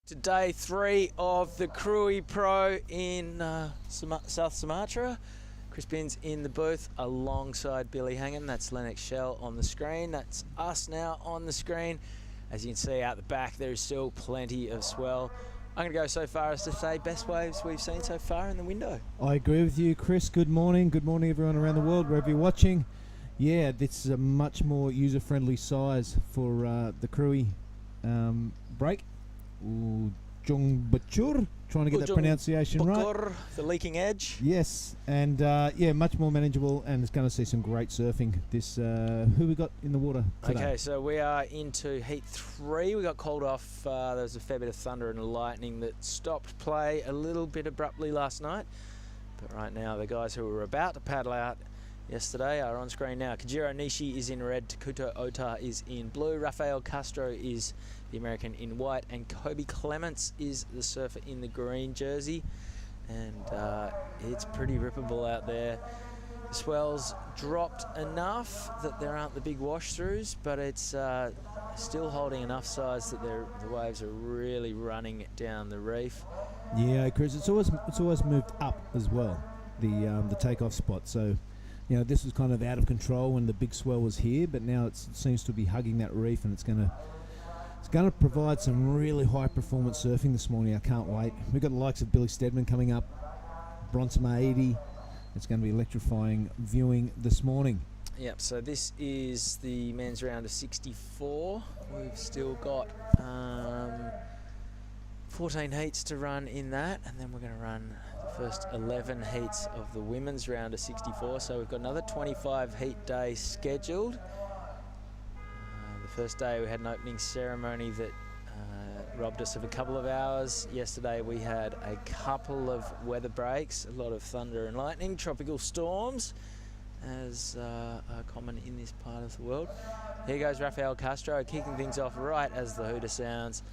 To day 3 of the Krui Pro in South Sumatra. Chris Bin's in the booth alongside Billy Hangham. That's Lennox Shell on the screen. That's us now on the screen. As you can see out the back, there is still plenty of swell. I'm going to go so far as to say best waves we've seen so far in the window. I agree with you, Chris. Good morning. Good morning, everyone around the world, wherever you're watching. Yeah, this is a much more user-friendly size for the Krui break. Ujung Bocur, trying to get that pronunciation Bocur, right. The leaking edge. Yes, and yeah, much more manageable, and it's going to see some great surfing. This who we got in the water today? Okay, so we are into heat 3. We got called off. There was a fair bit of thunder and lightning that stopped play a little bit abruptly last night. But right now, the guys who were about to paddle out yesterday are on screen now. Kajiro Nishi is in red, Takuto Ohta is in blue, Rafael Castro is the American in white, and Kobe Clements is the surfer in the green jersey. And it's pretty rippable out there. The swells dropped enough that there aren't the big wash-throughs, but it's still holding enough size that the waves are really running down the reef. Yeah, Chris, it's always moved up as well, the takeoff spot. So, you know, this was kind of out of control when the big swell was here, but now it seems to be hugging that reef, and it's going to provide some really high performance surfing this morning. I can't wait. We've got the likes of Billy Stairmand coming up, Bronsma 80. It's going to be electrifying viewing this morning. Yep, so this is the men's round of 64. We've still got 14 heats to run in that, and then we're going to run the first 11 heats of the women's round of 64. So we've got another 25 heat day scheduled. The first day we had an opening ceremony that robbed us of a couple of hours. Yesterday we had a couple of weather breaks, a lot of thunder and lightning, tropical storms, as are common in this part of the world. Here goes Rafael Castro kicking things off right as the hooter sounds,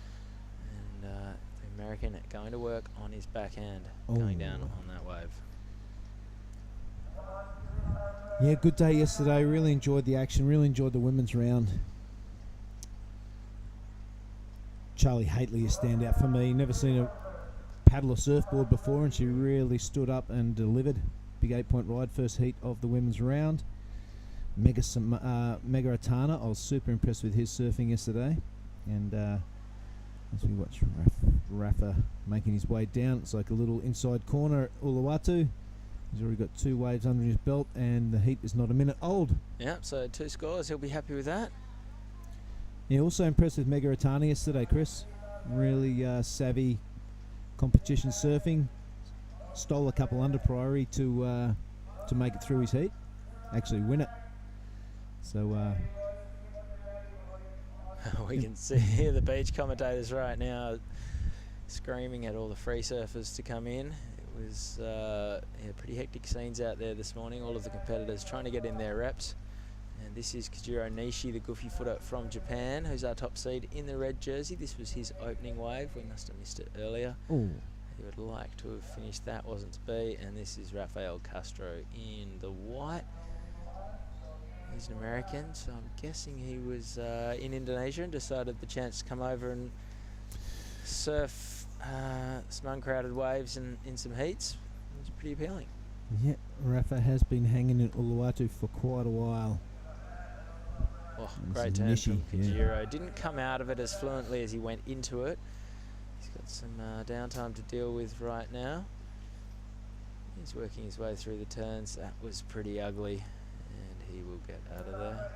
and the American going to work on his backhand, going down on that wave. Yeah, good day yesterday. Really enjoyed the action, really enjoyed the women's round. Charlie Haitley, a standout for me. Never seen a paddle or surfboard before, and she really stood up and delivered. Big 8-point ride, first heat of the women's round. Mega Atana, I was super impressed with his surfing yesterday. And as we watch Rafa making his way down, it's like a little inside corner at Uluwatu. He's already got 2 waves under his belt, and the heat is not a minute old. Yeah, so 2 scores. He'll be happy with that. Yeah, also impressed with Mega Atana yesterday, Chris. Really savvy competition surfing. Stole a couple under priority to make it through his heat. Actually win it. So we can hear the beach commentators right now screaming at all the free surfers to come in. It was pretty hectic scenes out there this morning. All of the competitors trying to get in their reps. And this is Kajiro Nishi, the goofy footer from Japan, who's our top seed in the red jersey. This was his opening wave. We must have missed it earlier. Ooh. He would like to have finished that, wasn't to be. And this is Rafael Castro in the white. He's an American, so I'm guessing he was in Indonesia and decided the chance to come over and surf some uncrowded waves in some heats. It was pretty appealing. Yeah, Rafa has been hanging in Uluwatu for quite a while. Oh, great turn from Kajiro. Yeah. Didn't come out of it as fluently as he went into it. He's got some downtime to deal with right now. He's working his way through the turns. That was pretty ugly, and he will get out of there.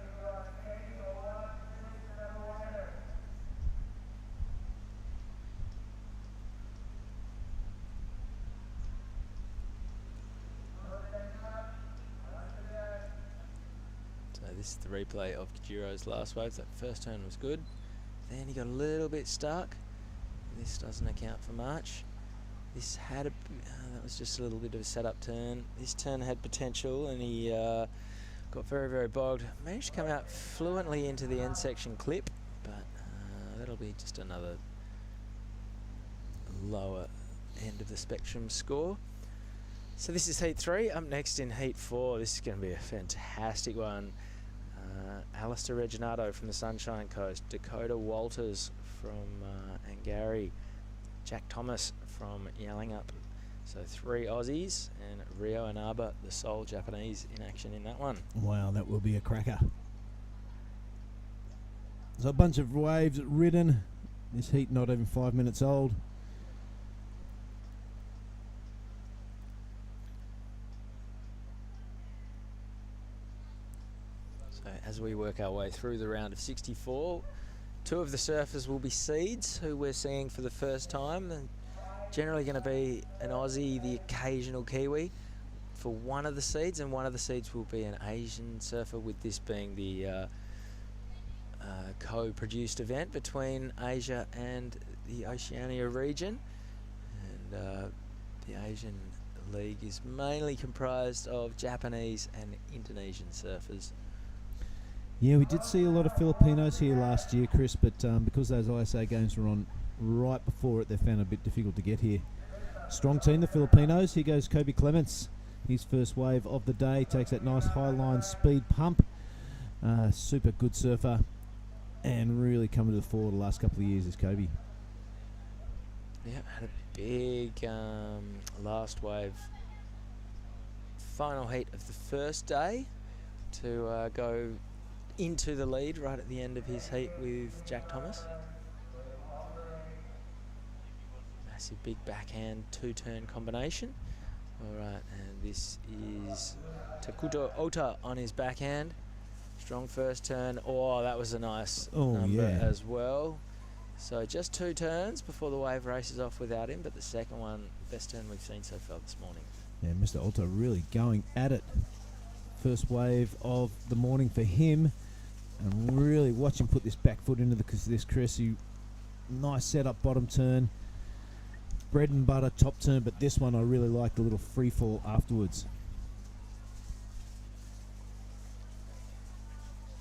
This is the replay of Kajiro's last wave. That first turn was good. Then he got a little bit stuck. This doesn't account for much. This had that was just a little bit of a setup turn. This turn had potential, and he got very, very bogged. Managed to come out fluently into the end section clip, but that'll be just another lower end of the spectrum score. So this is heat 3. Up next in heat 4, this is going to be a fantastic one. Alistair Reginato from the Sunshine Coast, Dakota Walters from Angari, Jack Thomas from Yallingup. So 3 Aussies, and Rio Inaba, the sole Japanese, in action in that one. Wow, that will be a cracker. So a bunch of waves ridden. This heat not even 5 minutes old. So as we work our way through the round of 64, 2 of the surfers will be seeds, who we're seeing for the first time. And generally going to be an Aussie, the occasional Kiwi for one of the seeds, and one of the seeds will be an Asian surfer, with this being the co-produced event between Asia and the Oceania region. And the Asian League is mainly comprised of Japanese and Indonesian surfers. Yeah, we did see a lot of Filipinos here last year, Chris, but because those ISA games were on right before it, they found it a bit difficult to get here. Strong team, the Filipinos. Here goes Kobe Clements. His first wave of the day, takes that nice high line speed pump. Super good surfer, and really coming to the fore the last couple of years is Kobe. Yeah, had a big last wave final heat of the first day to go into the lead right at the end of his heat with Jack Thomas. Massive big backhand 2-turn combination. All right, and this is Takuto Ohta on his backhand. Strong first turn. Oh, that was a nice number as well. So just 2 turns before the wave races off without him, but the second one, best turn we've seen so far this morning. Yeah, Mr. Ohta really going at it. First wave of the morning for him. And really watch him put this back foot into this Chris. Nice setup bottom turn. Bread and butter top turn, but this one I really like the little free fall afterwards.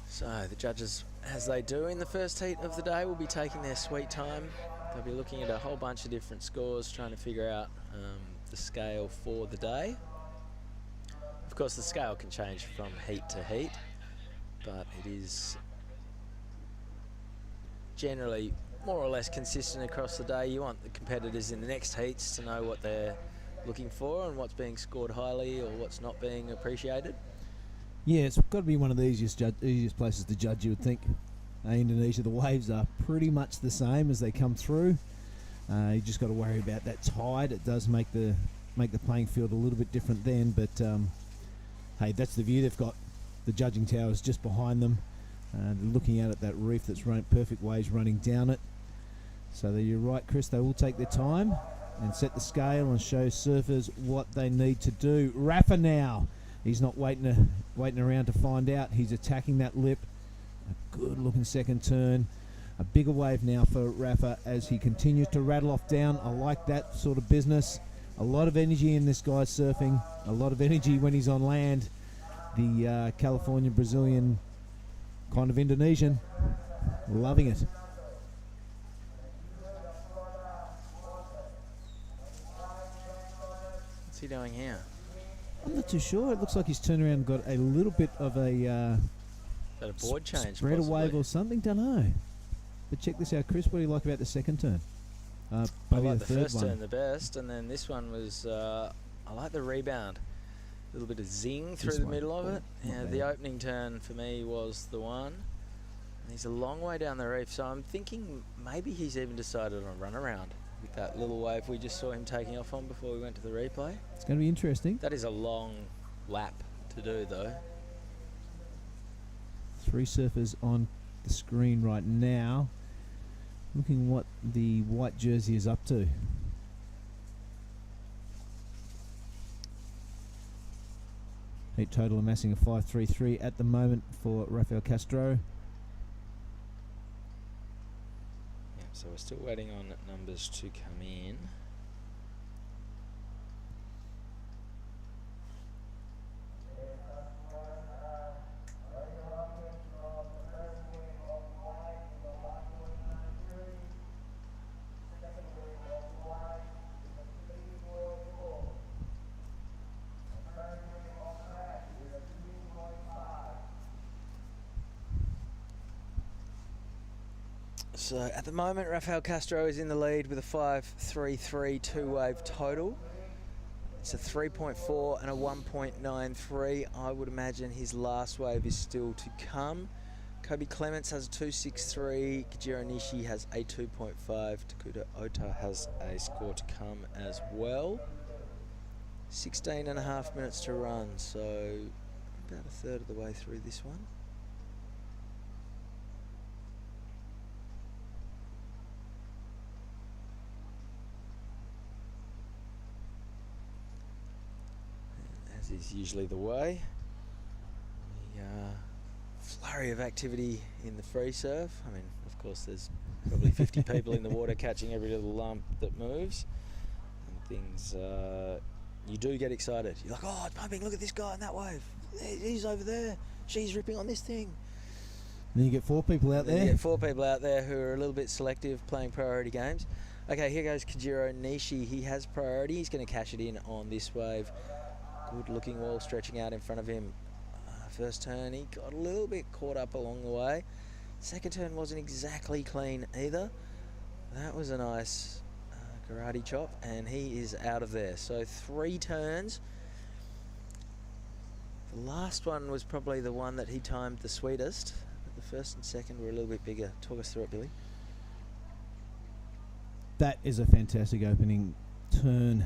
So the judges, as they do in the first heat of the day, will be taking their sweet time. They'll be looking at a whole bunch of different scores, trying to figure out the scale for the day. Of course, the scale can change from heat to heat, but it is generally more or less consistent across the day. You want the competitors in the next heats to know what they're looking for and what's being scored highly or what's not being appreciated. Yeah, it's got to be one of the easiest places to judge, you would think. Indonesia, the waves are pretty much the same as they come through. You just got to worry about that tide. It does make the playing field a little bit different then, but hey, that's the view. They've got the judging towers just behind them. They're looking out at that reef that's perfect waves running down it. So you're right, Chris, they will take their time and set the scale and show surfers what they need to do. Rafa now, he's not waiting around to find out. He's attacking that lip. A good looking second turn. A bigger wave now for Rafa as he continues to rattle off down. I like that sort of business. A lot of energy in this guy's surfing. A lot of energy when he's on land. The California, Brazilian, kind of Indonesian. Loving it. What's he doing here? I'm not too sure. It looks like he's turned around and got a little bit of a Is that a board change? spread a possibly? wave or something. Don't know. But check this out, Chris. What do you like about the second turn? I Maybe like the third first one. turn the best, and then this one was, I like the rebound. A little bit of zing through This the one. middle of it. Not Yeah, bad. the opening turn for me was the one. And he's a long way down the reef, so I'm thinking maybe he's even decided on a run around with that little wave we just saw him taking off on before we went to the replay. It's going to be interesting. That is a long lap to do, though. 3 surfers on the screen right now. Looking what the white jersey is up to. Heat total amassing a 5.33 at the moment for Rafael Castro. Yeah, so we're still waiting on numbers to come in. So at the moment, Rafael Castro is in the lead with a 5.33 two-wave total. It's a 3.4 and a 1.93. I would imagine his last wave is still to come. Kobe Clements has a 2.63. Kajiro Nishi has a 2.5. Takuto Ohta has a score to come as well. 16.5 minutes to run, so about a third of the way through this one. And as is usually the way, flurry of activity in the free surf. I mean, of course, there's probably 50 people in the water catching every little lump that moves, and things. You do get excited. You're like, oh, it's pumping, look at this guy in that wave. He's over there. She's ripping on this thing. And then you get 4 people out there. You get 4 people out there who are a little bit selective, playing priority games. Okay, here goes Kajiro Nishi. He has priority. He's going to cash it in on this wave. Good looking wall stretching out in front of him. First turn, he got a little bit caught up along the way. Second turn wasn't exactly clean either. That was a nice karate chop, and he is out of there. So 3 turns. The last one was probably the one that he timed the sweetest, but the first and second were a little bit bigger. Talk us through it, Billy. That is a fantastic opening turn.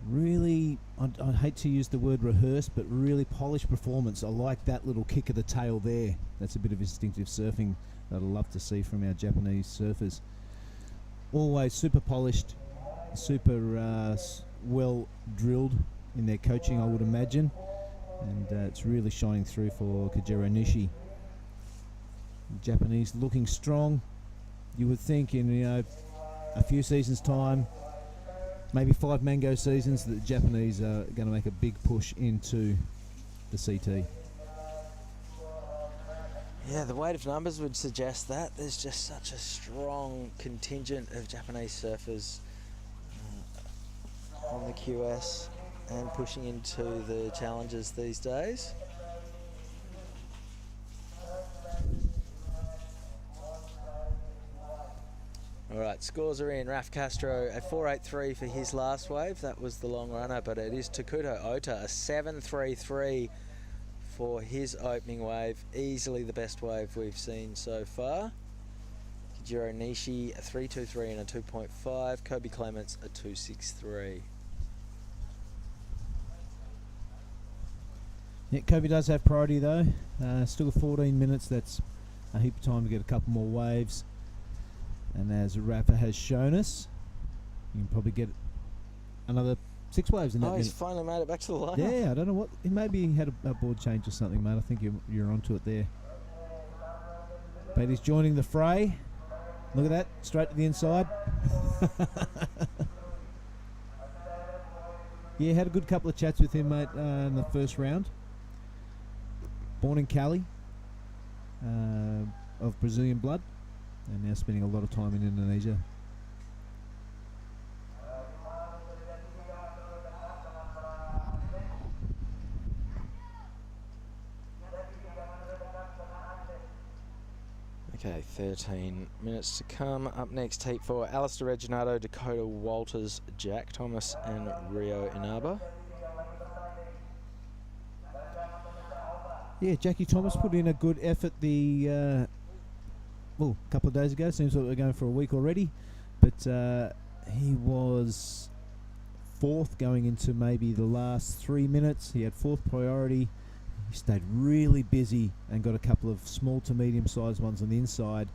Really, I hate to use the word rehearsed, but really polished performance. I like that little kick of the tail there. That's a bit of instinctive surfing that I'd love to see from our Japanese surfers. Always super polished, super well drilled in their coaching, I would imagine, and it's really shining through for Kajiro Nishi. Japanese looking strong. You would think in a few seasons' time, maybe 5 mango seasons, that the Japanese are going to make a big push into the CT. Yeah, the weight of numbers would suggest that. There's just such a strong contingent of Japanese surfers on the QS and pushing into the challenges these days. All right, scores are in. Raf Castro, a 4.83 for his last wave. That was the long runner, but it is Takuto Ohta, a 7.33 for his opening wave. Easily the best wave we've seen so far. Kajiro Nishi, a 3.23 and a 2.5. Kobe Clements, a 2.63. Yeah, Kobe does have priority though. Still 14 minutes. That's a heap of time to get a couple more waves. And as Rafa has shown us, you can probably get another 6 waves in that minute. He's finally made it back to the line. Yeah, I don't know what. Maybe he had a board change or something, mate. I think you're onto it there. But he's joining the fray. Look at that, straight to the inside. Yeah, had a good couple of chats with him, mate, in the first round. Born in Cali, of Brazilian blood, and now spending a lot of time in Indonesia. Okay, 13 minutes to come. Up next, heat 4, Alistair Reginato, Dakota Walters, Jack Thomas and Rio Inaba. Yeah, Jackie Thomas put in a good effort a couple of days ago. Seems like we're going for a week already. But he was 4th going into maybe the last 3 minutes. He had 4th priority. He stayed really busy and got a couple of small to medium-sized ones on the inside.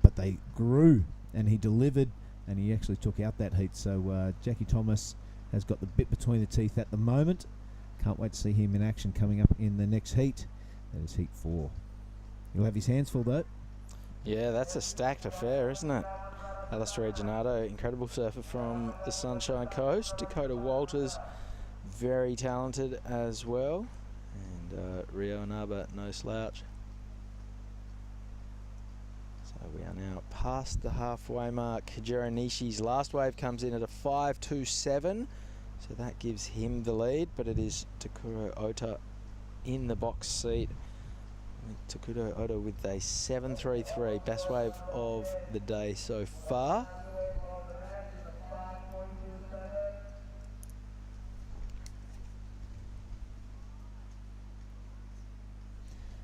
But they grew, and he delivered, and he actually took out that heat. So Jackie Thomas has got the bit between the teeth at the moment. Can't wait to see him in action coming up in the next heat. That is heat 4. He'll have his hands full, though. Yeah, that's a stacked affair, isn't it? Alistair Reginato, incredible surfer from the Sunshine Coast. Dakota Walters, very talented as well. And Rio Inaba, no slouch. So we are now past the halfway mark. Kajiro Nishi's last wave comes in at a 5.27. So that gives him the lead, but it is Takuto Ohta in the box seat Takuto Ohta with a 7.33, best wave of the day so far.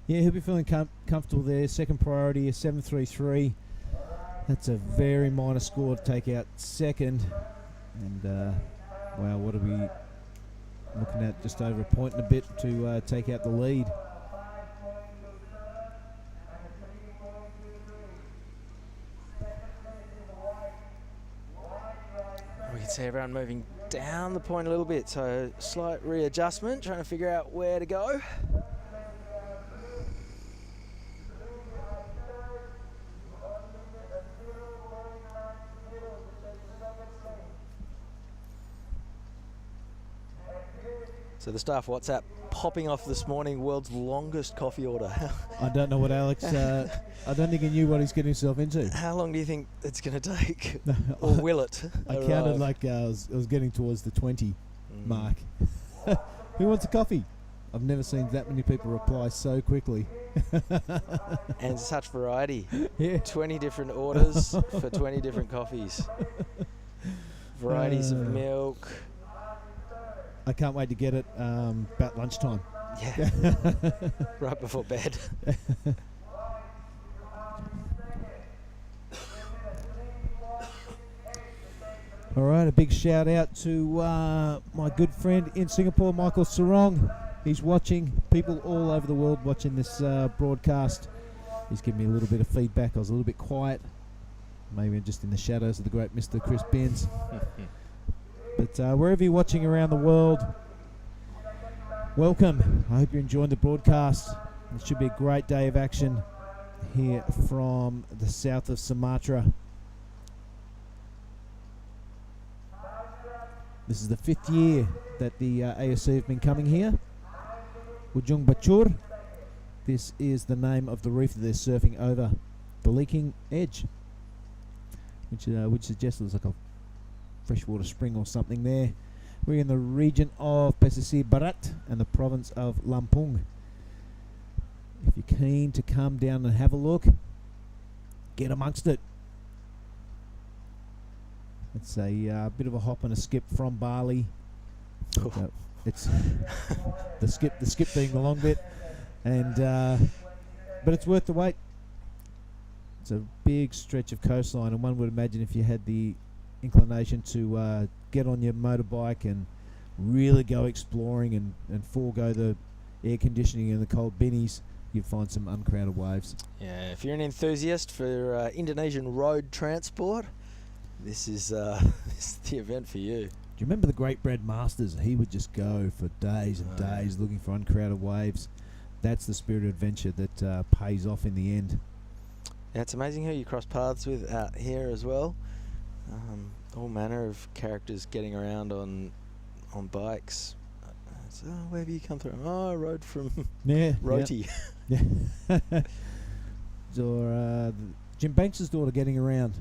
Yeah, he'll be feeling comfortable there. Second priority, a 7.33. That's a very minor score to take out second. And, wow, what are we looking at? Just over a point and a bit to take out the lead. We can see everyone moving down the point a little bit, so slight readjustment, trying to figure out where to go. So the staff WhatsApp popping off this morning, world's longest coffee order. I don't know what Alex, I don't think he knew what he's getting himself into. How long do you think it's going to take? Or will it I arrive? counted like I was getting towards the 20 mark. Who wants a coffee? I've never seen that many people reply so quickly. And such variety. Yeah. 20 different orders for 20 different coffees. Varieties of milk. I can't wait to get it about lunchtime. Yeah. Right before bed. All right, a big shout out to my good friend in Singapore, Michael Sarong. He's watching. People all over the world watching this broadcast. He's giving me a little bit of feedback. I was a little bit quiet. Maybe just in the shadows of the great Mr. Chris Benz. But wherever you're watching around the world, welcome. I hope you're enjoying the broadcast. It should be a great day of action here from the south of Sumatra. This is the 5th year that the ASC have been coming here. Ujung Bocur. This is the name of the reef that they're surfing over, the Leaking Edge, which suggests there's like a freshwater spring or something there. We're in the region of Pesisir Barat and the province of Lampung. If you're keen to come down and have a look, get amongst it. It's a bit of a hop and a skip from Bali. It's the skip being the long bit, and but it's worth the wait. It's a big stretch of coastline, and one would imagine if you had the inclination to get on your motorbike and really go exploring and forego the air conditioning and the cold binnies, you'd find some uncrowded waves. Yeah, if you're an enthusiast for Indonesian road transport, this is the event for you. Do you remember the Great Brad Masters? He would just go for days and days looking for uncrowded waves. That's the spirit of adventure that pays off in the end. Yeah, it's amazing who you cross paths with out here as well. All manner of characters getting around on bikes. So, where have you come from? Oh, I rode from Roti. Yeah. Or Jim Banks' daughter getting around.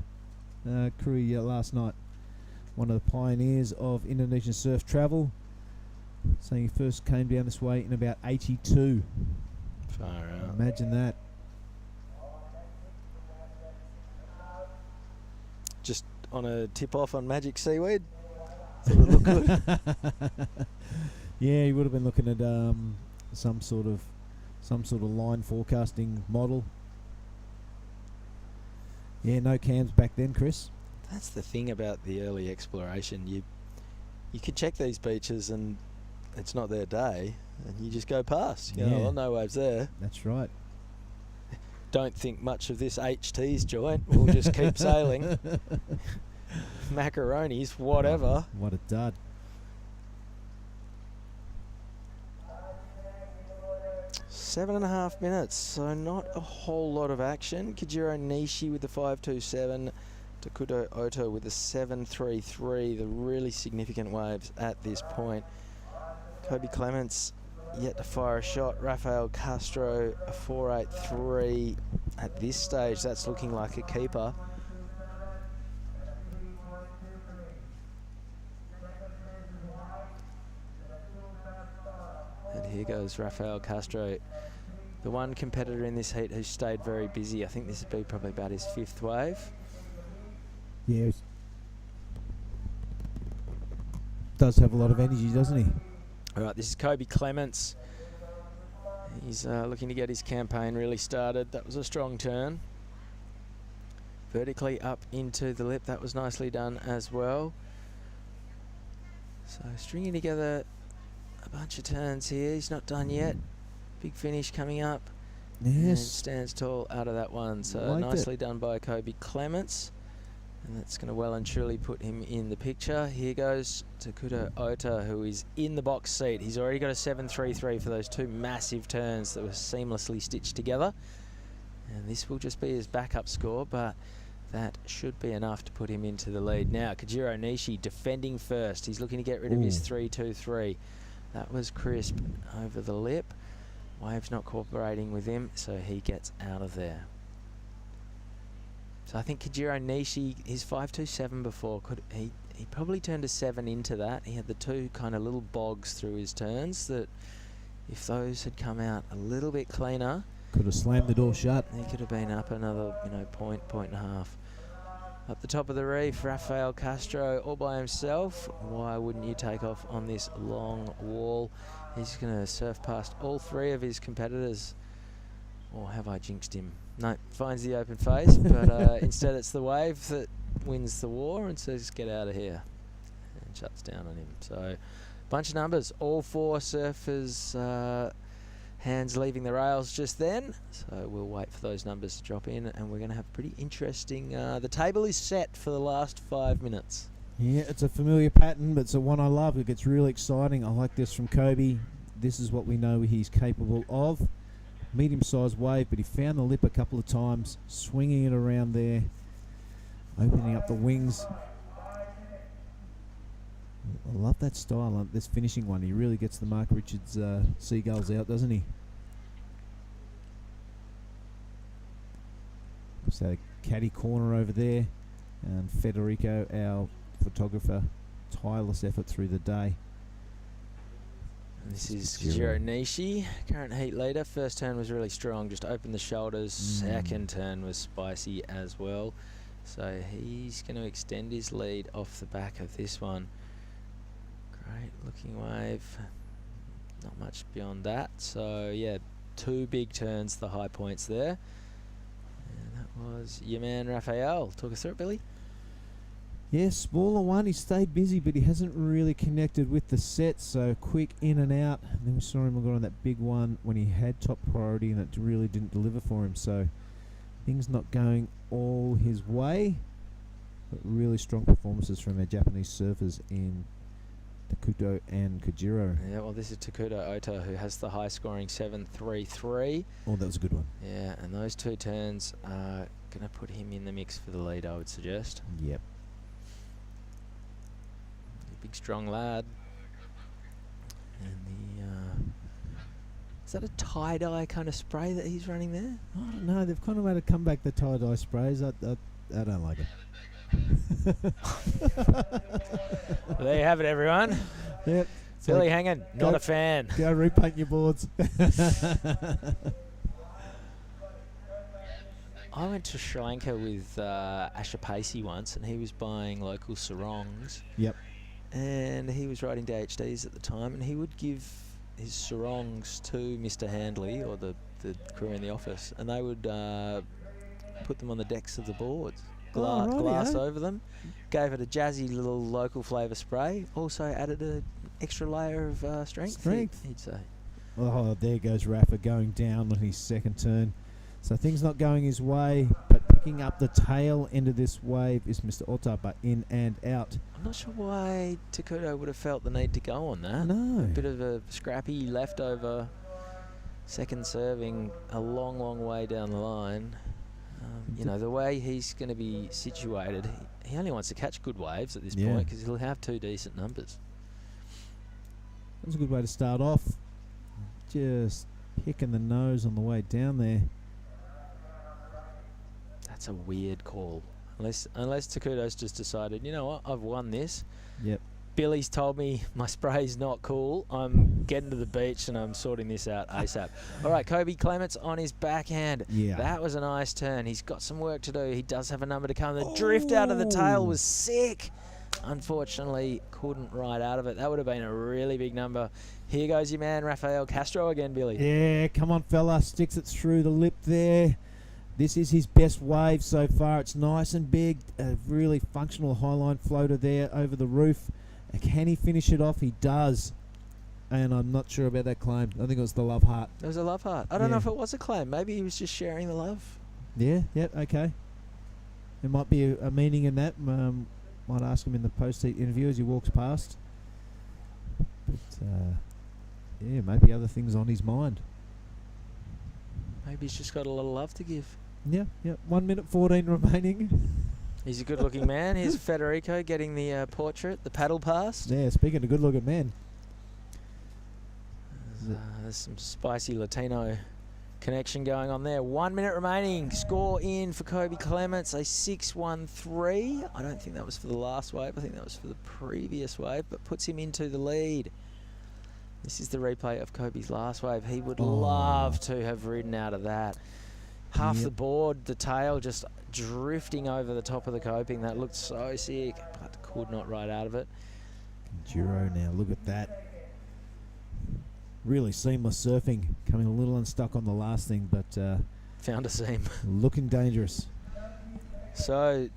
Krui last night. One of the pioneers of Indonesian surf travel. Saying he first came down this way in about 82. Far out. Imagine that. Just on a tip-off on Magic Seaweed. Thought it looked good. Yeah, he would have been looking at some sort of line forecasting model. Yeah, no cams back then, Chris. That's the thing about the early exploration. You could check these beaches and it's not their day, and you just go past. You know, well, no waves there. That's right. Don't think much of this HT's joint. We'll just keep sailing. Macaronis, whatever. What a dud. Seven and a half minutes, so not a whole lot of action. Kajiro Nishi with the 5.27, Takuto Ohta with the 7.33, the really significant waves at this point. Kobe Clements yet to fire a shot. Rafael Castro a 4.83 at this stage. That's looking like a keeper. And here goes Rafael Castro the one competitor in this heat who stayed very busy. I think this would be probably about his 5th wave. Yeah. Does have a lot of energy, doesn't he? All right, this is Kobe Clements. He's looking to get his campaign really started. That was a strong turn. Vertically up into the lip. That was nicely done as well. So stringing together a bunch of turns here. He's not done yet. Big finish coming up. Yes. And stands tall out of that one. So nicely done by Kobe Clements. And that's going to well and truly put him in the picture. Here goes Takuto Ohta, who is in the box seat. He's already got a 7.33 for those 2 massive turns that were seamlessly stitched together. And this will just be his backup score, but that should be enough to put him into the lead. Now, Kajiro Nishi defending first. He's looking to get rid of his 3.23. That was crisp over the lip. Wave's not cooperating with him, so he gets out of there. So I think Kajiro Nishi, his 5.27 before, he probably turned a 7 into that. He had the 2 kind of little bogs through his turns that if those had come out a little bit cleaner, could have slammed the door shut. He could have been up another, point and a half. Up the top of the reef, Rafael Castro all by himself. Why wouldn't you take off on this long wall? He's going to surf past all 3 of his competitors. Or have I jinxed him? No, finds the open face, but instead it's the wave that wins the war and says, get out of here. And shuts down on him. So, bunch of numbers. All 4 surfers' hands leaving the rails just then. So, we'll wait for those numbers to drop in, and we're going to have pretty interesting... the table is set for the last 5 minutes. Yeah, it's a familiar pattern, but it's the one I love. It gets really exciting. I like this from Kobe. This is what we know he's capable of. Medium-sized wave, but he found the lip a couple of times, swinging it around there, opening up the wings. I love that style, this finishing one. He really gets the Mark Richards seagulls out, doesn't he? So caddy corner over there, and Federico, our photographer, tireless effort through the day. This is Kajiro Nishi, current heat leader. First turn was really strong, just opened the shoulders. Second turn was spicy as well. So he's going to extend his lead off the back of this one. Great looking wave. Not much beyond that. So yeah, 2 big turns, the high points there. And that was your man Rafael. Talk us through it, Billy. Yeah, smaller one. He stayed busy, but he hasn't really connected with the set, so quick in and out. And then we saw him go on that big one when he had top priority, and it really didn't deliver for him. So things not going all his way, but really strong performances from our Japanese surfers in Takuto and Kajiro. Yeah, well, this is Takuto Ohta, who has the high-scoring 7.33. Oh, that was a good one. Yeah, and those 2 turns are going to put him in the mix for the lead, I would suggest. Yep. Big strong lad. And is that a tie-dye kind of spray that he's running there? I don't know. They've kind of made a comeback, the tie-dye sprays. I don't like it. There you have it, everyone. Yep. Billy Hangen, not a fan. Go repaint your boards. I went to Sri Lanka with Asher Pacey once, and he was buying local sarongs. Yep. And he was riding DHDs at the time, and he would give his sarongs to Mr. Handley, or the crew in the office, and they would put them on the decks of the boards, glass over them, gave it a jazzy little local flavour spray, also added an extra layer of strength, he'd say. Oh, there goes Rafa going down on his second turn. So things not going his way, but picking up the tail end of this wave is Mr. Ohta, but in and out. I'm not sure why Takuto would have felt the need to go on that. No. A bit of a scrappy leftover second serving a long, long way down the line. You know, the way he's going to be situated, he only wants to catch good waves at this point because he'll have 2 decent numbers. That's a good way to start off. Just picking the nose on the way down there. That's a weird call. Unless Takuto's just decided, you know what, I've won this. Yep. Billy's told me my spray's not cool. I'm getting to the beach and I'm sorting this out ASAP. All right, Kobe Clements on his backhand. Yeah. That was a nice turn. He's got some work to do. He does have a number to come. The drift out of the tail was sick. Unfortunately, couldn't ride out of it. That would have been a really big number. Here goes your man, Rafael Castro again, Billy. Yeah, come on, fella. Sticks it through the lip there. This is his best wave so far. It's nice and big. A really functional highline floater there over the roof. Can he finish it off? He does. And I'm not sure about that claim. I think it was the love heart. It was a love heart. I don't know if it was a claim. Maybe he was just sharing the love. Yeah, okay. There might be a meaning in that. Might ask him in the post-heat interview as he walks past. But, yeah, maybe other things on his mind. Maybe he's just got a lot of love to give. Yeah. 1 minute 14 remaining. He's a good-looking man. Here's Federico getting the portrait, the paddle pass. Yeah, speaking of good-looking men. There's some spicy Latino connection going on there. 1 minute remaining. Score in for Kobe Clements, a 6-1-3. I don't think that was for the last wave. I think that was for the previous wave, but puts him into the lead. This is the replay of Kobe's last wave. He would love to have ridden out of that. Half the board, the tail just drifting over the top of the coping. That looked so sick, but could not ride out of it. Enduro now, look at that. Really seamless surfing. Coming a little unstuck on the last thing, but found a seam. Looking dangerous. So,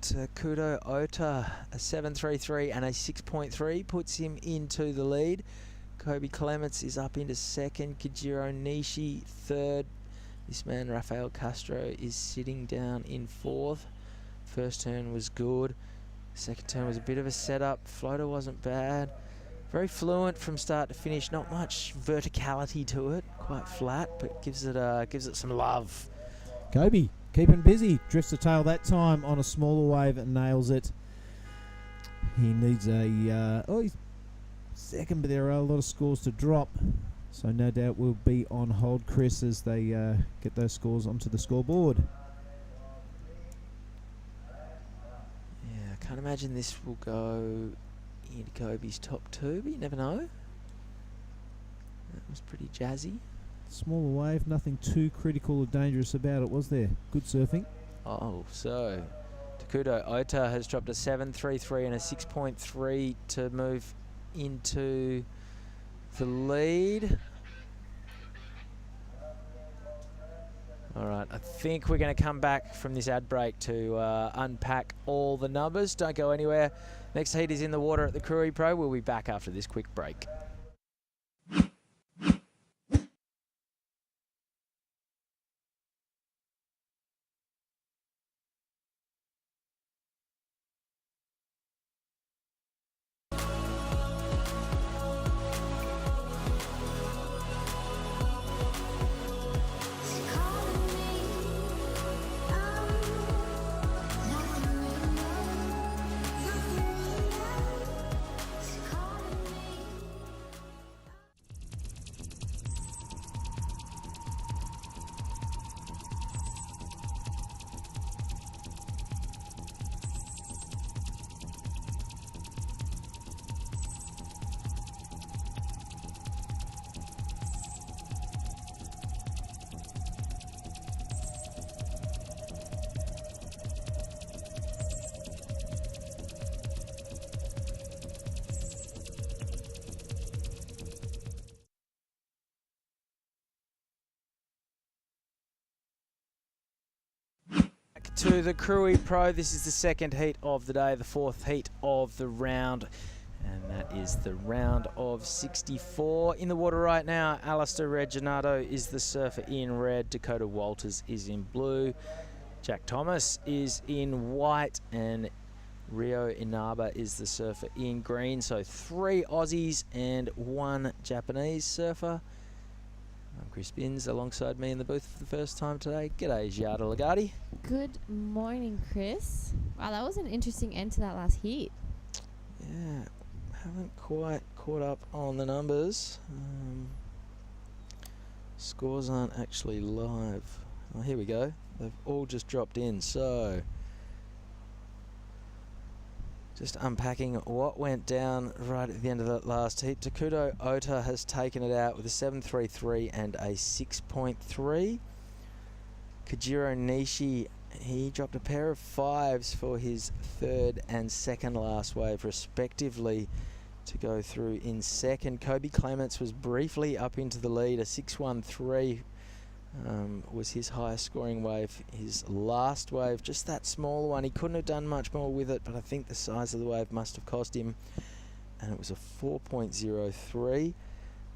Takuto Ohta, a 7.33 and a 6.3 puts him into the lead. Kobe Clements is up into second. Kajiro Nishi third. This man, Rafael Castro, is sitting down in fourth. First turn was good. Second turn was a bit of a setup. Floater wasn't bad. Very fluent from start to finish. Not much verticality to it. Quite flat, but gives it some love. Kobe keeping busy. Drifts the tail that time on a smaller wave and nails it. He needs he's second, but there are a lot of scores to drop. So no doubt we'll be on hold, Chris, as they get those scores onto the scoreboard. Yeah, I can't imagine this will go into Kobe's top two, but you never know. That was pretty jazzy. Smaller wave, nothing too critical or dangerous about it, was there? Good surfing. Oh, so Takuto Ohta has dropped a 7.33 and a 6.3 to move into the lead. All right, I think we're going to come back from this ad break to unpack all the numbers. Don't go anywhere. Next heat is in the water at the Krui Pro. We'll be back after this quick break. To the Krui Pro. This is the second heat of the day, the fourth heat of the round, and that is the round of 64. In the water right now, Alistair Reginato is the surfer in red, Dakota Walters is in blue, Jack Thomas is in white, and Rio Inaba is the surfer in green. So 3 Aussies and 1 Japanese surfer. I'm Chris Binns, alongside me in the booth for the first time today. G'day, Giada Legati. Good morning, Chris. Wow, that was an interesting end to that last heat. Yeah, haven't quite caught up on the numbers. Scores aren't actually live. Oh, here we go. They've all just dropped in. So Just unpacking what went down right at the end of that last heat. Takuto Ohta has taken it out with a 7.33 and a 6.3. Kajiro Nishi, he dropped a pair of 5s for his third and second last wave respectively to go through in second. Kobe Clements was briefly up into the lead. A 6.13 was his highest scoring wave. His last wave, just that small one. He couldn't have done much more with it, but I think the size of the wave must have cost him. And it was a 4.03.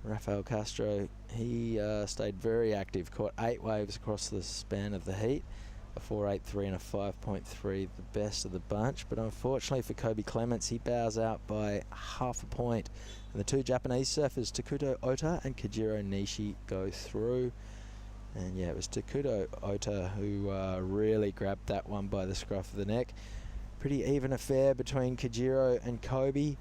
Rafael Castro, he stayed very active, caught 8 waves across the span of the heat. A 4.83 and a 5.3, the best of the bunch. But unfortunately for Kobe Clements, he bows out by half a point. And the 2 Japanese surfers, Takuto Ohta and Kajiro Nishi, go through. And yeah, it was Takuto Ohta who really grabbed that one by the scruff of the neck. Pretty even affair between Kajiro and Kobe.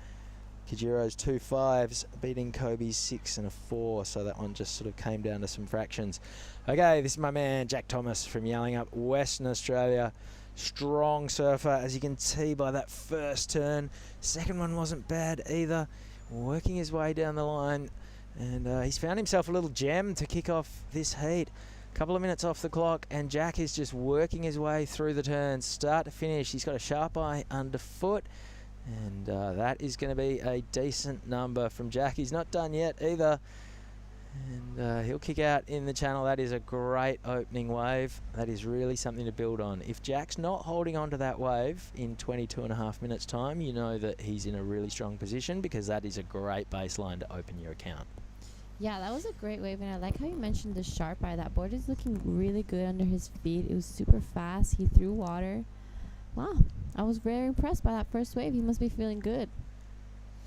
Kajiro's 2 5s beating Kobe's 6 and a 4, so that one just sort of came down to some fractions. Okay, this is my man Jack Thomas from Yallingup, Western Australia. Strong surfer, as you can see by that first turn. Second one wasn't bad either. Working his way down the line, and he's found himself a little gem to kick off this heat. Couple of minutes off the clock, and Jack is just working his way through the turns, start to finish. He's got a sharp eye underfoot, and that is going to be a decent number from Jack. He's not done yet either, and he'll kick out in the channel. That is a great opening wave. That is really something to build on. If Jack's not holding on to that wave in 22.5 minutes time, you know that he's in a really strong position, because that is a great baseline to open your account. Yeah, that was a great wave, and I like how you mentioned the sharp eye. That board is looking really good under his feet. It was super fast. He threw water. Wow, I was very impressed by that first wave. He must be feeling good.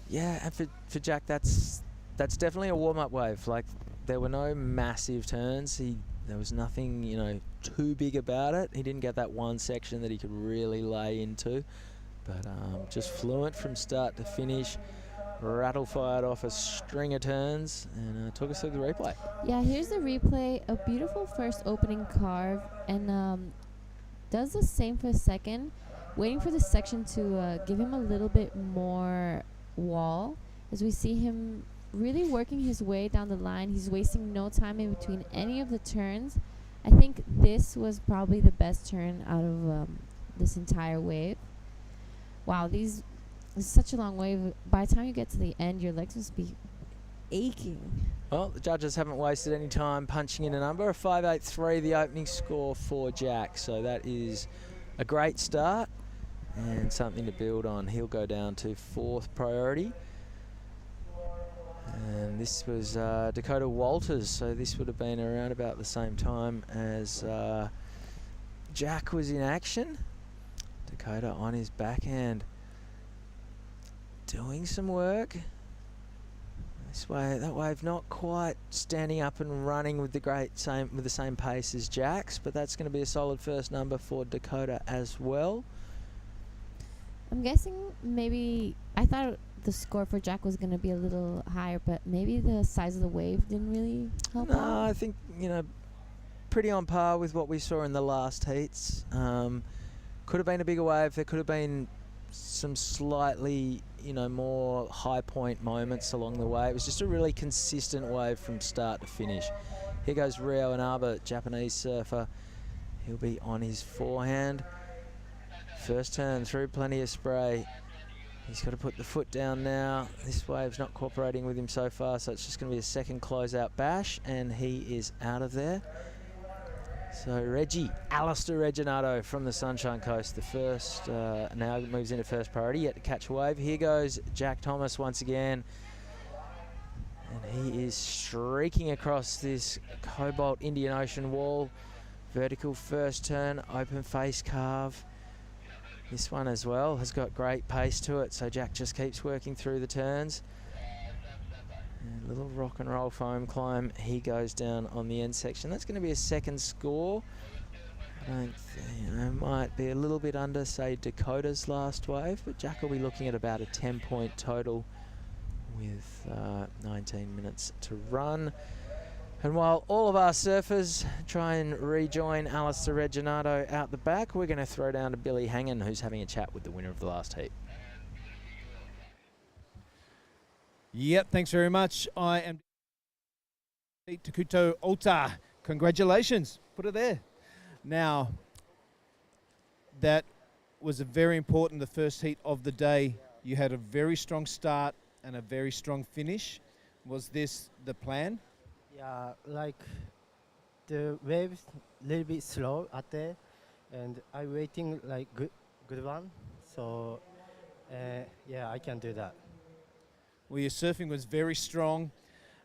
Yeah, and for Jack, that's definitely a warm-up wave. Like, there were no massive turns. There was nothing, too big about it. He didn't get that one section that he could really lay into, but just fluent from start to finish. Rattle fired off a string of turns and took us through the replay. Yeah, here's the replay. A beautiful first opening carve, and does the same for a second, waiting for the section to give him a little bit more wall, as we see him really working his way down the line. He's wasting no time in between any of the turns. I think this was probably the best turn out of this entire wave. Wow, it's such a long wave. By the time you get to the end, your legs must be aching. Well, the judges haven't wasted any time punching in a number. A 5.83, the opening score for Jack. So that is a great start and something to build on. He'll go down to 4th priority. And this was Dakota Walters, so this would have been around about the same time as Jack was in action. Dakota on his backhand, doing some work. That wave not quite standing up and running with the same pace as Jack's, but that's going to be a solid first number for Dakota as well. I'm guessing maybe I thought the score for Jack was going to be a little higher, but maybe the size of the wave didn't really help out. No, I think pretty on par with what we saw in the last heats. Could have been a bigger wave. There could have been some slightly more high point moments along the way. It was just a really consistent wave from start to finish. Here goes Rio Inaba, Japanese surfer. He'll be on his forehand. First turn through, plenty of spray. He's got to put the foot down now. This wave's not cooperating with him so far, so it's just going to be a second closeout bash, and he is out of there. So Alistair Reginato from the Sunshine Coast, the first, now moves into first priority, yet to catch a wave. Here goes Jack Thomas once again. And he is streaking across this cobalt Indian Ocean wall. Vertical first turn, open face carve. This one as well has got great pace to it, so Jack just keeps working through the turns. And little rock and roll foam climb. He goes down on the end section. That's going to be a second score. I don't think, might be a little bit under, say, Dakota's last wave, but Jack will be looking at about a 10-point total with 19 minutes to run. And while all of our surfers try and rejoin Alistair Reginato out the back, we're going to throw down to Billy Hangen, who's having a chat with the winner of the last heat. Yep, thanks very much. I am Takuto Ohta. Congratulations. Put it there. Now, that was a very important, the first heat of the day. You had a very strong start and a very strong finish. Was this the plan? Yeah, like the waves little bit slow out there, and I'm waiting like good one. So yeah, I can do that. Well, your surfing was very strong.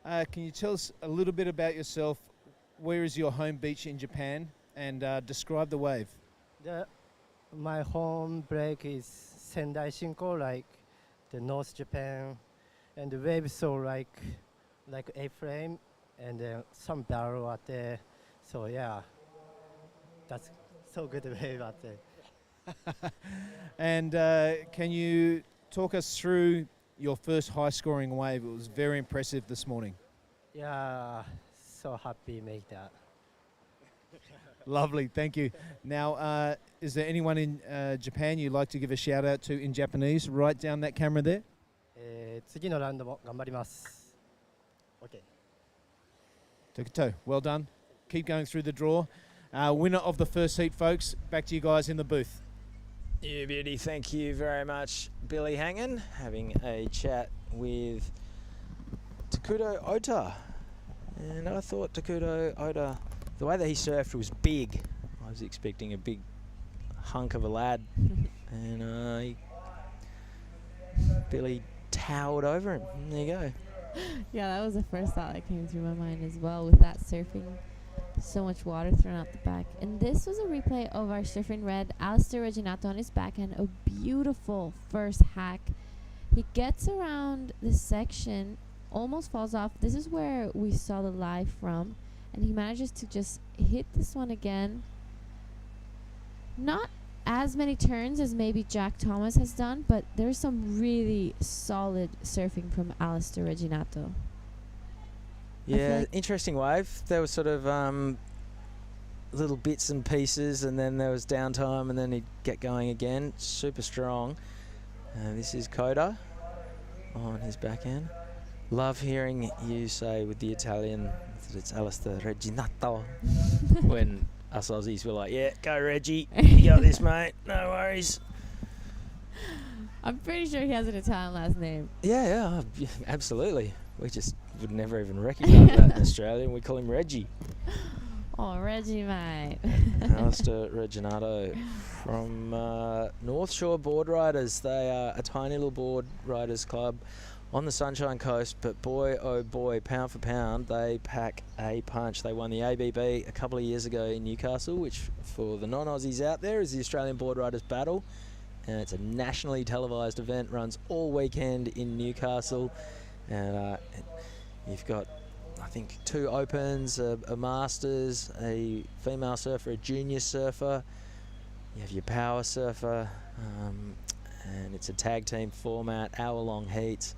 Can you tell us a little bit about yourself? Where is your home beach in Japan? And describe the wave. My home break is Sendai Shinko, like the North Japan, and the wave so like A-frame, and some barrel out there. So yeah, that's so good wave out there. And can you talk us through your first high-scoring wave? It was very impressive this morning. Yeah, so happy make that. Lovely, thank you. Now, is there anyone in Japan you'd like to give a shout-out to in Japanese? Right down that camera there. 次のラウンドも頑張ります。Okay. Takuto, well done. Keep going through the draw. Winner of the first heat, folks. Back to you guys in the booth. You beauty, thank you very much, Billy Hangen, having a chat with Takuto Ohta. And I thought Takuto Ohta, the way that he surfed was big. I was expecting a big hunk of a lad, and Billy towered over him. And there you go. Yeah, that was the first thought that came through my mind as well with that surfing. So much water thrown out the back. And this was a replay of our surfing red, Alistair Reginato on his backhand. A beautiful first hack. He gets around this section, almost falls off. This is where we saw the live from. And he manages to just hit this one again. Not as many turns as maybe Jack Thomas has done, but there's some really solid surfing from Alistair Reginato. Yeah, like interesting wave. There was sort of little bits and pieces, and then there was downtime, and then he'd get going again. Super strong. This is Coda on his backhand. Love hearing you say with the Italian that it's Alistair Reginato when us Aussies were like, yeah, go Reggie, you got this, mate, no worries. I'm pretty sure he has an Italian last name. Yeah, absolutely. We just would never even recognise that in Australia, and we call him Reggie. Oh, Reggie, mate. Alistair Reginato from North Shore Board Riders. They are a tiny little board riders club on the Sunshine Coast, but boy, oh boy, pound for pound, they pack a punch. They won the ABB a couple of years ago in Newcastle, which for the non-Aussies out there is the Australian Board Riders Battle. And it's a nationally televised event, runs all weekend in Newcastle. And you've got, I think, 2 opens, a masters, a female surfer, a junior surfer. You have your power surfer, and it's a tag team format, hour-long heats.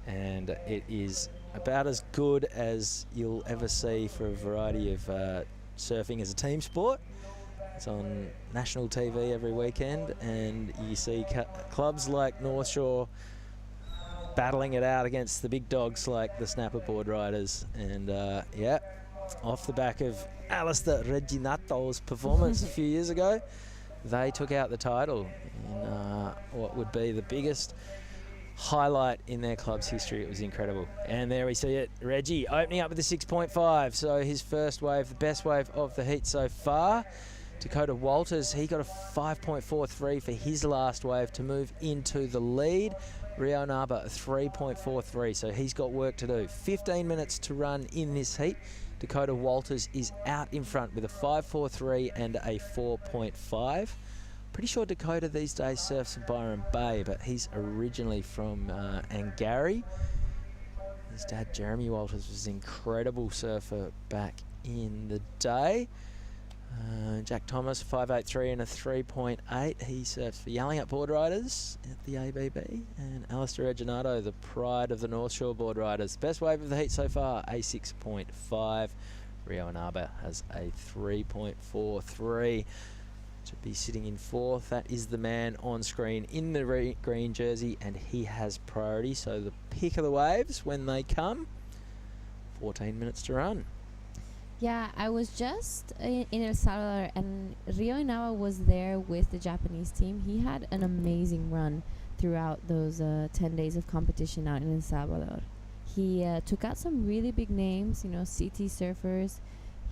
And it is about as good as you'll ever see for a variety of surfing as a team sport. It's on national TV every weekend, and you see clubs like North Shore battling it out against the big dogs like the Snapper Board Riders. And yeah, off the back of Alistair Reginato's performance a few years ago, they took out the title in what would be the biggest highlight in their club's history. It was incredible. And there we see it, Reggie opening up with a 6.5. So his first wave, the best wave of the heat so far. Dakota Walters, he got a 5.43 for his last wave to move into the lead. Rio Naba, a 3.43, so he's got work to do. 15 minutes to run in this heat. Dakota Walters is out in front with a 5.43 and a 4.5. Pretty sure Dakota these days surfs at Byron Bay, but he's originally from Angari. His dad, Jeremy Walters, was an incredible surfer back in the day. Jack Thomas, 5.83 and a 3.8. He surfs for Yallingup Board Riders at the ABB. And Alistair Reginato, the pride of the North Shore Board Riders. Best wave of the heat so far, a 6.5. Rio Naba has a 3.43. to be sitting in fourth. That is the man on screen in the green jersey, and he has priority. So the pick of the waves when they come. 14 minutes to run. Yeah, I was just in El Salvador, and Rio Inaba was there with the Japanese team. He had an amazing run throughout those 10 days of competition out in El Salvador. He took out some really big names, you know, CT surfers.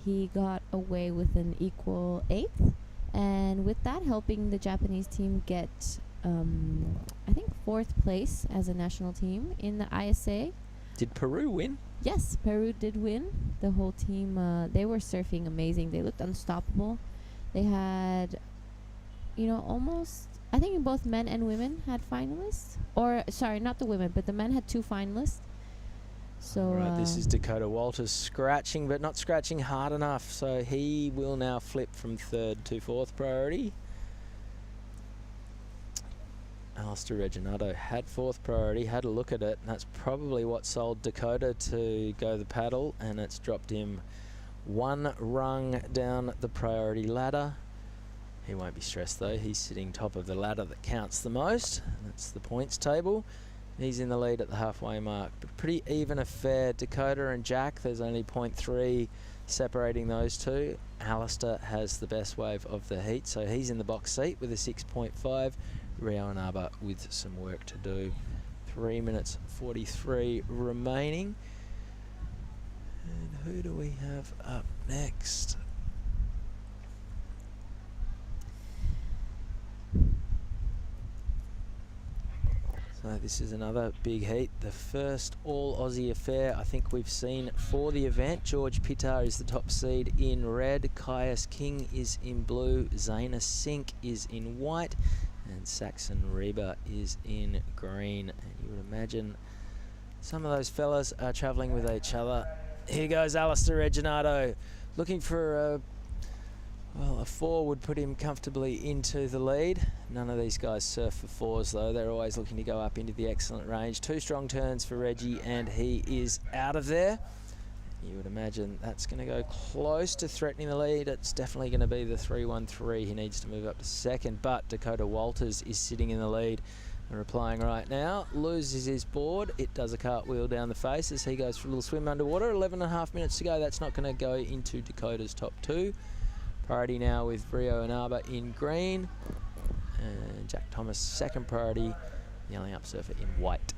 He got away with an equal 8th, and with that helping the Japanese team get, I think, 4th place as a national team in the ISA. Did Peru win? Yes, Peru did win. The whole team, they were surfing amazing. They looked unstoppable. They had, you know, almost, I think both men and women had finalists. Or, sorry, not the women, but the men had 2 finalists. So right, this is Takuto Ohta scratching, but not scratching hard enough. So he will now flip from 3rd to 4th priority. Alistair Reginato had 4th priority, had a look at it, and that's probably what sold Dakota to go the paddle, and it's dropped him 1 rung down the priority ladder. He won't be stressed though, he's sitting top of the ladder that counts the most. That's the points table. He's in the lead at the halfway mark, but pretty even affair. Dakota and Jack, there's only 0.3 separating those two. Alistair has the best wave of the heat, so he's in the box seat with a 6.5. Rio Inaba with some work to do. 3 minutes 43 remaining. And who do we have up next? So this is another big heat, the first all-Aussie affair I think we've seen for the event. George Pittar is the top seed in red, Caius King is in blue, Zaina Sink is in white, and Saxon Reba is in green. And you would imagine some of those fellas are travelling with each other. Here goes Alistair Reginato, looking for a 4 would put him comfortably into the lead. None of these guys surf for 4s though. They're always looking to go up into the excellent range. 2 strong turns for Reggie, and he is out of there. You would imagine that's going to go close to threatening the lead. It's definitely going to be the 3-1-3. He needs to move up to 2nd, but Dakota Walters is sitting in the lead and replying right now. Loses his board. It does a cartwheel down the face as he goes for a little swim underwater. 11.5 minutes to go. That's not going to go into Dakota's top 2. Priority now with Rio Inaba in green. And Jack Thomas, 2nd priority. Yelling up surfer in white.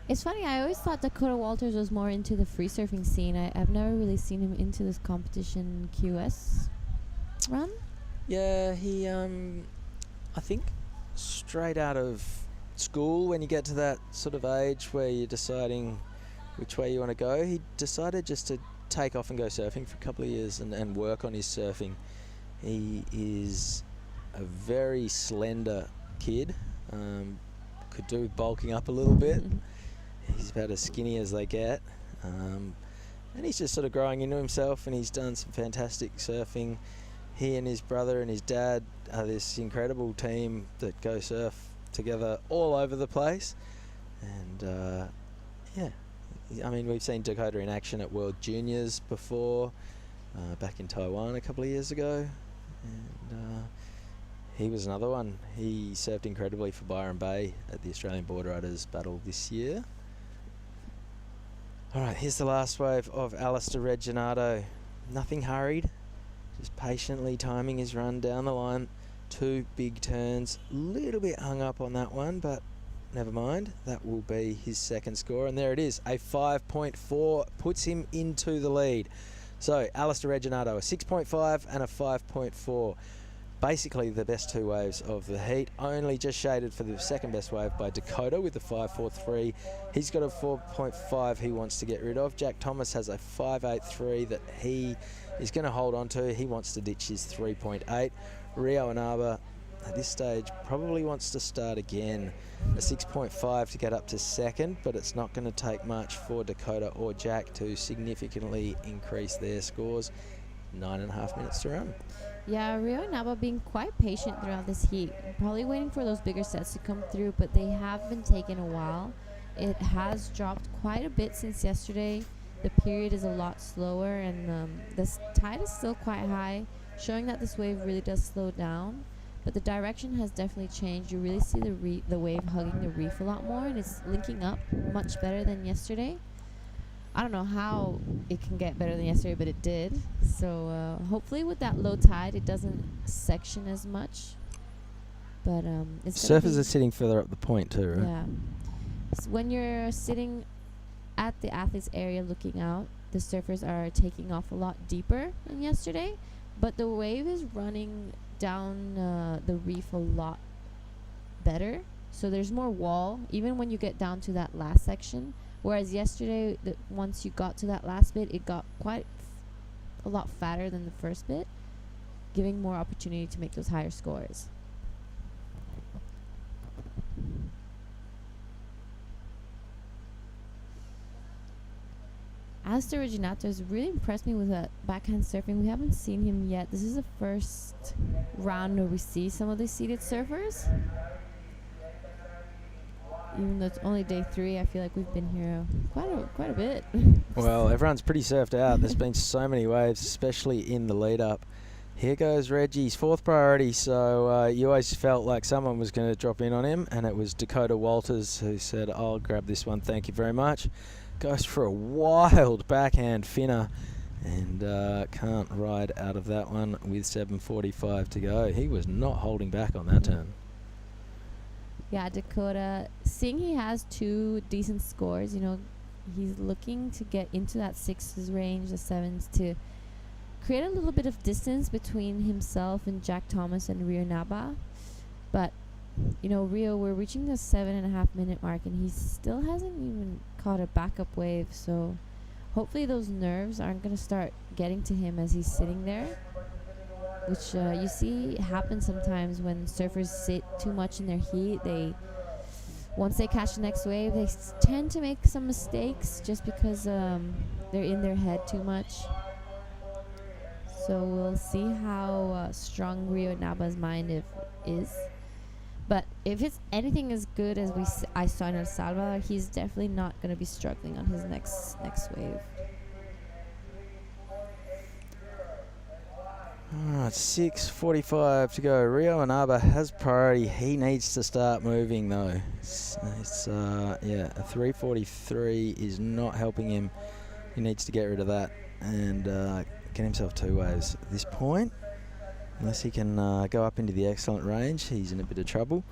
It's funny, I always thought Dakota Walters was more into the free surfing scene. I've never really seen him into this competition QS run. Yeah, he, I think straight out of school, when you get to that sort of age where you're deciding which way you want to go, he decided just to take off and go surfing for a couple of years and work on his surfing. He is a very slender kid, could do with bulking up a little bit. He's about as skinny as they get, and he's just sort of growing into himself, and he's done some fantastic surfing. He and his brother and his dad are this incredible team that go surf together all over the place. And yeah, I mean, we've seen Dakota in action at World Juniors before, back in Taiwan a couple of years ago, and he was another one. He surfed incredibly for Byron Bay at the Australian Board Riders Battle this year. Alright, here's the last wave of Alistair Reginato. Nothing hurried, just patiently timing his run down the line. 2 big turns, little bit hung up on that one, but never mind. That will be his 2nd score, and there it is. A 5.4 puts him into the lead. So Alistair Reginato, a 6.5 and a 5.4. Basically the best 2 waves of the heat, only just shaded for the 2nd best wave by Dakota with a 5.43. He's got a 4.5 he wants to get rid of. Jack Thomas has a 5.83 that he is going to hold on to. He wants to ditch his 3.8. Rio Inaba at this stage probably wants to start again. A 6.5 to get up to 2nd, but it's not going to take much for Dakota or Jack to significantly increase their scores. 9.5 minutes to run. Yeah, Rio Inaba being quite patient throughout this heat, probably waiting for those bigger sets to come through, but they have been taking a while. It has dropped quite a bit since yesterday. The period is a lot slower, and the tide is still quite high. showing that this wave really does slow down. But the direction has definitely changed. You really see the wave hugging the reef a lot more, and it's linking up much better than yesterday. I don't know how it can get better than yesterday, but it did. So hopefully with that low tide, it doesn't section as much. But it's surfers are sitting further up the point too, right? Yeah. So when you're sitting at the athletes area looking out, the surfers are taking off a lot deeper than yesterday, but the wave is running down the reef a lot better. So there's more wall, even when you get down to that last section. Whereas yesterday, once you got to that last bit, it got quite a lot fatter than the first bit, giving more opportunity to make those higher scores. Alistair Reginato has really impressed me with that backhand surfing. We haven't seen him yet. This is the first round where we see some of the seated surfers. Even though it's only day 3, I feel like we've been here quite a bit. Well, everyone's pretty surfed out. There's been so many waves, especially in the lead up. Here goes Reggie's 4th priority. So you always felt like someone was going to drop in on him, and it was Takuto Ohta who said, "I'll grab this one, thank you very much." Goes for a wild backhand finner, and can't ride out of that one with 7:45 to go. He was not holding back on that turn. Yeah, Dakota, seeing he has 2 decent scores, you know, he's looking to get into that 6s range, the 7s, to create a little bit of distance between himself and Jack Thomas and Rio Naba. But, you know, Rio, we're reaching the 7.5 minute mark, and he still hasn't even caught a backup wave. So hopefully those nerves aren't going to start getting to him as he's sitting there, which you see happen sometimes when surfers sit too much in their heat. Once they catch the next wave, they tend to make some mistakes just because they're in their head too much. So we'll see how strong Rio Naba's mind is. But if it's anything as good as I saw in El Salvador, he's definitely not going to be struggling on his next wave. Alright, 6:45 to go. Rio Naba has priority. He needs to start moving though. A 3:43 is not helping him. He needs to get rid of that and get himself 2 waves at this point. Unless he can go up into the excellent range, he's in a bit of trouble.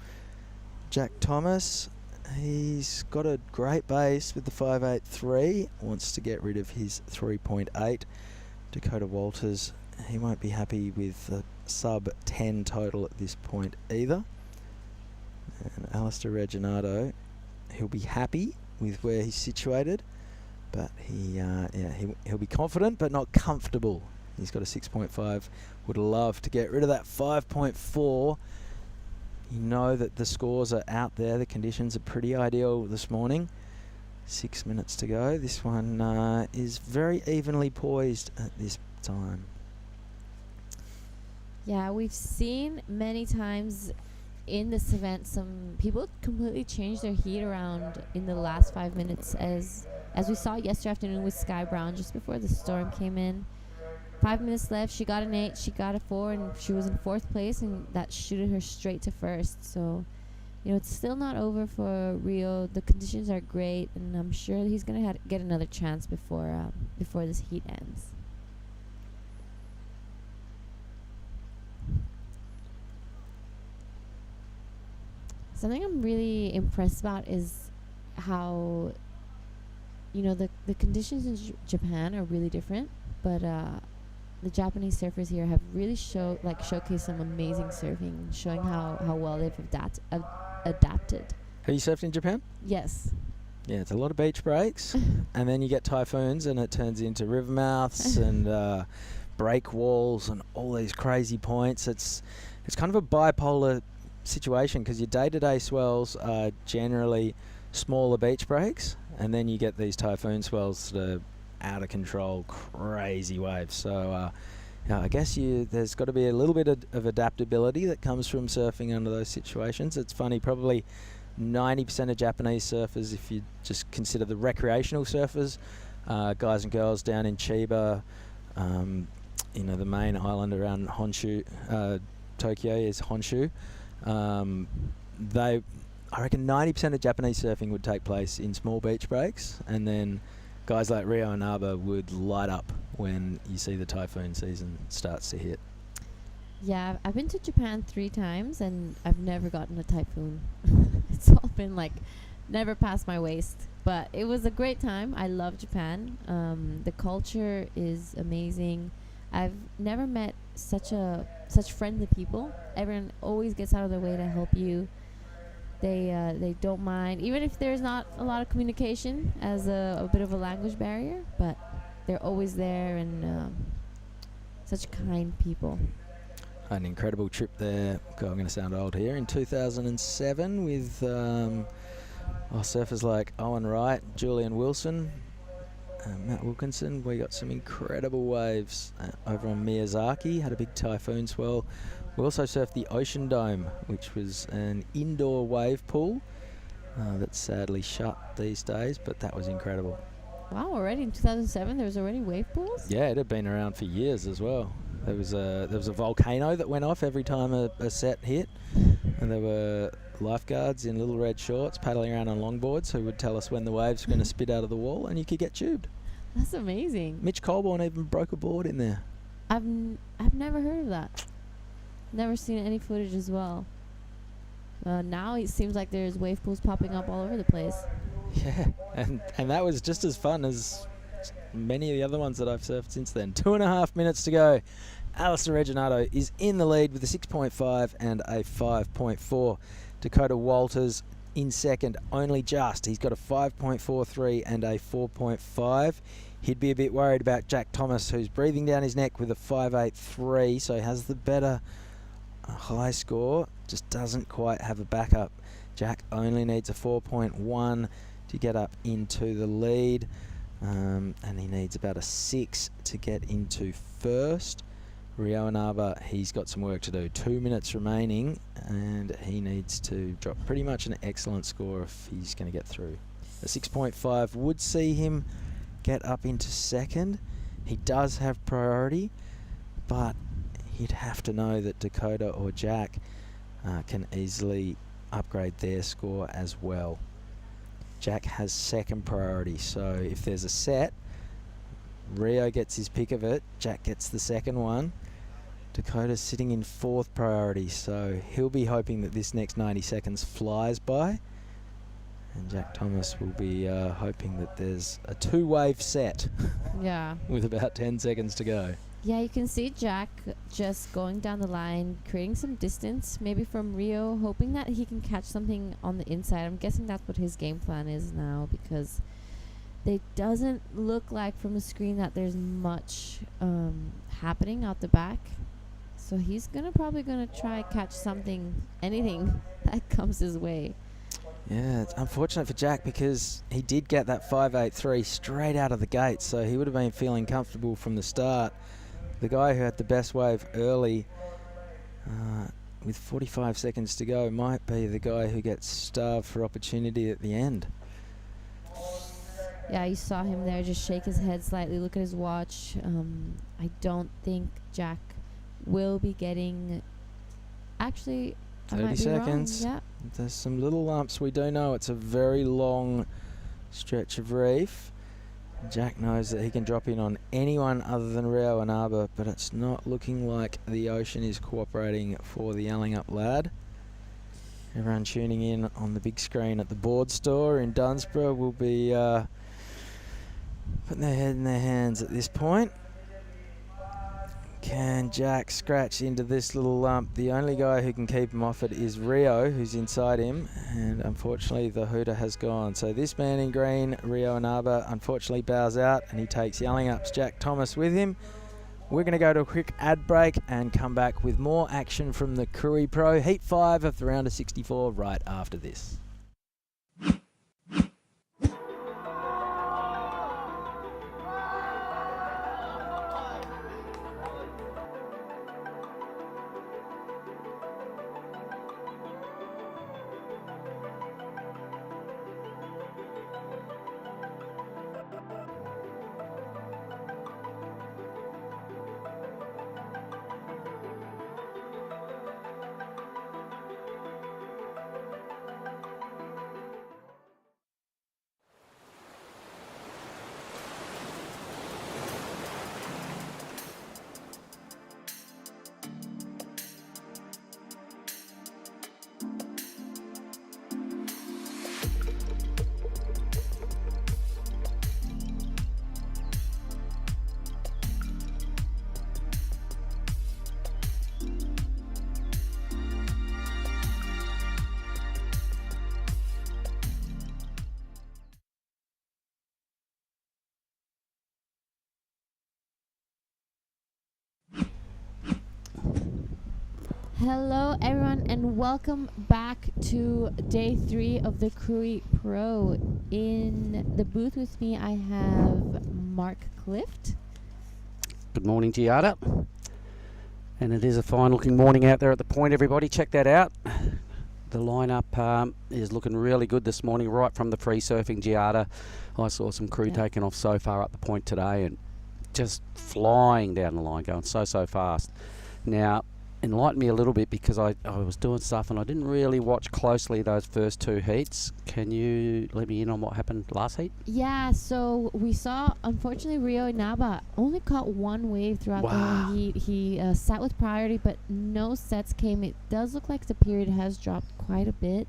Jack Thomas, he's got a great base with the 5.83. Wants to get rid of his 3.8. Takuto Ohta, he won't be happy with a sub 10 total at this point either. And Alistair Reginato, he'll be happy with where he's situated, but he'll be confident but not comfortable. He's got a 6.5. Would love to get rid of that 5.4. You know that the scores are out there. The conditions are pretty ideal this morning. 6 minutes to go. This one is very evenly poised at this time. Yeah, we've seen many times in this event some people completely change their heat around in the last 5 minutes, as we saw yesterday afternoon with Sky Brown just before the storm came in. 5 minutes left, she got an 8, she got a 4, and she was in 4th place, and that shooted her straight to 1st. So, you know, it's still not over for Rio. The conditions are great, and I'm sure he's going to get another chance before this heat ends. Something I'm really impressed about is how, you know, the conditions in Japan are really different, but the Japanese surfers here have really showcased some amazing surfing, showing how well they've adapted. Have you surfed in Japan? Yes. Yeah, it's a lot of beach breaks, and then you get typhoons, and it turns into river mouths and break walls and all these crazy points. It's kind of a bipolar situation because your day-to-day swells are generally smaller beach breaks, and then you get these typhoon swells that are out of control, crazy waves. So I guess there's got to be a little bit of adaptability that comes from surfing under those situations. It's funny, probably 90% of Japanese surfers, if you just consider the recreational surfers, guys and girls down in Chiba, the main island around Honshu, Tokyo is Honshu. I reckon 90% of Japanese surfing would take place in small beach breaks, and then guys like Rio and Aba would light up when you see the typhoon season starts to hit. Yeah, I've been to Japan 3 times and I've never gotten a typhoon. It's all been like never past my waist. But it was a great time. I love Japan. The culture is amazing. I've never met such friendly people. Everyone always gets out of their way to help you. They don't mind, even if there's not a lot of communication as a bit of a language barrier, but they're always there, and such kind people. An incredible trip there. God, I'm going to sound old here. In 2007 with surfers like Owen Wright, Julian Wilson, Matt Wilkinson. We got some incredible waves over on Miyazaki. Had a big typhoon swell. We also surfed the Ocean Dome, which was an indoor wave pool that's sadly shut these days, but that was incredible. Wow, already in 2007 there was already wave pools? Yeah, it had been around for years as well. There was a volcano that went off every time a set hit, and there were lifeguards in little red shorts paddling around on longboards who would tell us when the waves were going to spit out of the wall, and you could get tubed. That's amazing. Mitch Colborne even broke a board in there. I've never heard of that. Never seen any footage as well. Now it seems like there's wave pools popping up all over the place. Yeah, and that was just as fun as many of the other ones that I've surfed since then. 2.5 minutes to go. Alistair Reginato is in the lead with a 6.5 and a 5.4. Dakota Walters in second, only just. He's got a 5.43 and a 4.5. He'd be a bit worried about Jack Thomas, who's breathing down his neck with a 5.83, so he has the better high score, just doesn't quite have a backup. Jack only needs a 4.1 to get up into the lead, and he needs about a 6 to get into first. Rio Inaba, he's got some work to do. 2 minutes remaining, and he needs to drop pretty much an excellent score if he's going to get through. A 6.5 would see him get up into second. He does have priority, but he'd have to know that Dakota or Jack can easily upgrade their score as well. Jack has second priority, so if there's a set, Rio gets his pick of it, Jack gets the second one. Dakota's sitting in fourth priority, so he'll be hoping that this next 90 seconds flies by. And Jack Thomas will be hoping that there's a 2-wave set. Yeah. With about 10 seconds to go. Yeah, you can see Jack just going down the line, creating some distance, maybe from Rio, hoping that he can catch something on the inside. I'm guessing that's what his game plan is now, because it doesn't look like from the screen that there's much happening out the back. So he's probably gonna try catch something, anything that comes his way. Yeah, it's unfortunate for Jack because he did get that 5.83 straight out of the gate, so he would have been feeling comfortable from the start. The guy who had the best wave early with 45 seconds to go might be the guy who gets starved for opportunity at the end. Yeah, you saw him there just shake his head slightly, look at his watch. I don't think Jack will be getting... Actually, 30 seconds. Yeah. There's some little lumps. We do know it's a very long stretch of reef. Jack knows that he can drop in on anyone other than Rio Inaba, but it's not looking like the ocean is cooperating for the Yelling Up lad. Everyone tuning in on the big screen at the board store in Dunsborough will be putting their head in their hands at this point. Can Jack scratch into this little lump? The only guy who can keep him off it is Rio, who's inside him, and unfortunately the hooter has gone. So this man in green, Rio Inaba, unfortunately bows out, and he takes Yelling Up's Jack Thomas with him. We're going to go to a quick ad break and come back with more action from the Krui Pro Heat 5 of the round of 64 right after this. Hello, everyone, and welcome back to day 3 of the Krui Pro. In the booth with me, I have Mark Clift. Good morning, Giada. And it is a fine-looking morning out there at the point, everybody. Check that out. The lineup is looking really good this morning, right from the free surfing, Giada. I saw some crew taking off so far up the point today and just flying down the line, going so fast. Now, enlighten me a little bit, because I was doing stuff and I didn't really watch closely those first 2 heats. Can you let me in on what happened last heat? Yeah, so we saw, unfortunately, Rio Inaba only caught 1 wave throughout the whole heat. He sat with priority, but no sets came. It does look like the period has dropped quite a bit.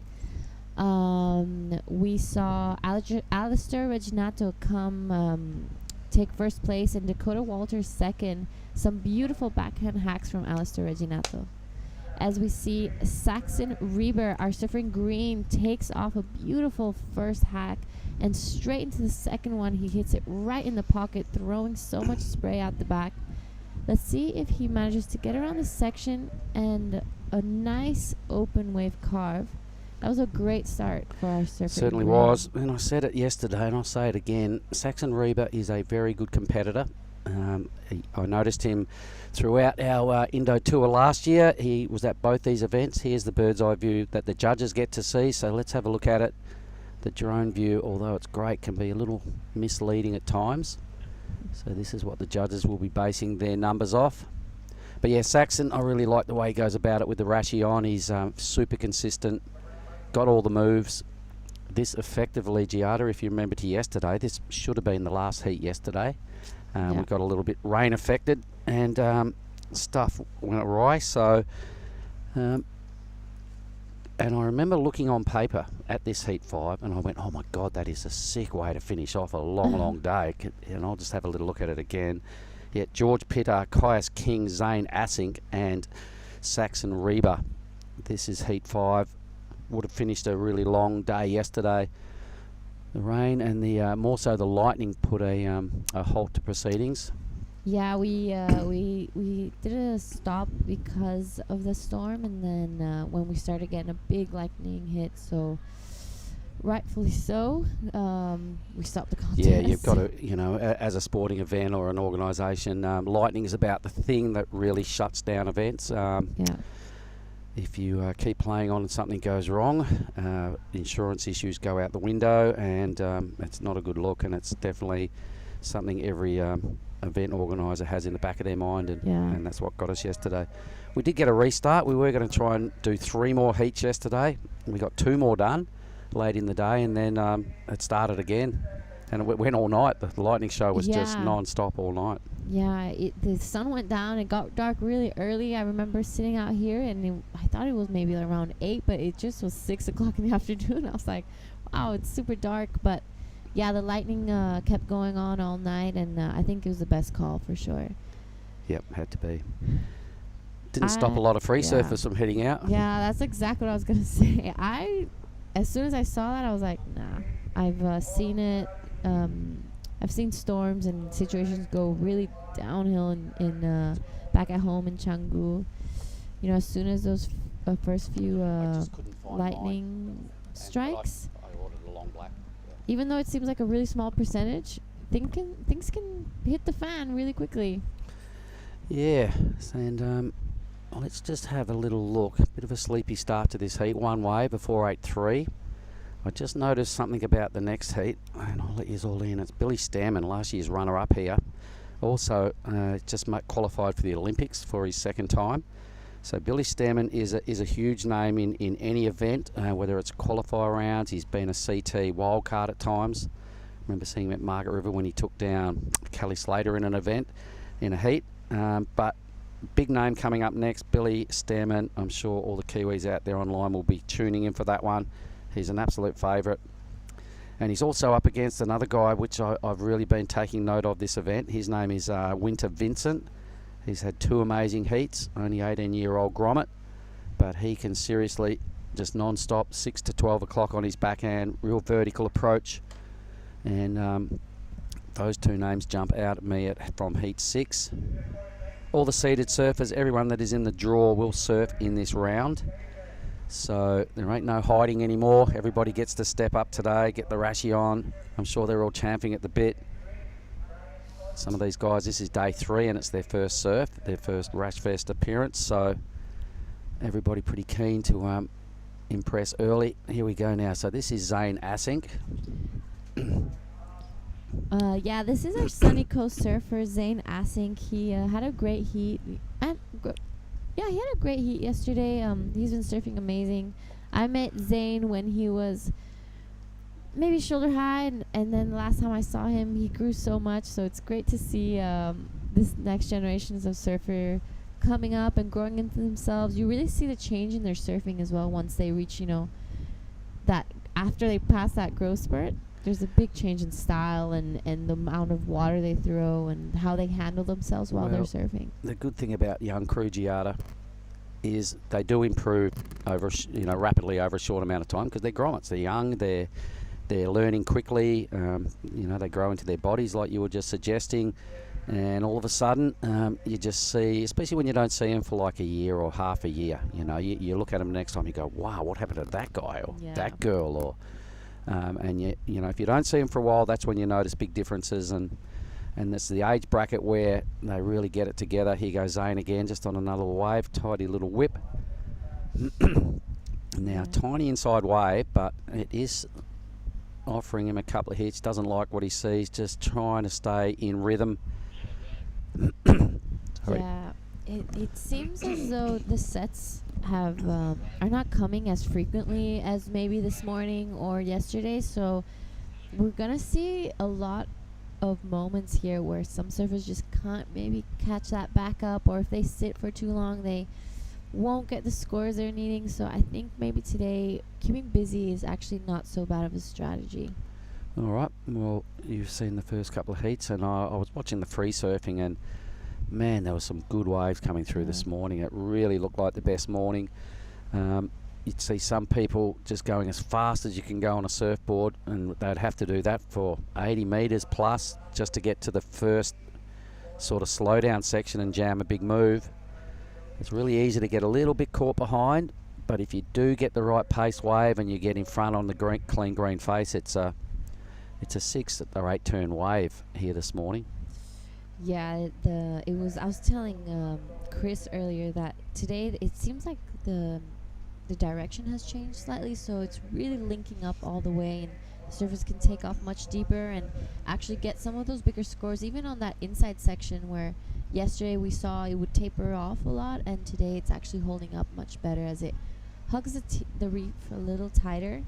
We saw Alistair Reginato come take first place, and Dakota Walters second. Some beautiful backhand hacks from Alistair Reginato. As we see Saxon Reber, our surfing green, takes off a beautiful first hack, and straight into the second one, he hits it right in the pocket, throwing so much spray out the back. Let's see if he manages to get around the section and a nice open wave carve. That was a great start for our surfing. Certainly was, and I said it yesterday and I'll say it again. Saxon Reber is a very good competitor. I noticed him throughout our Indo tour last year. He was at both these events. Here's the bird's eye view that the judges get to see, so let's have a look at it. The drone view, although it's great, can be a little misleading at times. So this is what the judges will be basing their numbers off. But yeah, Saxon, I really like the way he goes about it with the Rashi on. He's super consistent, got all the moves. This effectively, Giada, if you remember to yesterday, this should have been the last heat yesterday. We got a little bit rain affected, and stuff went awry. So, and I remember looking on paper at this heat 5, and I went, "Oh my God, that is a sick way to finish off a long day." And I'll just have a little look at it again. Yeah, George Pitter, Caius King, Zane Assink, and Saxon Reber. This is heat 5. Would have finished a really long day yesterday. The rain and the more so the lightning put a halt to proceedings. Yeah, we did a stop because of the storm, and then when we started getting a big lightning hit, so rightfully so, we stopped the contest. Yeah, you've got to, as a sporting event or an organisation, lightning is about the thing that really shuts down events. If you keep playing on and something goes wrong, insurance issues go out the window, and it's not a good look, and it's definitely something every event organiser has in the back of their mind, and that's what got us yesterday. We did get a restart. We were going to try and do 3 more heats yesterday. We got 2 more done late in the day, and then it started again, and it went all night. The lightning show was just non-stop all night. Yeah, the sun went down. It got dark really early. I remember sitting out here, and I thought it was maybe around 8, but it just was 6 o'clock in the afternoon. I was like, wow, it's super dark. But yeah, the lightning kept going on all night, and I think it was the best call for sure. Yep, had to be. Didn't stop a lot of free surfers from heading out. Yeah, that's exactly what I was going to say. As soon as I saw that, I was like, nah. I've seen it. I've seen storms and situations go really downhill in back at home in Canggu. You know, as soon as those first few lightning strikes, I ordered a long black. Even though it seems like a really small percentage, things can hit the fan really quickly. Yeah, and let's just have a little look. A bit of a sleepy start to this heat. 1 wave before 8-3. I just noticed something about the next heat, and I'll let you all in. It's Billy Stairmand, last year's runner-up here. Also, just qualified for the Olympics for his 2nd time. So Billy Stairmand is a huge name in any event, whether it's qualifier rounds. He's been a CT wildcard at times. I remember seeing him at Margaret River when he took down Kelly Slater in an event, in a heat. But big name coming up next, Billy Stairmand. I'm sure all the Kiwis out there online will be tuning in for that one. He's an absolute favourite. And he's also up against another guy which I've really been taking note of this event. His name is Winter Vincent. He's had 2 amazing heats, only 18-year-old grommet, but he can seriously just non-stop, 6 to 12 o'clock on his backhand, real vertical approach. And those 2 names jump out at me from heat 6. all the seeded surfers, everyone that is in the draw will surf in this round. So there ain't no hiding anymore. Everybody gets to step up today, get the rashi on. I'm sure they're all champing at the bit. Some of these guys, this is day 3 and it's their first surf, their first Rash Fest appearance. So everybody pretty keen to impress early. Here we go now. So this is Zane Asink. Yeah, this is our Sunny Coast surfer, Zane Asink. He had a great heat. Yeah, he had a great heat yesterday. He's been surfing amazing. I met Zane when he was maybe shoulder high, and then the last time I saw him, he grew so much. So it's great to see this next generations of surfer coming up and growing into themselves. You really see the change in their surfing as well once they reach, that after they pass that growth spurt. There's a big change in style and the amount of water they throw and how they handle themselves while they're surfing. The good thing about young Krui Pro is they do improve over, rapidly over a short amount of time because they're grommets. They're young. They're learning quickly. They grow into their bodies like you were just suggesting, and all of a sudden you just see, especially when you don't see them for like a year or half a year. You look at them next time, you go, wow, what happened to that guy or that girl or. And if you don't see them for a while, that's when you notice big differences, and it's the age bracket where they really get it together. Here goes Zane again, just on another wave, tidy little whip. Now, tiny inside wave, but it is offering him a couple of hits. Doesn't like what he sees, just trying to stay in rhythm. Yeah, it seems as though the sets are not coming as frequently as maybe this morning or yesterday, so we're gonna see a lot of moments here where some surfers just can't maybe catch that back up, or if they sit for too long they won't get the scores they're needing. So I think maybe today keeping busy is actually not so bad of a strategy. All right, well, you've seen the first couple of heats, and I was watching the free surfing, and man, there were some good waves coming through this morning. It really looked like the best morning. You'd see some people just going as fast as you can go on a surfboard, and they'd have to do that for 80 metres plus just to get to the first sort of slowdown section and jam a big move. It's really easy to get a little bit caught behind, but if you do get the right pace wave and you get in front on the clean green face, it's a 6 or 8 turn wave here this morning. Yeah, I was telling Chris earlier that today it seems like the direction has changed slightly, so it's really linking up all the way, and the surfers can take off much deeper and actually get some of those bigger scores, even on that inside section where yesterday we saw it would taper off a lot, and today it's actually holding up much better as it hugs the reef a little tighter.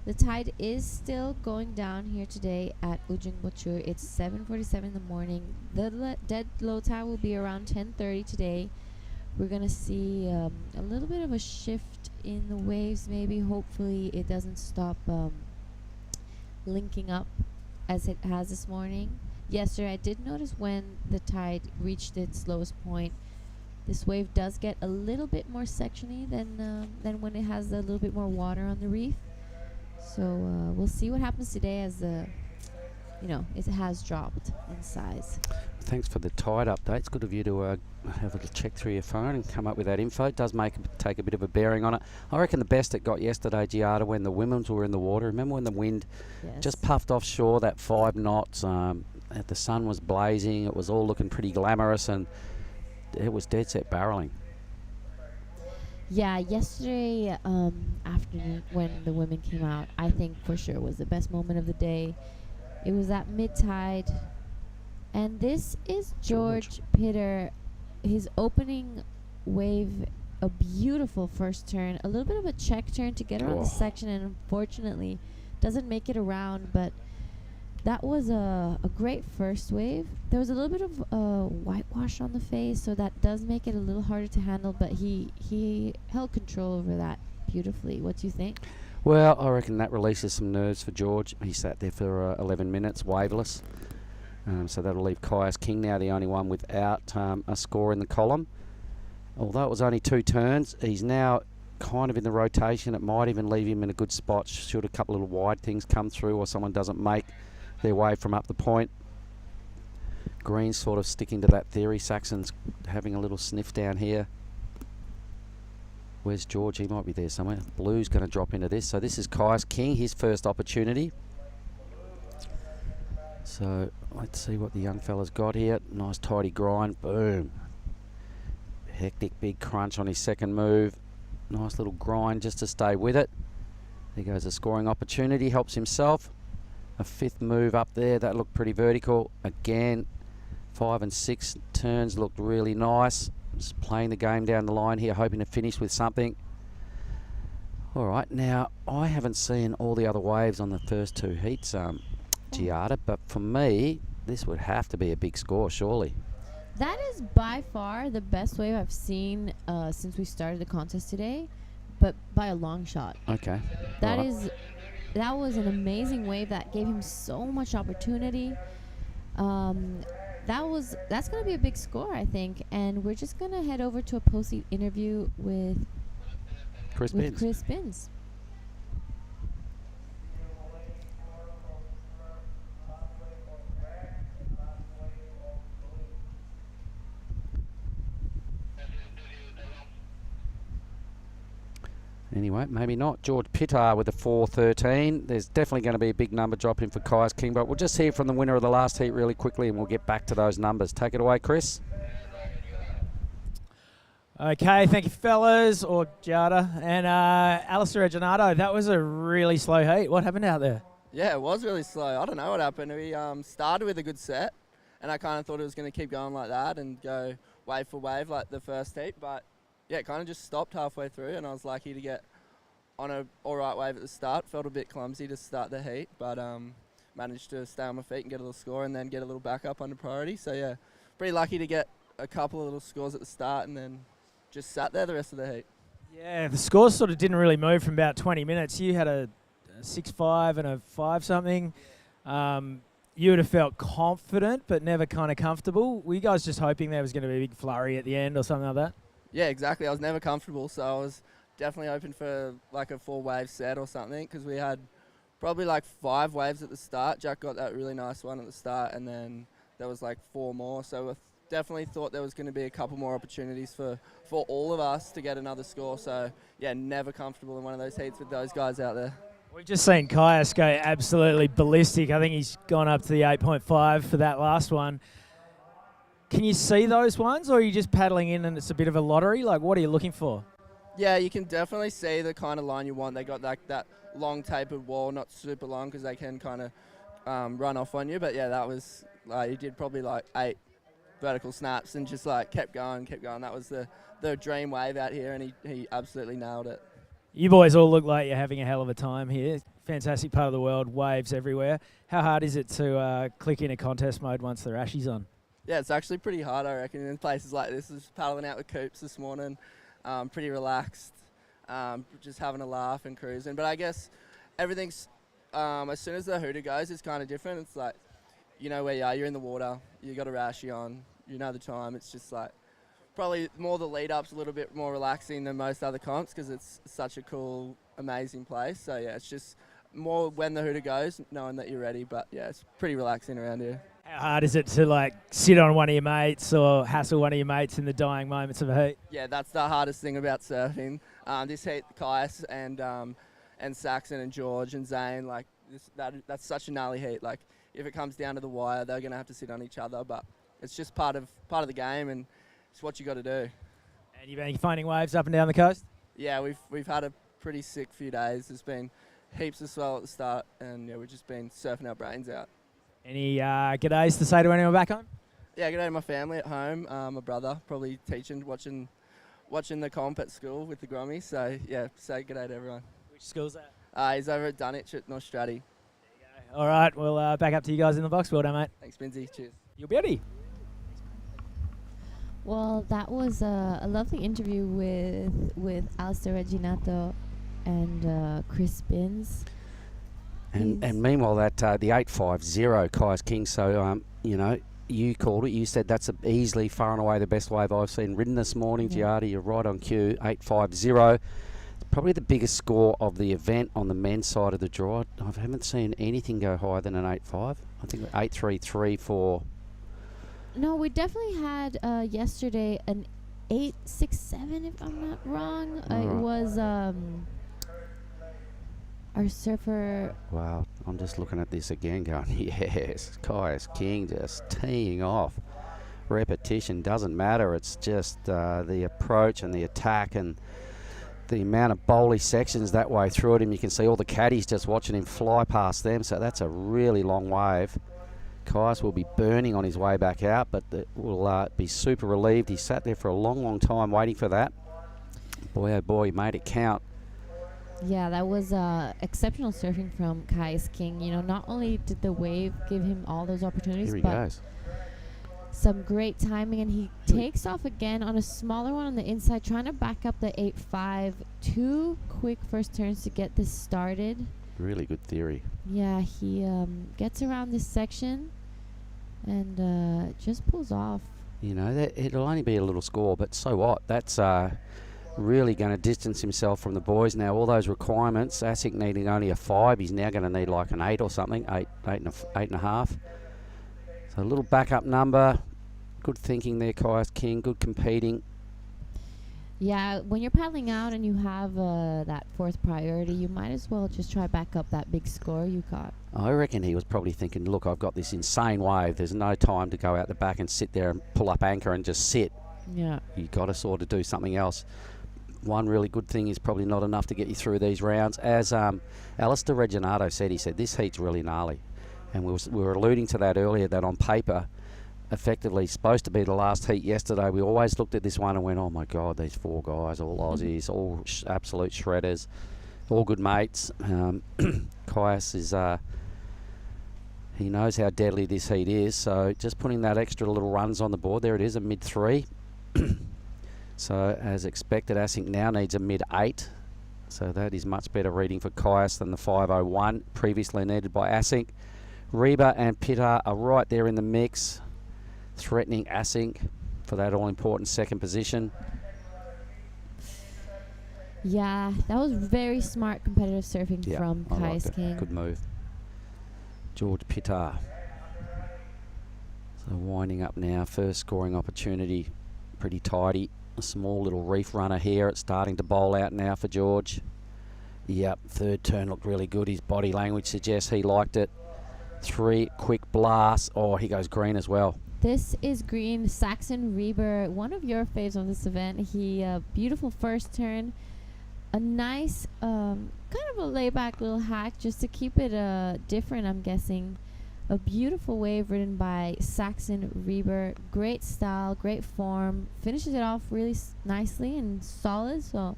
The tide is still going down here today at Ujung Bocur. It's 7:47 in the morning. The dead low tide will be around 10:30 today. We're going to see a little bit of a shift in the waves maybe. Hopefully it doesn't stop linking up as it has this morning. Yesterday I did notice when the tide reached its lowest point, this wave does get a little bit more sectiony than when it has a little bit more water on the reef. So we'll see what happens today as it has dropped in size. Thanks for the tide update. It's good of you to have a little check through your phone and come up with that info. It does take a bit of a bearing on it. I reckon the best it got yesterday, Giada, when the women's were in the water. Remember when the wind just puffed offshore, that 5 knots, the sun was blazing, it was all looking pretty glamorous, and it was dead set barreling. Yeah, yesterday afternoon when the women came out, I think for sure was the best moment of the day. It was at mid-tide. And this is George Pitter. His opening wave, a beautiful first turn. A little bit of a check turn to get around the section, and unfortunately doesn't make it around. But that was a great first wave. There was a little bit of whitewash on the face, so that does make it a little harder to handle, but he held control over that beautifully. What do you think? Well, I reckon that releases some nerves for George. He sat there for 11 minutes waveless. So that'll leave Caius King now the only one without a score in the column. Although it was only 2 turns, he's now kind of in the rotation. It might even leave him in a good spot should a couple of little wide things come through or someone doesn't make their way from up the point. Green's sort of sticking to that theory. Saxon's having a little sniff down here. Where's George? He might be there somewhere. Blue's going to drop into this. So this is Kai's King, his first opportunity. So let's see what the young fella's got here. Nice tidy grind. Boom. Hectic big crunch on his second move. Nice little grind just to stay with it. There goes a scoring opportunity. Helps himself. A fifth move up there. That looked pretty vertical. Again, 5 and 6 turns looked really nice. Just playing the game down the line here, hoping to finish with something. All right, now I haven't seen all the other waves on the first 2 heats, Giada, but for me, this would have to be a big score, surely. That is by far the best wave I've seen since we started the contest today, but by a long shot. Okay. That was an amazing wave that gave him so much opportunity. That's going to be a big score, I think. And we're just going to head over to a post-heat interview with Chris Binns. Anyway, maybe not. George Pittar with a 4.13. There's definitely going to be a big number dropping for Kai's King, but we'll just hear from the winner of the last heat really quickly and we'll get back to those numbers. Take it away, Chris. Okay, thank you, fellas, or Giada. And Alistair Reginato, that was a really slow heat. What happened out there? Yeah, it was really slow. I don't know what happened. We started with a good set, and I kind of thought it was going to keep going like that and go wave for wave like the first heat, but yeah, it kind of just stopped halfway through, and I was lucky to get on a all right wave at the start. Felt a bit clumsy to start the heat, but managed to stay on my feet and get a little score and then get a little backup under priority. So yeah, pretty lucky to get a couple of little scores at the start and then just sat there the rest of the heat. Yeah, the scores sort of didn't really move from about 20 minutes. You had a 6-5 and a 5 something. You would have felt confident but never kind of comfortable. Were you guys just hoping there was going to be a big flurry at the end or something like that? Yeah, exactly. I was never comfortable, so I was definitely hoping for like a 4-wave set or something because we had probably like 5 waves at the start. Jack got that really nice one at the start, and then there was like 4 more. So I definitely thought there was going to be a couple more opportunities for all of us to get another score. So yeah, never comfortable in one of those heats with those guys out there. We've just seen Kaias go absolutely ballistic. I think he's gone up to the 8.5 for that last one. Can you see those ones, or are you just paddling in and it's a bit of a lottery? Like, what are you looking for? Yeah, you can definitely see the kind of line you want. They got like that long tapered wall, not super long because they can kind of run off on you. But yeah, that was like, he did probably like 8 vertical snaps and just like kept going. That was the dream wave out here, and he absolutely nailed it. You boys all look like you're having a hell of a time here. Fantastic part of the world, waves everywhere. How hard is it to click in a contest mode once the Rashi's on? Yeah, it's actually pretty hard, I reckon, in places like this. I was paddling out with Coops this morning, pretty relaxed, just having a laugh and cruising. But I guess everything's, as soon as the hooter goes, it's kind of different. It's like, you know where you are, you're in the water, you got a Rashi on, you know the time. It's just like, probably more the lead-up's a little bit more relaxing than most other comps because it's such a cool, amazing place. So yeah, it's just more when the hooter goes, knowing that you're ready. But yeah, it's pretty relaxing around here. How hard is it to like sit on one of your mates or hassle one of your mates in the dying moments of a heat? Yeah, that's the hardest thing about surfing. This heat, Kais and Saxon and George and Zane, like that's such a gnarly heat. Like if it comes down to the wire, they're gonna have to sit on each other. But it's just part of the game, and it's what you got to do. And you've been finding waves up and down the coast? Yeah, we've had a pretty sick few days. There's been heaps of swell at the start, and yeah, we've just been surfing our brains out. Any g'days to say to anyone back home? Yeah, g'day to my family at home. My brother probably teaching, watching the comp at school with the Grommies. So yeah, say g'day to everyone. Which school's that? He's over at Dunwich at North Stratty. There you go. All right, we'll back up to you guys in the box. Well done, mate. Thanks, Binsy. Cheers. You'll be ready. Well, that was a lovely interview with Alistair Reginato and Chris Binns. And meanwhile, that the 8.50 Kai's King. So you know, you called it. You said that's easily far and away the best wave I've seen ridden this morning. Yeah. Giardi, you're right on cue. 8.50. It's probably the biggest score of the event on the men's side of the draw. I haven't seen anything go higher than an 8.5. I think 8.33 for No, we definitely had yesterday an 867, if I'm not wrong. It Right. was our surfer. Wow, I'm just looking at this again going, yes, Kai's King just teeing off. Repetition doesn't matter. It's just the approach and the attack and the amount of bowly sections that way through it. And you can see all the caddies just watching him fly past them. So that's a really long wave. Kais will be burning on his way back out, but will be super relieved. He sat there for a long, long time waiting for that. Boy, oh boy, he made it count. Yeah, that was exceptional surfing from Kai's King. You know, not only did the wave give him all those opportunities, Here he but goes. some great timing, and he takes off again on a smaller one on the inside, trying to back up the 8.5. 2 quick first turns to get this started. Really good theory. Yeah, he gets around this section and just pulls off. You know, it'll only be a little score, but so what? That's really going to distance himself from the boys now. All those requirements, Asic needing only a 5, he's now going to need like an 8 or something, 8.5. So a little backup number. Good thinking there, Kai's King. Good competing. Yeah, when you're paddling out and you have that 4th priority, you might as well just try back up that big score you got. I reckon he was probably thinking, look, I've got this insane wave. There's no time to go out the back and sit there and pull up anchor and just sit. Yeah. You've got to sort of do something else. One really good thing is probably not enough to get you through these rounds. As Alistair Reginato said, he said, this heat's really gnarly. And we were alluding to that earlier, that on paper, effectively supposed to be the last heat yesterday. We always looked at this one and went, oh my God, these 4 guys, all Aussies, all absolute shredders, all good mates. Kais is, he knows how deadly this heat is, so just putting that extra little runs on the board. There it is, a mid-3. So as expected, Asic now needs a mid-8. So that is much better reading for Kais than the 5.01 previously needed by Asic. Reba and Pitar are right there in the mix, threatening Asic for that all-important second position. Yeah, that was very smart competitive surfing from I liked Kai's it. King. Good move. George Pitar. So winding up now, first scoring opportunity, pretty tidy. A small little reef runner here. It's starting to bowl out now for George. Yep, 3rd turn looked really good. His body language suggests he liked it. 3 quick blasts. Oh, he goes green as well. This is green. Saxon Reber, one of your faves on this event. He beautiful first turn. A nice kind of a layback little hack just to keep it different, I'm guessing. A beautiful wave ridden by Saxon Reber. Great style, great form. Finishes it off really nicely and solid. So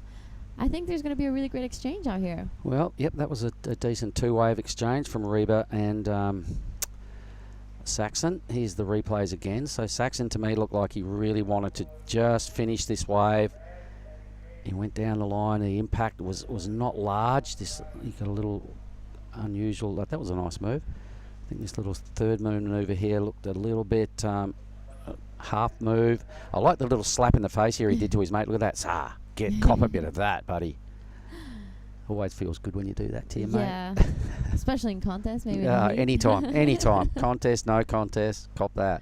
I think there's going to be a really great exchange out here. Well, yep, that was a decent 2-wave exchange from Reba and Saxon. Here's the replays again. So Saxon, to me, looked like he really wanted to just finish this wave. He went down the line. The impact was not large. He got a little unusual. That was a nice move. I think this little 3rd manoeuvre here looked a little bit half move. I like the little slap in the face here he did to his mate. Look at that. Cop a bit of that, buddy. Always feels good when you do that to your mate. Yeah, especially in contests, maybe. Anytime. Contest, no contest, cop that.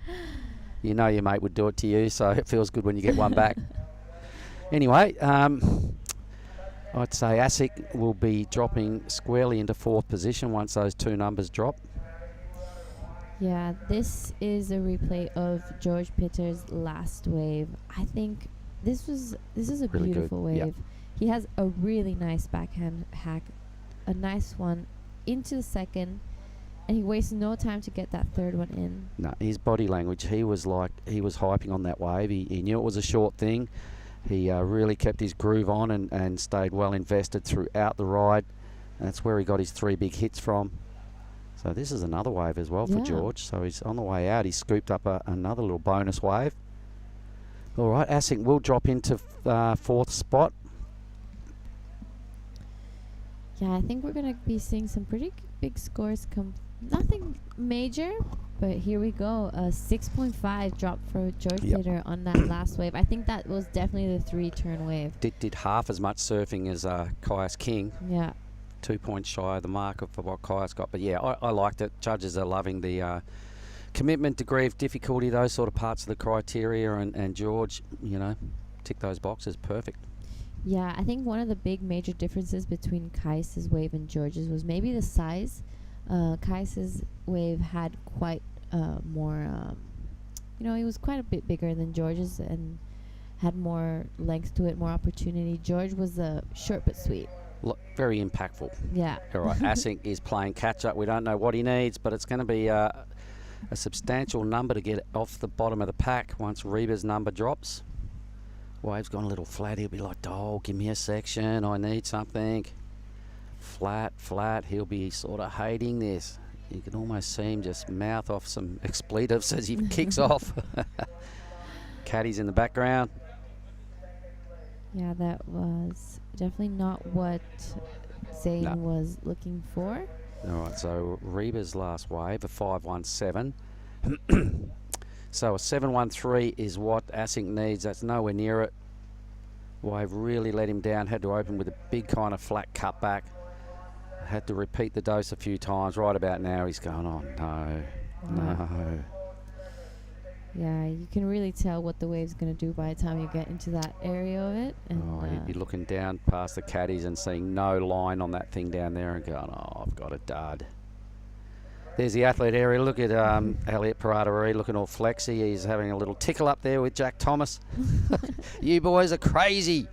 You know your mate would do it to you, so it feels good when you get one back. Anyway, I'd say Asic will be dropping squarely into 4th position once those 2 numbers drop. Yeah, this is a replay of George Pitter's last wave. I think this is a Really beautiful good. wave. Yep. He has a really nice backhand hack, a nice one into the 2nd, and he wastes no time to get that 3rd one in. No, his body language, he was hyping on that wave. He knew it was a short thing. He really kept his groove on and stayed well invested throughout the ride. And that's where he got his 3 big hits from. So this is another wave as well for George. So he's on the way out. He scooped up another little bonus wave. All right, Asic will drop into 4th spot. Yeah, I think we're going to be seeing some pretty big scores come. Nothing major, but here we go. A 6.5 drop for George Pitter on that last wave. I think that was definitely the 3-turn wave. Did half as much surfing as Kai's King. Yeah. 2 points shy of the mark for what Kai's got. But yeah, I liked it. Judges are loving the commitment, degree of difficulty, those sort of parts of the criteria, and George, tick those boxes. Perfect. Yeah, I think one of the big major differences between Kais's wave and George's was maybe the size. Kais's wave had quite more, it was quite a bit bigger than George's and had more length to it, more opportunity. George was short but sweet. Very impactful. Yeah. All right, Asink is playing catch-up. We don't know what he needs, but it's going to be a substantial number to get off the bottom of the pack once Reba's number drops. Wave's gone a little flat. He'll be like, oh, give me a section. I need something. Flat, flat. He'll be sort of hating this. You can almost see him just mouth off some expletives as he kicks off. Caddy's in the background. Yeah, that was definitely not what Zane was looking for. All right, so Reba's last wave, a 517. So a 713 is what Asink needs. That's nowhere near it. Wave really let him down. Had to open with a big kind of flat cutback. Had to repeat the dose a few times. Right about now, he's going, oh, no. Yeah, you can really tell what the wave's going to do by the time you get into that area of it. And he'd be looking down past the caddies and seeing no line on that thing down there and going, oh, I've got a dud. There's the athlete area. Look at Elliot Parada looking all flexy. He's having a little tickle up there with Jack Thomas. You boys are crazy.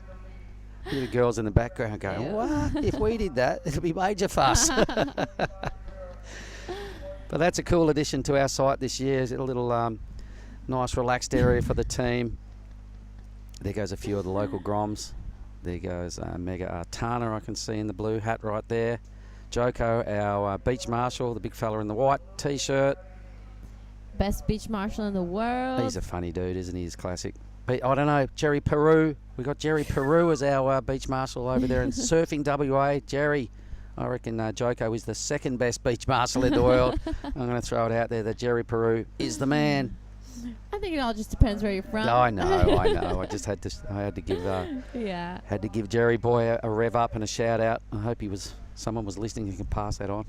The girls in the background going, what? If we did that, it'll be major fuss. But that's a cool addition to our site this year. It's a little nice relaxed area for the team. There goes a few of the local groms. There goes Mega Artana, I can see in the blue hat right there. Joko, our beach marshal, the big fella in the white T-shirt. Best beach marshal in the world. He's a funny dude, isn't he? He's classic. But I don't know, Jerry Peru. We got Jerry Peru as our beach marshal over there in Surfing WA. Jerry, I reckon Joko is the second best beach marshal in the world. I'm going to throw it out there that Jerry Peru is the man. I think it all just depends where you're from. I know. I just had to give had to give Jerry Boy a rev up and a shout out. I hope someone was listening who can pass that on.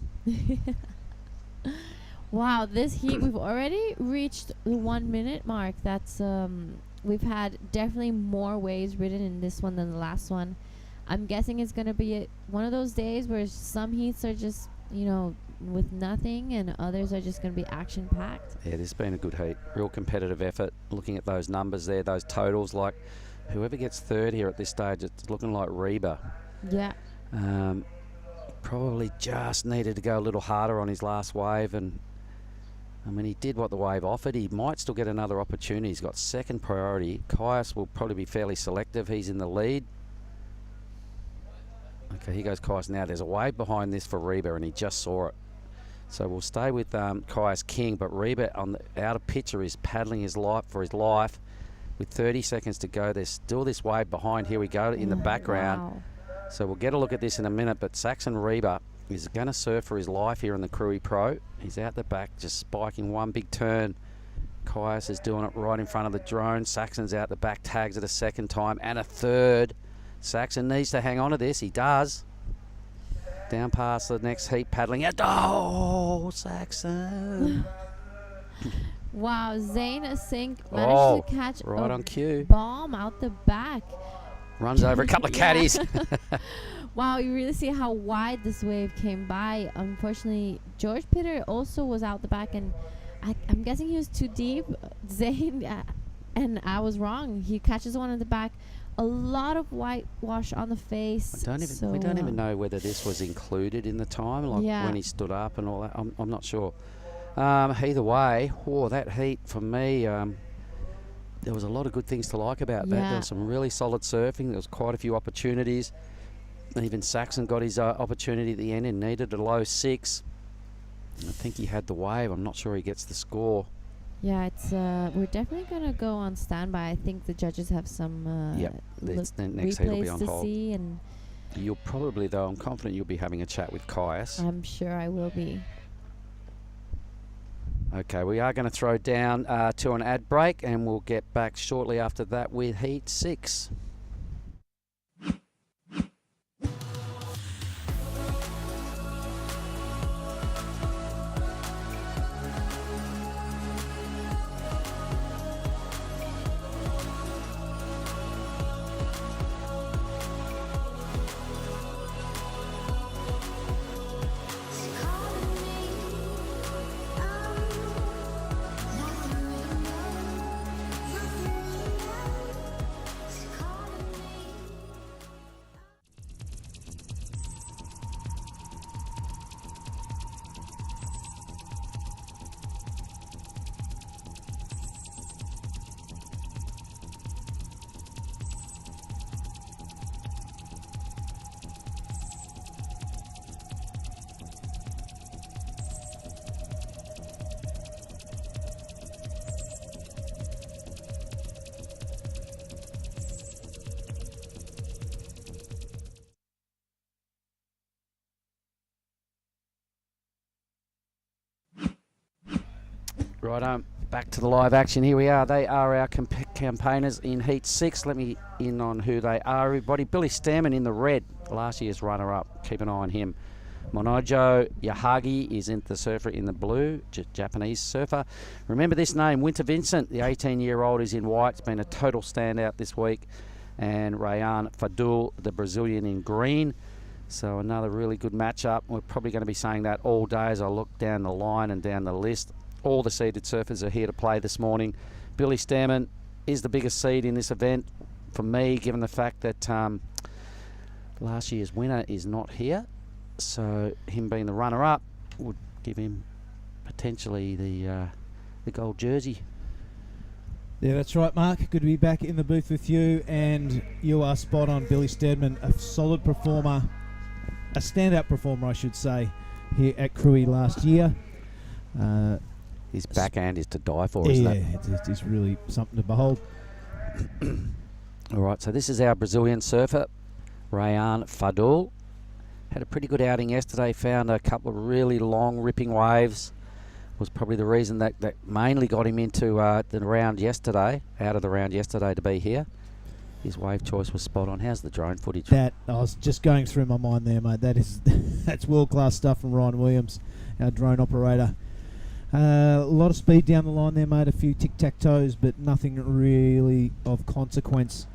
Wow, this heat, we've already reached the 1 minute mark. That's we've had definitely more waves ridden in this one than the last one. I'm guessing it's going to be one of those days where some heats are just, with nothing, and others are just going to be action-packed. Yeah, this has been a good heat. Real competitive effort. Looking at those numbers there, those totals, like whoever gets third here at this stage, it's looking like Reba. Yeah. Probably just needed to go a little harder on his last wave, and I mean, he did what the wave offered. He might still get another opportunity. He's got second priority. Caius will probably be fairly selective. He's in the lead. Okay, here goes Caius now. There's a wave behind this for Reba, and he just saw it. So we'll stay with Caius King, but Reba on the outer picture is paddling for his life with 30 seconds to go. There's still this wave behind. Here we go in the background. Wow. So we'll get a look at this in a minute, but Saxon Reba is going to surf for his life here in the Krui Pro. He's out the back, just spiking one big turn. Caius is doing it right in front of the drone. Saxon's out the back, tags it a second time and a third. Saxon needs to hang on to this. He does. Down past the next heat, paddling out. Oh, Saxon. Wow, Zane Asink managed to catch right on cue. Bomb out the back. Runs over a couple of caddies. Wow, you really see how wide this wave came by. Unfortunately, George Pitter also was out the back, and I'm guessing he was too deep. Zane, and I was wrong. He catches one in the back. A lot of whitewash on the face. We don't even know whether this was included in the time, like when he stood up and all that. I'm not sure. Either way, that heat for me, there was a lot of good things to like about that. There was some really solid surfing. There was quite a few opportunities. Even Saxon got his opportunity at the end and needed a low 6. I think he had the wave. I'm not sure he gets the score. Yeah, it's we're definitely gonna go on standby. I think the judges have some the next heat will be on hold. See, and you'll probably, though, I'm confident you'll be having a chat with Caius. I'm sure I will be. Okay, we are going to throw down to an ad break, and we'll get back shortly after that with Heat 6. Right, back to the live action. Here we are. They are our campaigners in Heat 6. Let me in on who they are, everybody. Billy Stairmand in the red, last year's runner-up. Keep an eye on him. Monojo Yahagi is in the surfer in the blue, Japanese surfer. Remember this name, Winter Vincent, the 18-year-old, is in white. It's been a total standout this week. And Rayan Fadul, the Brazilian, in green. So another really good matchup. We're probably going to be saying that all day as I look down the line and down the list. All the seeded surfers are here to play this morning. Billy Stairmand is the biggest seed in this event for me, given the fact that last year's winner is not here. So him being the runner-up would give him potentially the gold jersey. Yeah, that's right, Mark. Good to be back in the booth with you, and you are spot on. Billy Stairmand, a solid performer, a standout performer, I should say, here at Krui last year. His backhand is to die for, isn't it? Yeah, it's really something to behold. All right, so this is our Brazilian surfer, Rayan Fadul. Had a pretty good outing yesterday, found a couple of really long ripping waves. Was probably the reason that mainly got him into the round yesterday, out of the round yesterday to be here. His wave choice was spot on. How's the drone footage? That, I was just going through my mind there, mate. That's world-class stuff from Ryan Williams, our drone operator. A lot of speed down the line there, mate. A few tic-tac-toes, but nothing really of consequence.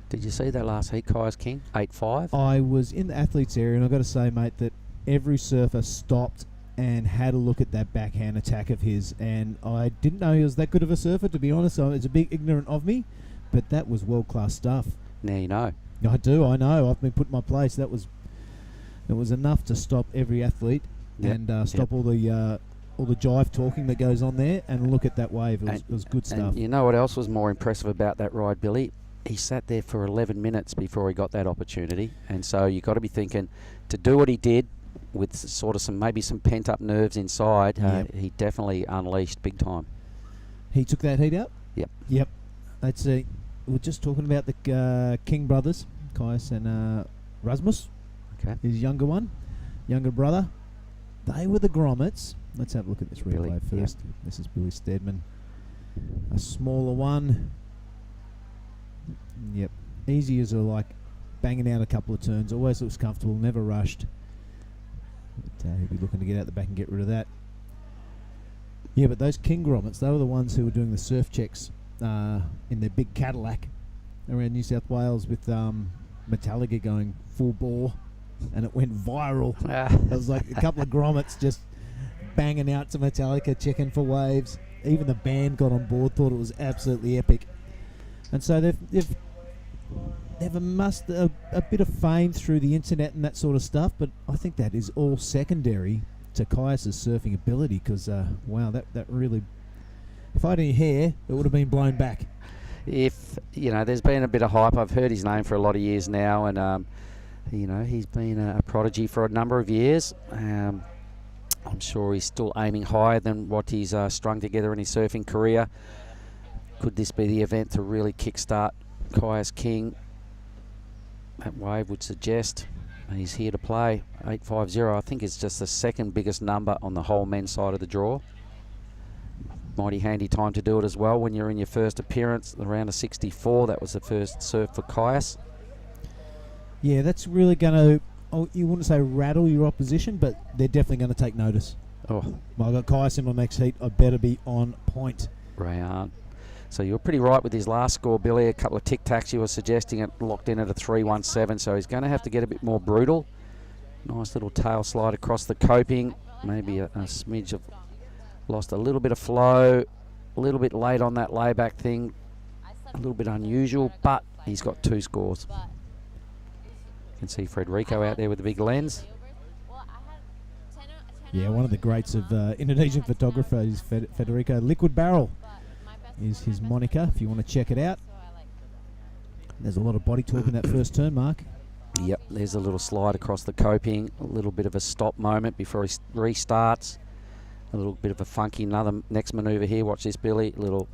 Did you see that last heat, Kai's King? 8.5? I was in the athletes area, and I've got to say, mate, that every surfer stopped and had a look at that backhand attack of his, and I didn't know he was that good of a surfer, to be honest. So it's a bit ignorant of me, but that was world-class stuff. Now you know. I know. I've been put in my place. It was enough to stop every athlete and stop all the jive talking that goes on there and look at that wave. It was good stuff. And you know what else was more impressive about that ride, Billy? He sat there for 11 minutes before he got that opportunity, and so you've got to be thinking, to do what he did with sort of maybe some pent-up nerves inside, he definitely unleashed big time. He took that heat out? Yep. That's we're just talking about the King brothers, Kais and Rasmus. Okay. His younger brother. They were the grommets. Let's have a look at this replay first. Yep. This is Billy Stairmand. A smaller one. Yep. Easy as like banging out a couple of turns. Always looks comfortable, never rushed. But, he'll be looking to get out the back and get rid of that. Yeah, but those King grommets, they were the ones who were doing the surf checks in their big Cadillac around New South Wales with Metallica going full bore, and it went viral. It was like a couple of grommets just banging out to Metallica, checking for waves. Even the band got on board, thought it was absolutely epic. And so they've amassed a bit of fame through the internet and that sort of stuff, but I think that is all secondary to Caius's surfing ability, because wow, that really, if I had any hair, it would have been blown back. If there's been a bit of hype. I've heard his name for a lot of years now, and he's been a prodigy for a number of years. I'm sure he's still aiming higher than what he's strung together in his surfing career. Could this be the event to really kickstart Kai's King? That wave would suggest he's here to play. 8.50, I think, is just the second biggest number on the whole men's side of the draw. Mighty handy time to do it as well when you're in your first appearance. The round of 64, that was the first surf for Kais. Yeah, that's really going to, you wouldn't say rattle your opposition, but they're definitely going to take notice. Oh, well, I've got Kais in my next heat. I better be on point. Rayan. So you were pretty right with his last score, Billy. A couple of tic-tacs you were suggesting it locked in at a 3.17, so he's going to have to get a bit more brutal. Nice little tail slide across the coping. Maybe a smidge of, lost a little bit of flow, a little bit late on that layback thing. A little bit unusual, but he's got 2 scores. You can see Federico out there with the big lens. Yeah, one of the greats of Indonesian photographer is Federico. Liquid Barrel is his moniker, if you want to check it out. There's a lot of body talk in that first turn, Mark. Yep, there's a little slide across the coping, a little bit of a stop moment before he restarts. A little bit of a funky, another next manoeuvre here. Watch this, Billy. Little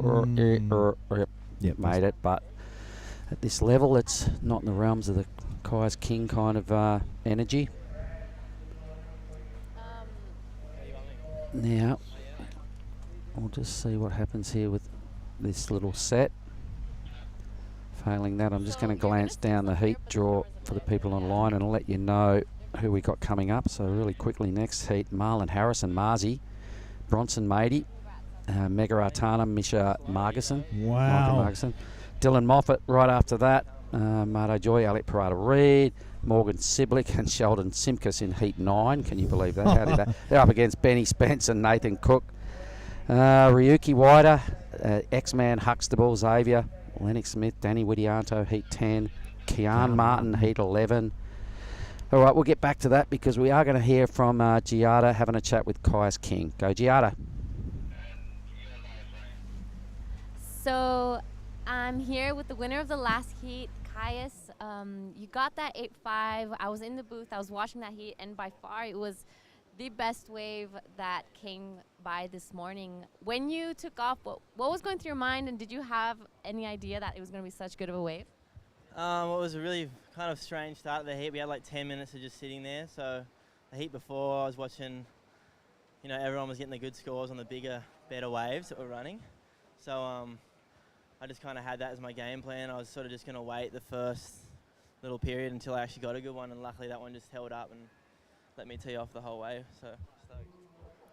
yep, made it, but at this level, it's not in the realms of the Kai's King kind of energy. Now, we'll just see what happens here with this little set. Failing that, I'm just going to glance down the heat draw for the people online and I'll let you know who we got coming up. So really quickly, next heat, Marlon Harrison, Marzi, Bronson Mady, Mega Artana, Misha Margison. Wow. Margison. Dylan Moffat right after that. Marto Joy, Alec Parada Reid, Morgan Siblick and Sheldon Simkus in heat 9. Can you believe that? How did that? They're up against Benny Spence and Nathan Cook. Ryuki Wider, X-Man Huxtable, Xavier, Lennox Smith, Danny Widianto, heat 10. Kian Martin, heat 11. All right, we'll get back to that because we are going to hear from Giada having a chat with Caius King. Go Giada. So I'm here with the winner of the last heat, Caius. You got that 8.5. I was in the booth. I was watching that heat, and by far it was the best wave that came by this morning. When you took off, what was going through your mind, and did you have any idea that it was going to be such good of a wave? It was a really kind of strange start of the heat. We had like 10 minutes of just sitting there. So the heat before, I was watching, everyone was getting the good scores on the bigger, better waves that were running. So I just kind of had that as my game plan. I was sort of just going to wait the first little period until I actually got a good one, and luckily that one just held up and let me tee off the whole wave. So stoked.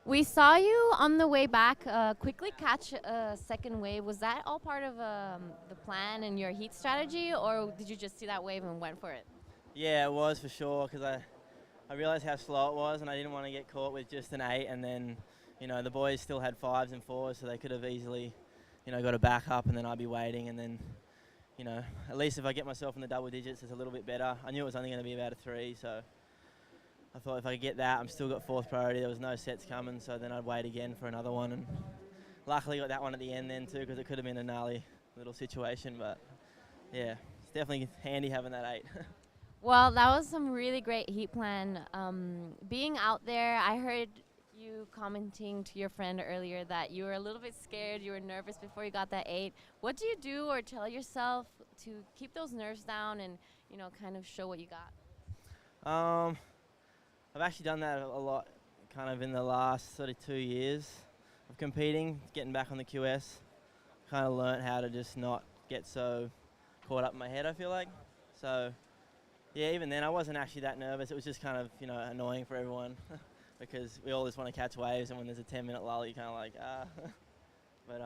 We saw you on the way back quickly catch a second wave. Was that all part of the plan and your heat strategy, or did you just see that wave and went for it? Yeah, it was for sure, because I realized how slow it was, and I didn't want to get caught with just an 8, and then, the boys still had 5s and 4s, so they could have easily, got a back up, and then I'd be waiting, and then, at least if I get myself in the double digits, it's a little bit better. I knew it was only going to be about a 3, so I thought if I could get that, I'm still got 4th priority. There was no sets coming, so then I'd wait again for another one, and luckily got that one at the end then too, because it could have been a gnarly little situation, but yeah, it's definitely handy having that 8. Well, that was some really great heat plan. Being out there, I heard you commenting to your friend earlier that you were a little bit scared, you were nervous before you got that 8. What do you do or tell yourself to keep those nerves down and, kind of show what you got? I've actually done that a lot kind of in the last sort of 2 years of competing, getting back on the QS. Kind of learnt how to just not get so caught up in my head, I feel like. So, yeah, even then I wasn't actually that nervous. It was just kind of, annoying for everyone because we all just want to catch waves, and when there's a 10-minute lull, you're kind of like, But,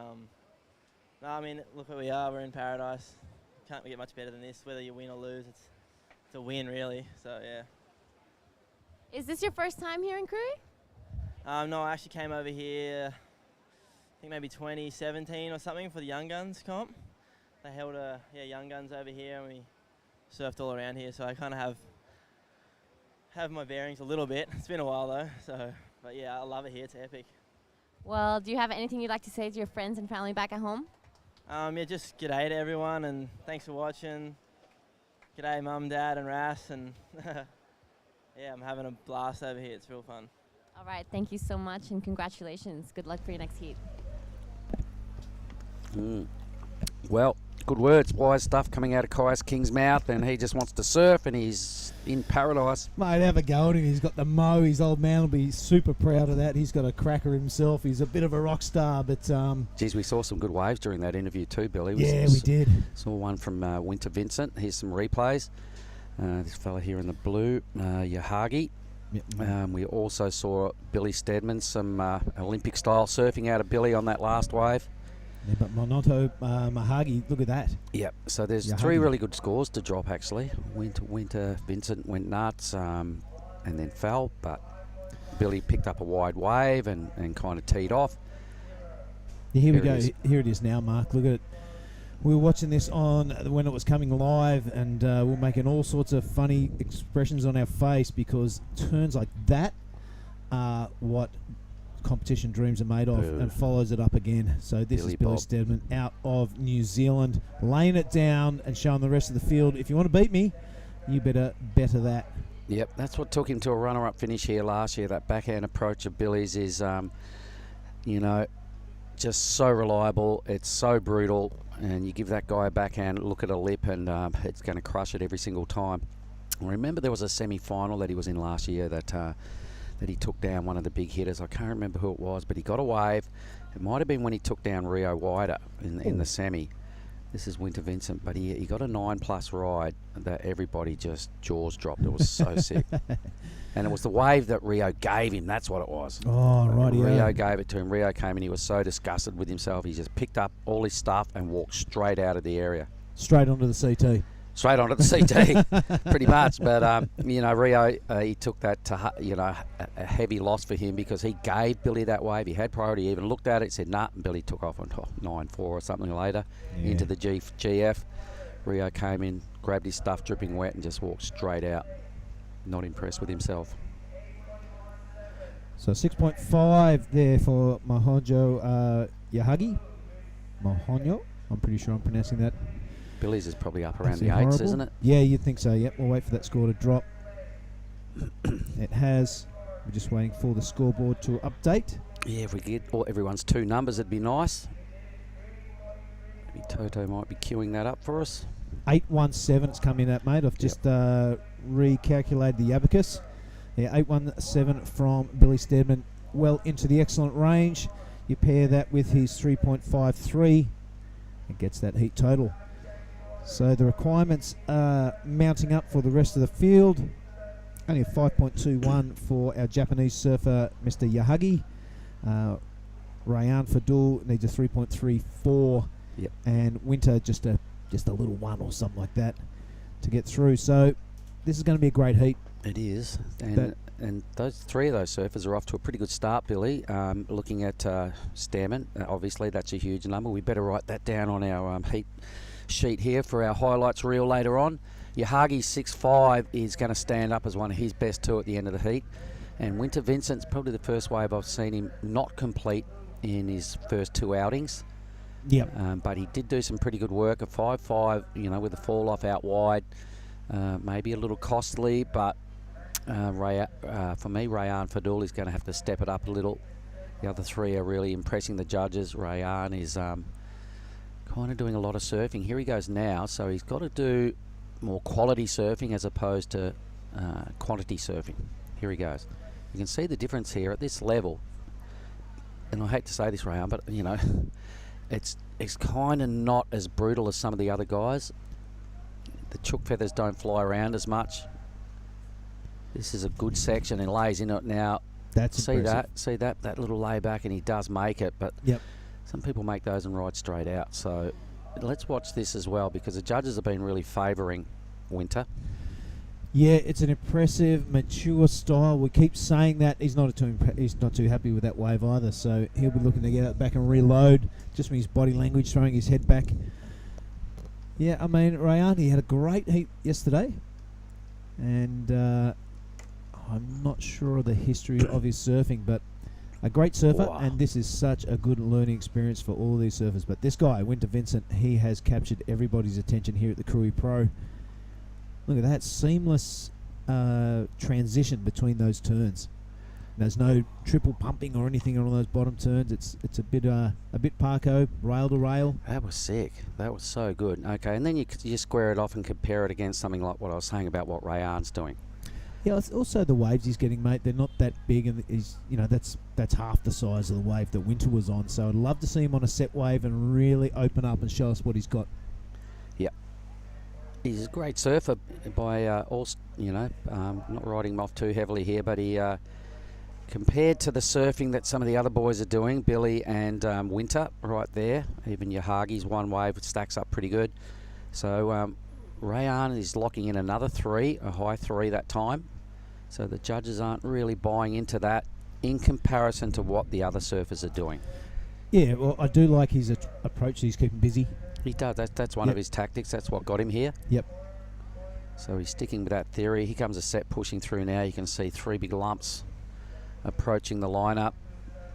no, I mean, look where we are. We're in paradise. Can't get much better than this. Whether you win or lose, it's a win, really. So, yeah. Is this your first time here in Krui? No, I actually came over here, I think maybe 2017 or something for the Young Guns comp. They held Young Guns over here, and we surfed all around here. So I kind of have my bearings a little bit. It's been a while though. So, but yeah, I love it here. It's epic. Well, do you have anything you'd like to say to your friends and family back at home? Yeah, just g'day to everyone, and thanks for watching. G'day, Mum, Dad, and Ras, and. Yeah, I'm having a blast over here. It's real fun. All right. Thank you so much, and congratulations. Good luck for your next heat. Well, good words, wise stuff coming out of Caius King's mouth, and he just wants to surf, and he's in paradise. Mate, have a go at him. He's got the mo. His old man will be super proud of that. He's got a cracker himself. He's a bit of a rock star, but... Geez, we saw some good waves during that interview too, Billy. Yeah, we did. Saw one from Winter Vincent. Here's some replays. This fella here in the blue, Yahagi. Yep. We also saw Billy Stairmand, some Olympic-style surfing out of Billy on that last wave. Yeah, but Monoto Mahagi, look at that. Yep, so there's Yahagi. 3 really good scores to drop, actually. Winter Vincent went nuts and then fell, but Billy picked up a wide wave and kind of teed off. Yeah, here we go. Here it is now, Mark. Look at it. We were watching this on when it was coming live, and we're making all sorts of funny expressions on our face because turns like that are what competition dreams are made of, and follows it up again. So this is Billy Stairmand out of New Zealand, laying it down and showing the rest of the field, if you want to beat me, you better that. Yep, that's what took him to a runner-up finish here last year. That backhand approach of Billy's is, just so reliable. It's so brutal. And you give that guy a backhand, look at a lip, and it's going to crush it every single time. Remember, there was a semi-final that he was in last year that that he took down one of the big hitters. I can't remember who it was, but he got a wave. It might have been when he took down Rio Wider in the semi. This is Winter Vincent, but he got a 9+ ride that everybody just jaws dropped. It was so sick. And it was the wave that Rio gave him. That's what it was. Oh, right, yeah. Rio gave it to him. Rio came and he was so disgusted with himself. He just picked up all his stuff and walked straight out of the area. Straight onto the CT. Straight onto the CT, pretty much. But, Rio, he took that to, a heavy loss for him because he gave Billy that wave. He had priority. He even looked at it, said, nah, and Billy took off on 9-4 or something later into the GF. Rio came in, grabbed his stuff dripping wet and just walked straight out. Not impressed with himself. So 6.5 there for Mahonjo Yahagi. Mahonyo, I'm pretty sure I'm pronouncing that. Billy's is probably up around the 8s, horrible. isn't it? Yeah, you'd think so. Yep, we'll wait for that score to drop. It has. We're just waiting for the scoreboard to update. Yeah, if we get everyone's 2 numbers, it'd be nice. Maybe Toto might be queuing that up for us. 817 it's come in at, mate. I've just recalculated the abacus. Yeah, 817 from Billy Stairmand, well into the excellent range. You pair that with his 3.53, it gets that heat total. So the requirements are mounting up for the rest of the field. Only a 5.21 for our Japanese surfer, Mr. Yahagi. Rayan Fadul needs a 3.34. Yep. And Winter just a little 1 or something like that to get through. So this is going to be a great heat. It is. And those 3 of those surfers are off to a pretty good start, Billy. Looking at Stairmand, obviously that's a huge number. We better write that down on our heat sheet here for our highlights reel later on. Yahagi's 6.5 is going to stand up as one of his best 2 at the end of the heat. And Winter Vincent's probably the first wave I've seen him not complete in his first 2 outings. Yep. But he did do some pretty good work. A 5.5, with a fall off out wide. Maybe a little costly, but for me, Rayan Fadul is going to have to step it up a little. The other 3 are really impressing the judges. Rayan is kind of doing a lot of surfing. Here he goes now, so he's got to do more quality surfing as opposed to quantity surfing. Here he goes. You can see the difference here at this level. And I hate to say this, Rayan, but it's kind of not as brutal as some of the other guys. The chook feathers don't fly around as much. This is a good section and lays in it now. That's impressive. See that little layback, and he does make it, but some people make those and ride straight out. So let's watch this as well, because the judges have been really favouring Winter. Yeah, it's an impressive, mature style. We keep saying that. He's not too happy with that wave either, so he'll be looking to get it back and reload, just from his body language, throwing his head back. Yeah, I mean, Rayan, he had a great heat yesterday, and I'm not sure of the history of his surfing, but a great surfer, and this is such a good learning experience for all these surfers. But this guy, Winter Vincent, he has captured everybody's attention here at the Krui Pro. Look at that seamless transition between those turns. There's no triple pumping or anything on those bottom turns. It's a bit parko, rail to rail. That was sick. That was so good. Okay, and then you square it off and compare it against something like what I was saying about what Rayan's doing. Yeah, it's also the waves he's getting, mate. They're not that big, and that's half the size of the wave that Winter was on. So I'd love to see him on a set wave and really open up and show us what he's got. Yeah, he's a great surfer by not riding him off too heavily here, but he compared to the surfing that some of the other boys are doing, Billy and Winter right there. Even Yahagi's 1 wave stacks up pretty good. So Rayan is locking in another 3, a high 3 that time. So the judges aren't really buying into that in comparison to what the other surfers are doing. Yeah, well, I do like his approach. He's keeping busy. He does. That's one of his tactics. That's what got him here. Yep. So he's sticking with that theory. Here comes a set pushing through now. You can see 3 big lumps approaching the lineup,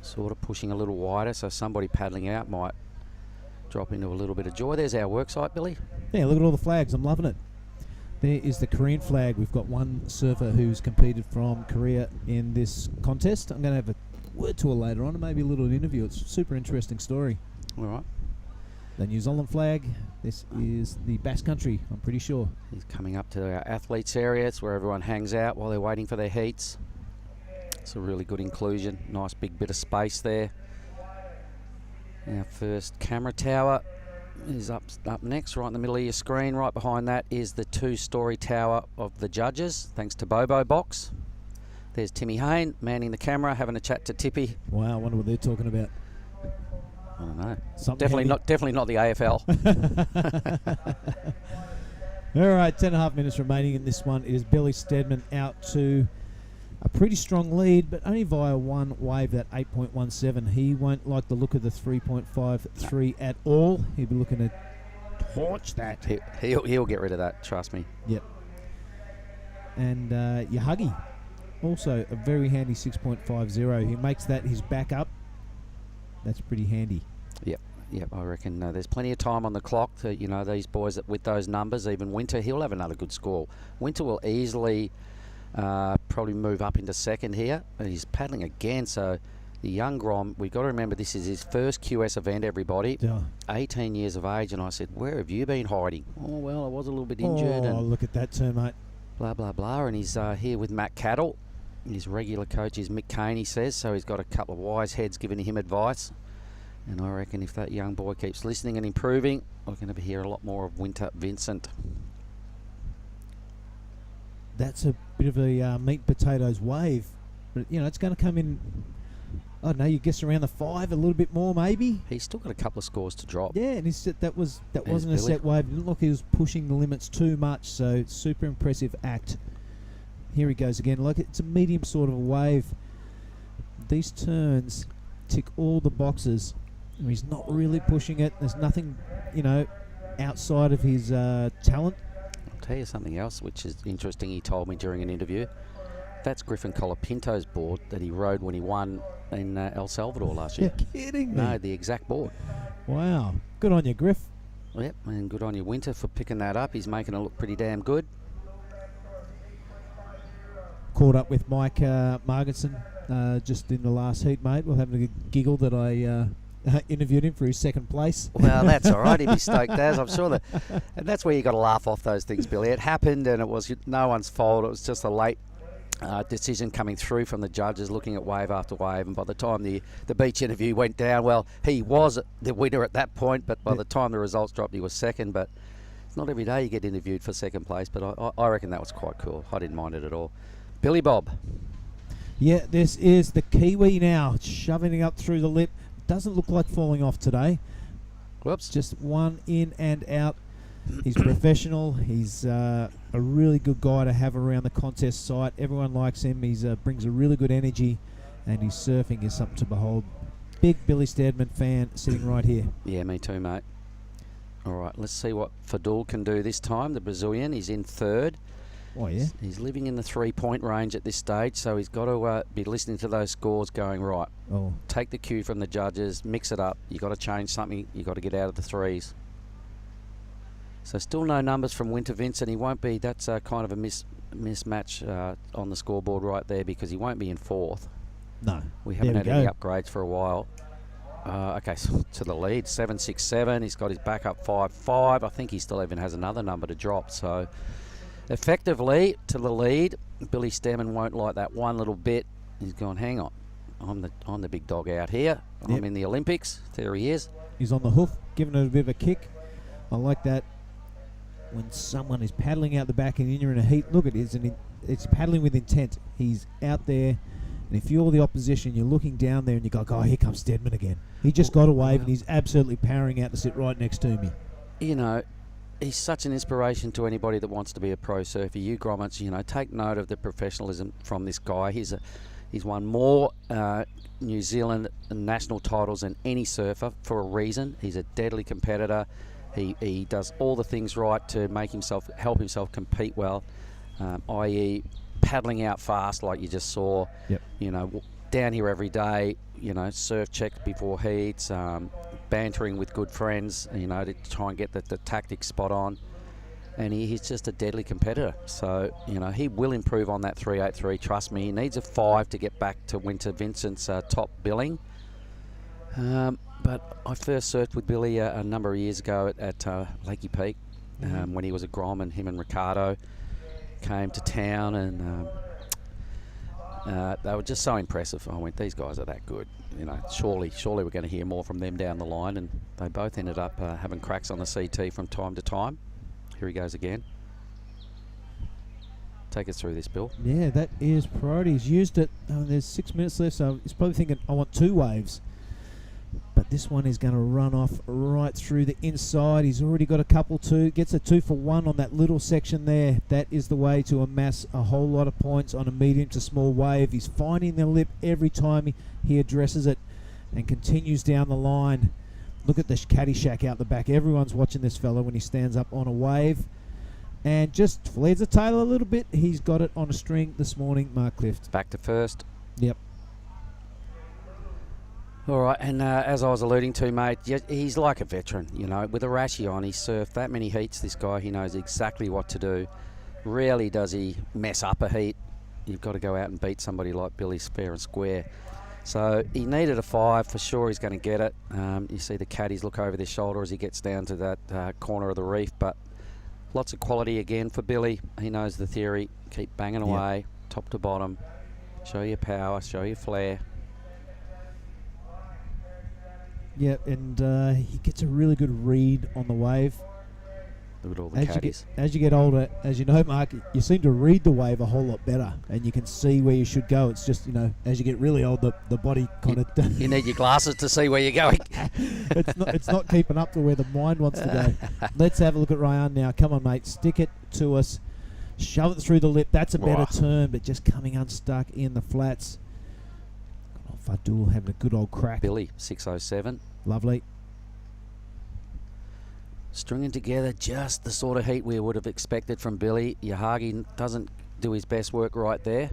sort of pushing a little wider. So somebody paddling out might drop into a little bit of joy. There's our worksite, Billy. Yeah, look at all the flags. I'm loving it. There is the Korean flag. We've got one surfer who's competed from Korea in this contest. I'm going to have a word to her later on and maybe a little interview. It's a super interesting story. All right. The New Zealand flag. This is the Basque Country, I'm pretty sure. He's coming up to our athletes area. It's where everyone hangs out while they're waiting for their heats. It's a really good inclusion. Nice big bit of space there. Our first camera tower is up next, right in the middle of your screen. Right behind that is the 2-story tower of the judges, thanks to Bobo Box. There's Timmy Hayne manning the camera, having a chat to Tippy. Wow, I wonder what they're talking about. I don't know. Something Definitely not the AFL. All right, 10.5 minutes remaining in this one. It is Billy Stairmand out to a pretty strong lead, but only via one wave, that 8.17. He won't like the look of the 3.53 at all. He'll be looking to torch that. He'll get rid of that, trust me. Yep. And Yahagi, also a very handy 6.50. He makes that his backup. That's pretty handy. Yep, I reckon there's plenty of time on the clock to, these boys with those numbers. Even Winter, he'll have another good score. Winter will easily probably move up into second here. He's paddling again, so the young Grom, we've got to remember this is his first QS event, everybody. Yeah. 18 years of age, and I said, where have you been hiding? Oh, well, I was a little bit injured. Oh, and look at that turn, mate. blah, blah, blah. And he's here with Matt Cattle. His regular coach is Mick Kane, he says, so he's got a couple of wise heads giving him advice. And I reckon if that young boy keeps listening and improving, we're going to hear a lot more of Winter Vincent. That's a bit of a meat and potatoes wave. But, it's going to come in, I don't know, you guess around the 5, a little bit more maybe. He's still got a couple of scores to drop. Yeah, and that wasn't a Billy. set wave. It didn't look like he was pushing the limits too much, so super impressive act. Here he goes again. Like, it's a medium sort of a wave. These turns tick all the boxes. He's not really pushing it. There's nothing, outside of his talent. I'll tell you something else which is interesting. He told me during an interview. That's Griffin Colapinto's board that he rode when he won in El Salvador last year. You're kidding me. No, the exact board. Wow. Good on you, Griff. Yep, and good on you, Winter, for picking that up. He's making it look pretty damn good. Caught up with Mike Marginson just in the last heat, mate. We're having a giggle that I interviewed him for his second place. Well, that's all right. He'd be stoked as, I'm sure. And that's where you got to laugh off those things, Billy. It happened, and it was no one's fault. It was just a late decision coming through from the judges, looking at wave after wave. And by the time the beach interview went down, well, he was the winner at that point, but by the time the results dropped, he was second. But it's not every day you get interviewed for second place, but I reckon that was quite cool. I didn't mind it at all. Billy Bob. Yeah, this is the Kiwi now, shoving it up through the lip. Doesn't look like falling off today. Whoops. Just one in and out. He's professional. He's a really good guy to have around the contest site. Everyone likes him. He brings a really good energy, and his surfing is something to behold. Big Billy Stairmand fan sitting right here. Yeah, me too, mate. All right, let's see what Fadul can do this time. The Brazilian, he's in third. Oh, yeah. He's living in the 3-point range at this stage, so he's got to be listening to those scores going, right, take the cue from the judges, mix it up. You've got to change something. You've got to get out of the threes. So still no numbers from Winter Vincent. He won't be. That's kind of a mismatch on the scoreboard right there, because he won't be in fourth. No. We haven't had any upgrades for a while. Okay, so to the lead, 7.67. He's got his backup 5.5. I think he still even has another number to drop, so... Effectively, to the lead, Billy Stairmand won't like that one little bit. He's gone, hang on, I'm the big dog out here. I'm in the Olympics. There he is. He's on the hoof, giving it a bit of a kick. I like that. When someone is paddling out the back and you're in a heat, look at it. It's paddling with intent. He's out there, and if you're the opposition, you're looking down there and you go, oh, here comes Stairmand again. He just got a wave, and he's absolutely powering out to sit right next to me. He's such an inspiration to anybody that wants to be a pro surfer. You grommets, take note of the professionalism from this guy. He's won more New Zealand national titles than any surfer for a reason. He's a deadly competitor. He does all the things right to help himself compete well, i.e. paddling out fast like you just saw. Yep. Down here every day, surf checks before heats, bantering with good friends, to try and get the tactics spot on. And he's just a deadly competitor. So, he will improve on that 3.83. Trust me, he needs a 5 to get back to Winter Vincent's top billing. But I first surfed with Billy a number of years ago at Lakey Peak when he was a Grom, and him and Ricardo came to town, and They were just so impressive. I went, these guys are that good. You know, surely we're going to hear more from them down the line. And they both ended up having cracks on the CT from time to time. Here he goes again. Take us through this, Bill. Yeah, that is priority. He's used it. There's 6 minutes left, so he's probably thinking, I want 2 waves. But this one is going to run off right through the inside. He's already got a couple two. Gets a 2 for 1 on that little section there. That is the way to amass a whole lot of points on a medium to small wave. He's finding the lip every time he addresses it and continues down the line. Look at the caddy shack out the back. Everyone's watching this fella when he stands up on a wave. And just flares the tail a little bit. He's got it on a string this morning, Mark Clift. Back to first. Yep. All right, and as I was alluding to, mate, he's like a veteran, you know. With a rashy on, he's surfed that many heats, this guy. He knows exactly what to do. Rarely does he mess up a heat. You've got to go out and beat somebody like Billy fair and square. So he needed a 5. For sure he's going to get it. You see the caddies look over their shoulder as he gets down to that corner of the reef. But lots of quality again for Billy. He knows the theory. Keep banging away, top to bottom. Show your power, show your flair. Yeah, and he gets a really good read on the wave. Look at all the caddies. As you get older, as you know, Mark, you seem to read the wave a whole lot better, and you can see where you should go. It's just, you know, as you get really old, the body kind of... You need your glasses to see where you're going. it's not keeping up to where the mind wants to go. Let's have a look at Ryan now. Come on, mate. Stick it to us. Shove it through the lip. That's a better turn, but just coming unstuck in the flats. Fadul having a good old crack. Billy, 607. Lovely. Stringing together just the sort of heat we would have expected from Billy. Yahagi doesn't do his best work right there.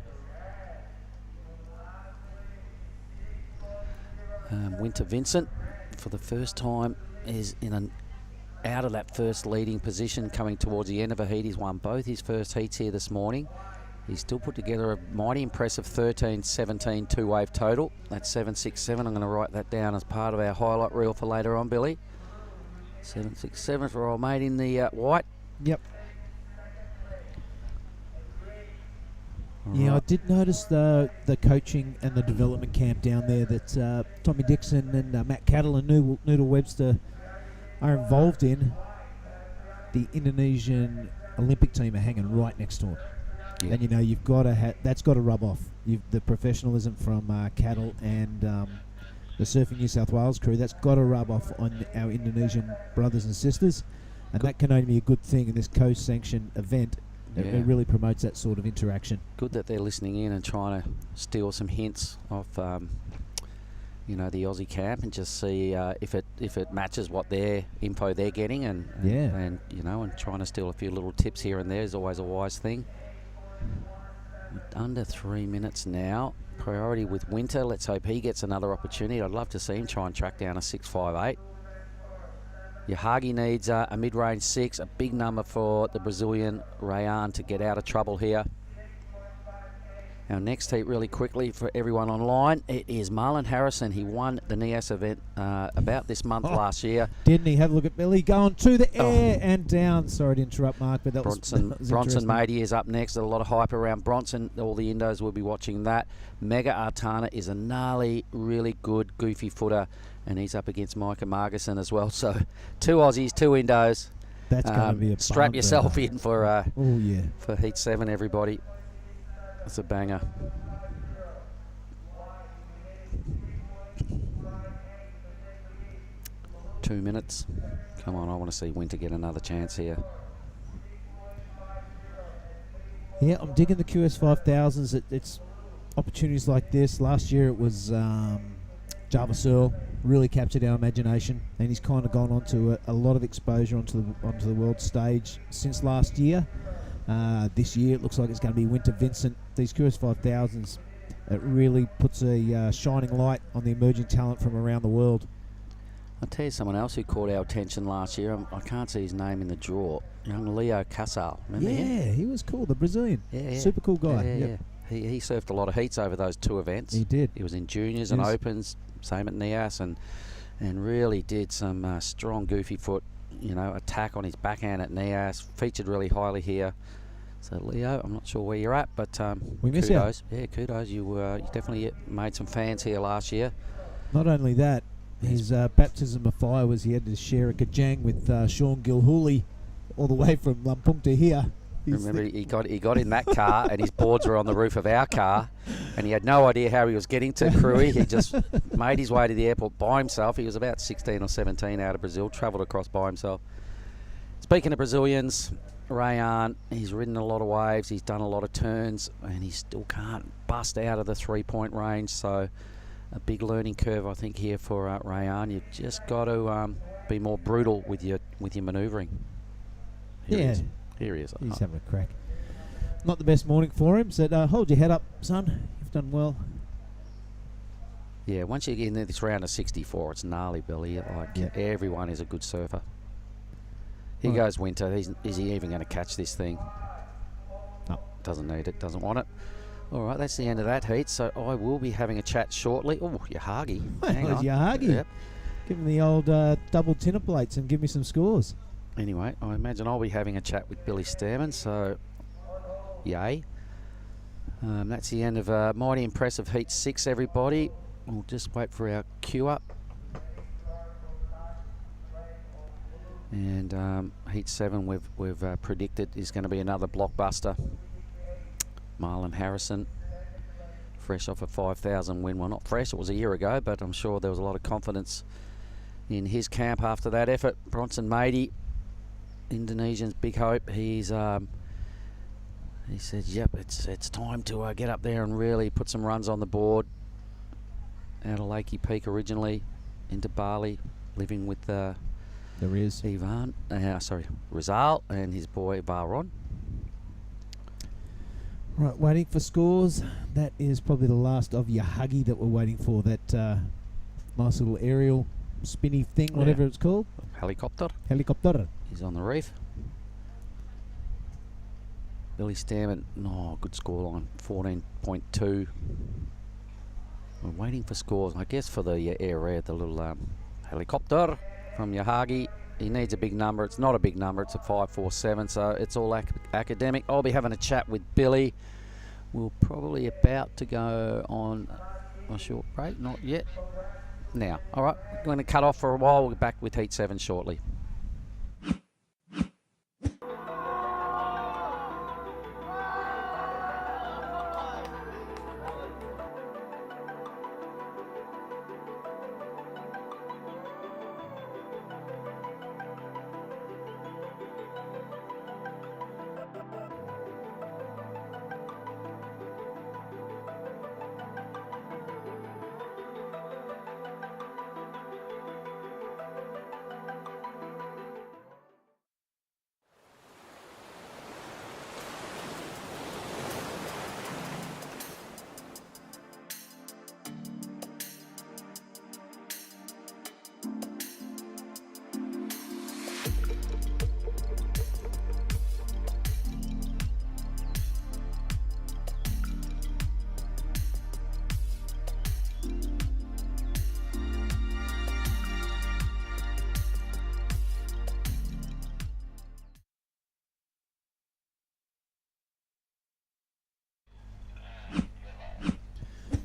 Winter Vincent, for the first time, is out of that first leading position coming towards the end of a heat. He's won both his first heats here this morning. He's still put together a mighty impressive 13-17 two-wave total. That's 767. I'm going to write that down as part of our highlight reel for later on, Billy. 767 for old mate in the white. Yep. Yeah, I did notice the coaching and the development camp down there that Tommy Dixon and Matt Cattle and Noodle Webster are involved in. The Indonesian Olympic team are hanging right next to him. Yeah. And you know you've got to that's got to rub off. The professionalism from Cattle and the Surfing New South Wales crew, that's got to rub off on our Indonesian brothers and sisters, and that can only be a good thing in this co-sanctioned event. It really promotes that sort of interaction. Good that they're listening in and trying to steal some hints off, you know, the Aussie camp and just see if it matches what their info they're getting, and you know, and trying to steal a few little tips here and there is always a wise thing. Under 3 minutes now. Priority with Winter. Let's hope he gets another opportunity. I'd love to see him try and track down a 6.58. Yahagi needs a mid-range 6, a big number for the Brazilian Rayan to get out of trouble here. Our next heat really quickly for everyone online. It is Marlon Harrison. He won the NIAS event about this month last year. Didn't he? Have a look at Billy going to the air and down. Sorry to interrupt, Mark, but that was Bronson Matey is up next. There's a lot of hype around Bronson. All the Indos will be watching that. Mega Artana is a gnarly, really good, goofy footer, and he's up against Micah Margison as well. So 2 Aussies, 2 Indos. That's going to be a strap yourself in for for Heat 7, everybody. That's a banger. Two minutes. Come on, I want to see Winter get another chance here. Yeah, I'm digging the QS 5000s. It's opportunities like this. Last year it was Java Searle really captured our imagination, and he's kind of gone on to a lot of exposure onto the world stage since last year. This year it looks like it's going to be Winter Vincent. These QS 5000s, it really puts a shining light on the emerging talent from around the world. I'll tell you someone else who caught our attention last year. I can't see his name in the draw. Young Leo Casal. Remember him? He was cool. The Brazilian. Yeah. Super cool guy. Yeah. He surfed a lot of heats over those 2 events. He did. He was in juniors and opens, same at NIAS, and really did some strong goofy foot, you know, attack on his backhand at NIAS. Featured really highly here. So Leo, I'm not sure where you're at, but We miss you. kudos. Yeah, kudos. You definitely made some fans here last year. Not only that, his baptism of fire was he had to share a kajang with Sean Gilhooly all the way from Lampung to here. Remember, he got in that car, and his boards were on the roof of our car, and he had no idea how he was getting to Krui. He just made his way to the airport by himself. He was about 16 or 17 out of Brazil, travelled across by himself. Speaking of Brazilians, Rayan, he's ridden a lot of waves, he's done a lot of turns, and he still can't bust out of the 3-point range. So a big learning curve, I think, here for Rayan. You've just got to be more brutal with your manoeuvring. Here he is. Here he is. He's having a crack. Not the best morning for him. Said, hold your head up, son. You've done well. Yeah, once you get into this round of 64, it's gnarly, Billy. Everyone is a good surfer. Here goes Winter. Is he even going to catch this thing? No. Doesn't need it. Doesn't want it. All right, that's the end of that heat. So I will be having a chat shortly. Oh, Yahagi. Hang on. Yahagi. Yep. Give him the old double tinner plates and give me some scores. Anyway, I imagine I'll be having a chat with Billy Stairmand, so yay. That's the end of mighty impressive Heat 6, everybody. We'll just wait for our queue up. And Heat 7 we've predicted is going to be another blockbuster. Marlon Harrison, fresh off a 5,000 win. Well, not fresh, it was a year ago, but I'm sure there was a lot of confidence in his camp after that effort. Bronson Matey, Indonesian's big hope. He said, yep, it's time to get up there and really put some runs on the board. Out of Lakey Peak originally, into Bali, living with Rizal and his boy Varon. Right, waiting for scores. That is probably the last of Yahagi that we're waiting for. That nice little aerial spinny thing, whatever it's called. Helicopter. He's on the reef. Billy Stairmand, good scoreline, 14.2. We're waiting for scores, I guess, for the air raid, the little helicopter from Yahagi. He needs a big number. It's not a big number. It's a 5.47, so it's all academic. I'll be having a chat with Billy. We're probably about to go on a short break. Not yet. Now. All right. We're going to cut off for a while. We'll be back with Heat 7 shortly.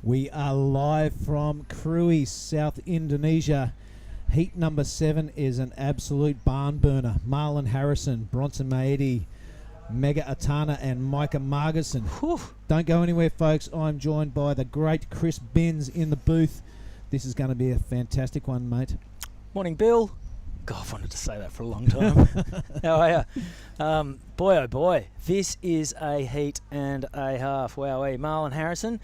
We are live from Krui, South Indonesia. Heat number 7 is an absolute barn burner. Marlon Harrison, Bronson Maedi, Mega Atana and Micah Margerson. Don't go anywhere, folks. I'm joined by the great Chris Binns in the booth. This is going to be a fantastic one, mate. Morning, Bill. God, I've wanted to say that for a long time. How are you? Boy, oh boy, this is a heat and a half. Wowee. Marlon Harrison,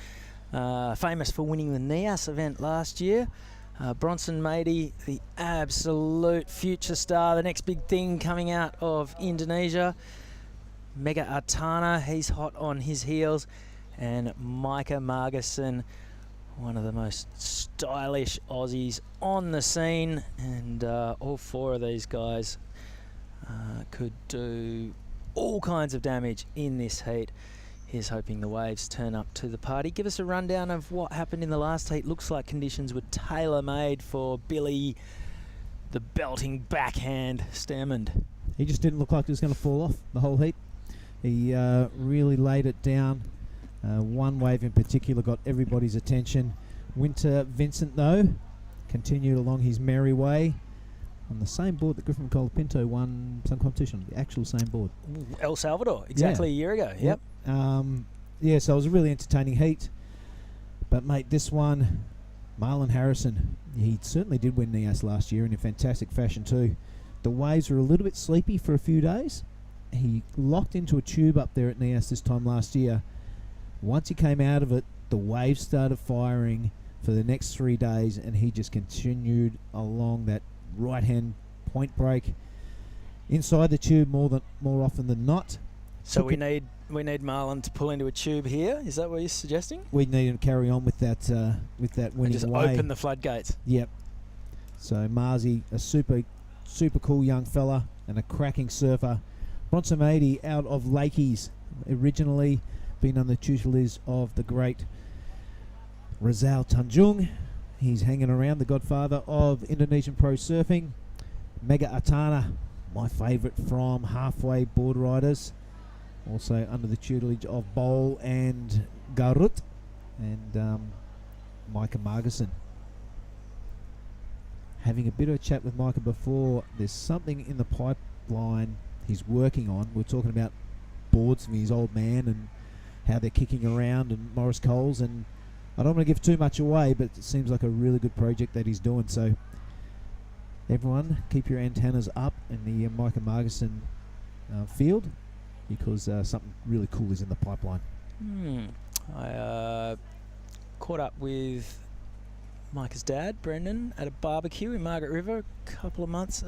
famous for winning the NIAS event last year. Bronson Maedi, the absolute future star, the next big thing coming out of Indonesia. Mega Atana, he's hot on his heels. And Micah Margerson, one of the most stylish Aussies on the scene. And all four of these guys could do all kinds of damage in this heat. Here's hoping the waves turn up to the party. Give us a rundown of what happened in the last heat. Looks like conditions were tailor-made for Billy, the belting backhand Stairmand. He just didn't look like he was going to fall off the whole heat. He really laid it down. One wave in particular got everybody's attention. Winter Vincent, though, continued along his merry way on the same board that Griffin Colapinto won some competition on, the actual same board. El Salvador, exactly a year ago. Yep. Yeah, so it was a really entertaining heat. But, mate, this one, Marlon Harrison, he certainly did win Nias last year, and in fantastic fashion too. The waves were a little bit sleepy for a few days. He locked into a tube up there at Nias this time last year. Once he came out of it, the waves started firing for the next 3 days, and he just continued along that right-hand point break inside the tube more often than not. So we need Marlon to pull into a tube here. Is that what you're suggesting? We need him to carry on with that winning and just way. Open the floodgates. Yep. So Marzi, a super cool young fella and a cracking surfer. Bronson Mady out of Lakeys, originally been under the tutelage of the great Rizal Tanjung. He's hanging around, the godfather of Indonesian pro surfing. Mega Atana, my favourite from halfway board riders. Also under the tutelage of Bowl and Garut. And Micah Margerson. Having a bit of a chat with Micah before, there's something in the pipeline he's working on. We're talking about boards from his old man and how they're kicking around, and Morris Coles, and I don't want to give too much away, but it seems like a really good project that he's doing. So everyone, keep your antennas up in the Micah Margerson field, because something really cool is in the pipeline. I caught up with Micah's dad, Brendan, at a barbecue in Margaret River a month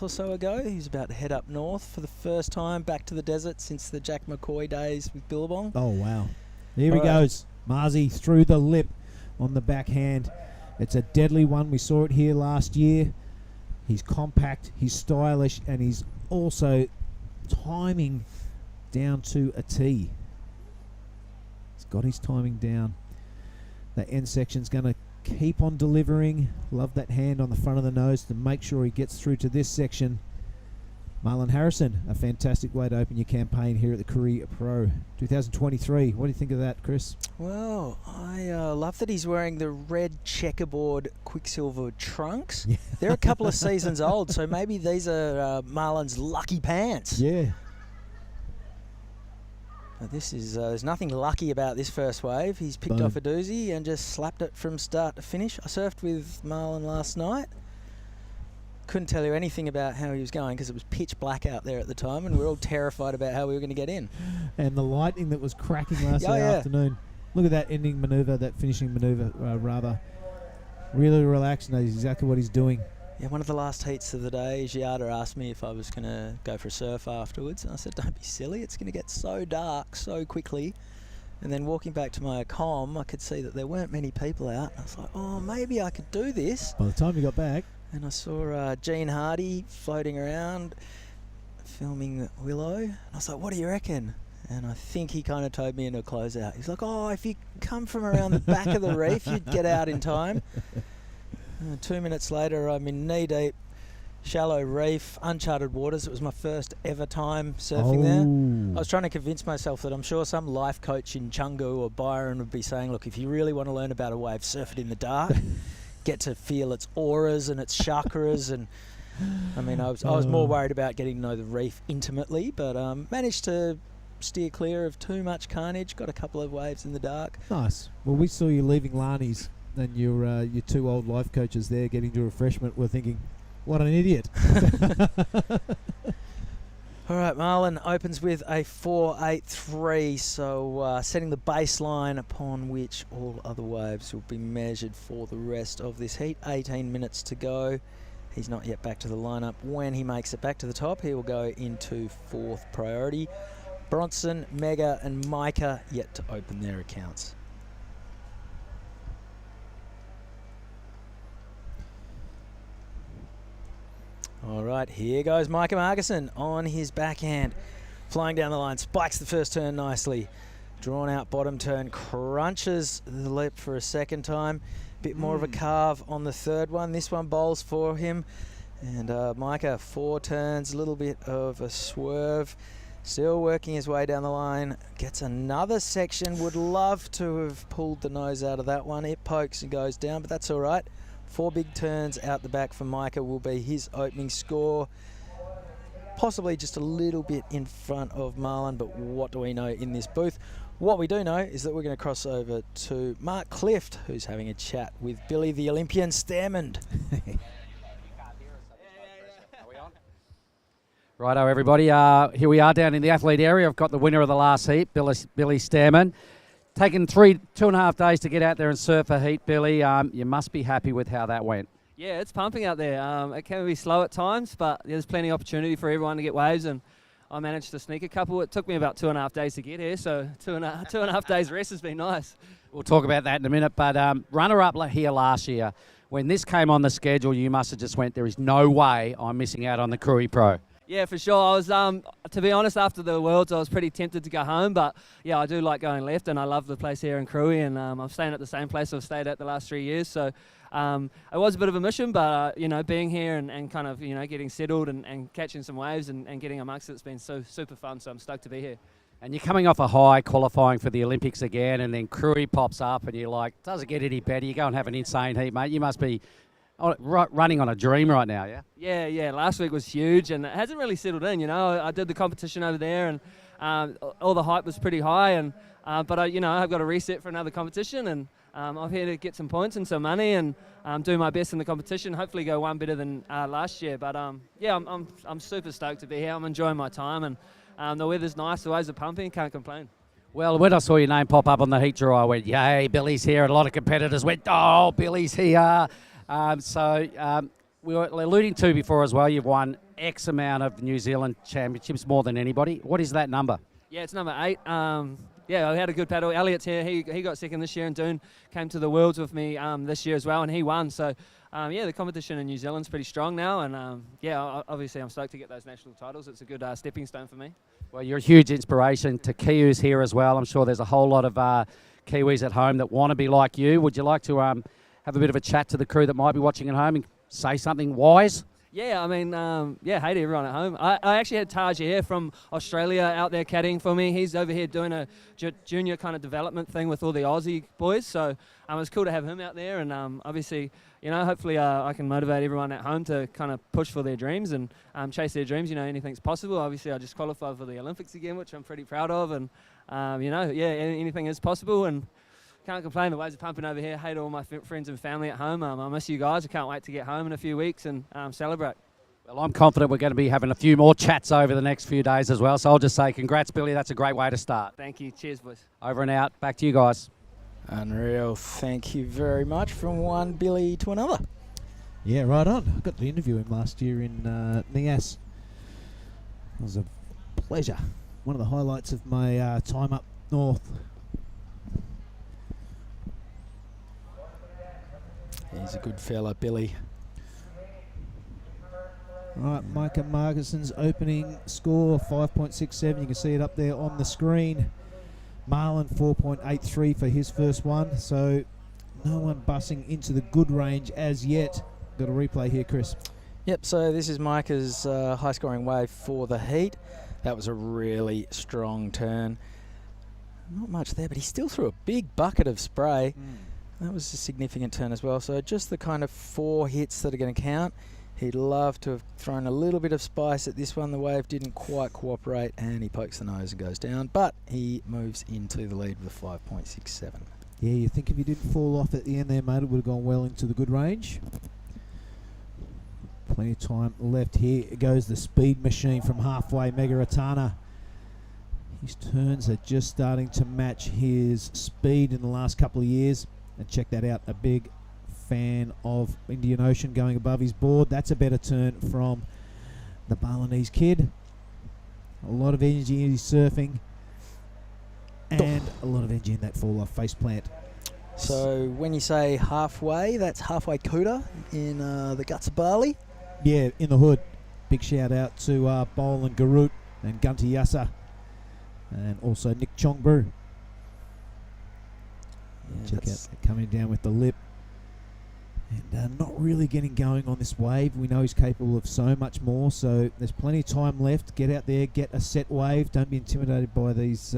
or so ago. He's about to head up north for the first time back to the desert since the Jack McCoy days with Billabong. Oh, wow. Here he goes. Marzi through the lip on the backhand. It's a deadly one. We saw it here last year. He's compact, he's stylish, and he's also timing down to a T. He's got his timing down. The end section's going to keep on delivering. Love that hand on the front of the nose to make sure he gets through to this section. Marlon Harrison, a fantastic way to open your campaign here at the Krui Pro 2023. What do you think of that, Chris? Well, I love that he's wearing the red checkerboard Quicksilver trunks. Yeah. They're a couple of seasons old, so maybe these are Marlon's lucky pants. Yeah. But this is there's nothing lucky about this first wave. He's picked off a doozy and just slapped it from start to finish. I surfed with Marlon last night. Couldn't tell you anything about how he was going because it was pitch black out there at the time, and we were all terrified about how we were going to get in. And the lightning that was cracking last afternoon. Look at that ending manoeuvre, that finishing manoeuvre, rather. Really relaxed, knows exactly what he's doing. Yeah, one of the last heats of the day, Giada asked me if I was going to go for a surf afterwards, and I said, don't be silly, it's going to get so dark so quickly. And then walking back to my comm, I could see that there weren't many people out. I was like, oh, maybe I could do this. By the time you got back. And I saw Gene Hardy floating around, filming Willow. And I was like, what do you reckon? And I think he kind of told me in a closeout. He's like, oh, if you come from around the back of the reef, you'd get out in time. 2 minutes later, I'm in knee-deep, shallow reef, uncharted waters. It was my first ever time surfing there. I was trying to convince myself that I'm sure some life coach in Chengdu or Byron would be saying, look, if you really want to learn about a wave, surf it in the dark. Get to feel its auras and its chakras, and I mean, I was more worried about getting to know the reef intimately, but managed to steer clear of too much carnage. Got a couple of waves in the dark. Nice. Well, we saw you leaving Lani's, and your two old life coaches there getting to refreshment were thinking, what an idiot. All right, Marlon opens with a 4.83, so setting the baseline upon which all other waves will be measured for the rest of this heat. 18 minutes to go. He's not yet back to the lineup. When he makes it back to the top, he will go into fourth priority. Bronson, Mega, and Micah yet to open their accounts. All right, here goes Micah Margerson on his backhand. Flying down the line, spikes the first turn nicely. Drawn out bottom turn, crunches the lip for a second time. Bit more of a carve on the third one. This one bowls for him. And Micah, 4 turns, a little bit of a swerve. Still working his way down the line. Gets another section. Would love to have pulled the nose out of that one. It pokes and goes down, but that's all right. 4 big turns out the back for Micah will be his opening score. Possibly just a little bit in front of Marlon, but what do we know in this booth? What we do know is that we're going to cross over to Mark Clift, who's having a chat with Billy the Olympian Stairmand. Righto, everybody. Here we are down in the athlete area. I've got the winner of the last heat, Billy Stairmand. Taken 2.5 days to get out there and surf a heat, Billy. You must be happy with how that went. Yeah, it's pumping out there. It can be slow at times, but there's plenty of opportunity for everyone to get waves, and I managed to sneak a couple. It took me about 2.5 days to get here, so two and a half days rest has been nice. We'll talk about that in a minute, but runner-up here last year, when this came on the schedule, you must have just went, there is no way I'm missing out on the Krui Pro. Yeah, for sure. I was, to be honest, after the Worlds, I was pretty tempted to go home, but yeah, I do like going left, and I love the place here in Krui, and I'm staying at the same place I've stayed at the last 3 years, so it was a bit of a mission, but being here and kind of getting settled and catching some waves and getting amongst it's been so super fun. So I'm stoked to be here. And you're coming off a high qualifying for the Olympics again, and then Krui pops up, and you're like, does it get any better? You go and have an insane heat, mate. You must be running on a dream right now, yeah? Yeah. Last week was huge, and it hasn't really settled in. I did the competition over there, and all the hype was pretty high, and but I've got to reset for another competition, and I'm here to get some points and some money, and do my best in the competition. Hopefully, go one better than last year. But I'm super stoked to be here. I'm enjoying my time, and the weather's nice. The waves are pumping. Can't complain. Well, when I saw your name pop up on the heat draw, I went, yay, Billy's here. And a lot of competitors went, oh, Billy's here. We were alluding to before as well, you've won X amount of New Zealand championships, more than anybody. What is that number? Yeah, it's number 8. Yeah, I had a good paddle. Elliot's here. He got second this year, and Doon came to the Worlds with me this year as well, and he won. So, the competition in New Zealand's pretty strong now, and obviously I'm stoked to get those national titles. It's a good stepping stone for me. Well, you're a huge inspiration to Kiwis here as well. I'm sure there's a whole lot of Kiwis at home that want to be like you. Would you like to have a bit of a chat to the crew that might be watching at home and say something wise? Yeah, I mean, hey to everyone at home. I actually had Taj here from Australia out there caddying for me. He's over here doing a junior kind of development thing with all the Aussie boys. So it was cool to have him out there. And obviously, hopefully I can motivate everyone at home to kind of push for their dreams and chase their dreams. Anything's possible. Obviously, I just qualified for the Olympics again, which I'm pretty proud of. And, anything is possible. And can't complain. The waves are pumping over here. Hey to all my friends and family at home. I miss you guys. I can't wait to get home in a few weeks and celebrate. Well, I'm confident we're going to be having a few more chats over the next few days as well. So I'll just say congrats, Billy. That's a great way to start. Thank you. Cheers, boys. Over and out. Back to you guys. Unreal. Thank you very much. From one Billy to another. Yeah, right on. I got to interview him last year in Nias. It was a pleasure. One of the highlights of my time up north. He's a good fella, Billy. Right, Micah Margison's opening score, 5.67. You can see it up there on the screen. Marlon, 4.83 for his first one. So no one bussing into the good range as yet. Got a replay here, Chris. Yep, so this is Micah's high-scoring wave for the heat. That was a really strong turn. Not much there, but he still threw a big bucket of spray. That was a significant turn as well. So just the kind of 4 hits that are going to count. He'd love to have thrown a little bit of spice at this one. The wave didn't quite cooperate, and he pokes the nose and goes down. But he moves into the lead with a 5.67. Yeah, you think if he didn't fall off at the end there, mate, it would have gone well into the good range. Plenty of time left here. It goes the speed machine from halfway, Mega Ratana. His turns are just starting to match his speed in the last couple of years. And check that out, a big fan of Indian Ocean going above his board. That's a better turn from the Balinese kid. A lot of energy in his surfing. And a lot of energy in that fall-off face plant. So when you say halfway, that's halfway Kuta in the guts of Bali? Yeah, in the hood. Big shout out to Bowl and Garut and Gunty Yassa. And also Nick Chongbru. Yeah, Check out that coming down with the lip. And not really getting going on this wave. We know he's capable of so much more, so there's plenty of time left. Get out there, get a set wave. Don't be intimidated by these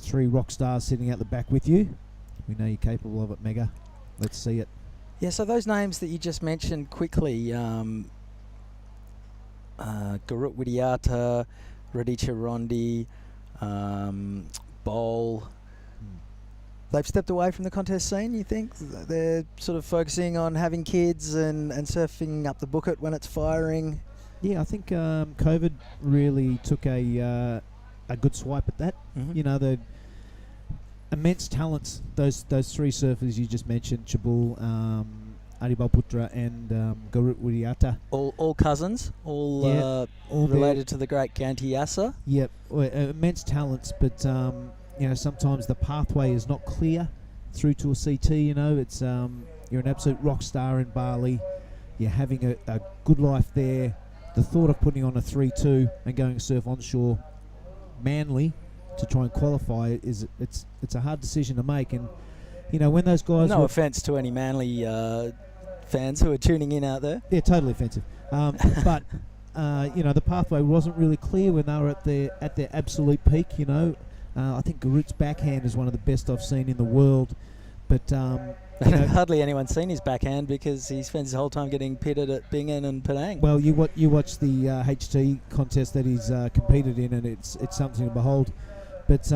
three rock stars sitting out the back with you. We know you're capable of it, Mega. Let's see it. Yeah, so those names that you just mentioned quickly, Garut Widiata, Radicha Rondi, Bowl, they've stepped away from the contest scene, you think? They're sort of focusing on having kids and surfing up the Bukit when it's firing? Yeah, I think COVID really took a good swipe at that. Mm-hmm. You know, the immense talents, those three surfers you just mentioned, Chabul, Adibal Putra and Garut Widiata. All cousins, all related to the great Gantiasa. Yep, immense talents, but you know, sometimes the pathway is not clear through to a CT. You know, it's you're an absolute rock star in Bali. You're having a good life there. The thought of putting on a 3-2 and going to surf onshore Manly to try and qualify it's a hard decision to make. And you know, when those guys, no offence to any Manly fans who are tuning in out there. Yeah, totally offensive. But you know, the pathway wasn't really clear when they were at their absolute peak. You know, I think Garut's backhand is one of the best I've seen in the world. But you know, hardly anyone's seen his backhand because he spends his whole time getting pitted at Bingen and Penang. Well, you watch the HT contest that he's competed in, and it's something to behold. But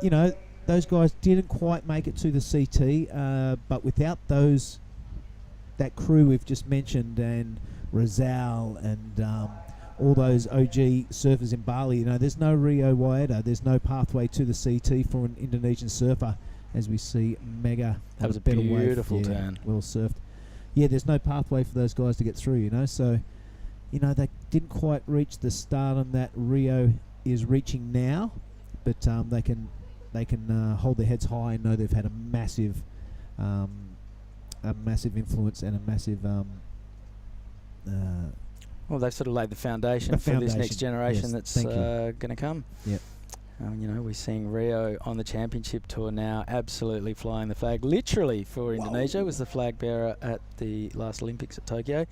you know, those guys didn't quite make it to the CT. But without that crew we've just mentioned, and Rizal and all those OG surfers in Bali, you know, there's no Rio Waeda, there's no pathway to the CT for an Indonesian surfer, as we see Mega. That was a better beautiful wave. turn. Well surfed. Yeah, there's no pathway for those guys to get through, you know, so, you know, they didn't quite reach the stardom that Rio is reaching now, but they can hold their heads high and know they've had a massive influence and a massive well, they've sort of laid the foundation for this next generation, yes, that's going to come. Yep. You know, we're seeing Rio on the championship tour now, absolutely flying the flag, literally for Indonesia, was the flag bearer at the last Olympics at Tokyo.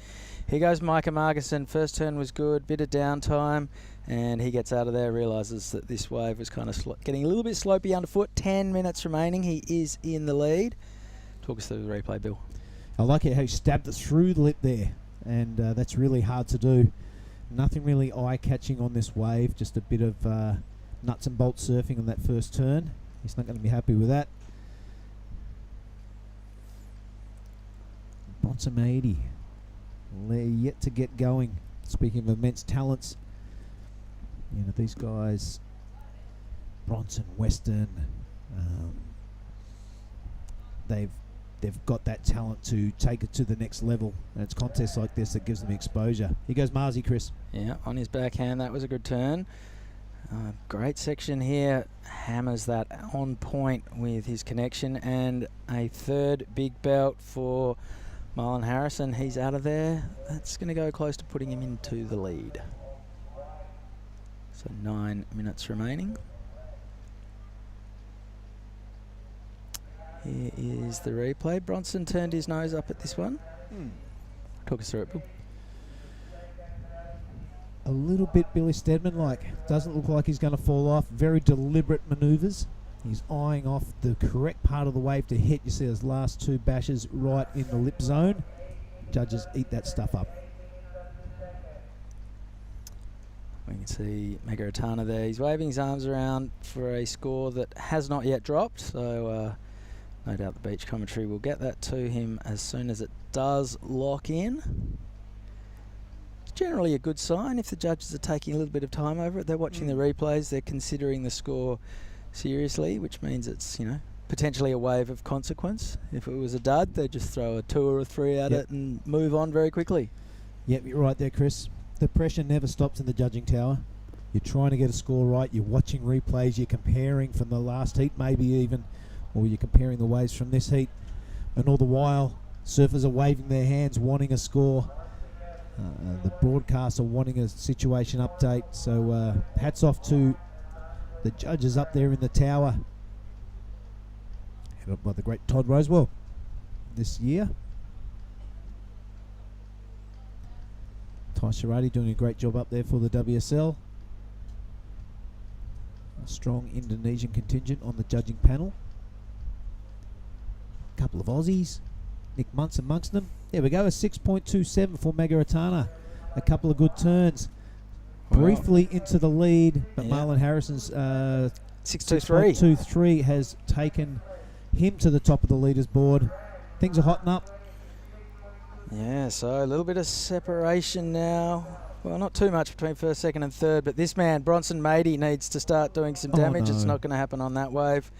Here goes Micah Marguson. First turn was good, bit of downtime, and he gets out of there, realises that this wave was kind of getting a little bit slopey underfoot. 10 minutes remaining. He is in the lead. Talk us through the replay, Bill. I like it how he stabbed it through the lip there, and that's really hard to do. Nothing really eye-catching on this wave, just a bit of nuts and bolts surfing on that first turn. He's not going to be happy with that. Bronson 80, yet to get going. Speaking of immense talents, you know, these guys, Bronson, Weston, they've got that talent to take it to the next level, and it's contests like this that gives them exposure. Here goes Marzi, Chris. Yeah, on his backhand, that was a good turn. Great section here, hammers that on point with his connection, and a third big belt for Marlon Harrison. He's out of there. That's going to go close to putting him into the lead. So 9 minutes remaining. Here is the replay. Bronson turned his nose up at this one. Talk us through it, Bill. A little bit Billy Stairmand like. Doesn't look like he's going to fall off. Very deliberate manoeuvres. He's eyeing off the correct part of the wave to hit. You see those last two bashes right in the lip zone. Judges eat that stuff up. We can see Mega Atana there. He's waving his arms around for a score that has not yet dropped. So no doubt the beach commentary will get that to him as soon as it does lock in. It's generally a good sign if the judges are taking a little bit of time over it. They're watching the replays. They're considering the score seriously, which means it's, you know, potentially a wave of consequence. If it was a dud, they'd just throw a 2 or a 3 at it and move on very quickly. Yep, you're right there, Chris. The pressure never stops in the judging tower. You're trying to get a score right. You're watching replays. You're comparing from the last heat, maybe even, or you're comparing the waves from this heat. And all the while, surfers are waving their hands, wanting a score. The broadcasts are wanting a situation update. So hats off to the judges up there in the tower. Headed up by the great Todd Rosewell. this year. Ty Sharadi doing a great job up there for the WSL. A strong Indonesian contingent on the judging panel. A couple of Aussies. Nick Munson amongst them. There we go, a 6.27 for Mega Atana. A couple of good turns. Briefly into the lead, but Marlon Harrison's 6.23 has taken him to the top of the leaders board. Things are hotting up. Yeah, so a little bit of separation now. Well, not too much between first, second and third, but this man, Bronson Mady, needs to start doing some damage. No. It's not going to happen on that wave.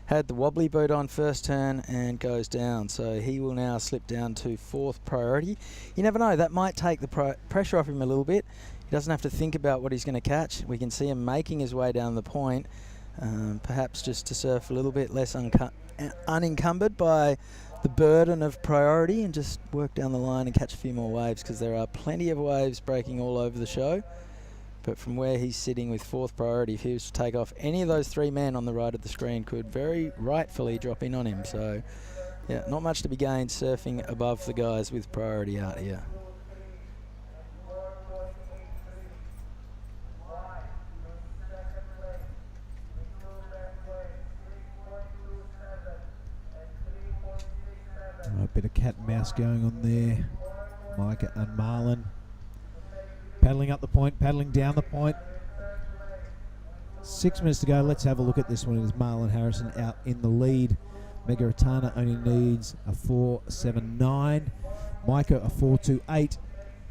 Had the wobbly boot on first turn and goes down. So he will now slip down to fourth priority. You never know, that might take the pressure off him a little bit. He doesn't have to think about what he's going to catch. We can see him making his way down the point, perhaps just to surf a little bit less unencumbered by the burden of priority and just work down the line and catch a few more waves, because there are plenty of waves breaking all over the show. But from where he's sitting with fourth priority, if he was to take off, any of those three men on the right of the screen could very rightfully drop in on him. So, yeah, not much to be gained surfing above the guys with priority out here. A bit of cat and mouse going on there. Micah and Marlon paddling up the point, paddling down the point. 6 minutes to go. Let's have a look at this one. It is Marlon Harrison out in the lead. Mega Atana only needs a 4.79. Micah a 4.28.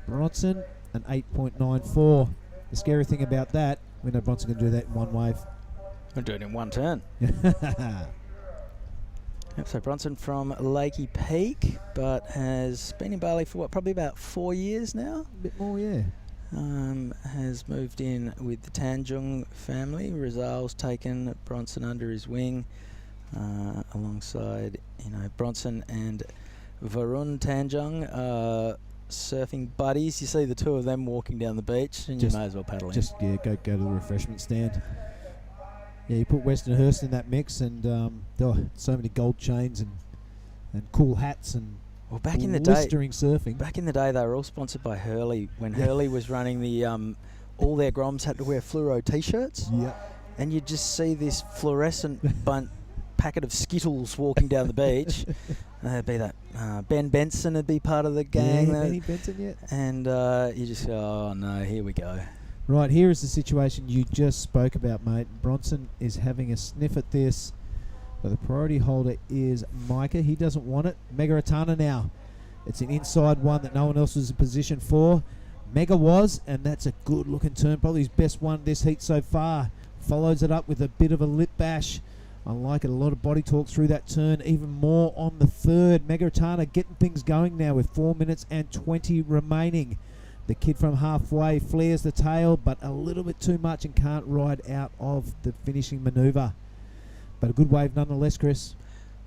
Bronson an 8.94. The scary thing about that, we know Bronson can do that in one wave. We'll do it in one turn. Yep, so Bronson from Lakey Peak, but has been in Bali for probably about 4 years now? A bit more, yeah. Has moved in with the Tanjung family. Rizal's taken Bronson under his wing, alongside, Bronson and Varun Tanjung are surfing buddies. You see the two of them walking down the beach, and you may as well paddle in. Just, go to the refreshment stand. Yeah, you put Western Hurst in that mix, and so many gold chains and cool hats and back in the blistering surfing. Back in the day, they were all sponsored by Hurley. When Hurley was running the, all their Groms had to wear fluoro T-shirts. Yep. And you'd just see this fluorescent packet of Skittles walking down the beach. There'd be that Ben Benson would be part of the gang. Yeah, Benny Benson, yeah. And you just go, oh no, here we go. Right, here is the situation you just spoke about, mate. Bronson is having a sniff at this, but the priority holder is Micah. He doesn't want it. Mega Atana now. It's an inside one that no one else was in position for. Mega was, and that's a good-looking turn. Probably his best one this heat so far. Follows it up with a bit of a lip bash. I like it. A lot of body talk through that turn. Even more on the third. Mega Atana getting things going now with 4 minutes and 20 remaining. The kid from halfway flares the tail, but a little bit too much and can't ride out of the finishing manoeuvre. But a good wave nonetheless, Chris.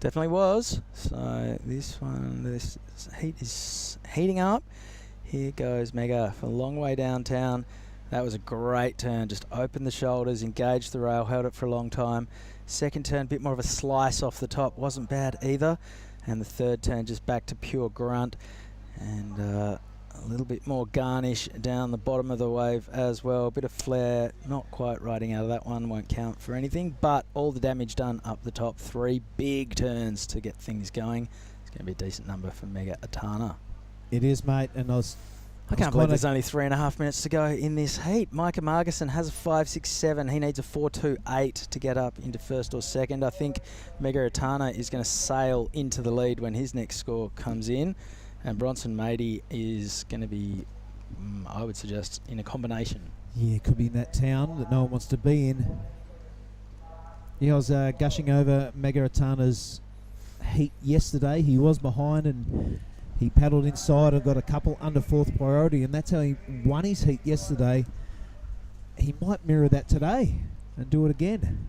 Definitely was. So this heat is heating up. Here goes Mega for a long way downtown. That was a great turn. Just opened the shoulders, engaged the rail, held it for a long time. Second turn, a bit more of a slice off the top. Wasn't bad either. And the third turn, just back to pure grunt. And a little bit more garnish down the bottom of the wave as well. A bit of flare, not quite riding out of that one, won't count for anything, but all the damage done up the top. 3 big turns to get things going. It's going to be a decent number for Mega Atana. It is, mate, and I can't believe there's only 3.5 minutes to go in this heat. Micah Margison has a 5.67. He needs a 4.28 to get up into first or second. I think Mega Atana is going to sail into the lead when his next score comes in. And Bronson Mady is going to be, I would suggest, in a combination. Yeah, could be in that town that no one wants to be in. Yeah, I was gushing over Mega Atana's heat yesterday. He was behind and he paddled inside and got a couple under fourth priority, and that's how he won his heat yesterday. He might mirror that today and do it again.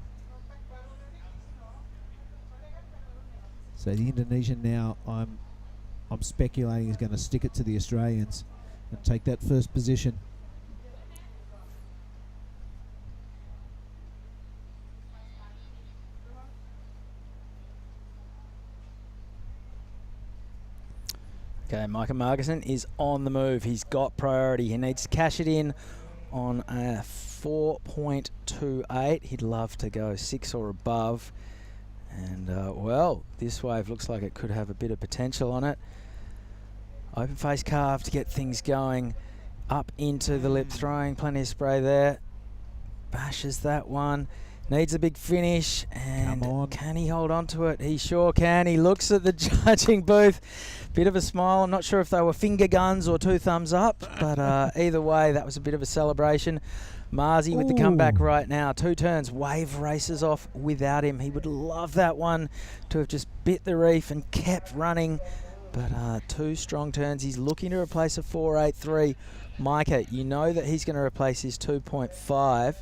So the Indonesian now, I'm speculating is going to stick it to the Australians and take that first position. Okay, Micah Margison is on the move. He's got priority. He needs to cash it in on a 4.28. He'd love to go 6 or above. And, well, this wave looks like it could have a bit of potential on it. Open face carve to get things going. Up into the lip, throwing plenty of spray there. Bashes that one. Needs a big finish, and can he hold on to it? He sure can. He looks at the judging booth. Bit of a smile. I'm not sure if they were finger guns or 2 thumbs up, but either way, that was a bit of a celebration. Marzi with the comeback right now. 2 turns. Wave races off without him. He would love that one to have just bit the reef and kept running, but 2 strong turns. He's looking to replace a 4.83. Micah, you know that he's going to replace his 2.5.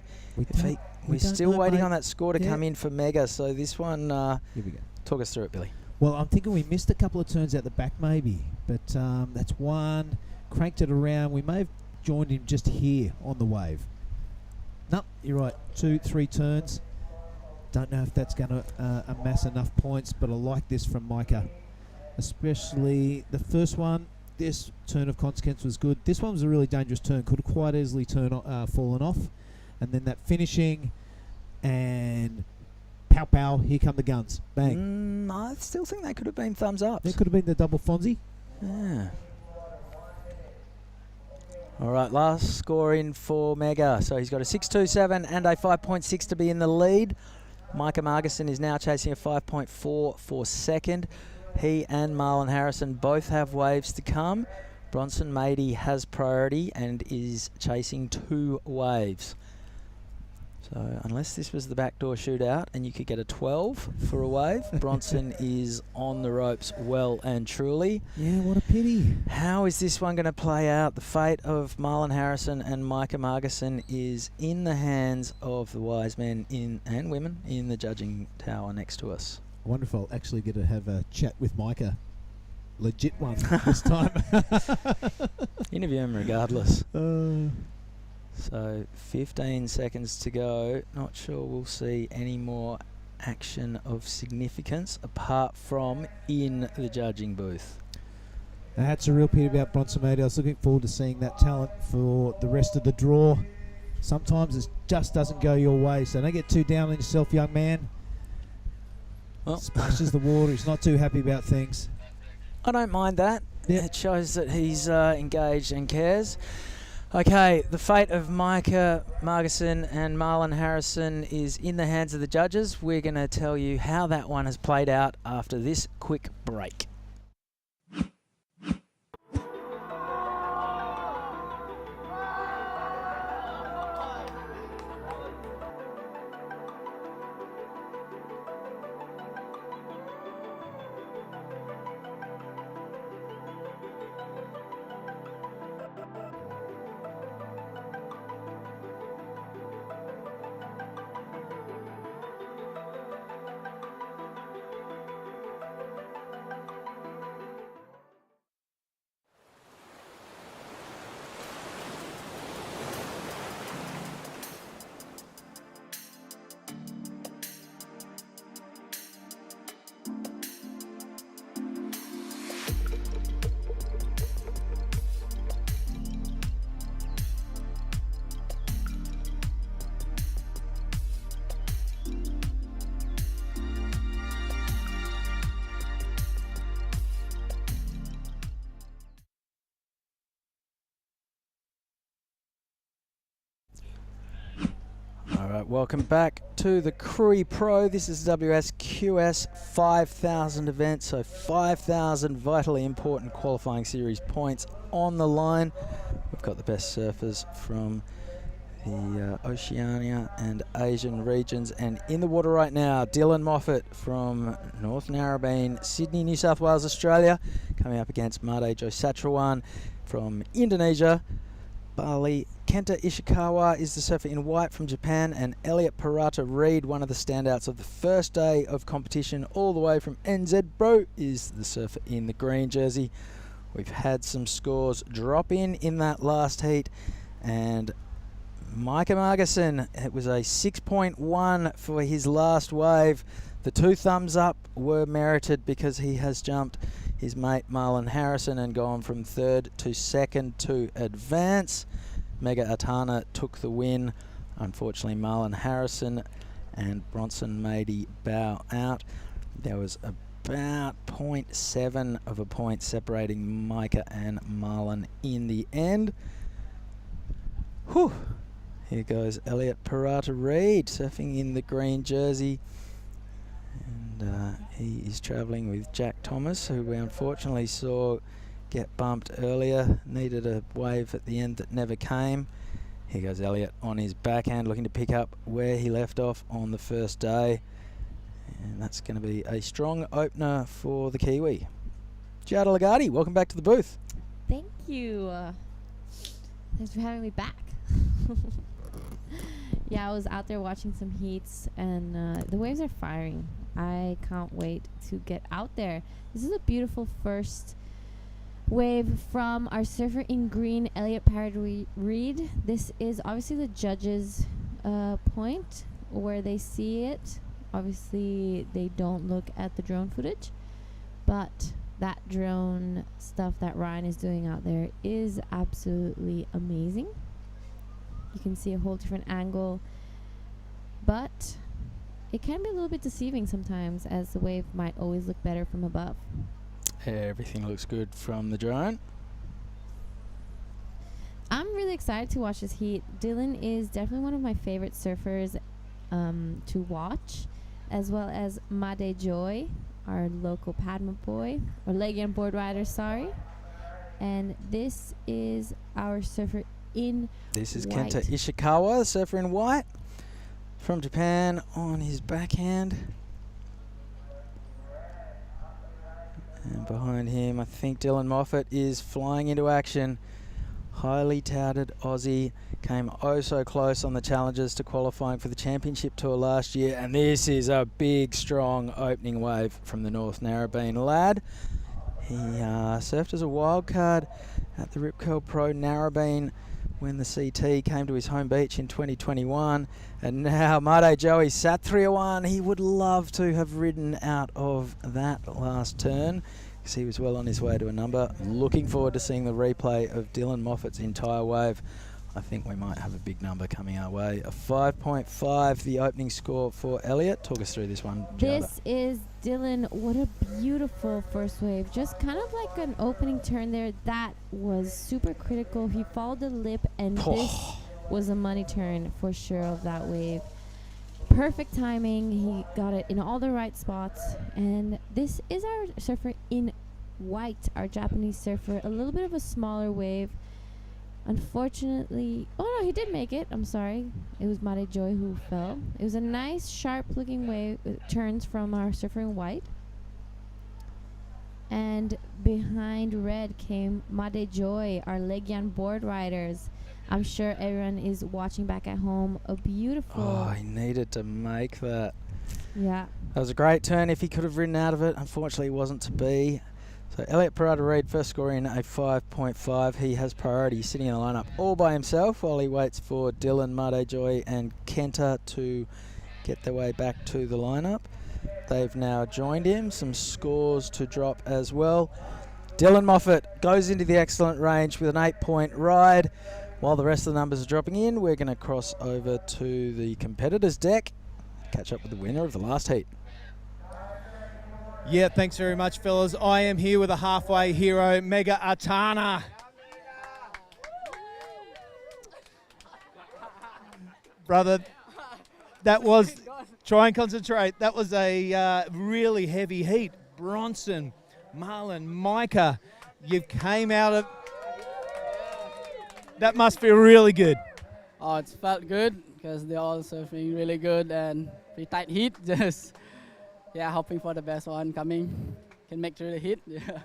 We're still waiting on that score to come in for Mega, so this one, here we go. Talk us through it, Billy. Well, I'm thinking we missed a couple of turns out the back maybe, but that's one. Cranked it around. We may have joined him just here on the wave. Nope, you're right. 2, 3 turns. Don't know if that's going to amass enough points, but I like this from Micah. Especially the first one. This turn of consequence was good. This one was a really dangerous turn. Could have quite easily fallen off. And then that finishing, and pow pow, here come the guns. Bang. I still think they could have been thumbs up. There could have been the double Fonzie. Yeah. All right, last score in for Mega. So he's got a 6.27 and a 5.6 to be in the lead. Micah Margison is now chasing a 5.4 for second. He and Marlon Harrison both have waves to come. Bronson Mady has priority and is chasing 2 waves. So unless this was the backdoor shootout and you could get a 12 for a wave, Bronson is on the ropes well and truly. Yeah, what a pity. How is this one going to play out? The fate of Marlon Harrison and Micah Margison is in the hands of the wise men and women in the judging tower next to us. I wonder if I'll actually get to have a chat with Micah. Legit one this time. Interview him regardless. So 15 seconds to go. Not sure we'll see any more action of significance apart from in the judging booth. That's a real pity about Bronson Mady. I was looking forward to seeing that talent for the rest of the draw. Sometimes it just doesn't go your way, so don't get too down on yourself, young man. Well, splashes the water. He's not too happy about things. I don't mind that. Yep. It shows that he's engaged and cares. Okay, the fate of Micah Margison and Marlon Harrison is in the hands of the judges. We're going to tell you how that one has played out after this quick break. Welcome back to the Krui Pro. This is WSQS 5000 event, so 5,000 vitally important qualifying series points on the line. We've got the best surfers from the Oceania and Asian regions, and in the water right now, Dylan Moffat from North Narrabeen, Sydney, New South Wales, Australia, coming up against Made Josatrawan from Indonesia. Bali. Kenta Ishikawa is the surfer in white from Japan, and Elliot Parata Reid, one of the standouts of the first day of competition all the way from NZ Bro, is the surfer in the green jersey. We've had some scores drop in that last heat, and Micah Margison, it was a 6.1 for his last wave. The 2 thumbs up were merited because he has jumped his mate Marlon Harrison and gone from third to second to advance. Mega Atana took the win. Unfortunately, Marlon Harrison and Bronson Mady bow out. There was about 0.7 of a point separating Micah and Marlon in the end. Whew. Here goes Elliot Parata-Reid surfing in the green jersey. And he is travelling with Jack Thomas, who we unfortunately saw get bumped earlier. Needed a wave at the end that never came. Here goes Elliot on his backhand, looking to pick up where he left off on the first day. And that's going to be a strong opener for the Kiwi. Giada Lagarde, welcome back to the booth. Thank you. Thanks for having me back. Yeah, I was out there watching some heats, and the waves are firing. I can't wait to get out there. This is a beautiful first wave from our surfer in green, Elliot Parata-Reid. This is obviously the judges' point where they see it. Obviously, they don't look at the drone footage, but that drone stuff that Ryan is doing out there is absolutely amazing. You can see a whole different angle, but it can be a little bit deceiving sometimes, as the wave might always look better from above. Everything looks good from the drone. I'm really excited to watch this heat. Dylan is definitely one of my favorite surfers to watch, as well as Made Joy, our local Padma boy, or Legian board rider, sorry. And this is our surfer in This is white. Kenta Ishikawa, the surfer in white, from Japan on his backhand. And behind him, I think Dylan Moffat is flying into action. Highly touted Aussie, came oh so close on the challenges to qualifying for the championship tour last year. And this is a big, strong opening wave from the North Narrabeen lad. He surfed as a wild card at the Rip Curl Pro Narrabeen when the CT came to his home beach in 2021. And now Made Joey sat 301. He would love to have ridden out of that last turn, because he was well on his way to a number. Looking forward to seeing the replay of Dylan Moffat's entire wave. I think we might have a big number coming our way. A 5.5, the opening score for Elliot. Talk us through this one, Giada. This is Dylan. What a beautiful first wave. Just kind of like an opening turn there. That was super critical. He followed the lip, and this was a money turn for sure of that wave. Perfect timing. He got it in all the right spots. And this is our surfer in white, our Japanese surfer. A little bit of a smaller wave. Unfortunately, oh no, he did make it. I'm sorry. It was Made Joy who fell. It was a nice, sharp-looking wave. Turns from our surfer in white. And behind red came Made Joy, our Legian board riders. I'm sure everyone is watching back at home. A beautiful... Oh, he needed to make that. Yeah. That was a great turn if he could have ridden out of it. Unfortunately, it wasn't to be. So Elliot Parata-Reid first score in a 5.5. He has priority, sitting in the lineup all by himself while he waits for Dylan, Made Joy and Kenta to get their way back to the lineup. They've now joined him. Some scores to drop as well. Dylan Moffat goes into the excellent range with an 8-point ride. While the rest of the numbers are dropping in, we're going to cross over to the competitors' deck, catch up with the winner of the last heat. Yeah, thanks very much, fellas. I am here with a halfway hero, Mega Atana. Brother, that was, try and concentrate, that was a really heavy heat. Bronson, Marlon, Micah, you came out of, that must feel really good. Oh, it's felt good because they're all surfing really good and pretty tight heat. Just, yeah, hoping for the best one coming. Can make through the heat. Yeah.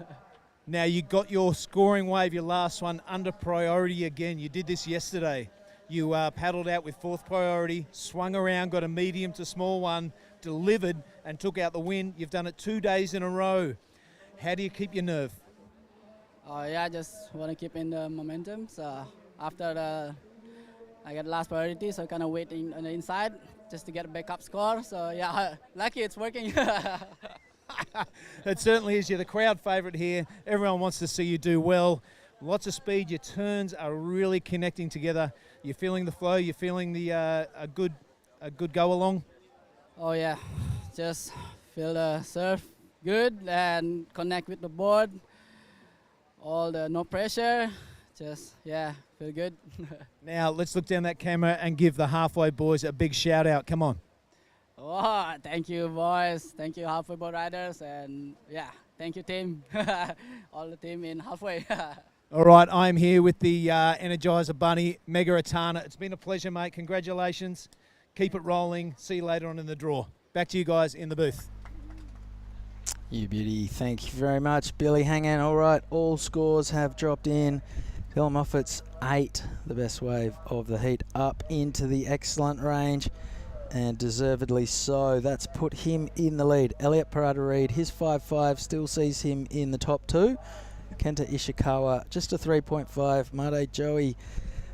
Now, you got your scoring wave, your last one, under priority again. You did this yesterday. You paddled out with fourth priority, swung around, got a medium to small one, delivered, and took out the win. You've done it 2 days in a row. How do you keep your nerve? Yeah, I just want to keep in the momentum. So after I get last priority, so kind of waiting on the inside just to get a backup score. So yeah, lucky it's working. It certainly is. You're the crowd favourite here. Everyone wants to see you do well. Lots of speed. Your turns are really connecting together. You're feeling the flow. You're feeling the a good go along. Oh yeah, just feel the surf good and connect with the board. All the no pressure. Just feel good. Now let's look down that camera and give the halfway boys a big shout out. Come on. Oh, thank you, boys. Thank you, halfway boat riders, and thank you, team. All the team in halfway. All right, I'm here with the Energizer Bunny, Mega Atana. It's been a pleasure, mate. Congratulations. Keep it rolling. See you later on in the draw. Back to you guys in the booth. You beauty. Thank you very much, Billy. Hang on. All right, all scores have dropped in. Dylan Moffat's 8, the best wave of the heat, up into the excellent range, and deservedly so. That's put him in the lead. Elliot Parada-Reid, his 5.5 still sees him in the top 2. Kenta Ishikawa, just a 3.5. Made Joey,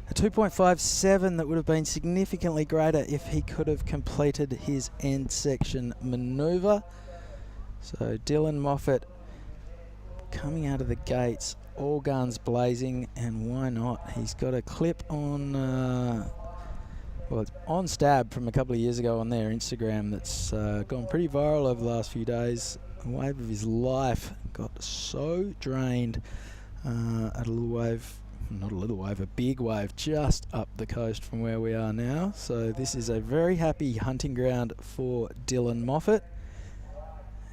a 2.57 that would have been significantly greater if he could have completed his end section manoeuvre. So Dylan Moffat coming out of the gates, all guns blazing, and why not? He's got a clip on, it's on Stab from a couple of years ago on their Instagram that's gone pretty viral over the last few days. A wave of his life, got so drained at a little wave, not a little wave, a big wave just up the coast from where we are now. So this is a very happy hunting ground for Dylan Moffat.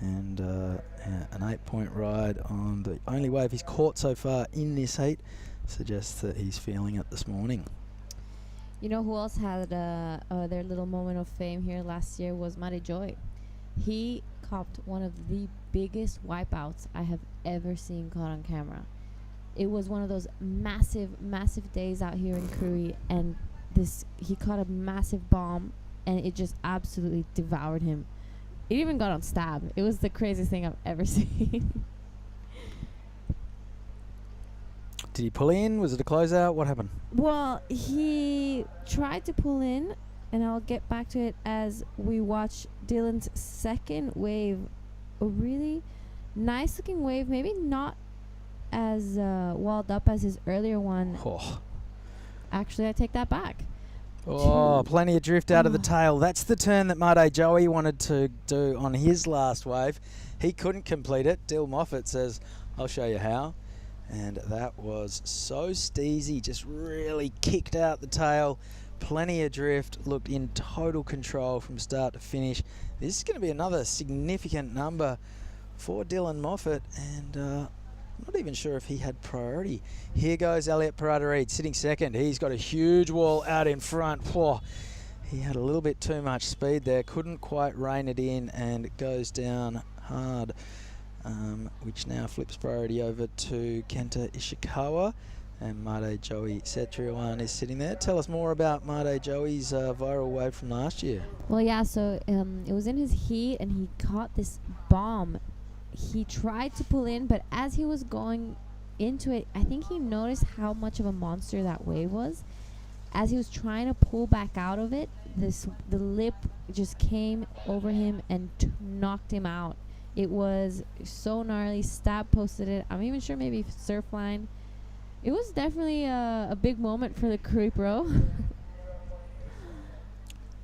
And an 8-point ride on the only wave he's caught so far in this heat suggests that he's feeling it this morning. You know who else had their little moment of fame here last year was Mate Joy. He copped one of the biggest wipeouts I have ever seen caught on camera. It was one of those massive, massive days out here in Krui, and he caught a massive bomb, and it just absolutely devoured him. It even got on Stab. It was the craziest thing I've ever seen. Did he pull in? Was it a closeout? What happened? Well, he tried to pull in, and I'll get back to it as we watch Dylan's second wave. A really nice looking wave, maybe not as walled up as his earlier one. Oh. Actually, I take that back. Oh, plenty of drift out of the tail. That's the turn that Mate Joey wanted to do on his last wave. He couldn't complete it. Dylan Moffat says, I'll show you how. And that was so steezy, just really kicked out the tail. Plenty of drift, looked in total control from start to finish. This is going to be another significant number for Dylan Moffat, and I'm not even sure if he had priority. Here goes Elliot Parada-Reid sitting second. He's got a huge wall out in front. Whoa. He had a little bit too much speed there, couldn't quite rein it in, and it goes down hard, which now flips priority over to Kenta Ishikawa. And Mate Joey Setia is sitting there. Tell us more about Mate Joey's viral wave from last year. Well, yeah, so it was in his heat, and he caught this bomb. He tried to pull in, but as he was going into it, I think he noticed how much of a monster that wave was. As he was trying to pull back out of it, the lip just came over him and knocked him out. It was so gnarly. Stab posted it. I'm even sure maybe Surfline. It was definitely a big moment for the Krui Pro.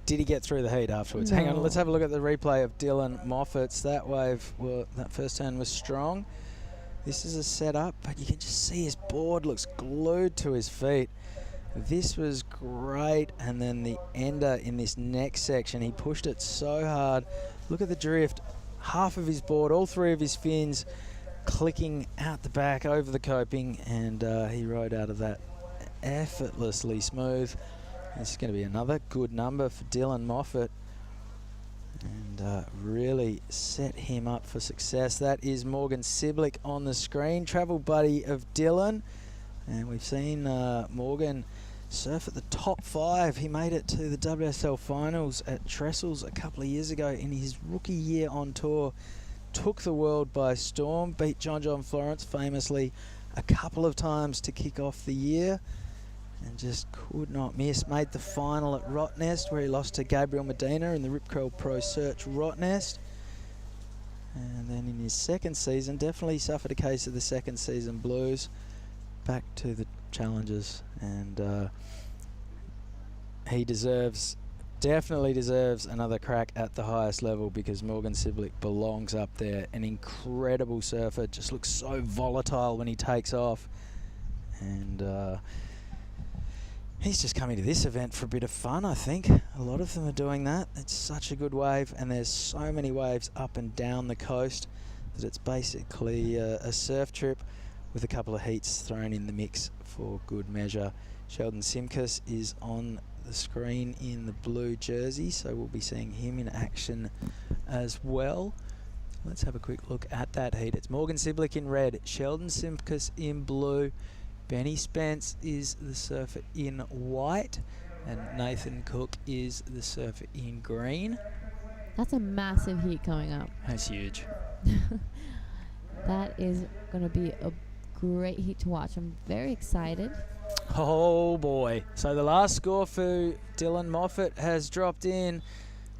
Did he get through the heat afterwards? No. Hang on, let's have a look at the replay of Dylan Moffat's. That wave, that first turn was strong. This is a setup, but you can just see his board looks glued to his feet. This was great, and then the ender in this next section, he pushed it so hard. Look at the drift. Half of his board, all 3 of his fins clicking out the back over the coping, and he rode out of that effortlessly smooth. This is going to be another good number for Dylan Moffat, and really set him up for success. That is Morgan Siblick on the screen, travel buddy of Dylan, and we've seen Morgan surf at the top 5. He made it to the WSL finals at Trestles a couple of years ago in his rookie year on tour. Took the world by storm, beat John Florence famously a couple of times to kick off the year, and just could not miss. Made the final at Rottnest, where he lost to Gabriel Medina in the Rip Curl Pro Search Rottnest. And then in his second season, definitely suffered a case of the second season blues. Back to the challenges, and he definitely deserves another crack at the highest level, because Morgan Siblick belongs up there. An incredible surfer, just looks so volatile when he takes off. And he's just coming to this event for a bit of fun, I think. A lot of them are doing that. It's such a good wave, and there's so many waves up and down the coast that it's basically a surf trip with a couple of heats thrown in the mix for good measure. Sheldon Simkus is on the screen in the blue jersey, so we'll be seeing him in action as well. Let's have a quick look at that heat. It's Morgan Siblick in red, Sheldon Simkus in blue, Benny Spence is the surfer in white, and Nathan Cook is the surfer in green. That's a massive heat coming up. That's huge. That is going to be a great heat to watch. I'm very excited. Oh boy. So the last score for Dylan Moffat has dropped in,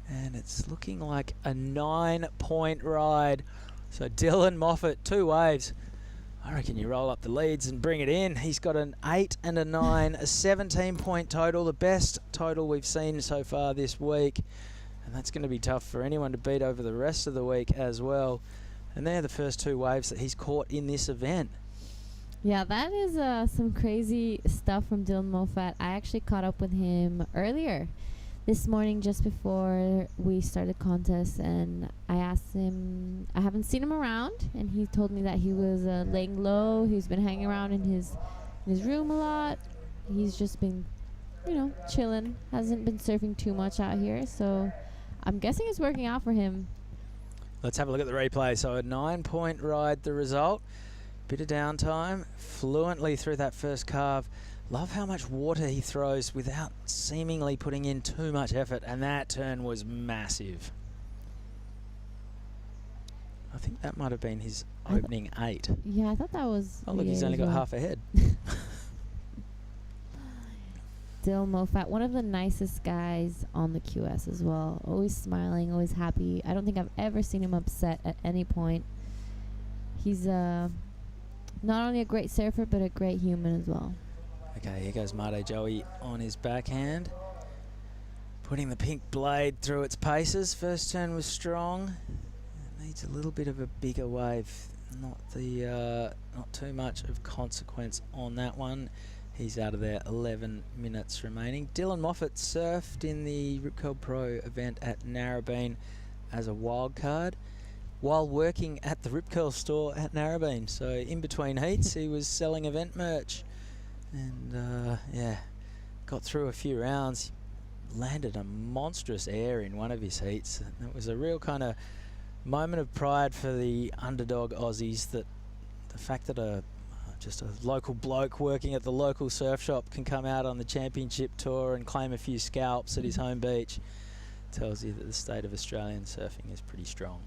and it's looking like a 9-point ride. So Dylan Moffat, 2 waves. I reckon you roll up the leads and bring it in. He's got an 8 and a 9, a 17-point total, the best total we've seen so far this week. And that's going to be tough for anyone to beat over the rest of the week as well. And they're the first 2 waves that he's caught in this event. Yeah, that is some crazy stuff from Dylan Moffat. I actually caught up with him earlier this morning, just before we started the contest, and I asked him, I haven't seen him around, and he told me that he was laying low. He's been hanging around in his room a lot. He's just been, chilling. Hasn't been surfing too much out here, so I'm guessing it's working out for him. Let's have a look at the replay. So a 9-point ride, the result. Bit of downtime, fluently through that first carve. Love how much water he throws without seemingly putting in too much effort, and that turn was massive. I think that might have been his opening 8. Yeah, I thought that was... Oh, look, he's only got half a head. Dylan Moffat, one of the nicest guys on the QS as well. Always smiling, always happy. I don't think I've ever seen him upset at any point. He's not only a great surfer, but a great human as well. Okay, here goes Mate Joey on his backhand. Putting the pink blade through its paces. First turn was strong. It needs a little bit of a bigger wave. Not too much of consequence on that one. He's out of there, 11 minutes remaining. Dylan Moffat surfed in the Krui Pro event at Narrabeen as a wild card while working at the Rip Curl store at Narrabeen. So in between heats, he was selling event merch. And got through a few rounds, landed a monstrous air in one of his heats. And it was a real kind of moment of pride for the underdog Aussies, that the fact that just a local bloke working at the local surf shop can come out on the championship tour and claim a few scalps at his home beach tells you that the state of Australian surfing is pretty strong.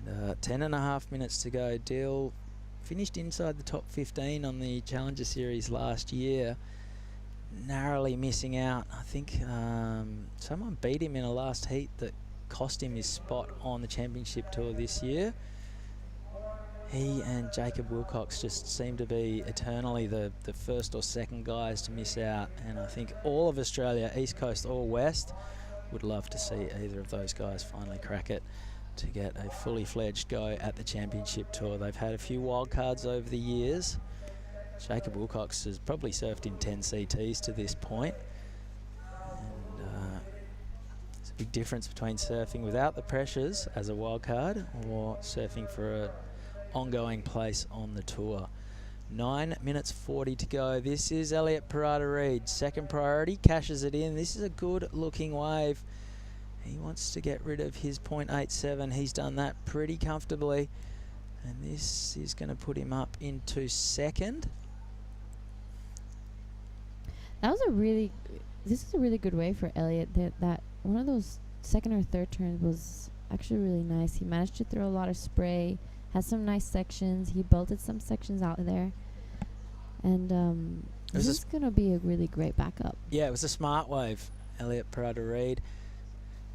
And 10.5 minutes to go. Dill finished inside the top 15 on the Challenger Series last year, narrowly missing out. I think someone beat him in a last heat that cost him his spot on the championship tour this year. He and Jacob Wilcox just seem to be eternally the first or second guys to miss out, and I think all of Australia, East Coast or West, would love to see either of those guys finally crack it to get a fully fledged go at the championship tour. They've had a few wild cards over the years. Jacob Wilcox has probably surfed in 10 CTs to this point. And there's a big difference between surfing without the pressures as a wild card or surfing for an ongoing place on the tour. 9 minutes 40 to go. This is Elliot Parada-Reed. Second priority, cashes it in. This is a good looking wave. He wants to get rid of his .87. He's done that pretty comfortably. And this is going to put him up into second. This is a really good wave for Elliot. That one of those second or third turns was actually really nice. He managed to throw a lot of spray, has some nice sections. He belted some sections out there. And this is going to be a really great backup. Yeah, it was a smart wave, Elliot Parada-Reed.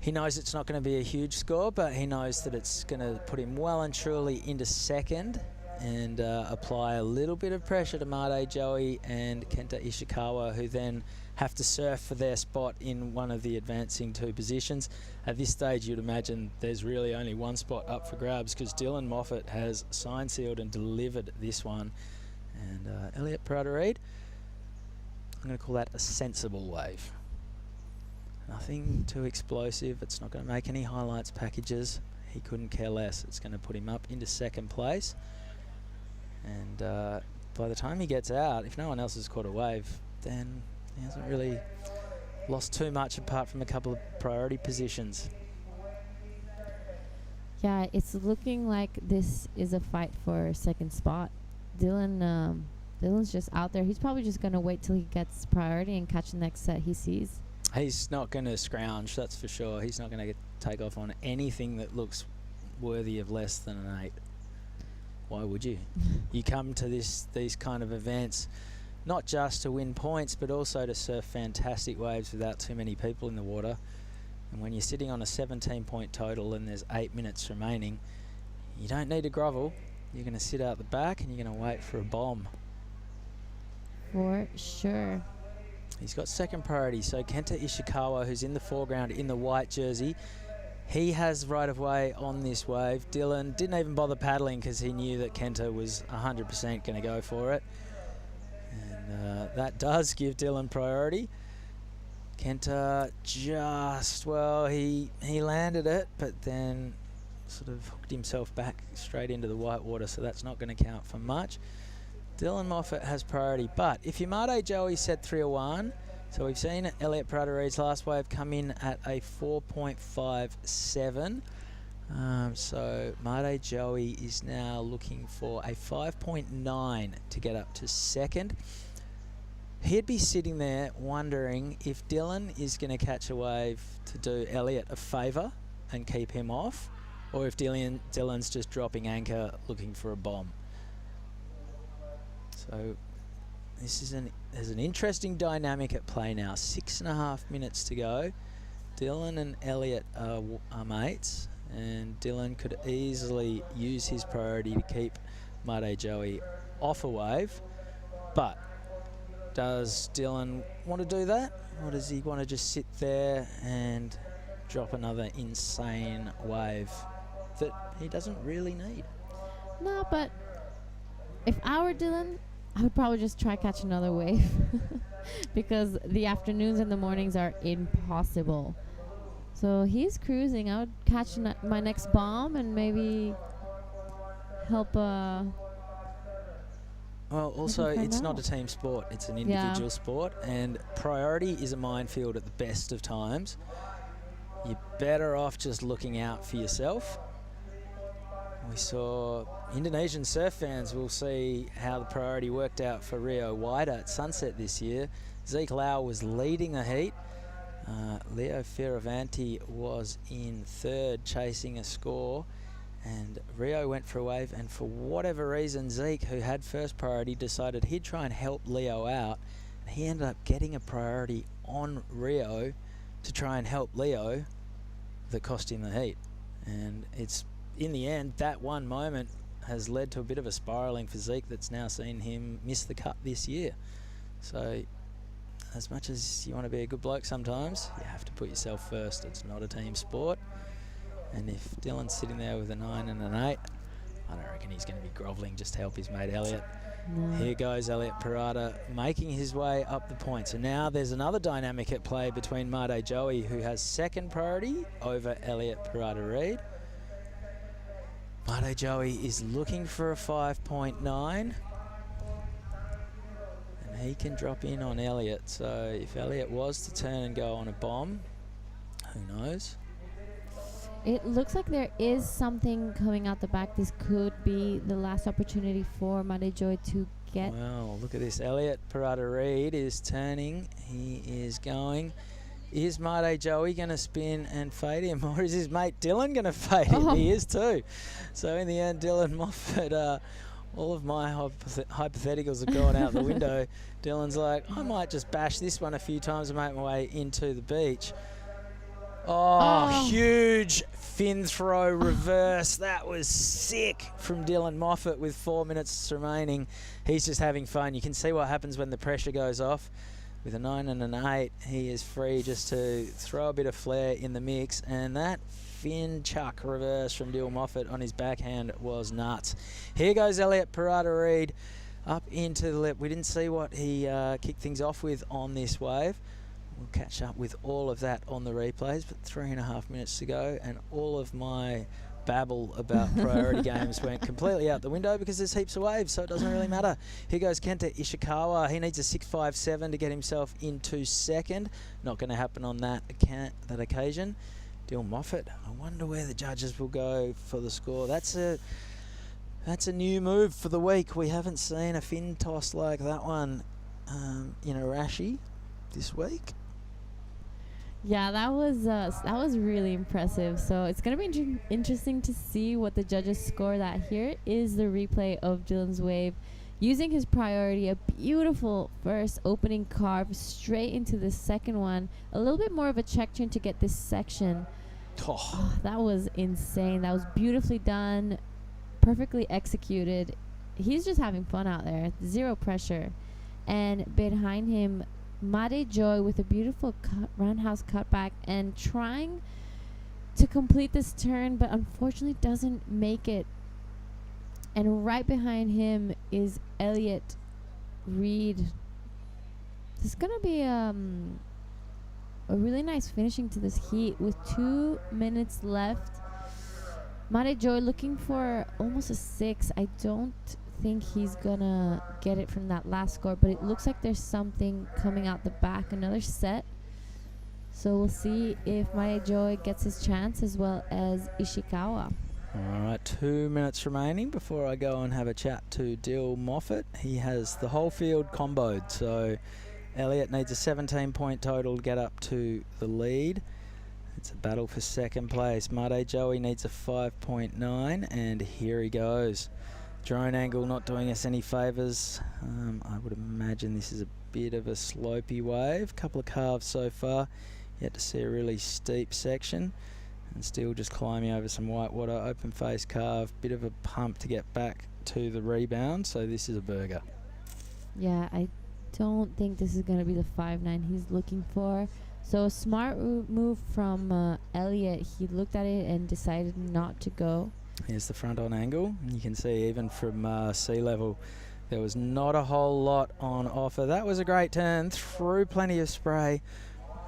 He knows it's not going to be a huge score, but he knows that it's going to put him well and truly into second and apply a little bit of pressure to Made Joey and Kenta Ishikawa, who then have to surf for their spot in one of the advancing 2 positions. At this stage, you'd imagine there's really only one spot up for grabs because Dylan Moffat has signed, sealed and delivered this one. And Elliot Parada-Reid, I'm going to call that a sensible wave. Nothing too explosive. It's not going to make any highlights packages. He couldn't care less. It's going to put him up into second place. And by the time he gets out, if no one else has caught a wave, then he hasn't really lost too much apart from a couple of priority positions. Yeah, it's looking like this is a fight for second spot. Dylan's just out there. He's probably just going to wait till he gets priority and catch the next set he sees. He's not going to scrounge, that's for sure. He's not going to take off on anything that looks worthy of less than an 8. Why would you? You come to these kind of events not just to win points, but also to surf fantastic waves without too many people in the water. And when you're sitting on a 17-point total and there's 8 minutes remaining, you don't need to grovel. You're going to sit out the back and you're going to wait for a bomb. For sure. He's got second priority, so Kenta Ishikawa, who's in the foreground in the white jersey, he has right of way on this wave. Dylan didn't even bother paddling because he knew that Kenta was 100% going to go for it. And that does give Dylan priority. Kenta just, well, he landed it, but then sort of hooked himself back straight into the white water, so that's not going to count for much. Dylan Moffat has priority, but if your Made Joey set 301, so we've seen Elliot Parada-Reid's last wave come in at a 4.57. So Made Joey is now looking for a 5.9 to get up to second. He'd be sitting there wondering if Dylan is going to catch a wave to do Elliot a favour and keep him off, or if Dylan's just dropping anchor looking for a bomb. So there's an interesting dynamic at play now. 6.5 minutes to go. Dylan and Elliot are mates, and Dylan could easily use his priority to keep Made Joey off a wave. But does Dylan want to do that, or does he want to just sit there and drop another insane wave that he doesn't really need? No, but if I were Dylan, I would probably just try catch another wave because the afternoons and the mornings are impossible. So he's cruising. I would catch my next bomb and maybe help. Well, also, it's not a team sport. It's an individual sport, and priority is a minefield at the best of times. You're better off just looking out for yourself. We saw Indonesian surf fans will see how the priority worked out for Rio Wider at Sunset this year. Zeke Lau was leading the heat. Leo Fioravanti was in third, chasing a score. And Rio went for a wave, and for whatever reason, Zeke, who had first priority, decided he'd try and help Leo out. And he ended up getting a priority on Rio to try and help Leo that cost him the heat. And it's, in the end, that one moment has led to a bit of a spiralling for Zeke that's now seen him miss the cut this year. So as much as you want to be a good bloke sometimes, you have to put yourself first. It's not a team sport. And if Dylan's sitting there with a 9 and an 8, I don't reckon he's going to be grovelling just to help his mate Elliot. No. Here goes Elliot Parada making his way up the points. And now there's another dynamic at play between Made Joey, who has second priority over Elliot Parada-Reid. Made Joey is looking for a 5.9. And he can drop in on Elliot. So if Elliot was to turn and go on a bomb, who knows? It looks like there is something coming out the back. This could be the last opportunity for Made Joey to get. Well, look at this. Elliot Parada-Reid is turning. He is going. Is Made Joey going to spin and fade him, or is his mate Dylan going to fade him? He is too. So in the end, Dylan Moffat, all of my hypotheticals have gone out the window. Dylan's like, I might just bash this one a few times and make my way into the beach. Oh, huge fin throw reverse. That was sick from Dylan Moffat with 4 minutes remaining. He's just having fun. You can see what happens when the pressure goes off. With a 9 and an 8, he is free just to throw a bit of flair in the mix. And that fin chuck reverse from Dylan Moffat on his backhand was nuts. Here goes Elliot Parada-Reid up into the lip. We didn't see what he kicked things off with on this wave. We'll catch up with all of that on the replays, but 3.5 minutes to go, and all of my babble about priority games went completely out the window because there's heaps of waves, so it doesn't really matter. Here goes Kenta Ishikawa. He needs a 6.57 to get himself into second. Not going to happen on that occasion. Dylan Moffat, I wonder where the judges will go for the score. That's a new move for the week. We haven't seen a fin toss like that one in Arashi this week. Yeah, that was really impressive. So it's gonna be interesting to see what the judges score. That here is the replay of Dylan's wave, using his priority, a beautiful first opening carve straight into the second one. A little bit more of a check turn to get this section. Oh, that was insane. That was beautifully done, perfectly executed. He's just having fun out there. Zero pressure. And behind him, Made Joy with a beautiful roundhouse cutback and trying to complete this turn, but unfortunately doesn't make it. And right behind him is Elliot Reid. This is gonna be a really nice finishing to this heat with 2 minutes left. Made Joy looking for almost a 6. I don't think he's gonna get it from that last score, but it looks like there's something coming out the back, another set. So we'll see if Made Joy gets his chance, as well as Ishikawa. All right, 2 minutes remaining before I go and have a chat to Dylan Moffat. He has the whole field comboed, so Elliot needs a 17-point total to get up to the lead. It's a battle for second place. Made Joey needs a 5.9, and here he goes. Drone angle not doing us any favours. I would imagine this is a bit of a slopey wave. Couple of carves so far. Yet to see a really steep section. And still just climbing over some whitewater. Open face carve. Bit of a pump to get back to the rebound. So this is a burger. Yeah, I don't think this is going to be the 5.9 he's looking for. So a smart move from Elliot. He looked at it and decided not to go. Here's the front on angle. You can see even from sea level there was not a whole lot on offer. That was a great turn through plenty of spray,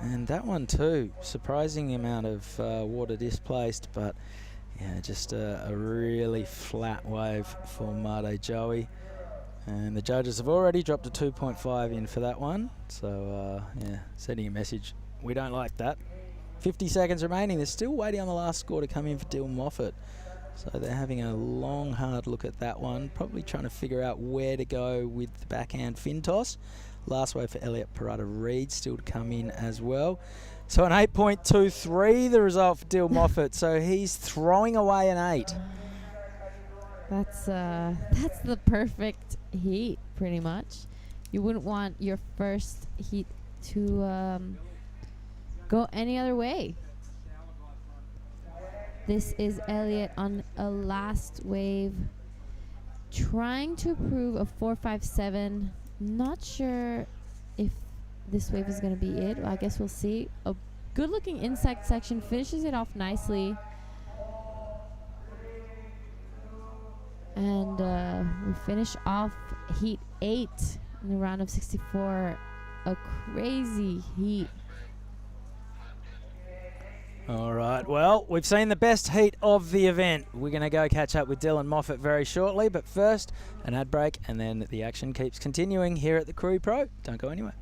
and that one too, surprising amount of water displaced, but yeah, just a really flat wave for Made Joey. And the judges have already dropped a 2.5 in for that one, so yeah, sending a message, we don't like that. 50 seconds remaining. They're still waiting on the last score to come in for Dylan Moffat. So they're having a long, hard look at that one, probably trying to figure out where to go with the backhand fin toss. Last wave for Elliot Parada-Reid still to come in as well. So an 8.23, the result for Dylan Moffat. So he's throwing away an 8. That's the perfect heat, pretty much. You wouldn't want your first heat to go any other way. This is Elliot on a last wave, trying to prove a 4.57. Not sure if this wave is going to be it. I guess we'll see. A good-looking inside section finishes it off nicely. And we finish off heat 8 in the round of 64. A crazy heat. All right, well, we've seen the best heat of the event. We're going to go catch up with Dylan Moffat very shortly, but first, an ad break, and then the action keeps continuing here at the Krui Pro. Don't go anywhere.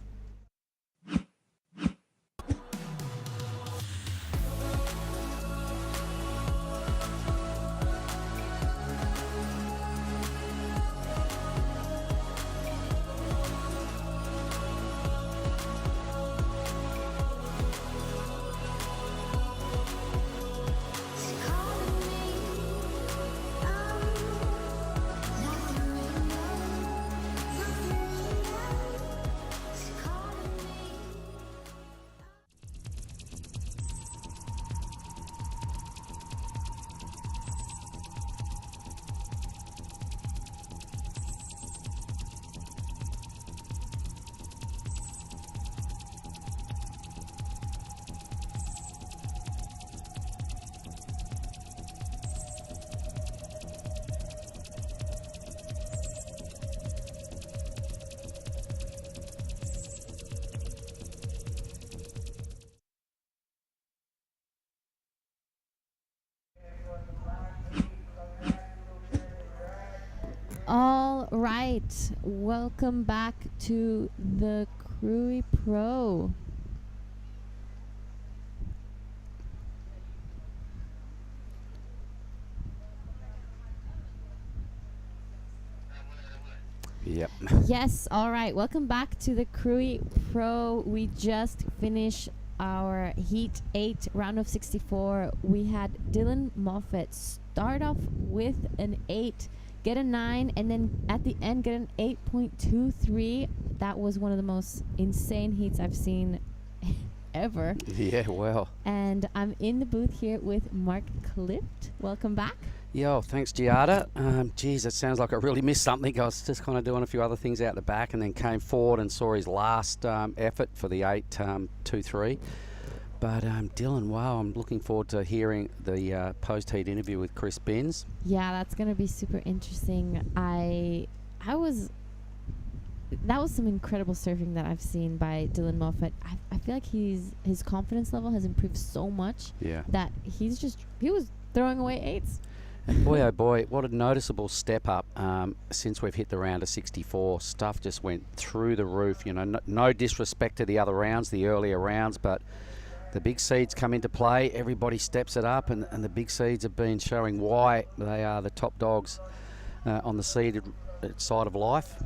right, welcome back to the Krui Pro. Yep. Yes, all right, welcome back to the Krui Pro. We just finished our Heat 8 round of 64. We had Dylan Moffat start off with an 8, get a 9, and then at the end get an 8.23. That was one of the most insane heats I've seen ever. Yeah, well. And I'm in the booth here with Mark Clift. Welcome back. Yo, thanks, Giada. Geez, it sounds like I really missed something. I was just kind of doing a few other things out the back and then came forward and saw his last effort for the 8.23. But Dylan, wow, I'm looking forward to hearing the post-heat interview with Chris Binns. Yeah, that's going to be super interesting. That was some incredible surfing that I've seen by Dylan Moffat. I feel like his confidence level has improved so much that he was throwing away 8s. And boy, oh boy, what a noticeable step up since we've hit the round of 64. Stuff just went through the roof. You know, no disrespect to the other rounds, the earlier rounds, but the big seeds come into play. Everybody steps it up, and the big seeds have been showing why they are the top dogs on the seeded side of life.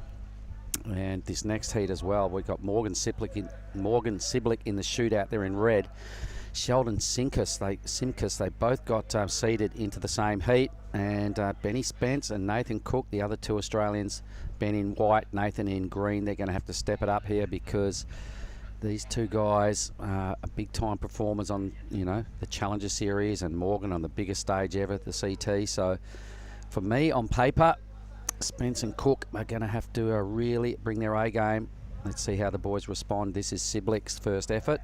And this next heat as well, we've got Morgan Siblick in the shootout there in red. Sheldon Simkus, they both got seeded into the same heat, and Benny Spence and Nathan Cook, the other two Australians, Ben in white, Nathan in green. They're going to have to step it up here because these two guys are big time performers on, you know, the Challenger Series, and Morgan on the biggest stage ever, the CT. So for me, on paper, Spence and Cook are going to have to really bring their A game. Let's see how the boys respond. This is Siblick's first effort.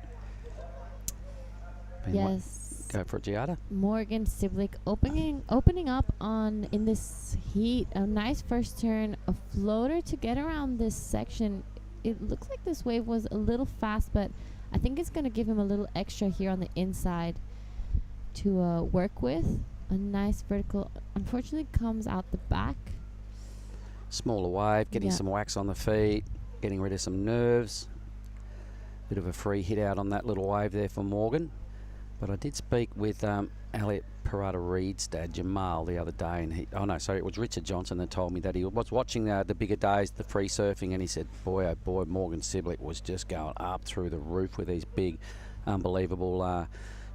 Yes. Go for it, Giada. Morgan Siblick opening up in this heat. A nice first turn, a floater to get around this section. It looks like this wave was a little fast, but I think it's going to give him a little extra here on the inside to work with. A nice vertical. Unfortunately, comes out the back. Smaller wave, getting some wax on the feet, getting rid of some nerves. Bit of a free hit out on that little wave there for Morgan. But I did speak with Elliot Parada Reed's dad, Jamal, the other day, and it was Richard Johnson that told me that he was watching the bigger days, the free surfing, and he said, boy, oh boy, Morgan Siblick was just going up through the roof with these big, unbelievable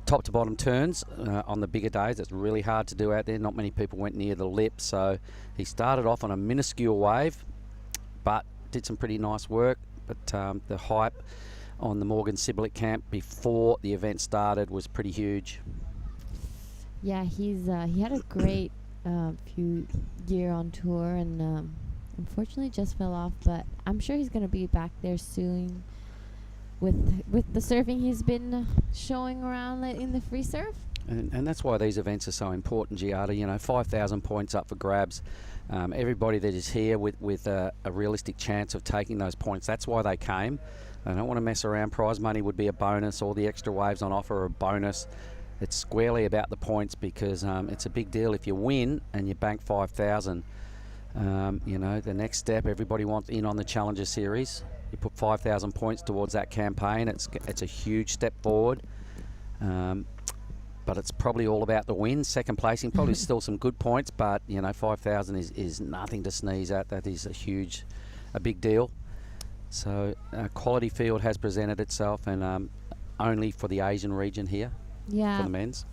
top to bottom turns on the bigger days. It's really hard to do out there. Not many people went near the lip, so he started off on a minuscule wave, but did some pretty nice work. But the hype on the Morgan Siblick camp before the event started was pretty huge. Yeah, he had a great few year on tour, and unfortunately just fell off. But I'm sure he's going to be back there soon with the surfing he's been showing around in the free surf. And that's why these events are so important, Giada. You know, 5,000 points up for grabs. Everybody that is here with a realistic chance of taking those points, that's why they came. I don't want to mess around. Prize money would be a bonus. All the extra waves on offer are a bonus. It's squarely about the points because it's a big deal if you win and you bank 5,000. You know, the next step, everybody wants in on the Challenger Series. You put 5,000 points towards that campaign. It's a huge step forward. But it's probably all about the win. Second placing, probably still some good points, but, you know, 5,000 is nothing to sneeze at. That is a big deal. So a quality field has presented itself, and only for the Asian region here for the men's.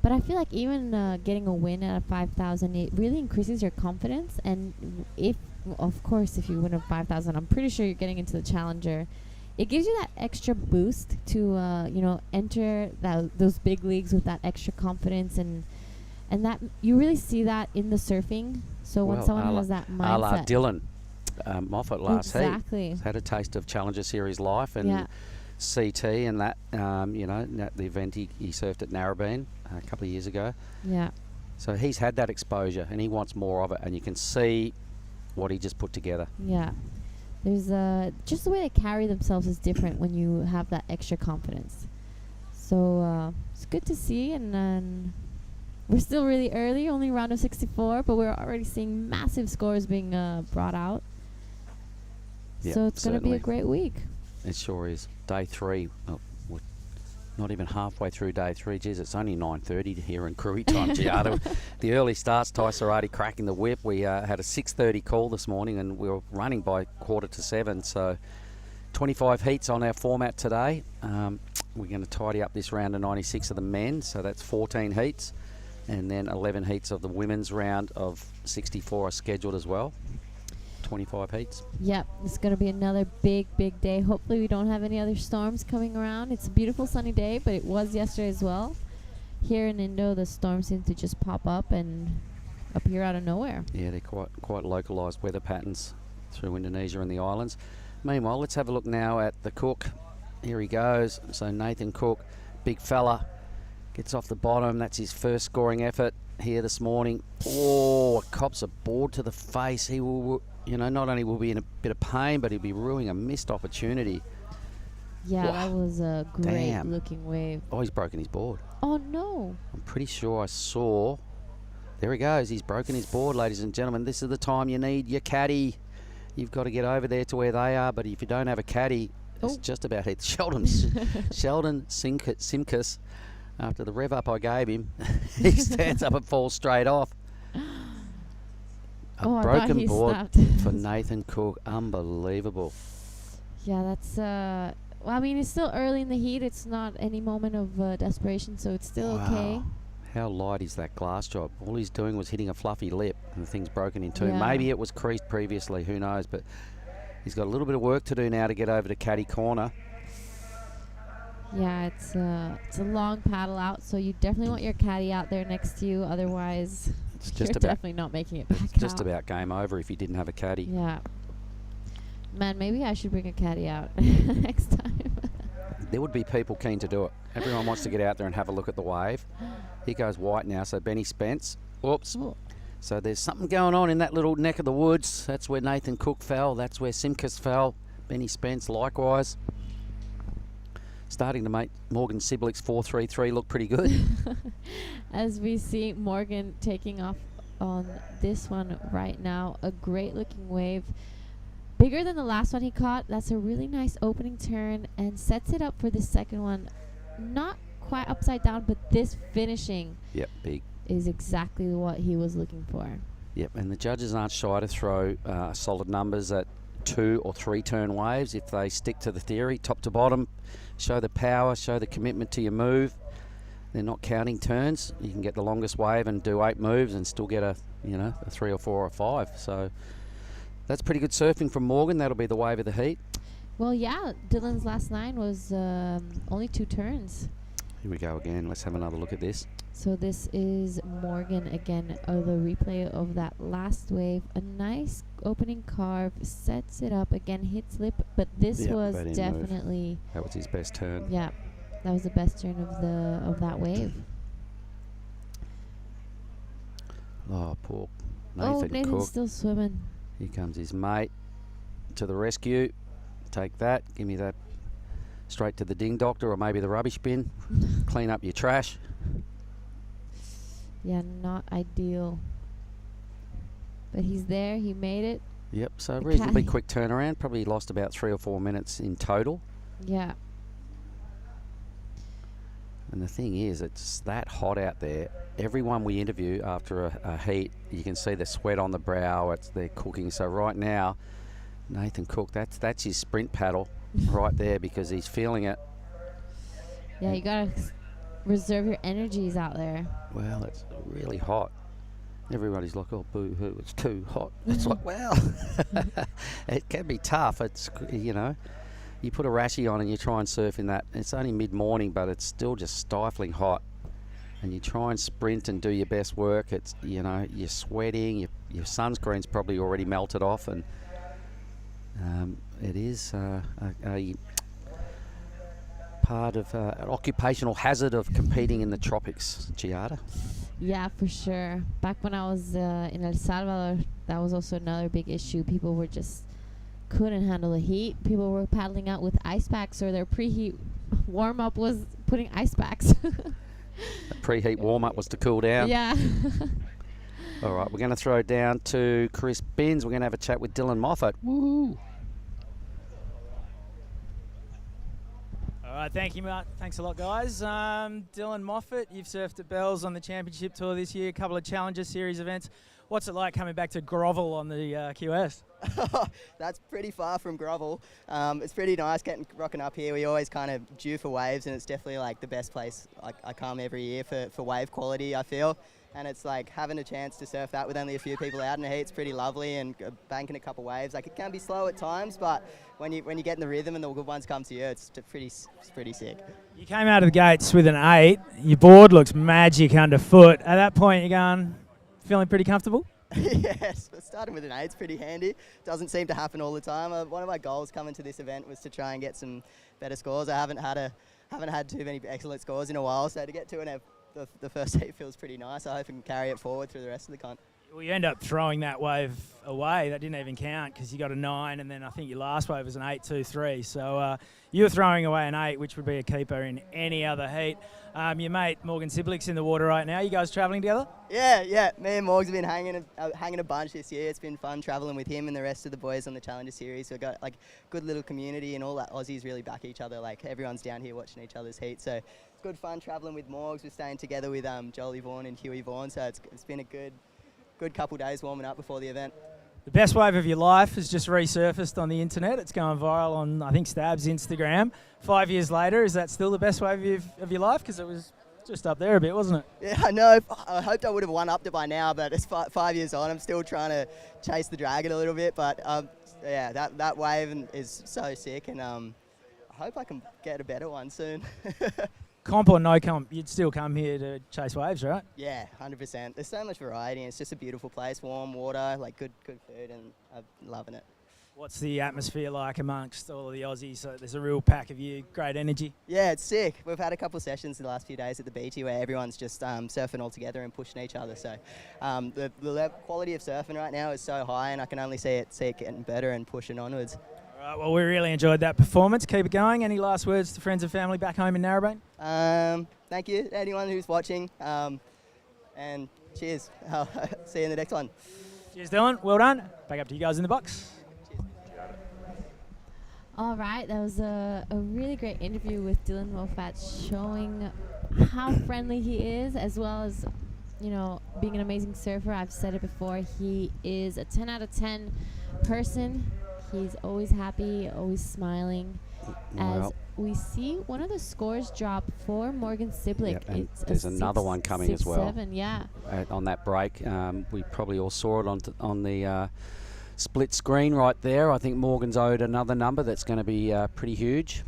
But I feel like even getting a win at 5,000, it really increases your confidence. And if you win at 5,000, I'm pretty sure you're getting into the Challenger. It gives you that extra boost to enter those big leagues with that extra confidence, and that you really see that in the surfing. So when someone has that mindset, a la Dylan Moffat last exactly. heat, had a taste of Challenger Series life and CT, and that the event he surfed at Narrabeen a couple of years ago. Yeah. So he's had that exposure, and he wants more of it, and you can see what he just put together. Yeah. There's just the way they carry themselves is different when you have that extra confidence. So it's good to see, and we're still really early, only round of 64, but we're already seeing massive scores being brought out. Yep, So it's going to be a certainly. great week. It sure is. Day 3. Oh, we're not even halfway through day 3. Geez, it's only 9:30 here in Krui time, Giada. The early starts, Ty Sarati cracking the whip. We had a 6:30 call this morning and we were running by 6:45. So 25 heats on our format today. We're going to tidy up this round of 96 of the men. So that's 14 heats. And then 11 heats of the women's round of 64 are scheduled as well. 25 heats. Yep, it's going to be another big day. Hopefully we don't have any other storms coming around. It's a beautiful sunny day, but it was yesterday as well. Here in Indo, the storms seem to just pop up and appear out of nowhere. Yeah, they're quite localised weather patterns through Indonesia and the islands. Meanwhile, let's have a look now at the Cook. Here he goes. So Nathan Cook, big fella, gets off the bottom. That's his first scoring effort here this morning. Oh, cops a board to the face. He will, not only will be in a bit of pain, but he'll be ruining a missed opportunity. Yeah, Whoa. that was a great Damn. looking wave. Oh, he's broken his board. Oh no. I'm pretty sure I saw. There he goes. He's broken his board, ladies and gentlemen. This is the time you need your caddy. You've got to get over there to where they are, but if you don't have a caddy, it's just about it. Sheldon Simkus, after the rev up I gave him, he stands up and falls straight off. A broken board for Nathan Cook. Unbelievable. Yeah, that's well, I mean, it's still early in the heat. It's not any moment of desperation, so it's still okay. How light is that glass job? All he's doing was hitting a fluffy lip and the thing's broken in two. Yeah. Maybe it was creased previously, who knows, but he's got a little bit of work to do now to get over to caddy corner. Yeah, it's a long paddle out, so you definitely want your caddy out there next to you. Otherwise, you're definitely not making it back out. Just about game over if you didn't have a caddy. Yeah. Man, maybe I should bring a caddy out next time. There would be people keen to do it. Everyone wants to get out there and have a look at the wave. Here goes white now, so Benny Spence. Whoops. Ooh. So there's something going on in that little neck of the woods. That's where Nathan Cook fell. That's where Simkus fell. Benny Spence likewise. Starting to make Morgan Siblick's 4.33 look pretty good. As we see Morgan taking off on this one right now. A great looking wave. Bigger than the last one he caught. That's a really nice opening turn and sets it up for the second one. Not quite upside down, but this finishing Big. is exactly what he was looking for. Yep, and the judges aren't shy to throw solid numbers at 2 or 3 turn waves if they stick to the theory, top to bottom. Show the power, show the commitment to your move. They're not counting turns. You can get the longest wave and do 8 moves and still get a 3 or 4 or 5. So that's pretty good surfing from Morgan. That'll be the wave of the heat. Well, yeah, Dylan's last 9 was only 2 turns. Here we go again. Let's have another look at this. So this is Morgan again, the replay of that last wave. A nice opening carve, sets it up again, hits lip, but this was definitely that was his best turn. Yeah, that was the best turn of that wave. Oh, poor Nathan Nathan's Cook. still swimming. Here comes his mate to the rescue. Take that. Give me that straight to the ding doctor or maybe the rubbish bin. Clean up your trash. Yeah, not ideal. But he's there. He made it. Yep, so reasonably quick turnaround. Probably lost about 3 or 4 minutes in total. Yeah. And the thing is, it's that hot out there. Everyone we interview after a heat, you can see the sweat on the brow. They're cooking. So right now, Nathan Cook, that's his sprint paddle right there because he's feeling it. Yeah, you got to reserve your energies out there. Well, it's really hot. Everybody's like, oh, boo-hoo, it's too hot. It's like, well, it can be tough. It's, you put a rashie on and you try and surf in that. It's only mid-morning, but it's still just stifling hot. And you try and sprint and do your best work. It's, you're sweating. Your sunscreen's probably already melted off. And it is a part of an occupational hazard of competing in the tropics, Giada. Yeah, for sure. Back when I was in El Salvador, that was also another big issue. People were just couldn't handle the heat. People were paddling out with ice packs, or their preheat warm-up was putting ice packs. The preheat warm-up was to cool down. Yeah. All right, we're going to throw down to Chris Binns. We're going to have a chat with Dylan Moffat. Woo! All right, thank you, Mark. Thanks a lot, guys. Dylan Moffat, you've surfed at Bells on the Championship Tour this year, a couple of Challenger Series events. What's it like coming back to grovel on the QS? That's pretty far from grovel. It's pretty nice rocking up here. We always kind of due for waves, and it's definitely like the best place. I come every year for wave quality, I feel. And it's like having a chance to surf that with only a few people out in the heat's pretty lovely, and banking a couple waves. Like, it can be slow at times, but when you get in the rhythm and the good ones come to you, it's pretty sick. You came out of the gates with an 8. Your board looks magic underfoot. At that point, you're going, feeling pretty comfortable? Yes, starting with an 8's pretty handy. Doesn't seem to happen all the time. One of my goals coming to this event was to try and get some better scores. I haven't had too many excellent scores in a while, so to get 2 and a the first heat feels pretty nice. I hope I can carry it forward through the rest of the con. Well, you end up throwing that wave away. That didn't even count because you got a 9, and then I think your last wave was an 8-2-3. So you were throwing away an 8, which would be a keeper in any other heat. Your mate Morgan Siblick's in the water right now. You guys travelling together? Yeah. Me and Morgs have been hanging a bunch this year. It's been fun travelling with him and the rest of the boys on the Challenger Series. We've got like good little community, and all that Aussies really back each other. Like, everyone's down here watching each other's heat. So it's good fun travelling with Morgs. We're staying together with Jolie Vaughan and Huey Vaughan. So it's been a good couple days warming up before the event. The best wave of your life has just resurfaced on the internet. It's going viral on, I think, Stab's Instagram. 5 years later, is that still the best wave of your life? Because it was just up there a bit, wasn't it? Yeah, I know. I hoped I would have one-upped it by now, but it's 5 years on. I'm still trying to chase the dragon a little bit. But, yeah, that wave is so sick, and I hope I can get a better one soon. Comp or no comp, you'd still come here to chase waves, right? Yeah, 100%. There's so much variety, and it's just a beautiful place, warm water, like good food, and I'm loving it. What's the atmosphere like amongst all of the Aussies? So there's a real pack of you, great energy. Yeah, it's sick. We've had a couple of sessions in the last few days at the beachy where everyone's just surfing all together and pushing each other. So the quality of surfing right now is so high, and I can only see it getting better and pushing onwards. All right, well, we really enjoyed that performance. Keep it going. Any last words to friends and family back home in Narrabeen? Thank you to anyone who's watching, and cheers. I'll see you in the next one. Cheers, Dylan. Well done. Back up to you guys in the box. All right, that was a really great interview with Dylan Moffat, showing how friendly he is, as well as, you know, being an amazing surfer. I've said it before, he is a 10 out of 10 person. He's always happy, always smiling. As we see one of the scores drop for Morgan Siblick. Yep, there's another one coming as well. 6-7, yeah. On that break, we probably all saw it on the split screen right there. I think Morgan's owed another number that's going to be pretty huge.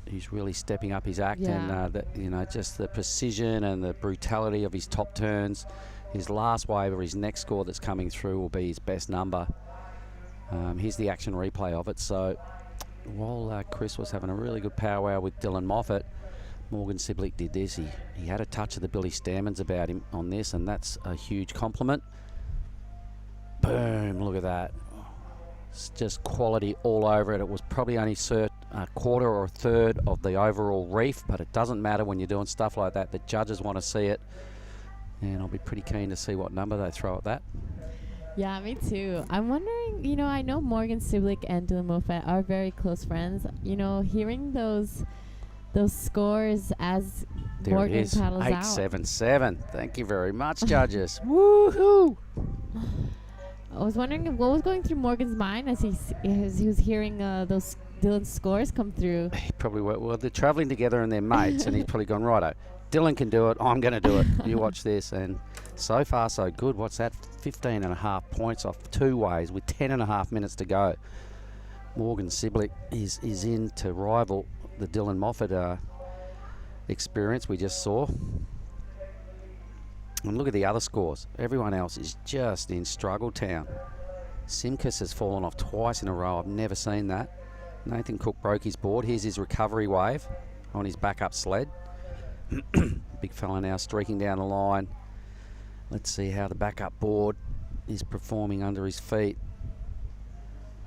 He's really stepping up his act, and just the precision and the brutality of his top turns. His last wave or his next score that's coming through will be his best number. Here's the action replay of it. So while Chris was having a really good powwow with Dylan Moffat, Morgan Siblick did this. He had a touch of the Billy Stairmands about him on this, and that's a huge compliment. Boom, look at that. It's just quality all over it. It was probably only a quarter or a third of the overall reef, but it doesn't matter when you're doing stuff like that. The judges want to see it, and I'll be pretty keen to see what number they throw at that. Yeah, me too. I'm wondering, you know, I know Morgan Siblick and Dylan Moffat are very close friends. You know, hearing those scores as there Morgan it is, paddles out. 8-7-7. Thank you very much, judges. Woohoo! I was wondering what was going through Morgan's mind as he was hearing those Dylan scores come through. He probably were, well, they're travelling together and they're mates, and he's probably gone, righto, Dylan can do it, I'm going to do it. You watch this. And so far, so good. What's that? 15.5 points off 2 ways with 10.5 minutes to go. Morgan Siblick is in to rival the Dylan Moffat experience we just saw. And look at the other scores. Everyone else is just in struggle town. Simkus has fallen off twice in a row. I've never seen that. Nathan Cook broke his board. Here's his recovery wave on his backup sled. Big fella now streaking down the line. Let's see how the backup board is performing under his feet.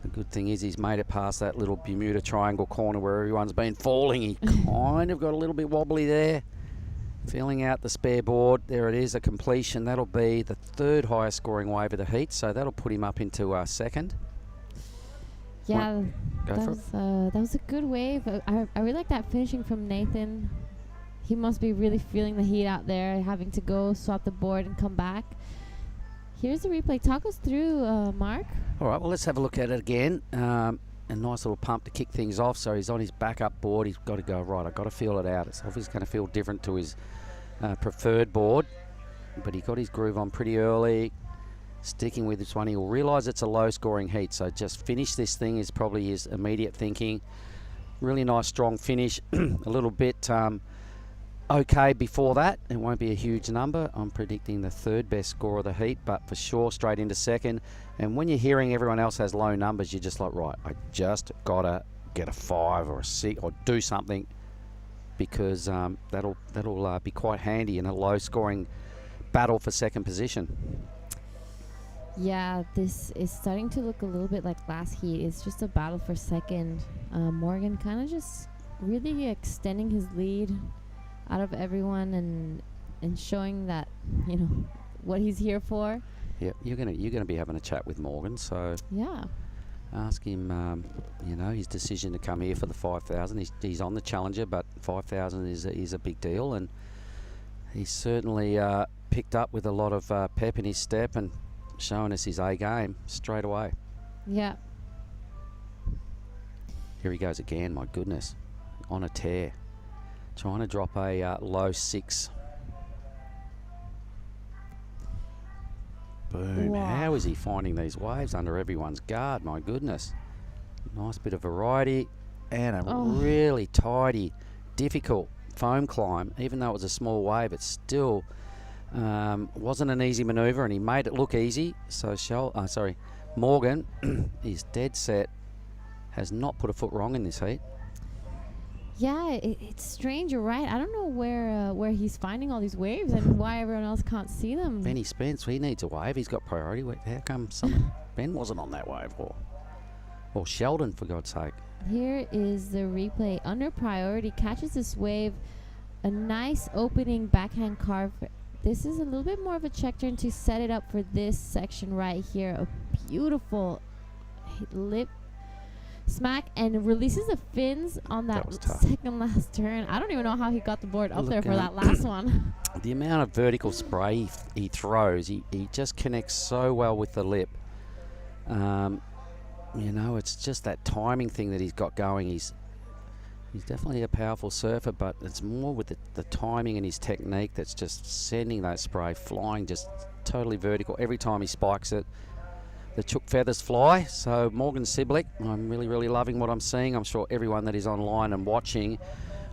The good thing is he's made it past that little Bermuda Triangle corner where everyone's been falling. He kind of got a little bit wobbly there. Filling out the spare board. There it is, a completion. That'll be the third highest scoring wave of the heat, so that'll put him up into second. Yeah, Go for it. that was a good wave. I really like that finishing from Nathan. He must be really feeling the heat out there, having to go swap the board and come back. Here's the replay. Talk us through, Mark. All right, well, let's have a look at it again. A nice little pump to kick things off. So he's on his backup board. He's got to go, right, I've got to feel it out. It's obviously going to feel different to his preferred board. But he got his groove on pretty early. Sticking with this one, he'll realise it's a low-scoring heat. So just finish this thing is probably his immediate thinking. Really nice, strong finish. A little bit okay before that. It won't be a huge number. I'm predicting the third best score of the heat, but for sure straight into second. And when you're hearing everyone else has low numbers, you're just like, right, I just gotta get a 5 or a 6 or do something, because that'll be quite handy in a low-scoring battle for second position. Yeah, this is starting to look a little bit like last heat. It's just a battle for second. Morgan kind of just really extending his lead out of everyone and showing that, you know, what he's here for. Yeah, you're gonna be having a chat with Morgan, so yeah, ask him, you know, his decision to come here for the 5,000. He's on the Challenger, but 5,000 is a big deal, and he's certainly picked up with a lot of pep in his step and showing us his A game straight away. Yeah. Here he goes again, my goodness. On a tear. Trying to drop a low 6. Boom. Wow. How is he finding these waves under everyone's guard? My goodness. Nice bit of variety and a really tidy, difficult foam climb. Even though it was a small wave, it still wasn't an easy manoeuvre, and he made it look easy. So Morgan is dead set, has not put a foot wrong in this heat. Yeah, it's strange. You're right. I don't know where he's finding all these waves and why everyone else can't see them. Benny Spence, he needs a wave. He's got priority. How come Ben wasn't on that wave, or Sheldon, for God's sake? Here is the replay. Under priority, catches this wave. A nice opening backhand carve. This is a little bit more of a check turn to set it up for this section right here. A beautiful lip smack, and releases the fins on that second last turn. I don't even know how he got the board up there for that last one. The amount of vertical spray he throws, he just connects so well with the lip. You know, it's just that timing thing that he's got going. He's definitely a powerful surfer, but it's more with the timing and his technique that's just sending that spray flying just totally vertical. Every time he spikes it, the chook feathers fly. So Morgan Siblick, I'm really, really loving what I'm seeing. I'm sure everyone that is online and watching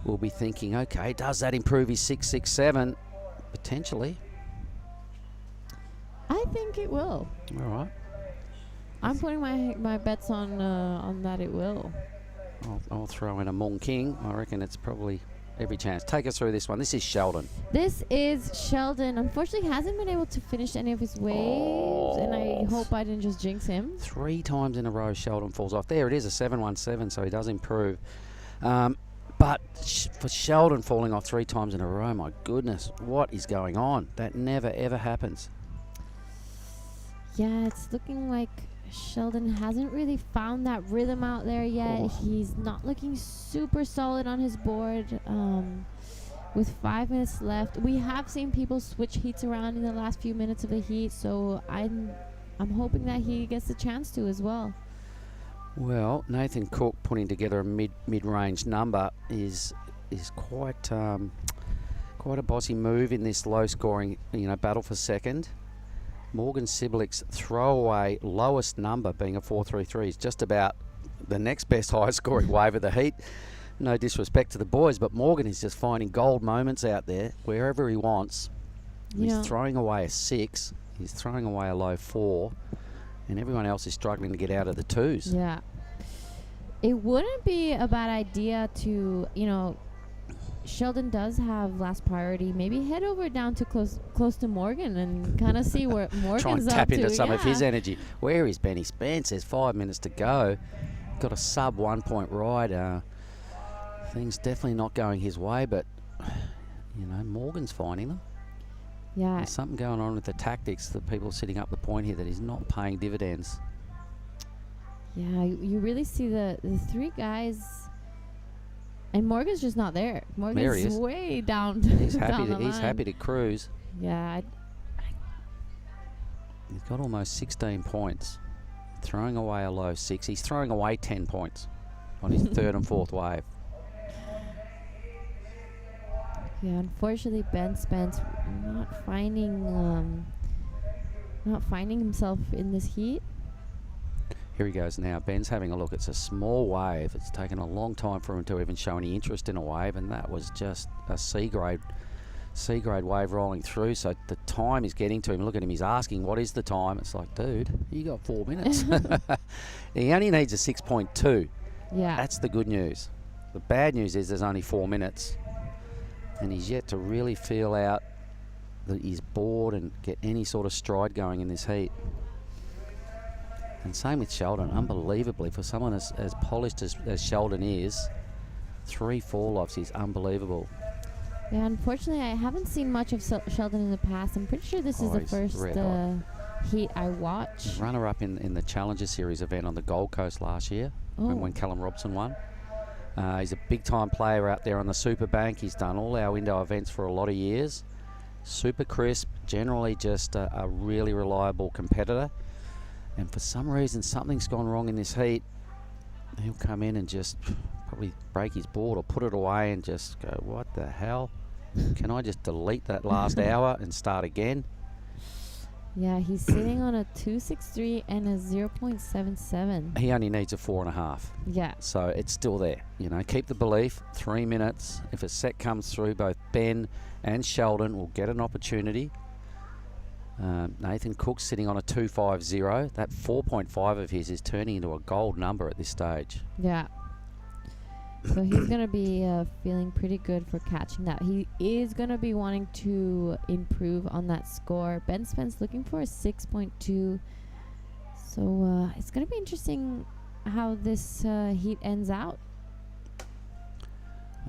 will be thinking, okay, does that improve his 667? Potentially. I think it will. All right. I'm putting my bets on that it will. I'll throw in a Mong King. I reckon it's probably every chance. Take us through this one. This is Sheldon. This is Sheldon. Unfortunately, hasn't been able to finish any of his waves, and I hope I didn't just jinx him. 3 times in a row Sheldon falls off. There it is, a 717, so he does improve. But for Sheldon falling off 3 times in a row, my goodness, what is going on? That never, ever happens. Yeah, it's looking like Sheldon hasn't really found that rhythm out there yet. He's not looking super solid on his board. With 5 minutes left, we have seen people switch heats around in the last few minutes of the heat, so I'm hoping that he gets the chance to as well. Well, Nathan Cook putting together a mid-range number is quite a bossy move in this low-scoring, battle for second. Morgan Siblick's throwaway lowest number being a 433 is just about the next best highest scoring wave of the heat. No disrespect to the boys, but Morgan is just finding gold moments out there wherever he wants. He's throwing away a 6, he's throwing away a low 4, and everyone else is struggling to get out of the 2s. Yeah. It wouldn't be a bad idea to, Sheldon does have last priority. Maybe head over down to close to Morgan and kind of see where Morgan's try and up tap to. into some of his energy. Where is Benny Spence? There's 5 minutes to go. Got a sub 1 point ride. Things definitely not going his way, but You know, Morgan's finding them. Yeah. There's something going on with the tactics, the people sitting up the point here, that is not paying dividends. Yeah, you really see the three guys, and Morgan's just not there. There he Morgan's is. way down. He's happy. down the He's line. happy to cruise. Yeah, He's got almost 16 points. Throwing away a low 6. He's throwing away 10 points on his third and fourth wave. yeah. Unfortunately, Ben Spence not finding himself in this heat. Here he goes now. Ben's having a look. It's a small wave. It's taken a long time for him to even show any interest in a wave, and that was just a C grade wave rolling through. So the time is getting to him. Look at him. He's asking, what is the time? It's like, dude, you got 4 minutes. He only needs a 6.2. Yeah. That's the good news. The bad news is there's only 4 minutes, and he's yet to really feel out that he's bored and get any sort of stride going in this heat. And same with Sheldon. Unbelievably, for someone as polished as Sheldon is, 3 fall-offs is unbelievable. Yeah, unfortunately, I haven't seen much of Sheldon in the past. I'm pretty sure this is the He's first red hot. heat I watch. Runner-up in the Challenger Series event on the Gold Coast last year, when Callum Robson won. He's a big-time player out there on the Super Bank. He's done all our Indo events for a lot of years. Super crisp, generally just a really reliable competitor. And for some reason, something's gone wrong in this heat. He'll come in and just probably break his board or put it away and just go, what the hell? Can I just delete that last hour and start again? Yeah, he's sitting on a 2.63 and a 0.77. He only needs a 4.5. Yeah. So it's still there. You know, keep the belief. 3 minutes. If a set comes through, both Ben and Sheldon will get an opportunity. Nathan Cook's sitting on a 2.50. That 4.5 of his is turning into a gold number at this stage. Yeah. So he's going to be feeling pretty good for catching that. He is going to be wanting to improve on that score. Ben Spence looking for a 6.2. So it's going to be interesting how this heat ends out.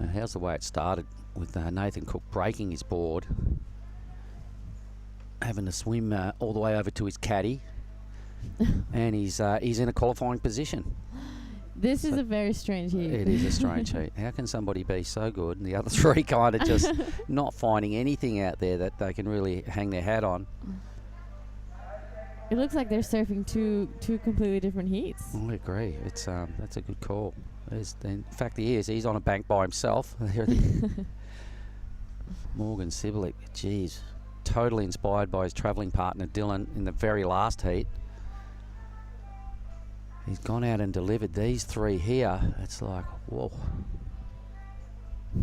And how's the way it started with Nathan Cook breaking his board, having to swim all the way over to his caddy, and he's in a qualifying position. This is a very strange heat. It is a strange heat. How can somebody be so good and the other three kind of just not finding anything out there that they can really hang their hat on? It looks like they're surfing two completely different heats. I agree. It's that's a good call. In fact, he's on a bank by himself. Morgan Sibilic, geez, totally inspired by his travelling partner Dylan in the very last heat. He's gone out and delivered these three here. It's like, whoa.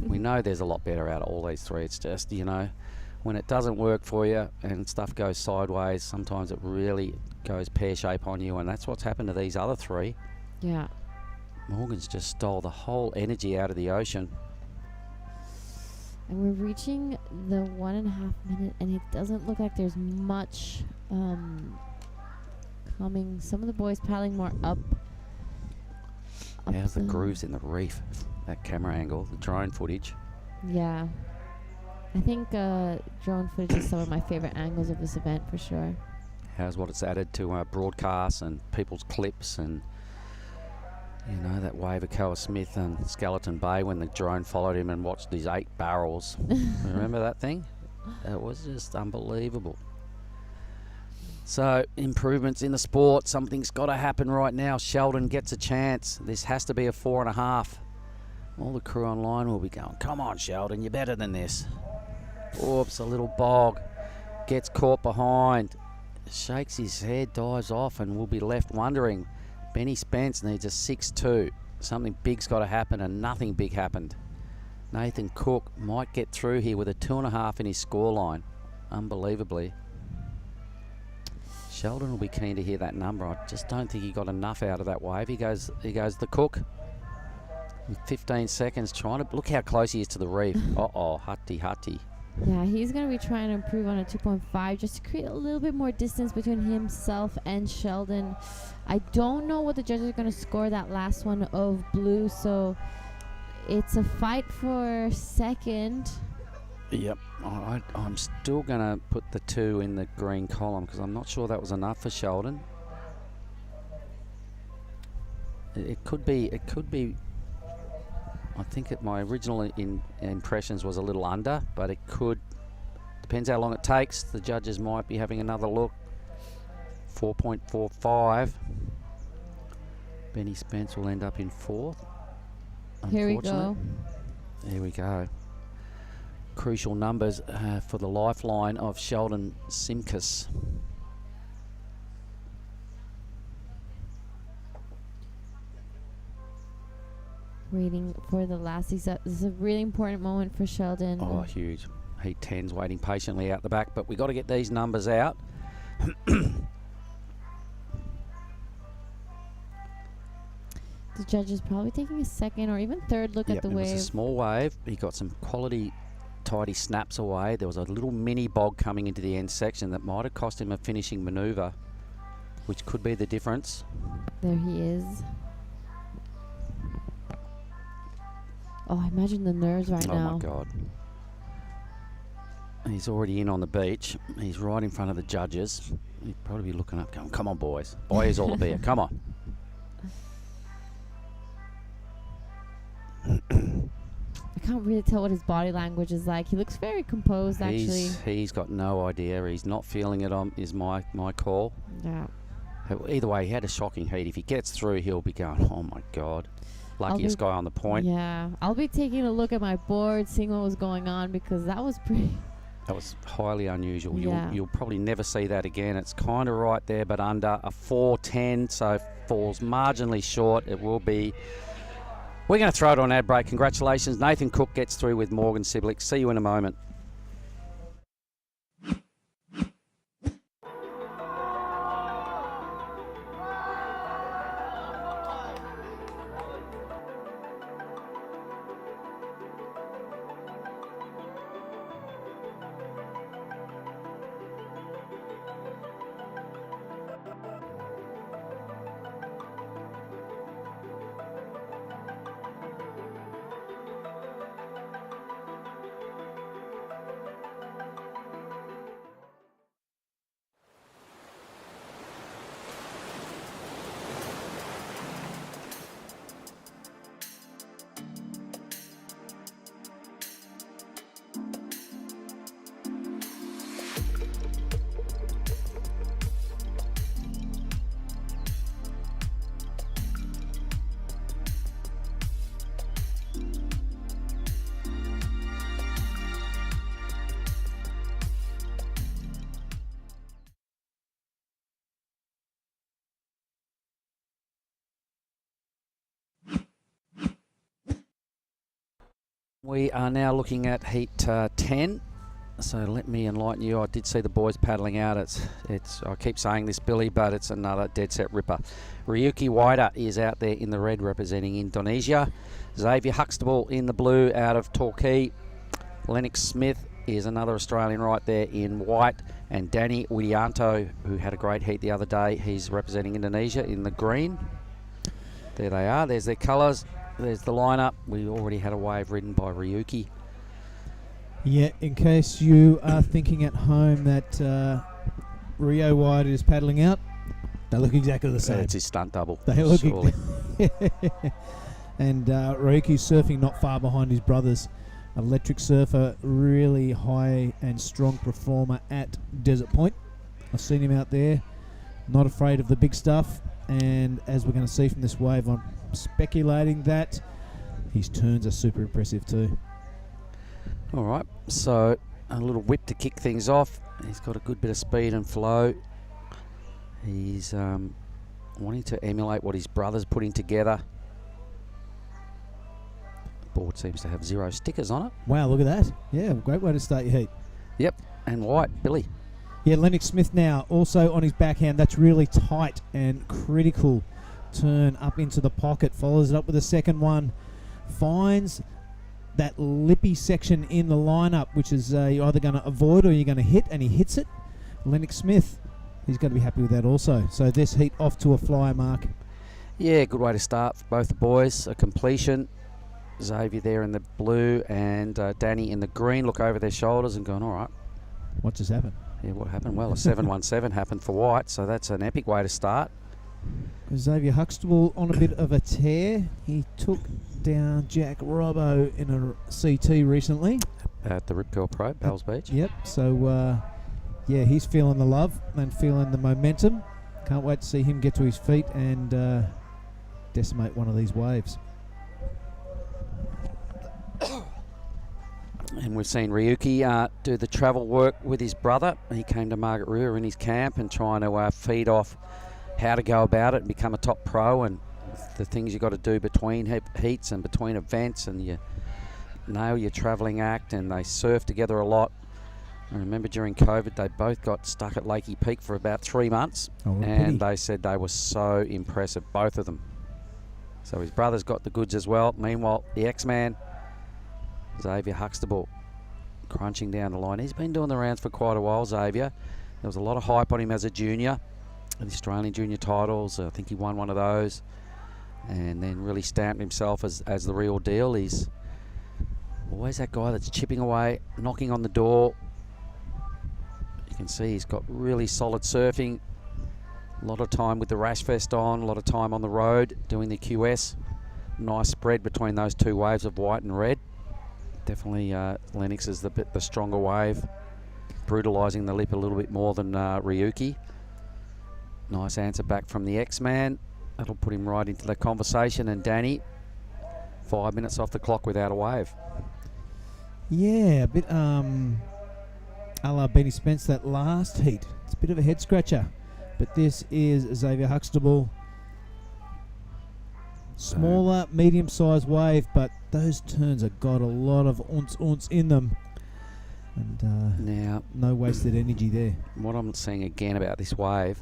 We know there's a lot better out of all these three. It's just, you know, when it doesn't work for you and stuff goes sideways, sometimes it really goes pear-shaped on you, and that's what's happened to these other three. Yeah. Morgan's just stole the whole energy out of the ocean. And we're reaching the 1.5 minute, and it doesn't look like there's much coming. Some of the boys paddling more up. How's the grooves in the reef? That camera angle, the drone footage. Yeah. I think drone footage is some of my favorite angles of this event for sure. How's what it's added to broadcasts and people's clips, and you know that wave of Koa Smith and Skeleton Bay when the drone followed him and watched these 8 barrels. Remember that thing? It was just unbelievable. So improvements in the sport. Something's got to happen right now. Sheldon gets a chance. This has to be a 4.5. All the crew online will be going, come on, Sheldon, you're better than this. Oops, a little bog. Gets caught behind. Shakes his head, dives off, and will be left wondering. Benny Spence needs a 6.2. Something big's got to happen, and nothing big happened. Nathan Cook might get through here with a 2.5 in his scoreline. Unbelievably. Sheldon will be keen to hear that number. I just don't think he got enough out of that wave. He goes the Cook with 15 seconds trying to look how close he is to the reef. Hutty. Yeah, he's going to be trying to improve on a 2.5 just to create a little bit more distance between himself and Sheldon. I don't know what the judges are going to score that last one of blue, so it's a fight for second. Yep, I'm still going to put the 2 in the green column because I'm not sure that was enough for Sheldon. It could be. I think my original impressions was a little under, but it could. Depends how long it takes. The judges might be having another look. 4.45. Benny Spence will end up in 4th. Here we go. There we go. Crucial numbers for the lifeline of Sheldon Simkus. Waiting for the last. This is a really important moment for Sheldon. Oh, huge. Heat 10's waiting patiently out the back, but we got to get these numbers out. The judge is probably taking a second or even third look at the wave. It was a small wave. He got some quality, tidy snaps away. There was a little mini bog coming into the end section that might have cost him a finishing manoeuvre, which could be the difference. There he is. Oh, imagine the nerves right now. Oh, my God. He's already in on the beach. He's right in front of the judges. He'd probably be looking up going, come on, boys. Boys all a beer. Come on. I can't really tell what his body language is like. He looks very composed, actually. He's got no idea. He's not feeling it is my call. Yeah. Either way, he had a shocking heat. If he gets through, he'll be going, oh, my God. Luckiest guy on the point. Yeah. I'll be taking a look at my board, seeing what was going on, because that was pretty... That was highly unusual. Yeah. You'll probably never see that again. It's kind of right there, but under a 4.10, so falls marginally short. It will be... We're going to throw it on ad break. Congratulations. Nathan Cook gets through with Morgan Siblick. See you in a moment. We are now looking at heat 10. So let me enlighten you. I did see the boys paddling out. It's. I keep saying this, Billy, but it's another dead set ripper. Ryuki Waida is out there in the red representing Indonesia. Xavier Huxtable in the blue out of Torquay. Lennox Smith is another Australian right there in white. And Danny Widianto, who had a great heat the other day, he's representing Indonesia in the green. There they are. There's their colours. There's the lineup. We already had a wave ridden by Ryuki. Yeah, in case you are thinking at home that Rio White is paddling out, they look exactly the same. It's his stunt double. They look surely. And Ryuki's surfing not far behind his brothers. Electric surfer, really high and strong performer at Desert Point. I've seen him out there, not afraid of the big stuff. And as we're going to see from this wave, I'm speculating that his turns are super impressive too. All right, so a little whip to kick things off. He's got a good bit of speed and flow. He's wanting to emulate what his brother's putting together. The board seems to have 0 stickers on it. Wow, look at that. Yeah, great way to start your heat. Yep, and white, Billy. Yeah, Lennox Smith now also on his backhand. That's really tight and critical. Turn up into the pocket, follows it up with a second one. Finds that lippy section in the lineup, which is you're either going to avoid or you're going to hit, and he hits it. Lennox Smith, he's going to be happy with that also. So this heat off to a flyer mark. Yeah, good way to start for both the boys. A completion. Xavier there in the blue and Danny in the green look over their shoulders and going, all right. What just happened? Yeah, what happened? Well, a 7-1-7 happened for White, so that's an epic way to start. Xavier Huxtable on a bit of a tear. He took down Jack Robbo in a CT recently. At the Rip Curl Pro, Bells Beach. Yep, so yeah, he's feeling the love and feeling the momentum. Can't wait to see him get to his feet and decimate one of these waves. And we've seen Ryuki do the travel work with his brother. He came to Margaret in his camp and trying to feed off how to go about it and become a top pro and the things you got to do between heats and between events, and you nail your travelling act, and they surf together a lot. I remember during COVID they both got stuck at Lakey Peak for about 3 months, and they said they were so impressive, both of them. So his brother's got the goods as well. Meanwhile, the X-Man, Xavier Huxtable, crunching down the line. He's been doing the rounds for quite a while, Xavier. There was a lot of hype on him as a junior. The Australian junior titles, I think he won one of those, and then really stamped himself as the real deal. He's always that guy that's chipping away, knocking on the door. You can see he's got really solid surfing, a lot of time with the rash vest on, a lot of time on the road doing the QS. Nice spread between those two waves of white and red. Definitely Lennox is the stronger wave, brutalising the lip a little bit more than Ryuki. Nice answer back from the X-Man. That'll put him right into the conversation. And Danny, 5 minutes off the clock without a wave. Yeah, a bit a la Benny Spence that last heat. It's a bit of a head scratcher. But this is Xavier Huxtable. Smaller, medium-sized wave, but those turns have got a lot of ounce in them. And now, no wasted energy there. What I'm saying again about this wave,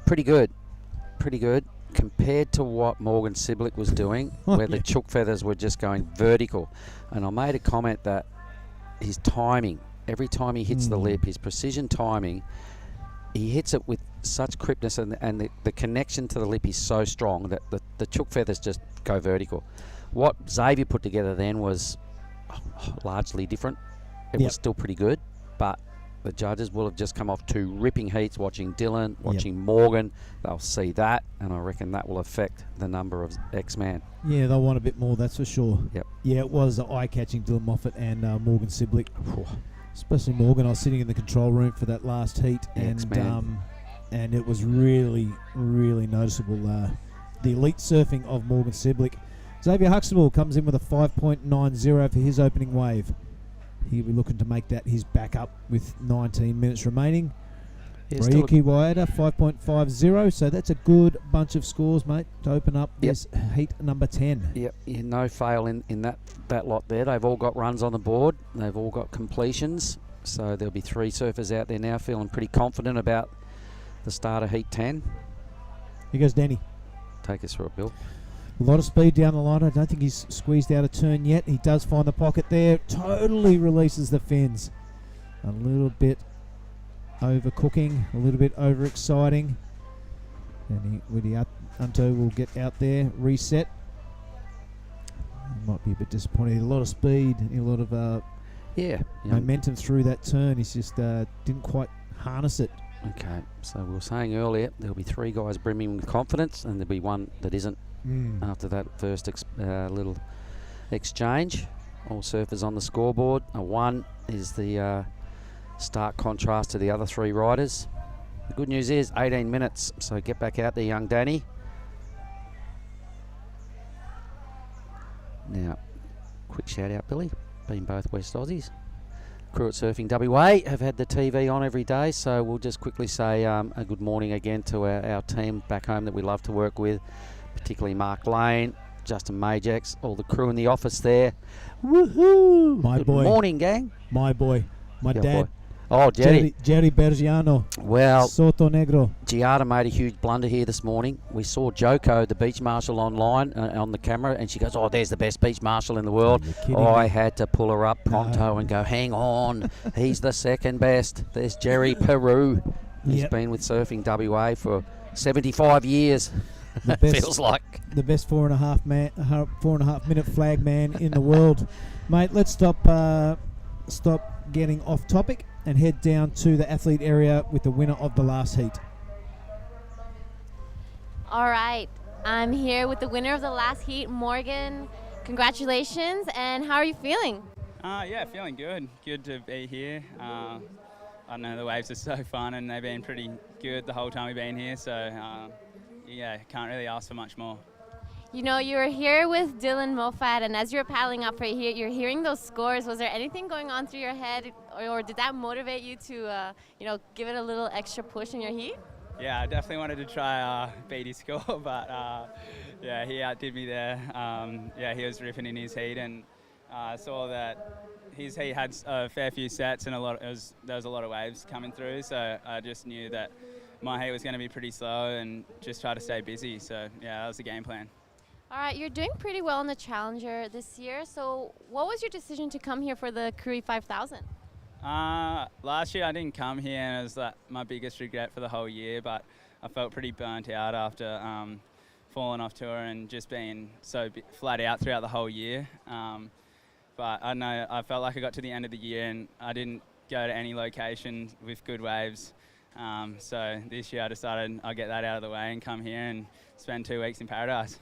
pretty good compared to what Morgan Siblick was doing, where the chook feathers were just going vertical. And I made a comment that his timing, every time he hits the lip, his precision timing, he hits it with such crispness, and the connection to the lip is so strong that the chook feathers just go vertical. What Xavier put together then was largely different. It was still pretty good, but the judges will have just come off 2 ripping heats watching Dylan, watching Morgan. They'll see that, and I reckon that will affect the number of X-Man. Yeah, they'll want a bit more, that's for sure. Yep. Yeah, it was eye-catching, Dylan Moffat and Morgan Siblick. Especially Morgan. I was sitting in the control room for that last heat, and it was really, really noticeable. The elite surfing of Morgan Siblick. Xavier Huxtable comes in with a 5.90 for his opening wave. He'll be looking to make that his backup with 19 minutes remaining. Ryuki Waida, 5.50. So that's a good bunch of scores, mate, to open up this heat number 10. Yep, no fail in that lot there. They've all got runs on the board. They've all got completions. So there'll be 3 surfers out there now feeling pretty confident about the start of heat 10. Here goes Danny. Take us through it, Bill. A lot of speed down the line. I don't think he's squeezed out a turn yet. He does find the pocket there. Totally releases the fins. A little bit overcooking, a little bit overexciting. And Widi Unto will get out there, reset. Might be a bit disappointed. A lot of speed, a lot of momentum through that turn. He's just didn't quite harness it. Okay, so we were saying earlier there'll be 3 guys brimming with confidence, and there'll be 1 that isn't. After that first little exchange. All surfers on the scoreboard. A 1 is the stark contrast to the other 3 riders. The good news is 18 minutes, so get back out there, young Danny. Now, quick shout out, Billy, being both West Aussies. Crew at Surfing WA have had the TV on every day, so we'll just quickly say a good morning again to our team back home that we love to work with, particularly Mark Lane, Justin Majax, all the crew in the office there. Woohoo! My Good boy. morning, gang. My boy. My Your dad. boy. Oh, Jerry. Jerry Bergiano. Well, Soto Negro. Giada made a huge blunder here this morning. We saw Joko, the beach marshal, online on the camera, and she goes, "Oh, there's the best beach marshal in the world." I had to pull her up pronto and go, "Hang on, he's the second best." There's Jerry Peru. He's been with Surfing WA for 75 years. The best, Feels like. the best 4.5 minute flag man in the world. Mate, let's stop getting off topic and head down to the athlete area with the winner of the last heat. All right, I'm here with the winner of the last heat, Morgan. Congratulations, and how are you feeling? Yeah, feeling good. Good to be here. I don't know, the waves are so fun and they've been pretty good the whole time we've been here, so yeah, can't really ask for much more. You know, you were here with Dylan Moffat, and as you were paddling up right here, you're hearing those scores. Was there anything going on through your head, or did that motivate you to, give it a little extra push in your heat? Yeah, I definitely wanted to try beat his score, but yeah, he outdid me there. Yeah, he was ripping in his heat, and I saw that his heat had a fair few sets, and there was a lot of waves coming through, so I just knew that my heat was going to be pretty slow and just try to stay busy. So yeah, that was the game plan. All right, you're doing pretty well in the Challenger this year. So what was your decision to come here for the Krui 5000? Last year I didn't come here, and it was my biggest regret for the whole year, but I felt pretty burnt out after falling off tour and just being so flat out throughout the whole year. But I don't know, I felt like I got to the end of the year and I didn't go to any location with good waves. So this year I decided I'll get that out of the way and come here and spend 2 weeks in paradise.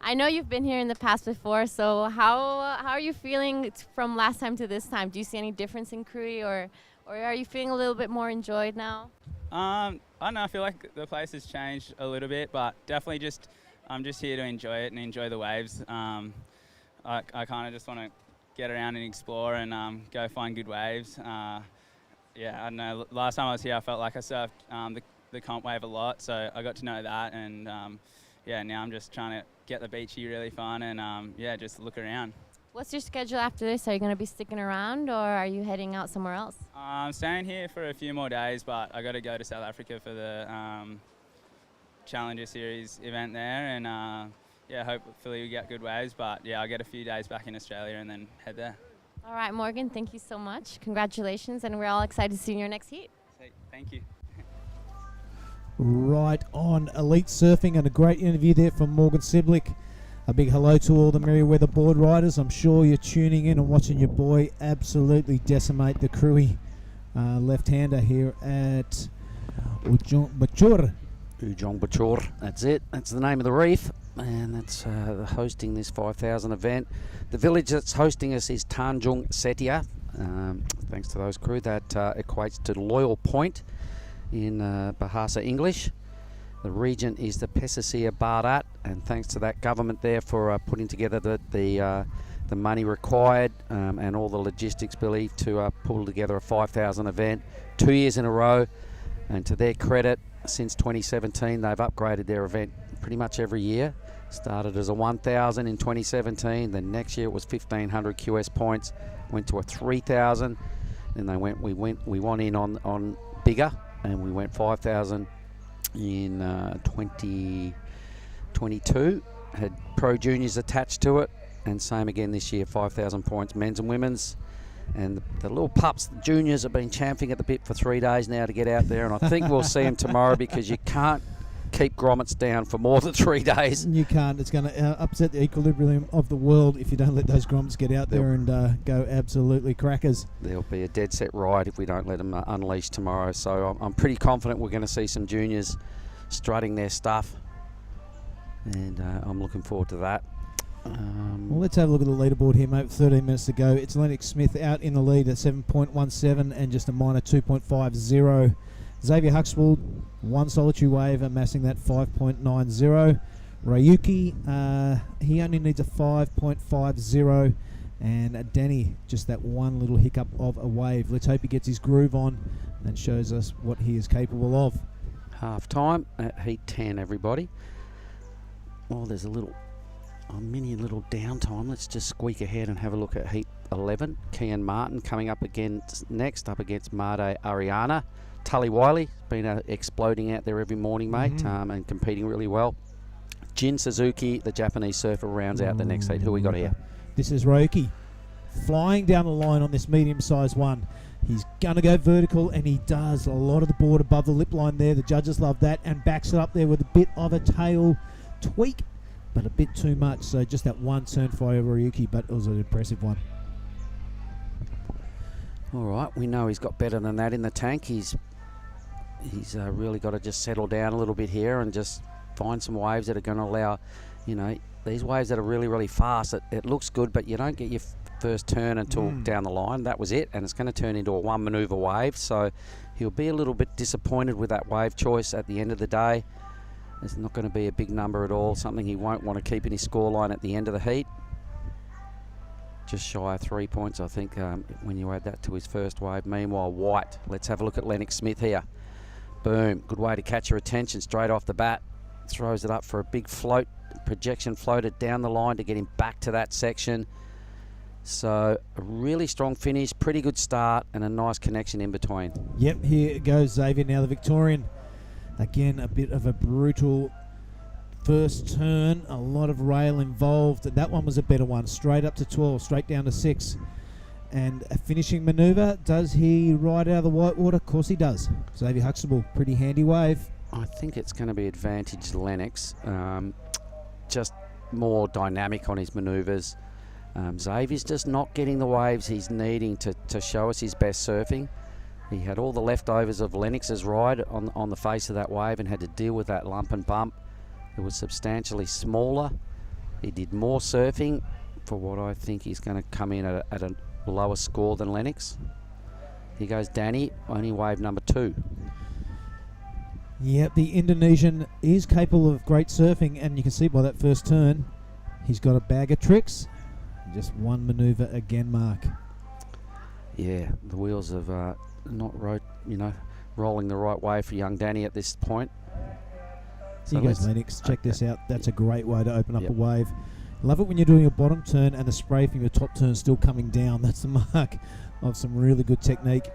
I know you've been here in the past before, so how are you feeling from last time to this time? Do you see any difference in Krui, or are you feeling a little bit more enjoyed now? I don't know, I feel like the place has changed a little bit, but definitely I'm just here to enjoy it and enjoy the waves. I kind of just want to get around and explore and go find good waves. Yeah, I don't know, last time I was here I felt like I surfed the comp wave a lot, so I got to know that, and yeah, now I'm just trying to get the beachy really fun and yeah, just look around. What's your schedule after this? Are you going to be sticking around, or are you heading out somewhere else? I'm staying here for a few more days, but I got to go to South Africa for the Challenger Series event there, and yeah, hopefully we get good waves, but yeah, I'll get a few days back in Australia and then head there. All right, Morgan, thank you so much. Congratulations, and we're all excited to see you in your next heat. Thank you. Right on, elite surfing, and a great interview there from Morgan Siblick. A big hello to all the Merriweather board riders. I'm sure you're tuning in and watching your boy absolutely decimate the Krui left-hander here at Ujung Bocur. Ujung Bocur, that's it. That's the name of the reef, and that's hosting this 5,000 event. The village that's hosting us is Tanjung, Setia. Thanks to those crew, that equates to Loyal Point in Bahasa English. The region is the Pesisir Barat, and thanks to that government there for putting together the money required and all the logistics, Billy, to pull together a 5,000 event 2 years in a row. And to their credit, since 2017 they've upgraded their event pretty much every year. Started as a 1,000 in 2017, then next year it was 1,500 QS points, went to a 3,000, then we went in on bigger, and we went 5,000 in 2022, had pro juniors attached to it, and same again this year, 5,000 points, men's and women's. And the little pups, the juniors, have been champing at the bit for 3 days now to get out there, and I think we'll see them tomorrow, because you can't keep grommets down for more than 3 days. You can't. It's going to upset the equilibrium of the world if you don't let those grommets get out there and go absolutely crackers. There'll be a dead set ride if we don't let them unleash tomorrow. So I'm pretty confident we're going to see some juniors strutting their stuff, and I'm looking forward to that. Well, let's have a look at the leaderboard here, mate. 13 minutes to go. It's Lennox Smith out in the lead at 7.17 and just a minor 2.50. Xavier Huxwell, one solitary wave, amassing that 5.90. Ryuki, he only needs a 5.50. And Danny, just that one little hiccup of a wave. Let's hope he gets his groove on and shows us what he is capable of. Half time at Heat 10, everybody. Well, there's a mini little downtime. Let's just squeak ahead and have a look at Heat 11. Kian Martin coming up next up against Made Ariana. Tully Wiley, been exploding out there every morning, mate, and competing really well. Jin Suzuki, the Japanese surfer, rounds out the next heat. Who we got here? This is Ryuki, flying down the line on this medium-sized one. He's going to go vertical, and he does. A lot of the board above the lip line there. The judges love that, and backs it up there with a bit of a tail tweak, but a bit too much. So just that one turn for Ryuki, but it was an impressive one. All right, we know he's got better than that in the tank. He's really got to just settle down a little bit here and just find some waves that are going to allow, you know, these waves that are really, really fast. It looks good, but you don't get your first turn until down the line. That was it, and it's going to turn into a one manoeuvre wave, so he'll be a little bit disappointed with that wave choice at the end of the day. It's not going to be a big number at all, something he won't want to keep in his scoreline at the end of the heat. Just shy of 3 points, I think, when you add that to his first wave. Meanwhile, White, let's have a look at Lennox Smith here. Boom, good way to catch your attention straight off the bat. Throws it up for a big float, projection floated down the line to get him back to that section. So a really strong finish, pretty good start, and a nice connection in between. Yep, here goes Xavier now, the Victorian. Again, a bit of a brutal first turn, a lot of rail involved. That one was a better one, straight up to 12, straight down to 6. And a finishing manoeuvre. Does he ride out of the whitewater? Of course he does. Xavier Huxtable, pretty handy wave. I think it's going to be advantage Lennox. Just more dynamic on his manoeuvres. Xavier's just not getting the waves he's needing to show us his best surfing. He had all the leftovers of Lennox's ride on the face of that wave and had to deal with that lump and bump. It was substantially smaller. He did more surfing for what I think he's going to come in at a lower score than Lennox. Here goes Danny, only wave number 2. Yep, the Indonesian is capable of great surfing, and you can see by that first turn, he's got a bag of tricks. Just one manoeuvre again, Mark. Yeah, the wheels have not rolling the right way for young Danny at this point. So here goes Lennox. Check this out. That's a great way to open up a wave. Love it when you're doing a bottom turn and the spray from your top turn still coming down. That's the mark of some really good technique.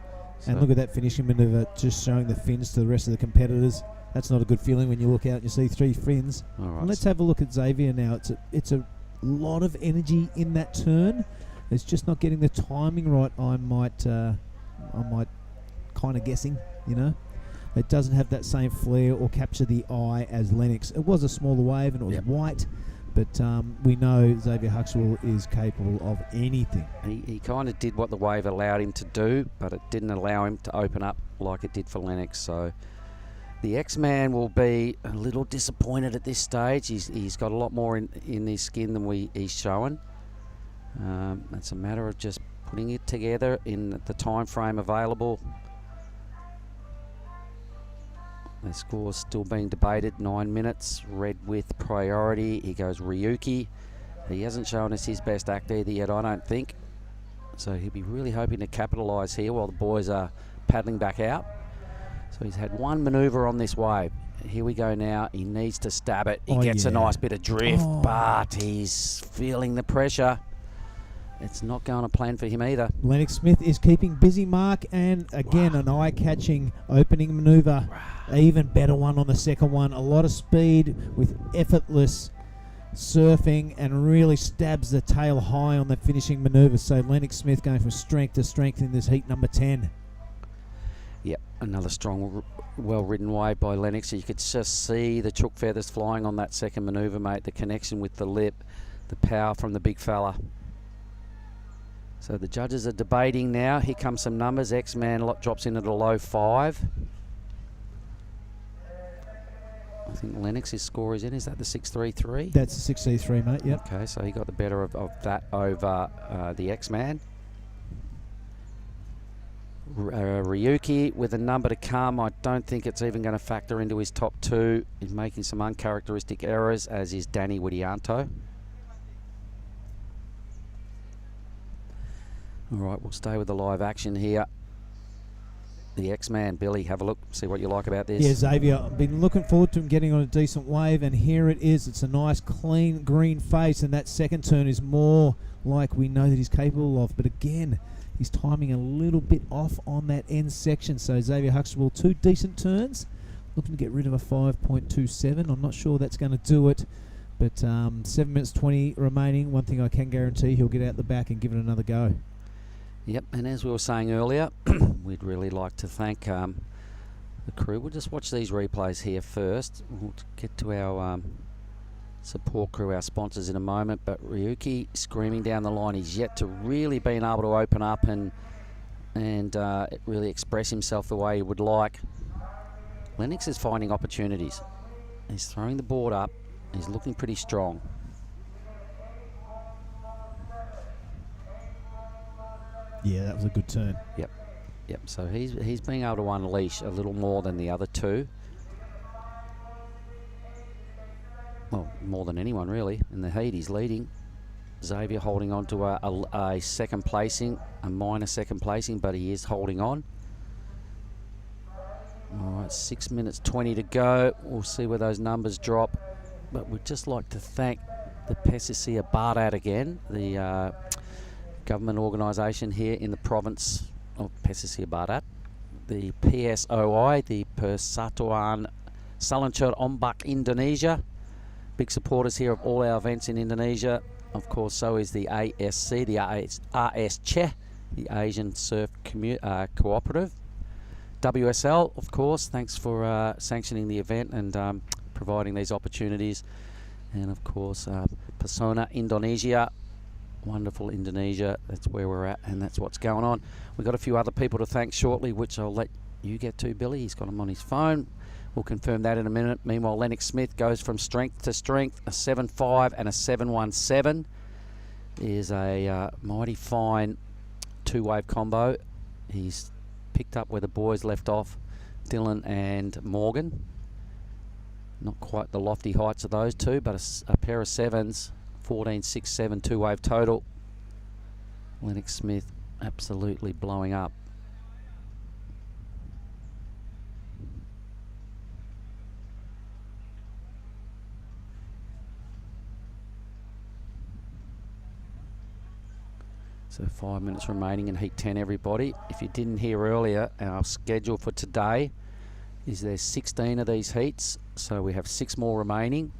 And look at that finishing manoeuvre, just showing the fins to the rest of the competitors. That's not a good feeling when you look out and you see 3 fins. All right. And let's have a look at Xavier now. It's a lot of energy in that turn. It's just not getting the timing right. I might kind of guessing, you know. It doesn't have that same flair or capture the eye as Lennox. It was a smaller wave and it was white, but we know Xavier Huxtable is capable of anything. He kind of did what the wave allowed him to do, but it didn't allow him to open up like it did for Lennox. So the X-Man will be a little disappointed at this stage. He's got a lot more in his skin than he's showing. It's a matter of just putting it together in the time frame available. The score's still being debated. 9 minutes, red with priority. He goes Ryuki. He hasn't shown us his best act either yet, I don't think. So he'll be really hoping to capitalise here while the boys are paddling back out. So he's had one manoeuvre on this wave. Here we go now. He needs to stab it. He gets a nice bit of drift, but he's feeling the pressure. It's not going to plan for him either. Lennox Smith is keeping busy, Mark, and again an eye-catching opening manoeuvre. Even better one on the second one. A lot of speed with effortless surfing and really stabs the tail high on the finishing manoeuvre. So Lennox Smith going from strength to strength in this heat number 10. Yep, another strong, well-ridden wave by Lennox. You could just see the chook feathers flying on that second manoeuvre, mate. The connection with the lip, the power from the big fella. So the judges are debating now. Here comes some numbers. X-Man drops in at a low 5. I think Lennox's score is in. Is that the 6.33? That's the 6.33, mate, yep. Okay, so he got the better of that over the X-Man. Ryuki with a number to come. I don't think it's even going to factor into his top 2. He's making some uncharacteristic errors, as is Danny Widianto. All right, we'll stay with the live action here. The X-Man, Billy, have a look, see what you like about this. Yeah, Xavier, I've been looking forward to him getting on a decent wave, and here it is. It's a nice, clean, green face, and that second turn is more like we know that he's capable of. But again, he's timing a little bit off on that end section. So Xavier Huxtable, 2 decent turns. Looking to get rid of a 5.27. I'm not sure that's going to do it. But 7 minutes 20 remaining. One thing I can guarantee, he'll get out the back and give it another go. Yep, and as we were saying earlier, we'd really like to thank the crew. We'll just watch these replays here first. We'll get to our support crew, our sponsors, in a moment. But Ryuki screaming down the line. He's yet to really been able to open up and really express himself the way he would like. Lennox is finding opportunities. He's throwing the board up. He's looking pretty strong. Yeah, that was a good turn. Yep. So he's being able to unleash a little more than the other two. Well, more than anyone really. In the heat, he's leading. Xavier holding on to a second placing, a minor second placing, but he is holding on. All right, 6 minutes 20 to go. We'll see where those numbers drop. But we'd just like to thank the Pesisir Barat again, the government organisation here in the province of Pesisir Barat, the PSOI, the Persatuan Salancar Ombak Indonesia. Big supporters here of all our events in Indonesia. Of course, so is the ASC, the ASCE, the Asian Surf Cooperative. WSL, of course, thanks for sanctioning the event and providing these opportunities. And of course, Persona Indonesia, wonderful Indonesia, that's where we're at and that's what's going on. We've got a few other people to thank shortly, which I'll let you get to, Billy. He's got them on his phone. We'll confirm that in a minute. Meanwhile, Lennox Smith goes from strength to strength. A 7.5 and a 7.17 is a mighty fine two-wave combo. He's picked up where the boys left off, Dylan and Morgan. Not quite the lofty heights of those two, but a pair of sevens, 14.67 two-wave total. Lennox Smith absolutely blowing up. So 5 minutes remaining in Heat 10, everybody. If you didn't hear earlier, our schedule for today is there's 16 of these heats, so we have 6 more remaining.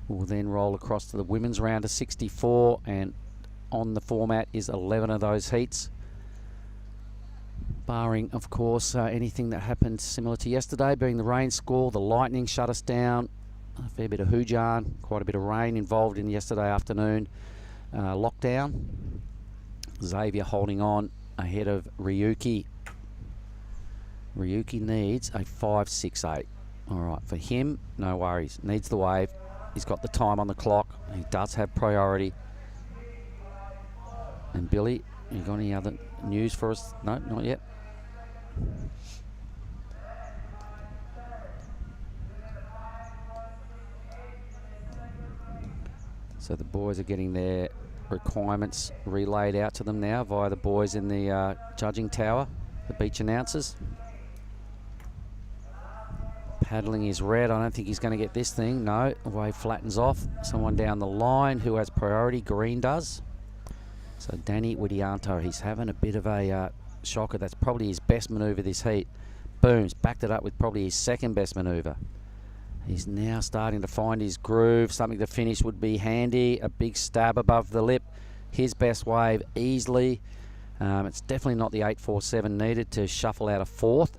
We'll then roll across to the women's round of 64, and on the format is 11 of those heats. Barring, of course, anything that happened similar to yesterday, being the rain squall, the lightning shut us down, a fair bit of Ujung, quite a bit of rain involved in yesterday afternoon lockdown. Xavier holding on ahead of Ryuki. Ryuki needs a 5.68. All right, for him, no worries. Needs the wave. He's got the time on the clock. He does have priority. And Billy, you got any other news for us? No, not yet. So the boys are getting their requirements relayed out to them now via the boys in the judging tower, the beach announcers. Paddling is red. I don't think he's going to get this thing. No, wave flattens off. Someone down the line who has priority, green does. So Danny Widianto, he's having a bit of a shocker. That's probably his best manoeuvre this heat. Booms, backed it up with probably his second best manoeuvre. He's now starting to find his groove. Something to finish would be handy. A big stab above the lip. His best wave easily. It's definitely not the 8.47 needed to shuffle out a fourth,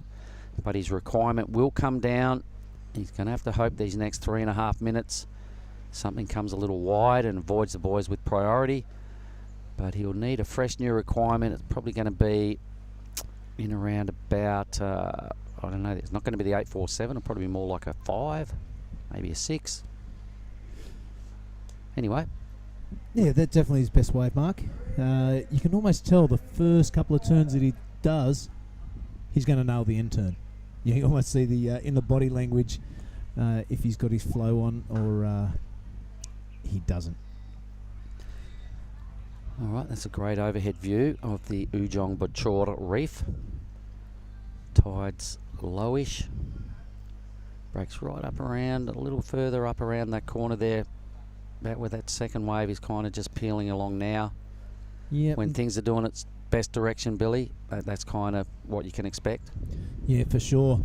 but his requirement will come down. He's going to have to hope these next 3.5 minutes something comes a little wide and avoids the boys with priority. But he'll need a fresh new requirement. It's probably going to be in around about, I don't know, it's not going to be the 8.47. It'll probably be more like a 5, maybe a 6. Anyway. Yeah, that's definitely his best wave, Mark. You can almost tell the first couple of turns that he does, he's going to nail the end turn. You can almost see the in the body language if he's got his flow on or he doesn't. All right, that's a great overhead view of the Ujung Bocur reef. Tide's lowish. Breaks right up around, a little further up around that corner there, about where that second wave is kind of just peeling along now. Yeah. When things are doing its best direction, Billy, that's kind of what you can expect. Yeah, for sure.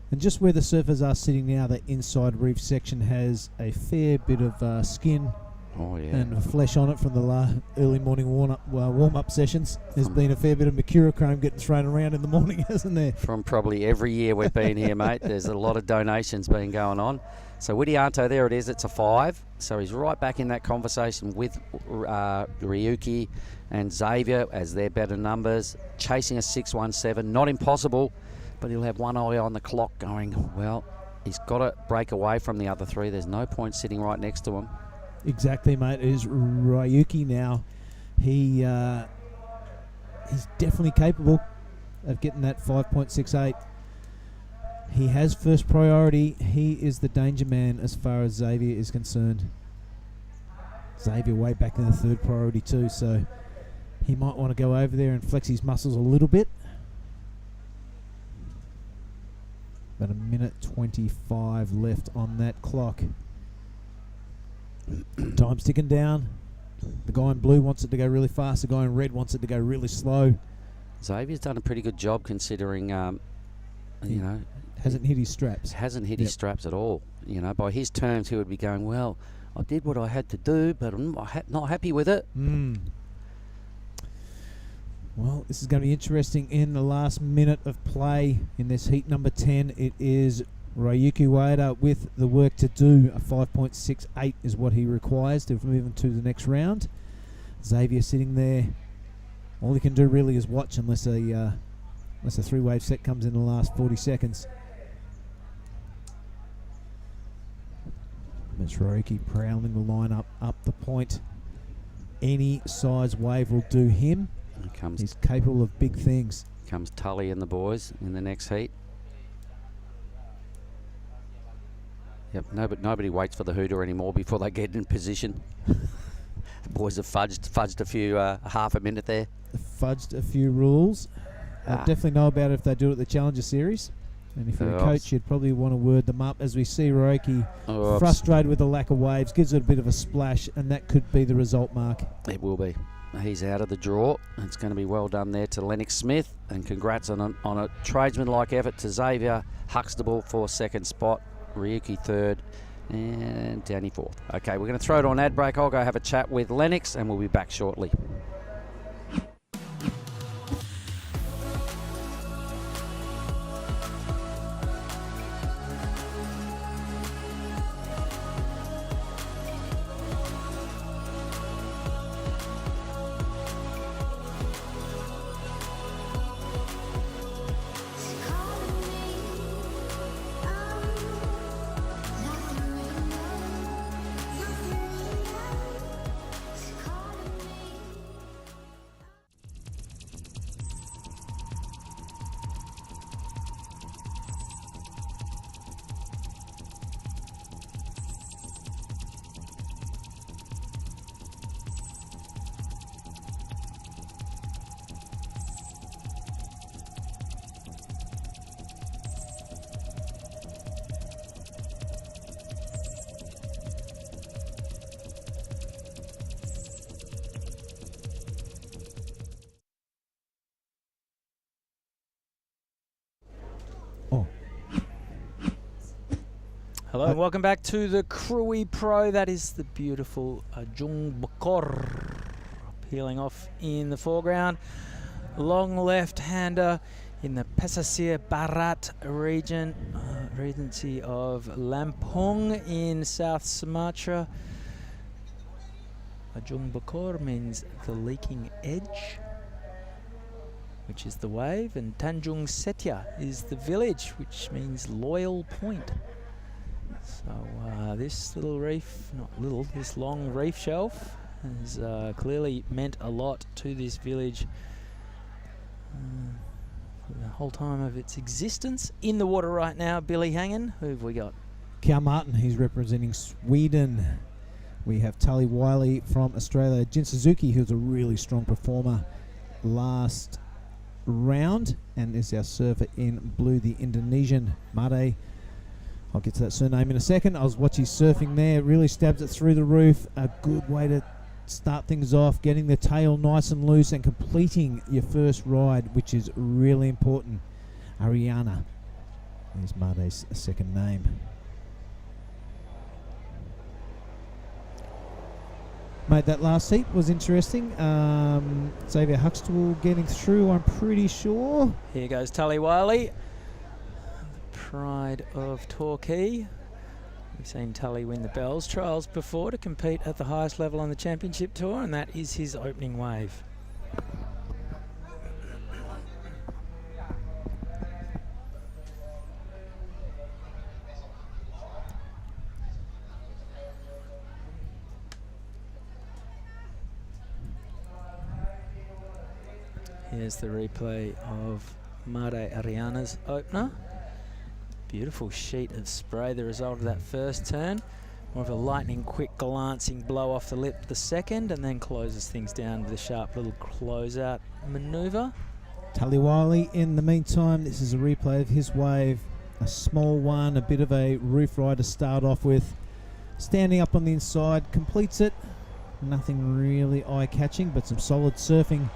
And just where the surfers are sitting now, the inside reef section has a fair bit of skin Oh, yeah. And flesh on it from the early morning warm-up sessions. There's been a fair bit of mercurochrome getting thrown around in the morning, hasn't there? From probably every year we've been here, mate. There's a lot of donations been going on. So Widianto, there it is. It's a 5. So he's right back in that conversation with Ryuki and Xavier as their better numbers. Chasing a 6.17. Not impossible, but he'll have one eye on the clock going, well, he's got to break away from the other 3. There's no point sitting right next to him. Exactly, mate. It is Ryuki now. He's definitely capable of getting that 5.68. He has first priority. He is the danger man as far as Xavier is concerned. Xavier way back in the third priority too, so he might want to go over there and flex his muscles a little bit. About 1:25 left on that clock. Time's ticking down. The guy in blue wants it to go really fast. The guy in red wants it to go really slow. Xavier's done a pretty good job considering, hasn't hit his straps. Hasn't hit his straps at all. You know, by his terms, he would be going, well, I did what I had to do, but I'm not happy with it. Well, this is going to be interesting in the last minute of play in this heat number 10. It is Ryuki Ueda with the work to do. A 5.68 is what he requires to move on to the next round. Xavier sitting there. All he can do really is watch unless a 3-wave set comes in the last 40 seconds. It's Ryuki prowling the line up the point. Any size wave will do him. He's capable of big things. Comes Tully and the boys in the next heat. Yep, nobody waits for the hooter anymore before they get in position. The boys have fudged a few half a minute there. Fudged a few rules. I'll definitely know about it if they do it at the Challenger Series. And if you're a coach, you'd probably want to word them up. As we see Ryuki frustrated with the lack of waves, gives it a bit of a splash, and that could be the result, Mark. It will be. He's out of the draw. It's going to be well done there to Lennox Smith, and congrats on a tradesman-like effort to Xavier Huxtable for second spot, Ryuki third, and Danny fourth. Okay, we're going to throw it on ad break. I'll go have a chat with Lennox, and we'll be back shortly. Hello and welcome back to the Krui Pro. That is the beautiful Ujung Bocur peeling off in the foreground. Long left-hander in the Pesisir Barat region, Regency of Lampung in South Sumatra. Ujung Bocur means the leaking edge, which is the wave, and Tanjung Setia is the village, which means loyal point. So this little reef, not little, this long reef shelf has clearly meant a lot to this village for the whole time of its existence. In the water right now, Billy hanging. Who have we got? Cal Martin, he's representing Sweden. We have Tully Wiley from Australia. Jin Suzuki, who's a really strong performer last round, and is our server in blue, the Indonesian Made. I'll get to that surname in a second. I was watching surfing there. Really stabs it through the roof. A good way to start things off, getting the tail nice and loose and completing your first ride, which is really important. Ariana is Made's second name. Mate, that last heat was interesting. Xavier Huxtable getting through, I'm pretty sure. Here goes Tully Wiley, the pride of Torquay. We've seen Tully win the Bells Trials before to compete at the highest level on the Championship Tour, and that is his opening wave. Here's the replay of Made Ariana's opener. Beautiful sheet of spray, the result of that first turn. More of a lightning quick glancing blow off the lip the second, and then closes things down with a sharp little closeout manoeuvre. Tully Wiley, in the meantime, this is a replay of his wave. A small one, a bit of a roof ride to start off with. Standing up on the inside, completes it. Nothing really eye-catching, but some solid surfing.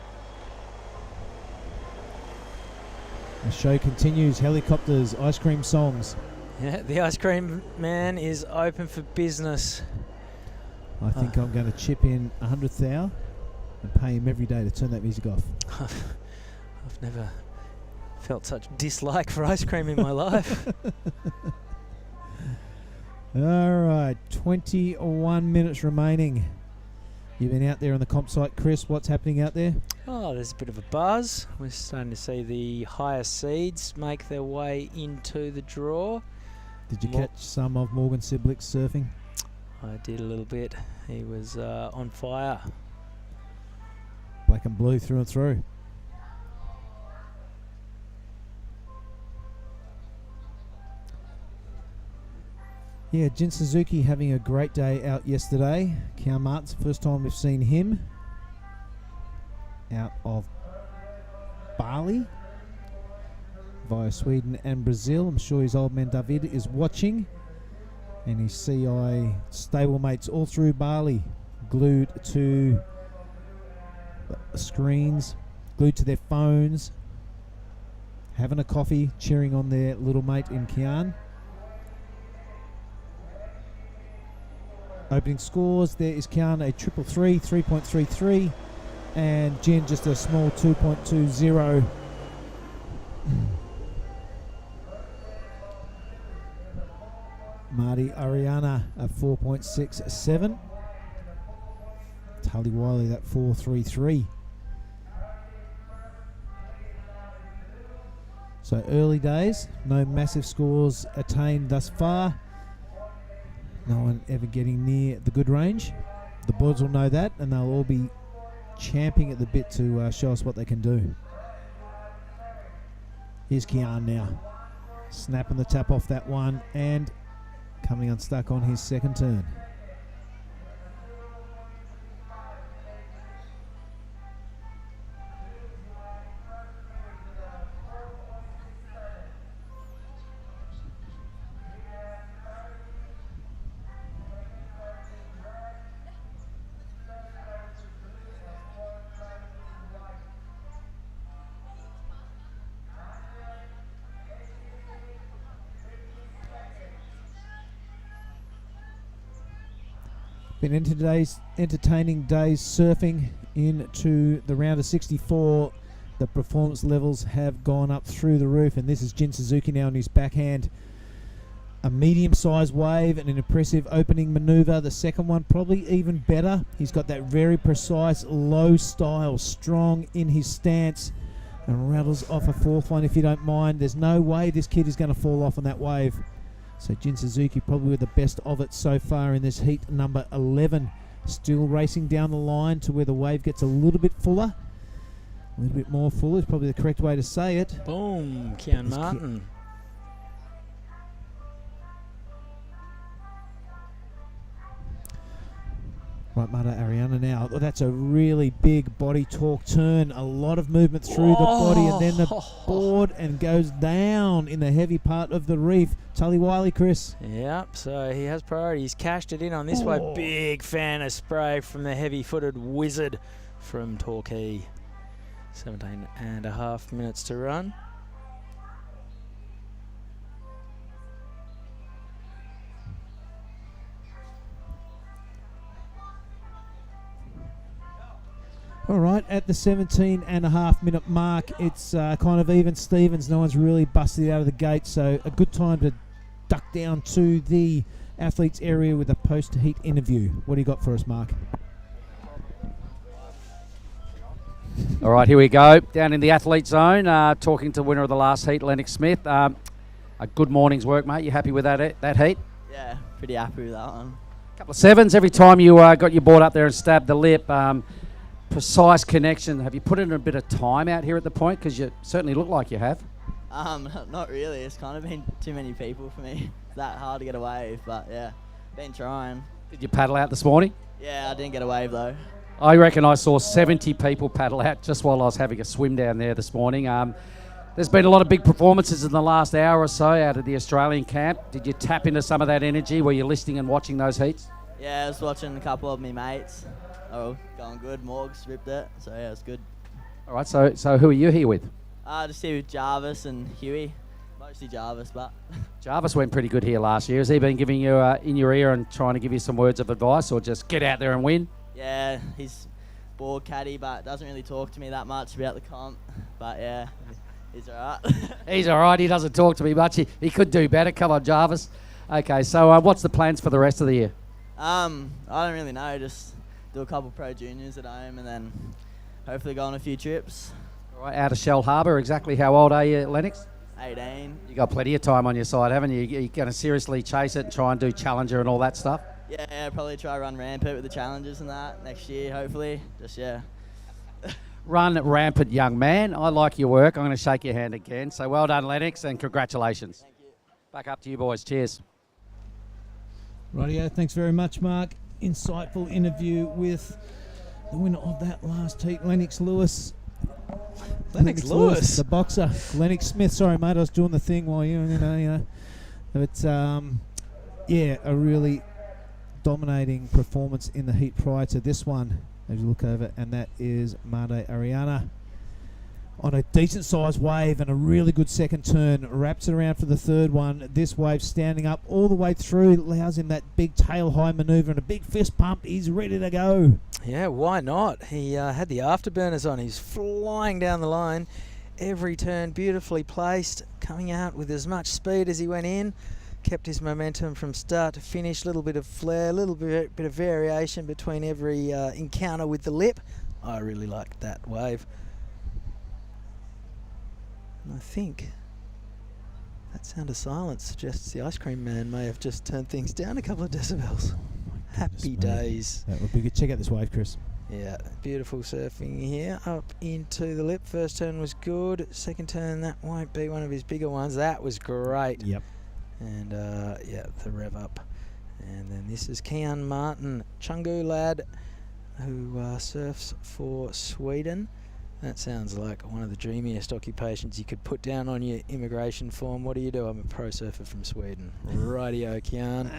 The show continues. Helicopters, ice cream songs. Yeah, the ice cream man is open for business. I think I'm going to chip in 100,000 and pay him every day to turn that music off. I've never felt such dislike for ice cream in my life. All right, 21 minutes remaining. You've been out there on the comp site, Chris. What's happening out there? Oh, there's a bit of a buzz. We're starting to see the higher seeds make their way into the draw. Did you catch some of Morgan Siblick's surfing? I did a little bit. He was on fire. Black and blue through and through. Yeah, Jin Suzuki having a great day out yesterday. Kian Martin's the first time we've seen him out of Bali via Sweden and Brazil. I'm sure his old man David is watching, and his CI stablemates all through Bali, glued to the screens, glued to their phones, having a coffee, cheering on their little mate in Kian. Opening scores, there is Kian a 333, 3.33, and Jin just a small 2.20. Marty Ariana a 4.67. Tully Wiley that 4.33. So early days, no massive scores attained thus far. No one ever getting near the good range. The boys will know that, and they'll all be champing at the bit to show us what they can do. Here's Kian now. Snapping the tap off that one and coming unstuck on his second turn. Been into today's entertaining days surfing into the round of 64. The performance levels have gone up through the roof, and this is Jin Suzuki now on his backhand. A medium-sized wave and an impressive opening manoeuvre. The second one probably even better. He's got that very precise low style, strong in his stance, and rattles off a fourth one if you don't mind. There's no way this kid is going to fall off on that wave. So Jin Suzuki probably with the best of it so far in this heat number 11. Still racing down the line to where the wave gets a little bit fuller. A little bit more full is probably the correct way to say it. Boom, Kian Martin. Right, Mata Ariana now. Oh, that's a really big body torque turn. A lot of movement through the body, and then the board and goes down in the heavy part of the reef. Tully Wiley, Chris. Yep, so he has priorities. Cashed it in on this way. Big fan of spray from the heavy-footed wizard from Torquay. 17.5 minutes to run. All right, at the 17.5-minute mark, it's kind of even Stevens. No one's really busted out of the gate, so a good time to duck down to the athletes area with a post-heat interview. What do you got for us, Mark? All right, here we go. Down in the athlete zone, talking to the winner of the last heat, Lennox Smith. A good morning's work, mate. You happy with that heat? Yeah, pretty happy with that one. Couple of sevens every time you got your board up there and stabbed the lip. Precise connection. Have you put in a bit of time out here at the point? Because you certainly look like you have. Not really. It's kind of been too many people for me. It's that hard to get a wave, but yeah, been trying. Did you paddle out this morning? Yeah, I didn't get a wave though. I reckon I saw 70 people paddle out just while I was having a swim down there this morning. There's been a lot of big performances in the last hour or so out of the Australian camp. Did you tap into some of that energy? Were you listening and watching those heats? Yeah, I was watching a couple of me mates. Oh, going good. Morgs ripped it, so yeah, it's good. All right, so who are you here with? Just here with Jarvis and Huey. Mostly Jarvis, but... Jarvis went pretty good here last year. Has he been giving you in your ear and trying to give you some words of advice, or just get out there and win? Yeah, he's board caddy, but doesn't really talk to me that much about the comp. But yeah, he's all right. He's all right. He doesn't talk to me much. He could do better. Come on, Jarvis. Okay, so what's the plans for the rest of the year? I don't really know. Just do a couple pro juniors at home and then hopefully go on a few trips. All right, out of Shell Harbour. Exactly how old are you, Lennox? 18. You got plenty of time on your side, haven't you? You're going to seriously chase it and try and do Challenger and all that stuff? Yeah, probably try run rampant with the challenges and that next year, hopefully. Just, yeah. Run rampant, young man. I like your work. I'm going to shake your hand again. So well done, Lennox, and congratulations. Thank you. Back up to you boys. Cheers. Rightio, thanks very much, Mark. Insightful interview with the winner of that last heat, Lennox Lewis. Lennox Lewis? The boxer. Lennox Smith. Sorry, mate, I was doing the thing while you know. But, yeah, a really dominating performance in the heat prior to this one. As you look over, and that is Made Ariana on a decent sized wave and a really good second turn. Wraps it around for the third one. This wave standing up all the way through, allows him that big tail high maneuver and a big fist pump. He's ready to go. Yeah, why not? He had the afterburners on. He's flying down the line. Every turn beautifully placed, coming out with as much speed as he went in. Kept his momentum from start to finish. Little bit of flair, little bit of variation between every encounter with the lip. I really liked that wave. And I think that sound of silence suggests the ice cream man may have just turned things down a couple of decibels. Happy days. That would be good. Check out this wave, Chris. Yeah, beautiful surfing here. Up into the lip. First turn was good. Second turn, that won't be one of his bigger ones. That was great. Yep. And yeah, the rev up. And then this is Kian Martin, Chungu lad, who surfs for Sweden. That sounds like one of the dreamiest occupations you could put down on your immigration form. What do you do? I'm a pro surfer from Sweden. Rightio, Kian.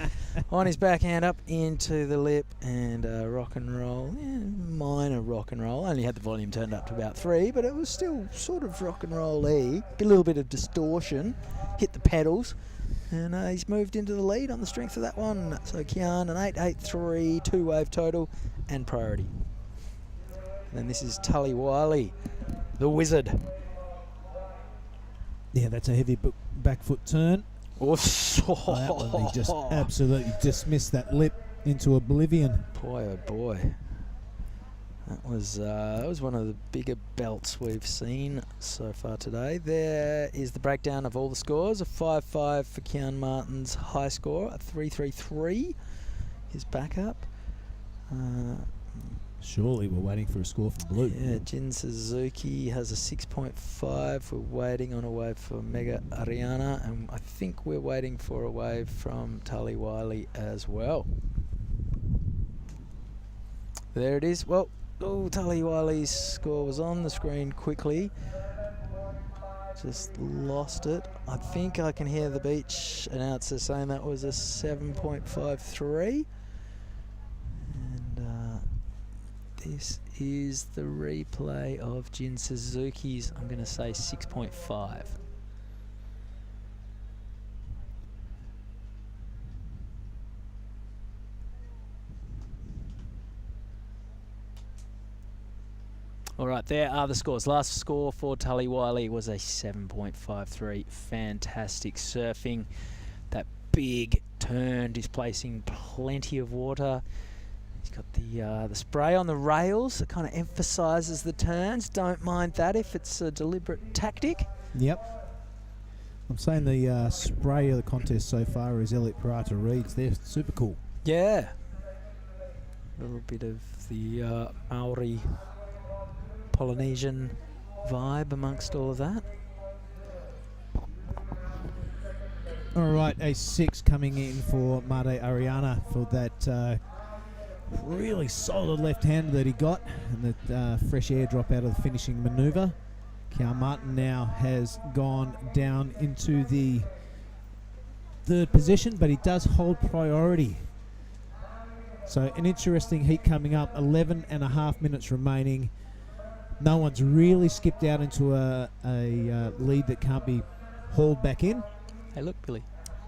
On his backhand up into the lip and rock and roll. Yeah, minor rock and roll. Only had the volume turned up to about 3, but it was still sort of rock and roll-y. A little bit of distortion. Hit the pedals. And he's moved into the lead on the strength of that one. So Kian, an 8.83, 2-wave total, and priority. And then this is Tully Wiley, the wizard. Yeah, that's a heavy back foot turn. Oh, that one, he just absolutely dismissed that lip into oblivion. Boy, oh boy. That was one of the bigger belts we've seen so far today. There is the breakdown of all the scores. A 5.5 for Kian Martin's high score, a 3.33 his backup. Surely we're waiting for a score from Blue. Yeah, Jin Suzuki has a 6.5. We're waiting on a wave for Mega Ariana, and I think we're waiting for a wave from Tully Wiley as well. There it is. Well, Tully Wiley's score was on the screen quickly. Just lost it. I think I can hear the beach announcer saying that was a 7.53. And this is the replay of Jin Suzuki's, I'm going to say 6.5. All right, there are the scores. Last score for Tully Wiley was a 7.53. Fantastic surfing. That big turn displacing plenty of water. He's got the spray on the rails that kind of emphasises the turns. Don't mind that if it's a deliberate tactic. Yep. I'm saying the spray of the contest so far is Elliot Parata Reeds. They're super cool. Yeah. A little bit of the Maori Polynesian vibe amongst all of that. All right, a 6 coming in for Made Ariana for that really solid left-hander that he got, and that fresh airdrop out of the finishing manoeuvre. Kian Martin now has gone down into the 3rd position, but he does hold priority. So an interesting heat coming up, 11 and a half minutes remaining. No one's really skipped out into a lead that can't be hauled back in. Hey, look, Billy.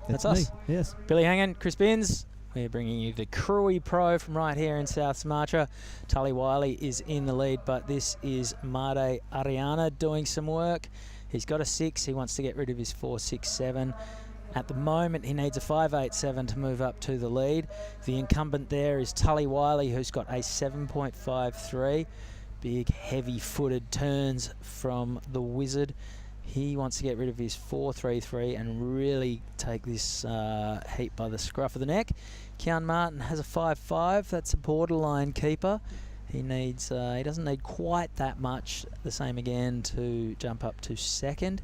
That's us. me, yes. Billy Hangen, Chris Binns. We're bringing you the Krui Pro from right here in South Sumatra. Tully Wiley is in the lead, but this is Made Ariana doing some work. He's got a 6. He wants to get rid of his 4.67. At the moment, he needs a 5.87 to move up to the lead. The incumbent there is Tully Wiley, who's got a 7.53. Big, heavy-footed turns from the Wizard. He wants to get rid of his 4.33 and really take this heat by the scruff of the neck. Kian Martin has a 5.5. That's a borderline keeper. He needs. He doesn't need quite that much. The same again to jump up to 2nd.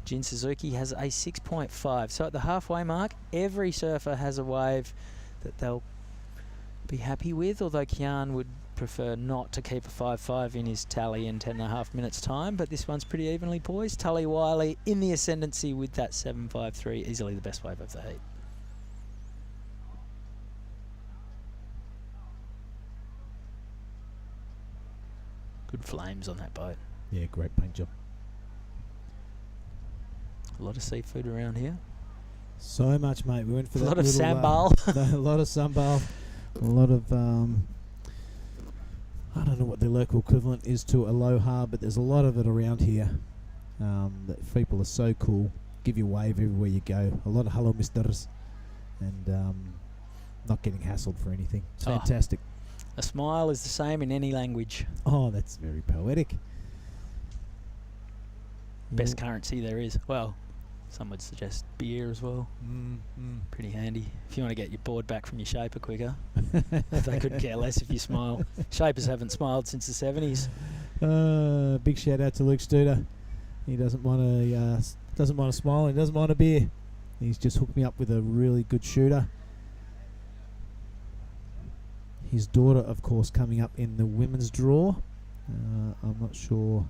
Jin Suzuki has a 6.5. So at the halfway mark, every surfer has a wave that they'll be happy with, although Kian would prefer not to keep a 5.5 in his tally in 10.5 minutes time, but this one's pretty evenly poised. Tully Wiley in the ascendancy with that 7.53, easily the best wave of the heat. Good flames on that boat. Yeah, great paint job. A lot of seafood around here. So much, mate. We went for a that lot of little, sambal. A lot of sambal. A lot of I don't know what the local equivalent is to aloha, but there's a lot of it around here. That people are so cool. Give you a wave everywhere you go. A lot of hello misters, and not getting hassled for anything. It's fantastic. A smile is the same in any language. Oh, that's very poetic. Best currency there is. Well, some would suggest beer as well. Pretty handy. If you want to get your board back from your shaper quicker. They couldn't care less if you smile. Shapers haven't smiled since the 70s. Big shout out to Luke Studer. He doesn't want to smile. He doesn't want a beer. He's just hooked me up with a really good shooter. His daughter, of course, coming up in the women's draw. I'm not sure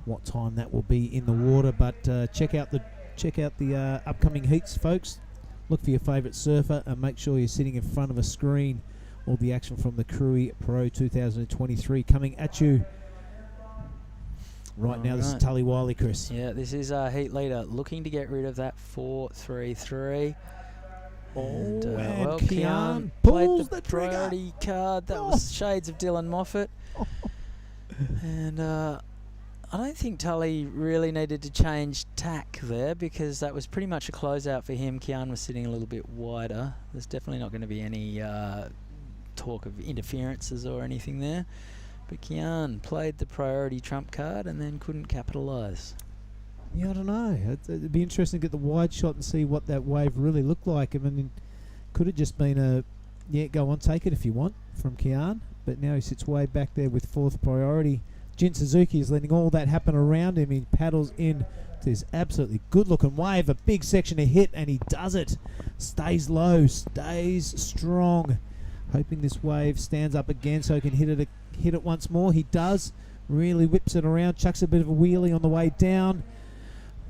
what time that will be in the water, but check out the upcoming heats, folks. Look for your favourite surfer and make sure you're sitting in front of a screen. All the action from the Krui Pro 2023 coming at you right now. This is Tully Wiley, Chris. Yeah, this is our heat leader looking to get rid of that 4.33. And well, Kian played the priority card. That was shades of Dylan Moffat. And I don't think Tully really needed to change tack there, because that was pretty much a closeout for him. Kian was sitting a little bit wider. There's definitely not going to be any talk of interferences or anything there. But Kian played the priority trump card and then couldn't capitalise. Yeah, I don't know. It'd be interesting to get the wide shot and see what that wave really looked like. I mean, could have just been go on, take it if you want from Kian. But now he sits way back there with 4th priority. Jin Suzuki is letting all that happen around him. He paddles in to this absolutely good-looking wave, a big section to hit, and he does it. Stays low, stays strong. Hoping this wave stands up again so he can hit it once more. He does. Really whips it around, chucks a bit of a wheelie on the way down.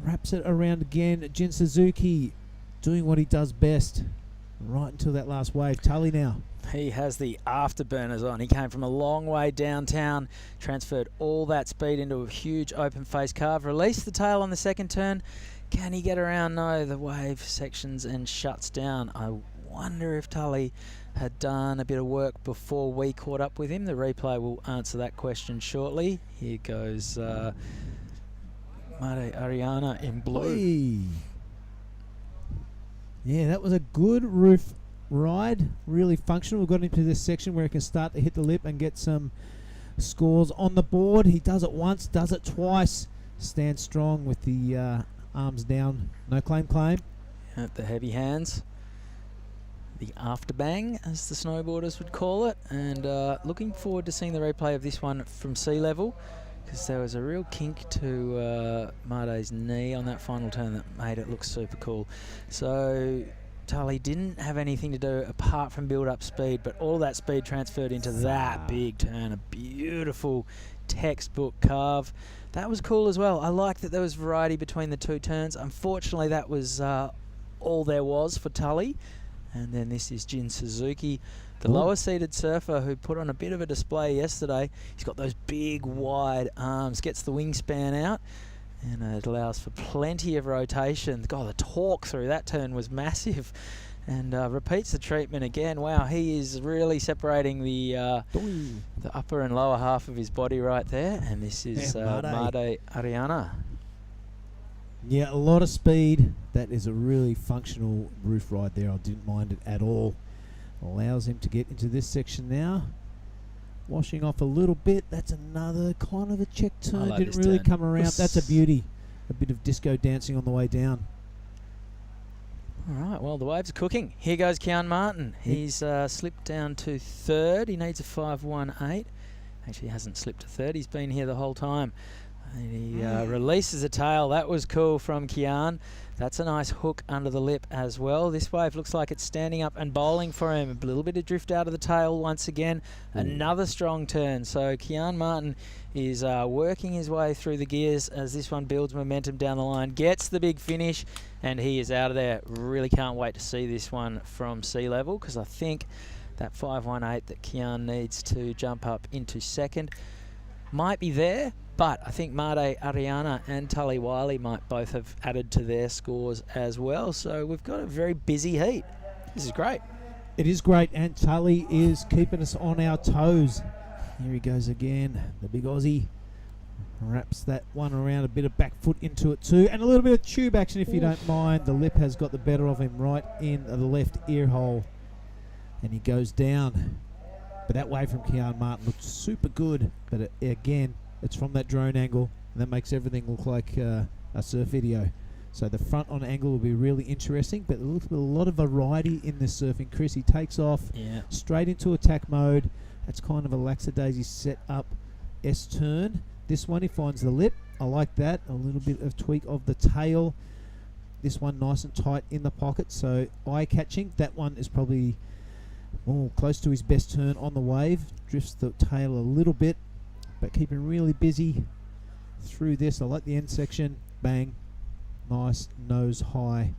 Wraps it around again. Jin Suzuki doing what he does best right until that last wave. Tully now. He has the afterburners on. He came from a long way downtown, transferred all that speed into a huge open face carve, released the tail on the second turn. Can he get around? No, the wave sections and shuts down. I wonder if Tully had done a bit of work before we caught up with him. The replay will answer that question shortly. Here goes Mate Ariana in blue. Hey. Yeah, that was a good roof ride, really functional. We've got into this section where he can start to hit the lip and get some scores on the board. He does it once, does it twice. Stands strong with the arms down. No claim. The heavy hands. The afterbang, as the snowboarders would call it. And looking forward to seeing the replay of this one from sea level, because there was a real kink to Mate's knee on that final turn that made it look super cool. So Tully didn't have anything to do apart from build up speed, but all that speed transferred into that big turn. A beautiful textbook carve. That was cool as well. I like that there was variety between the two turns. Unfortunately, that was all there was for Tully. And then this is Jin Suzuki, the lower seated surfer who put on a bit of a display yesterday. He's got those big wide arms, gets the wingspan out, and it allows for plenty of rotation. God, the torque through that turn was massive. And repeats the treatment again. Wow, he is really separating the upper and lower half of his body right there. And this is Mate Ariana. Yeah, a lot of speed. That is a really functional roof ride there. I didn't mind it at all. Allows him to get into this section now. Washing off a little bit. That's another kind of a check turn. like Didn't this really turn. come around. That's a beauty. A bit of disco dancing on the way down. All right, well, the waves are cooking. Here goes Kian Martin. He's slipped down to third. He needs a 5.18. Actually, hasn't slipped to third. He's been here the whole time. And he releases a tail. That was cool from Kian. That's a nice hook under the lip as well. This wave looks like it's standing up and bowling for him. A little bit of drift out of the tail once again. Another strong turn. So Kian Martin is working his way through the gears as this one builds momentum down the line. Gets the big finish, and he is out of there. Really can't wait to see this one from sea level, because I think that 5.18 that Kian needs to jump up into second might be there. But I think Mate Ariana and Tully Wiley might both have added to their scores as well. So we've got a very busy heat. This is great. It is great, and Tully is keeping us on our toes. Here he goes again, the big Aussie. Wraps that one around, a bit of back foot into it too, and a little bit of tube action if you don't mind. The lip has got the better of him right in the left ear hole, and he goes down. But that wave from Kian Martin looked super good, but again, it's from that drone angle, and that makes everything look like a surf video. So the front on angle will be really interesting, but a lot of variety in this surfing. Chris, he takes off straight into attack mode. That's kind of a lackadaisy set up S-turn. This one, he finds the lip. I like that. A little bit of tweak of the tail. This one nice and tight in the pocket, so eye-catching. That one is probably close to his best turn on the wave. Drifts the tail a little bit, but keeping really busy through this. I like the end section. Bang. Nice nose high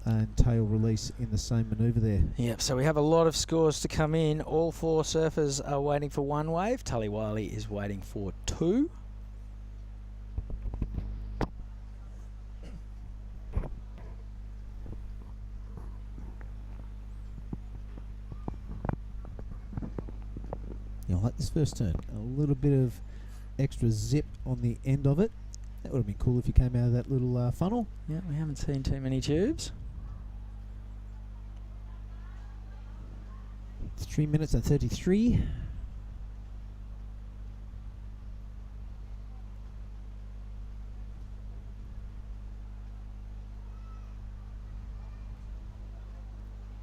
and tail release in the same manoeuvre there. Yep, so we have a lot of scores to come in. All four surfers are waiting for one wave. Tully Wiley is waiting for two. I like this first turn. A little bit of extra zip on the end of it. That would have been cool if you came out of that little funnel. Yeah, we haven't seen too many tubes. It's 3 minutes and 33.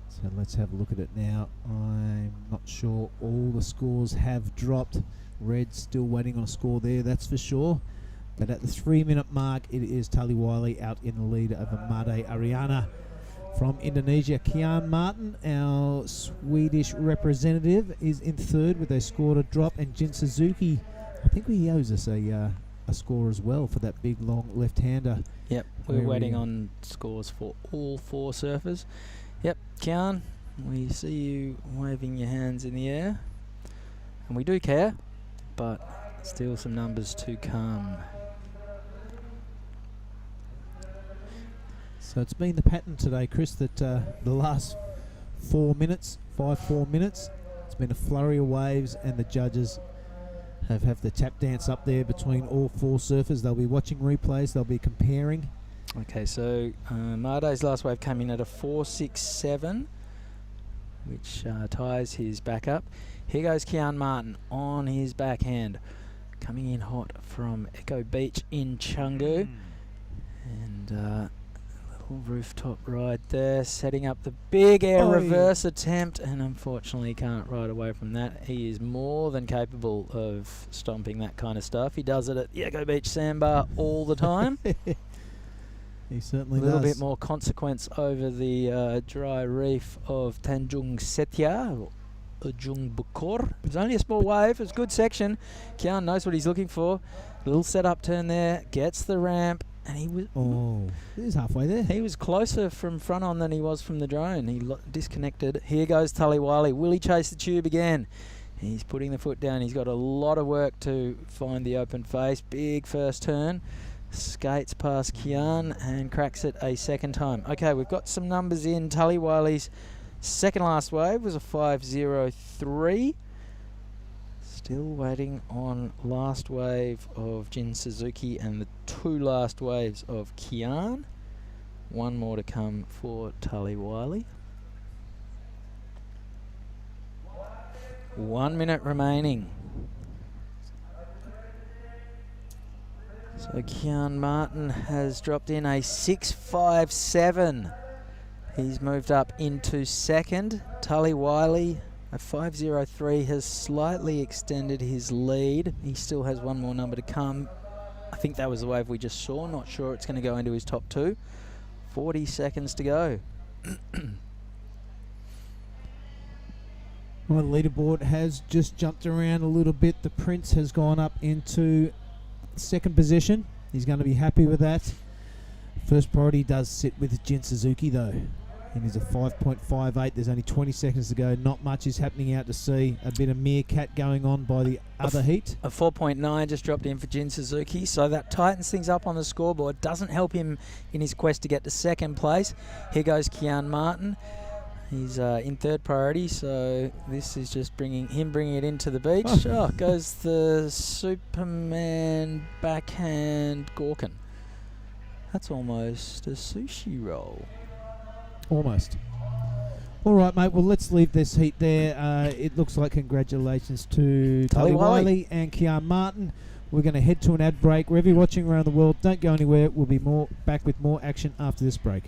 So let's have a look at it now. I'm not sure all the scores have dropped. Red still waiting on a score there, that's for sure. But at the 3 minute mark, it is Tully Wiley out in the lead over Mate Ariana. From Indonesia, Kian Martin, our Swedish representative, is in third with a score to drop. And Jin Suzuki, I think he owes us a score as well for that big, long left-hander. Yep, we're waiting on scores for all four surfers. Yep, Kian, we see you waving your hands in the air. And we do care, but still some numbers to come. So it's been the pattern today, Chris, that the last 4 minutes, 5-4 minutes. It's been a flurry of waves, and the judges have the tap dance up there between all 4 surfers. They'll be watching replays. They'll be comparing. Okay, so Marde's last wave came in at a 4.67, which ties his back up. Here goes Kian Martin on his backhand, coming in hot from Echo Beach in Canggu. And a little rooftop ride there, setting up the big air reverse attempt, and unfortunately can't ride away from that. He is more than capable of stomping that kind of stuff. He does it at the Echo Beach Sandbar all the time. He certainly does. A little bit more consequence over the dry reef of Tanjung Setia, or Ujung Bocur. It was only a small wave. It was a good section. Kian knows what he's looking for. Little setup turn there. Gets the ramp. And he was... Oh, he was halfway there. He was closer from front on than he was from the drone. He disconnected. Here goes Tully Wiley. Will he chase the tube again? He's putting the foot down. He's got a lot of work to find the open face. Big first turn. Skates past Kian and cracks it a second time. Okay, we've got some numbers in. Tully Wiley's second last wave was a 5.03. Still waiting on last wave of Jin Suzuki and the 2 last waves of Kian. 1 more to come for Tully Wiley. 1 minute remaining. So Kian Martin has dropped in a 6.57. He's moved up into second. Tully Wiley, a 5.03, has slightly extended his lead. He still has 1 more number to come. I think that was the wave we just saw. Not sure it's going to go into his top 2. 40 seconds to go. Well, the leaderboard has just jumped around a little bit. The Prince has gone up into second position. He's going to be happy with that. First priority does sit with Jin Suzuki though. And he's a 5.58. There's only 20 seconds to go. Not much is happening out to sea. A bit of meerkat going on by the other heat. A 4.9 just dropped in for Jin Suzuki, so that tightens things up on the scoreboard. Doesn't help him in his quest to get to second place. Here goes Kian Martin. He's in third priority, so this is just bringing it into the beach. Oh, goes the Superman backhand Gorkin. That's almost a sushi roll. Almost. All right, mate. Well, let's leave this heat there. It looks like congratulations to Tully Wiley and Kian Martin. We're going to head to an ad break. Wherever you're watching around the world, don't go anywhere. We'll be back with more action after this break.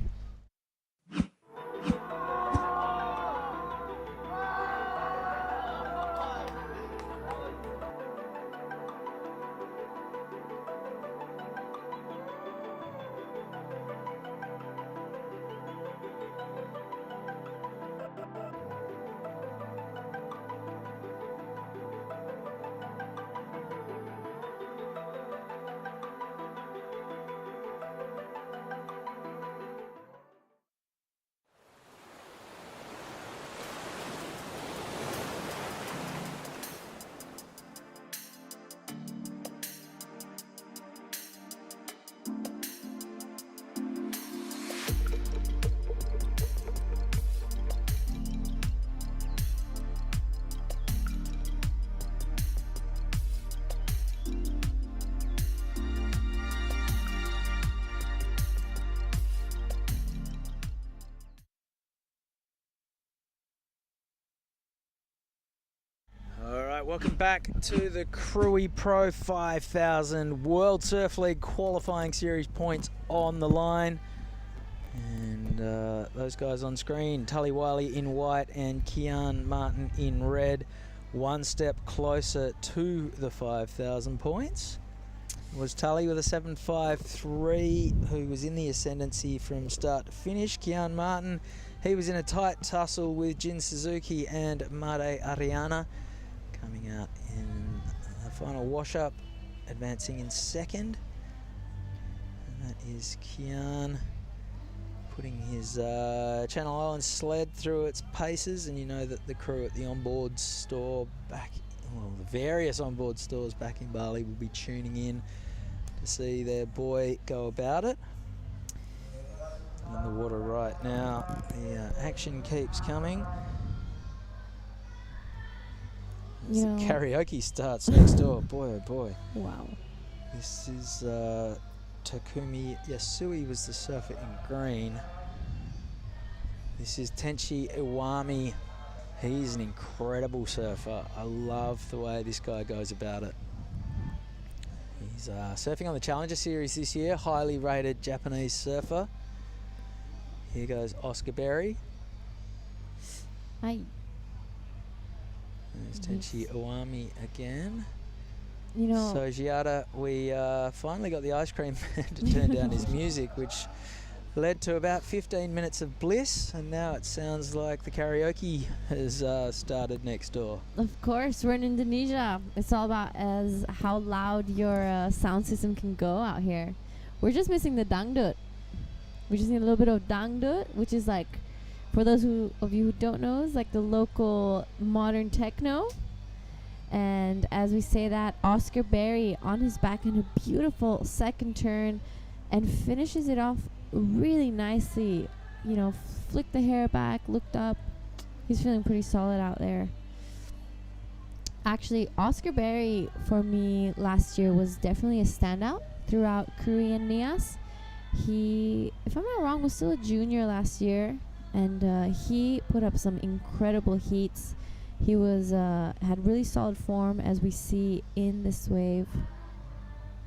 Welcome back to the Krui Pro 5000 World Surf League Qualifying Series points on the line. And those guys on screen, Tully Wiley in white and Kian Martin in red. 1 step closer to the 5,000 points was Tully with a 7.53, who was in the ascendancy from start to finish. Kian Martin, he was in a tight tussle with Jin Suzuki and Made Ariana. Coming out in the final wash-up, advancing in second. And that is Kian putting his Channel Islands sled through its paces, and you know that the crew at the onboard store the various onboard stores back in Bali will be tuning in to see their boy go about it. in the water right now. The action keeps coming. As the karaoke starts next door. Boy, oh boy. Wow. This is Takumi Yasui was the surfer in green. This is Tenchi Iwami. He's an incredible surfer. I love the way this guy goes about it. He's surfing on the Challenger Series this year, highly rated Japanese surfer. Here goes Oscar Berry. Hi. There's Tenchi Iwami again. You know, So Giada, we finally got the ice cream man to turn down his music, which led to about 15 minutes of bliss, and now it sounds like the karaoke has started next door. of course, we're in Indonesia. It's all about as how loud your sound system can go out here. We're just missing the dangdut. We just need a little bit of dangdut, which is like, for those of you who don't know, is like the local modern techno. And as we say that, Oscar Berry on his back in a beautiful second turn and finishes it off really nicely. You know, flicked the hair back, looked up. He's feeling pretty solid out there. Actually, Oscar Berry for me last year was definitely a standout throughout Krui and Nias. He, if I'm not wrong, was still a junior last year, and he put up some incredible heats. He was had really solid form, as we see in this wave.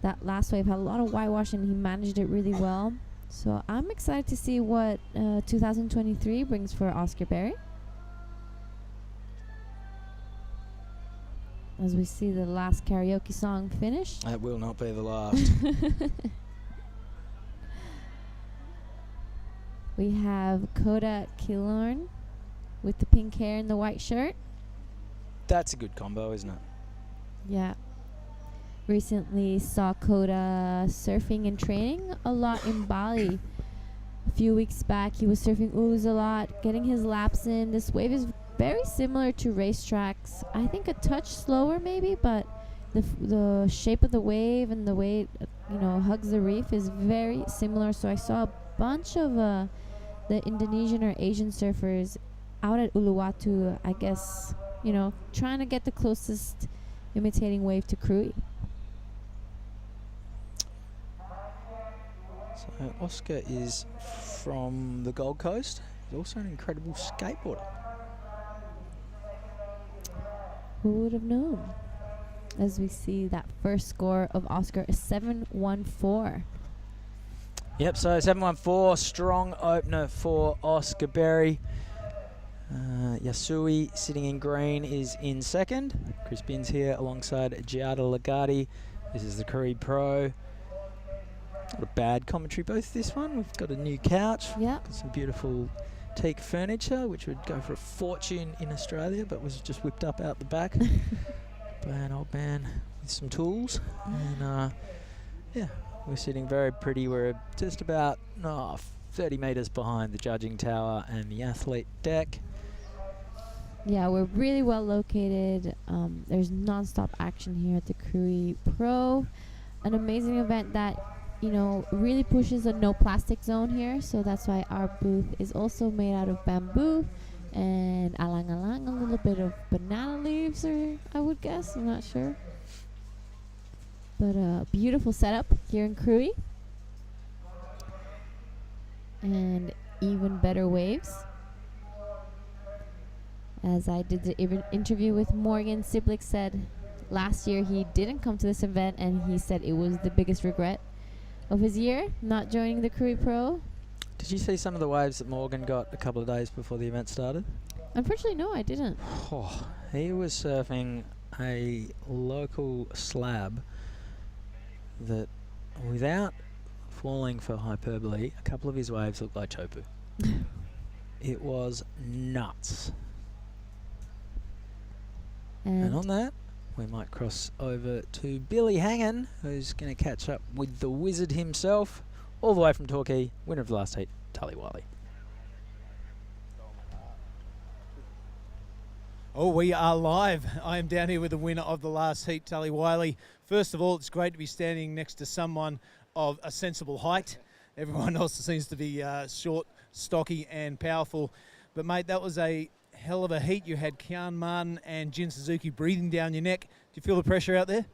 That last wave had a lot of whitewash, and he managed it really well. So I'm excited to see what 2023 brings for Oscar Berry. As we see the last karaoke song finish. That will not be the last. We have Koda Kilorn with the pink hair and the white shirt. That's a good combo, isn't it? Yeah. Recently saw Koda surfing and training a lot in Bali. A few weeks back, he was surfing Ulus a lot, getting his laps in. This wave is very similar to racetracks. I think a touch slower maybe, but the shape of the wave and the way it, hugs the reef is very similar. So I saw a bunch of the Indonesian or Asian surfers out at Uluwatu, I guess, trying to get the closest imitating wave to Krui. So Oscar is from the Gold Coast. He's also an incredible skateboarder. Who would have known? As we see that first score of Oscar is 7-1-4. Yep, so 7-1-4, strong opener for Oscar Berry. Yasui sitting in green is in second. Chris Binns here alongside Giada Lagati. This is the Krui Pro. Not a bad commentary booth, this one. We've got a new couch. Yep. Got some beautiful teak furniture, which would go for a fortune in Australia, but was just whipped up out the back by an old man with some tools. And yeah, we're sitting very pretty. We're just about 30 metres behind the judging tower and the athlete deck. Yeah, we're really well located. There's non-stop action here at the Krui Pro. An amazing event that, really pushes a no plastic zone here. So that's why our booth is also made out of bamboo and alang-alang, a little bit of banana leaves, or I would guess. I'm not sure. But a beautiful setup here in Krui. And even better waves. As I did the interview with Morgan, Siblick said last year he didn't come to this event, and he said it was the biggest regret of his year, not joining the Krui Pro. Did you see some of the waves that Morgan got a couple of days before the event started? Unfortunately, no, I didn't. Oh, he was surfing a local slab that, without falling for hyperbole, a couple of his waves looked like chopu. It was nuts. And on that, we might cross over to Billy Hangen, who's going to catch up with the wizard himself, all the way from Torquay, winner of the last heat, Tully Wiley. Oh, we are live. I am down here with the winner of the last heat, Tully Wiley. First of all, it's great to be standing next to someone of a sensible height. Everyone else seems to be short, stocky and powerful. But, mate, that was a hell of a heat. You had Kian Martin and Jin Suzuki breathing down your neck. Do you feel the pressure out there?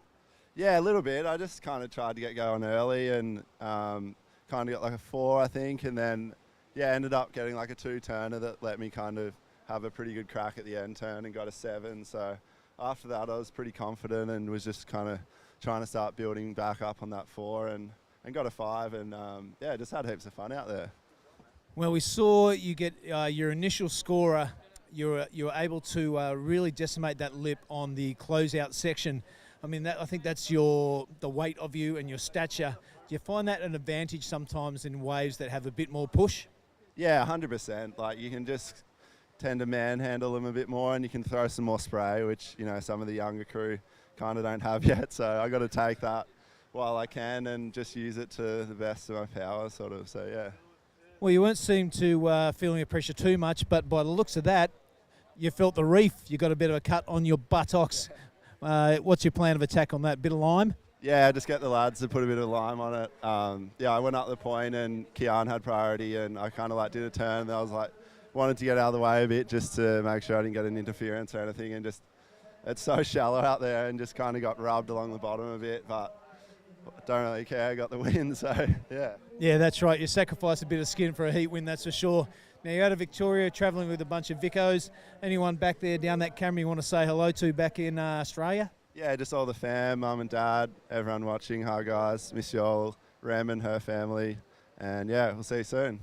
Yeah, a little bit. I just kind of tried to get going early and kind of got like a 4, I think, and then, yeah, ended up getting like a 2-turner that let me kind of have a pretty good crack at the end turn and got a 7. So after that, I was pretty confident and was just kind of trying to start building back up on that 4 and got a 5 and, yeah, just had heaps of fun out there. Well, we saw you get your initial scorer. You were able to really decimate that lip on the closeout section. I mean, I think that's the weight of you and your stature. Do you find that an advantage sometimes in waves that have a bit more push? Yeah, 100%. Like, you can just tend to manhandle them a bit more and you can throw some more spray, which, you know, some of the younger crew kind of don't have yet. So I got to take that while I can and just use it to the best of my power, sort of. So, yeah. Well, you weren't seem to feeling the pressure too much, but by the looks of that, you felt the reef. You got a bit of a cut on your buttocks. What's your plan of attack on that? Bit of lime? Yeah, just get the lads to put a bit of lime on it. Yeah, I went up the point and Kian had priority and I kind of like did a turn and I was like, wanted to get out of the way a bit just to make sure I didn't get an interference or anything and just, it's so shallow out there and just kind of got rubbed along the bottom a bit, but don't really care, I got the win, so yeah. Yeah, that's right. You sacrificed a bit of skin for a heat win, that's for sure. Now, you're out of Victoria, travelling with a bunch of Vicos. Anyone back there down that camera you want to say hello to back in Australia? Yeah, just all the fam, mum and dad, everyone watching. Hi, guys. Miss you all. Rem and her family. And, yeah, we'll see you soon.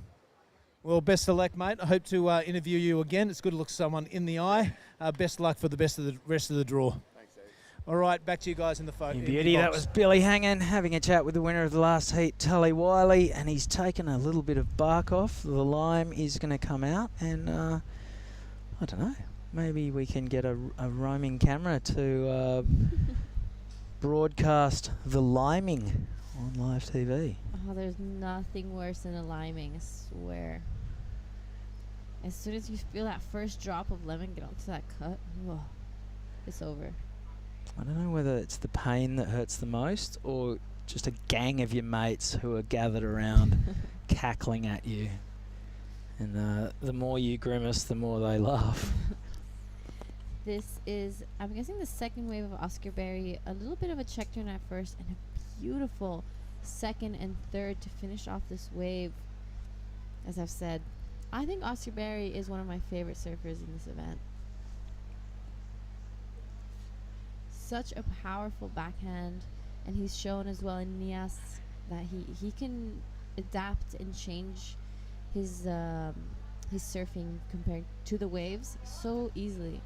Well, best of luck, mate. I hope to interview you again. It's good to look someone in the eye. Best of luck for the rest of the draw. All right, back to you guys in the phone. Beauty, that was Billy Hanging having a chat with the winner of the last heat, Tully Wiley, and he's taken a little bit of bark off. The lime is going to come out, and I don't know, maybe we can get a roaming camera to broadcast the liming on live TV. Oh, there's nothing worse than a liming, I swear. As soon as you feel that first drop of lemon get onto that cut, it's over. I don't know whether it's the pain that hurts the most or just a gang of your mates who are gathered around cackling at you. And the more you grimace, the more they laugh. This is, I'm guessing, the second wave of Oscar Berry. A little bit of a check turn at first and a beautiful second and third to finish off this wave. As I've said, I think Oscar Berry is one of my favorite surfers in this event. Such a powerful backhand, and he's shown as well in Nias that he can adapt and change his surfing compared to the waves so easily.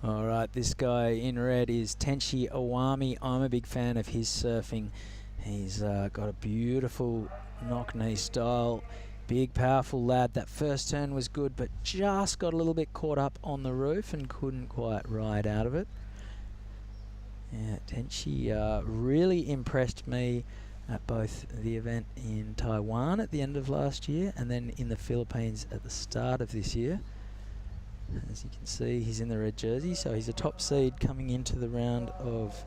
All right, this guy in red is Tenshi Iwami. I'm a big fan of his surfing. He's got a beautiful knock knee style. Big, powerful lad. That first turn was good, but just got a little bit caught up on the roof and couldn't quite ride out of it. Yeah, Tenshi really impressed me at both the event in Taiwan at the end of last year and then in the Philippines at the start of this year. As you can see, he's in the red jersey, so he's a top seed coming into the round of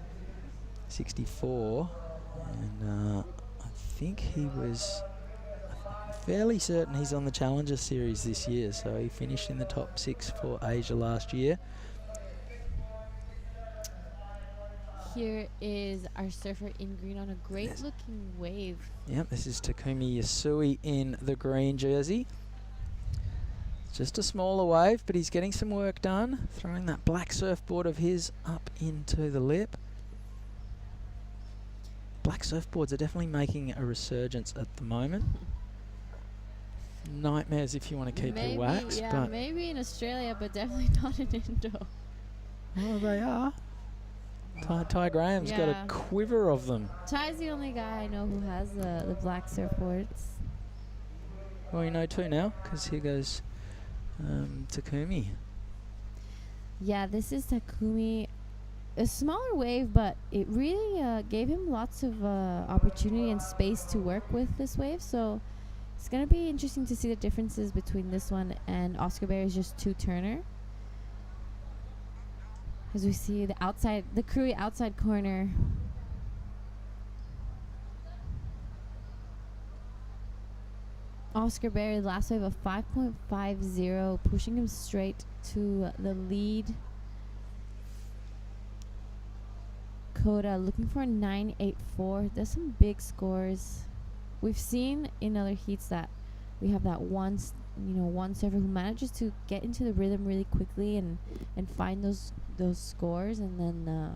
64. And I think he was fairly certain he's on the Challenger Series this year, so he finished in the top 6 for Asia last year. Here is our surfer in green on a great looking wave. Yep, this is Takumi Yasui in the green jersey. Just a smaller wave, but he's getting some work done, throwing that black surfboard of his up into the lip. Black surfboards are definitely making a resurgence at the moment. Nightmares if you want to keep your wax. Yeah, but maybe in Australia, but definitely not in Indo. Oh, they are. Ty Graham's got a quiver of them. Ty's the only guy I know who has the black surfboards. Well, you know two now, because here goes Takumi. Yeah, this is Takumi. A smaller wave, but it really gave him lots of opportunity and space to work with this wave. So it's going to be interesting to see the differences between this one and Oscar Berry's just two-turner. As we see the Krui outside corner. Oscar Berry, last wave of 5.50, pushing him straight to the lead. Kota looking for a 9.84. There's some big scores. We've seen in other heats that we have that one surfer who manages to get into the rhythm really quickly and find those scores, and then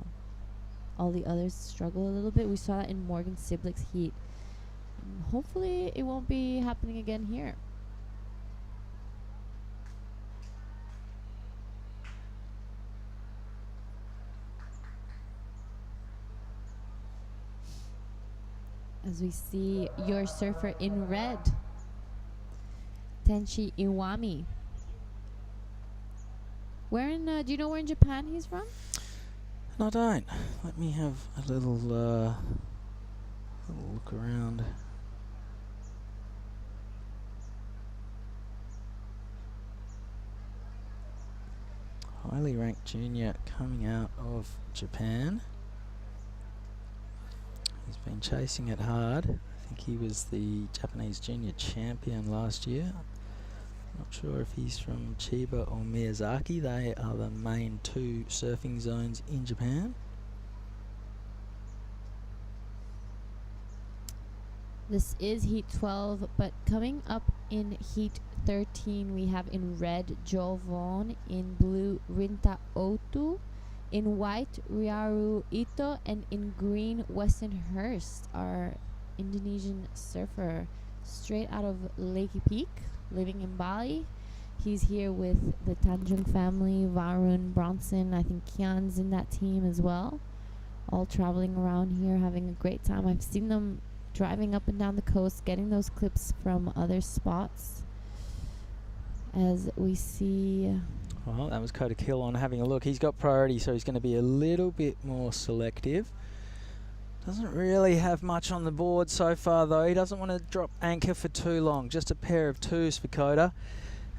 all the others struggle a little bit. We saw that in Morgan Siblick's heat. Hopefully it won't be happening again here. As we see your surfer in red, Tenshi Iwami. Where in, do you know where in Japan he's from? No, I don't. Let me have a little look around. Highly ranked junior coming out of Japan. He's been chasing it hard. I think he was the Japanese junior champion last year. Not sure if he's from Chiba or Miyazaki. They are the main two surfing zones in Japan. This is Heat 12, but coming up in Heat 13, we have in red Jo Von, in blue Rinta Otu, in white Ryaru Ito, and in green Weston Hurst, our Indonesian surfer, straight out of Lakey Peak, living in Bali. He's here with the Tanjung family, Varun, Bronson, I think Kian's in that team as well. All traveling around here, having a great time. I've seen them driving up and down the coast, getting those clips from other spots. As we see... Well, that was Kota Killon having a look. He's got priority, so he's going to be a little bit more selective. Doesn't really have much on the board so far, though. He doesn't want to drop anchor for too long. Just a pair of twos for Kota.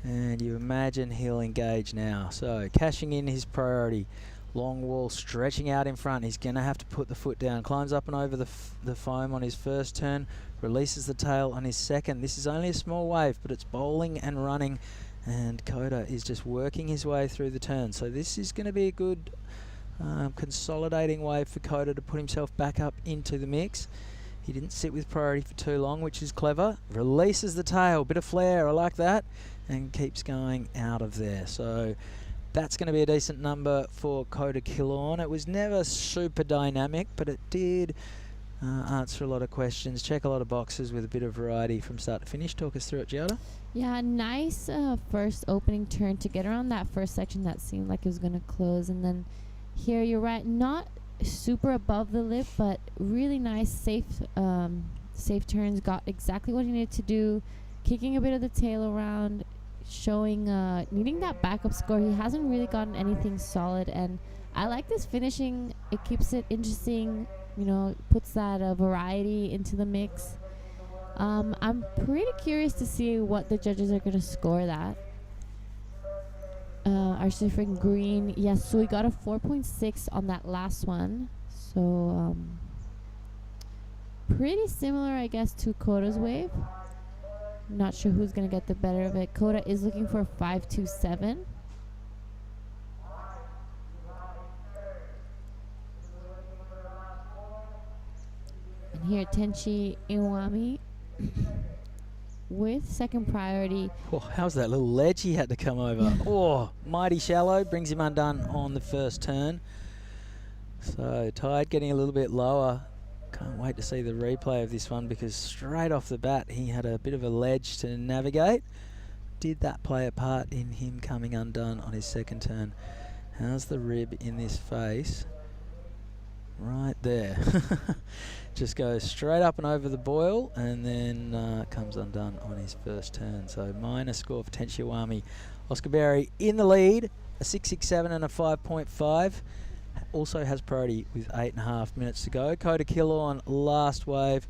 And you imagine he'll engage now. So, cashing in his priority. Long wall stretching out in front. He's going to have to put the foot down. Climbs up and over the foam on his first turn. Releases the tail on his second. This is only a small wave, but it's bowling and running. And Kota is just working his way through the turn. So this is going to be a good consolidating wave for Kota to put himself back up into the mix. He didn't sit with priority for too long, which is clever. Releases the tail. Bit of flair. I like that. And keeps going out of there. So... that's going to be a decent number for Kota Killon. It was never super dynamic, but it did answer a lot of questions, check a lot of boxes with a bit of variety from start to finish. Talk us through it, Giada. Yeah, nice first opening turn to get around that first section that seemed like it was going to close. And then here, you're right, not super above the lip, but really nice, safe turns. Got exactly what he needed to do, kicking a bit of the tail around, showing needing that backup score. He hasn't really gotten anything solid, and I like this finishing. It keeps it interesting, you know, puts that variety into the mix. I'm pretty curious to see what the judges are going to score that. Our surfer in green, yes, so we got a 4.6 on that last one, so pretty similar, I guess, to Kota's wave. Not sure who's going to get the better of it. Kota is looking for 5.27. And here, Tenshi Iwami with second priority. Oh, how's that little ledge he had to come over? Oh, mighty shallow. Brings him undone on the first turn. So, tide getting a little bit lower. Can't wait to see the replay of this one, because straight off the bat he had a bit of a ledge to navigate. Did that play a part in him coming undone on his second turn? How's the rib in this face? Right there. Just goes straight up and over the boil, and then comes undone on his first turn. So minus score for Tenshi Iwami. Oscar Berry in the lead, a 6.67 and a 5.5. Also has priority with 8.5 minutes to go. Kota Killon last wave,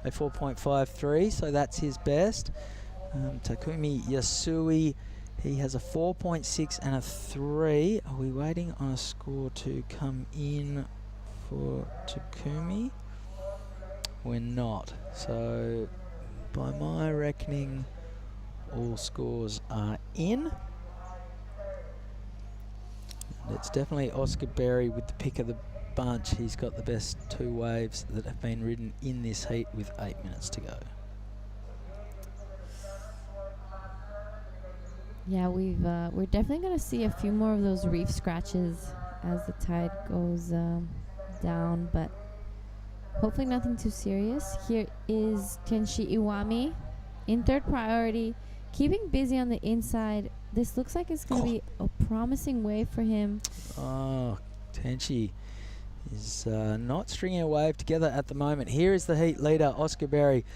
a 4.53, so that's his best. Takumi Yasui, he has a 4.6 and a 3. Are we waiting on a score to come in for Takumi? We're not. So by my reckoning, All scores are in. And it's definitely Oscar Berry with the pick of the bunch. He's got the best 2 waves that have been ridden in this heat with 8 minutes to go. Yeah, we're definitely going to see a few more of those reef scratches as the tide goes down, but hopefully nothing too serious. Here is Tenshi Iwami in 3rd priority, keeping busy on the inside. This looks like it's going to be a promising wave for him. Oh, Tenshi is not stringing a wave together at the moment. Here is the heat leader, Oscar Berry.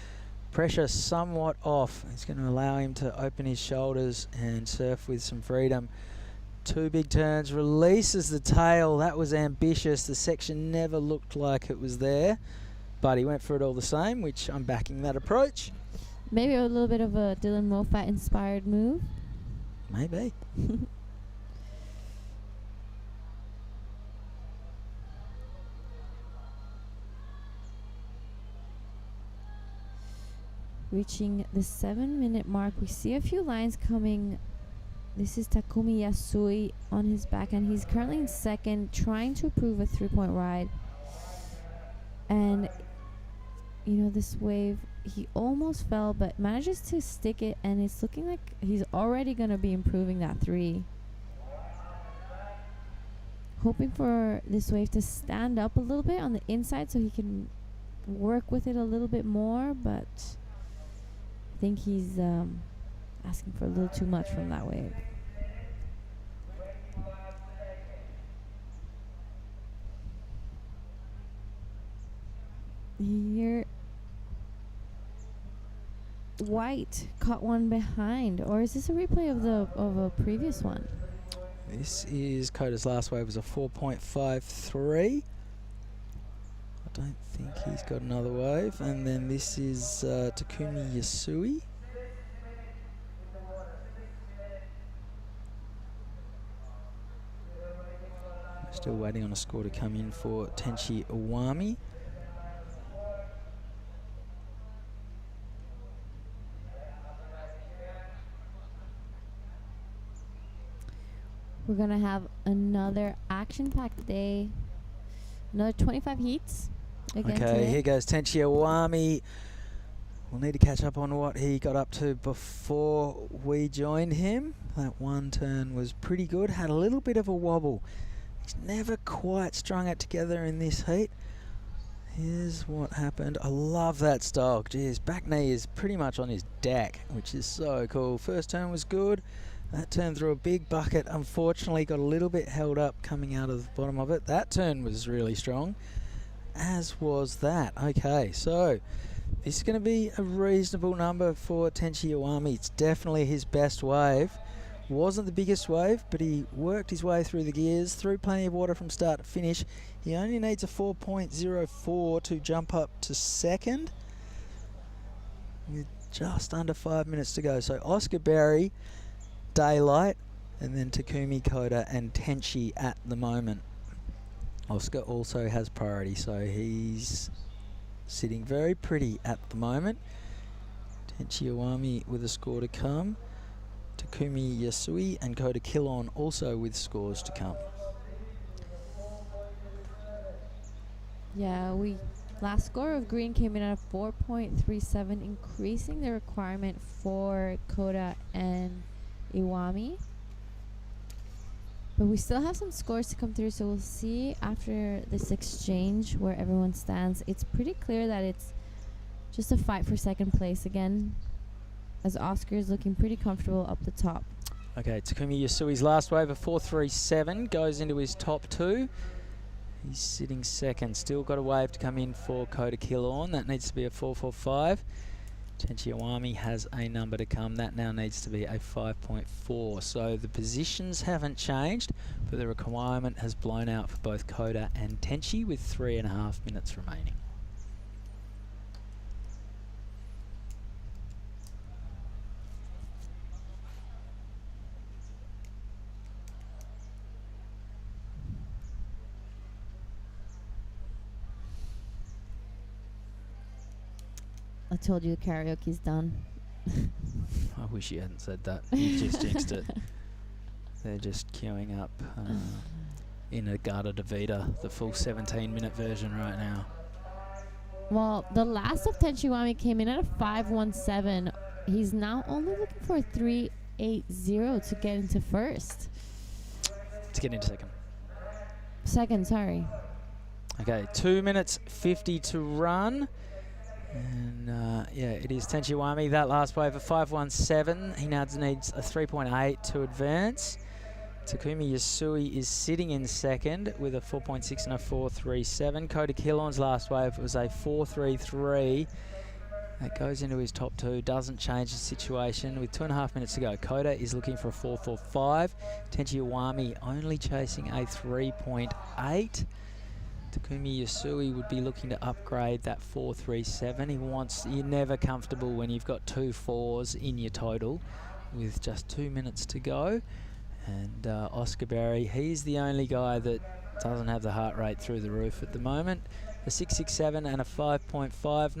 Pressure somewhat off. It's going to allow him to open his shoulders and surf with some freedom. 2 big turns, releases the tail. That was ambitious. The section never looked like it was there, but he went for it all the same, which I'm backing that approach. Maybe a little bit of a Dylan Moffat inspired move. Maybe. Reaching the 7-minute mark, we see a few lines coming. This is Takumi Yasui on his backhand. He's currently in 2nd, trying to improve a 3-point ride. And, you know, this wave, he almost fell, but manages to stick it, and it's looking like he's already going to be improving that 3. Hoping for this wave to stand up a little bit on the inside so he can work with it a little bit more, but I think he's asking for a little too much from that wave. Here, White caught one behind, or is this a replay of a previous one? This is Koda's last wave was a 4.53. I don't think he's got another wave. And then this is Takumi Yasui. Still waiting on a score to come in for Tenshi Iwami. We're going to have another action-packed day. Another 25 heats. Again Okay, today. here goes Tenshi Iwami. We'll need to catch up on what he got up to before we joined him. That one turn was pretty good. Had a little bit of a wobble. He's never quite strung it together in this heat. Here's what happened. I love that style. Geez, back knee is pretty much on his deck, which is so cool. First turn was good. That turn through a big bucket, unfortunately got a little bit held up coming out of the bottom of it. That turn was really strong, as was that. Okay, so this is going to be a reasonable number for Tenshi Iwami. It's definitely his best wave. Wasn't the biggest wave, but he worked his way through the gears, through plenty of water from start to finish. He only needs a 4.04 to jump up to 2nd, with just under 5 minutes to go. So Oscar Berry, Daylight, and then Takumi, Koda, and Tenshi at the moment. Oscar also has priority, so he's sitting very pretty at the moment. Tenshi Iwami with a score to come. Takumi Yasui and Koda Killon also with scores to come. Yeah, last score of green came in at a 4.37, increasing the requirement for Koda and Iwami. But we still have some scores to come through, so we'll see after this exchange where everyone stands. It's pretty clear that it's just a fight for 2nd place again, as Oscar is looking pretty comfortable up the top. Okay, Takumi Yasui's last wave of 4.37 goes into his top 2. He's sitting 2nd. Still got a wave to come in for Koda Killon. That needs to be a 4.45. Tenshi Iwami has a number to come. That now needs to be a 5.4. So the positions haven't changed, but the requirement has blown out for both Koda and Tenshi with 3.5 minutes remaining. I told you the karaoke's done. I wish you hadn't said that. You just jinxed it. They're just queuing up in a Gata Davida, the full 17-minute version right now. Well, the last of Tenchiwami came in at a 5.17. He's now only looking for a 3.80 to get into first. To get into second. Second, sorry. Okay, 2 minutes 50 to run. And yeah, it is Tenchiwami. That last wave, a 5.17. He now needs a 3.8 to advance. Takumi Yasui is sitting in second with a 4.6 and a 4.37. Kota Killorn's last wave was a 4.33. That goes into his top two, doesn't change the situation. With 2.5 minutes to go, Kota is looking for a 4.45. Tenchiwami only chasing a 3.8. Takumi Yasui would be looking to upgrade that 4.37. You're never comfortable when you've got 2 4s in your total with just 2 minutes to go. And Oscar Berry, he's the only guy that doesn't have the heart rate through the roof at the moment. A 6.67 and a 5.5,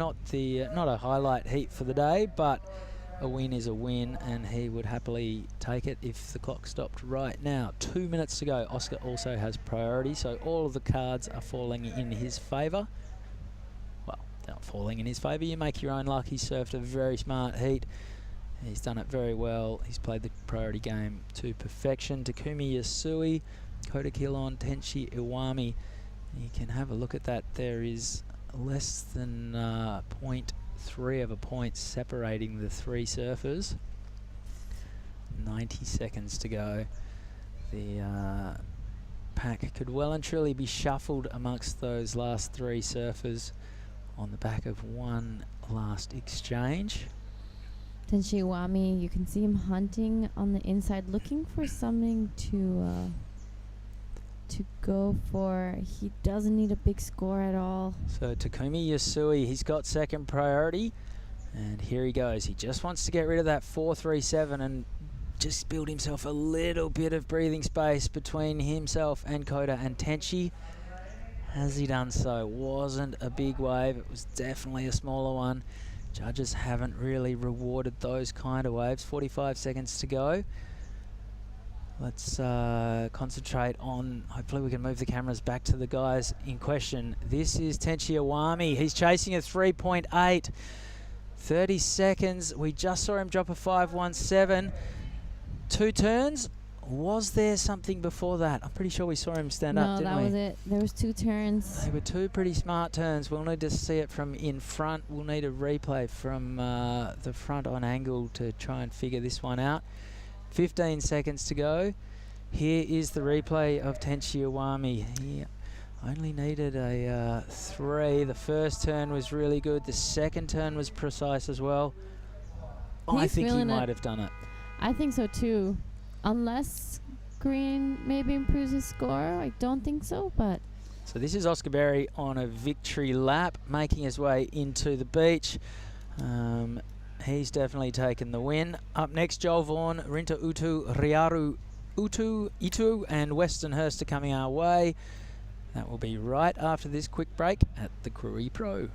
not a highlight heat for the day, but a win is a win, and he would happily take it if the clock stopped right now. 2 minutes to go. Oscar also has priority, so all of the cards are falling in his favour. Well, they're not falling in his favour. You make your own luck. He served a very smart heat. He's done it very well. He's played the priority game to perfection. Takumi Yasui, Kota Killorn, Tenchi Iwami. You can have a look at that. There is less than 0.3 of a point separating the 3 surfers. 90 seconds to go. The pack could well and truly be shuffled amongst those last 3 surfers on the back of one last exchange. Tenchiwami, you can see him hunting on the inside, looking for something to go for. He doesn't need a big score at all. So Takumi Yasui, he's got second priority, and here he goes. He just wants to get rid of that 4.37 and just build himself a little bit of breathing space between himself and Kota and Tenchi. Has he done so? Wasn't a big wave. It was definitely a smaller one. Judges haven't really rewarded those kind of waves. 45 seconds to go. Let's concentrate on, hopefully we can move the cameras back to the guys in question. This is Tenchi Iwami. He's chasing a 3.8. 30 seconds. We just saw him drop a 5.17. 2 turns. Was there something before that? I'm pretty sure we saw him stand up, didn't we? No, that was it. There was 2 turns. They were 2 pretty smart turns. We'll need to see it from in front. We'll need a replay from the front on angle to try and figure this one out. 15 seconds to go. Here is the replay of Tenchi Iwami. He only needed a 3. The first turn was really good. The second turn was precise as well. I think he might have done it. I think so too. Unless Green maybe improves his score. I don't think so, but... So this is Oscar Berry on a victory lap, making his way into the beach. He's definitely taken the win. Up next, Joel Vaughan, Rinta Utu, Riaru Itu, and Weston Hurst are coming our way. That will be right after this quick break at the Krui Pro.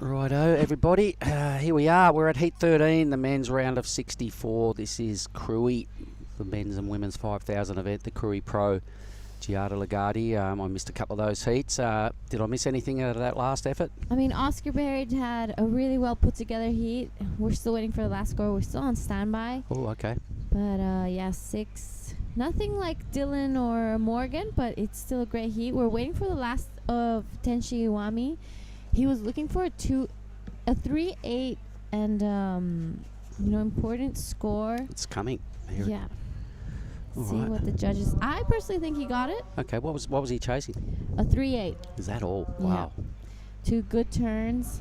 Righto, everybody. Here we are. We're at Heat 13, the men's round of 64. This is Krui, the men's and women's 5,000 event, the Krui Pro. Giada Lagarde. I missed a couple of those heats. Did I miss anything out of that last effort? I mean, Oscar Berry had a really well put together heat. We're still waiting for the last score. We're still on standby. Oh, okay. But yeah, 6. Nothing like Dylan or Morgan, but it's still a great heat. We're waiting for the last of Tenshi Iwami. He was looking for a 3-8 and important score. It's coming. Yeah. All See right. what the judges. I personally think he got it. Okay, what was he chasing? A 3-8. Is that all? Yeah. Wow. 2 good turns.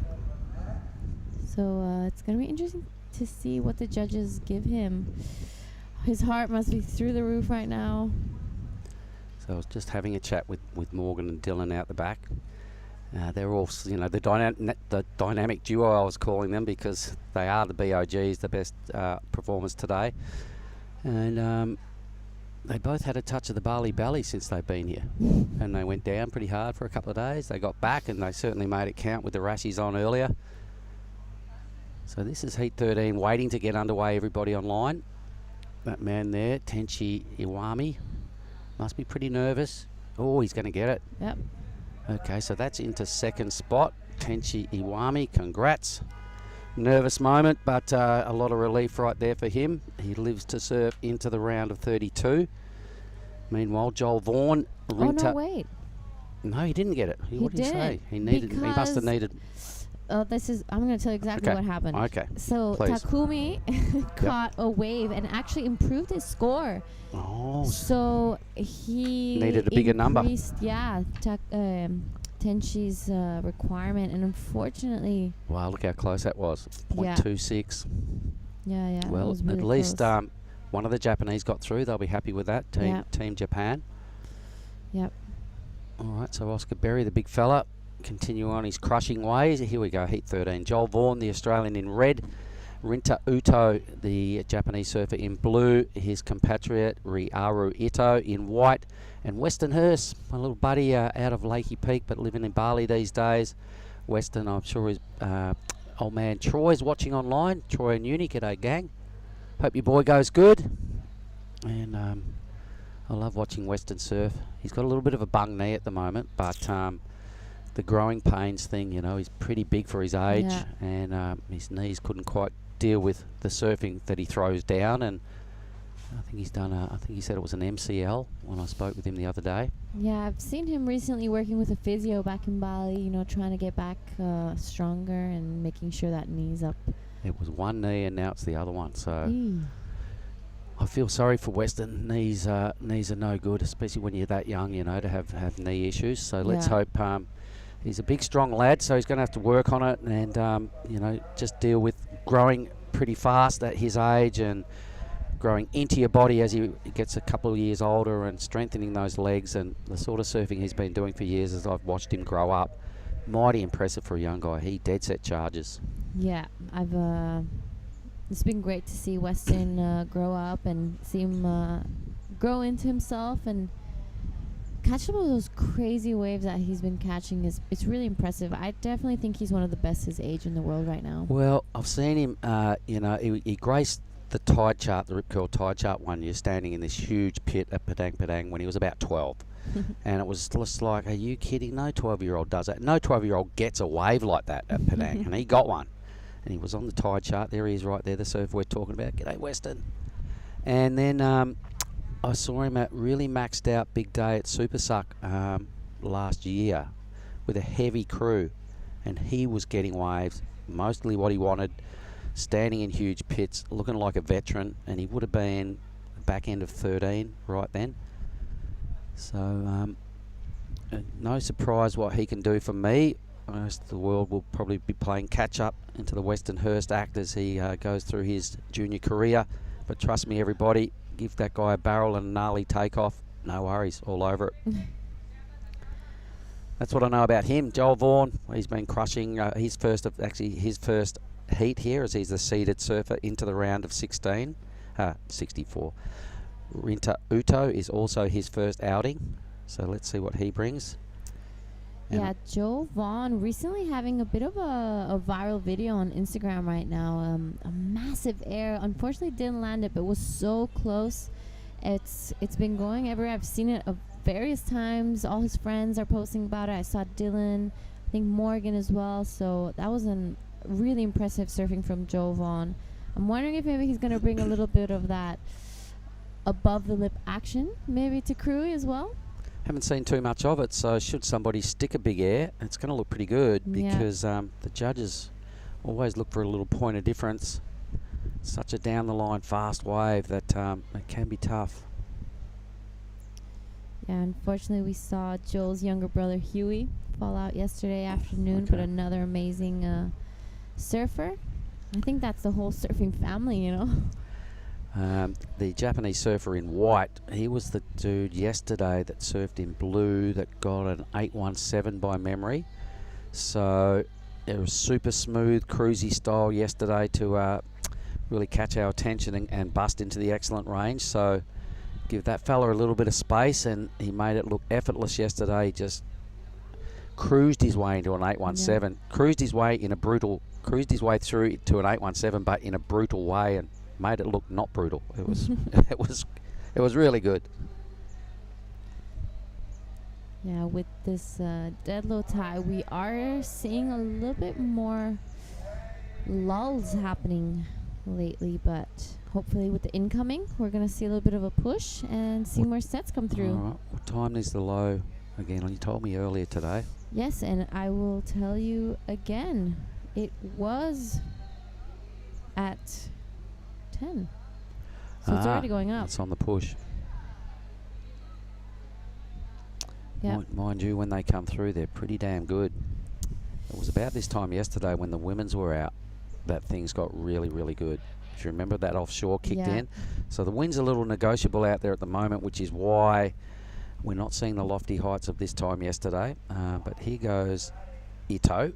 So it's gonna be interesting to see what the judges give him. His heart must be through the roof right now. So I was just having a chat with Morgan and Dylan out the back. They're all, the dynamic duo I was calling them, because they are the BOGs, the best performers today. And they both had a touch of the Bali Belly since they've been here. And they went down pretty hard for a couple of days. They got back and they certainly made it count with the rashies on earlier. So this is Heat 13, waiting to get underway, everybody online. That man there, Tenshi Iwami, must be pretty nervous. Oh, he's going to get it. Yep. Okay, so that's into second spot. Tenshi Iwami, congrats. Nervous moment, but a lot of relief right there for him. He lives to serve into the round of 32. Meanwhile, Joel Vaughan, Rinta. Oh, no, wait. No, he didn't get it. What did he say? He must have needed. I'm going to tell you exactly what happened. Okay. So please. Takumi caught a wave and actually improved his score. Oh. So he needed a bigger number. Yeah, Tenshi's requirement, and unfortunately. Wow, look how close that was. Yeah. 0.26. Yeah. Well, was really at least close. one of the Japanese got through. They'll be happy with that. Team Japan. Yep. All right, so Oscar Berry, the big fella, continue on his crushing ways. Here we go, Heat 13. Joel Vaughan, the Australian, in red. Rinta Uto, the Japanese surfer, in blue. His compatriot, Riaru Ito, in white. And Weston Hurst, my little buddy out of Lakey Peak, but living in Bali these days. Weston, I'm sure his old man Troy's watching online. Troy and Uni, g'day gang. Hope your boy goes good. And I love watching Weston surf. He's got a little bit of a bung knee at the moment, but the growing pains thing, he's pretty big for his age, Yeah. and his knees couldn't quite deal with the surfing that he throws down, and I think he's done I think he said it was an MCL when I spoke with him the other day. Yeah, I've seen him recently working with a physio back in Bali, trying to get back stronger and making sure that knee's up. It was one knee and now it's the other one, so I feel sorry for Weston. Knees are no good, especially when you're that young, to have knee issues. So let's hope. He's a big, strong lad, so he's going to have to work on it and, just deal with growing pretty fast at his age and growing into your body as he gets a couple of years older and strengthening those legs, and the sort of surfing he's been doing for years as I've watched him grow up. Mighty impressive for a young guy. He dead set charges. Yeah, it's been great to see Weston grow up and see him grow into himself and catch some of those crazy waves that he's been catching. It's really impressive. I definitely think he's one of the best his age in the world right now. Well, I've seen him, he graced the tide chart, the Rip Curl tide chart one year, standing in this huge pit at Padang Padang when he was about 12. And it was just like, are you kidding? No 12-year-old does that. No 12-year-old gets a wave like that at Padang, and he got one. And he was on the tide chart. There he is right there, the surfer we're talking about. G'day, Weston. And then I saw him at really maxed out big day at Super Suck last year with a heavy crew, and he was getting waves, mostly what he wanted, standing in huge pits, looking like a veteran, and he would have been back end of 13 right then. So no surprise what he can do for me. Most of the world will probably be playing catch up into the Weston Hurst act as he goes through his junior career. But trust me, everybody, give that guy a barrel and a gnarly takeoff. No worries, all over it. That's what I know about him. Joel Vaughan, he's been crushing his first heat here as he's the seeded surfer into the round of 64. Rinta Uto is also his first outing, so let's see what he brings. Yeah, Joel Vaughan recently having a bit of a viral video on Instagram right now. A massive air. Unfortunately, didn't land it, but was so close. It's been going everywhere. I've seen it various times. All his friends are posting about it. I saw Dylan, I think Morgan as well. So that was a really impressive surfing from Jovan. I'm wondering if maybe he's going to bring a little bit of that above the lip action maybe to Krui as well. Haven't seen too much of it, so should somebody stick a big air, it's going to look pretty good because the judges always look for a little point of difference. Such a down the line fast wave that it can be tough. Yeah, unfortunately we saw Joel's younger brother Huey fall out yesterday afternoon, but another amazing surfer. I think that's the whole surfing family, you know. The Japanese surfer in white, he was the dude yesterday that surfed in blue that got an 817 by memory. So it was super smooth, cruisy style yesterday to really catch our attention and bust into the excellent range. So give that fella a little bit of space, and he made it look effortless yesterday. He just cruised his way into an 817, cruised his way through to an 817, but in a brutal way, and made it look not brutal. It was it was really good. Yeah, with this dead low tide, we are seeing a little bit more lulls happening lately, but hopefully with the incoming, we're going to see a little bit of a push and see more sets come through. All right. What time is the low again? You told me earlier today. Yes, and I will tell you again, it was at 10. So it's already going up. It's on the push. Yeah. Mind you, when they come through, they're pretty damn good. It was about this time yesterday when the women's were out that things got really, really good. If you remember, that offshore kicked in. So the wind's a little negotiable out there at the moment, which is why we're not seeing the lofty heights of this time yesterday. But here goes Ito.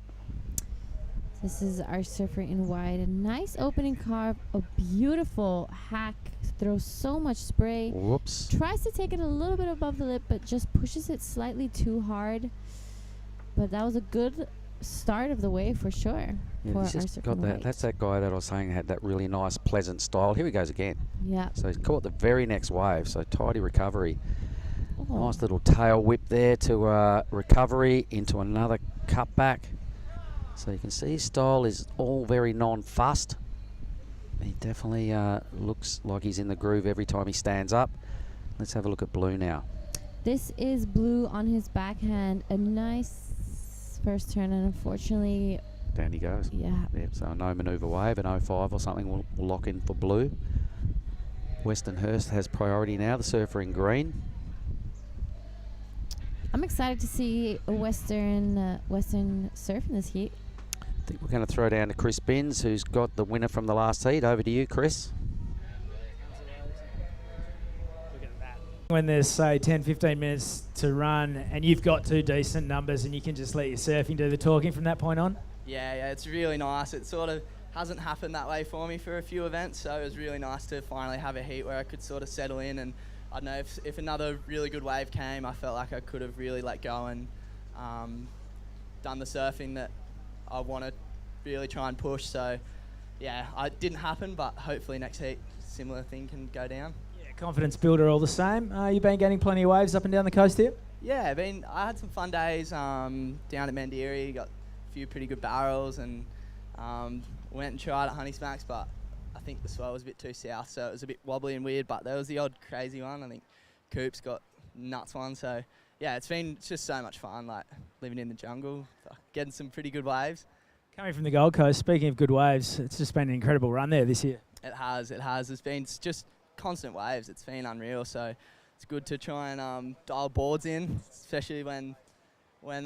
This is our surfer in white. A nice opening carve, a beautiful hack, throws so much spray. Whoops. Tries to take it a little bit above the lip, but just pushes it slightly too hard. But that was a good start of the wave for sure. Yeah, for he's just got that. That's that guy that I was saying had that really nice, pleasant style. Here he goes again. Yeah. So he's caught the very next wave. So tidy recovery. Nice little tail whip there to recovery into another cutback. So you can see his style is all very non-fussed. He definitely looks like he's in the groove every time he stands up. Let's have a look at Blue now. This is Blue on his backhand. A nice first turn, and unfortunately... Down he goes. Yeah. So no manoeuvre wave, an 05 or something will lock in for Blue. Westernhurst has priority now, the surfer in green. I'm excited to see a Western surf in this heat. I think we're going to throw down to Chris Binns, who's got the winner from the last heat. Over to you, Chris. When there's, say, 10, 15 minutes to run and you've got two decent numbers and you can just let your surfing do the talking from that point on? Yeah, it's really nice. It sort of hasn't happened that way for me for a few events, so it was really nice to finally have a heat where I could sort of settle in, and I don't know, if another really good wave came, I felt like I could have really let go and done the surfing that I want to really try and push. So, yeah, it didn't happen, but hopefully next heat, similar thing can go down. Yeah, confidence builder all the same. You've been getting plenty of waves up and down the coast here? Yeah, I had some fun days down at Mandiri, got a few pretty good barrels, and went and tried at Honey Smacks, but I think the swell was a bit too south, so it was a bit wobbly and weird, but there was the odd crazy one. I think Coop's got nuts one, so yeah, it's just so much fun, like living in the jungle, getting some pretty good waves. Coming from the Gold Coast, speaking of good waves, it's just been an incredible run there this year. It has. It's been just constant waves. It's been unreal, so it's good to try and dial boards in, especially when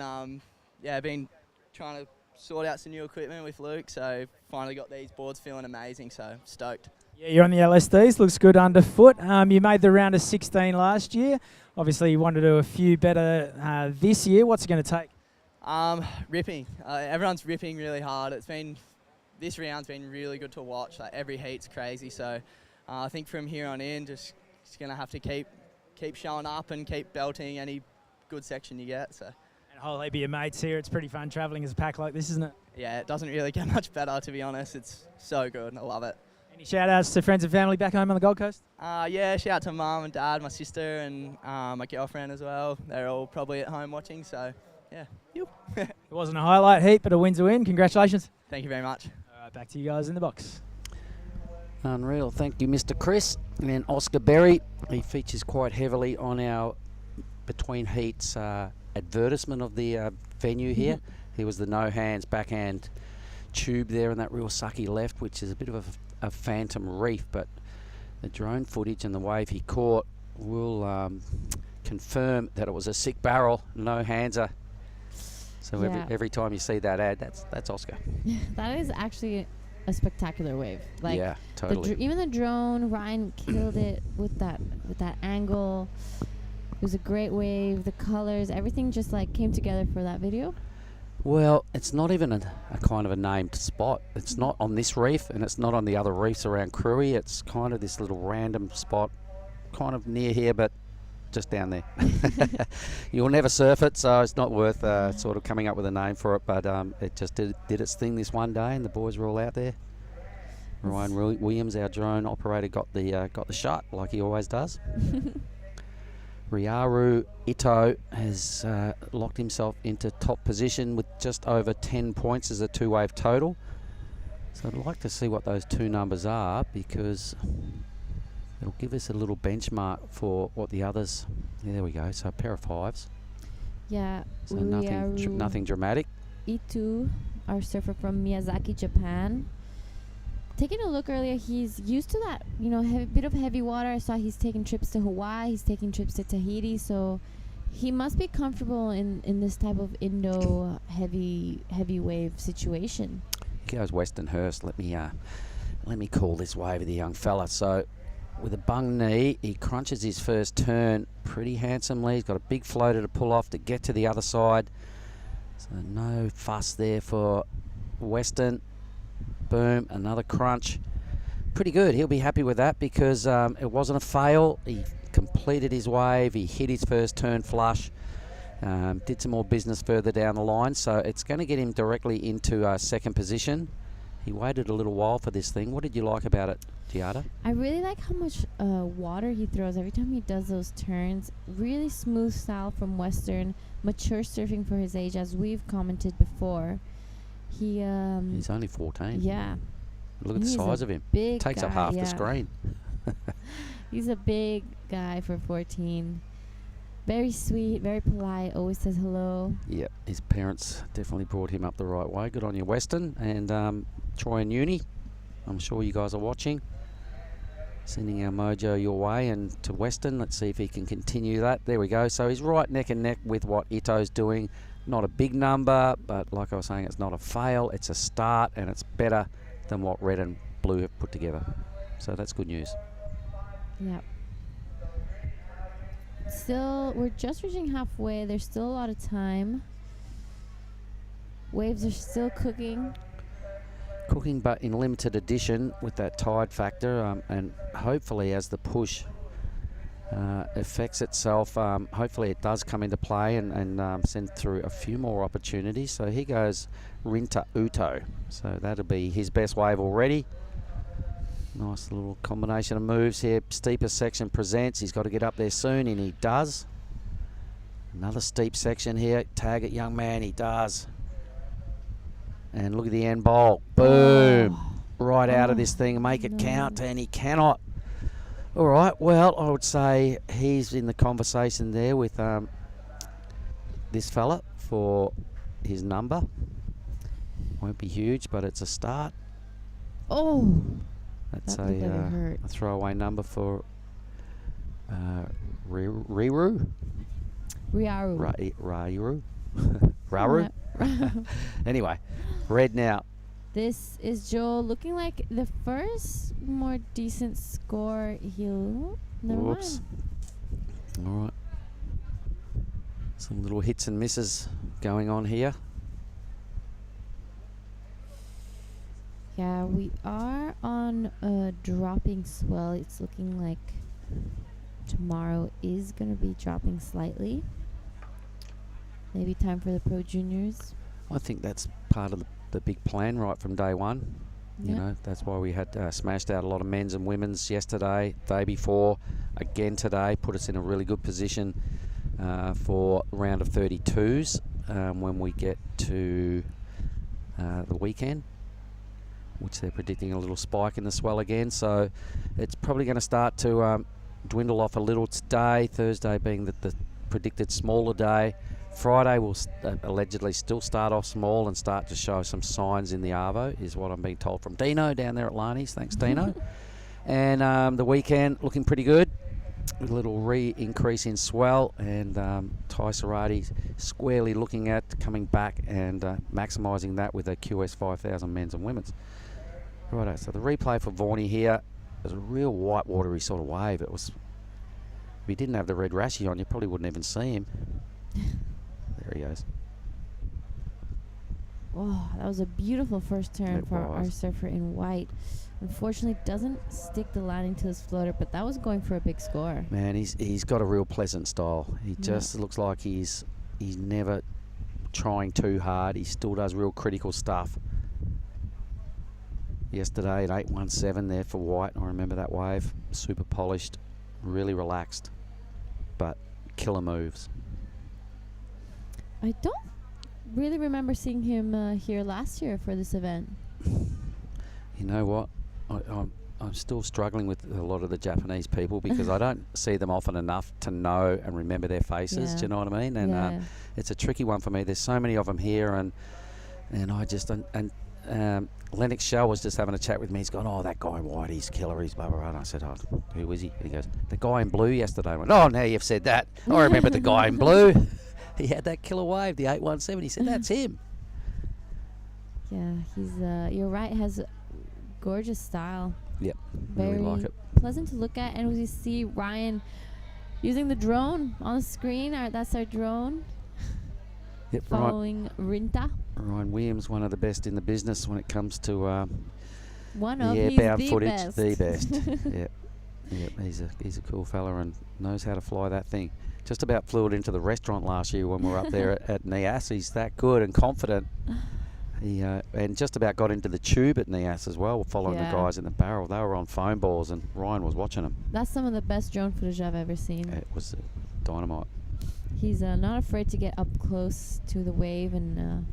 I've been trying to sort out some new equipment with Luke, so finally got these boards feeling amazing, so stoked. Yeah, you're on the LSDs, looks good underfoot. You made the round of 16 last year. Obviously you want to do a few better this year. What's it going to take? Ripping. Everyone's ripping really hard. This round's been really good to watch. Like every heat's crazy, so I think from here on in, just going to have to keep showing up and keep belting any good section you get. So. A whole heap of your mates here. It's pretty fun travelling as a pack like this, isn't it? Yeah, it doesn't really get much better, to be honest. It's so good. I love it. Any shout outs to friends and family back home on the Gold Coast? Yeah, shout out to mum and dad, my sister, and my girlfriend as well. They're all probably at home watching, so yeah. It wasn't a highlight heat, but a win's a win. Congratulations. Thank you very much. All right, back to you guys in the box. Unreal. Thank you, Mr. Chris. And then Oscar Berry, he features quite heavily on our between heats advertisement of the venue here. He was the no hands backhand tube there and that real sucky left, which is a bit of a phantom reef, but the drone footage and the wave he caught will confirm that it was a sick barrel, no handser. So every time you see that ad, that's Oscar. That is actually a spectacular wave. Like, yeah, totally. Even the drone, Ryan killed it with that angle. It was a great wave. The colors, everything just like came together for that video. Well, it's not even a kind of a named spot. It's not on this reef, and it's not on the other reefs around Krui. It's kind of this little random spot, kind of near here, but just down there. You'll never surf it, so it's not worth sort of coming up with a name for it. But it just did its thing this one day, and the boys were all out there. Ryan Williams, our drone operator, got the shot like he always does. Ryaru Ito has locked himself into top position with just over 10 points as a two-wave total. So I'd like to see what those two numbers are, because it'll give us a little benchmark for what the others. Yeah, there we go. So a pair of fives. Yeah. So nothing dramatic. Ito, our surfer from Miyazaki, Japan. Taking a look earlier, he's used to that, bit of heavy water. I saw he's taking trips to Hawaii, he's taking trips to Tahiti, so he must be comfortable in this type of Indo heavy wave situation. Here goes Western Hurst. Let me call this wave of the young fella. So with a bung knee, he crunches his first turn pretty handsomely. He's got a big floater to pull off to get to the other side. So no fuss there for Western. Boom, another crunch. Pretty good. He'll be happy with that, because it wasn't a fail. He completed his wave. He hit his first turn flush. Did some more business further down the line. So it's going to get him directly into second position. He waited a little while for this thing. What did you like about it, Giada? I really like how much water he throws every time he does those turns. Really smooth style from Western. Mature surfing for his age, as we've commented before. He's only 14. Yeah. Look at the size of him. Big Takes up guy, half the screen. He's a big guy for 14. Very sweet, very polite, always says hello. Yep, his parents definitely brought him up the right way. Good on you, Weston. And Troy and Uni, I'm sure you guys are watching. Sending our mojo your way, and to Weston, let's see if he can continue that. There we go. So he's right neck and neck with what Ito's doing. Not a big number, but like I was saying, it's not a fail, it's a start, and it's better than what red and blue have put together. So that's good news. Yep. Still, we're just reaching halfway. There's still a lot of time. Waves are still cooking. Cooking, but in limited edition with that tide factor, and hopefully as the push affects itself, hopefully it does come into play and send through a few more opportunities. So here goes Rinta Uto. So that'll be his best wave already. Nice little combination of moves here. Steeper section presents. He's got to get up there soon, and he does. Another steep section here. Tag it, young man. He does. And look at the end bowl. Boom. Right out of this thing. Make it count, and he cannot. All right, well, I would say he's in the conversation there with this fella for his number. Won't be huge, but it's a start. Oh, that's a throwaway number for Riru. Ryaru. Raru. Anyway, red now. This is Joel looking like the first more decent score. Never mind. All right. Some little hits and misses going on here. Yeah, we are on a dropping swell. It's looking like tomorrow is going to be dropping slightly. Maybe time for the Pro Juniors. I think that's part of the big plan right from day one. You know, that's why we had smashed out a lot of men's and women's yesterday, day before, again today, put us in a really good position for round of 32s when we get to the weekend, which they're predicting a little spike in the swell again. So it's probably going to start to dwindle off a little today, Thursday being the predicted smaller day. Friday will allegedly still start off small and start to show some signs in the Arvo, is what I'm being told from Dino down there at Larney's. Thanks, Dino. And the weekend looking pretty good. A little re-increase in swell, and Ty Sarati squarely looking at coming back and maximising that with a QS 5000 men's and women's. Righto, so the replay for Vorney here was a real white watery sort of wave. It was, if he didn't have the red rashy on, you probably wouldn't even see him. There he goes. Oh, that was a beautiful first turn for our surfer in white. Unfortunately, doesn't stick the landing to his floater, but that was going for a big score. Man, he's got a real pleasant style. He just looks like he's never trying too hard. He still does real critical stuff. Yesterday at 817 there for white, I remember that wave. Super polished, really relaxed, but killer moves. I don't really remember seeing him here last year for this event. You know what? I'm still struggling with a lot of the Japanese people because I don't see them often enough to know and remember their faces. Do you know what I mean? And it's a tricky one for me. There's so many of them here, and I just Lennox Shell was just having a chat with me. He's gone, oh, that guy in white, he's killer, he's blah, blah, blah. And I said, oh, who is he? And he goes, the guy in blue yesterday. I went, oh, now you've said that. I remember the guy in blue. He had that killer wave, the 817. He said, that's him. Yeah, he's, you're right, has gorgeous style. Yep, very really like it. Pleasant to look at. And we see Ryan using the drone on the screen. That's our drone. Yep, following Rinta. Ryan Williams, one of the best in the business when it comes to one of airbound footage. Best. The best. Yep. He's a cool fella and knows how to fly that thing. Just about flew it into the restaurant last year when we were up there at Nias. He's that good and confident. He and just about got into the tube at Nias as well, following the guys in the barrel. They were on foam balls and Ryan was watching them. That's some of the best drone footage I've ever seen. It was dynamite. He's not afraid to get up close to the wave, and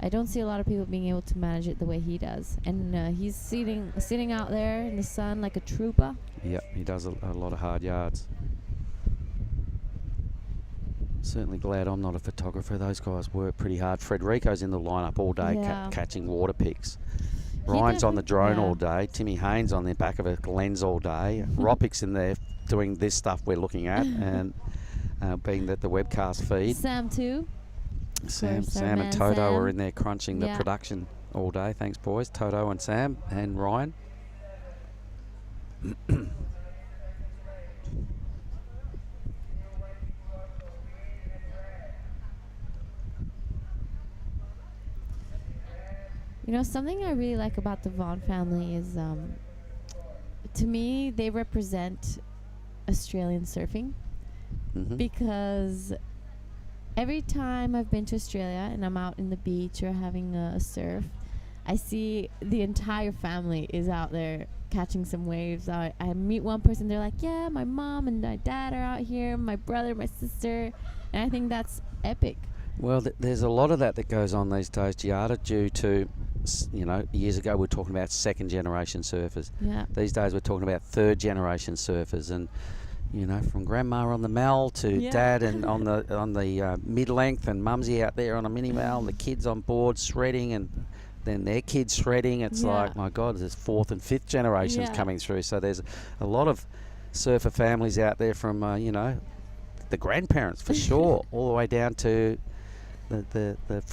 I don't see a lot of people being able to manage it the way he does. And he's sitting out there in the sun like a trooper. Yep, he does a lot of hard yards. Certainly glad I'm not a photographer. Those guys work pretty hard. Frederico's in the lineup all day catching water pics. Ryan's on the drone all day. Timmy Haynes on the back of a lens all day. Ropik's in there doing this stuff we're looking at and being the webcast feed. Sam too. Sam and Toto are in there crunching the production all day. Thanks, boys. Toto and Sam and Ryan. You know, something I really like about the Vaughn family is, to me, they represent Australian surfing. Because every time I've been to Australia and I'm out in the beach or having a surf, I see the entire family is out there catching some waves. I meet one person, they're like, yeah, my mom and my dad are out here, my brother, my sister, and I think that's epic. Well, there's a lot of that goes on these days, Giada, due to, you know, years ago we were talking about second generation surfers. Yeah. These days we're talking about third generation surfers, and you know, from grandma on the Mal to dad and on the mid length, and mumsy out there on a mini Mal, and the kids on board shredding, and then their kids shredding. It's like, my God, there's fourth and fifth generations coming through. So there's a lot of surfer families out there from you know, the grandparents for sure, all the way down to the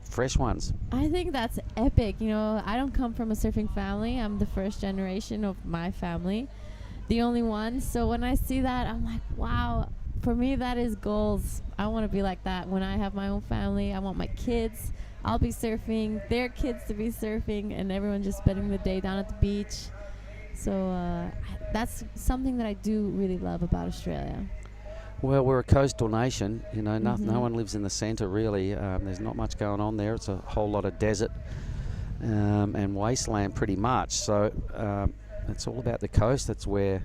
fresh ones. I think that's epic. You know, I don't come from a surfing family. I'm the first generation of my family, the only one. So when I see that, I'm like, wow, for me that is goals. I want to be like that when I have my own family. I want my kids, I'll be surfing, their kids to be surfing, and everyone just spending the day down at the beach. So that's something that I do really love about Australia. Well, we're a coastal nation, you know, no one lives in the centre really. There's not much going on there. It's a whole lot of desert. and wasteland pretty much. So it's all about the coast. That's where,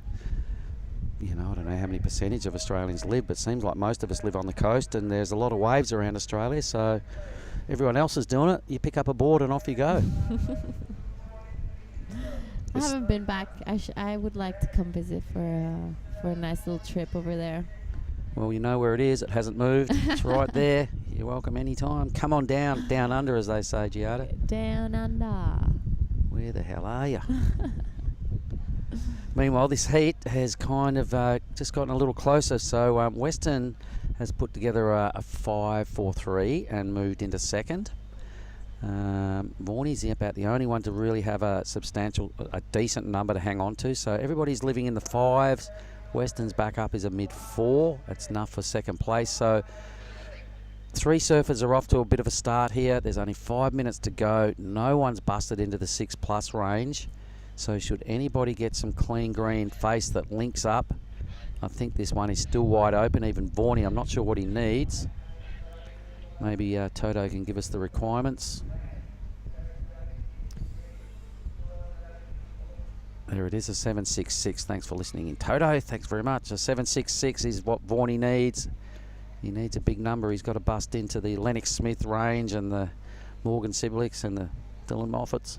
I don't know how many percentage of Australians live, but it seems like most of us live on the coast, and there's a lot of waves around Australia, so everyone else is doing it. You pick up a board and off you go. I haven't been back. I would like to come visit for a nice little trip over there. Well, you know where it is. It hasn't moved. It's right there. You're welcome anytime. Come on down under, as they say, Giada. Down under. Where the hell are you? Meanwhile, this heat has kind of just gotten a little closer. So Western has put together a 5-4-3 and moved into second. Vorney's about the only one to really have a decent number to hang on to. So everybody's living in the 5s. Western's back up is a mid-4. That's enough for second place. So 3 surfers are off to a bit of a start here. There's only 5 minutes to go. No one's busted into the 6+ range. So should anybody get some clean green face that links up, I think this one is still wide open. Even Vorney, I'm not sure what he needs. Maybe Toto can give us the requirements. There it is, a 7.66. Thanks for listening in, Toto. Thanks very much. A 7.66 is what Vorney needs. He needs a big number. He's got to bust into the Lennox Smith range and the Morgan Siblicks and the Dylan Moffats.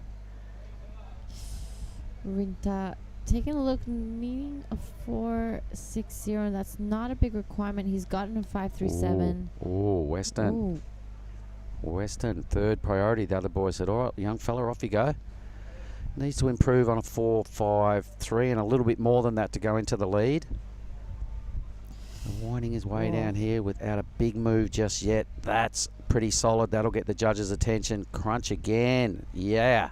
Rinta taking a look, needing a 4.60. That's not a big requirement. He's gotten a 5.37. Oh, Western. Ooh. Western, third priority. The other boy said, all right, young fella, off you go. Needs to improve on a 4.53 and a little bit more than that to go into the lead. Winding his way down here without a big move just yet. That's pretty solid. That'll get the judges' attention. Crunch again. Yeah.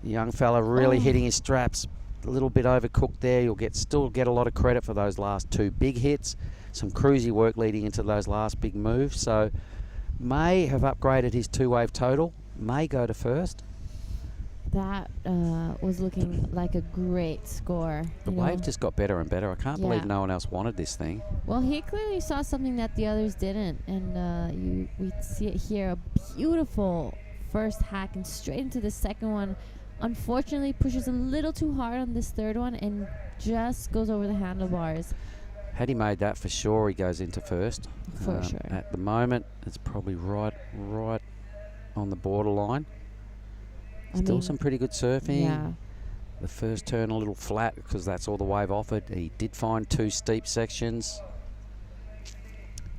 Young fella really hitting his straps. A little bit overcooked there. You'll still get a lot of credit for those last 2 big hits. Some cruisy work leading into those last big moves. So may have upgraded his 2-wave total. May go to first. That was looking like a great score. The wave just got better and better. I can't believe no one else wanted this thing. Well, he clearly saw something that the others didn't, and we see it here. A beautiful first hack and straight into the second one. Unfortunately, pushes a little too hard on this third one and just goes over the handlebars. Had he made that, for sure he goes into first. For sure. At the moment, it's probably right on the borderline. Still some pretty good surfing. Yeah. The first turn a little flat because that's all the wave offered. He did find 2 steep sections.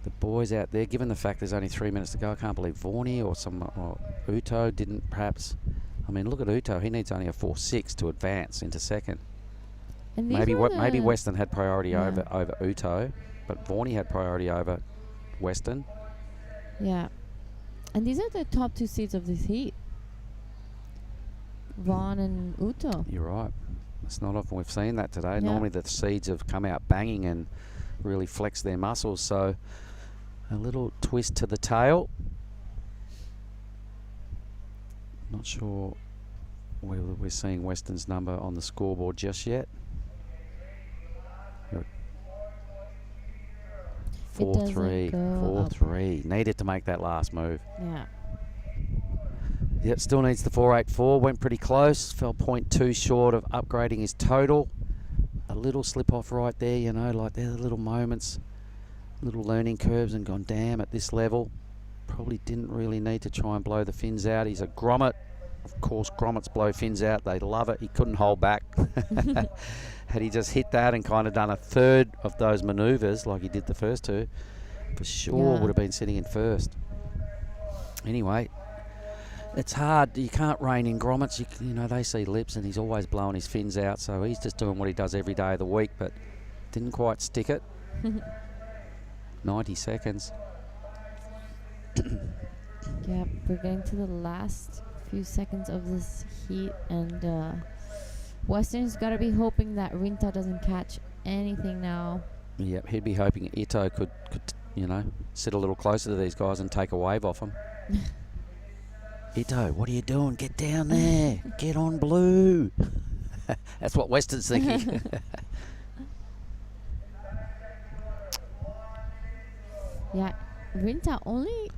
The boys out there, given the fact there's only 3 minutes to go, I can't believe Vorney or Uto didn't perhaps. I mean, look at Uto. He needs only a 4.6 to advance into second. And maybe Western had priority over Uto, but Vorney had priority over Western. Yeah. And these are the top 2 seeds of this heat. Vaughn and Uto. You're right. It's not often we've seen that today. Yeah. Normally the seeds have come out banging and really flexed their muscles. So a little twist to the tail. Not sure whether we're seeing Western's number on the scoreboard just yet. 4-3. 4-3. Needed to make that last move. Yeah. Yep, still needs the 4.84. Went pretty close. Fell 0.2 short of upgrading his total. A little slip off right there, like they're the little moments, little learning curves, and gone, damn, at this level. Probably didn't really need to try and blow the fins out. He's a grommet. Of course, grommets blow fins out. They love it. He couldn't hold back. Had he just hit that and kind of done a third of those maneuvers like he did the first 2, for sure would have been sitting in first. Anyway, it's hard. You can't rein in grommets. They see lips, and he's always blowing his fins out. So he's just doing what he does every day of the week, but didn't quite stick it. 90 seconds. Yeah, we're getting to the last few seconds of this heat, and Western's got to be hoping that Rinta doesn't catch anything now. Yep, he'd be hoping Ito could sit a little closer to these guys and take a wave off them. Ito, what are you doing? Get down there. Get on blue. That's what Western's thinking. Yeah, Rinta only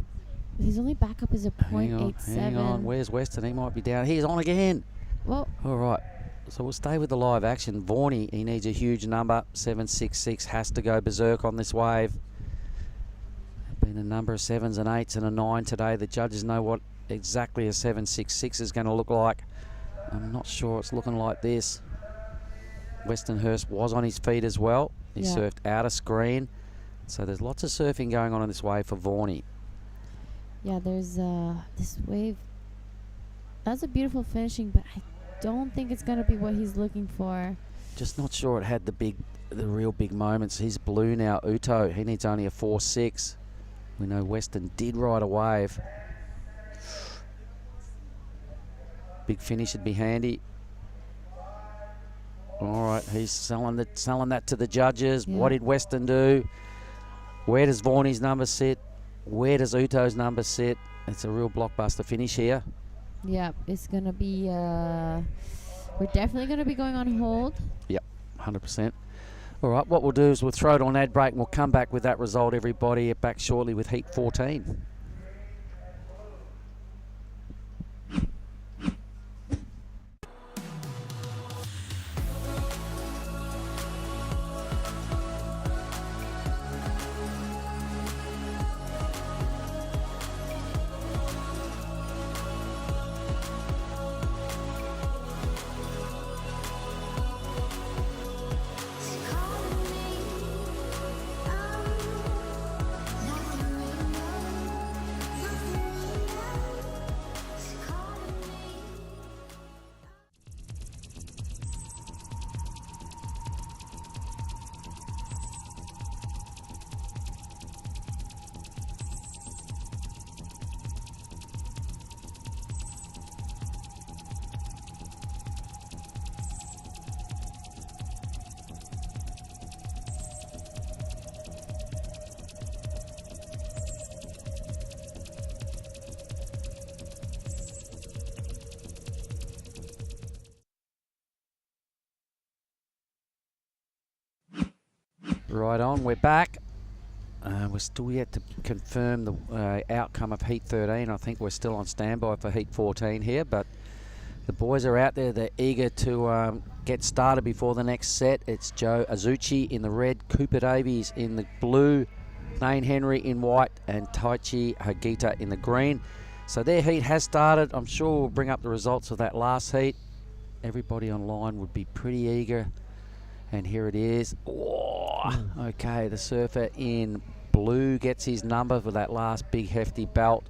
His only backup is a Hang on, hang on. Where's Weston? He might be down. He's on again. Well, all right. So we'll stay with the live action. Vorney, he needs a huge number. 766 has to go berserk on this wave. Been a number of 7s and 8s and a 9 today. The judges know what exactly a 766 is going to look like. I'm not sure it's looking like this. Westonhurst was on his feet as well. He surfed out of screen. So there's lots of surfing going on this wave for Vorney. Yeah, there's this wave. That's a beautiful finishing, but I don't think it's going to be what he's looking for. Just not sure it had the real big moments. He's blue now, Uto. He needs only a 4.6. We know Weston did ride a wave. Big finish would be handy. All right, he's selling that to the judges. Yeah. What did Weston do? Where does Vorney's number sit? Where does Uto's number sit? It's a real blockbuster finish here. Yeah, it's going to be, we're definitely going to be going on hold. Yep, 100%. All right, what we'll do is we'll throw it on ad break and we'll come back with that result, everybody. Back shortly with Heat 14. Right on, we're back. We're still yet to confirm the outcome of Heat 13. I think we're still on standby for Heat 14 here, but the boys are out there. They're eager to get started before the next set. It's Joe Azuchi in the red, Cooper Davies in the blue, Dane Henry in white, and Taichi Hagita in the green. So their heat has started. I'm sure we'll bring up the results of that last heat. Everybody online would be pretty eager. And here it is. Oh, okay, the surfer in blue gets his number for that last big hefty belt.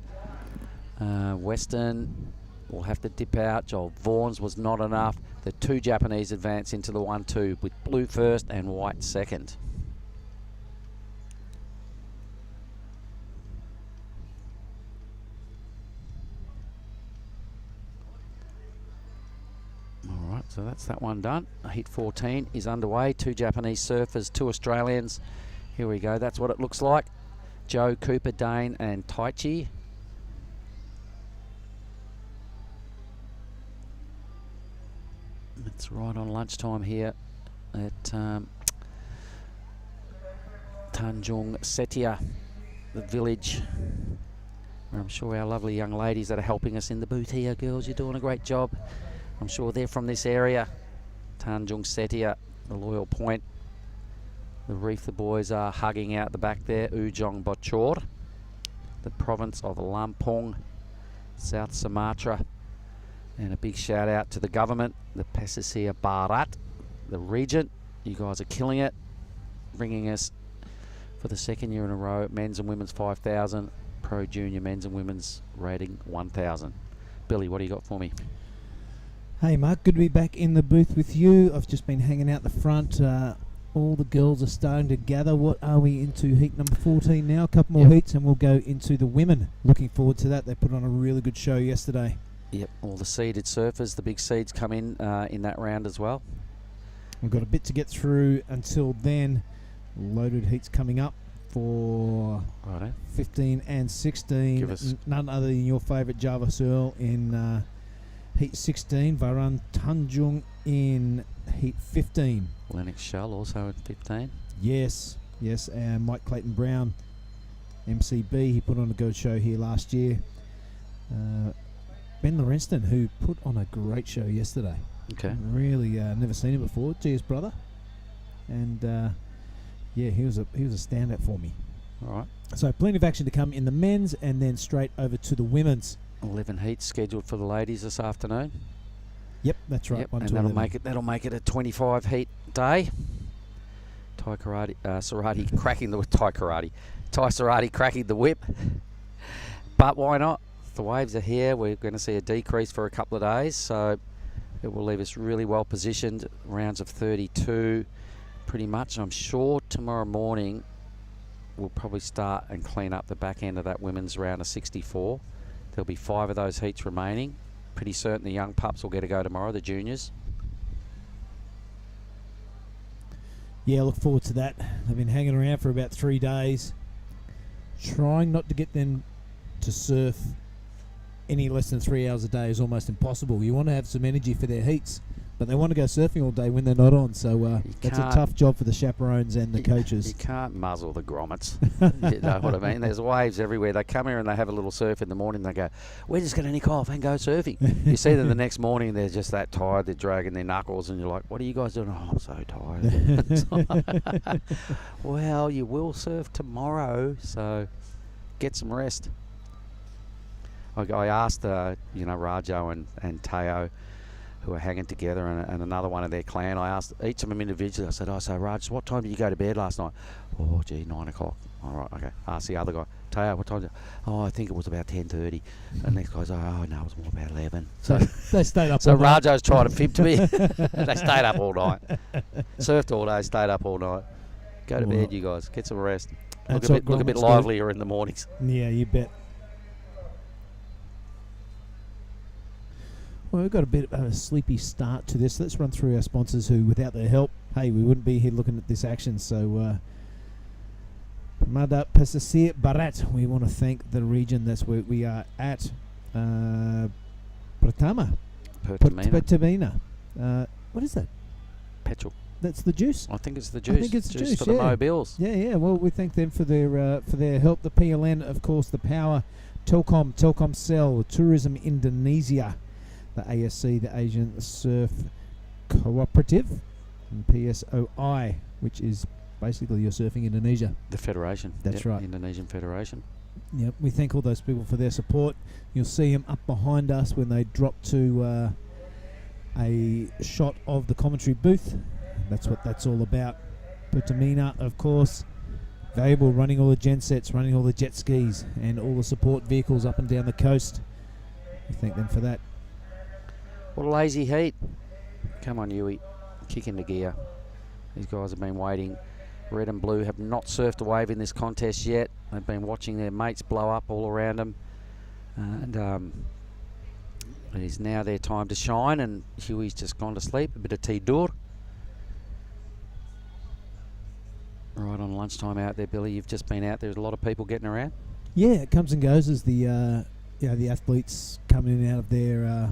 Weston will have to dip out. Joel Vaughan's was not enough. The two Japanese advance into the 1-2 with blue first and white second. So that's that one done. Heat 14 is underway. Two Japanese surfers, two Australians. Here we go. That's what it looks like. Joe, Cooper, Dane, and Taichi. It's right on lunchtime here at Tanjung, Setia, the village. I'm sure our lovely young ladies that are helping us in the booth here, girls, you're doing a great job. I'm sure they're from this area. Tanjung, Setia, the Loyal Point. The reef the boys are hugging out the back there. Ujung, Bocur, the province of Lampung, South Sumatra. And a big shout out to the government, the Pesisir Barat, the regent. You guys are killing it, bringing us for the second year in a row, men's and women's 5,000, pro junior men's and women's rating 1,000. Billy, what do you got for me? Hey Mark, good to be back in the booth with you. I've just been hanging out the front. All the girls are starting to gather. What are we into? Heat number 14 now. A couple more heats and we'll go into the women. Looking forward to that. They put on a really good show yesterday. Yep, all the seeded surfers, the big seeds come in that round as well. We've got a bit to get through until then. Loaded heats coming up for 15 and 16. Give us none other than your favourite Java Searle in Heat 16. Varun Tanjung in Heat 15. Lennox Shull also in 15. Yes, and Mike Clayton Brown MCB. He put on a good show here last year. Ben Lorenston, who put on a great show yesterday. Okay. Really never seen him before. Gia's brother. And yeah, he was a standout for me. All right. So plenty of action to come in the men's, and then straight over to the women's. 11 heats scheduled for the ladies this afternoon. Yep, that's right. Yep, and that'll make it a 25 heat day. Thai Sarati cracking the whip. But why not? The waves are here. We're going to see a decrease for a couple of days, so it will leave us really well positioned. Rounds of 32, pretty much. I'm sure tomorrow morning we'll probably start and clean up the back end of that women's round of 64. There'll be 5 of those heats remaining. Pretty certain the young pups will get a go tomorrow, the juniors. Yeah, look forward to that. They've been hanging around for about 3 days, trying not to get them to surf any less than 3 hours a day is almost impossible. You want to have some energy for their heats, but they want to go surfing all day when they're not on. So that's a tough job for the chaperones and the coaches. You can't muzzle the grommets. You know what I mean? There's waves everywhere. They come here and they have a little surf in the morning. They go, we're just going to nick off and go surfing. You see them the next morning, they're just that tired. They're dragging their knuckles, and you're like, what are you guys doing? Oh, I'm so tired. Well, you will surf tomorrow, so get some rest. I asked, Rajo and Teo, who are hanging together, and another one of their clan. I asked each of them individually. I said, so Raj, what time did you go to bed last night? Oh, gee, 9 o'clock. All right, okay. Asked the other guy, Teo, what time? Oh, I think it was about 10:30. And the next guy's, oh, no, it was more about 11. So they stayed up so all night. Rajo's trying to fib to me. They stayed up all night. Surfed all day, stayed up all night. Go to bed, you guys. Get some rest. Look a bit livelier in the mornings. Yeah, you bet. Well, we've got a bit of a sleepy start to this. Let's run through our sponsors who, without their help, hey, we wouldn't be here looking at this action. So, Pramada Pesisir Barat, we want to thank the region that's where we are at. Pertamina. What is that? Petrol. That's the juice? I think it's the juice. I think it's juice for the mobiles. Yeah. Well, we thank them for their help. The PLN, of course, the Power, Telkomsel, Tourism Indonesia, the ASC, the Asian Surf Cooperative, and PSOI, which is basically your Surfing Indonesia. The Federation. That's right. Indonesian Federation. Yep, we thank all those people for their support. You'll see them up behind us when they drop to a shot of the commentary booth. That's what that's all about. Pertamina, of course, valuable, running all the gensets, running all the jet skis, and all the support vehicles up and down the coast. We thank them for that. What a lazy heat. Come on, Yui. Kick into gear. These guys have been waiting. Red and blue have not surfed a wave in this contest yet. They've been watching their mates blow up all around them. And it is now their time to shine, and Huey's just gone to sleep. A bit of tidur. Right on lunchtime out there, Billy. You've just been out there. There's a lot of people getting around. Yeah, it comes and goes as the the athletes coming in and out of their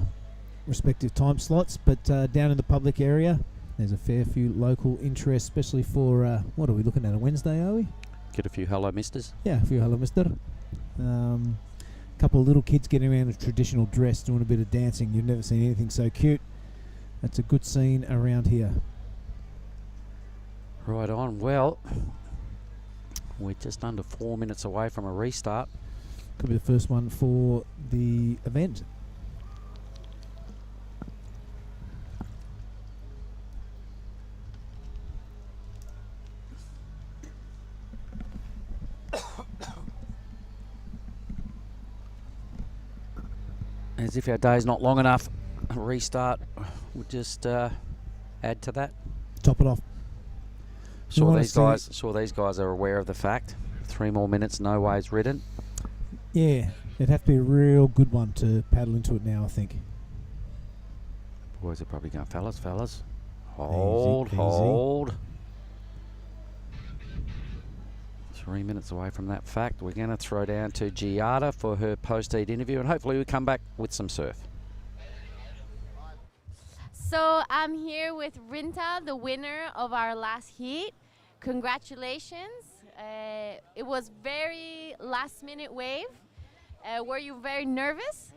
respective time slots. But down in the public area, there's a fair few local interest, especially for what are we looking at? A Wednesday, are we? Get a few hello misters. Yeah, a few hello mister. Couple of little kids getting around in traditional dress, doing a bit of dancing. You've never seen anything so cute. That's a good scene around here. Right on. Well, we're just under 4 minutes away from a restart. Could be the first one for the event. As if our day's not long enough, a restart would just add to that. Top it off. Sure, these guys are aware of the fact. 3 more minutes, no waves ridden. Yeah, it'd have to be a real good one to paddle into it now, I think. Boys are probably going, fellas. Hold. 3 minutes away from that fact. We're going to throw down to Giada for her post-heat interview, and hopefully we come back with some surf. So I'm here with Rinta, the winner of our last heat. Congratulations. It was very last-minute wave. Were you very nervous?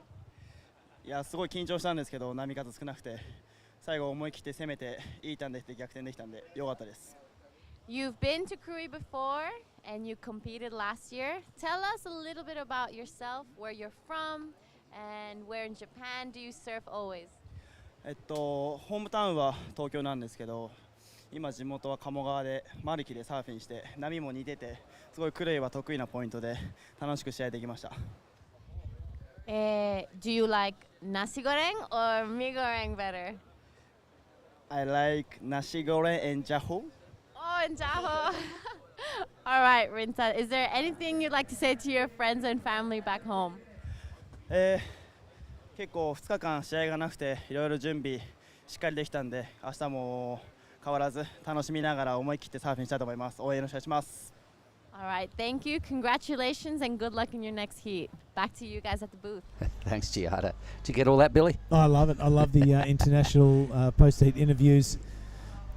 いやすごい緊張したんですけど波数少なくて最後思い切って攻めていいターンできて逆転できたんで良かったです。 You've been to Krui before and you competed last year. Tell us a little bit about yourself, where you're from, and where in Japan do you surf always? ホームタウンは東京なんですけど今地元は鴨川でマルキでサーフィンして波も似ててすごいクレイは得意なポイントで楽しく試合できました。 Do you like nasi goreng or mi goreng better? I like nasi goreng and jaho. Oh, and jaho. All right, Rinta, is there anything you'd like to say to your friends and family back home? 結構2日間試合がなくていろいろ準備しっかりできたんで明日も変わらず楽しみながら思い切ってサーフィンしたいと思います。応援お願いします。 All right, thank you. Congratulations and good luck in your next heat. Back to you guys at the booth. Thanks, Giada. Did you get all that, Billy? I love it. I love the international post-heat interviews.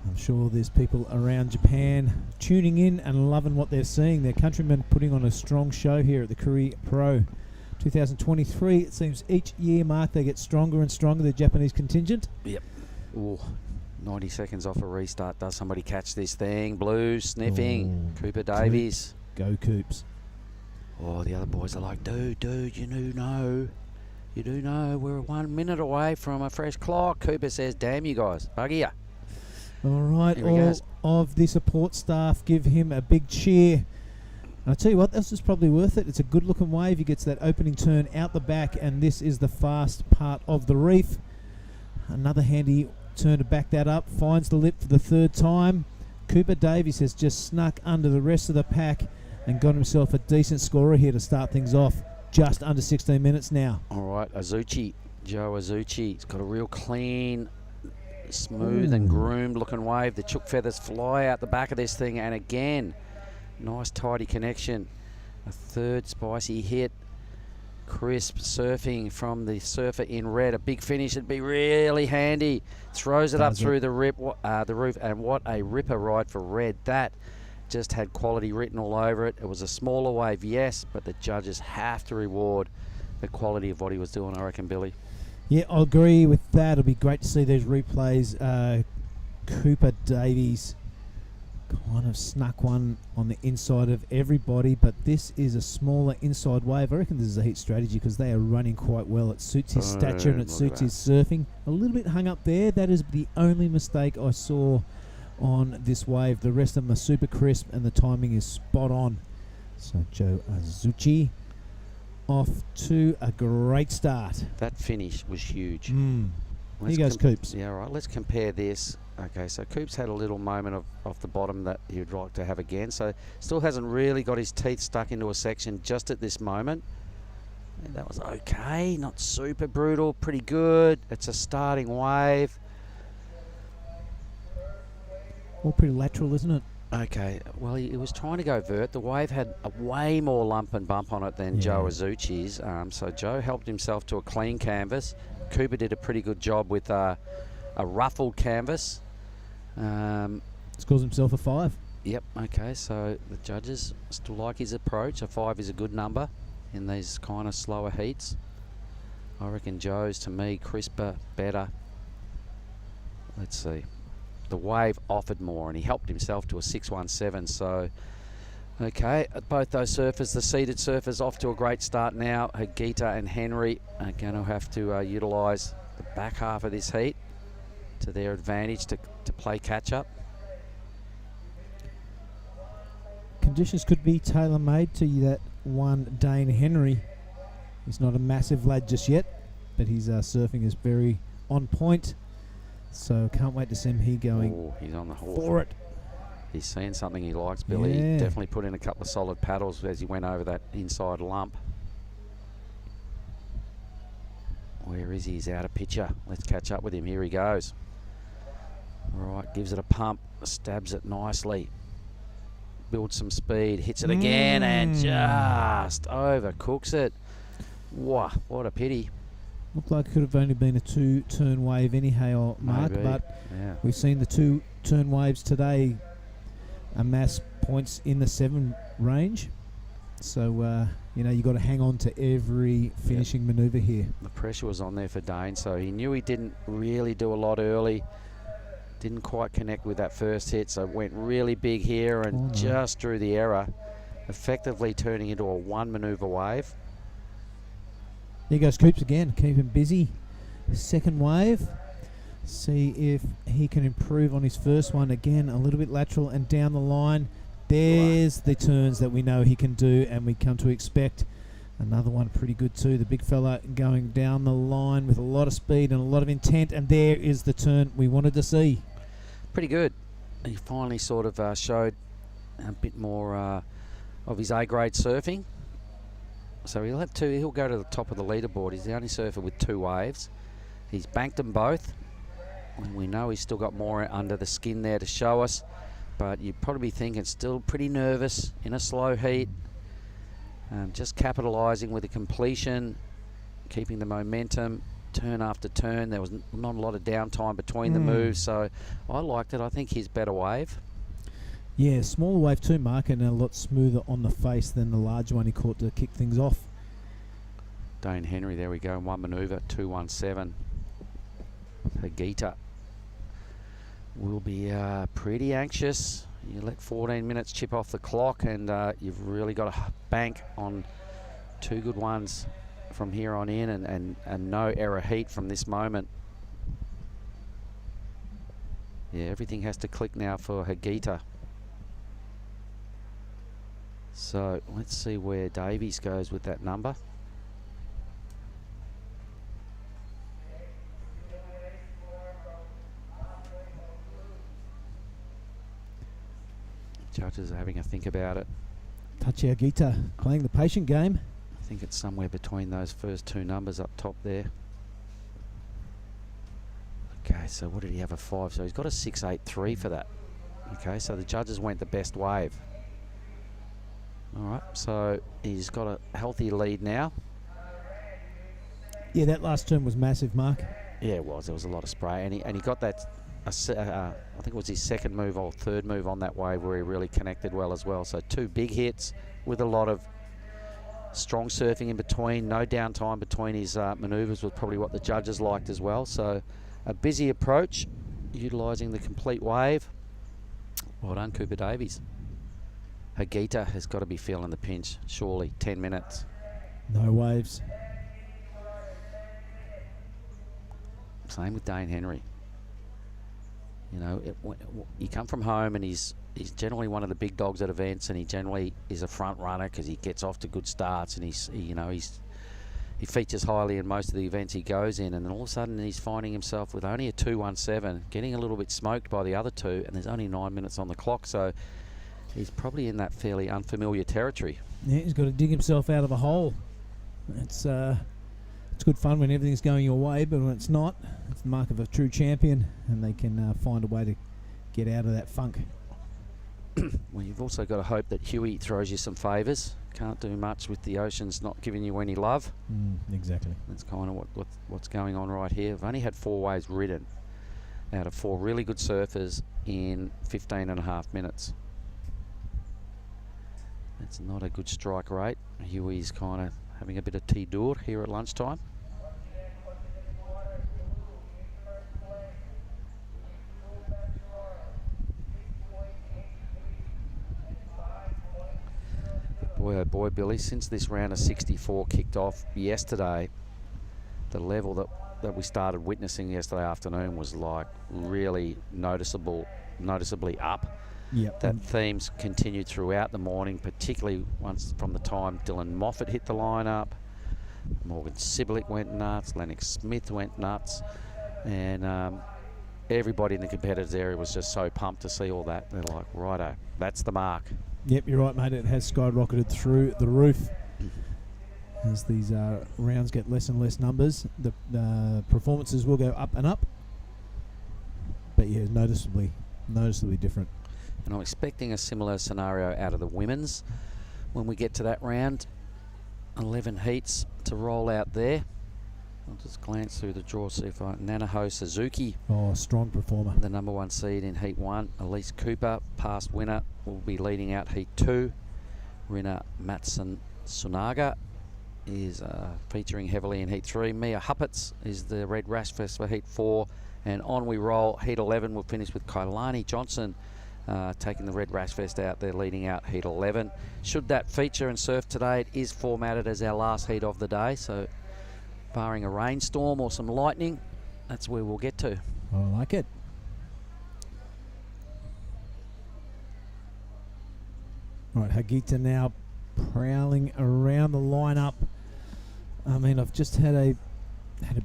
I'm sure there's people around Japan tuning in and loving what they're seeing. Their countrymen putting on a strong show here at the Krui Pro 2023. It seems each year mark they get stronger and stronger, the Japanese contingent. Yep. Ooh, 90 seconds off a restart. Does somebody catch this thing? Blue sniffing. Cooper Davies. Go Coops. Oh, the other boys are like, dude, you do know. We're 1 minute away from a fresh clock. Cooper says, damn you guys. Buggy ya. All right, Here he all goes. of the support staff give him a big cheer. I'll tell you what, this is probably worth it. It's a good-looking wave. He gets that opening turn out the back, and this is the fast part of the reef. Another handy turn to back that up. Finds the lip for the third time. Cooper Davies has just snuck under the rest of the pack and got himself a decent scorer here to start things off. Just under 16 minutes now. All right, Joe Azuchi. He's got a real clean, smooth and groomed looking wave. The chook feathers fly out the back of this thing, and again, nice tidy connection. A third spicy hit. Crisp surfing from the surfer in red. A big finish would be really handy. Throws it up through the roof, and what a ripper ride for red. That just had quality written all over it. It was a smaller wave, yes, but the judges have to reward the quality of what he was doing, I reckon, Billy. Yeah, I'll agree with that. It'll be great to see these replays. Cooper Davies kind of snuck one on the inside of everybody, but this is a smaller inside wave. I reckon this is a heat strategy because they are running quite well. It suits his stature and it suits his surfing. A little bit hung up there. That is the only mistake I saw on this wave. The rest of them are super crisp and the timing is spot on. So Joe Azuchi off to a great start. That finish was huge. Here goes Coops. Yeah, right. Let's compare this. Okay, so Coops had a little moment off the bottom that he would like to have again. So still hasn't really got his teeth stuck into a section just at this moment. And that was okay, not super brutal, pretty good. It's a starting wave. All pretty lateral, isn't it? Okay, well, he was trying to go vert. The wave had a way more lump and bump on it than Joe Azuchi's. So Joe helped himself to a clean canvas. Cooper did a pretty good job with a ruffled canvas. Scores himself a 5. Yep, okay, so the judges still like his approach. A 5 is a good number in these kind of slower heats. I reckon Joe's, to me, crisper, better. Let's see. The wave offered more, and he helped himself to a 617. So, okay, both those surfers, the seated surfers, off to a great start now. Hagita and Henry are going to have to utilise the back half of this heat to their advantage to play catch-up. Conditions could be tailor-made to that one Dane Henry. He's not a massive lad just yet, but his surfing is very on point. So can't wait to see him here going he's on the for it. He's seen something he likes, Billy. Yeah. He definitely put in a couple of solid paddles as he went over that inside lump. Where is he? He's out of picture. Let's catch up with him. Here he goes. All right, gives it a pump, stabs it nicely. Builds some speed, hits it again, and just overcooks it. Wow, what a pity. Looked like it could have only been a 2-turn wave anyhow, Mark, Maybe, but yeah. we've seen the 2-turn waves today amass points in the 7 range. So, you got to hang on to every finishing manoeuvre here. The pressure was on there for Dane, so he knew he didn't really do a lot early. Didn't quite connect with that first hit, so went really big here and just drew the error, effectively turning into a 1 manoeuvre wave. Here goes Coops again, keep him busy. Second wave. See if he can improve on his first one. Again, a little bit lateral and down the line. There's the turns that we know he can do and we come to expect. Another one pretty good too. The big fella going down the line with a lot of speed and a lot of intent, and there is the turn we wanted to see. Pretty good. He finally sort of showed a bit more of his A-grade surfing. So he'll go to the top of the leaderboard. He's the only surfer with 2 waves. He's banked them both. And we know he's still got more under the skin there to show us. But you'd probably be thinking still pretty nervous in a slow heat. Just capitalising with the completion, keeping the momentum, turn after turn. There was not a lot of downtime between the moves, so I liked it. I think his better wave. Yeah, smaller wave too, Mark, and a lot smoother on the face than the large one he caught to kick things off. Dane Henry, there we go, 1 manoeuvre, 2-1-7. Hagita will be pretty anxious. You let 14 minutes chip off the clock and you've really got to bank on 2 good ones from here on in and no error heat from this moment. Yeah, everything has to click now for Hagita. So let's see where Davies goes with that number. Judges are having a think about it. Tachi Hagita playing the patient game. I think it's somewhere between those first 2 numbers up top there. Okay, so what did he have, a 5? So he's got a 6.83 for that. Okay, so the judges went the best wave. All right, so he's got a healthy lead now. Yeah, that last turn was massive, Mark. Yeah, it was. There was a lot of spray, and he got that. I think it was his second move or third move on that wave where he really connected well as well. So 2 big hits with a lot of strong surfing in between. No downtime between his manoeuvres was probably what the judges liked as well. So a busy approach, utilising the complete wave. Well done, Cooper Davies. Hagita has got to be feeling the pinch, surely. 10 minutes. No waves. Same with Dane Henry. You know, you come from home and he's generally one of the big dogs at events, and he generally is a front runner because he gets off to good starts, and he features highly in most of the events he goes in, and then all of a sudden he's finding himself with only a 2.17, getting a little bit smoked by the other 2, and there's only 9 minutes on the clock, so he's probably in that fairly unfamiliar territory. Yeah, he's got to dig himself out of a hole. It's good fun when everything's going your way, but when it's not, it's the mark of a true champion, and they can find a way to get out of that funk. Well, you've also got to hope that Huey throws you some favours. Can't do much with the oceans not giving you any love. Exactly. That's kind of what's going on right here. I've only had 4 waves ridden out of 4 really good surfers in 15.5 minutes. That's not a good strike rate. Huey's kind of having a bit of tidur here at lunchtime. Boy, oh boy, Billy, since this round of 64 kicked off yesterday, the level that we started witnessing yesterday afternoon was like really noticeably up. Yep. That theme's continued throughout the morning, particularly once from the time Dylan Moffat hit the lineup. Morgan Siblick went nuts, Lennox Smith went nuts, and everybody in the competitors area was just so pumped to see all that. They're like, righto, that's the mark. Yep, you're right, mate. It has skyrocketed through the roof. As these rounds get less and less numbers, the performances will go up and up. But yeah, noticeably different. And I'm expecting a similar scenario out of the women's when we get to that round. 11 heats to roll out there. I'll just glance through the draw, see if I... Nanaho Suzuki. Oh, strong performer. The number 1 seed in Heat 1. Elise Cooper, past winner, will be leading out Heat 2. Rina Matson Sunaga is featuring heavily in Heat 3. Mia Huppets is the Red Rash Fest for Heat 4. And on we roll. Heat 11 will finish with Kailani Johnson taking the Red Rash Fest out there, leading out Heat 11. Should that feature and surf today, it is formatted as our last heat of the day. So barring a rainstorm or some lightning, that's where we'll get to. I like it. Right, Hagita now prowling around the lineup. I mean, I've just had a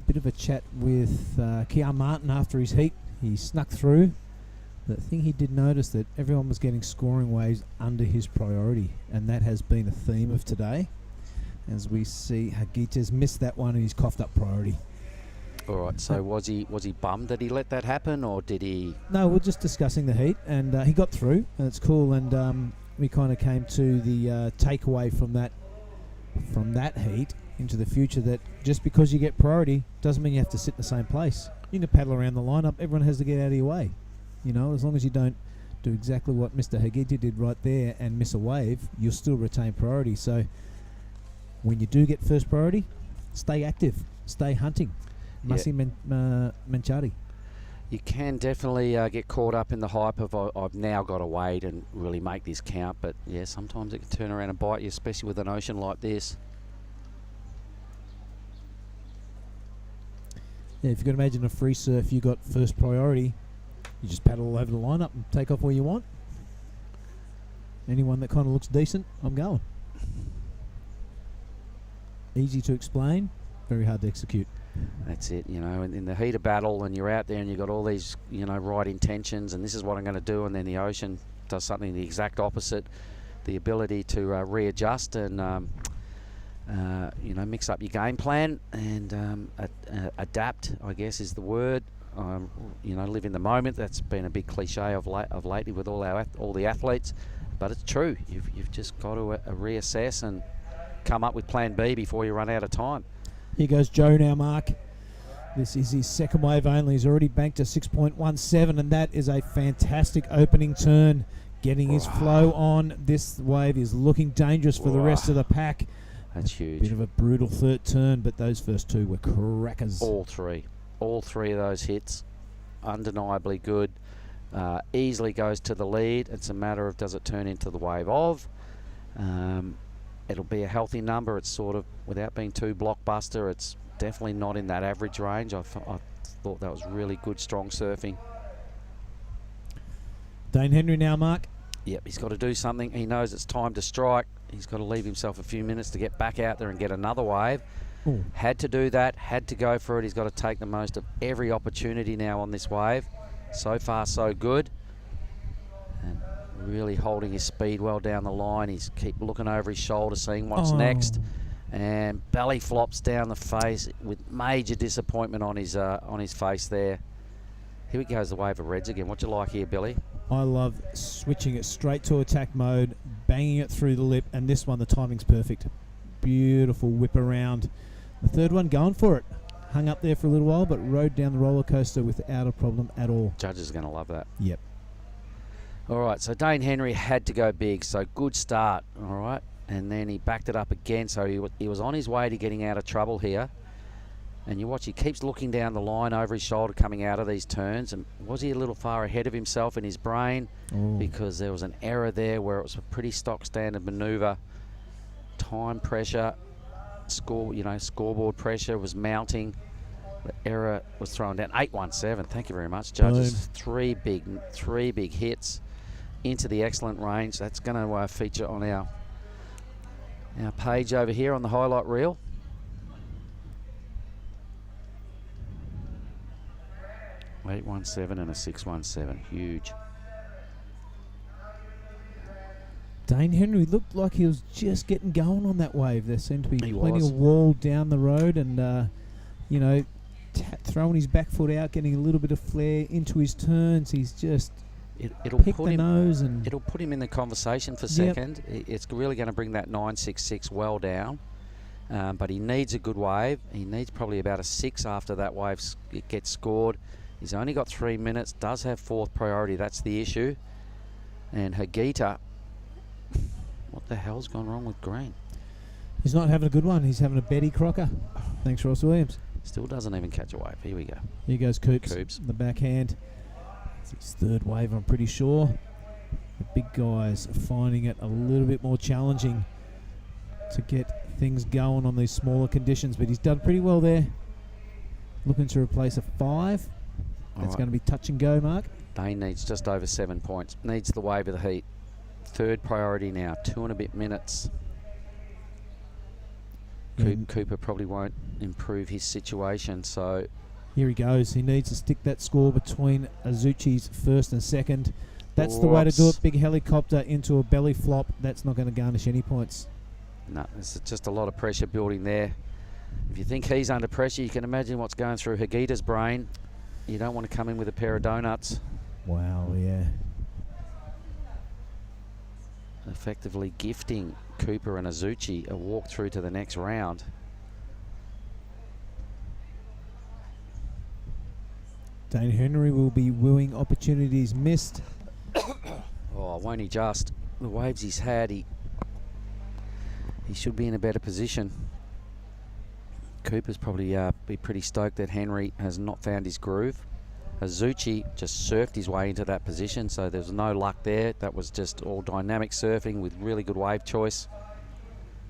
bit of a chat with Kian Martin after his heat. He snuck through. The thing he did notice that everyone was getting scoring waves under his priority, and that has been a theme of today. As we see, Hagita's missed that one and he's coughed up priority. All right, so was he bummed that he let that happen, or did he? No, we're just discussing the heat, and he got through, and it's cool. And we kind of came to the takeaway from that heat into the future, that just because you get priority doesn't mean you have to sit in the same place. You can paddle around the lineup. Everyone has to get out of your way. You know, as long as you don't do exactly what Mr. Hagita did right there and miss a wave, you'll still retain priority. So when you do get first priority, stay active, stay hunting. Masi Manchari. You can definitely get caught up in the hype of I've now got to wait and really make this count. But yeah, sometimes it can turn around and bite you, especially with an ocean like this. Yeah, if you can imagine a free surf, you got first priority. You just paddle all over the lineup and take off where you want. Anyone that kind of looks decent, I'm going. Easy to explain, very hard to execute. That's it, you know, in the heat of battle, and you're out there and you've got all these, you know, right intentions, and this is what I'm going to do, and then the ocean does something the exact opposite. The ability to readjust and, you know, mix up your game plan and adapt, I guess is the word. You know, live in the moment. That's been a big cliche of lately with all the athletes, but it's true. You've just got to reassess and come up with plan B before you run out of time. Here goes Joe now, Mark. This is his second wave only. He's already banked a 6.17, and that is a fantastic opening turn. Getting his flow on. This wave is looking dangerous for the rest of the pack. That's huge. Bit of a brutal third turn, but those first two were crackers. All three of those hits, undeniably good. Easily goes to the lead. It's a matter of does it turn into the wave of. It'll be a healthy number. It's sort of, without being too blockbuster, it's definitely not in that average range. I thought that was really good, strong surfing. Dane Henry now, Mark. Yep, he's got to do something. He knows it's time to strike. He's got to leave himself a few minutes to get back out there and get another wave. Ooh. Had to do that, had to go for it. He's got to take the most of every opportunity now on this wave. So far, so good. And really holding his speed well down the line. He's keep looking over his shoulder, seeing what's next. And belly flops down the face with major disappointment on his face there. Here he goes, the wave of reds again. What do you like here, Billy? I love switching it straight to attack mode, banging it through the lip, and this one, the timing's perfect. Beautiful whip around. The third one going for it. Hung up there for a little while, but rode down the roller coaster without a problem at all. Judges are going to love that. Yep. All right, so Dane Henry had to go big, so good start, all right? And then he backed it up again, so he was on his way to getting out of trouble here. And you watch, he keeps looking down the line over his shoulder coming out of these turns. And was he a little far ahead of himself in his brain? Ooh. Because there was an error there where it was a pretty stock standard manoeuvre. Time pressure, scoreboard pressure was mounting. The error was thrown down. 817. Thank you very much, judges. Boom. Three big hits into the excellent range. That's going to feature on our page over here on the highlight reel. .817 and a 617. Huge. Dane Henry looked like he was just getting going on that wave. There seemed to be plenty of wall down the road, and you know, throwing his back foot out, getting a little bit of flare into his turns. He's just it'll picked the nose, and it'll put him in the conversation for second. It's really going to bring that 966 well down. But he needs a good wave. He needs probably about a 6 after that wave gets scored. He's only got 3 minutes, does have 4th priority. That's the issue. And Hagita, what the hell's gone wrong with Green? He's not having a good one. He's having a Betty Crocker. Thanks, Ross Williams. Still doesn't even catch a wave. Here we go. Here goes Coops. Coops. The backhand. It's his 3rd wave, I'm pretty sure. The big guys are finding it a little bit more challenging to get things going on these smaller conditions, but he's done pretty well there. Looking to replace a 5. That's going to be touch and go, Mark. Dane needs just over 7 points. Needs the wave of the heat. 3rd priority now. 2 and a bit minutes. Cooper probably won't improve his situation, so... Here he goes. He needs to stick that score between Azuchi's 1st and 2nd. That's the way to do it. Big helicopter into a belly flop. That's not going to garnish any points. No, there's just a lot of pressure building there. If you think he's under pressure, you can imagine what's going through Hagita's brain. You don't want to come in with a pair of donuts. Wow, yeah. Effectively gifting Cooper and Azuchi a walk through to the next round. Dane Henry will be wooing opportunities missed. Oh, won't he just? The waves he's had, he should be in a better position. Cooper's probably be pretty stoked that Henry has not found his groove. Azuchi just surfed his way into that position, so there's no luck there. That was just all dynamic surfing with really good wave choice.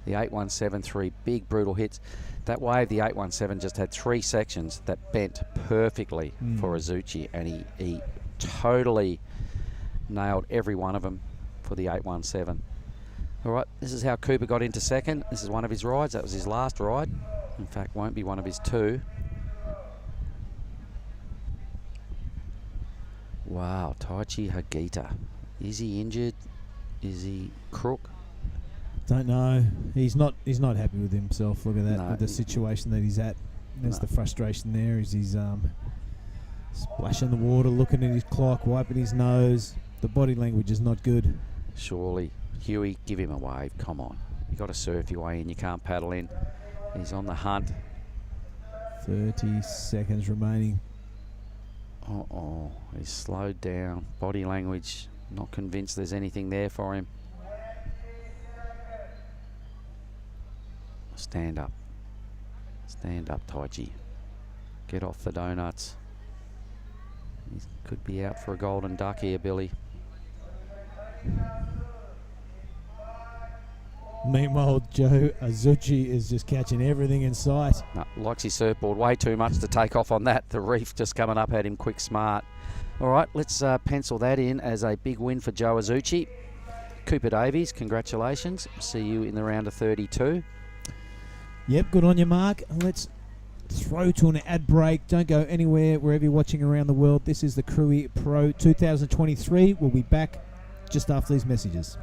The 817, 3 big brutal hits. That wave, the 817, just had 3 sections that bent perfectly for Azuchi, and he totally nailed every one of them for the 817. All right, this is how Cooper got into 2nd. This is one of his rides. That was his last ride. In fact, won't be one of his 2. Wow, Taichi Hagita. Is he injured? Is he crook? Don't know. He's not happy with himself. Look at that, with the situation that he's at. There's the frustration there. He's splashing the water, looking at his clock, wiping his nose. The body language is not good. Surely. Huey, give him a wave. Come on. You got to surf your way in. You can't paddle in. He's on the hunt. 30 seconds remaining. He's slowed down. Body language, not convinced there's anything there for him. Stand up. Stand up, Taichi. Get off the donuts. He could be out for a golden duck here, Billy. Meanwhile, Joe Azuchi is just catching everything in sight. No, likes his surfboard way too much to take off on that. The reef just coming up at him quick smart. All right, let's pencil that in as a big win for Joe Azuchi. Cooper Davies, congratulations. See you in the round of 32. Yep, good on you, Mark. Let's throw to an ad break. Don't go anywhere wherever you're watching around the world. This is the Krui Pro 2023. We'll be back just after these messages.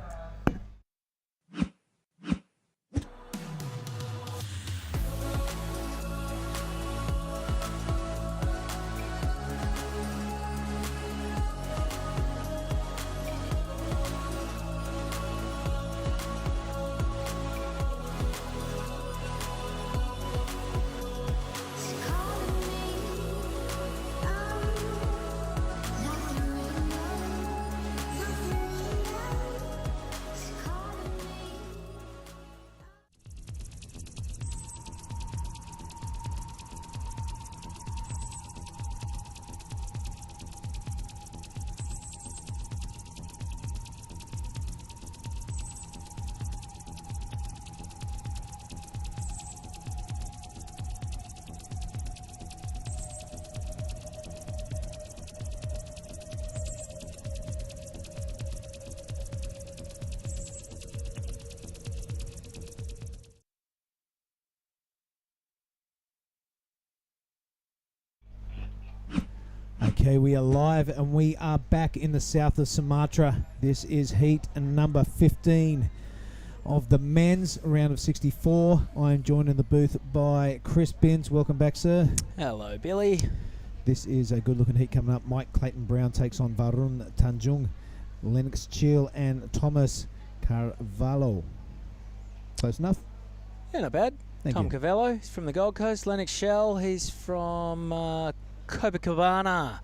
Okay, we are live and we are back in the south of Sumatra. This is heat number 15 of the men's round of 64. I am joined in the booth by Chris Binns. Welcome back, sir. Hello, Billy. This is a good-looking heat coming up. Mike Clayton Brown takes on Varun Tanjung, Lennox Chill and Thomas Carvalho. Close enough? Yeah, not bad. Thank Tom you. Cavello, he's from the Gold Coast. Lennox Shell, he's from Copacabana,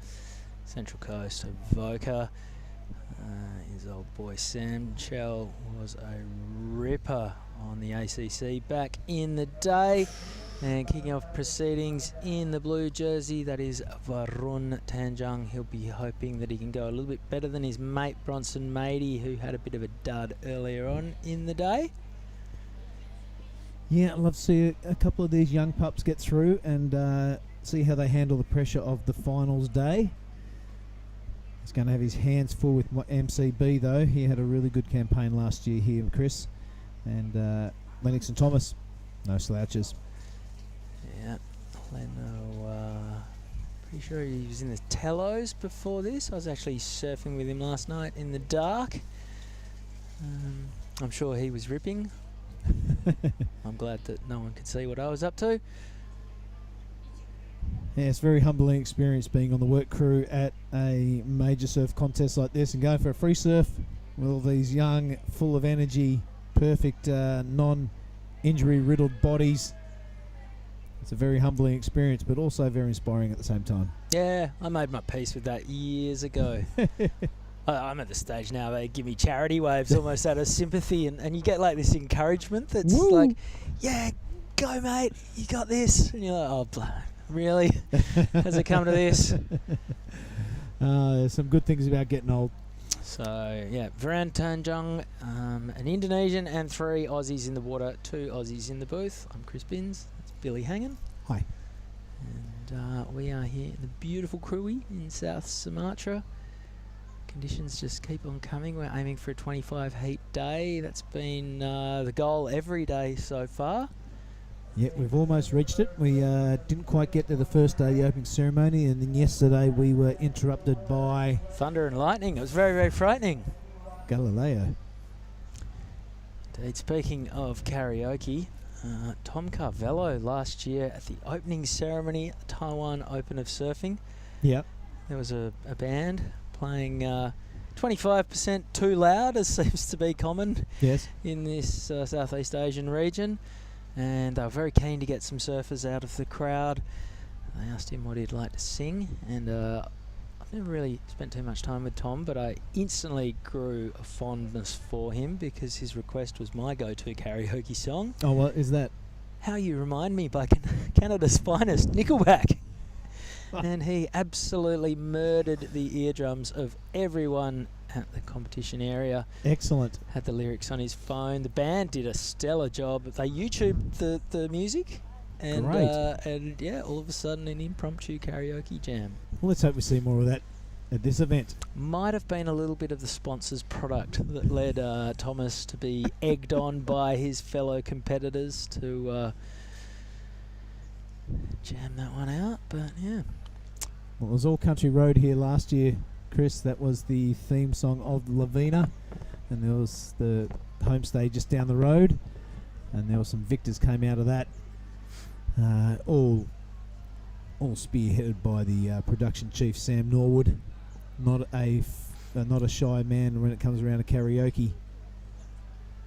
Central Coast of Voca. His old boy Sam Shell was a ripper on the ACC back in the day. And kicking off proceedings in the blue jersey, that is Varun Tanjung. He'll be hoping that he can go a little bit better than his mate Bronson Mady, who had a bit of a dud earlier on in the day. Yeah, I'd love to see a couple of these young pups get through and see how they handle the pressure of the finals day. He's going to have his hands full with MCB though. He had a really good campaign last year here, Chris. And Lennox and Thomas, no slouches. Yeah, Leno, pretty sure he was in the Tellos before this. I was actually surfing with him last night in the dark. I'm sure he was ripping. I'm glad that no one could see what I was up to. Yeah, it's a very humbling experience being on the work crew at a major surf contest like this and going for a free surf with all these young, full of energy, perfect non-injury riddled bodies. It's a very humbling experience, but also very inspiring at the same time. Yeah, I made my peace with that years ago. I'm at the stage now they give me charity waves almost out of sympathy, and you get like this encouragement that's like, yeah, go mate, you got this. And you're like, oh, really? Has it come to this? There's some good things about getting old. So, yeah, Varun Tanjung, an Indonesian and 3 Aussies in the water, 2 Aussies in the booth. I'm Chris Binns. That's Billy Hangen. Hi. And we are here in the beautiful Krui in South Sumatra. Conditions just keep on coming. We're aiming for a 25 heat day. That's been the goal every day so far. Yeah, we've almost reached it. We didn't quite get to the first day of the opening ceremony, and then yesterday we were interrupted by thunder and lightning. It was very, very frightening. Galileo. Indeed. Speaking of karaoke, Tom Carvello last year at the opening ceremony at the Taiwan Open of Surfing. Yep. There was a band playing 25% too loud, as seems to be common in this Southeast Asian region. And they were very keen to get some surfers out of the crowd. They asked him what he'd like to sing, and I've never really spent too much time with Tom, but I instantly grew a fondness for him because his request was my go-to karaoke song. Oh, what is that? How You Remind Me by Canada's finest, Nickelback. And he absolutely murdered the eardrums of everyone at the competition area. Excellent. Had the lyrics on his phone. The band did a stellar job. They YouTubed the music, and and yeah, all of a sudden an impromptu karaoke jam. Well, let's hope we see more of that at this event. Might have been a little bit of the sponsor's product that led Thomas to be egged on by his fellow competitors to jam that one out. But yeah. Well, it was All Country Road here last year, Chris. That was the theme song of Lavina, and there was the homestay just down the road, and there were some victors came out of that. All spearheaded by the production chief Sam Norwood. Not a shy man when it comes around to karaoke.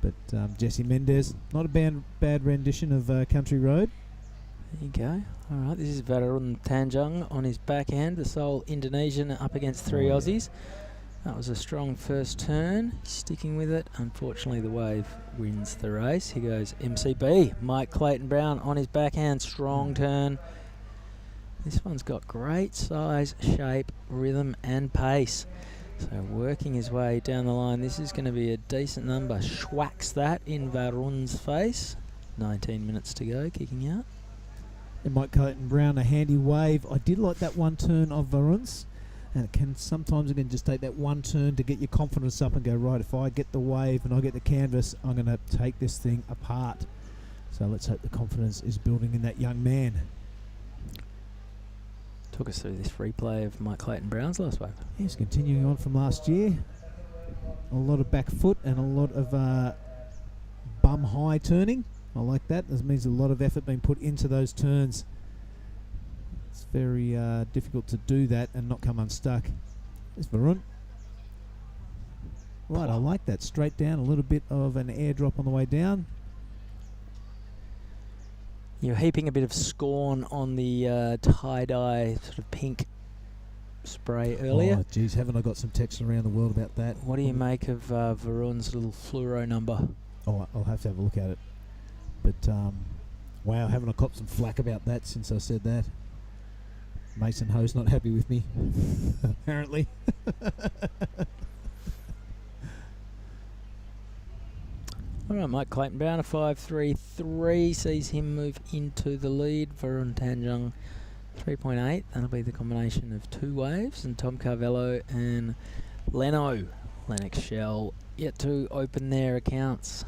But Jesse Mendez, not a bad rendition of Country Road. There you go. All right, this is Varun Tanjung on his backhand, the sole Indonesian up against 3 Aussies. That was a strong first turn, sticking with it. Unfortunately, the wave wins the race. Here goes MCB, Mike Clayton Brown on his backhand, strong turn. This one's got great size, shape, rhythm and pace. So working his way down the line, this is going to be a decent number. Schwacks that in Varun's face. 19 minutes to go, kicking out. And Mike Clayton Brown, a handy wave. I did like that one turn of Varun's, and it can sometimes just take that one turn to get your confidence up and go, right, if I get the wave and I get the canvas, I'm going to take this thing apart. So let's hope the confidence is building in that young man. Took us through this replay of Mike Clayton Brown's last wave. He's continuing on from last year. A lot of back foot and a lot of bum high turning. I like that. This means a lot of effort being put into those turns. It's very difficult to do that and not come unstuck. There's Varun. Right, I like that. Straight down, a little bit of an airdrop on the way down. You're heaping a bit of scorn on the tie-dye sort of pink spray earlier. Oh, geez, haven't I got some text around the world about that? What do you make of Varun's little fluoro number? Oh, I'll have to have a look at it. But, wow, haven't I copped some flack about that since I said that? Mason Ho's not happy with me, apparently. All right, Mike Clayton Brown, a 5.33 sees him move into the lead. Varun Tanjung, 3.8. That'll be the combination of two waves. And Tom Carvello and Lennox Shell, yet to open their accounts.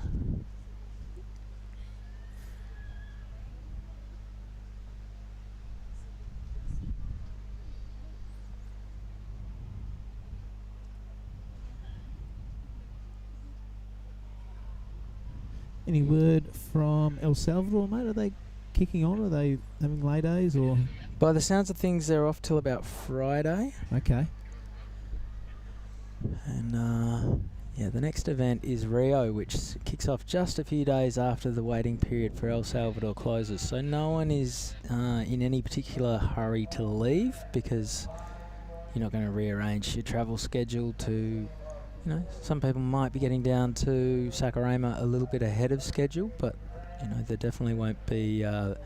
Any word from El Salvador, mate? Are they kicking on? Are they having lay days or? By the sounds of things, they're off till about Friday. Okay. And yeah, the next event is Rio, which kicks off just a few days after the waiting period for El Salvador closes. So no one is in any particular hurry to leave, because you're not going to rearrange your travel schedule to, you know, some people might be getting down to Saquarema a little bit ahead of schedule, but, you know, there definitely won't be the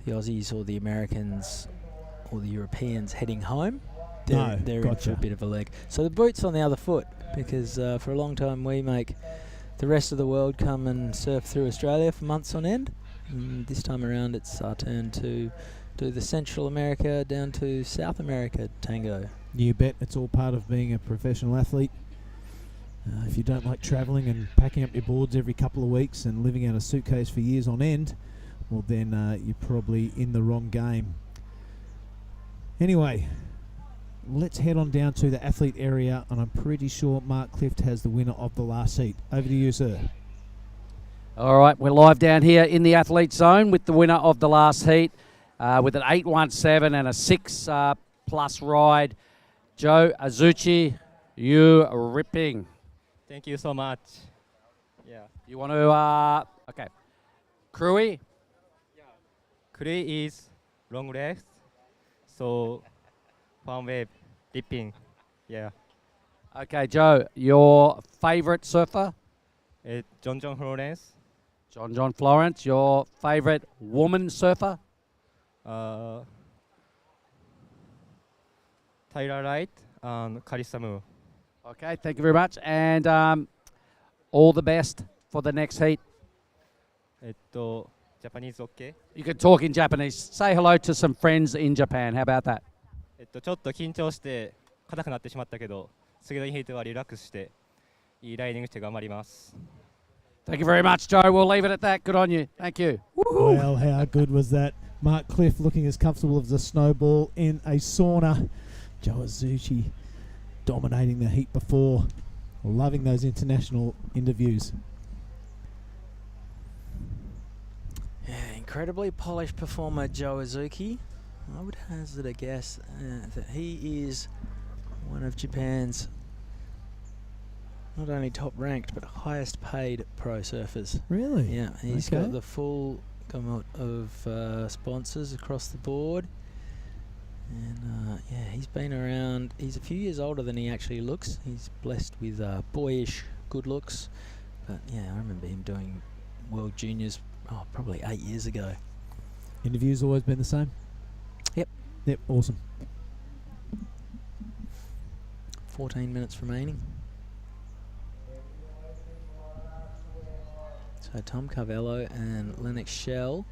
Aussies or the Americans or the Europeans heading home. They're in for a bit of a leg. So the boot's on the other foot, because for a long time we make the rest of the world come and surf through Australia for months on end. And this time around it's our turn to do the Central America down to South America tango. You bet. It's all part of being a professional athlete. If you don't like travelling and packing up your boards every couple of weeks and living out a suitcase for years on end, well then you're probably in the wrong game. Anyway, let's head on down to the athlete area, and I'm pretty sure Mark Clift has the winner of the last heat. Over to you, sir. All right, we're live down here in the athlete zone with the winner of the last heat with an 8.17 and a 6 plus ride. Joe Azuchi, you ripping. Thank you so much. Yeah. You want to, okay. Krui? Krui is long legs, so one wave dipping. Yeah. Okay, Joe, your favourite surfer? John Florence. John Florence. Your favourite woman surfer? Tyler Wright and Carissa Moore. Okay, thank you very much. And all the best for the next heat. Japanese okay? You can talk in Japanese. Say hello to some friends in Japan. How about that? ちょっと緊張して硬くなってしまったけど、次のヒートはリラックスしていいライディングして頑張ります。Thank you very much, Joe. We'll leave it at that. Good on you. Thank you. Well, how good was that? Mark Clift looking as comfortable as a snowball in a sauna. Joe Azuchi dominating the heat before. Loving those international interviews. Yeah, incredibly polished performer, Joe Azuchi. I would hazard a guess that he is one of Japan's not only top ranked but highest paid pro surfers. Really? Yeah, he's got the full gamut of sponsors across the board. And yeah, he's been around. He's a few years older than he actually looks. He's blessed with boyish good looks. But yeah, I remember him doing World Juniors probably 8 years ago. Interviews always been the same? Yep, awesome. 14 minutes remaining. So Tom Carvello and Lennox Shell,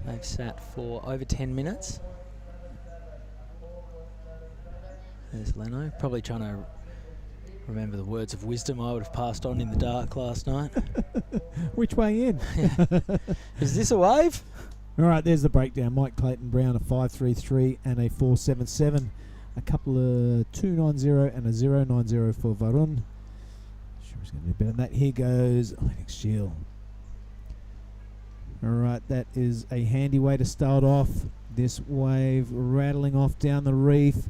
they've sat for over 10 minutes. There's Leno, probably trying to remember the words of wisdom I would have passed on in the dark last night. Which way in? Is this a wave? All right, there's the breakdown. Mike Clayton Brown, a 5.33 and a 4.77. A couple of 2.90 and a 0.90 for Varun. Sure he's going to do better than that. Here goes Lennox Shield. All right, that is a handy way to start off. This wave rattling off down the reef.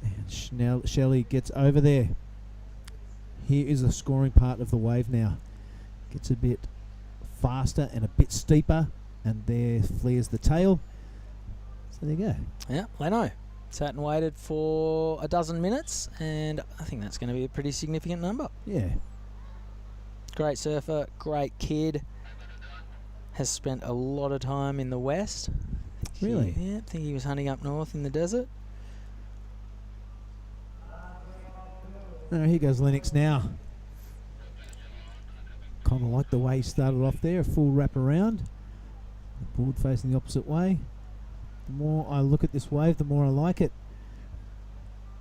And Shelley gets over there. Here is the scoring part of the wave now. Gets a bit faster and a bit steeper. and there flares the tail. So there you go. Yeah, Leno sat and waited for a dozen minutes, and I think that's going to be a pretty significant number. Yeah. Great surfer, great kid. Has spent a lot of time in the West. Really? Yeah, I think he was hunting up north in the desert. Oh, here goes Lennox now. Kind of like the way he started off there, a full wrap around. The board facing the opposite way. The more I look at this wave, the more I like it.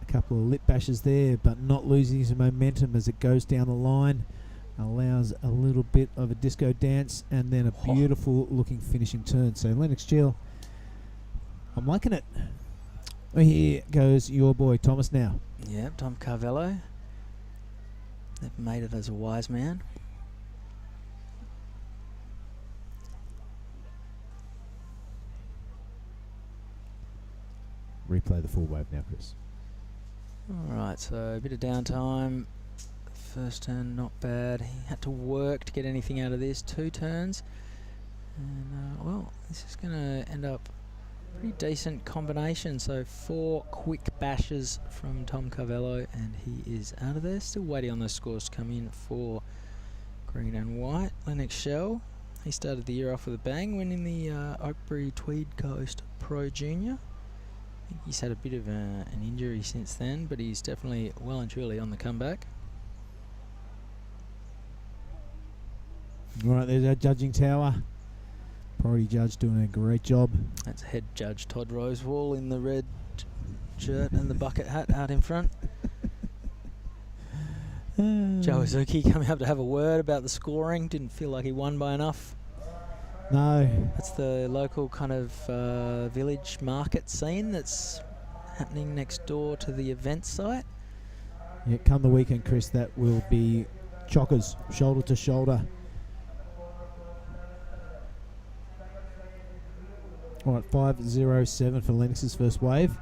A couple of lip bashes there, but not losing his momentum as it goes down the line. Allows a little bit of a disco dance and then a beautiful looking finishing turn. So Lennox Gill, I'm liking it. Oh, here goes your boy Thomas now. Yeah, Tom Carvello. They've made it as a wise man. Replay the full wave now, Chris. Alright, so a bit of downtime. First turn, not bad. He had to work to get anything out of this. 2 turns. And, well, this is going to end up a pretty decent combination. So 4 quick bashes from Tom Carvello, and he is out of there. Still waiting on those scores to come in for green and white. Lennox Shell, he started the year off with a bang, winning the Oakbury Tweed Coast Pro Junior. I think he's had a bit of an injury since then, but he's definitely well and truly on the comeback. Right, there's our judging tower. Priority judge doing a great job. That's head judge Todd Rosewall in the red shirt and the bucket hat out in front. Joe Azuki coming up to have a word about the scoring. Didn't feel like he won by enough. No. That's the local kind of village market scene that's happening next door to the event site. Yeah, come the weekend, Chris, that will be chockers, shoulder to shoulder. All right, 5.07 for Lennox's first wave.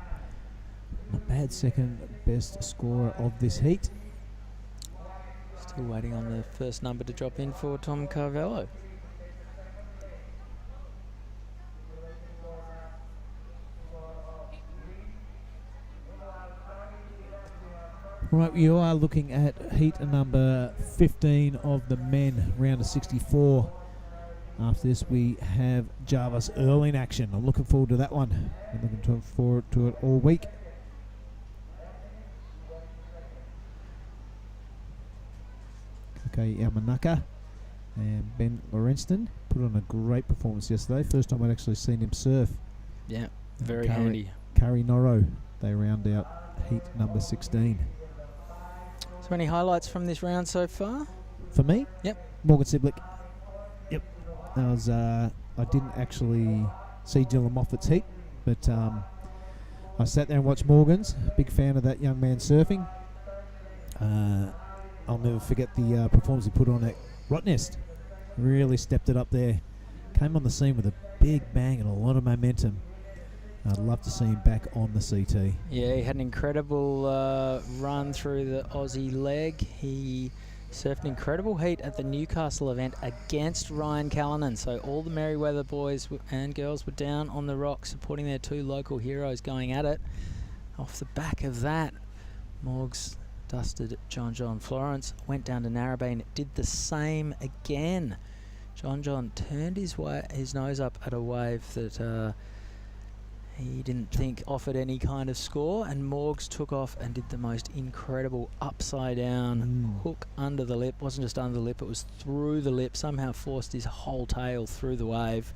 Not bad, second best scorer of this heat. Still waiting on the first number to drop in for Tom Carvello. Right, you are looking at heat number 15 of the men, round of 64. After this, we have Jarvis Earl in action. I'm looking forward to that one. I'm looking forward to it all week. Okay, Yamanaka and Ben Lorenston put on a great performance yesterday. First time I'd actually seen him surf. Yeah, very handy. Kari Noro, they round out heat number 16. So any highlights from this round so far? For me? Yep. Morgan Siblick. Yep. That was, I didn't actually see Dylan Moffat's heat, but I sat there and watched Morgan's. Big fan of that young man surfing. I'll never forget the performance he put on at Rottnest. Really stepped it up there. Came on the scene with a big bang and a lot of momentum. I'd love to see him back on the CT. Yeah, he had an incredible run through the Aussie leg. He surfed an incredible heat at the Newcastle event against Ryan Callanan. So all the Merriweather boys and girls were down on the rock supporting their 2 local heroes going at it. Off the back of that, Morgs dusted John Florence, went down to Narrabeen, did the same again. John turned his nose up at a wave that he didn't think offered any kind of score, and Morgs took off and did the most incredible upside down hook under the lip. Wasn't just under the lip, it was through the lip. Somehow forced his whole tail through the wave.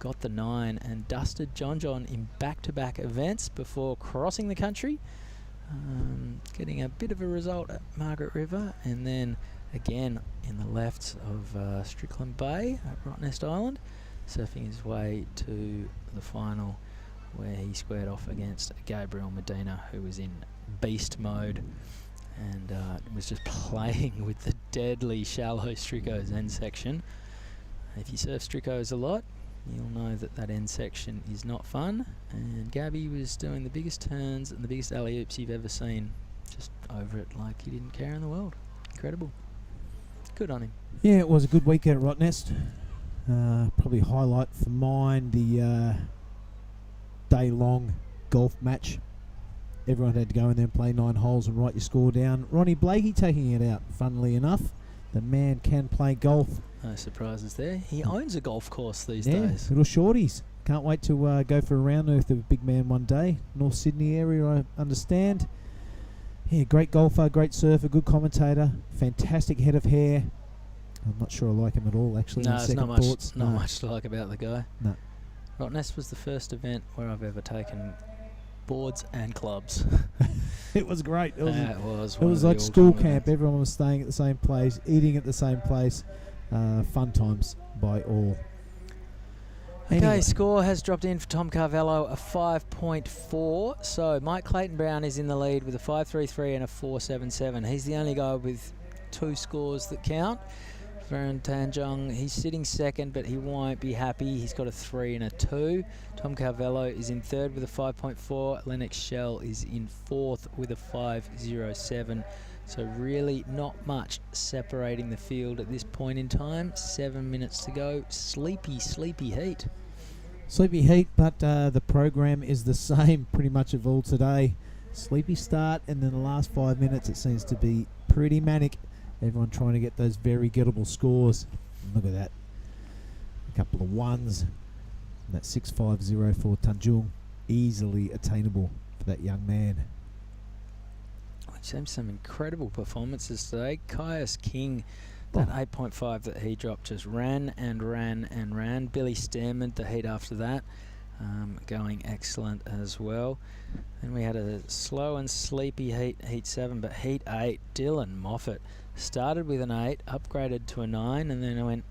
Got the 9 and dusted John in back-to-back events before crossing the country. Getting a bit of a result at Margaret River, and then again in the lefts of Strickland Bay at Rottnest Island, surfing his way to the final, where he squared off against Gabriel Medina, who was in beast mode and was just playing with the deadly shallow Strickos end section. If you surf Strickos a lot, you'll know that that end section is not fun, and Gabby was doing the biggest turns and the biggest alley-oops you've ever seen, just over it like he didn't care in the world. Incredible. Good on him. Yeah, it was a good week at Rottnest. Probably highlight for mine the day-long golf match. Everyone had to go in there and play 9 holes and write your score down. Ronnie Blakey taking it out, funnily enough. The man can play golf. No surprises there. He owns a golf course these Yeah, days. little shorties. Can't wait to go for a round with the big man one day. North Sydney area, I understand. Yeah, great golfer, great surfer, good commentator, fantastic head of hair. I'm not sure I like him at all, actually. No, on there's second not thoughts. much to like about the guy. No. Rottnest was the first event where I've ever taken boards and clubs. It was great. It was one of the like school all-time camp. events. Everyone was staying at the same place, eating at the same place. Fun times by all. Okay, Anyway. score has dropped in for Tom Carvello, a 5.4. So Mike Clayton Brown is in the lead with a 5.33 and a 4.77. He's the only guy with 2 scores that count. Varun Tanjung, he's sitting second, but he won't be happy. He's got a 3 and a 2. Tom Carvello is in third with a 5.4. Lennox Shell is in fourth with a 5.07. So really not much separating the field at this point in time. 7 minutes to go. Sleepy heat. Sleepy heat, but the program is the same pretty much of all today. Sleepy start, and then the last 5 minutes it seems to be pretty manic. Everyone trying to get those very gettable scores. Look at that. A couple of ones. That 6.50 for Tanjung. Easily attainable for that young man. We've seen some incredible performances today. Caius King, that 8.5 that he dropped, just ran and ran and ran. Billy Stairmand, the heat after that, going excellent as well. Then we had a slow and sleepy heat 7, but heat 8, Dylan Moffat started with an 8, upgraded to a 9, and then I went,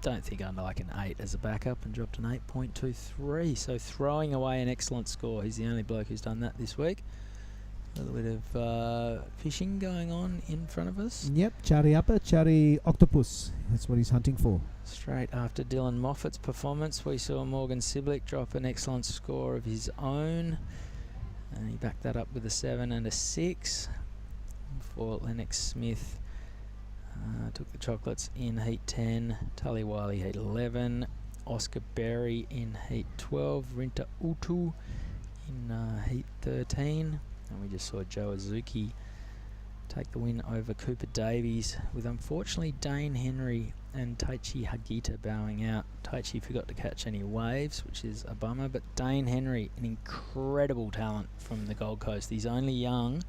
don't think I'd like an 8 as a backup, and dropped an 8.23. So throwing away an excellent score. He's the only bloke who's done that this week. A little bit of fishing going on in front of us. Yep, Chari upper, Chari octopus. That's what he's hunting for. Straight after Dylan Moffat's performance, we saw Morgan Siblick drop an excellent score of his own. And he backed that up with a 7 and a 6. For Lennox Smith, took the chocolates in heat 10. Tully Wiley heat 11. Oscar Berry in heat 12. Rinta Utu in heat 13. And we just saw Joe Azuki take the win over Cooper Davies, with unfortunately Dane Henry and Taichi Hagita bowing out. Taichi forgot to catch any waves, which is a bummer, but Dane Henry, an incredible talent from the Gold Coast. He's only young,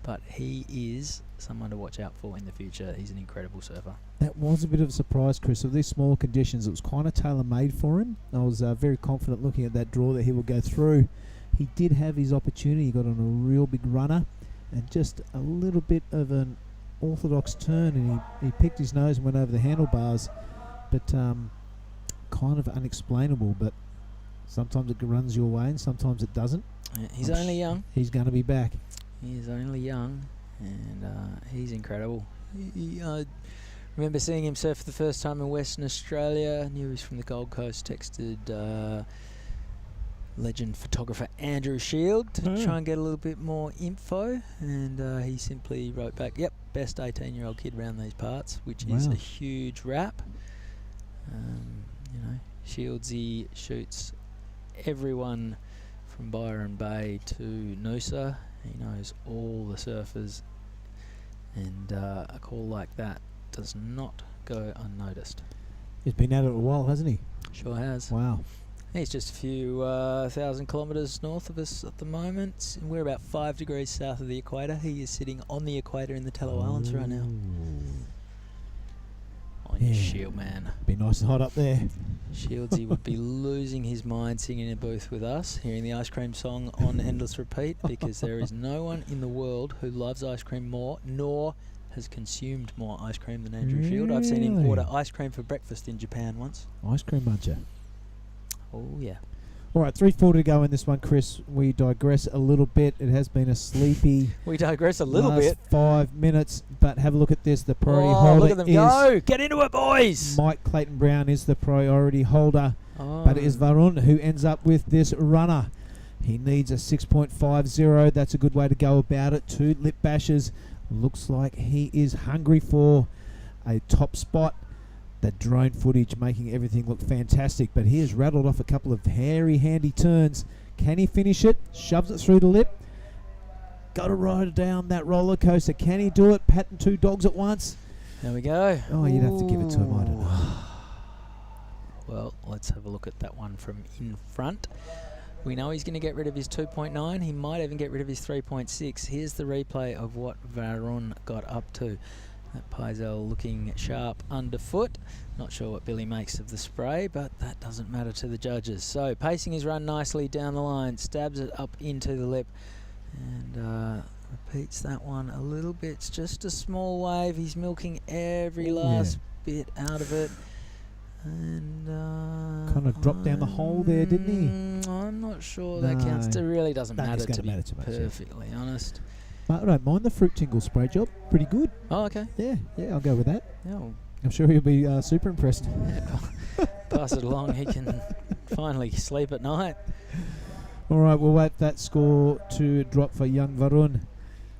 but he is someone to watch out for in the future. He's an incredible surfer. That was a bit of a surprise, Chris. Of these smaller conditions, it was kind of tailor-made for him. I was very confident looking at that draw that he would go through. He did have his opportunity. He got on a real big runner and just a little bit of an orthodox turn, and he picked his nose and went over the handlebars. But kind of unexplainable, but sometimes it runs your way and sometimes it doesn't. Yeah, he's only young. He's going to be back. He is only young, and he's incredible. I remember seeing him surf for the first time in Western Australia. I knew he was from the Gold Coast. Texted legend photographer Andrew Shield to try and get a little bit more info, and he simply wrote back, yep, best 18-year-old kid around these parts, which is a huge rap. You know, Shieldsy shoots everyone from Byron Bay to Noosa. He knows all the surfers, and a call like that does not go unnoticed. He's been at it a while, hasn't he? Sure has. Wow. He's just a few 1,000 kilometres north of us at the moment. We're about 5 degrees south of the equator. He is sitting on the equator in the Tello Islands right now. On your shield, man. Be nice and hot up there. Shieldsy would be losing his mind singing in a booth with us, hearing the ice cream song on endless repeat, because there is no one in the world who loves ice cream more, nor has consumed more ice cream than Andrew Shield. I've seen him order ice cream for breakfast in Japan once. Ice cream muncher. Oh, yeah. All right, 3:40 to go in this one, Chris. We digress a little bit. It has been a sleepy... We digress a little last bit. 5 minutes, but have a look at this. The priority holder look at them go. Get into it, boys. Mike Clayton Brown is the priority holder, but it is Varun who ends up with this runner. He needs a 6.50. That's a good way to go about it. 2 lip bashes. Looks like he is hungry for a top spot. That drone footage making everything look fantastic, but he has rattled off a couple of handy turns. Can he finish it? Shoves it through the lip. Got to ride down that roller coaster. Can he do it? Patting 2 dogs at once. There we go. Oh, you'd have to give it to him, I don't know. Well, let's have a look at that one from in front. We know he's going to get rid of his 2.9. He might even get rid of his 3.6. Here's the replay of what Varun got up to. That Paizel looking sharp underfoot. Not sure what Billy makes of the spray, but that doesn't matter to the judges. So pacing his run nicely down the line, stabs it up into the lip, and repeats that one a little bit. It's just a small wave. He's milking every last bit out of it. And kind of dropped down the hole there, didn't he? I'm not sure that counts. It really doesn't matter, to be too much, perfectly honest. But I don't mind the fruit tingle spray job. Pretty good. Oh, okay. Yeah, I'll go with that. Yeah, well, I'm sure he'll be super impressed. Yeah, pass it along. He can finally sleep at night. All right, we'll wait that score to drop for young Varun.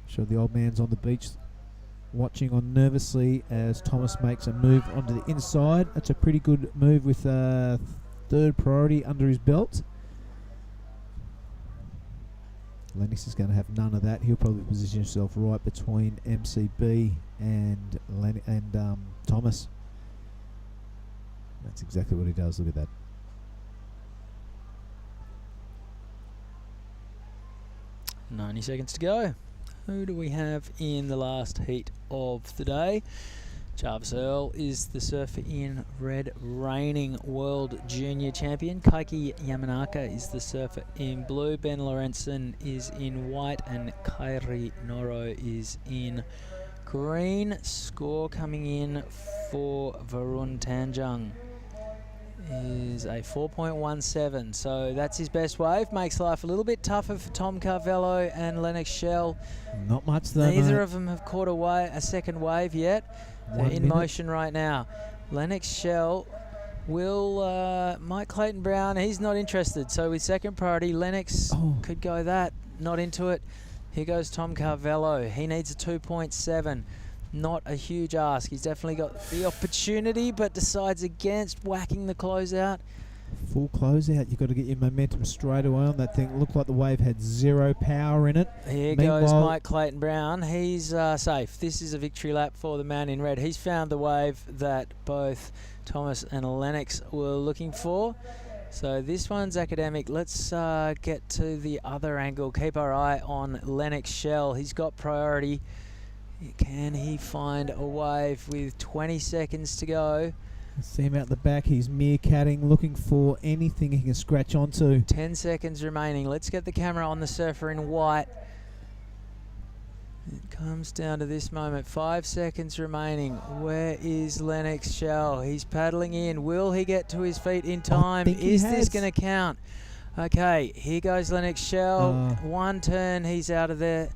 Sure, the old man's on the beach watching on nervously as Thomas makes a move onto the inside. That's a pretty good move with third priority under his belt. Lennox is going to have none of that. He'll probably position himself right between MCB and Thomas. That's exactly what he does. Look at that. $90 seconds to go. Who do we have in the last heat of the day? Jarvis Earl is the surfer in red, reigning world junior champion. Kaiki Yamanaka is the surfer in blue. Ben Lorenzen is in white, and Kairi Noro is in green. Score coming in for Varun Tanjung is a 4.17, so that's his best wave. Makes life a little bit tougher for Tom Carvello and Lennox Shell. Not much though. Neither of them have caught a second wave yet. They're in motion right now. Lennox Shell will Mike Clayton Brown, he's not interested, so with second priority Lennox could go that, not into it. Here goes Tom Carvello. He needs a 2.7. Not a huge ask. He's definitely got the opportunity, but decides against whacking the closeout. Full closeout. You've got to get your momentum straight away on that thing. It looked like the wave had zero power in it. Here goes Mike Clayton Brown. He's safe. This is a victory lap for the man in red. He's found the wave that both Thomas and Lennox were looking for. So this one's academic. Let's get to the other angle. Keep our eye on Lennox Shell. He's got priority. Can he find a wave with 20 seconds to go? See him out the back. He's meerkatting, looking for anything he can scratch onto. 10 seconds remaining. Let's get the camera on the surfer in white. It comes down to this moment. 5 seconds remaining. Where is Lennox Shell? He's paddling in. Will he get to his feet in time? Is this going to count? Okay, here goes Lennox Shell. One turn, he's out of there.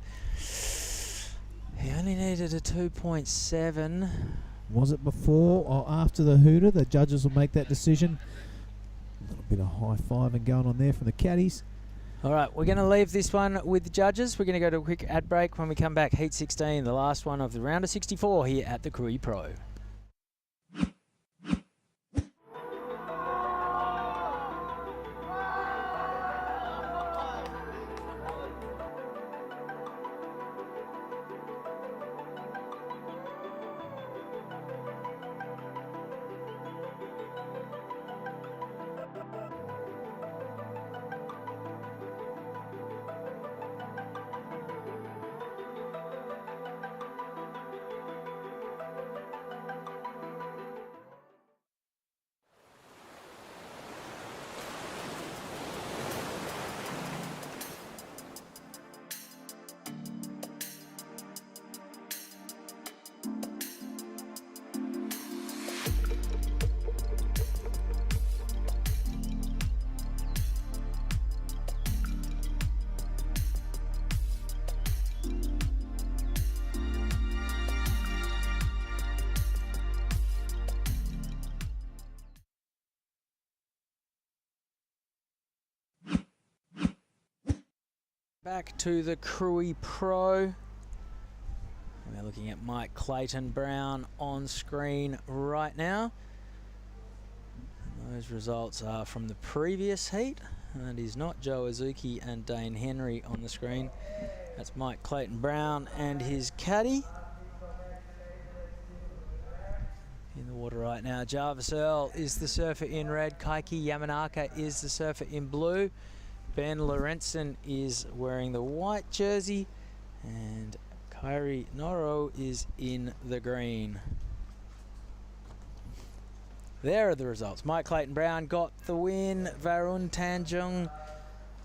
He only needed a 2.7. Was it before or after the hooter? The judges will make that decision. A little bit of high five and going on there from the caddies. All right, we're going to leave this one with the judges. We're going to go to a quick ad break. When we come back, Heat 16, the last one of the round of 64 here at the Krui Pro. Back to the Krui Pro. We're looking at Mike Clayton Brown on screen right now. Those results are from the previous heat. And it is not Joe Azuki and Dane Henry on the screen. That's Mike Clayton Brown and his caddy. In the water right now, Jarvis Earl is the surfer in red. Kaiki Yamanaka is the surfer in blue. Ben Lorentzen is wearing the white jersey. And Kairi Noro is in the green. There are the results. Mike Clayton Brown got the win. Varun Tanjung,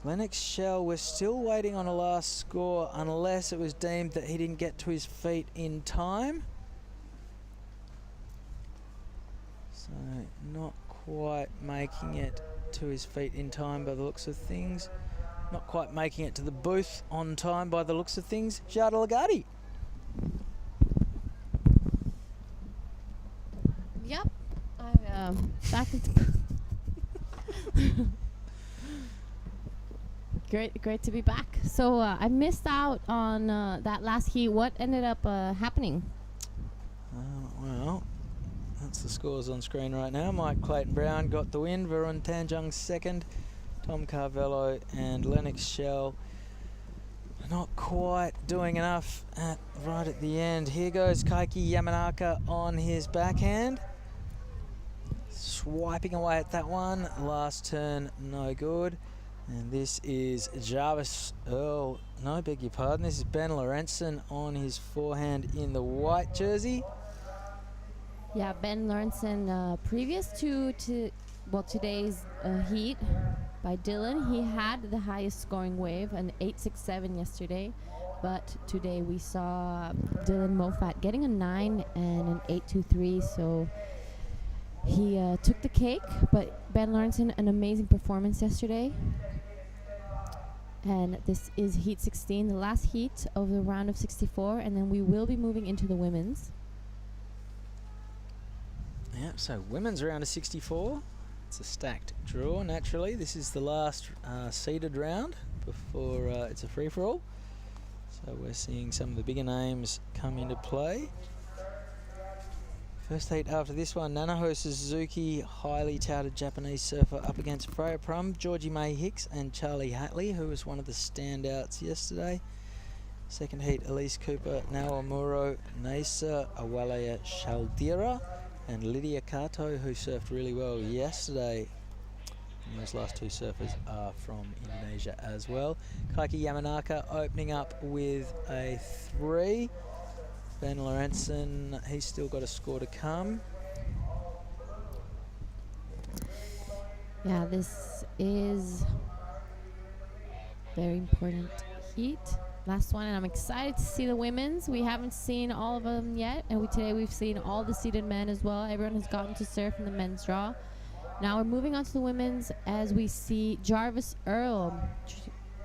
Lennox Shell, we're still waiting on a last score unless it was deemed that he didn't get to his feet in time. So not quite making it to his feet in time by the looks of things. Not quite making it to the booth on time by the looks of things. Jada Lagarde. Yep. I'm back into Great to be back. So I missed out on that last heat. What ended up happening? Well, that's the scores on screen right now. Mike Clayton Brown got the win. Varun Tanjung second. Tom Carvello and Lennox Shell not quite doing enough right at the end. Here goes Kaiki Yamanaka on his backhand. Swiping away at that one. Last turn, no good. And this is Jarvis Earl. No, beg your pardon. This is Ben Lorentzen on his forehand in the white jersey. Yeah, Ben Lorentzen, previous to today's heat by Dylan, he had the highest scoring wave, an 8.67 yesterday. But today we saw Dylan Moffat getting a 9 and an 8.23. So he took the cake, but Ben Lorentzen, an amazing performance yesterday. And this is heat 16, the last heat of the round of 64, and then we will be moving into the women's. Yeah, so women's round of 64. It's a stacked draw, naturally. This is the last seeded round before it's a free-for-all. So we're seeing some of the bigger names come into play. First heat after this one, Nanaho Suzuki, highly touted Japanese surfer, up against Freya Prum, Georgie May Hicks and Charlie Hatley, who was one of the standouts yesterday. Second heat, Elise Cooper, Naoa Muro, Nasa Awalea Shaldira and Lydia Kato, who surfed really well yesterday. And those last two surfers are from Indonesia as well. Kaiki Yamanaka opening up with a 3. Ben Lorentzen, he's still got a score to come. Yeah, this is very important heat. Last one, and I'm excited to see the women's. We haven't seen all of them yet, and today we've seen all the seeded men as well. Everyone has gotten to surf in the men's draw. Now we're moving on to the women's as we see Jarvis Earl.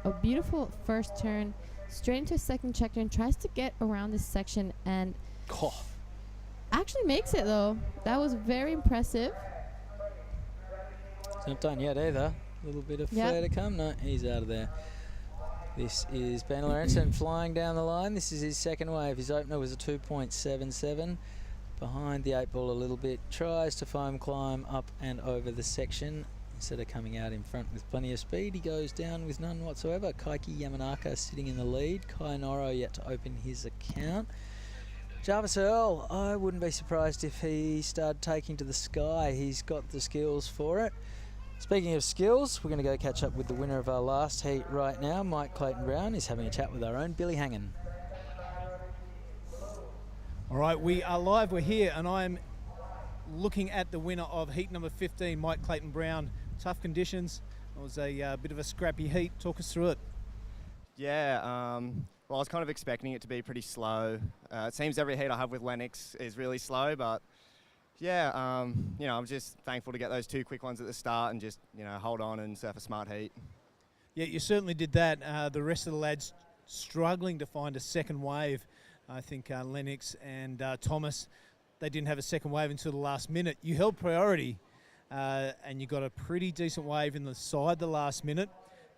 A beautiful first turn. Straight into a second check turn, tries to get around this section and actually makes it though. That was very impressive. It's not done yet either. A little bit of flare to come. No, he's out of there. This is Ben Lorentzen flying down the line. This is his second wave. His opener was a 2.77. Behind the 8 ball a little bit. Tries to foam climb up and over the section. Instead of coming out in front with plenty of speed, he goes down with none whatsoever. Kaiki Yamanaka sitting in the lead. Kai Noro yet to open his account. Jarvis Earl, I wouldn't be surprised if he started taking to the sky. He's got the skills for it. Speaking of skills, we're going to go catch up with the winner of our last heat right now. Mike Clayton Brown is having a chat with our own Billy Hangen. All right, we are live. We're here, and I'm looking at the winner of heat number 15, Mike Clayton Brown. Tough conditions. It was a bit of a scrappy heat. Talk us through it. Yeah, well, I was kind of expecting it to be pretty slow. It seems every heat I have with Lennox is really slow, but yeah, you know, I'm just thankful to get those 2 quick ones at the start and just, you know, hold on and surf a smart heat. Yeah, you certainly did that. The rest of the lads struggling to find a second wave. I think Lennox and Thomas, they didn't have a second wave until the last minute. You held priority. And you got a pretty decent wave in the side the last minute.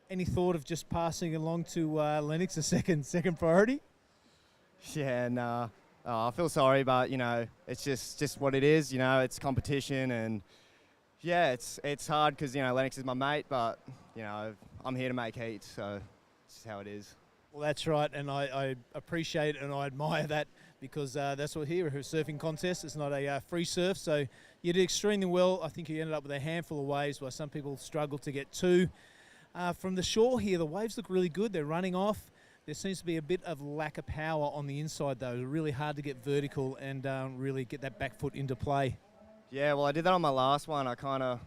Any thought of just passing along to Lennox a second priority? Yeah, nah. I feel sorry, but you know, it's just what it is. You know, it's competition, and Yeah, it's hard because, Lennox is my mate, but, I'm here to make heat, so it's just how it is. Well, that's right, and I appreciate and I admire that because that's what here, a surfing contest. It's not a free surf, so you did extremely well. I think you ended up with a handful of waves where some people struggled to get to. From the shore here, the waves look really good. They're running off. There seems to be a bit of lack of power on the inside, though. It's really hard to get vertical and really get that back foot into play. Yeah, well, I did that on my last one. I kind of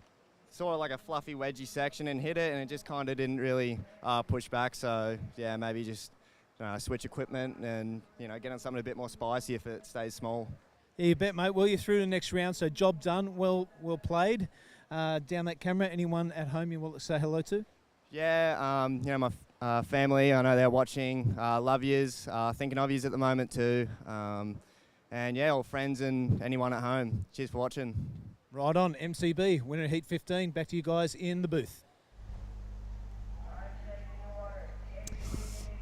saw like a fluffy wedgy section and hit it, and it just kind of didn't really push back. So, yeah, maybe just switch equipment and, get on something a bit more spicy if it stays small. Yeah, you bet, mate. Well, you're through to the next round, so job done. Well played. Down that camera, anyone at home you want to say hello to? Yeah, my family, I know they're watching. Love yous, thinking of yous at the moment too. And yeah, all friends and anyone at home. Cheers for watching. Right on, MCB, winner of Heat 15. Back to you guys in the booth.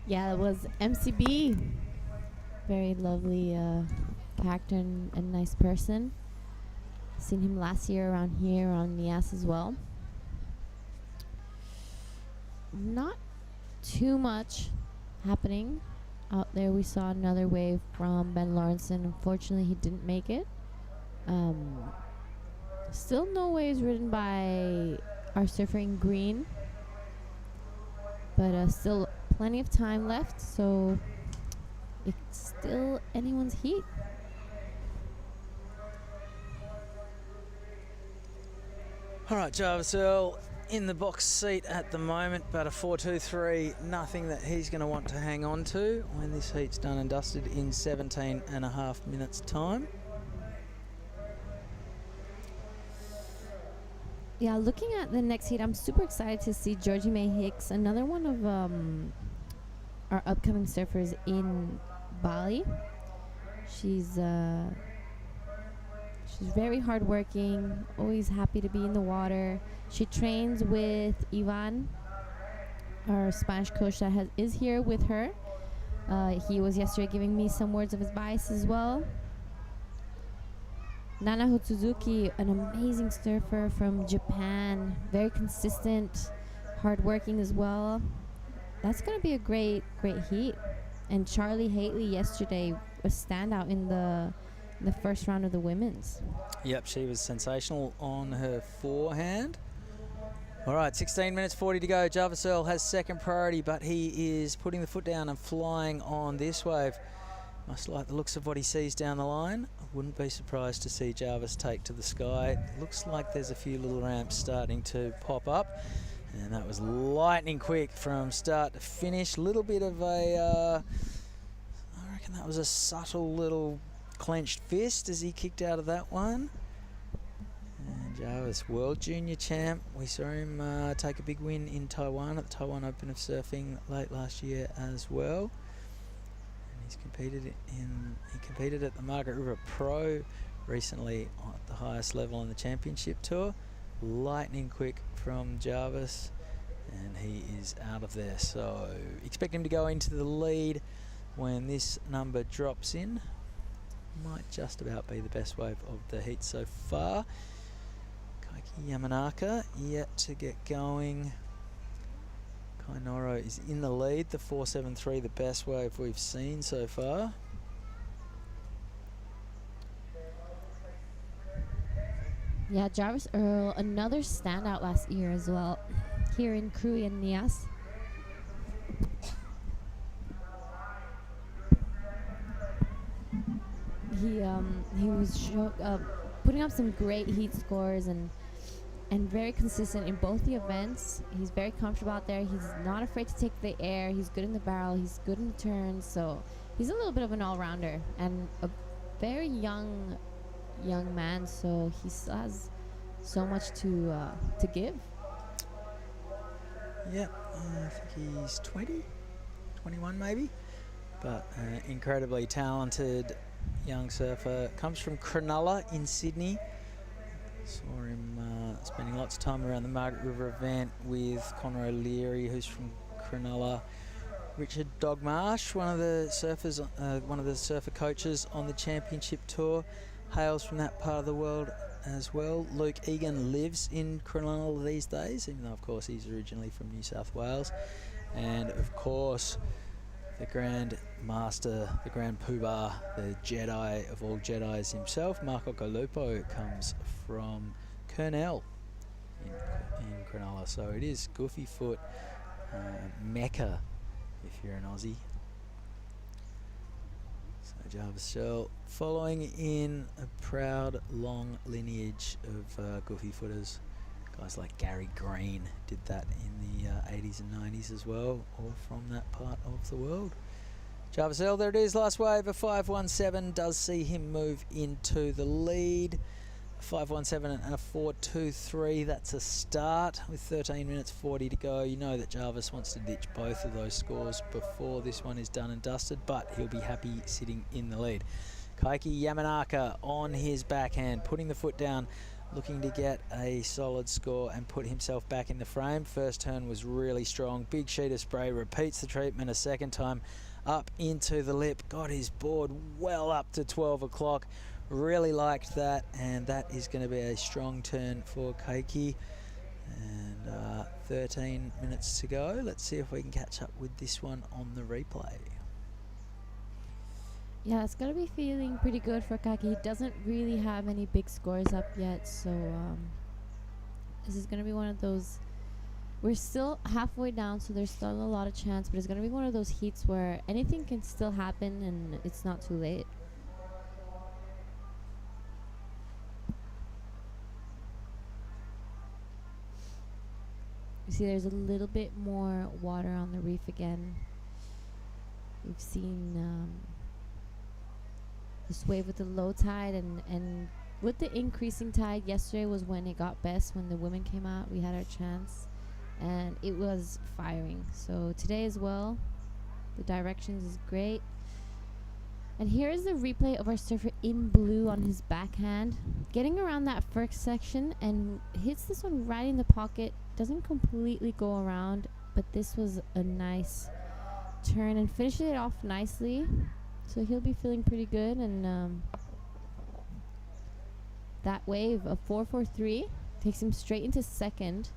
Yeah, it was MCB. Very lovely character and nice person. Seen him last year around here on Nias as well. Not too much happening out there. We saw another wave from Ben Lawrenson. Unfortunately, he didn't make it. Still no waves ridden by our surfer in green, but still plenty of time left, so it's still anyone's heat. All right, Jarvis Earl in the box seat at the moment, but a 4.23, nothing that he's going to want to hang on to when this heat's done and dusted in 17.5 minutes time. Yeah, looking at the next heat, I'm super excited to see Georgie May Hicks, another one of our upcoming surfers in Bali. She's very hardworking, always happy to be in the water. She trains with Ivan, our Spanish coach that is here with her. He was yesterday giving me some words of advice as well. Nana Hotsuzuki, an amazing surfer from Japan, very consistent, hardworking as well. That's going to be a great heat. And Charlie Haitley yesterday was standout in the first round of the women's. Yep, she was sensational on her forehand. All right, 16 minutes 40 to go. Jarvis Earl has second priority, but he is putting the foot down and flying on this wave. Must like the looks of what he sees down the line. I wouldn't be surprised to see Jarvis take to the sky. Looks like there's a few little ramps starting to pop up. And that was lightning quick from start to finish. Little bit of a, I reckon that was a subtle little clenched fist as he kicked out of that one. And Jarvis, World Junior Champ. We saw him take a big win in Taiwan at the Taiwan Open of Surfing late last year as well. He competed at the Margaret River Pro recently at the highest level on the championship tour. Lightning quick from Jarvis, and he is out of there. So expect him to go into the lead when this number drops in. Might just about be the best wave of the heat so far. Kaiki Yamanaka yet to get going. Kainoro is in the lead, the 4.73, the best wave we've seen so far. Yeah, Jarvis Earl, another standout last year as well, here in Krui and Nias. He was putting up some great heat scores and very consistent in both the events. He's very comfortable out there. He's not afraid to take the air. He's good in the barrel. He's good in the turns. So he's a little bit of an all-rounder and a very young man. So he still has so much to give. Yeah, I think he's 20, 21 maybe. But incredibly talented young surfer. Comes from Cronulla in Sydney. Saw him spending lots of time around the Margaret River event with Conor O'Leary, who's from Cronulla. Richard Dogmarsh, one of the surfer coaches on the championship tour, hails from that part of the world as well. Luke Egan lives in Cronulla these days, even though, of course, he's originally from New South Wales. And, of course, the Grand Master, the Grand Poobah, the Jedi of all Jedis himself, Marco Galupo, comes from Kurnell in Cronulla. So it is Goofy Foot Mecca if you're an Aussie. So Jarvis Shell following in a proud long lineage of Goofy footers. Guys like Gary Green did that in the 80s and 90s as well, all from that part of the world. Jarvis Earl, there it is, last wave of 517 does see him move into the lead. 517 and a 423, that's a start with 13 minutes 40 to go. You know that Jarvis wants to ditch both of those scores before this one is done and dusted, but he'll be happy sitting in the lead. Kaiki Yamanaka on his backhand, putting the foot down, looking to get a solid score and put himself back in the frame. First turn was really strong. Big sheet of spray, repeats the treatment a second time, up into the lip, got his board well up to 12 o'clock. Really liked that, and that is going to be a strong turn for Keiki. And 13 minutes to go. Let's see if we can catch up with this one on the replay. Yeah, it's going to be feeling pretty good for Keiki. He doesn't really have any big scores up yet, so this is going to be one of those. We're still halfway down, so there's still a lot of chance, but it's going to be one of those heats where anything can still happen and it's not too late. You see there's a little bit more water on the reef again. We've seen this wave with the low tide and with the increasing tide. Yesterday was when it got best, when the women came out. We had our chance and it was firing. So today as well, the directions is great. And here is the replay of our surfer in blue on his backhand, getting around that first section and hits this one right in the pocket. Doesn't completely go around, but this was a nice turn and finished it off nicely. So he'll be feeling pretty good. And that wave of 443 takes him straight into second.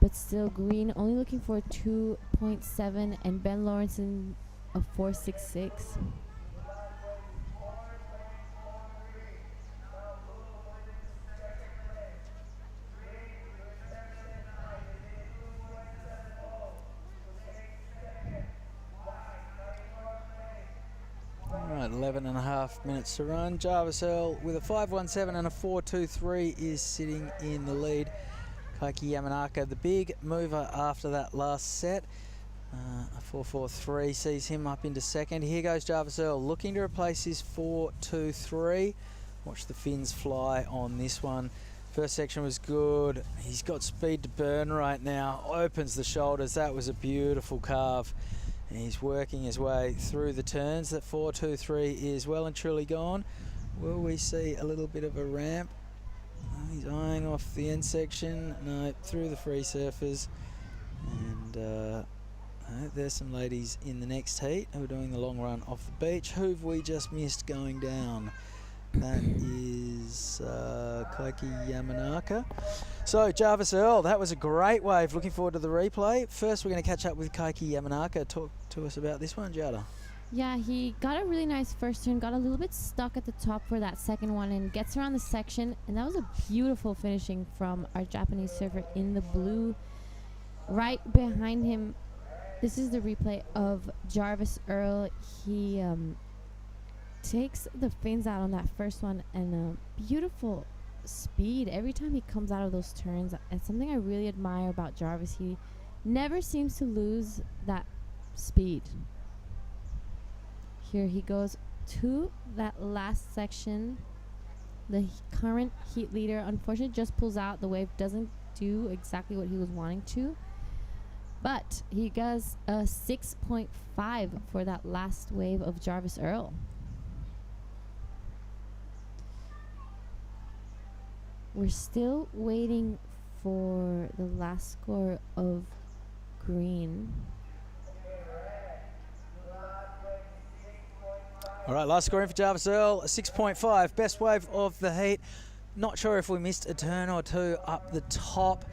But still Green only looking for a 2.7 and Ben Lawrenson a 466. Alright, 11 and a half minutes to run. Jarvis Earl with a 517 and a 423 is sitting in the lead. Kaiki Yamanaka, the big mover after that last set. A 443 sees him up into second. Here goes Jarvis Earl looking to replace his 423. Watch the fins fly on this one. First section was good. He's got speed to burn right now. Opens the shoulders. That was a beautiful carve. And he's working his way through the turns. That 423 is well and truly gone. Will we see a little bit of a ramp? He's eyeing off the end section. No, through the free surfers. And there's some ladies in the next heat who are doing the long run off the beach. Who have we just missed going down? That is Kaiki Yamanaka. So Jarvis Earl, that was a great wave. Looking forward to the replay. First we're going to catch up with Kaiki Yamanaka. Talk to us about this one, Jada. Yeah, he got a really nice first turn, got a little bit stuck at the top for that second one and gets around the section. And that was a beautiful finishing from our Japanese surfer in the blue. Right behind him, this is the replay of Jarvis Earl. He takes the fins out on that first one and beautiful speed every time he comes out of those turns. It's something I really admire about Jarvis. He never seems to lose that speed. Here he goes to that last section. The current heat leader unfortunately just pulls out. The wave doesn't do exactly what he was wanting to, but he does a 6.5 for that last wave of Jarvis Earl. We're still waiting for the last score of Green. All right, last score in for Jarvis Earl, a 6.5, best wave of the heat. Not sure if we missed a turn or two up the top,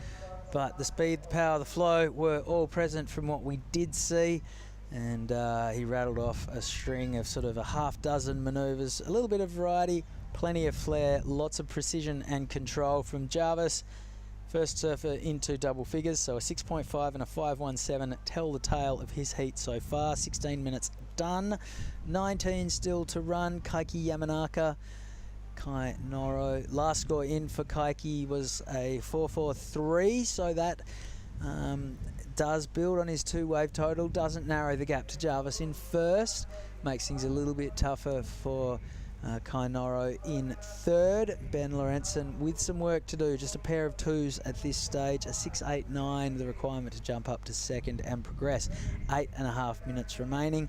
but the speed, the power, the flow were all present from what we did see. And he rattled off a string of sort of a half dozen manoeuvres, a little bit of variety, plenty of flair, lots of precision and control from Jarvis. First surfer into double figures, so a 6.5 and a 5.17 tell the tale of his heat so far. 16 minutes done, 19 still to run. Kaiki Yamanaka, Kai Noro. Last score in for Kaiki was a 4.43, so that does build on his 2-wave total, doesn't narrow the gap to Jarvis in first, makes things a little bit tougher for Kai Noro in third. Ben Lorentzen with some work to do, just a pair of 2s at this stage, a 6.89, the requirement to jump up to second and progress. 8.5 minutes remaining.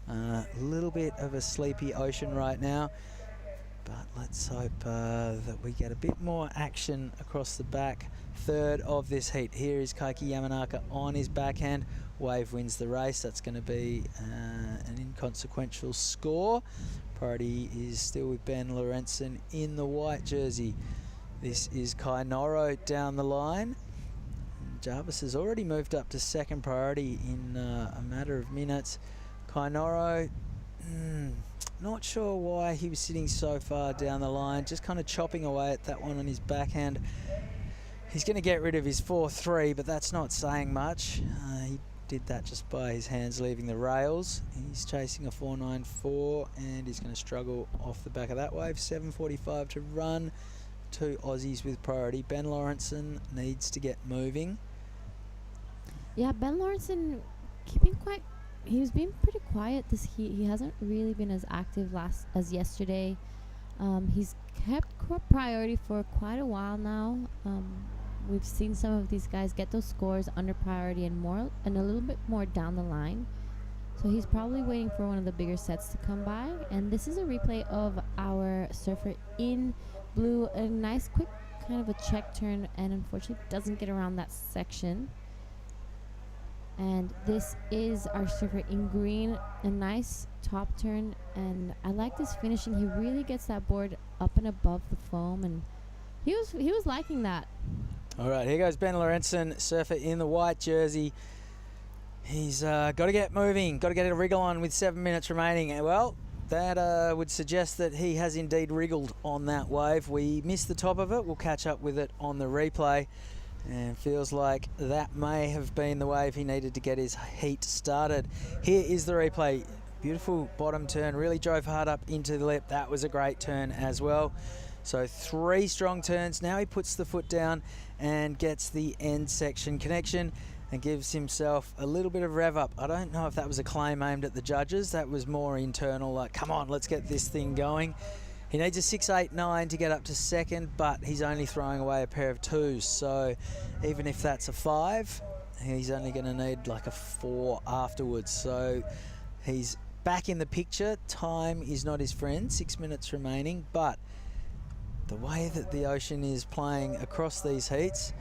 A little bit of a sleepy ocean right now, but let's hope that we get a bit more action across the back third of this heat. Here is Kaiki Yamanaka on his backhand. Wave wins the race. That's going to be an inconsequential score. Priority is still with Ben Lorentzen in the white jersey. This is Kai Noro down the line. And Jarvis has already moved up to second priority in a matter of minutes. Kai Noro, not sure why he was sitting so far down the line, just kind of chopping away at that one on his backhand. He's going to get rid of his 4.3, but that's not saying much. He did that just by his hands leaving the rails. He's chasing a 4.94 and he's going to struggle off the back of that wave. 7.45 to run. 2 Aussies with priority. Ben Lorentzen needs to get moving. Yeah, Ben Lorentzen he's been pretty quiet this heat. He hasn't really been as active as yesterday. He's kept priority for quite a while now. We've seen some of these guys get those scores under priority and a little bit more down the line. So he's probably waiting for one of the bigger sets to come by. And this is a replay of our surfer in blue. A nice quick kind of a check turn, and unfortunately doesn't get around that section. And this is our surfer in green, a nice top turn, and I like this finishing. He really gets that board up and above the foam, and he was liking that. All right, here goes Ben Lorentzen, surfer in the white jersey. He's got to get moving, got to get a wriggle on with 7 minutes remaining. And well, that would suggest that he has indeed wriggled on that wave. We missed the top of it. We'll catch up with it on the replay. And feels like that may have been the wave he needed to get his heat started. Here is the replay. Beautiful bottom turn, really drove hard up into the lip. That was a great turn as well. So 3 strong turns. Now he puts the foot down and gets the end section connection and gives himself a little bit of rev up. I don't know if that was a claim aimed at the judges. That was more internal, like, come on, let's get this thing going. He needs a 6.89 to get up to second, but he's only throwing away a pair of 2s. So even if that's a 5, he's only going to need like a 4 afterwards. So he's back in the picture. Time is not his friend. 6 minutes remaining, but the way that the ocean is playing across these heats,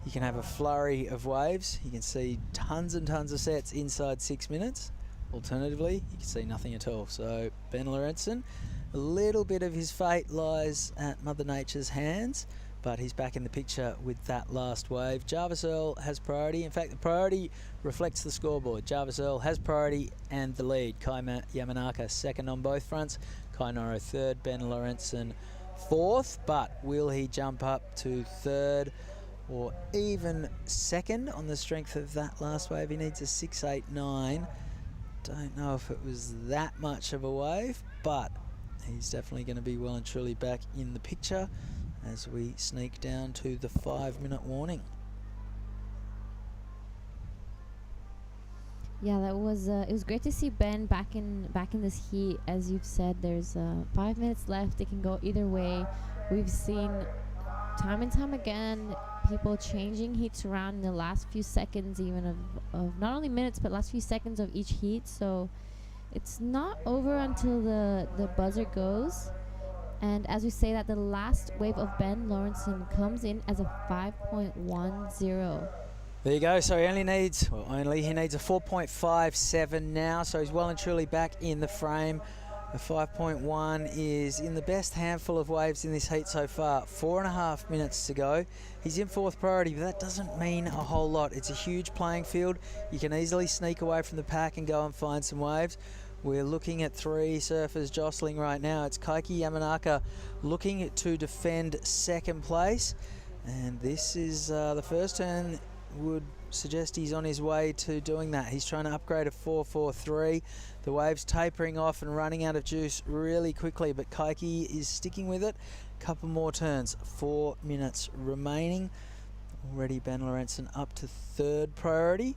you can have a flurry of waves. You can see tons and tons of sets inside 6 minutes. Alternatively, you can see nothing at all. So Ben Lorentzen, a little bit of his fate lies at Mother Nature's hands, but he's back in the picture with that last wave. Jarvis Earl has priority. In fact, the priority reflects the scoreboard. Jarvis Earl has priority and the lead. Kai Yamanaka second on both fronts. Kai Noro third. Ben Lorentzen fourth, but will he jump up to third or even second on the strength of that last wave? He needs a 6.89. Don't know if it was that much of a wave, but he's definitely going to be well and truly back in the picture as we sneak down to the 5-minute warning. Yeah, that was it was great to see Ben back in this heat. As you've said, there's 5 minutes left. It can go either way. We've seen time and time again people changing heats around in the last few seconds, even of not only minutes but last few seconds of each heat. So it's not over until the buzzer goes. And as we say that, the last wave of Ben Lorentzen comes in as a 5.10. There you go. So he only needs, he needs a 4.57 now. So he's well and truly back in the frame. The 5.1 is in the best handful of waves in this heat so far. 4.5 minutes to go. He's in fourth priority, but that doesn't mean a whole lot. It's a huge playing field. You can easily sneak away from the pack and go and find some waves. We're looking at 3 surfers jostling right now. It's Kaiki Yamanaka looking to defend second place. And this is the first turn would suggest he's on his way to doing that. He's trying to upgrade a 4.43. The wave's tapering off and running out of juice really quickly, but Kaiki is sticking with it. Couple more turns, 4 minutes remaining. Already Ben Lorenzen up to third priority.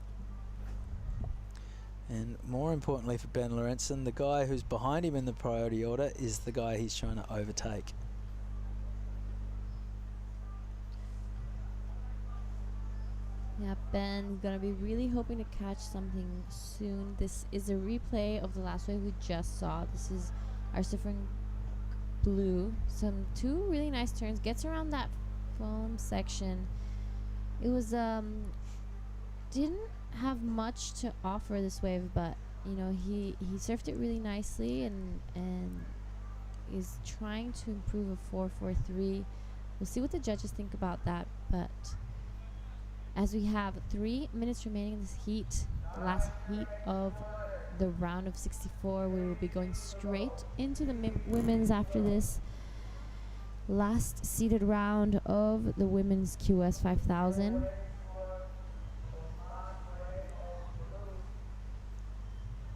And more importantly for Ben Lorenzen, the guy who's behind him in the priority order is the guy he's trying to overtake. Yeah, Ben gonna be really hoping to catch something soon. This is a replay of the last wave we just saw. This is our surfing blue. Two really nice turns. Gets around that foam section. It was didn't have much to offer this wave, but you know he surfed it really nicely and is trying to improve a 4.43. We'll see what the judges think about that, but as we have 3 minutes remaining in this heat, the last heat of the round of 64, we will be going straight into the women's after this last seeded round of the women's QS 5000.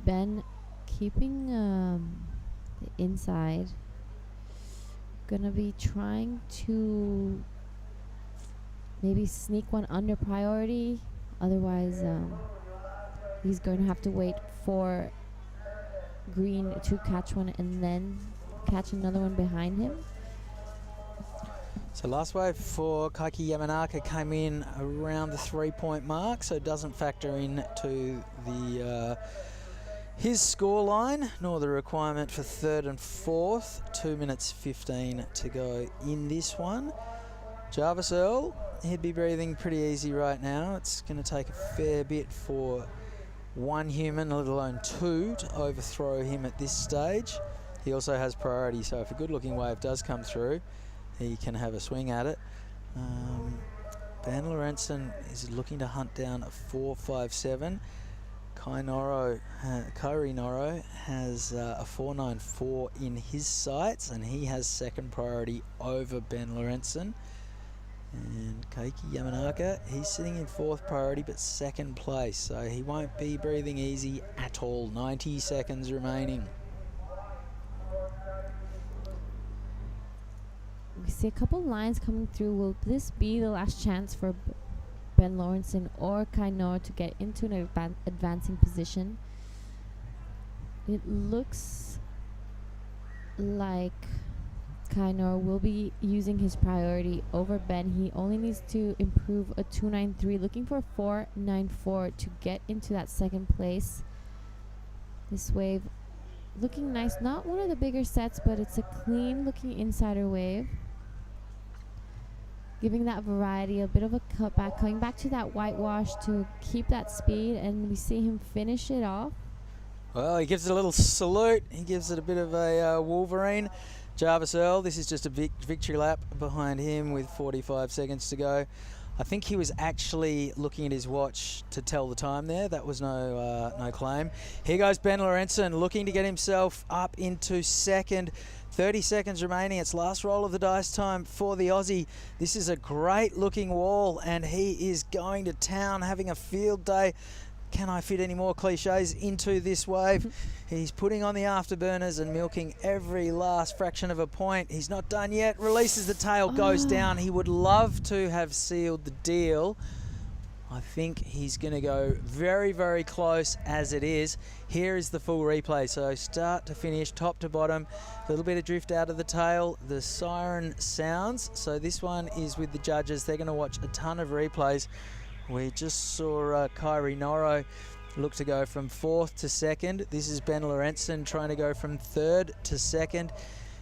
Ben keeping the inside, gonna be trying to maybe sneak one under priority. Otherwise, he's going to have to wait for green to catch one and then catch another one behind him. So last wave for Kaiki Yamanaka came in around the 3-point mark, so it doesn't factor in to the his score line, nor the requirement for third and fourth. 2 minutes 15 to go in this one. Jarvis Earl, he'd be breathing pretty easy right now. It's going to take a fair bit for one human, let alone two, to overthrow him at this stage. He also has priority, so if a good-looking wave does come through, he can have a swing at it. Ben Lorenzen is looking to hunt down a 4.57. Kairi Noro has a 4.94 in his sights, and he has second priority over Ben Lorenzen. And Kaiki Yamanaka, he's sitting in fourth priority but second place, so he won't be breathing easy at all. 90 seconds remaining. We see a couple lines coming through. Will this be the last chance for Ben Lorenzen or Kainor to get into an advancing position? It looks like Kainor will be using his priority over Ben. He only needs to improve a 2.93, looking for a 4.94 to get into that second place. This wave looking nice, not one of the bigger sets, but it's a clean looking insider wave, giving that variety, a bit of a cutback, coming back to that whitewash to keep that speed, and we see him finish it off. Well, he gives it a little salute. He gives it a bit of a Wolverine. Jarvis Earl, this is just a victory lap behind him with 45 seconds to go. I think he was actually looking at his watch to tell the time there. That was no claim. Here goes Ben Lorenzen looking to get himself up into second. 30 seconds remaining. It's last roll of the dice time for the Aussie. This is a great looking wall, and he is going to town, having a field day. Can I fit any more cliches into this wave? He's putting on the afterburners and milking every last fraction of a point. He's not done yet. Releases the tail, goes down. He would love to have sealed the deal. I think he's going to go very, very close as it is. Here is the full replay. So start to finish, top to bottom, a little bit of drift out of the tail. The siren sounds. So this one is with the judges. They're going to watch a ton of replays. We just saw Kairi Noro look to go from fourth to second. This is Ben Lorenzen trying to go from third to second.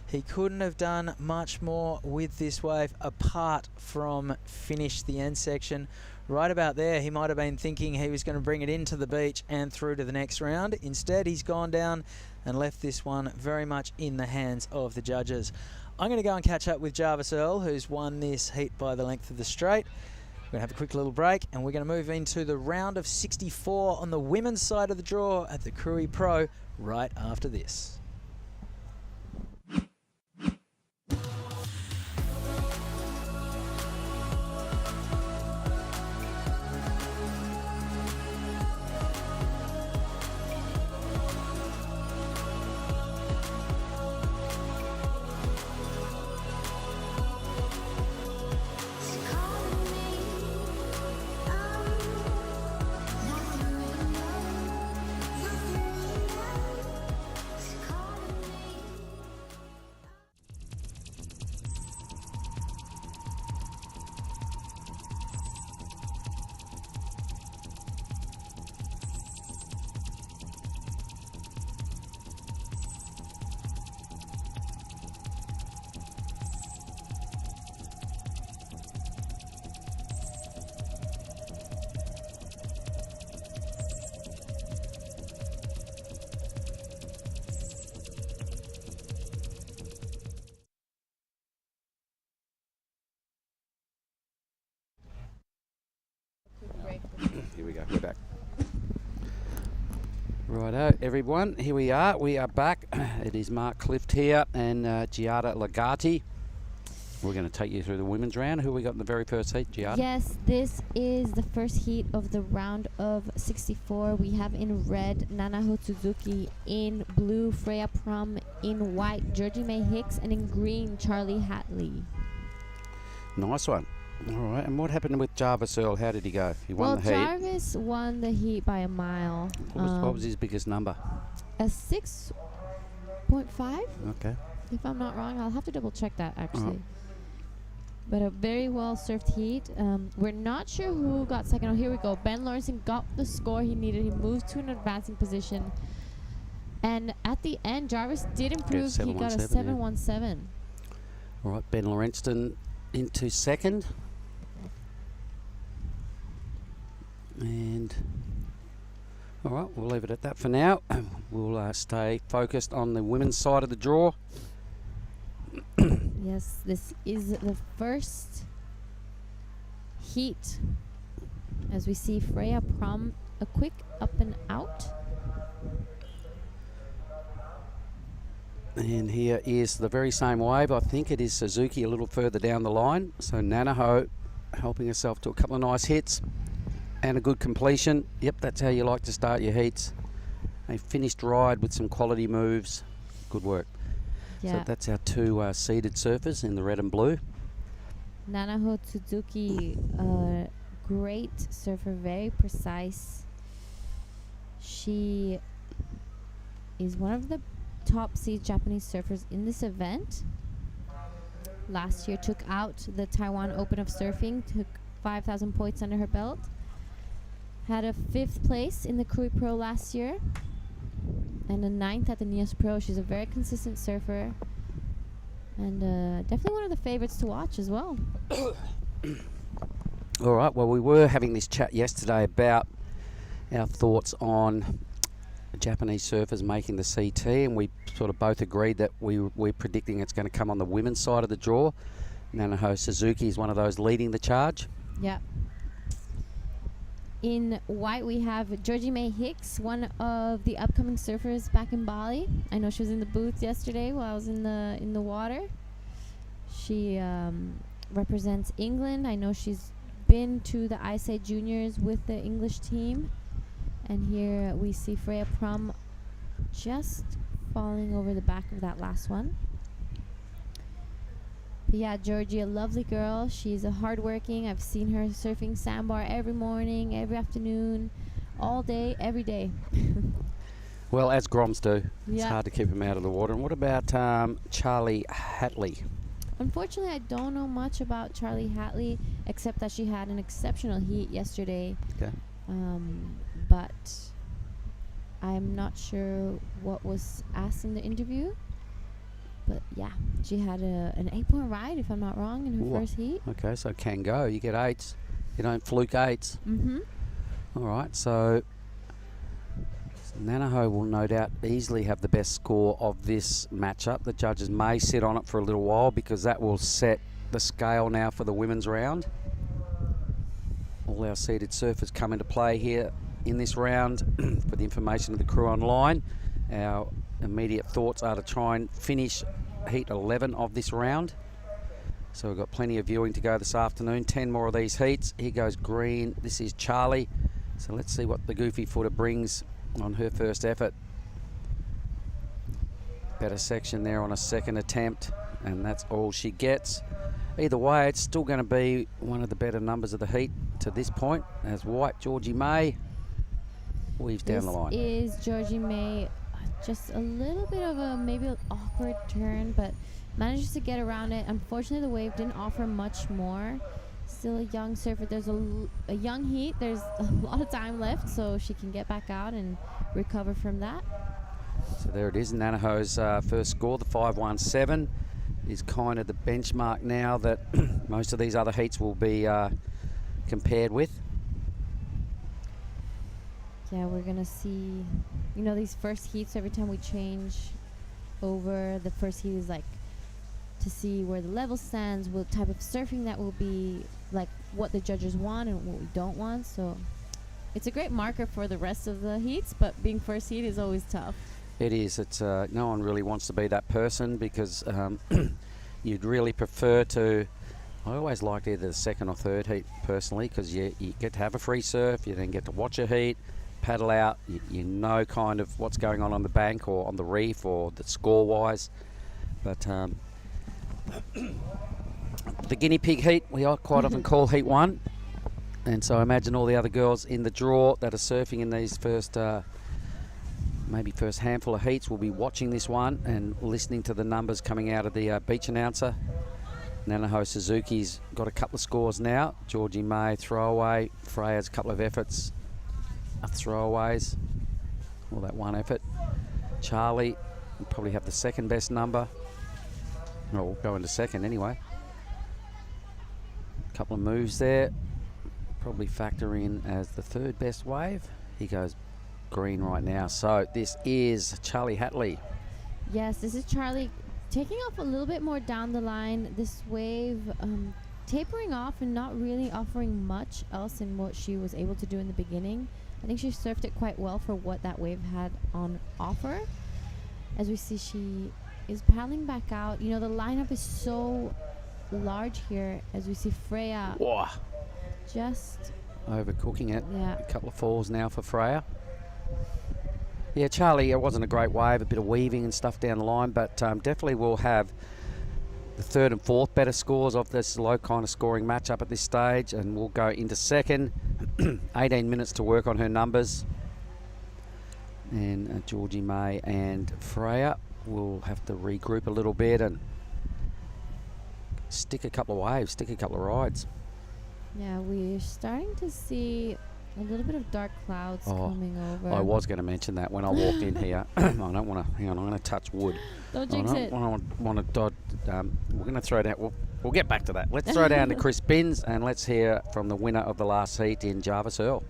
He couldn't have done much more with this wave apart from finish the end section. Right about there, he might have been thinking he was going to bring it into the beach and through to the next round. Instead, he's gone down and left this one very much in the hands of the judges. I'm going to go and catch up with Jarvis Earl, who's won this heat by the length of the straight. We're going to have a quick little break, and we're going to move into the round of 64 on the women's side of the draw at the Krui Pro right after this. Here we go, we're back. Righto, everyone, here we are. We are back. It is Mark Clift here and Giada Lagati. We're going to take you through the women's round. Who we got in the very first heat, Giada? Yes, this is the first heat of the round of 64. We have in red Nanaho Suzuki, in blue Freya Prum, in white Georgie May Hicks, and in green Charlie Hatley. Nice one. All right, and what happened with Jarvis Earl? How did he go? He won the heat. Jarvis won the heat by a mile. What was his biggest number? A 6.5. Okay. If I'm not wrong, I'll have to double check that actually. But a very well served heat. We're not sure who got second. Oh, here we go. Ben Lawrenson got the score he needed. He moved to an advancing position. And at the end, Jarvis did improve. He got a 7.17. All right, Ben Lawrenson into second. And all right, we'll leave it at that for now. We'll stay focused on the women's side of the draw. Yes, this is the first heat. As we see Freya Prum, a quick up and out. And here is the very same wave. I think it is Suzuki a little further down the line. So Nanaho helping herself to a couple of nice hits and a good completion. Yep, that's how you like to start your heats. A finished ride with some quality moves. Good work. Yeah. So that's our two seeded surfers in the red and blue. Nanaho Suzuki, great surfer, very precise. She is one of the top seed Japanese surfers in this event. Last year took out the Taiwan Open of Surfing, took 5,000 points under her belt. Had a 5th place in the Krui Pro last year and a 9th at the Nias Pro. She's a very consistent surfer and definitely one of the favorites to watch as well. All right, well, we were having this chat yesterday about our thoughts on Japanese surfers making the CT, and we sort of both agreed that we're predicting it's going to come on the women's side of the draw. Nanaho Suzuki is one of those leading the charge. Yeah. In white, we have Georgie May Hicks, one of the upcoming surfers back in Bali. I know she was in the booth yesterday while I was in the water. She represents England. I know she's been to the ISA Juniors with the English team. And here we see Freya Prum just falling over the back of that last one. But yeah, Georgie, a lovely girl. She's a hardworking. I've seen her surfing sandbar every morning, every afternoon, all day, every day. Well, as Groms do. It's Yeah. hard to keep them out of the water. And what about Charlie Hatley? Unfortunately, I don't know much about Charlie Hatley, except that she had an exceptional heat yesterday. Okay. But I'm not sure what was asked in the interview. But yeah, she had an 8-point ride, if I'm not wrong, in her first heat. Okay, so can go. You get 8s. You don't fluke 8s. Mm-hmm. All right, so Nanaho will no doubt easily have the best score of this matchup. The judges may sit on it for a little while because that will set the scale now for the women's round. All our seeded surfers come into play here in this round. For the information of the crew online, our immediate thoughts are to try and finish heat 11 of this round. So we've got plenty of viewing to go this afternoon. 10 more of these heats. Here goes green. This is Charlie. So let's see what the goofy footer brings on her first effort. Better section there on a second attempt, and that's all she gets. Either way, it's still going to be one of the better numbers of the heat to this point, as White Georgie May weaves down the line. This is Georgie May. Just a little bit of a maybe an awkward turn, but manages to get around it. Unfortunately, the wave didn't offer much more. Still a young surfer. There's a young heat. There's a lot of time left, so she can get back out and recover from that. So there it is, Nanaho's first score, the 517, is kind of the benchmark now that most of these other heats will be compared with. Yeah, we're gonna see, you know, these first heats, every time we change over, the first heat is like to see where the level stands, what type of surfing that will be, like what the judges want and what we don't want. So it's a great marker for the rest of the heats, but being first heat is always tough. It is. It's no one really wants to be that person because you'd really prefer to. I always liked either the second or third heat personally because you get to have a free surf, you then get to watch a heat, paddle out, you know kind of what's going on the bank or on the reef or the score wise. But the guinea pig heat we quite often call heat one, and so I imagine all the other girls in the draw that are surfing in these first maybe first handful of heats will be watching this one and listening to the numbers coming out of the beach announcer. Nanaho Suzuki's got a couple of scores now. Georgie May throwaway, Freya's a couple of efforts, throwaways, all that one effort. Charlie will probably have the second best number. No, we'll go into second anyway. A couple of moves there. Probably factor in as the third best wave. He goes green right now. So this is Charlie Hatley. Yes, this is Charlie taking off a little bit more down the line. This wave tapering off and not really offering much else in what she was able to do in the beginning. I think she surfed it quite well for what that wave had on offer. As we see, she is paddling back out. You know, the lineup is so large here. As we see Freya just overcooking it. Yeah. A couple of falls now for Freya. Yeah, Charlie, it wasn't a great wave, a bit of weaving and stuff down the line, but definitely will have the third and fourth better scores of this low kind of scoring matchup at this stage, and we'll go into second. 18 minutes to work on her numbers. And Georgie May and Freya will have to regroup a little bit and stick a couple of waves, stick a couple of rides. Yeah, we're starting to see a little bit of dark clouds coming over. I was going to mention that when I walked in here. I don't want to. Hang on, I'm going to touch wood. Don't jinx it. I don't want to dodge. We're going to throw down. We'll get back to that. Let's throw down to Chris Binns and let's hear from the winner of the last heat in Jarvis Earl.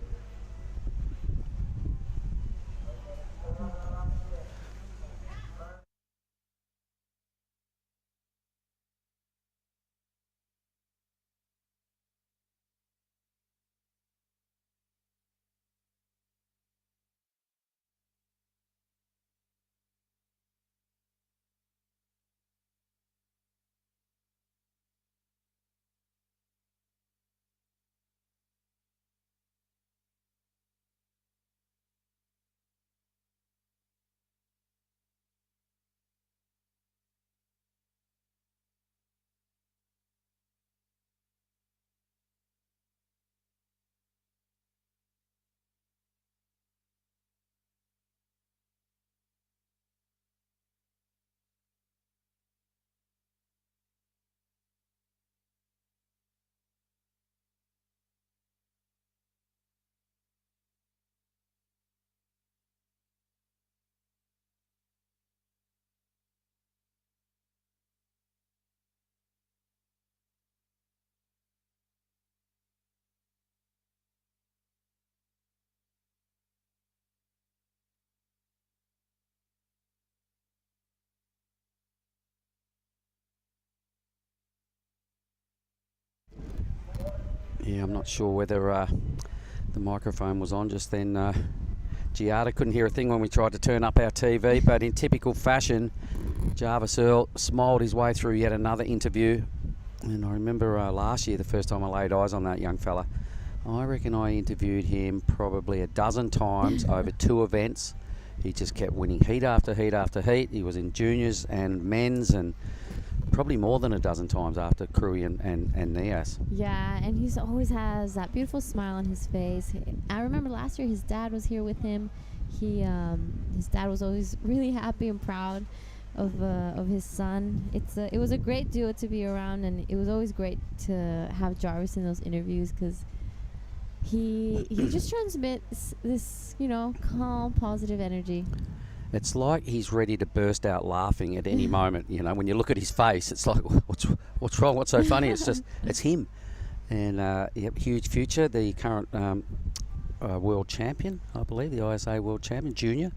Yeah, I'm not sure whether the microphone was on just then. Giada couldn't hear a thing when we tried to turn up our TV, but in typical fashion, Jarvis Earl smiled his way through yet another interview. And I remember last year, the first time I laid eyes on that young fella, I reckon I interviewed him probably a dozen times over 2 events. He just kept winning heat after heat after heat. He was in juniors and men's, and probably more than a dozen times after Krui and Nias. Yeah, and he's always has that beautiful smile on his face. I remember last year his dad was here with him. His dad was always really happy and proud of his son. It was a great duo to be around, and it was always great to have Jarvis in those interviews because he just transmits this, calm, positive energy. It's like he's ready to burst out laughing at any moment. When you look at his face, it's like, what's wrong? What's so funny? It's him. And huge future. The current world champion, I believe, the ISA world champion, junior.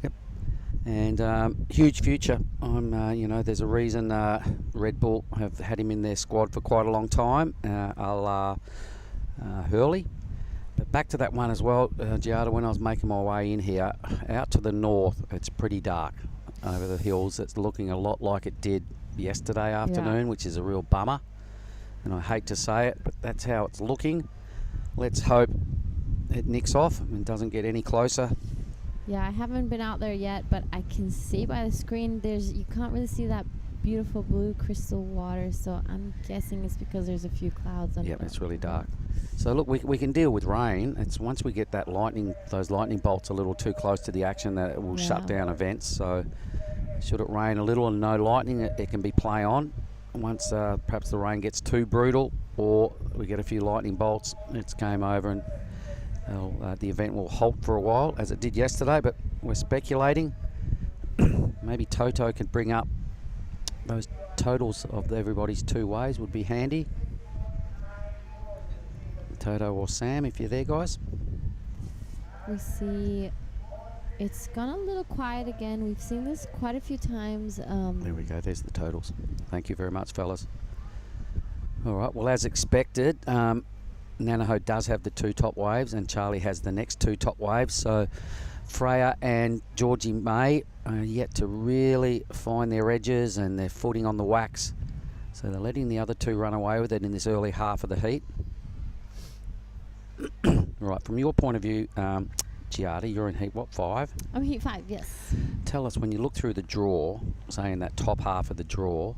Yep. And huge future. There's a reason Red Bull have had him in their squad for quite a long time. A la Hurley. But back to that one as well, Giada, when I was making my way in here, out to the north, it's pretty dark over the hills. It's looking a lot like it did yesterday afternoon, which is a real bummer. And I hate to say it, but that's how it's looking. Let's hope it nicks off and doesn't get any closer. Yeah, I haven't been out there yet, but I can see by the screen you can't really see that beautiful blue crystal water, so I'm guessing it's because there's a few clouds under. Yep, it's really dark. So look, we can deal with rain. It's once we get those lightning bolts a little too close to the action that it will shut down events. So should it rain a little and no lightning, it can be play on. Once perhaps the rain gets too brutal or we get a few lightning bolts, it's game over, and the event will halt for a while as it did yesterday. But we're speculating. Maybe Toto could bring up those totals of everybody's 2 waves, would be handy. Toto or Sam, if you're there, guys. We see it's gone a little quiet again. We've seen this quite a few times. There we go. There's the totals. Thank you very much, fellas. All right. Well, as expected, Nanaho does have the 2 top waves, and Charlie has the next 2 top waves. So Freya and Georgie May are yet to really find their edges and their footing on the wax. So they're letting the other 2 run away with it in this early half of the heat. Right, from your point of view, Giada, you're in heat, 5? I'm heat 5, yes. Tell us, when you look through the draw, say in that top half of the draw,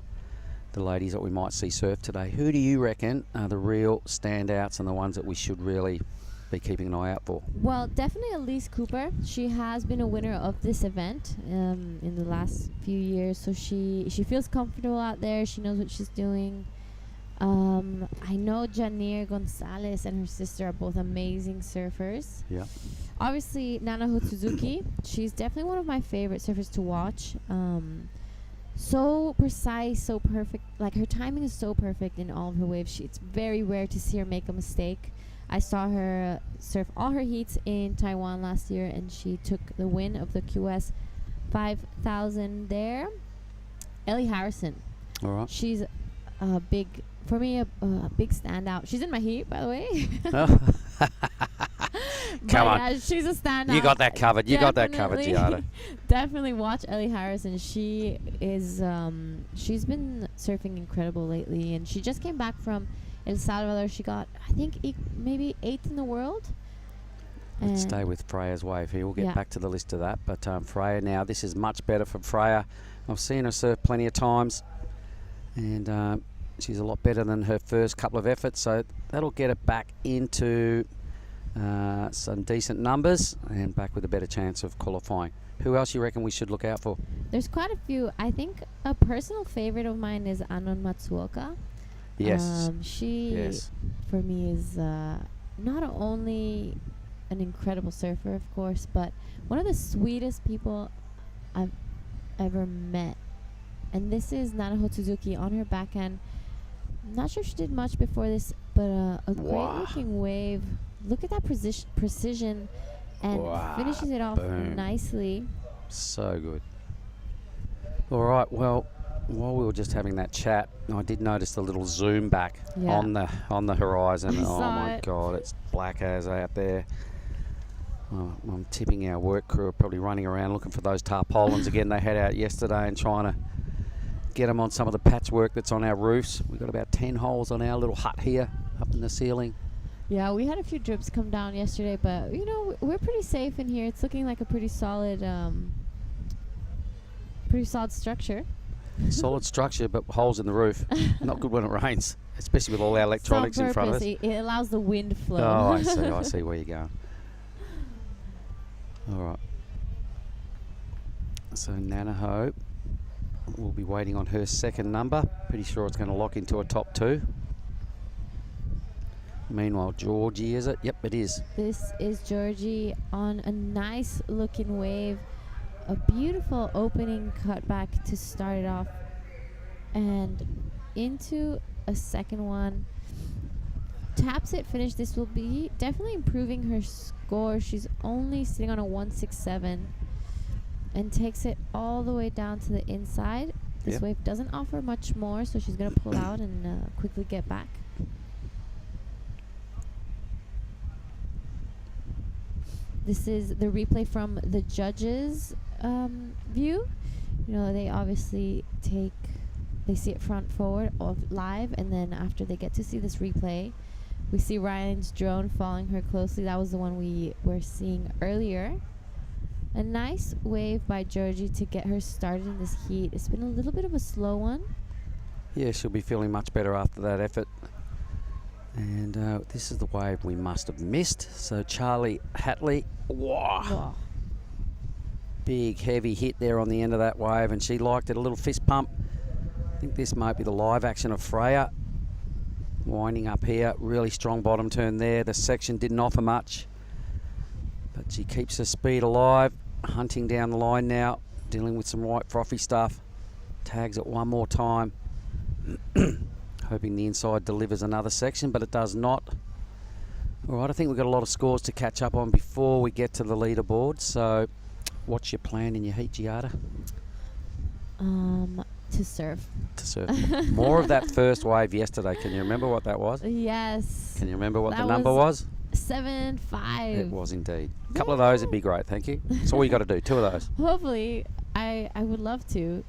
the ladies that we might see surf today, who do you reckon are the real standouts and the ones that we should really be keeping an eye out for? Well, definitely Elise Cooper. She has been a winner of this event in the last few years, so she feels comfortable out there. She knows what she's doing. I know Janir Gonzalez and her sister are both amazing surfers. Yeah. Obviously, Nanaho Suzuki, she's definitely one of my favorite surfers to watch. So precise, so perfect. Like, her timing is so perfect in all of her waves. It's very rare to see her make a mistake. I saw her surf all her heats in Taiwan last year, and she took the win of the QS 5000 there. Ellie Harrison. All right. She's a big standout. She's in my heat, by the way. Come on. Yeah, she's a standout. You got that covered. You got that covered, Giada. Definitely watch Ellie Harrison. She is, she's been surfing incredible lately, and she just came back from El Salvador. She got, I think, maybe 8th in the world. Let's stay with Freya's wave here. We'll get back to the list of that. But Freya now, this is much better for Freya. I've seen her surf plenty of times, and she's a lot better than her first couple of efforts. So that'll get her back into some decent numbers and back with a better chance of qualifying. Who else you reckon we should look out for? There's quite a few. I think a personal favorite of mine is Anon Matsuoka. Yes. She, for me, is not only an incredible surfer, of course, but one of the sweetest people I've ever met. And this is Nanaho Suzuki on her backhand. I'm not sure if she did much before this, but a great-looking wave. Look at that precision, and finishes it off nicely. So good. All right, well, while we were just having that chat, I did notice the little zoom back Yeah. on the horizon. I Oh saw my it. God, it's black as out there. I'm tipping our work crew are probably running around looking for those tarpaulins again they had out yesterday and trying to get them on some of the patchwork that's on our roofs. We've got about 10 holes on our little hut here up in the ceiling. Yeah, we had a few drips come down yesterday, but you know we're pretty safe in here. It's looking like a pretty solid structure. Solid structure, but holes in the roof. Not good when it rains, especially with all our electronics in front of us. It allows the wind flow. Oh, I see. I see where you're going. All right. So Nanaho will be waiting on her second number. Pretty sure it's going to lock into a top 2. Meanwhile, Georgie, is it? Yep, it is. This is Georgie on a nice looking wave. A beautiful opening cutback to start it off. And into a second one. Taps it, finish. This will be definitely improving her score. She's only sitting on a 167 and takes it all the way down to the inside. This Yep. wave doesn't offer much more, so she's going to pull out and quickly get back. This is the replay from the judges' view. You know, they obviously they see it front forward of live, and then after they get to see this replay, we see Ryan's drone following her closely. That was the one we were seeing earlier. A nice wave by Georgie to get her started in this heat. It's been a little bit of a slow one. Yeah, she'll be feeling much better after that effort. And this is the wave we must have missed. So Charlie Hatley, wow. Big heavy hit there on the end of that wave, and she liked it. A little fist pump. I think this might be the live action of Freya. Winding up here, really strong bottom turn there. The section didn't offer much, but she keeps her speed alive, hunting down the line now, dealing with some white frothy stuff. Tags it one more time. Hoping the inside delivers another section, but it does not. All right, I think we've got a lot of scores to catch up on before we get to the leaderboard. So what's your plan in your heat, Giada? To serve. To serve. More of that first wave yesterday. Can you remember what that was? Yes. Can you remember what That the number was? 7-5. It was indeed. A couple of those would be great, thank you. That's all you got to do, 2 of those. Hopefully, I would love to.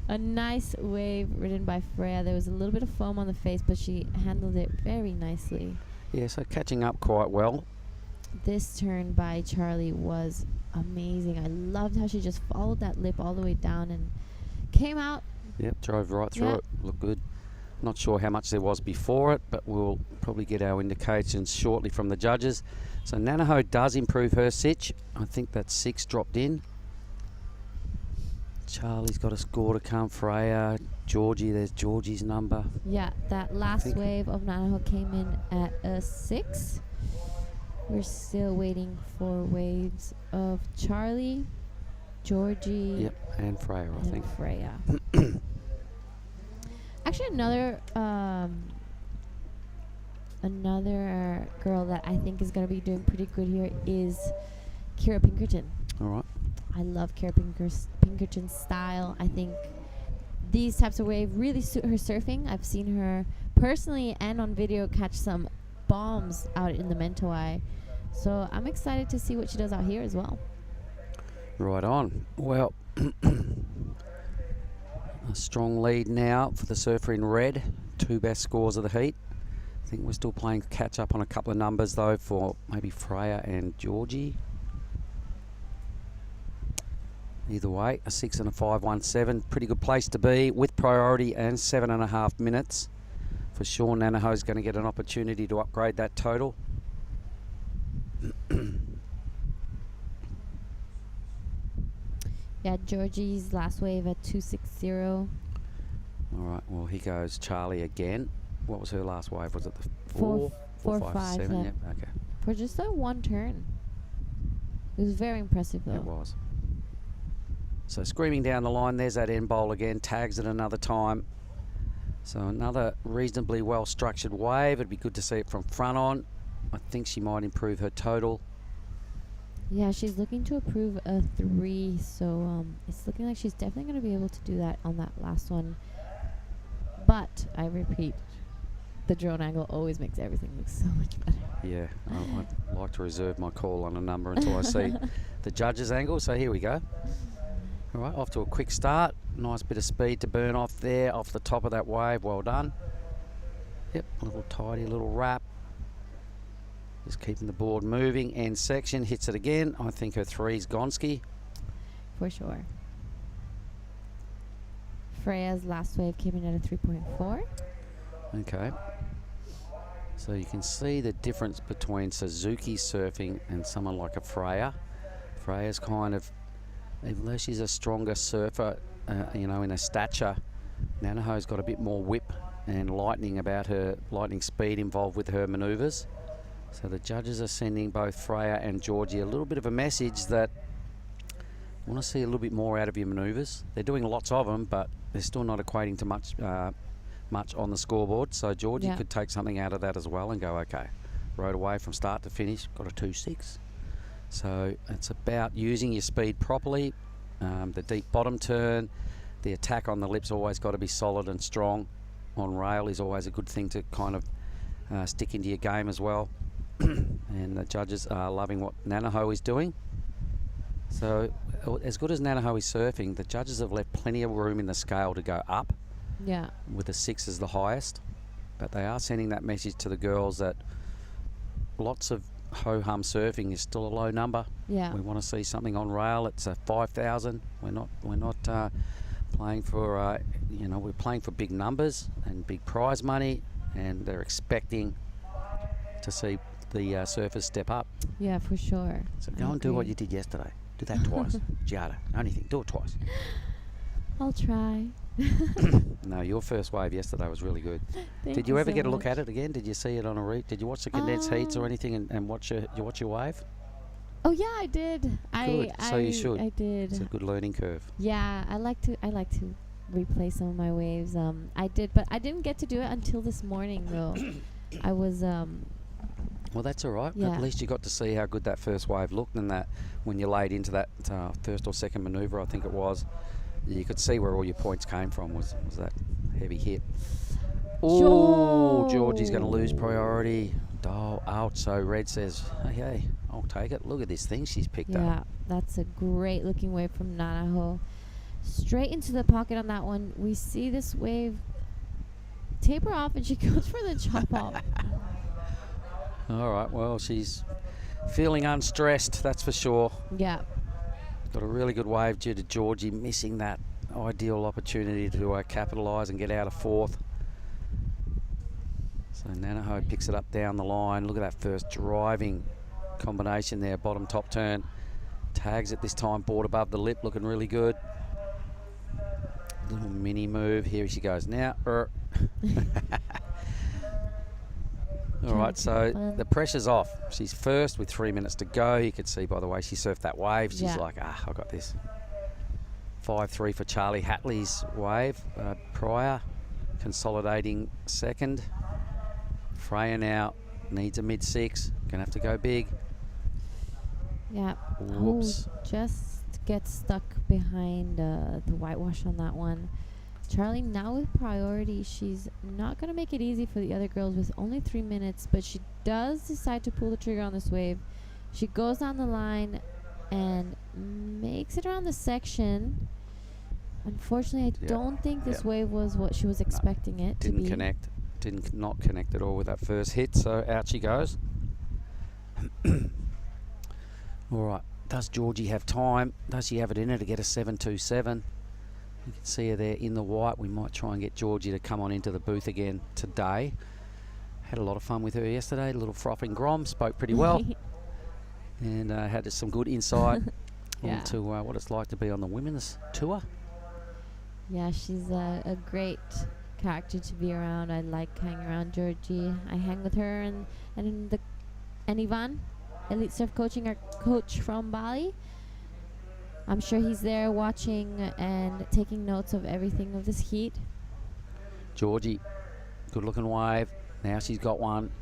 A nice wave ridden by Freya. There was a little bit of foam on the face, but she handled it very nicely. Yeah, so catching up quite well. This turn by Charlie was amazing. I loved how she just followed that lip all the way down and came out. Yep, drove right through it. Looked good. Not sure how much there was before it, but we'll probably get our indications shortly from the judges. So Nanaho does improve her sitch. I think that's 6 dropped in. Charlie's got a score to come. Freya, Georgie, there's Georgie's number. Yeah, that last wave of Nanaho came in at a 6. We're still waiting for waves of Charlie, Georgie. Yep, and Freya, I think. Freya. Actually, another girl that I think is going to be doing pretty good here is Kira Pinkerton. All right. I love Kira Pinkerton's style. I think these types of waves really suit her surfing. I've seen her personally and on video catch some bombs out in the Mentawai. So I'm excited to see what she does out here as well. Right on. Well, a strong lead now for the surfer in red. 2 best scores of the heat. I think we're still playing catch up on a couple of numbers though for maybe Freya and Georgie. Either way, a 6 and a 5.17. Pretty good place to be with priority and 7.5 minutes. For sure, Nanaho's going to get an opportunity to upgrade that total. Yeah, Georgie's last wave at 260. All right, well, here goes Charlie again. What was her last wave? Was it the 4, 5, 5, 7? yeah. Yep, okay. For just that one turn. It was very impressive though. It was. So screaming down the line, there's that end bowl again, tags it another time. So another reasonably well structured wave. It'd be good to see it from front on. I think she might improve her total. Yeah, she's looking to approve a 3, so it's looking like she's definitely going to be able to do that on that last one. But I repeat, the drone angle always makes everything look so much better. Yeah, I'd like to reserve my call on a number until I see the judges' angle. So here we go. All right, off to a quick start. Nice bit of speed to burn off there, off the top of that wave. Well done. Yep, a little tidy, little wrap. Just keeping the board moving. End section, hits it again. I think her 3's Gonski. For sure. Freya's last wave came in at a 3.4. Okay. So you can see the difference between Suzuki surfing and someone like a Freya. Freya's kind of, even though she's a stronger surfer, you know, in her stature, Nanaho's got a bit more whip and lightning about her, lightning speed involved with her manoeuvres. So the judges are sending both Freya and Georgie a little bit of a message that I want to see a little bit more out of your manoeuvres. They're doing lots of them, but they're still not equating to much on the scoreboard. So Georgie could take something out of that as well and go, okay, rode away from start to finish, got a 2.6. So it's about using your speed properly. The deep bottom turn, the attack on the lip's always got to be solid and strong. On rail is always a good thing to kind of stick into your game as well. And the judges are loving what Nanaho is doing. So as good as Nanaho is surfing, the judges have left plenty of room in the scale to go up. Yeah. With a 6 as the highest. But they are sending that message to the girls that lots of ho-hum surfing is still a low number. Yeah. We want to see something on rail. It's a 5,000. We're not playing for you know, we're playing for big numbers and big prize money, and they're expecting to see the surfers step up. Yeah, for sure. So go and do what you did yesterday. Do that twice. Giada, only thing, do it twice. I'll try. No, your first wave yesterday was really good. Thank Did you you ever so get a look much. at it again? Did you see it on a read? Did you watch the condensed heats or anything and watch your wave? Oh yeah, I did. Good. So you should. I did. It's a good learning curve. Yeah, I like to replay some of my waves. I did, but I didn't get to do it until this morning though. I was Well, that's all right. Yeah. At least you got to see how good that first wave looked, and that when you laid into that first or second manoeuvre, I think it was, you could see where all your points came from was that heavy hit. Oh, Georgie's going to lose priority. Oh, out. So Red says, hey, I'll take it. Look at this thing she's picked up. Yeah, that's a great looking wave from Nanaho. Straight into the pocket on that one. We see this wave taper off, and she goes for the chop off. All right, well, she's feeling unstressed, that's for sure. Yeah. Got a really good wave due to Georgie missing that ideal opportunity to capitalise and get out of fourth. So Nanaho picks it up down the line. Look at that first driving combination there, bottom top turn. Tags it this time, board above the lip, looking really good. Little mini move, here she goes now. All right, so the pressure's off. She's first with 3 minutes to go. You could see by the way she surfed that wave. She's like, I got this. 5-3 for Charlie Hatley's wave prior. Consolidating second. Freya now needs a mid-6. Gonna have to go big. Yeah. Whoops. Oh, just gets stuck behind the whitewash on that one. Charlie now with priority. She's not going to make it easy for the other girls with only 3 minutes, but she does decide to pull the trigger on this wave. She goes down the line and makes it around the section. Unfortunately, I don't think this wave was what she was expecting it to be. Didn't connect. Didn't not connect at all with that first hit, so out she goes. All right. Does Georgie have time? Does she have it in her to get a 7.27? You can see her there in the white. We might try and get Georgie to come on into the booth again today. Had a lot of fun with her yesterday. A little frothing grom, spoke pretty well. And had some good insight into what it's like to be on the women's tour. Yeah, she's a great character to be around. I like hanging around Georgie. I hang with her and Ivan, Elite Surf Coaching, our coach from Bali. I'm sure he's there watching and taking notes of everything of this heat. Georgie, good looking wave. Now she's got one.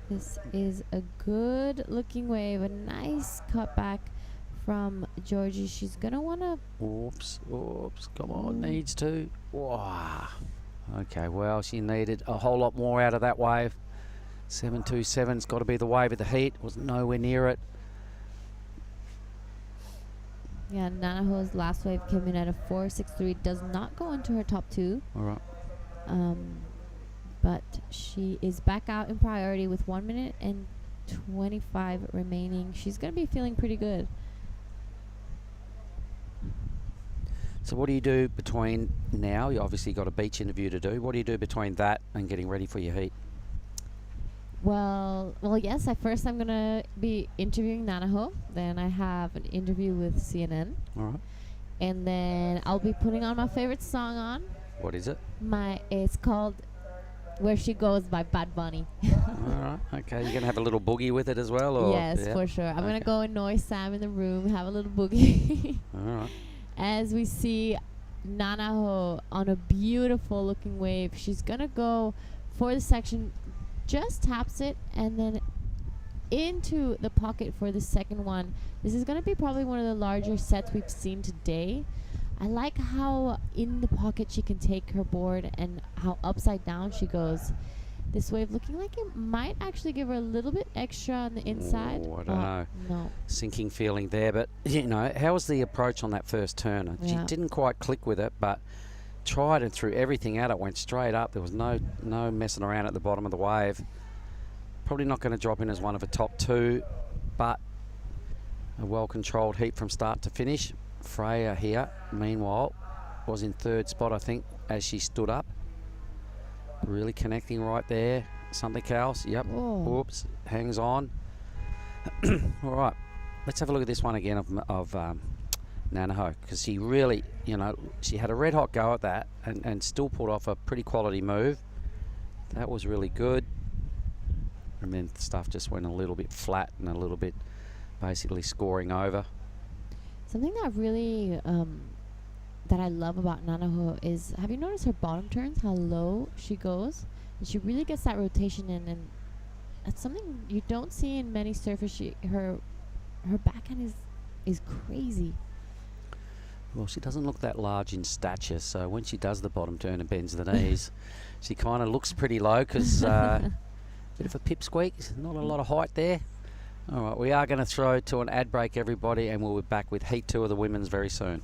This is a good looking wave, a nice cutback from Georgie. She's going to want to... Oops, come on, needs to. Wow. Okay, well, she needed a whole lot more out of that wave. 727's got to be the wave of the heat. Was nowhere near it. Yeah, Nanaho's last wave came in at a 4.63. Does not go into her top two. All right. But she is back out in priority with 1 minute and 25 remaining. She's going to be feeling pretty good. So what do you do between now? You obviously got a beach interview to do. What do you do between that and getting ready for your heat? Well, yes. I'm going to be interviewing Nanaho. Then I have an interview with CNN. All right. And then I'll be putting on my favorite song on. What is it? It's called Where She Goes by Bad Bunny. All right. Okay. You're going to have a little boogie with it as well? Or? Yes, Yeah. for sure. I'm going to go annoy Sam in the room, have a little boogie. All right. As we see Nanaho on a beautiful looking wave. She's going to go for the section, just taps it, and then into the pocket for the second one. This is going to be probably one of the larger sets we've seen today. I like how in the pocket she can take her board and how upside down she goes. This wave looking like it might actually give her a little bit extra on the inside. Oh, I don't know. No. Sinking feeling there, but you know, how was the approach on that first turn? She Yeah. didn't quite click with it, but tried and threw everything at it, went straight up. There was no messing around at the bottom of the wave. Probably not going to drop in as one of the top two, but a well-controlled heat from start to finish. Freya here, meanwhile, was in third spot, I think, as she stood up. Really connecting right there. Something else. Yep. Oh. Oops. Hangs on. All right. Let's have a look at this one again of Nanaho, because she really, you know, she had a red hot go at that and still pulled off a pretty quality move. That was really good. And then stuff just went a little bit flat and a little bit basically scoring over. Something that really that I love about Nanaho is, have you noticed her bottom turns, how low she goes? And she really gets that rotation in, and that's something you don't see in many surfers. Her backhand is crazy. Well, she doesn't look that large in stature, so when she does the bottom turn and bends the knees, she kind of looks pretty low because bit of a pipsqueak, not a lot of height there. All right, we are going to throw to an ad break, everybody, and we'll be back with Heat 2 of the women's very soon.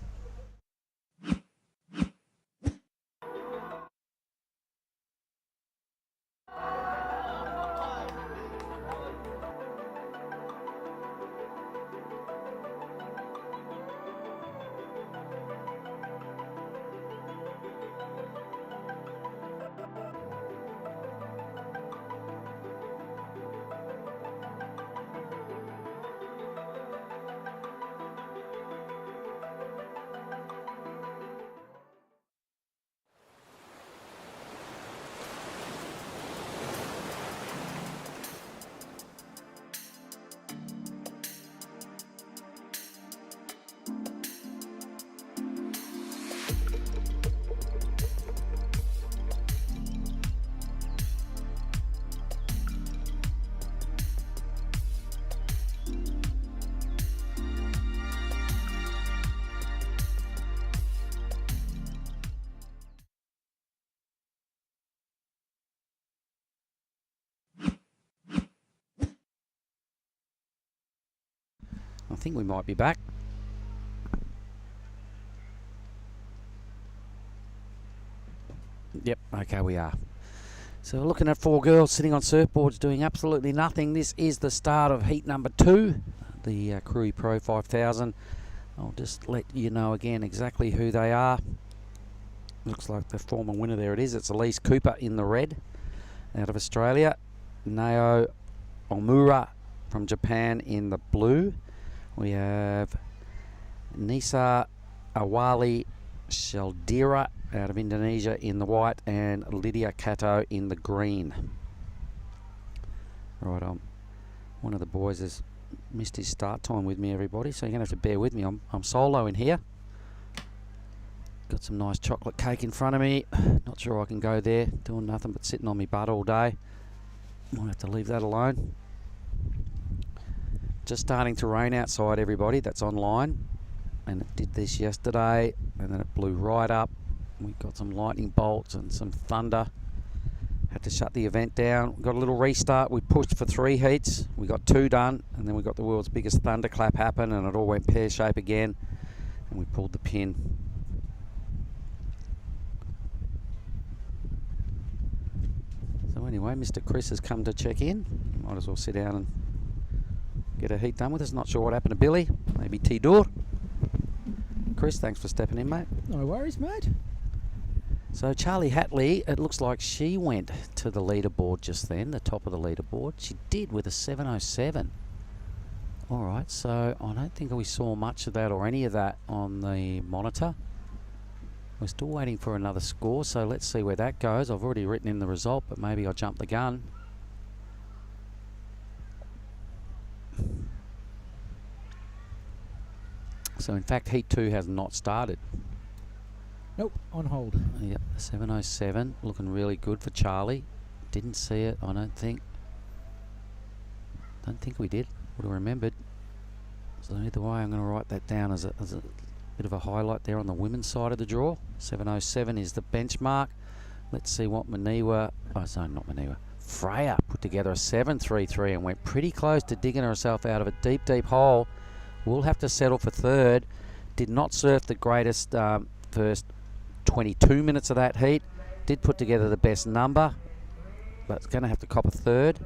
I think we might be back. Yep, okay, we are. So we're looking at four girls sitting on surfboards doing absolutely nothing. This is the start of heat number 2, the Krui Pro 5000. I'll just let you know again exactly who they are. Looks like the former winner, there it is. It's Elise Cooper in the red out of Australia. Nao Omura from Japan in the blue. We have Nisa Awali Sheldira out of Indonesia in the white, and Lydia Kato in the green. Right, one of the boys has missed his start time with me, everybody, so you're going to have to bear with me. I'm solo in here. Got some nice chocolate cake in front of me. Not sure I can go there, doing nothing but sitting on my butt all day. Might have to leave that alone. Just starting to rain outside, everybody. That's online. And it did this yesterday, and then it blew right up. We got some lightning bolts and some thunder. Had to shut the event down. Got a little restart. We pushed for 3 heats. We got 2 done, and then we got the world's biggest thunderclap happen, and it all went pear-shape again, and we pulled the pin. So anyway, Mr. Chris has come to check in. Might as well sit down and get a heat done with us. Not sure what happened to Billy. Maybe T-Door. Chris, thanks for stepping in, mate. No worries, mate. So Charlie Hatley, it looks like she went to the leaderboard just then, the top of the leaderboard. She did with a 7:07. All right, so I don't think we saw much of that or any of that on the monitor. We're still waiting for another score, so let's see where that goes. I've already written in the result, but maybe I'll jump the gun. So in fact, Heat 2 has not started. Nope, on hold. Yep, 7:07, looking really good for Charlie. Didn't see it, I don't think. Don't think we did. Would have remembered. So either way, I'm going to write that down as a bit of a highlight there on the women's side of the draw. 7:07 is the benchmark. Let's see what Maniwa, oh sorry, not Maniwa, Freya put together a 7:33 and went pretty close to digging herself out of a deep, deep hole. We'll have to settle for third. Did not surf the greatest first 22 minutes of that heat. Did put together the best number, but it's going to have to cop a third.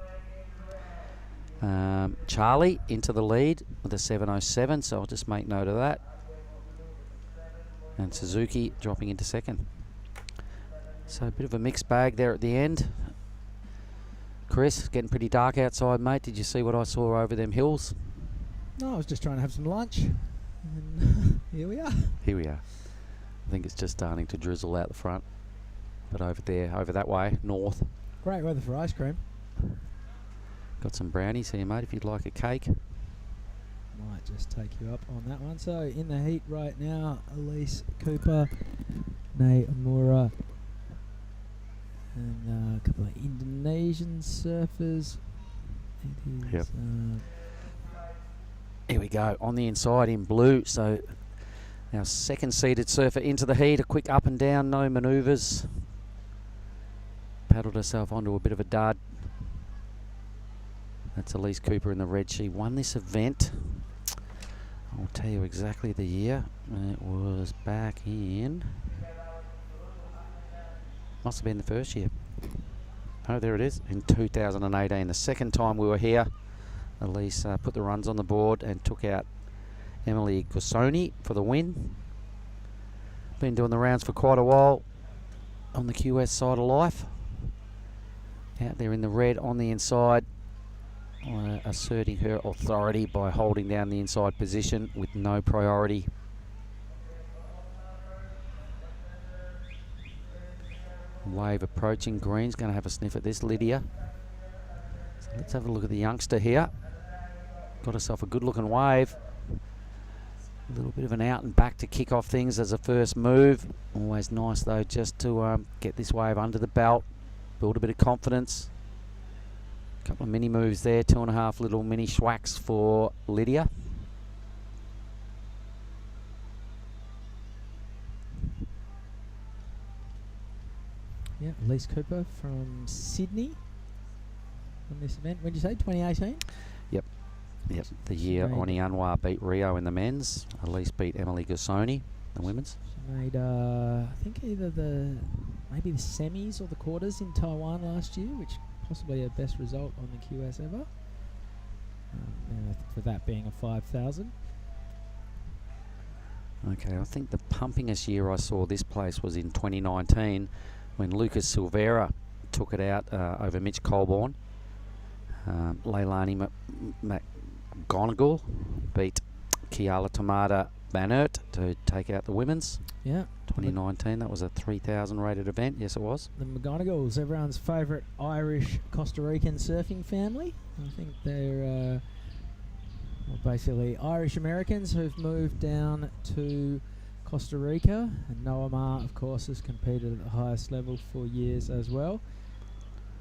Charlie into the lead with a 7:07, so I'll just make note of that. And Suzuki dropping into second. So a bit of a mixed bag there at the end. Chris, getting pretty dark outside, mate. Did you see what I saw over them hills? No, I was just trying to have some lunch. And here we are. Here we are. I think it's just starting to drizzle out the front. But over there, over that way, north. Great weather for ice cream. Got some brownies here, mate, if you'd like a cake. Might just take you up on that one. So in the heat right now, Elise Cooper, Nay Amura, and a couple of Indonesian surfers. It is, yep. Here we go, on the inside in blue. So our second seeded surfer into the heat, a quick up and down, no manoeuvres. Paddled herself onto a bit of a dud. That's Elise Cooper in the red. She won this event. I'll tell you exactly the year. It was back in... Must have been the first year. Oh, there it is, in 2018. The second time we were here, Elise put the runs on the board and took out Emily Gosoni for the win. Been doing the rounds for quite a while on the QS side of life. Out there in the red on the inside. Asserting her authority by holding down the inside position with no priority. Wave approaching. Green's going to have a sniff at this, Lydia. So let's have a look at the youngster here. Got herself a good looking wave. A little bit of an out and back to kick off things as a first move. Always nice though just to get this wave under the belt, build a bit of confidence. Couple of mini moves there, 2.5 little mini schwacks for Lydia. Yeah, Elise Cooper from Sydney on this event. When did you say, 2018? Yep. Yep. The year Oni Anwar beat Rio in the men's. Elise beat Emily Gosoni, the women's. She made, I think either maybe the semis or the quarters in Taiwan last year, which possibly her best result on the QS ever. For that being a 5,000. Okay, I think the pumpingest year I saw this place was in 2019 when Lucas Silvera took it out over Mitch Colborne. Leilani McGonigal beat Kiala Tamada Banert to take out the women's. Yeah. 2019, that was a 3,000 rated event. Yes, it was. The McGonagals, everyone's favourite Irish Costa Rican surfing family. I think they're basically Irish Americans who've moved down to Costa Rica. And Noah Ma, of course, has competed at the highest level for years as well.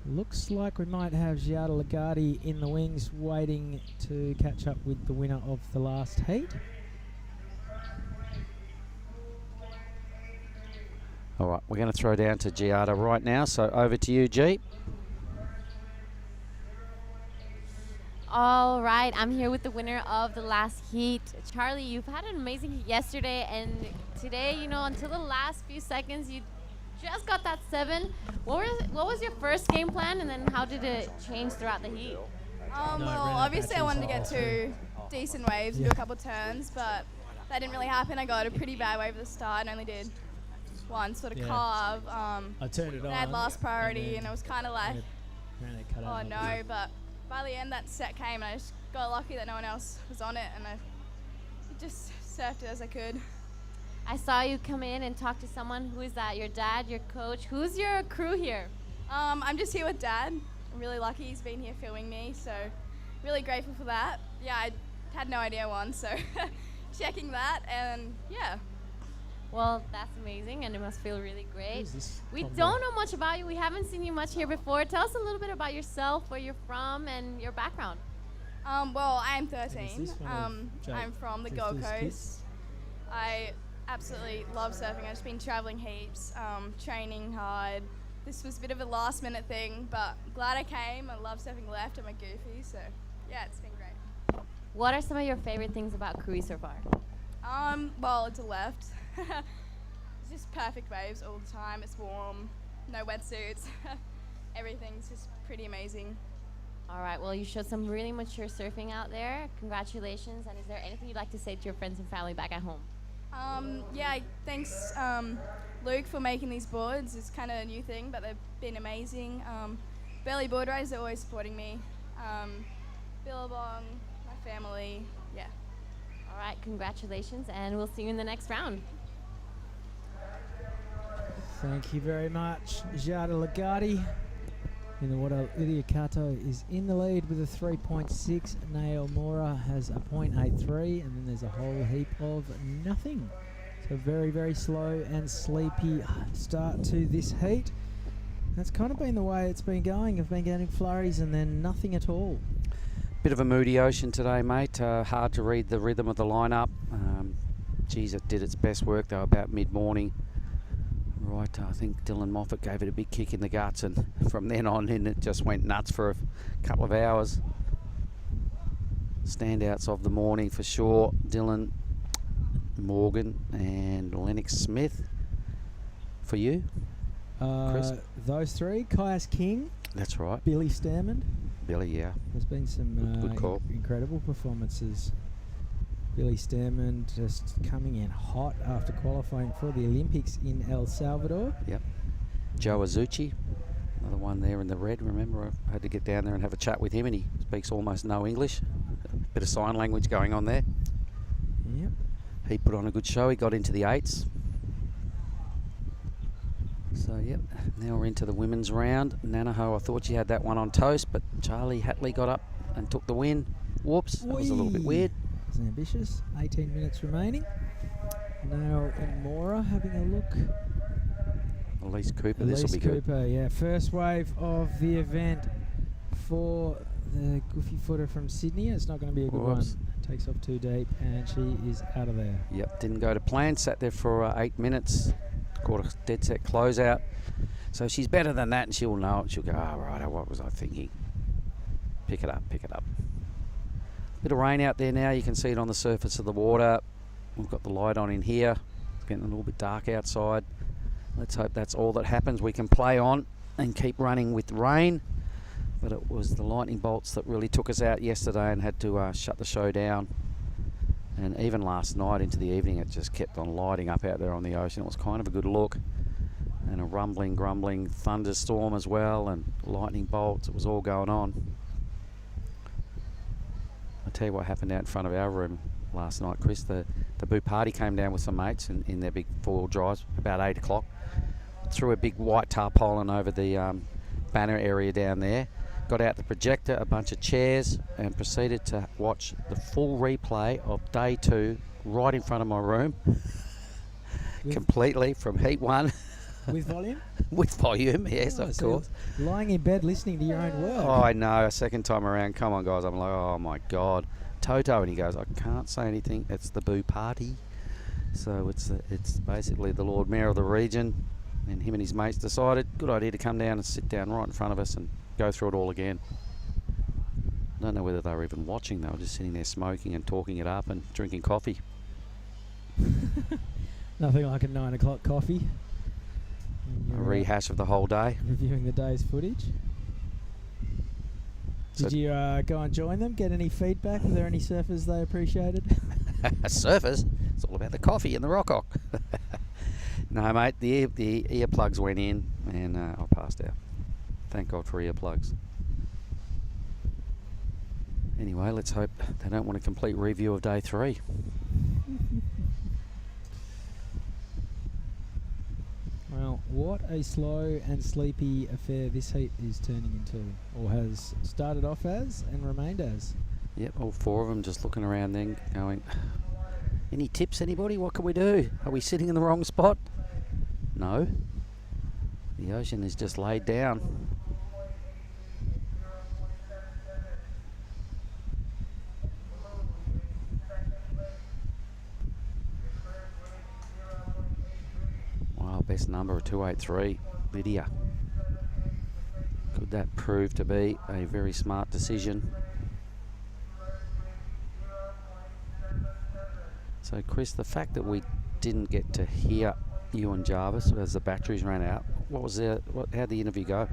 Looks like we might have Giada Lagarde in the wings waiting to catch up with the winner of the last heat. All right, we're going to throw down to Giada right now, so over to you, G. All right, I'm here with the winner of the last heat. Charlie, you've had an amazing heat yesterday, and today, you know, until the last few seconds, you just got that 7. What was your first game plan, and then how did it change throughout the heat? Well, obviously I wanted to get 2 decent waves and do a couple turns, but that didn't really happen. I got a pretty bad wave at the start and only did 1 sort of carve. I turned it on. I had last priority, and it was kind of like, oh no, no. but by the end that set came, and I just got lucky that no one else was on it, and I just surfed it as I could. I saw you come in and talk to someone. Who is that? Your dad, your coach? Who's your crew here? I'm just here with Dad. I'm really lucky he's been here filming me, so really grateful for that. Yeah, I had no idea I won, so checking that, and yeah. Well, that's amazing, and it must feel really great. We don't know much about you. We haven't seen you much here before. Tell us a little bit about yourself, where you're from, and your background. Well, I am 13. I'm from the Gold Coast. I absolutely love surfing. I've just been traveling heaps, training hard. This was a bit of a last minute thing, but glad I came. I love surfing left. I'm a goofy, so yeah, it's been great. What are some of your favorite things about Krui so far? Well, it's a left. It's just perfect waves all the time. It's warm, no wetsuits. Everything's just pretty amazing. All right, well, you showed some really mature surfing out there. Congratulations. And is there anything you'd like to say to your friends and family back at home? Yeah, thanks Luke for making these boards. It's kind of a new thing, but they've been amazing. Belly Board Rise, they're always supporting me. Billabong, my family, yeah. All right, congratulations, and we'll see you in the next round. Thank you very much, Giada Lagarde. In the water, Lydia Kato is in the lead with a 3.6. Nail Mora has a 0.83, and then there's a whole heap of nothing. So very, very slow and sleepy start to this heat. That's kind of been the way it's been going. I've been getting flurries and then nothing at all. Bit of a moody ocean today, mate. Hard to read the rhythm of the lineup. Geez, it did its best work though about mid-morning. Right, I think Dylan Moffat gave it a big kick in the guts, and from then on in it just went nuts for a couple of hours. Standouts of the morning for sure: Dylan, Morgan, and Lennox Smith. For you, Chris? Those 3, Caius King. That's right. Billy Stairmand. Billy, yeah. There's been some good call. Incredible performances. Billy Stairmand just coming in hot after qualifying for the Olympics in El Salvador. Yep. Joe Azuchi, another one there in the red. Remember, I had to get down there and have a chat with him, and he speaks almost no English. A bit of sign language going on there. Yep. He put on a good show. He got into the 8s. So, yep, now we're into the women's round. Nanaho, I thought she had that one on toast, but Charlie Hatley got up and took the win. Whoops, that was a little bit weird. That was ambitious. 18 minutes remaining. Now in Mora having a look. Elise Cooper, this will be good. Cooper, yeah. First wave of the event for the goofy footer from Sydney. It's not going to be a good one. Takes off too deep, and she is out of there. Yep, didn't go to plan. Sat there for 8 minutes. Caught a dead set closeout. So she's better than that, and she'll know it. She'll go, oh, right, what was I thinking? Pick it up, pick it up. Bit of rain out there now. You can see it on the surface of the water. We've got the light on in here. It's getting a little bit dark outside. Let's hope that's all that happens. We can play on and keep running with rain. But it was the lightning bolts that really took us out yesterday and had to shut the show down. And even last night into the evening, it just kept on lighting up out there on the ocean. It was kind of a good look. And a rumbling, grumbling thunderstorm as well, and lightning bolts. It was all going on. I'll tell you what happened out in front of our room last night, Chris. The Boo Party came down with some mates in their big four-wheel drives about 8 o'clock. Threw a big white tarpaulin over the banner area down there. Got out the projector, a bunch of chairs, and proceeded to watch the full replay of day 2 right in front of my room. Completely from heat 1 With volume? With volume, yes, Oh, of so course. lying in bed listening to your own work. Oh, I know. A second time around, come on, guys. I'm like, oh my God, Toto, and he goes, I can't say anything. It's the boo party. So it's basically the Lord Mayor of the region, and him and his mates decided good idea to come down and sit down right in front of us and go through it all again. I don't know whether they were even watching. They were just sitting there smoking and talking it up and drinking coffee. Nothing like a 9 o'clock coffee. A rehash of the whole day. Reviewing the day's footage. So Did you go and join them? Get any feedback? Were there any surfers they appreciated? Surfers? It's all about the coffee and the rock. No, mate, the earplugs went in and I passed out. Thank God for earplugs. Anyway, let's hope they don't want a complete review of day 3. Well, what a slow and sleepy affair this heat is turning into, or has started off as and remained as. Yep, all 4 of them just looking around then going, any tips, anybody? What can we do? Are we sitting in the wrong spot? No. The ocean is just laid down. Wow, best number of 283, Lydia. Could that prove to be a very smart decision? So, Chris, the fact that we didn't get to hear you and Jarvis as the batteries ran out, how'd the interview go?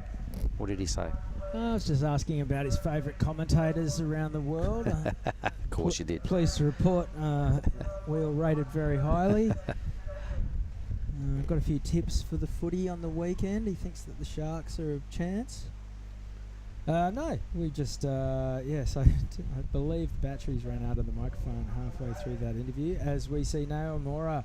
What did he say? I was just asking about his favourite commentators around the world. Of course you did. Pleased to report we all rated very highly. I've got a few tips for the footy on the weekend. He thinks that the Sharks are a chance. No, we just, yes, I believe the batteries ran out of the microphone halfway through that interview. As we see Naomura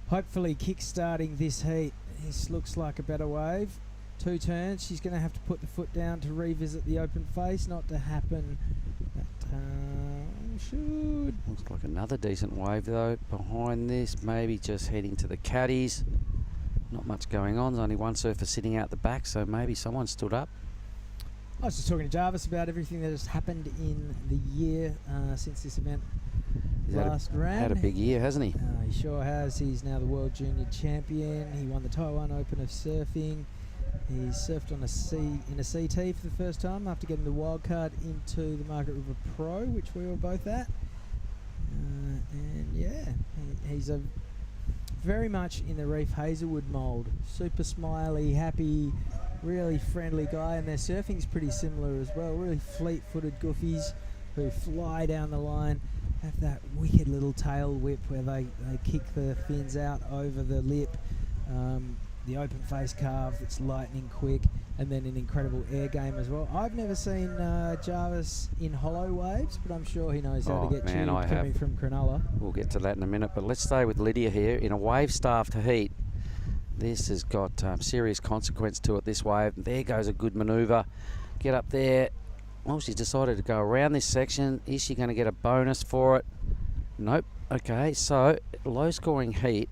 hopefully kick-starting this heat. This looks like a better wave. 2 turns. She's going to have to put the foot down to revisit the open face. Not to happen. But should. Looks like another decent wave though behind this. Maybe just heading to the caddies. Not much going on. There's only one surfer sitting out the back, so maybe someone stood up. I was just talking to Jarvis about everything that has happened in the year since this event last ran. Had a big year, hasn't he? He sure has. He's now the World Junior Champion. He won the Taiwan Open of Surfing. He surfed on in a CT for the first time after getting the wild card into the Margaret River Pro, which we were both at. And yeah, he's a very much in the Reef Hazelwood mould. Super smiley, happy, really friendly guy, and their surfing's pretty similar as well. Really fleet-footed goofies who fly down the line, have that wicked little tail whip where they kick the fins out over the lip. The open face carve that's lightning quick, and then an incredible air game as well. I've never seen Jarvis in hollow waves, but I'm sure he knows how to get tube coming from Cronulla. We'll get to that in a minute, but let's stay with Lydia here. In a wave-staffed heat, this has got serious consequence to it, this wave. There goes a good manoeuvre. Get up there. Well, she's decided to go around this section. Is she going to get a bonus for it? Nope. Okay, so low-scoring heat.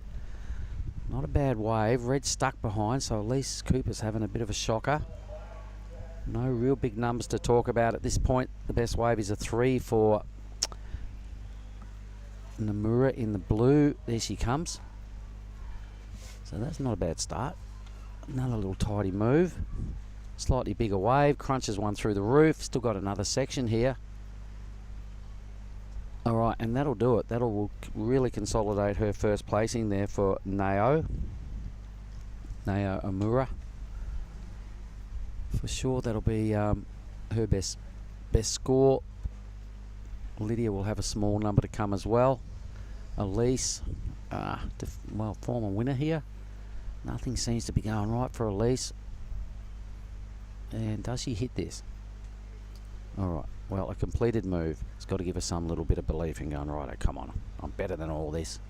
Not a bad wave. Red stuck behind, so Elise Cooper's having a bit of a shocker. No real big numbers to talk about at this point. The best wave is a 3 for Nomura in the blue. There she comes. So that's not a bad start. Another little tidy move. Slightly bigger wave. Crunches one through the roof. Still got another section here. All right, and that'll do it. That'll really consolidate her first placing there for Nao Omura. For sure, that'll be her best score. Lydia will have a small number to come as well. Elise, former winner here. Nothing seems to be going right for Elise. And does she hit this? All right. Well, a completed move. It's got to give us some little bit of belief in going, right, come on, I'm better than all this.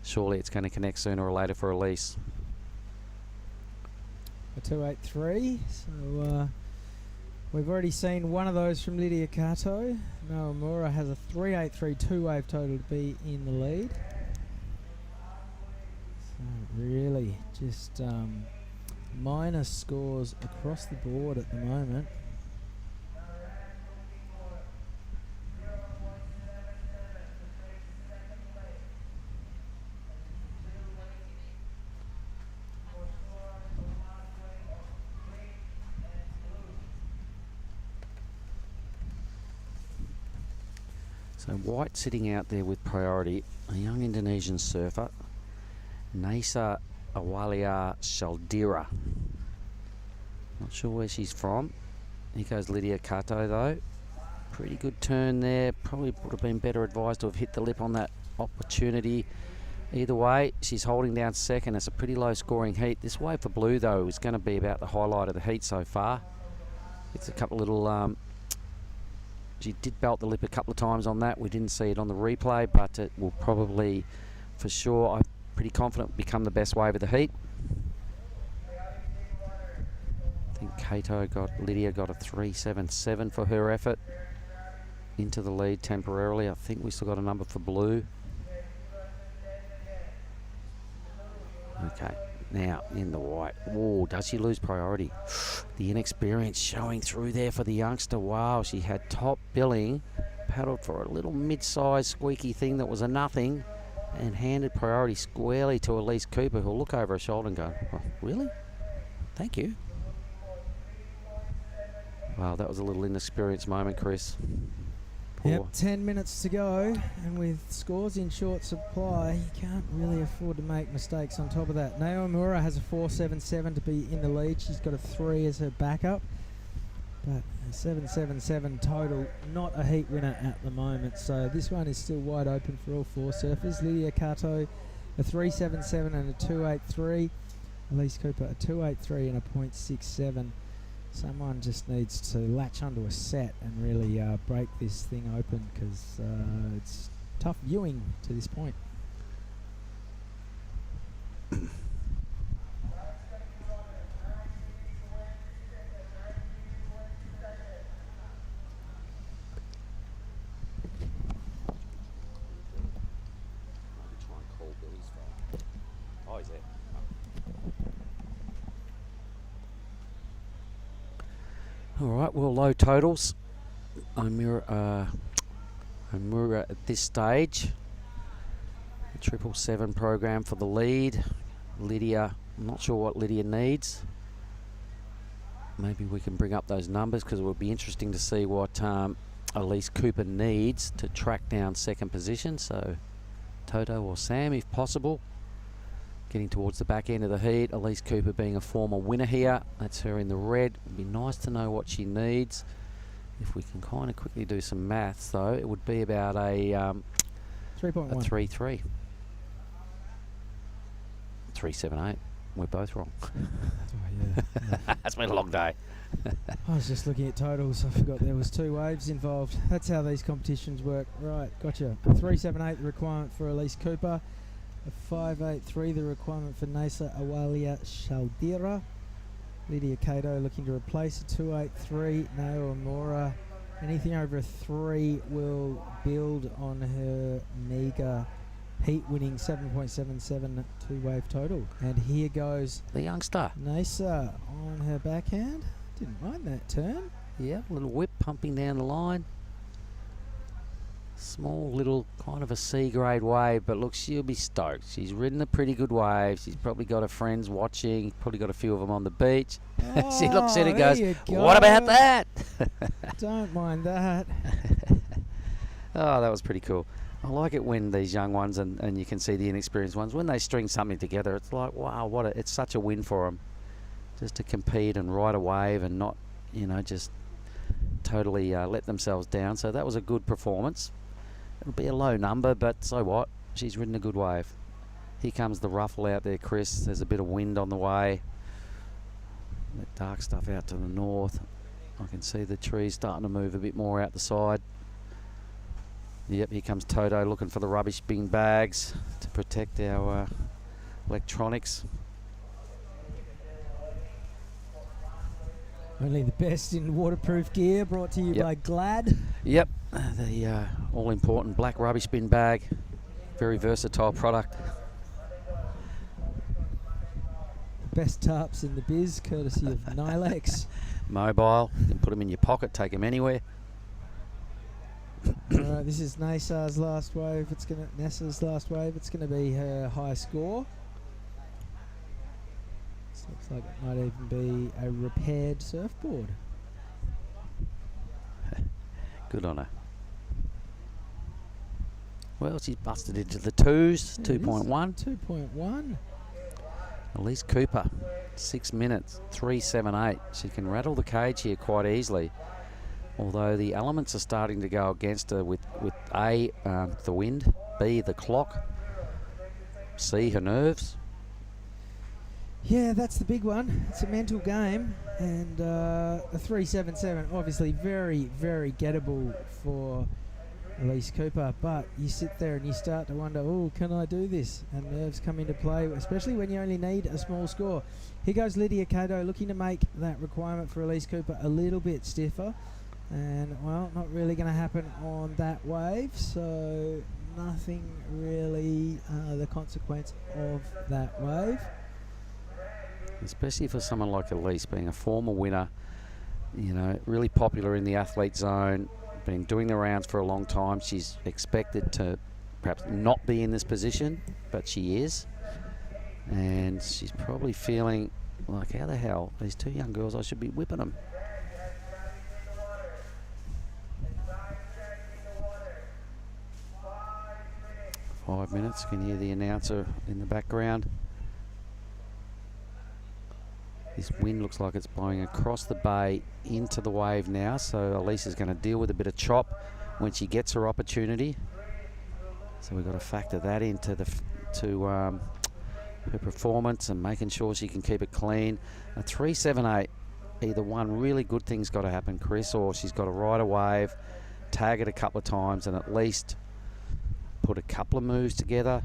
Surely it's going to connect sooner or later for Elise. A 283. So we've already seen one of those from Lydia Kato. Naomura has a 383 2-wave total to be in the lead. Really, just minus scores across the board at the moment. So White sitting out there with priority, a young Indonesian surfer, Nasa Awalia Shaldira. Not sure where she's from. Here goes Lydia Kato though. Pretty good turn there. Probably would have been better advised to have hit the lip on that opportunity. Either way, she's holding down second. It's a pretty low scoring heat. This wave for blue though is going to be about the highlight of the heat so far. It's a couple little she did belt the lip a couple of times on that. We didn't see it on the replay, but it will probably, for sure, I'm pretty confident, become the best wave of the heat. I think Lydia got a 3.77 for her effort. Into the lead temporarily. I think we still got a number for blue. Okay, now in the white. Whoa, does she lose priority? The inexperience showing through there for the youngster. Wow, she had top billing, paddled for a little mid-sized squeaky thing that was a nothing, and handed priority squarely to Elise Cooper, who'll look over her shoulder and go, oh, really? Thank you. Wow, that was a little inexperienced moment, Chris. Yep, 10 minutes to go, and with scores in short supply, you can't really afford to make mistakes on top of that. Naomura has a 4.77 to be in the lead. She's got a 3 as her backup, but a 7.77 total, not a heat winner at the moment. So this one is still wide open for all four surfers. Lydia Kato, a 3.77 and a 2.83. Elise Cooper, a 2.83 and a 0.67. Someone just needs to latch onto a set and really break this thing open, because it's tough viewing to this point. Oh, he's there. All right, well, low totals. Omura at this stage. A 777 program for the lead. Lydia, I'm not sure what Lydia needs. Maybe we can bring up those numbers, because it would be interesting to see what Elise Cooper needs to track down second position. So Toto or Sam, if possible. Getting towards the back end of the heat. Elise Cooper being a former winner here. That's her in the red. It'd be nice to know what she needs. If we can kind of quickly do some maths, though, it would be about a 3.1. A 3.3. 3.78. We're both wrong. Oh, yeah. It's been a long day. I was just looking at totals. I forgot there was 2 waves involved. That's how these competitions work. Right, gotcha. A 3.78 the requirement for Elise Cooper. A 5.83 the requirement for Nasa Awalia Shaldira. Lydia Kato looking to replace a 2.83. Naomura. Anything over a 3 will build on her meagre heat-winning 7.77 2-wave total. And here goes the youngster Nasa on her backhand. Didn't mind that turn. Yeah, a little whip pumping down the line. Small little kind of a C-grade wave, but look, she'll be stoked. She's ridden a pretty good wave. She's probably got her friends watching, probably got a few of them on the beach. She looks at it and goes, what about that? Don't mind that. Oh, that was pretty cool. I like it when these young ones and you can see the inexperienced ones, when they string something together, it's like, wow, it's such a win for them. Just to compete and ride a wave and not, just totally let themselves down. So that was a good performance. It'll be a low number, but so what? She's ridden a good wave. Here comes the ruffle out there, Chris. There's a bit of wind on the way. That dark stuff out to the north. I can see the trees starting to move a bit more out the side. Yep, here comes Toto looking for the rubbish bin bags to protect our electronics. Only the best in waterproof gear, brought to you by Glad. Yep, the all-important black rubbish bin bag. Very versatile product. best tarps in the biz, courtesy of Nilex. Mobile. You can put them in your pocket, take them anywhere. All right, this is Nasa's last wave. Nessa's last wave. It's going to be her high score. This looks like it might even be a repaired surfboard. Good on her. Well, she's busted into the twos. 2.1. 2.1. Elise Cooper, 6 minutes, 3.78. She can rattle the cage here quite easily. Although the elements are starting to go against her with A, the wind, B, the clock, C, her nerves. Yeah, that's the big one. It's a mental game, and a 3.77, obviously very, very gettable for Elise Cooper. But you sit there and you start to wonder, oh, can I do this? And nerves come into play, especially when you only need a small score. Here goes Lydia Cato, looking to make that requirement for Elise Cooper a little bit stiffer. And, well, not really going to happen on that wave, so nothing really the consequence of that wave. Especially for someone like Elise, being a former winner, you know, really popular in the athlete zone, been doing the rounds for a long time. She's expected to perhaps not be in this position, but she is. And she's probably feeling like, how the hell, these two young girls, I should be whipping them. 5 minutes. You can hear the announcer in the background. This wind looks like it's blowing across the bay into the wave now, so Elise is going to deal with a bit of chop when she gets her opportunity. So we've got to factor that into her performance and making sure she can keep it clean. A 3.78, either one really good thing's got to happen, Chris, or she's got to ride a wave, tag it a couple of times, and at least put a couple of moves together.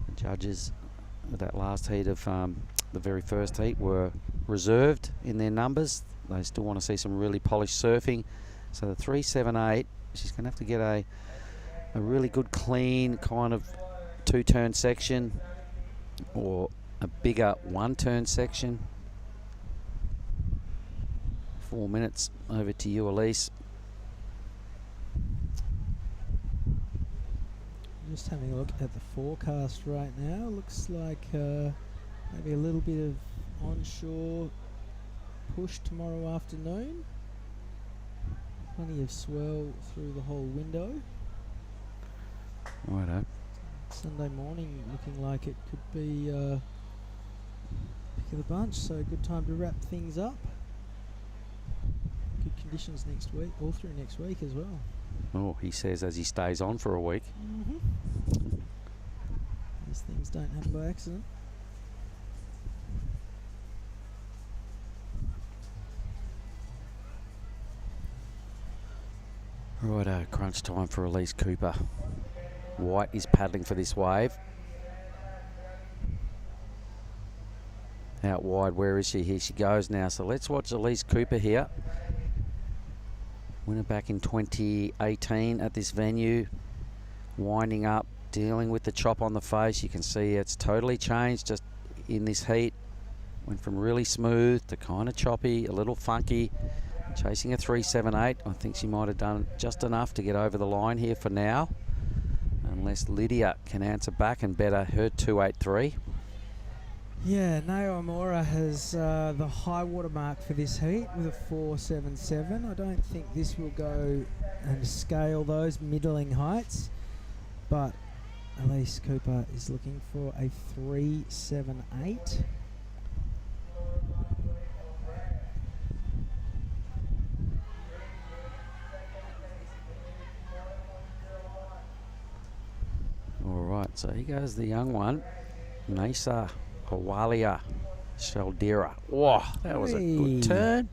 The judges with that last heat of the very first heat were reserved in their numbers. They still want to see some really polished surfing. So the 3.78, she's going to have to get a really good clean kind of two-turn section or a bigger one-turn section. 4 minutes. Over to you, Elise. Just having a look at the forecast right now. Looks like maybe a little bit of onshore push tomorrow afternoon. Plenty of swell through the whole window. Righto. Sunday morning looking like it could be pick of the bunch, so good time to wrap things up. Good conditions next week, all through next week as well. Oh, he says as he stays on for a week. These things don't happen by accident. Righto, crunch time for Elise Cooper. White is paddling for this wave. Out wide, where is she? Here she goes now. So let's watch Elise Cooper here. Winner back in 2018 at this venue. Winding up, dealing with the chop on the face. You can see it's totally changed just in this heat. Went from really smooth to kind of choppy, a little funky. Chasing a 3.78. I think she might have done just enough to get over the line here for now. Unless Lydia can answer back and better her 2.83. Yeah, Nao Amora has the high water mark for this heat with a 4.77. I don't think this will go and scale those middling heights, but Elise Cooper is looking for a 3.78. All right, so here goes the young one, Nasa Hawalia Shaldira. Whoa, that was a good turn.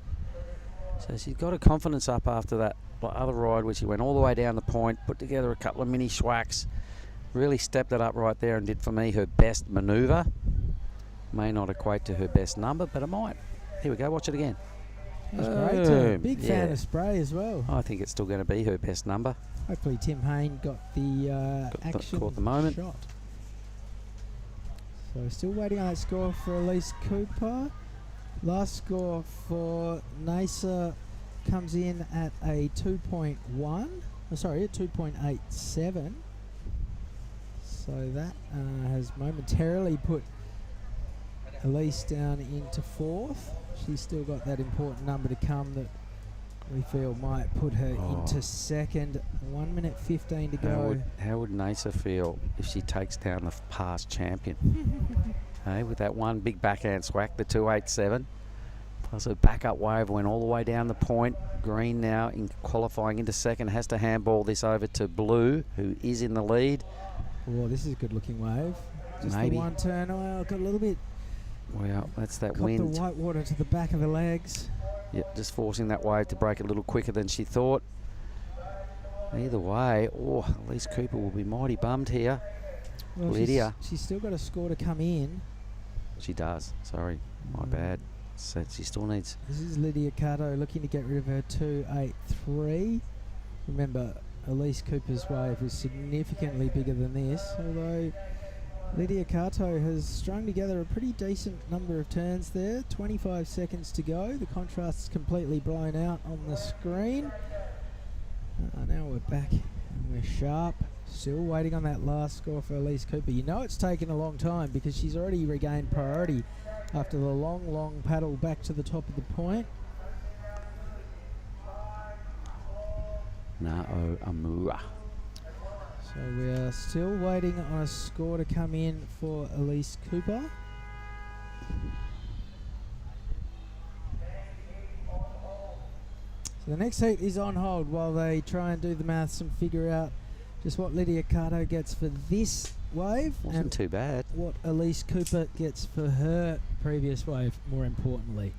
So she's got her confidence up after that other ride, where she went all the way down the point, put together a couple of mini schwacks, really stepped it up right there and did, for me, her best manoeuvre. May not equate to her best number, but it might. Here we go, watch it again. That's great turn. Big fan of spray as well. I think it's still going to be her best number. Hopefully Tim Hayne got the action caught the moment. shot. So still waiting on that score for Elise Cooper. Last score for Nasa comes in at a 2.1. Oh, sorry, a 2.87. So that has momentarily put Elise down into fourth. She's still got that important number to come that we feel might put her into second. 1 minute 15 to go. How would Nasa feel if she takes down the past champion? Hey, with that one big backhand swack, the 287. Plus a backup wave went all the way down the point. Green now in qualifying into second, has to handball this over to Blue, who is in the lead. Oh, this is a good looking wave. Just Maybe. the one turn. Oh, got a little bit. Well, that's that Caught wind. the white water to the back of the legs. Yep, just forcing that wave to break a little quicker than she thought. Either way, Elise Cooper will be mighty bummed here. Well, Lydia. She's still got a score to come in. She does. Sorry, my bad. So she still needs. This is Lydia Cato looking to get rid of her 283. Remember, Elise Cooper's wave is significantly bigger than this, although Lydia Cato has strung together a pretty decent number of turns there. 25 seconds to go. The contrast's completely blown out on the screen. Now we're back and we're sharp. Still waiting on that last score for Elise Cooper. You know it's taken a long time because she's already regained priority after the long paddle back to the top of the point. Nao Amura. So we are still waiting on a score to come in for Elise Cooper. So the next heat is on hold while they try and do the maths and figure out just what Lydia Cato gets for this wave. Wasn't and too bad. what Elise Cooper gets for her previous wave, more importantly.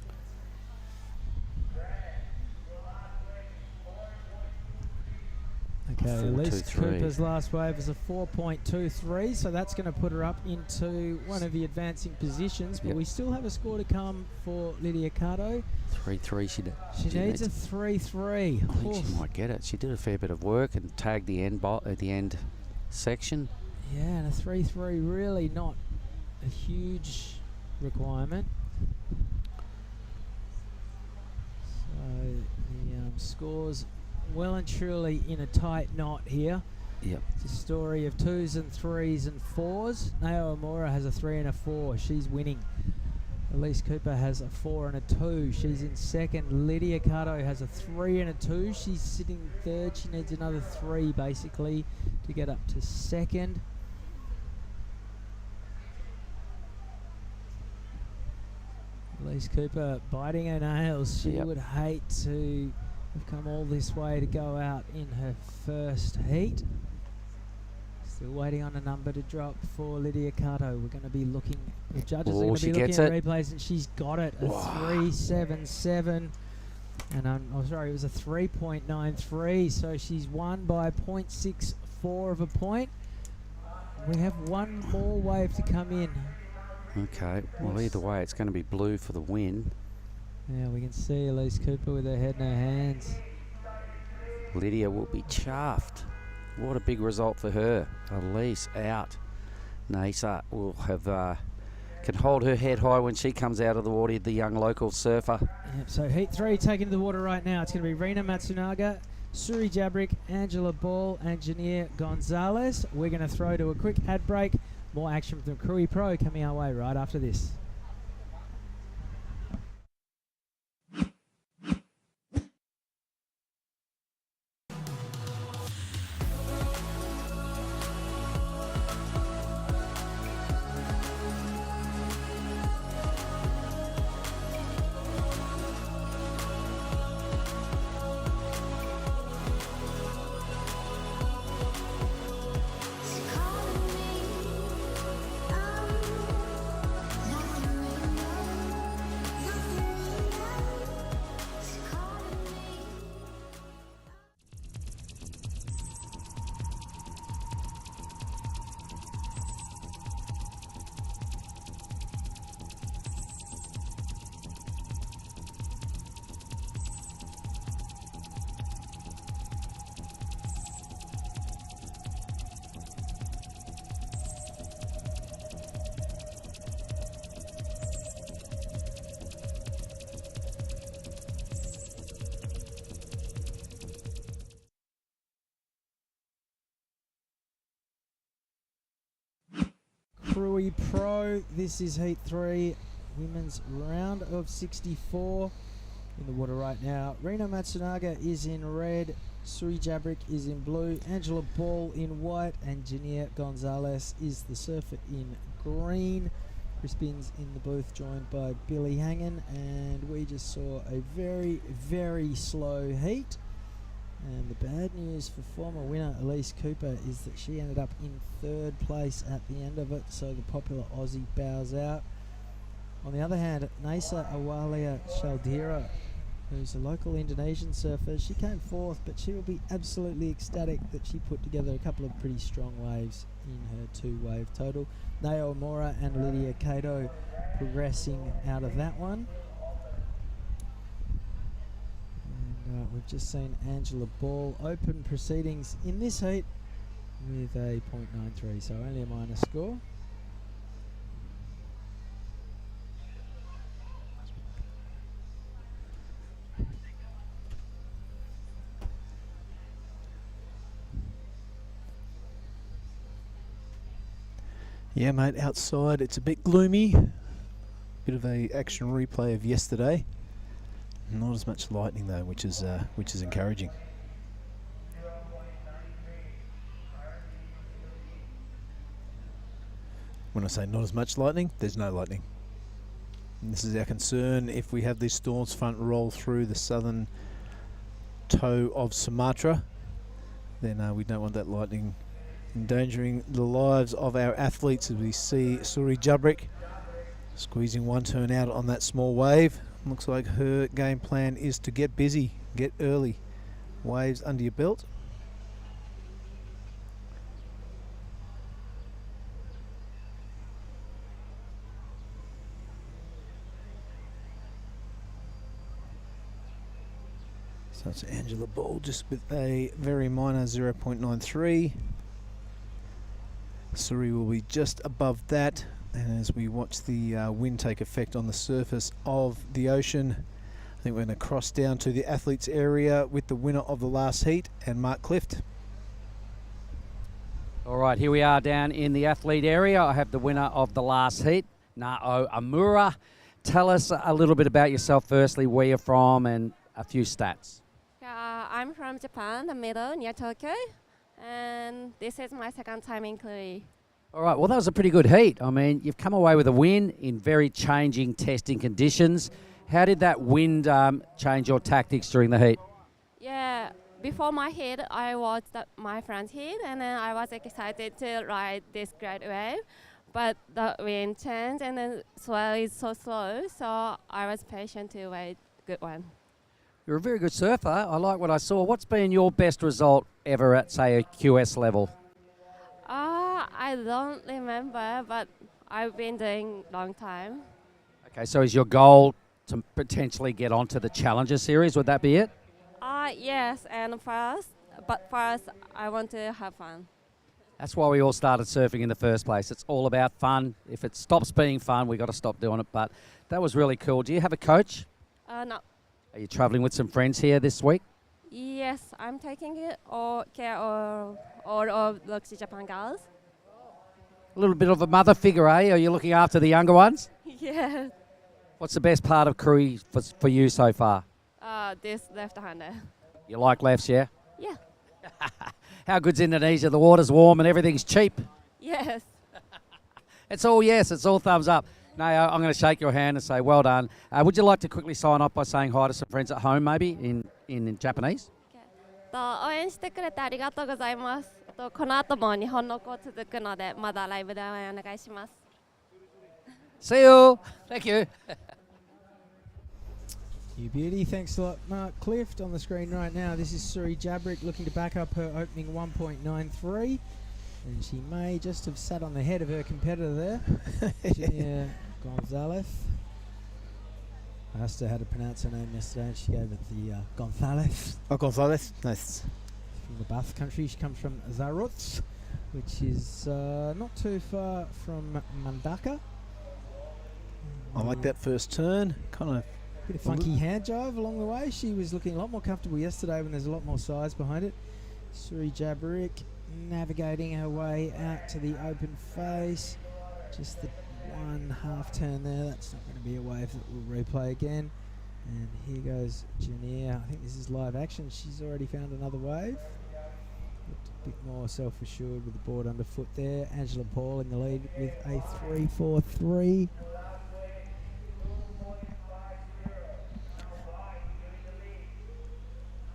Okay, Elise 4.23. Cooper's last wave is a 4.23, so that's going to put her up into one of the advancing positions, but Yep. we still have a score to come for Lydia Cato. 3-3 she She needs a 3-3. I think she might get it. She did a fair bit of work and tagged the end at the end section. Yeah, and a 3-3 really not a huge requirement. So the scores well and truly in a tight knot here. Yep. It's a story of 2s and 3s and 4s. Nao Amura has a 3 and a 4. She's winning. Elise Cooper has a 4 and a 2. She's in second. Lydia Cato has a 3 and a 2. She's sitting third. She needs another 3 basically to get up to second. Elise Cooper biting her nails. She Yep. would hate to have come all this way to go out in her first heat. Still waiting on a number to drop for Lydia Cato. We're going to be looking, the judges are going to she be looking gets at it. replays, and she's got it. A 3.77. And I'm sorry, it was a 3.93. So she's won by 0.64 of a point. We have one more wave to come in. Okay. Well, either way, it's going to be Blue for the win. Yeah, we can see Elise Cooper with her head in her hands. Lydia will be chuffed. What a big result for her. Elise out. Nasa will have can hold her head high when she comes out of the water, the young local surfer. Yep, so heat 3 taken to the water right now. It's going to be Rena Matsunaga, Suri Jabrick, Angela Ball, and Janir Gonzalez. We're going to throw to a quick ad break. More action from Krui Pro coming our way right after this. Nothing Krui Pro. This is Heat 3, women's round of 64. In the water right now, Rena Matsunaga is in red, Suri Jabrick is in blue, Angela Ball in white, and Jania Gonzalez is the surfer in green. Chris Binns in the booth, joined by Billy Hangen, and we just saw a very, very slow heat. And the bad news for former winner Elise Cooper is that she ended up in third place at the end of it, so the popular Aussie bows out. On the other hand, Nasa Awalia Shaldira, who's a local Indonesian surfer, she came fourth, but she will be absolutely ecstatic that she put together a couple of pretty strong waves in her 2-wave total. Nayo Amora and Lydia Cato progressing out of that one. And we've just seen Angela Ball open proceedings in this heat with a .93, so only a minus score. Yeah, mate, outside it's a bit gloomy. Bit of a action replay of yesterday. Not as much lightning though, which is encouraging. When I say not as much lightning, there's no lightning. And this is our concern. If we have these storms front roll through the southern toe of Sumatra, then we don't want that lightning endangering the lives of our athletes, as we see Suri Jabrick squeezing one turn out on that small wave. Looks like her game plan is to get busy, get early waves under your belt. So it's Angela Ball just with a very minor 0.93. Suri will be just above that, and as we watch the wind take effect on the surface of the ocean, I think we're going to cross down to the athletes area with the winner of the last heat and Mark Clift. All right, here we are down in the athlete area. I have the winner of the last heat, Nao Amura. Tell us a little bit about yourself firstly, where you're from, and a few stats. I'm from Japan, the middle, near Tokyo, and this is my second time in Krui. All right, well, that was a pretty good heat. I mean, you've come away with a win in very changing testing conditions. How did that wind change your tactics during the heat? Yeah, before my heat, I watched my friend's heat, and then I was excited to ride this great wave. But the wind changed, and then swell is so slow, so I was patient to wait good one. You're a very good surfer. I like what I saw. What's been your best result ever at, say, a QS level? I don't remember, but I've been doing long time. Okay, so is your goal to potentially get onto the Challenger Series? Would that be it? Yes, and first I want to have fun. That's why we all started surfing in the first place. It's all about fun. If it stops being fun, we've got to stop doing it. But that was really cool. Do you have a coach? No. Are you traveling with some friends here this week? Yes, I'm taking care of all of Luxy Japan girls. A little bit of a mother figure, eh? Are you looking after the younger ones? Yeah. What's the best part of Krui for you so far? This left-hander. You like lefts, yeah? Yeah. How good's Indonesia? The water's warm and everything's cheap. Yes. It's all yes. It's all thumbs up. No, I'm going to shake your hand and say well done. Would you like to quickly sign off by saying hi to some friends at home, maybe, in Japanese? 応援してくれてありがとうございます。この後も日本の子続くので、まだライブで応援お願いします。See you. Thank you. You beauty. Thanks a lot, Mark Clift. On the screen right now, this is Suri Jabrick looking to back up her opening 1.93. And she may just have sat on the head of her competitor there, Jania Gonzalez. I asked her how to pronounce her name yesterday, and she gave it the Gonzalez. Oh, Gonzalez, nice. From the Bath country, she comes from Zarut, which is not too far from Mandaka. I like that first turn, kind of. Bit of funky hand jive along the way. She was looking a lot more comfortable yesterday when there's a lot more size behind it. Suri Jabrick navigating her way out to the open face. Just the one half turn there. That's not going to be a wave that we'll replay again. And here goes Jania. I think this is live action. She's already found another wave. Looked a bit more self-assured with the board underfoot there. Angela Paul in the lead with a 3-4-3.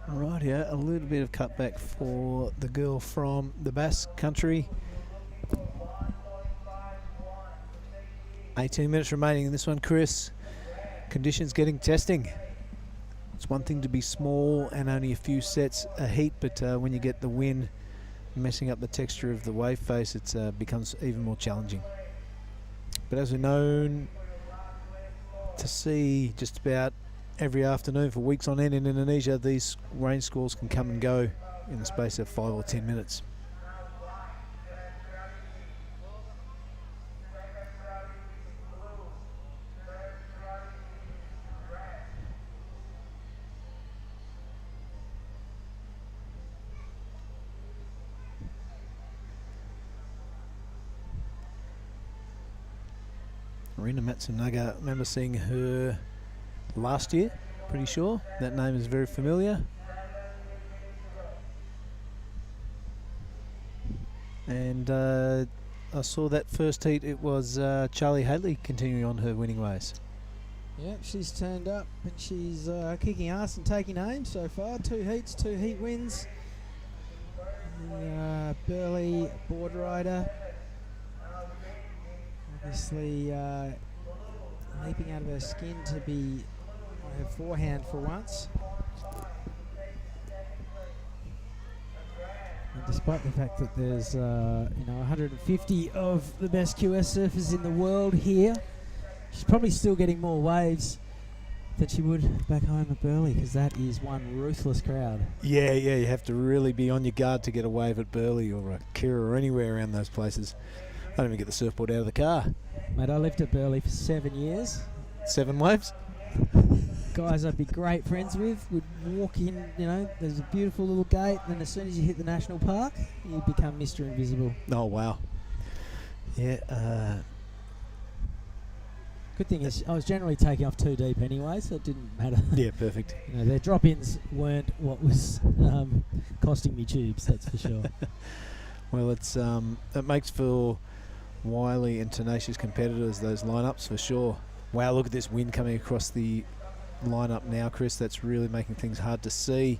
All right, yeah, a little bit of cutback for the girl from the Basque Country. 18 minutes remaining in this one, Chris. Conditions getting testing. It's one thing to be small and only a few sets a heat, but when you get the wind messing up the texture of the wave face, it becomes even more challenging. But as we're known to see just about every afternoon for weeks on end in Indonesia, these rain squalls can come and go in the space of 5 or 10 minutes. Marina Matsunaga, I remember seeing her last year, pretty sure. That name is very familiar. And I saw that first heat, it was Charlie Haley continuing on her winning ways. Yep, she's turned up and she's kicking ass and taking aim so far. 2 heats, 2 heat wins. The Burley board rider. Obviously leaping out of her skin to be on her forehand for once. And despite the fact that there's 150 of the best QS surfers in the world here, she's probably still getting more waves than she would back home at Burley, because that is one ruthless crowd. Yeah, you have to really be on your guard to get a wave at Burley or Kira or anywhere around those places. I don't even get the surfboard out of the car. Mate, I lived at Burley for 7 years. 7 waves? Guys I'd be great friends with would walk in, there's a beautiful little gate, and then as soon as you hit the national park, you become Mr. Invisible. Oh, wow. Yeah. Good thing is I was generally taking off too deep anyway, so it didn't matter. Yeah, perfect. Their drop-ins weren't what was costing me tubes, that's for sure. Well, it makes for wily and tenacious competitors, those lineups, for sure. Wow, look at this wind coming across the lineup now, Chris. That's really making things hard to see.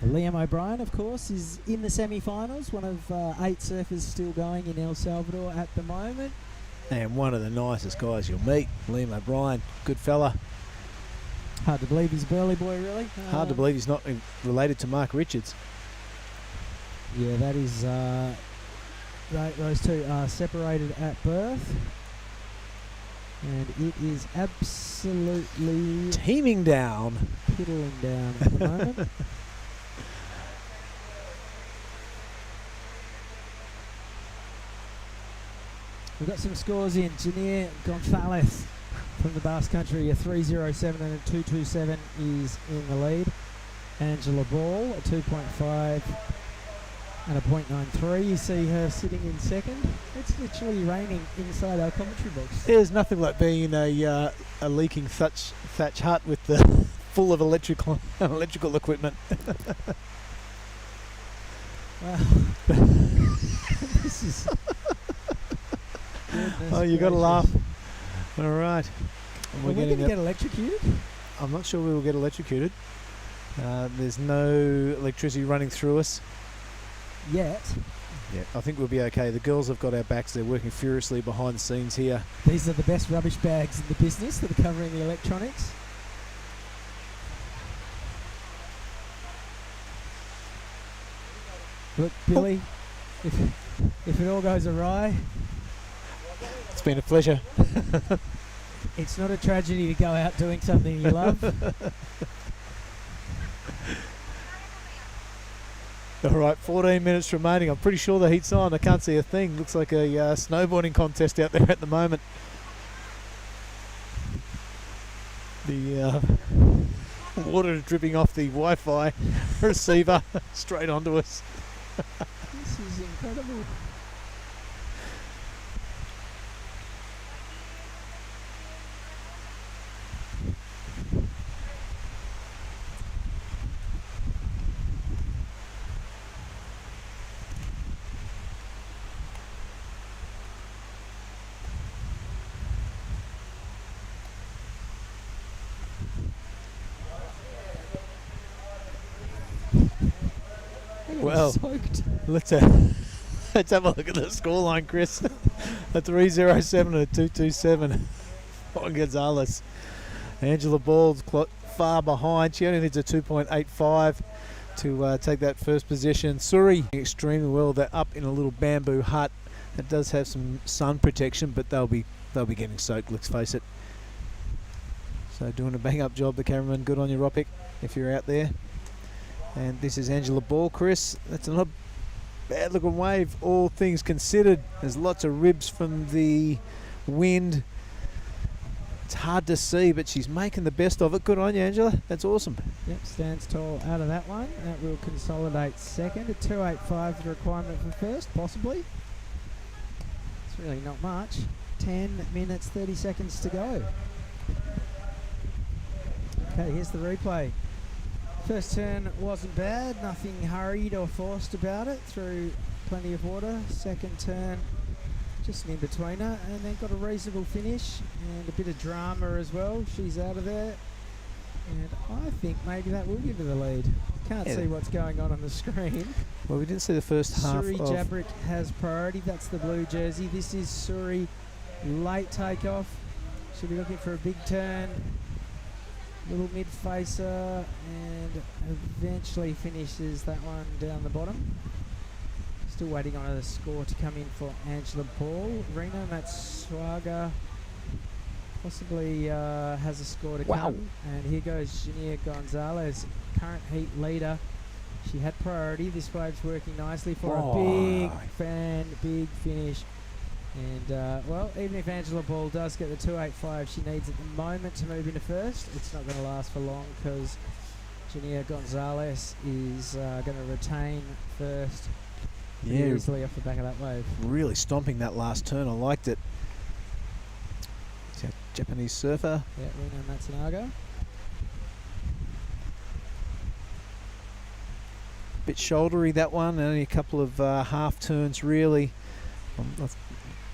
Liam O'Brien, of course, is in the semi-finals, one of 8 surfers still going in El Salvador at the moment. And one of the nicest guys you'll meet, Liam O'Brien. Good fella. Hard to believe he's a Burley boy, really. Hard to believe he's not related to Mark Richards. Yeah, that is... those two are separated at birth. And it is absolutely... teaming down. Piddling down at the moment. We've got some scores in. Jania Gonzalez from the Basque Country, a 3.07 and a 2.27 is in the lead. Angela Ball, a 2.5 and a 0.93. You see her sitting in second. It's literally raining inside our commentary box. There's nothing like being in a leaking thatch hut with the full of electrical equipment. Wow. This is... Oh, you got to laugh. All right. We're going to get electrocuted? I'm not sure we will get electrocuted. There's no electricity running through us. Yet. Yeah, I think we'll be okay. The girls have got our backs. They're working furiously behind the scenes here. These are the best rubbish bags in the business that are covering the electronics. Look, Billy, if it all goes awry... It's been a pleasure. It's not a tragedy to go out doing something you love. All right, 14 minutes remaining. I'm pretty sure the heat's on. I can't see a thing. Looks like a snowboarding contest out there at the moment. The water is dripping off the Wi-Fi receiver straight onto us. This is incredible. well. Soaked. Let's have a look at the scoreline, Chris. A 3.07 and a 2.27 on Gonzalez. Angela Ball's far behind. She only needs a 2.85 to take that first position. Suri extremely well. They're up in a little bamboo hut. It does have some sun protection, but they'll be getting soaked, let's face it. So doing a bang-up job, the cameraman. Good on you, Ropic, if you're out there. And this is Angela Ball, Chris. That's not a bad-looking wave, all things considered. There's lots of ribs from the wind. It's hard to see, but she's making the best of it. Good on you, Angela. That's awesome. Yep, stands tall out of that one. That will consolidate second. A 2.85 the requirement for first, possibly. It's really not much. 10 minutes, 30 seconds to go. Okay, here's the replay. First turn wasn't bad, nothing hurried or forced about it, through plenty of water. Second turn, just an in-betweener, and then got a reasonable finish and a bit of drama as well. She's out of there, and I think maybe that will give her the lead. Can't see what's going on the screen. Well, we didn't see the first half Suri of... Jabrick has priority. That's the blue jersey. This is Suri, late takeoff. She'll be looking for a big turn. Little mid-facer, and eventually finishes that one down the bottom. Still waiting on a score to come in for Angela Ball. Rena Matsuaga possibly has a score to come. And here goes Jania Gonzalez, current heat leader. She had priority. This wave's working nicely for a big fan, big finish. And, well, even if Angela Ball does get the 2.85 she needs at the moment to move into first, it's not going to last for long because Jania Gonzalez is going to retain first easily off the back of that wave. Really stomping that last turn. I liked it. It's our Japanese surfer. Yeah, Rena Matsunaga. Bit shouldery, that one. Only a couple of half turns, really. I'm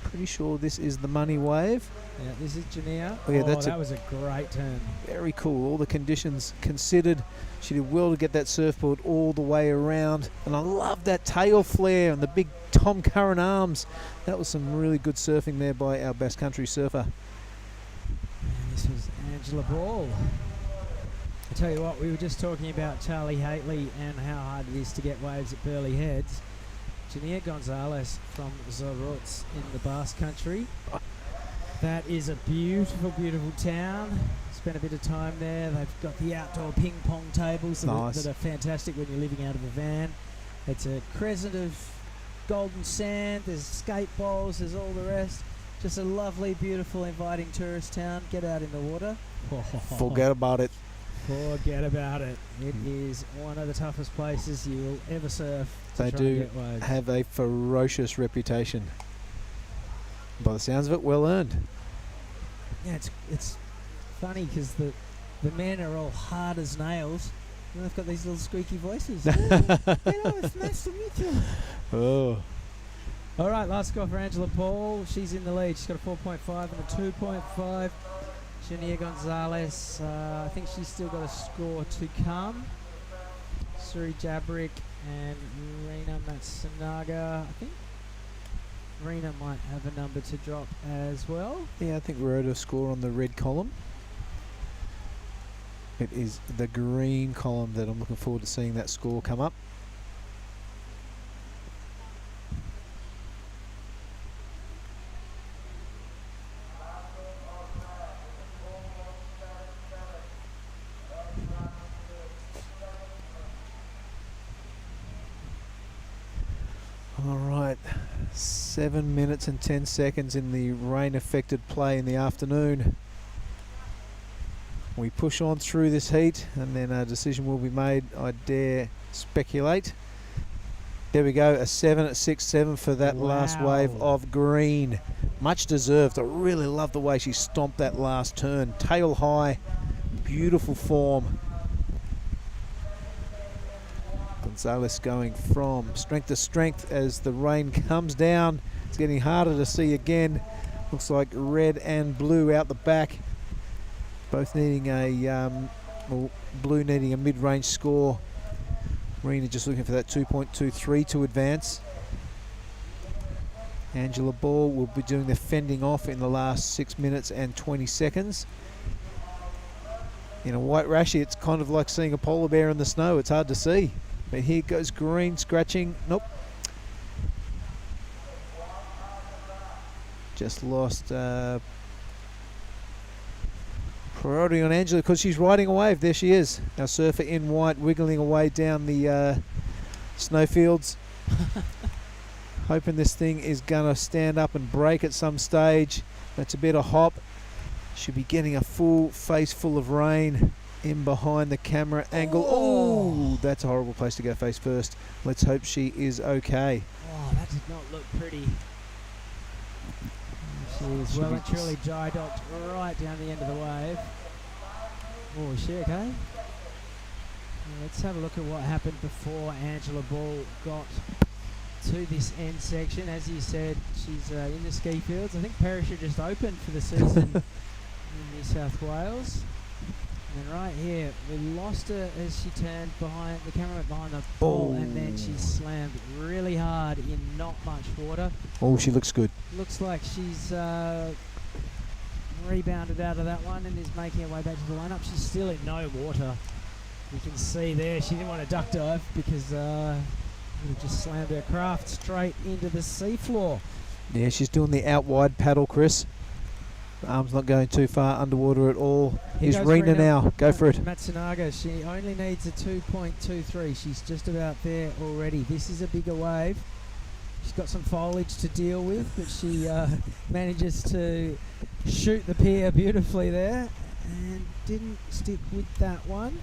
pretty sure this is the money wave. Yeah, this is Jania. Oh, yeah, that was a great turn. Very cool. All the conditions considered. She did well to get that surfboard all the way around. And I love that tail flare and the big Tom Curran arms. That was some really good surfing there by our Basque Country surfer. And this was Angela Ball. I tell you what, we were just talking about Charlie Haitley and how hard it is to get waves at Burleigh Heads. Jania Gonzalez from Zorroz in the Basque Country. That is a beautiful, beautiful town. Spent a bit of time there. They've got the outdoor ping pong tables that are fantastic when you're living out of a van. It's a crescent of golden sand. There's skate bowls. There's all the rest. Just a lovely, beautiful, inviting tourist town. Get out in the water. Forget about it. Forget about it. It is one of the toughest places you will ever surf. They do have a ferocious reputation. By the sounds of it, well earned. Yeah, it's funny because the men are all hard as nails, and they've got these little squeaky voices. It's nice to meet you. Oh. All right, last score for Angela Ball. She's in the lead. She's got a 4.5 and a 2.5. Jania Gonzalez, I think she's still got a score to come. Suri Jabrick and Rena Matsunaga. I think Rena might have a number to drop as well. Yeah, I think we're at a score on the red column. It is the green column that I'm looking forward to seeing that score come up. All right, 7 minutes and 10 seconds in the rain-affected play in the afternoon. We push on through this heat and then a decision will be made, I dare speculate. There we go, a 7 at 6-7 for that last wave of green. Much deserved. I really love the way she stomped that last turn. Tail high, beautiful form. Gonzalez going from strength to strength as the rain comes down. It's getting harder to see again. Looks like red and blue out the back. Both needing a, blue needing a mid-range score. Rena just looking for that 2.23 to advance. Angela Ball will be doing the fending off in the last 6 minutes and 20 seconds. In a white rashie, it's kind of like seeing a polar bear in the snow. It's hard to see. But here goes Green scratching. Nope. Just lost priority on Angela because she's riding a wave. There she is. Our surfer in white wiggling away down the snowfields. Hoping this thing is going to stand up and break at some stage. That's a bit of hop. Should be getting a full face full of rain in behind the camera angle. Oh, that's a horrible place to go face first. Let's hope she is okay. Oh, that did not look pretty. She's well and truly dry docked right down the end of the wave. Oh, is she okay? Let's have a look at what happened before Angela Ball got to this end section. As you said, she's in the ski fields. I think Perisher just opened for the season in New South Wales. And then right here, we lost her as she turned behind, the camera went behind the ball, and then she slammed really hard in not much water. Oh, she looks good. Looks like she's rebounded out of that one and is making her way back to the lineup. She's still in no water. You can see there, she didn't want to duck dive because we just slammed her craft straight into the seafloor. Yeah, she's doing the out wide paddle, Chris. The arm's not going too far underwater at all. Here's Rena now. Go for it. Matsunaga, she only needs a 2.23. She's just about there already. This is a bigger wave. She's got some foliage to deal with, but she manages to shoot the pier beautifully there and didn't stick with that one.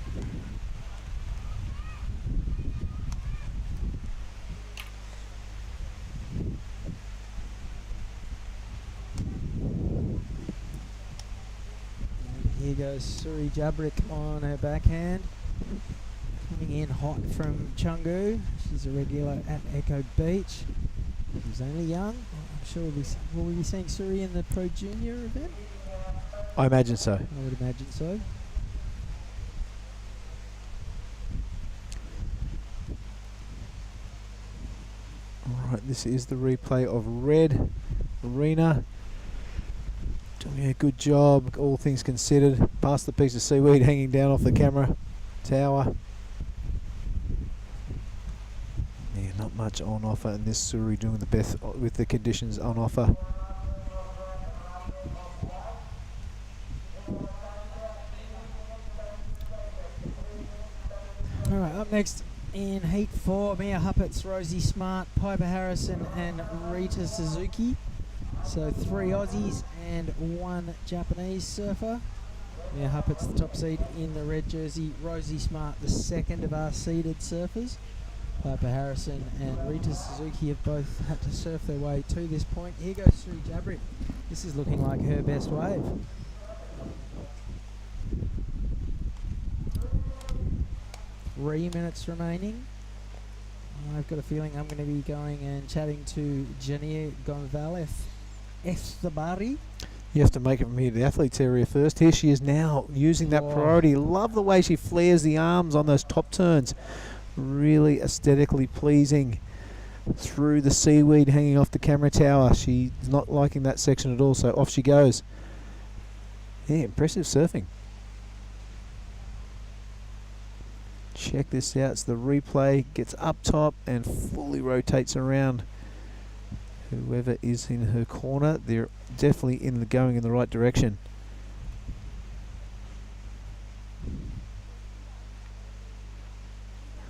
Here goes Suri Jabrik on her backhand. Coming in hot from Chengdu. She's a regular at Echo Beach. She's only young. I'm sure will we be seeing Suri in the Pro Junior event? I imagine so. I would imagine so. Alright, this is the replay of Red Arena. Doing a good job, all things considered. Past the piece of seaweed hanging down off the camera tower. Yeah, not much on offer, and this Suri doing the best with the conditions on offer. Alright, up next in Heat 4, Mia Huppets, Rosie Smart, Piper Harrison and Rita Suzuki. So 3 Aussies and 1 Japanese surfer. Mia Huppets the top seed in the red jersey. Rosie Smart the second of our seeded surfers. Piper Harrison and Rita Suzuki have both had to surf their way to this point. Here goes Suri Jabrik. This is looking like her best wave. Three minutes remaining. I've got a feeling I'm going to be going and chatting to Janir Gonzalez Estabari. You have to make it from here to the athletes area first. Here she is now using that priority. Love the way she flares the arms on those top turns. Really aesthetically pleasing through the seaweed hanging off the camera tower. She's not liking that section at all, so off she goes. Yeah, impressive surfing. Check this out. It's the replay. Gets up top and fully rotates around whoever is in her corner. They're definitely going in the right direction.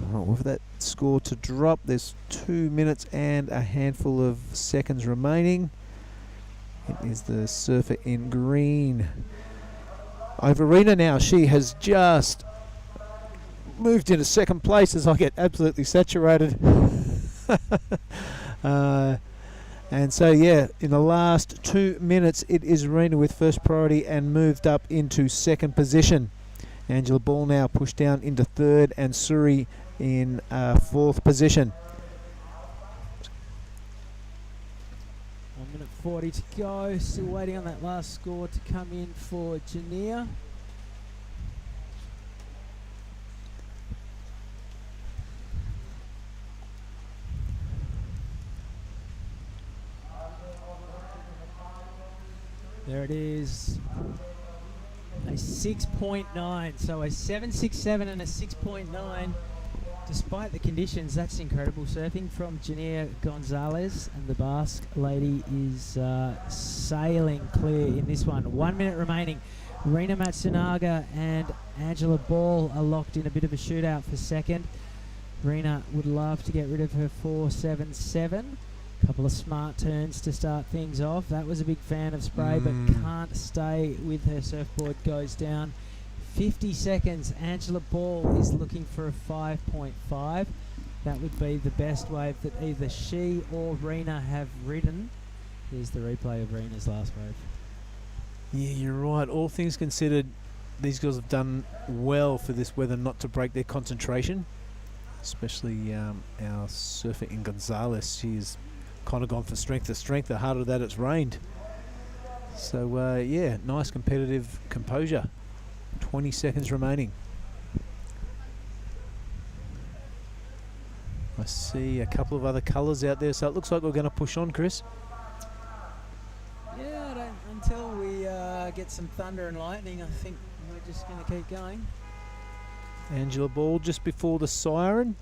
Alright, with that score to drop, there's 2 minutes and a handful of seconds remaining. It is the surfer in green. Over Rena now. She has just moved into second place as I get absolutely saturated. And so, yeah, in the last 2 minutes, it is Rena with first priority and moved up into second position. Angela Ball now pushed down into third and Suri in fourth position. 1 minute 40 to go. Still waiting on that last score to come in for Janir. There it is. A 6.9. So a 7.67 and a 6.9. Despite the conditions, that's incredible surfing from Janir Gonzalez. And the Basque lady is sailing clear in this one. 1 minute remaining. Rena Matsunaga and Angela Ball are locked in a bit of a shootout for second. Rena would love to get rid of her 4.77. Couple of smart turns to start things off. That was a big fan of spray, but can't stay with her surfboard. Goes down. 50 seconds. Angela Ball is looking for a 5.5. That would be the best wave that either she or Rena have ridden. Here's the replay of Rena's last wave. Yeah, you're right. All things considered, these girls have done well for this weather not to break their concentration. Especially our surfer in Gonzalez. She's kind of gone from strength to strength the harder that it's rained. So, yeah, nice competitive composure. 20 seconds remaining. I see a couple of other colours out there, so it looks like we're going to push on, Chris. Yeah, until we get some thunder and lightning, I think we're just going to keep going. Angela Ball just before the siren.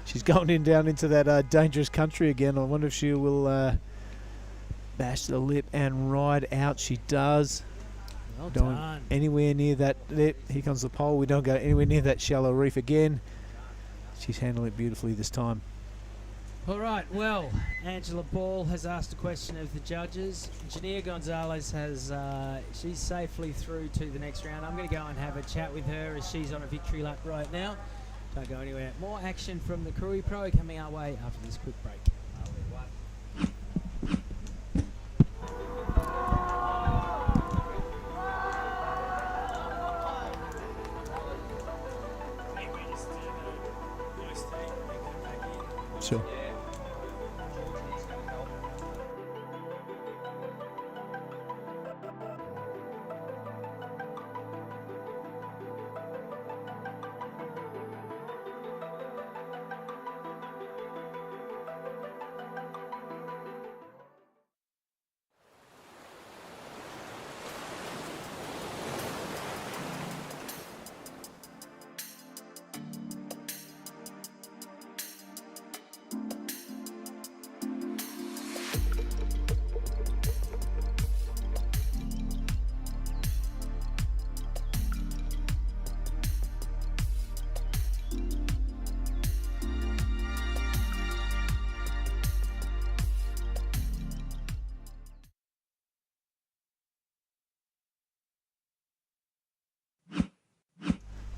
She's going in down into that dangerous country again. I wonder if she will bash the lip and ride out. She does. Well Don't done. anywhere near that lip. Here comes the pole. We don't go anywhere near that shallow reef again. She's handling it beautifully this time. All right, well, Angela Ball has asked a question of the judges. Janir Gonzalez has, she's safely through to the next round. I'm going to go and have a chat with her as she's on a victory lap right now. Don't go anywhere. More action from the Krui Pro coming our way after this quick break. Sure.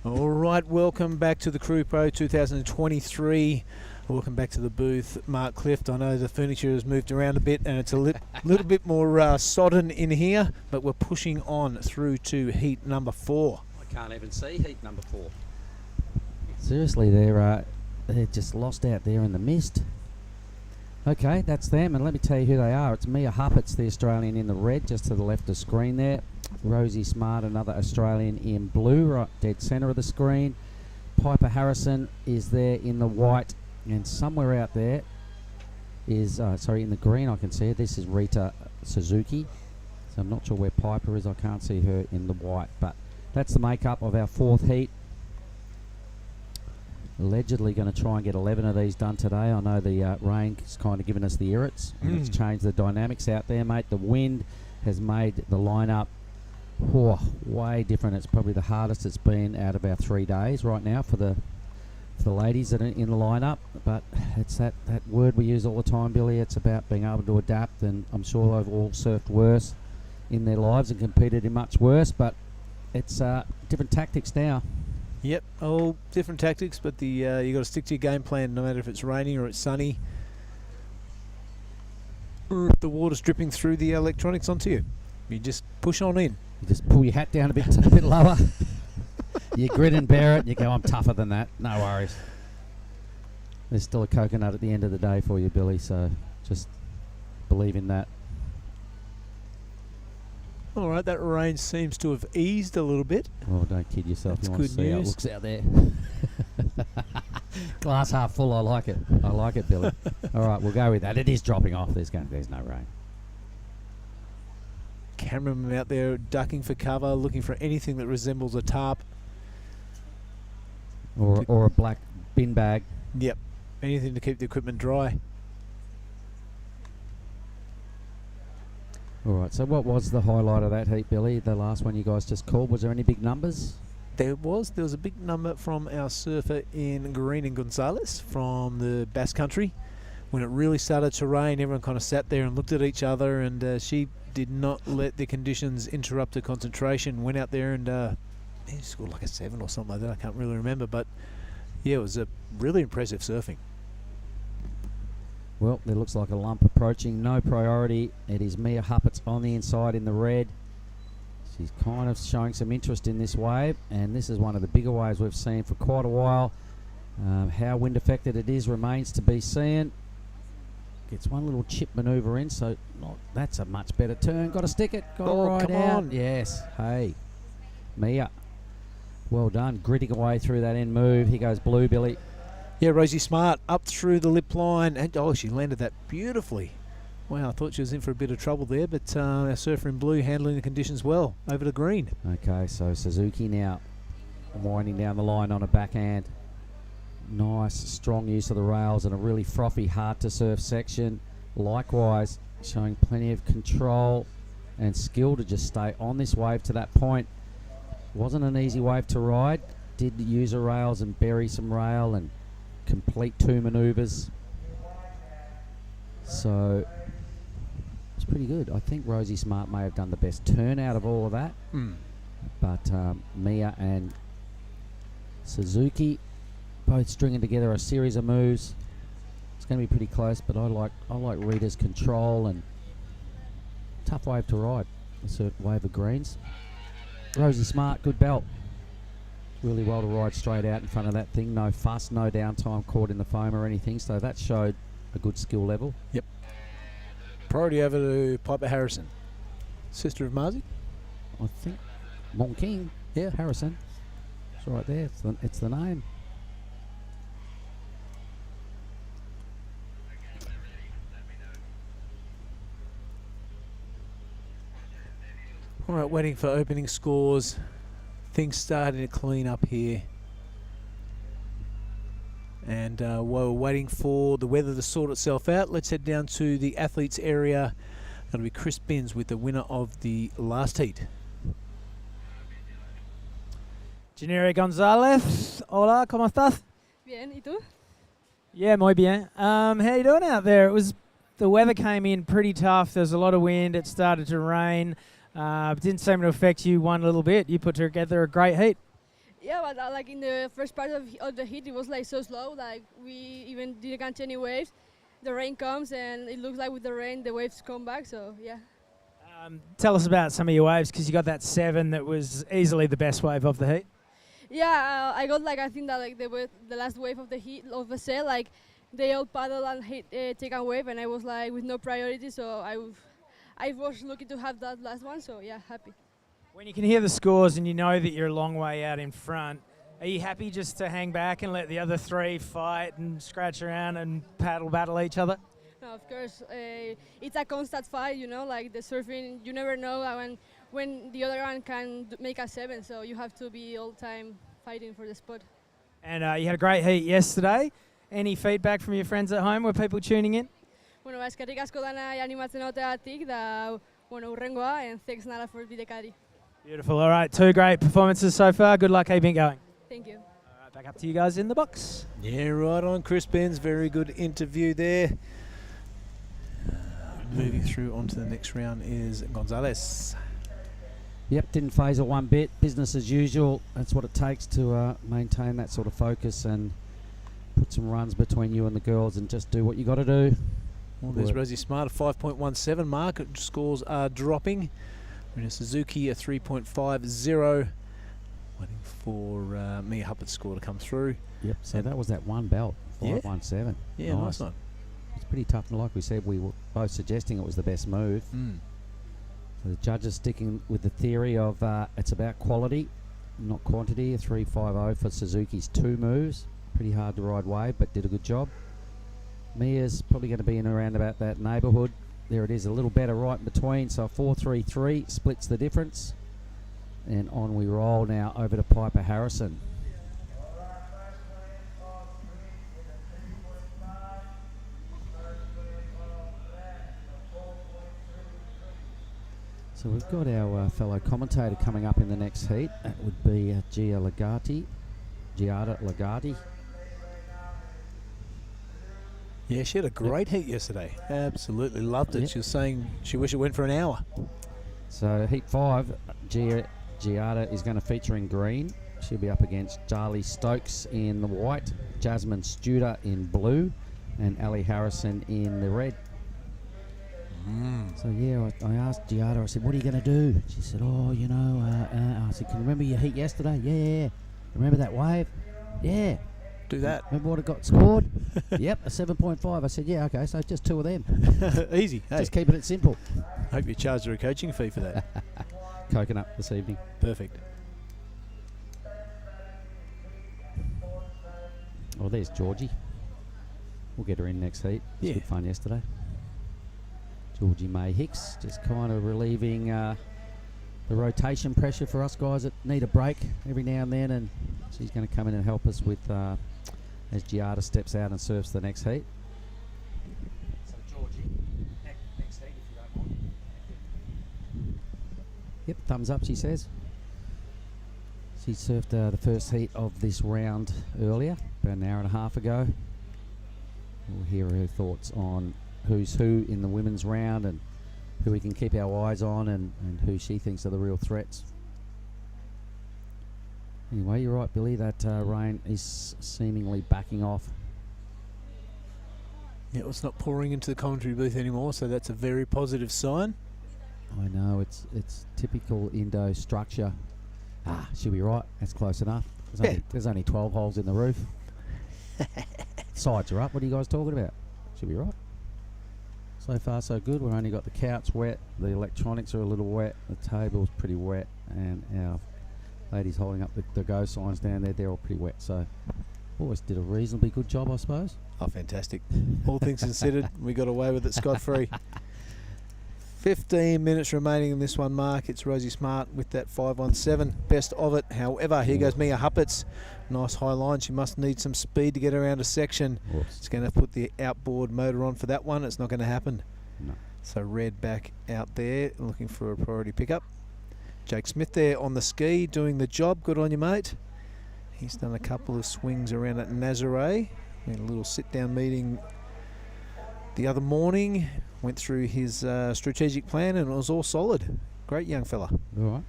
All right, welcome back to the Krui Pro 2023. Welcome back to the booth, Mark Clift. I know the furniture has moved around a bit and it's a little bit more sodden in here, but we're pushing on through to heat number 4. I can't even see heat number 4. Seriously, they're just lost out there in the mist. Okay, that's them, and let me tell you who they are. It's Mia Huppert's the Australian in the red, just to the left of screen there. Rosie Smart, another Australian in blue, right dead centre of the screen. Piper Harrison is there in the white, and somewhere out there is, in the green I can see it. This is Rita Suzuki. So I'm not sure where Piper is. I can't see her in the white, but that's the makeup of our 4th heat. Allegedly going to try and get 11 of these done today. I know the rain's kind of given us the irrits, and it's changed the dynamics out there, mate. The wind has made the lineup way different. It's probably the hardest it's been out of our 3 days right now for the ladies that are in the lineup. But it's that word we use all the time, Billy. It's about being able to adapt, and I'm sure they've all surfed worse in their lives and competed in much worse, but it's different tactics now. Yep, all different tactics, but you got to stick to your game plan no matter if it's raining or it's sunny, or if the water's dripping through the electronics onto you. You just push on in. You just pull your hat down a bit lower. You grin and bear it, and you go, I'm tougher than that. No worries. There's still a coconut at the end of the day for you, Billy, so just believe in that. All right, that rain seems to have eased a little bit. Oh, don't kid yourself. That's you want to good see how it news. looks out there. Glass half full, I like it. I like it, Billy. All right, we'll go with that. It is dropping off. There's no rain. cameramen out there ducking for cover, looking for anything that resembles a tarp. Or a black bin bag. Yep, anything to keep the equipment dry. All right, so what was the highlight of that heat, Billy? The last one you guys just called. Was there any big numbers? There was a big number from our surfer in Green and Gonzalez from the Basque Country. When it really started to rain, everyone kind of sat there and looked at each other, and she did not let the conditions interrupt her concentration. Went out there and he scored like a 7 or something like that. I can't really remember, but yeah, it was a really impressive surfing. Well, there looks like a lump approaching. No priority. It is Mia Huppets on the inside in the red. She's kind of showing some interest in this wave, and this is one of the bigger waves we've seen for quite a while. How wind affected it is remains to be seen. Gets one little chip manoeuvre in, so that's a much better turn. Got to stick it. Got to ride come out. on. Yes. Hey, Mia. Well done. Gritting away through that end move. Here goes Blue, Billy. Yeah, Rosie Smart up through the lip line, and she landed that beautifully. Wow, I thought she was in for a bit of trouble there, but our surfer in blue handling the conditions well over to green. Okay, so Suzuki now winding down the line on a backhand. Nice, strong use of the rails and a really frothy, hard to surf section. Likewise, showing plenty of control and skill to just stay on this wave to that point. Wasn't an easy wave to ride. Did use her rails and bury some rail and complete 2 manoeuvres. So it's pretty good. I think Rosie Smart may have done the best turn out of all of that. But Mia and Suzuki both stringing together a series of moves. It's going to be pretty close, but I like Rita's control and tough wave to ride. A certain wave of greens. Rosie Smart, good belt. Really well to ride straight out in front of that thing. No fuss, no downtime caught in the foam or anything. So that showed a good skill level. Yep. Priority over to Piper Harrison. Sister of Marzi? I think Mon King. Yeah, Harrison. It's right there. It's the name. All right, waiting for opening scores. Things starting to clean up here. And while we're waiting for the weather to sort itself out, let's head down to the athletes area. That'll be Chris Binns with the winner of the last heat. Genere Gonzalez, hola, ¿cómo estás? Bien, ¿y tú? Yeah, muy bien. How you doing out there? The weather came in pretty tough. There was a lot of wind. It started to rain. Didn't seem to affect you one little bit. You put together a great heat. Yeah, but like in the first part of the heat, it was like so slow. Like we even didn't catch any waves. The rain comes, and it looks like with the rain, the waves come back. So yeah. Tell us about some of your waves, because you got that 7 that was easily the best wave of the heat. Yeah, I got I think that the last wave of the heat of the sail, like they all paddle and take a wave, and I was like with no priority, so I was lucky to have that last one. So yeah, happy. When you can hear the scores and you know that you're a long way out in front, are you happy just to hang back and let the other 3 fight and scratch around and battle each other? No, of course, it's a constant fight. Like the surfing, you never know when the other one can make a 7, so you have to be all time fighting for the spot. And you had a great heat yesterday. Any feedback from your friends at home? Were people tuning in? Bueno, eskerrik asko dana animatzen oteatik da, urrengoa, and thanks Nala for bidekari. Beautiful. All right, 2 great performances so far. Good luck keeping going. Thank you. All right, back up to you guys in the box. Yeah, right on. Chris Benz, very good interview there. Moving through onto the next round is Gonzalez. Yep, didn't phase it one bit. Business as usual. That's what it takes to maintain that sort of focus and put some runs between you and the girls and just do what you got to do. Well, there's Rosie Smart, a 5.17 mark. Scores are dropping. Rina Suzuki, a 3.50. Waiting for Mia Huppet's score to come through. Yep, so that was that one belt, 5.17. Yeah, nice one. It's pretty tough, and like we said, we were both suggesting it was the best move. So the judges sticking with the theory of it's about quality, not quantity. A 3.50 for Suzuki's 2 moves. Pretty hard to ride wave, but did a good job. Mia's probably going to be in around about that neighbourhood. there it is, a little better right in between. So 4.33 splits the difference. And on we roll now over to Piper Harrison. So we've got our fellow commentator coming up in the next heat. That would be Giada Legati. Yeah, she had a great heat yesterday. Absolutely loved it. Yep. She was saying she wished it went for an hour. So heat 5, Giada is going to feature in green. She'll be up against Charlie Stokes in the white, Jasmine Studer in blue, and Ali Harrison in the red. So yeah, I asked Giada, I said, what are you going to do? She said, oh, you know, I said, can you remember your heat yesterday? Yeah. Remember that wave? Yeah. Do that. Remember what it got scored? Yep, a 7.5. I said, yeah, okay, so just 2 of them. Easy. Just keeping it simple. Hope you charged her a coaching fee for that. Coconut this evening. Perfect. Oh, there's Georgie. We'll get her in next heat. It was good fun yesterday. Georgie May Hicks, just kind of relieving the rotation pressure for us guys that need a break every now and then, and she's going to come in and help us with as Giada steps out and serves the next heat. So Georgie, next heat if you don't mind. Yep, thumbs up, she says. She surfed the first heat of this round earlier, about an hour and a half ago. We'll hear her thoughts on who's who in the women's round and who we can keep our eyes on and who she thinks are the real threats. Anyway, you're right, Billy, that rain is seemingly backing off. Yeah, it's not pouring into the commentary booth anymore, so that's a very positive sign. I know, it's typical Indo structure. She'll be right, that's close enough. There's only 12 holes in the roof. Sides are up, what are you guys talking about? She'll be right. So far so good. We've only got the couch wet, the electronics are a little wet, the table's pretty wet, and our ladies holding up the go signs down there, they're all pretty wet. So always did a reasonably good job, I suppose. Oh, fantastic. All things considered, we got away with it scot-free. 15 minutes remaining in this one, Mark. It's Rosie Smart with that 5-on-7. Best of it. However, here goes Mia Huppets. Nice high line. She must need some speed to get around a section. Oops. It's going to put the outboard motor on for that one. It's not going to happen. No. So Red back out there looking for a priority pickup. Jake Smith there on the ski doing the job. Good on you, mate. He's done a couple of swings around at Nazare. We had a little sit-down meeting the other morning. Went through his strategic plan and it was all solid. Great young fella. All right.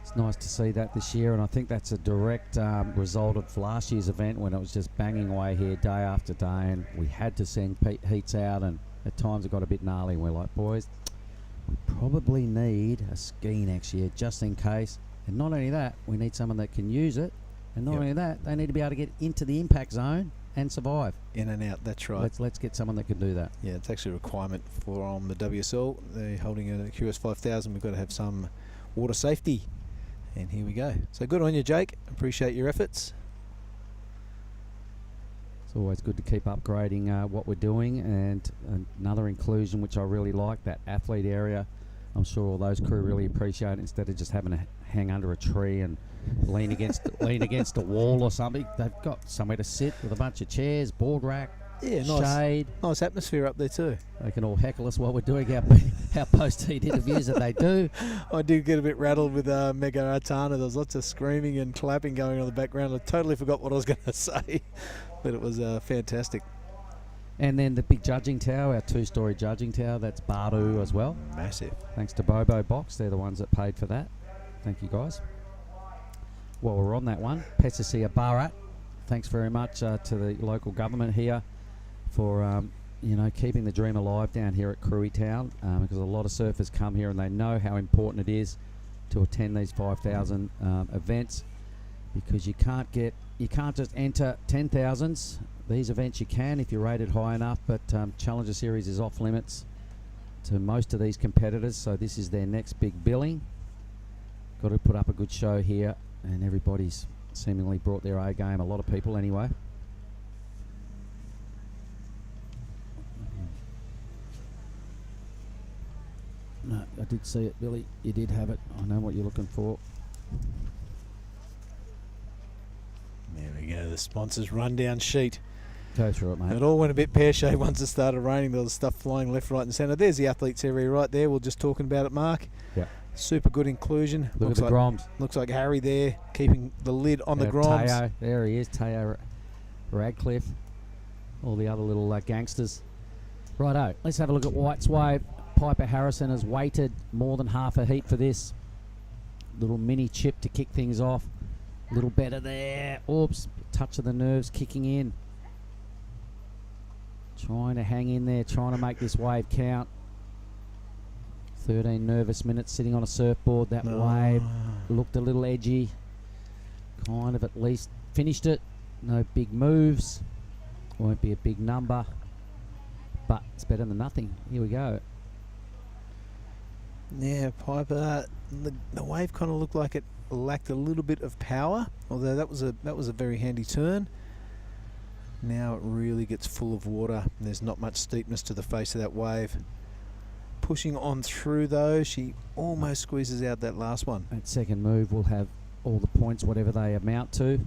It's nice to see that this year, and I think that's a direct result of last year's event when it was just banging away here day after day, and we had to send heats out, and at times it got a bit gnarly, and we're like, boys, we probably need a ski next year just in case. And not only that, we need someone that can use it, and not only that, they need to be able to get into the impact zone and survive. In and out, that's right. Let's get someone that can do that. Yeah, it's actually a requirement for the WSL. They're holding a QS 5000. We've got to have some water safety. And here we go. So good on you, Jake. Appreciate your efforts. It's always good to keep upgrading what we're doing, and another inclusion which I really like, that athlete area. I'm sure all those crew really appreciate it. Instead of just having to hang under a tree and lean against a wall or something, they've got somewhere to sit with a bunch of chairs, board rack, shade. Nice atmosphere up there too. They can all heckle us while we're doing our post-heat interviews that they do. I did get a bit rattled with Mega Artana. There was lots of screaming and clapping going on in the background. I totally forgot what I was going to say, but it was fantastic. And then the big judging tower, our 2-story judging tower, that's Bardu as well. Massive. Thanks to Bobo Box, they're the ones that paid for that. Thank you, guys. While we're on that one, Pesisia Barat, thanks very much to the local government here for keeping the dream alive down here at Krui Town, because a lot of surfers come here and they know how important it is to attend these 5,000 events, because you can't just enter 10,000s. These events you can if you're rated high enough, but Challenger Series is off limits to most of these competitors, so this is their next big billing. Got to put up a good show here, and everybody's seemingly brought their A game, a lot of people anyway. I did see it, Billy. You did have it. I know what you're looking for. There we go, the sponsors rundown sheet. Go through it, mate. It all went a bit pear-shaped once it started raining. There was stuff flying left, right and centre. There's the athletes area right there. We're just talking about it, Mark. Yeah. Super good inclusion. Look at the Groms. Looks like Harry there, keeping the lid on the Groms. Teo, there he is, Teo Radcliffe. All the other little gangsters. Righto, let's have a look at White's Wave. Piper Harrison has waited more than half a heat for this. Little mini chip to kick things off. A little better there. Oops, touch of the nerves kicking in. Trying to hang in there, trying to make this wave count. 13 nervous minutes sitting on a surfboard. That wave looked a little edgy. Kind of at least finished it. No big moves. Won't be a big number. But it's better than nothing. Here we go. Yeah, Piper. The wave kind of looked like it lacked a little bit of power, although that was a very handy turn. Now it really gets full of water. There's not much steepness to the face of that wave. Pushing on through though, she almost squeezes out that last one. That second move will have all the points, whatever they amount to.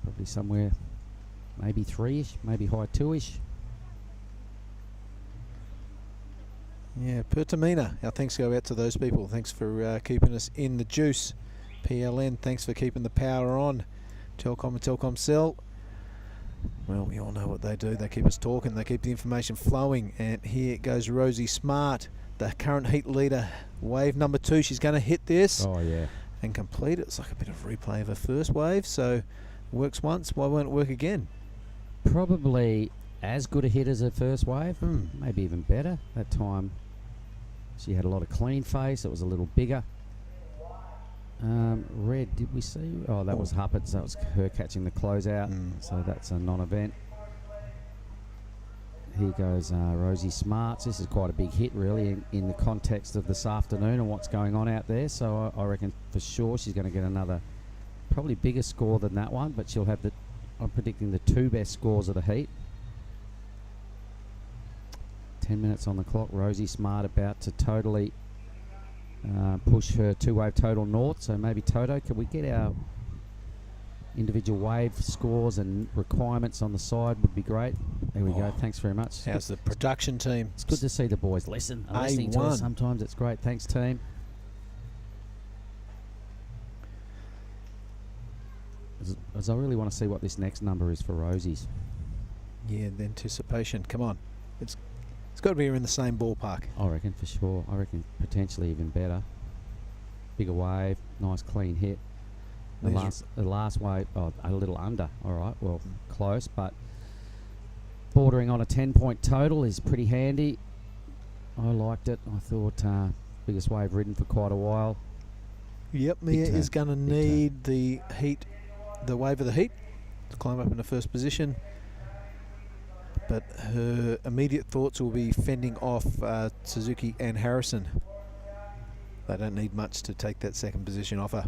Probably somewhere, maybe 3-ish, maybe high 2-ish. Yeah, Pertamina, our thanks go out to those people. Thanks for keeping us in the juice. PLN, thanks for keeping the power on. Telcom and Telkomsel, well, we all know what they do. They keep us talking, they keep the information flowing. And here goes Rosie Smart, the current heat leader. Wave number 2, she's going to hit this. Oh, yeah. And complete it. It's like a bit of replay of her first wave, so works once, why won't it work again? Probably as good a hit as her first wave, maybe even better. That time she had a lot of clean face, it was a little bigger. Red, did we see? Oh, that was Huppert's. That was her catching the closeout. So that's a non-event. Here goes Rosie Smarts. This is quite a big hit, really, in the context of this afternoon and what's going on out there. So I reckon for sure she's going to get another, probably bigger score than that one. But she'll have the, I'm predicting the 2 best scores of the heat. 10 minutes on the clock. Rosie Smart about to totally push her 2-wave total north. So maybe Toto, can we get our individual wave scores and requirements on the side? Would be great. There we go. Thanks very much. How's the production team? It's good to see the boys listening to us sometimes. It's great. Thanks, team. As I really want to see what this next number is for Rosie's. Yeah, the anticipation. Come on. It's got to be in the same ballpark. I reckon for sure. I reckon potentially even better. Bigger wave, nice clean hit. The last wave, a little under. All right, well, close, but bordering on a 10-point total is pretty handy. I liked it. I thought biggest wave ridden for quite a while. Yep, Mia is going to need the wave of the heat to climb up in the first position. But her immediate thoughts will be fending off Suzuki and Harrison. They don't need much to take that second position off her.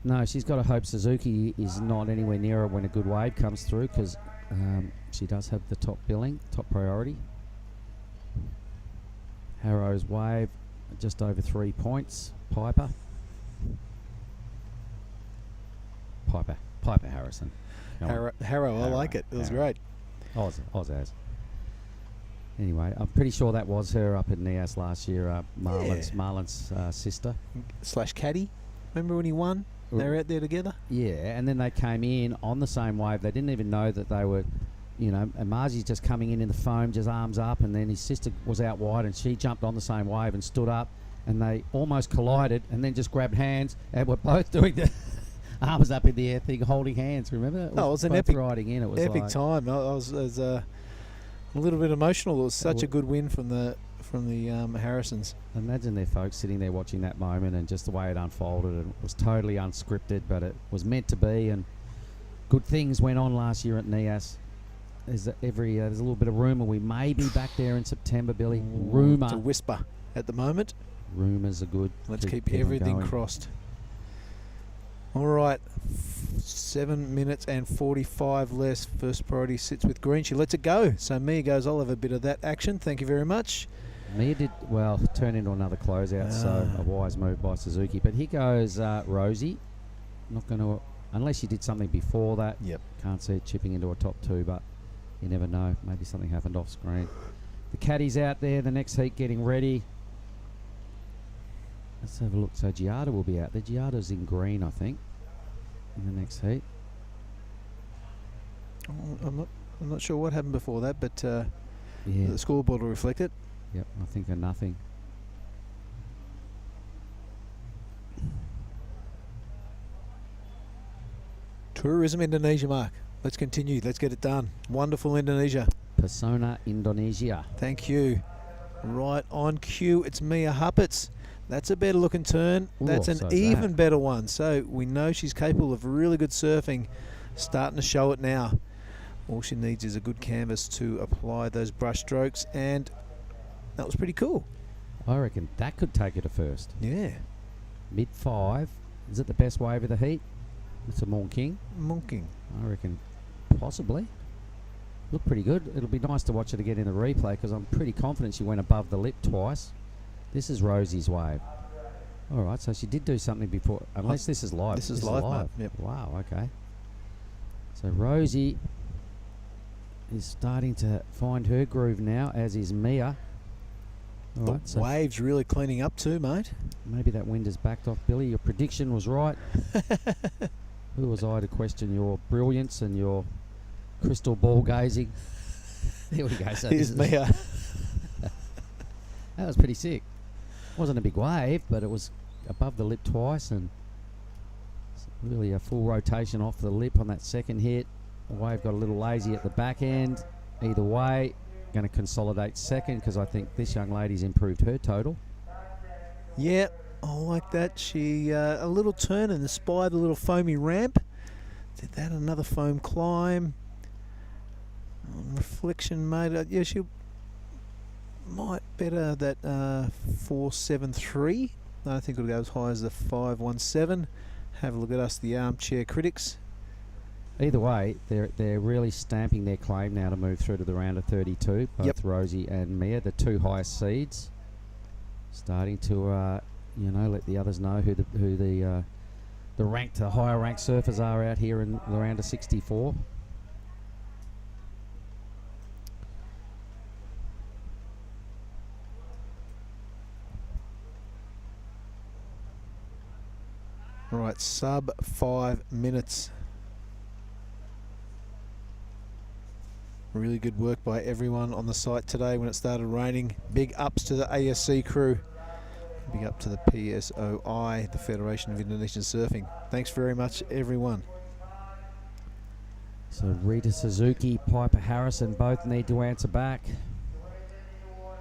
No, she's got to hope Suzuki is not anywhere near her when a good wave comes through, because she does have the top billing, top priority. Harrow's wave, just over 3 points. Piper Harrison. Harrow, I like it. It was great. Oz as. Anyway, I'm pretty sure that was her up at Nias last year, Marlon's sister. / caddy. Remember when he won? They were out there together? Yeah, and then they came in on the same wave. They didn't even know that they were, and Marzi's just coming in the foam, just arms up, and then his sister was out wide and she jumped on the same wave and stood up, and they almost collided and then just grabbed hands and were both doing the arms up in the air thing, holding hands. Remember? It was an epic riding in. It was epic like time. I was a little bit emotional. It was such a good win from the Harrisons. Imagine their folks sitting there watching that moment and just the way it unfolded. And it was totally unscripted, but it was meant to be. And good things went on last year at Nias. There's a little bit of rumour we may be back there in September, Billy. Rumour. It's a whisper at the moment. Rumours are good. Let's keep everything crossed. All right, 7 minutes and 45 less. First priority sits with green. She lets it go. So Mia goes, I'll have a bit of that action. Thank you very much. Mia did, well, turn into another closeout, so a wise move by Suzuki. But here goes Rosie. Not going to, unless she did something before that. Yep. Can't see it chipping into a top 2, but you never know. Maybe something happened off screen. The caddies out there, the next heat getting ready. Let's have a look. So Giada will be out there. Giada's in green, I think, in the next heat. I'm not sure what happened before that, but Yeah. the scoreboard will reflect it. Yep, I think a nothing. Tourism Indonesia, Mark. Let's continue. Let's get it done. Wonderful Indonesia. Persona Indonesia. Thank you. Right on cue, it's Mia Huppets. That's a better looking turn. Ooh, That's an so's even that. better one. So we know she's capable of really good surfing. Starting to show it now. All she needs is a good canvas to apply those brush strokes, and that was pretty cool. I reckon that could take her to first. Yeah. Mid-5. Is it the best wave of the heat? It's a Monking. Monking. I reckon possibly. Looked pretty good. It'll be nice to watch it again in the replay because I'm pretty confident she went above the lip twice. This is Rosie's wave. All right, so she did do something before. Unless this is live. This is live, mate. Yep. Wow, okay. So Rosie is starting to find her groove now, as is Mia. All The right, so wave's really cleaning up too, mate. maybe that wind has backed off. Billy, your prediction was right. Who was I to question your brilliance and your crystal ball gazing? There we go. So Here's this is- Mia. That was pretty sick. Wasn't a big wave, but it was above the lip twice, and really a full rotation off the lip on that second hit. The wave got a little lazy at the back end. Either way, going to consolidate second because I think this young lady's improved her total. Yeah, I like that. She a little turn and inspired the little foamy ramp. Did that, another foam climb. On reflection made yeah, she might better that 4.73. I don't think it'll go as high as the 5.17. Have a look at us, the armchair critics. Either way, they're really stamping their claim now to move through to the round of 32. Both Yep. Rosie and Mia, the two highest seeds, starting to let the others know who the higher ranked surfers are out here in the round of 64. Right, sub 5 minutes. Really good work by everyone on the site today when it started raining. Big ups to the ASC crew. Big up to the PSOI, the Federation of Indonesian Surfing. Thanks very much, everyone. So Rita Suzuki, Piper Harrison both need to answer back.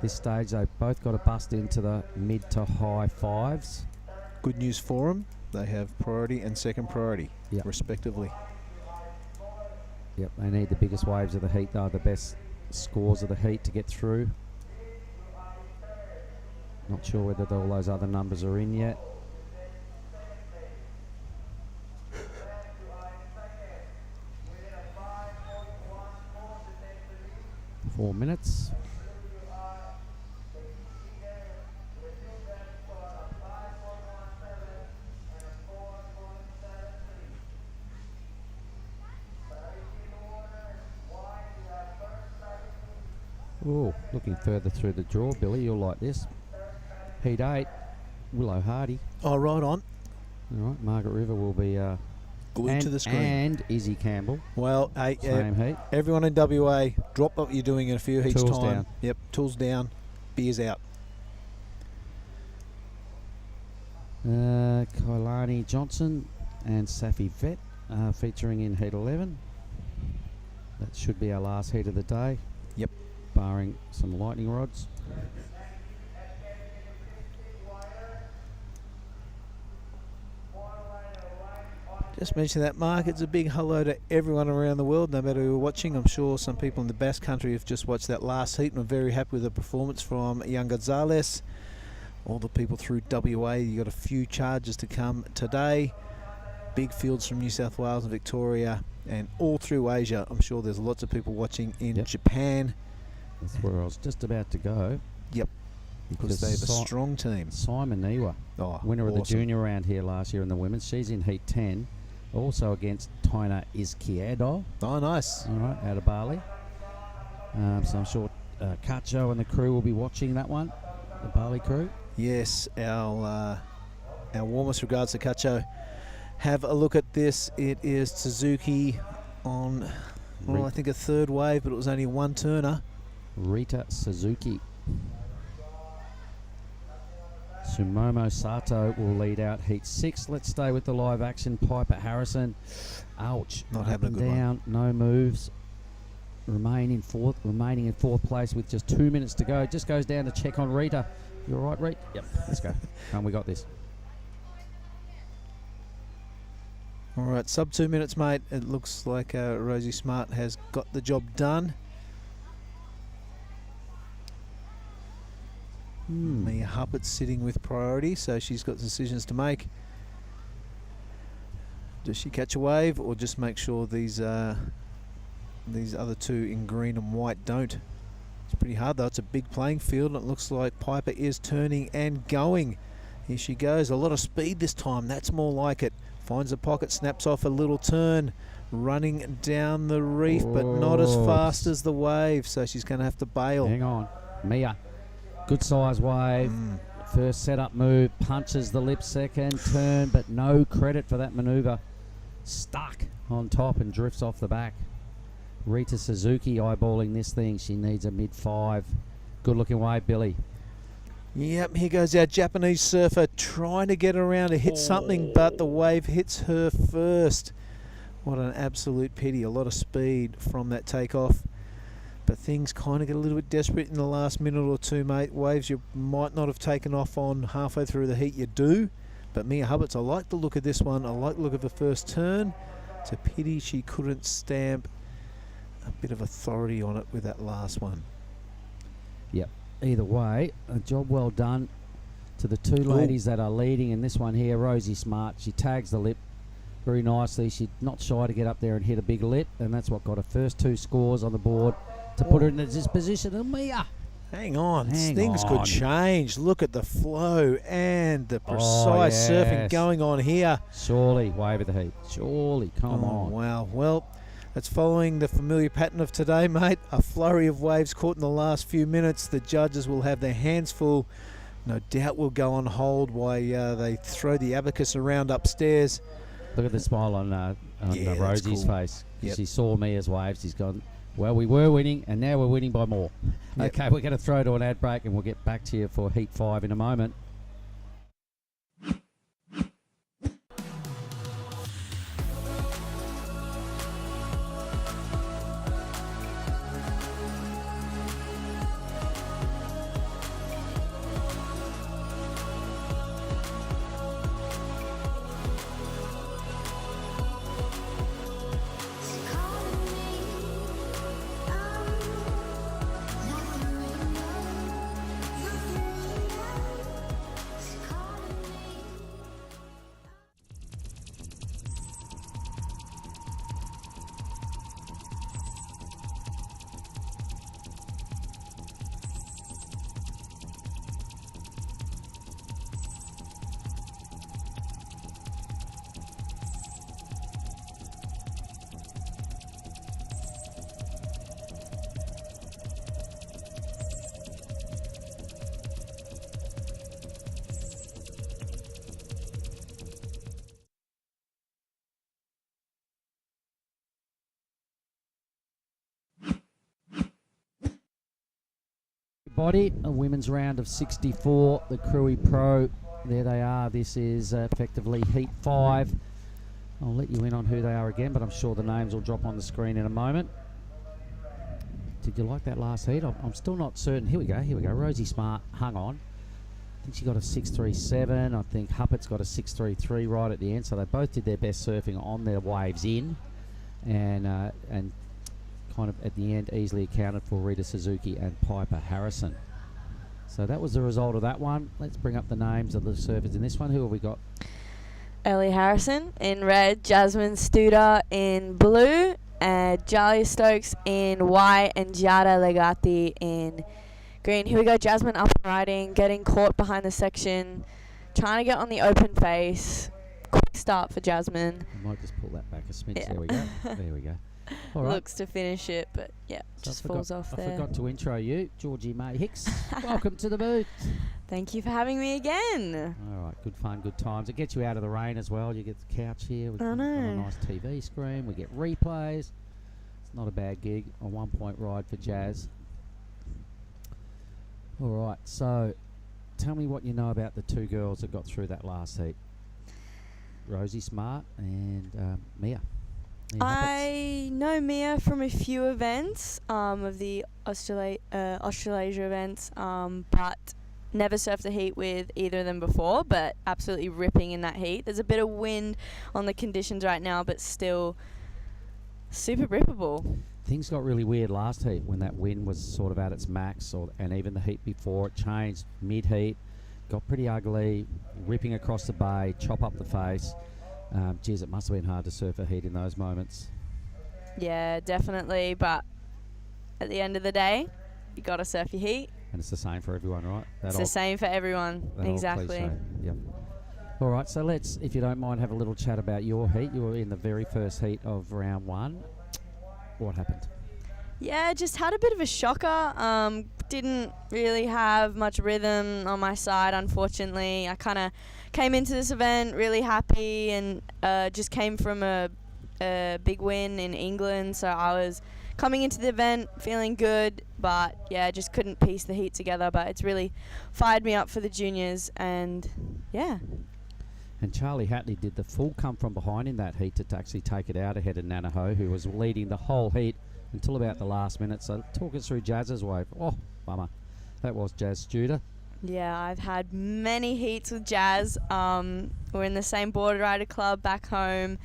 This stage they've both got to bust into the mid to high 5s. Good news for them. They have priority and second priority, Yep. respectively. Yep, they need the biggest waves of the heat. They're the best scores of the heat to get through. Not sure whether all those other numbers are in yet. Four minutes. Oh, looking further through the draw, Billy. You'll like this. Heat 8, Willow Hardy. Oh, right on. All right, Margaret River will be Glued to the screen. And Izzy Campbell. Well, hey, Same heat. everyone in WA, drop what you're doing in a few heats Tools time. down. Yep, tools down, beers out. Kailani Johnson and Safi Vet featuring in heat 11. That should be our last heat of the day. Yep. Barring some lightning rods. Just mention that, Mark. It's a big hello to everyone around the world, no matter who are watching. I'm sure some people in the Basque Country have just watched that last heat and are very happy with the performance from Young Gonzalez. All the people through WA, you got a few charges to come today. Big fields from New South Wales and Victoria and all through Asia. I'm sure there's lots of people watching in Japan. That's where I was just about to go. Yep. Because they have a strong team. Simon Niwa, winner of the junior round here last year in the women's. She's in heat 10. Also against Taina Izquierdo. Oh, nice. All right, out of Bali. So I'm sure Kacho and the crew will be watching that one, the Bali crew. Yes, our warmest regards to Kacho. Have a look at this. It is Suzuki on, I think a third wave, but it was only one turner. Rita Suzuki. Sumomo Sato will lead out heat 6. Let's stay with the live action. Piper Harrison. Ouch. Not having a good down, no moves. Remaining in fourth place with just 2 minutes to go. Just goes down to check on Rita. You all right, Rita? Yep. Let's go. We got this. All right, sub 2 minutes, mate. It looks like Rosie Smart has got the job done. Mia Huppert's sitting with priority, so she's got decisions to make. Does she catch a wave, or just make sure these other two in green and white don't? It's pretty hard, though. It's a big playing field, and it looks like Piper is turning and going. Here she goes. A lot of speed this time. That's more like it. Finds a pocket, snaps off a little turn, running down the reef, but not as fast as the wave, so she's going to have to bail. Hang on. Mia. Good size wave. First setup move. Punches the lip second turn, but no credit for that maneuver. Stuck on top and drifts off the back. Rita Suzuki eyeballing this thing. She needs a mid-5. Good looking wave, Billy. Yep, here goes our Japanese surfer trying to get around to hit something, but the wave hits her first. What an absolute pity. A lot of speed from that takeoff. But things kind of get a little bit desperate in the last minute or two, mate. Waves you might not have taken off on halfway through the heat, you do. But Mia Huppert's, I like the look of this one. I like the look of the first turn. It's a pity she couldn't stamp a bit of authority on it with that last one. Yep. Either way, a job well done to the two ladies that are leading in this one here. Rosie Smart, she tags the lip very nicely. She's not shy to get up there and hit a big lip, and that's what got her first 2 scores on the board to put her in this position. And Mia, hang on, things could change. Look at the flow and the precise surfing going on here. Surely, wave of the heat. Surely, come on. Wow. Well, that's following the familiar pattern of today, mate. A flurry of waves caught in the last few minutes. The judges will have their hands full. No doubt will go on hold while they throw the abacus around upstairs. Look at the smile on Rosie's face. She saw Mia's waves. She's gone, well, we were winning, and now we're winning by more. Yep. Okay, we're going to throw to an ad break, and we'll get back to you for Heat 5 in a moment. Body, a women's round of 64, the Krui Pro. There they are. This is effectively Heat 5. I'll let you in on who they are again, but I'm sure the names will drop on the screen in a moment. Did you like that last heat? I'm still not certain. Here we go. Rosie Smart hung on. I think she got a 6.37. I think Huppert's got a 6.33 right at the end. So they both did their best surfing on their waves in, and kind of at the end easily accounted for Rita Suzuki and Piper Harrison. So that was the result of that one. Let's bring up the names of the surfers in this one. Who have we got? Ellie Harrison in red, Jasmine Studer in blue, Jalia Stokes in white, and Giada Legati in Green. Here we go. Jasmine up and riding, getting caught behind the section, trying to get on the open face. Quick start for Jasmine. I might just pull that back a smidge. There we go. There we go. All right. Looks to finish it, but yeah, So just falls off I there. forgot to intro you, Georgie May Hicks. Welcome to the booth. Thank you for having me again. All right, good fun, good times. It gets you out of the rain as well. You get the couch here. We've got a nice TV screen. We get replays. It's not a bad gig. A 1 point ride for Jazz. All right, so tell me what you know about the two girls that got through that last heat. Rosie Smart and Mia. I know Mia from a few events of the Australasia events, but never surfed a heat with either of them before, but absolutely ripping in that heat. There's a bit of wind on the conditions right now, but still super rippable. Things got really weird last heat when that wind was sort of at its max, and even the heat before it changed mid-heat, got pretty ugly, ripping across the bay, chop up the face. Geez, it must have been hard to surf a heat in those moments. Yeah, definitely, but at the end of the day, you got to surf your heat. And it's the same for everyone, right? It's the same for everyone, exactly. Yep. All right, so let's, if you don't mind, have a little chat about your heat. You were in the very first heat of round one. What happened? Yeah, just had a bit of a shocker. Didn't really have much rhythm on my side, unfortunately. I kind of came into this event really happy and just came from a big win in England. So I was coming into the event feeling good, but yeah, just couldn't piece the heat together. But it's really fired me up for the juniors, and yeah. And Charlie Hatley did the full come from behind in that heat to actually take it out ahead of Nanaho, who was leading the whole heat until about the last minute. So talk us through Jazz's wave. Oh, bummer. That was Jazz Studer. Yeah, I've had many heats with Jazz. We're in the same board rider club back home,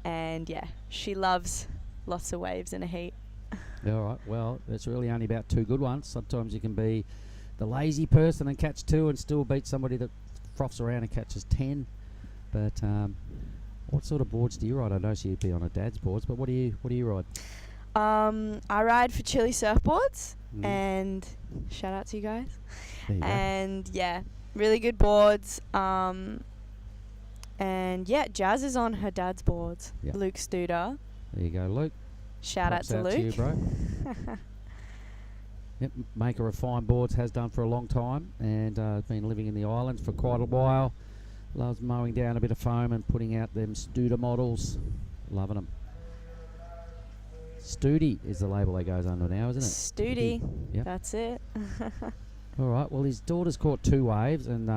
and yeah, she loves lots of waves in a heat. All right, well, it's really only about two good ones. Sometimes you can be the lazy person and catch two and still beat somebody that froths around and catches 10. But what sort of boards do you ride? I know you'd be on a dad's boards, but what do you ride? I ride for Chili Surfboards, and shout out to you guys. There you go. And yeah, really good boards. And yeah, Jazz is on her dad's boards. Yep. Luke Studer. There you go, Luke. Shout out Props to Luke. To you, bro. Yep, maker of fine boards, has done for a long time, and been living in the islands for quite a while. Loves mowing down a bit of foam and putting out them Studer models. Loving them. Studi is the label that goes under now, isn't it? Studi. Yep. That's it. All right, well, his daughter's caught two waves, and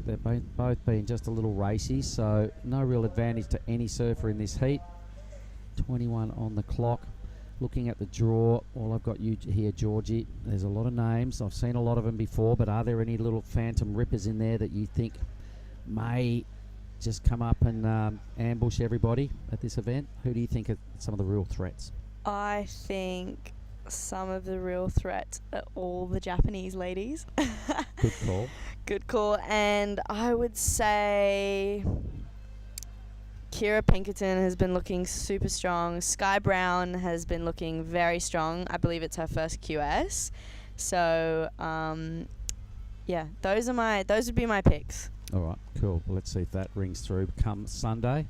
they've both been just a little racy, so no real advantage to any surfer in this heat. 21 on the clock. Looking at the draw, all I've got you here, Georgie. There's a lot of names. I've seen a lot of them before, but are there any little phantom rippers in there that you think may just come up and ambush everybody at this event? Who do you think are some of the real threats? I think some of the real threats are all the Japanese ladies. Good call. Good call. And I would say Kira Pinkerton has been looking super strong. Sky Brown has been looking very strong. I believe it's her first QS. So yeah, those would be my picks. All right, cool. Well, let's see if that rings through come Sunday.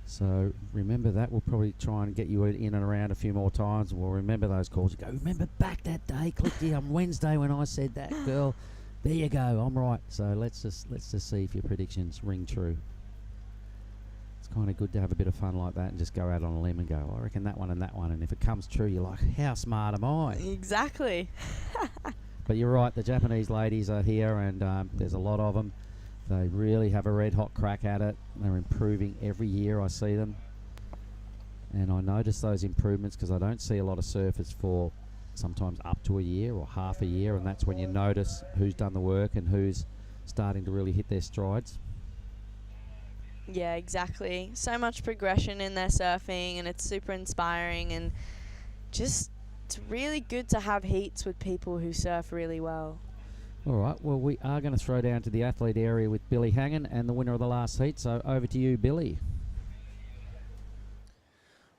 So remember that. We'll probably try and get you in and around a few more times. We'll remember those calls. You go, remember back that day, clicked here on Wednesday when I said that, girl. There you go. I'm right. So let's just see if your predictions ring true. It's kind of good to have a bit of fun like that and just go out on a limb and go, I reckon that one and that one. And if it comes true, you're like, how smart am I? Exactly. But you're right, the Japanese ladies are here, and there's a lot of them. They really have a red-hot crack at it. They're improving every year, I see them. And I notice those improvements because I don't see a lot of surfers for sometimes up to a year or half a year, and that's when you notice who's done the work and who's starting to really hit their strides. Yeah, exactly. So much progression in their surfing, and it's super inspiring, and just it's really good to have heats with people who surf really well. All right, well, we are going to throw down to the athlete area with Billy Hangen and the winner of the last heat. So over to you, Billy.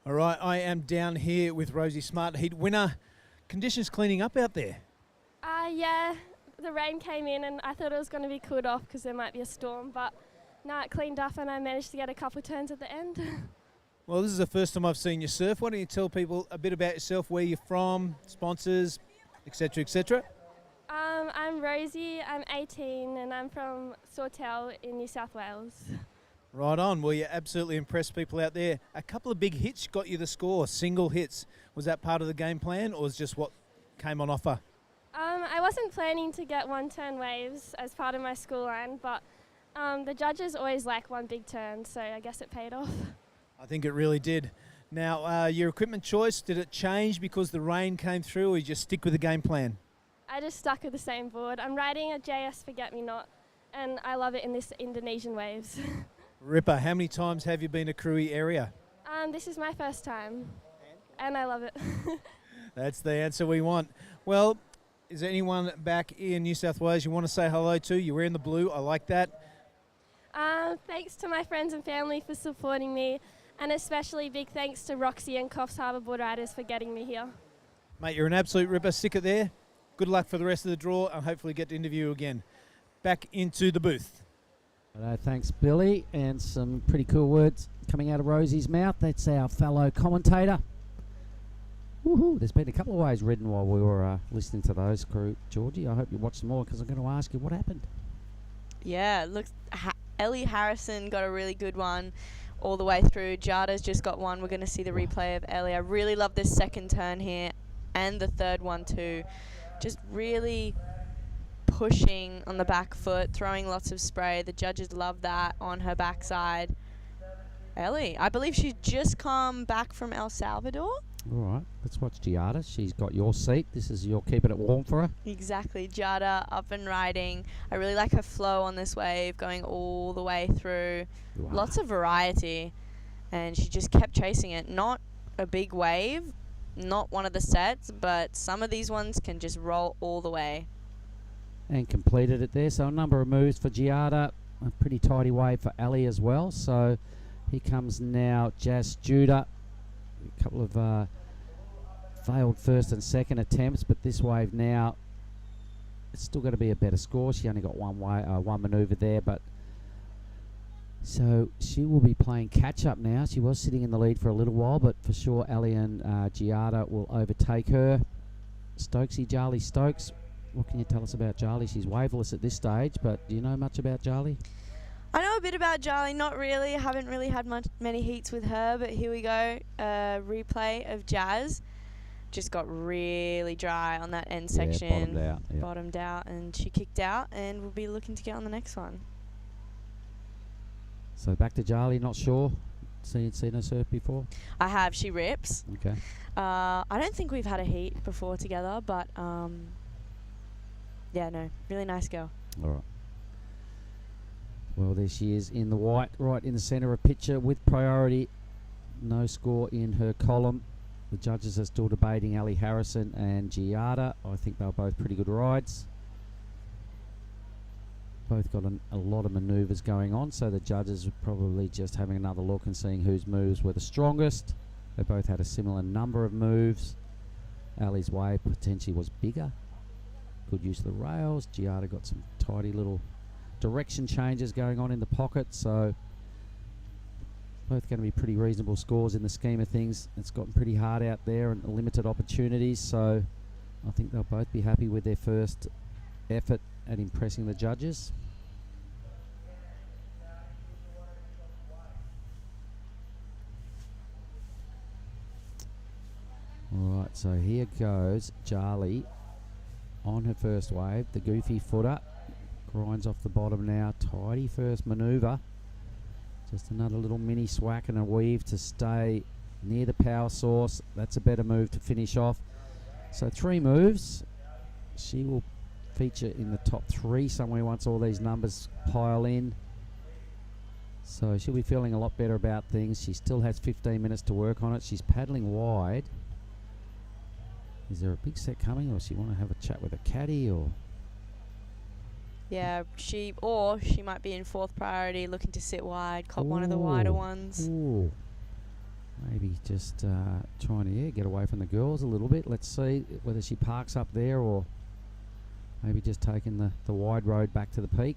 All right, I am down here with Rosie Smart, heat winner. Conditions cleaning up out there? Yeah, the rain came in and I thought it was going to be cooled off because there might be a storm, but no, it cleaned up and I managed to get a couple turns at the end. Well, this is the first time I've seen you surf. Why don't you tell people a bit about yourself, where you're from, sponsors, etc., etc.? I'm Rosie, I'm 18 and I'm from Sawtell in New South Wales. Right on. Well, you absolutely impressed people out there. A couple of big hits got you the score, single hits. Was that part of the game plan or was just what came on offer? I wasn't planning to get one-turn waves as part of my school line, but the judges always like one big turn, so I guess it paid off. I think it really did. Now, your equipment choice, did it change because the rain came through or you just stick with the game plan? I just stuck with the same board. I'm riding a JS Forget-Me-Not, and I love it in this Indonesian waves. Ripper, how many times have you been to Krui area? This is my first time, and I love it. That's the answer we want. Well, is there anyone back in New South Wales you want to say hello to? You're wearing the blue, I like that. Thanks to my friends and family for supporting me, and especially big thanks to Roxy and Coffs Harbour Board Riders for getting me here. Mate, you're an absolute ripper. Stick it there. Good luck for the rest of the draw and hopefully get to interview you again. Back into the booth. Thanks, Billy, and some pretty cool words coming out of Rosie's mouth. That's our fellow commentator. Woohoo! There's been a couple of waves ridden while we were listening to those, Georgie. I hope you watched them all because I'm going to ask you what happened. Yeah, look, Ellie Harrison got a really good one all the way through. Jada's just got one. We're going to see the replay of Ellie. I really love this second turn here and the third one too. Just really pushing on the back foot, throwing lots of spray. The judges love that on her backside. Ellie, I believe she's just come back from El Salvador. All right, let's watch Giada. She's got your seat. This is your keeping it warm for her. Exactly, Jada up and riding. I really like her flow on this wave, going all the way through. Wow. Lots of variety, and she just kept chasing it. Not a big wave, not one of the sets, but some of these ones can just roll all the way. And completed it there. So a number of moves for Giada. A pretty tidy wave for Ali as well. So here comes now Jazz Judah. A couple of failed first and second attempts, but this wave now, it's still going to be a better score. She only got one manoeuvre there, but so she will be playing catch up now. She was sitting in the lead for a little while, but for sure Ali and Giada will overtake her. Stokesy, Charlie Stokes. What can you tell us about Charlie? She's waveless at this stage, but do you know much about Charlie? I know a bit about Charlie, not really. Haven't really had many heats with her, but here we go. Replay of Jazz. Just got really dry on that end section. Bottomed out, and she kicked out, and we'll be looking to get on the next one. So back to Charlie, not sure. Seen her surf before? I have. She rips. Okay. I don't think we've had a heat before together, but yeah, no, really nice girl. All right. Well, there she is in the white, right in the centre of picture with priority. No score in her column. The judges are still debating Ali Harrison and Giada. I think they're both pretty good rides. Both got a lot of manoeuvres going on, so the judges are probably just having another look and seeing whose moves were the strongest. They both had a similar number of moves. Ali's wave potentially was bigger. Good use of the rails. Giada got some tidy little direction changes going on in the pocket, so both going to be pretty reasonable scores in the scheme of things. It's gotten pretty hard out there and limited opportunities, so I think they'll both be happy with their first effort at impressing the judges. Alright, so here goes Charlie on her first wave, the goofy footer. Grinds off the bottom now. Tidy first manoeuvre. Just another little mini swack and a weave to stay near the power source. That's a better move to finish off. So 3 moves. She will feature in the top 3 somewhere once all these numbers pile in. So she'll be feeling a lot better about things. She still has 15 minutes to work on it. She's paddling wide. Is there a big set coming, or does she want to have a chat with a caddy, or? Yeah, she might be in 4th priority, looking to sit wide, cop one of the wider ones. Ooh. Maybe just trying to get away from the girls a little bit. Let's see whether she parks up there or Maybe just taking the wide road back to the peak.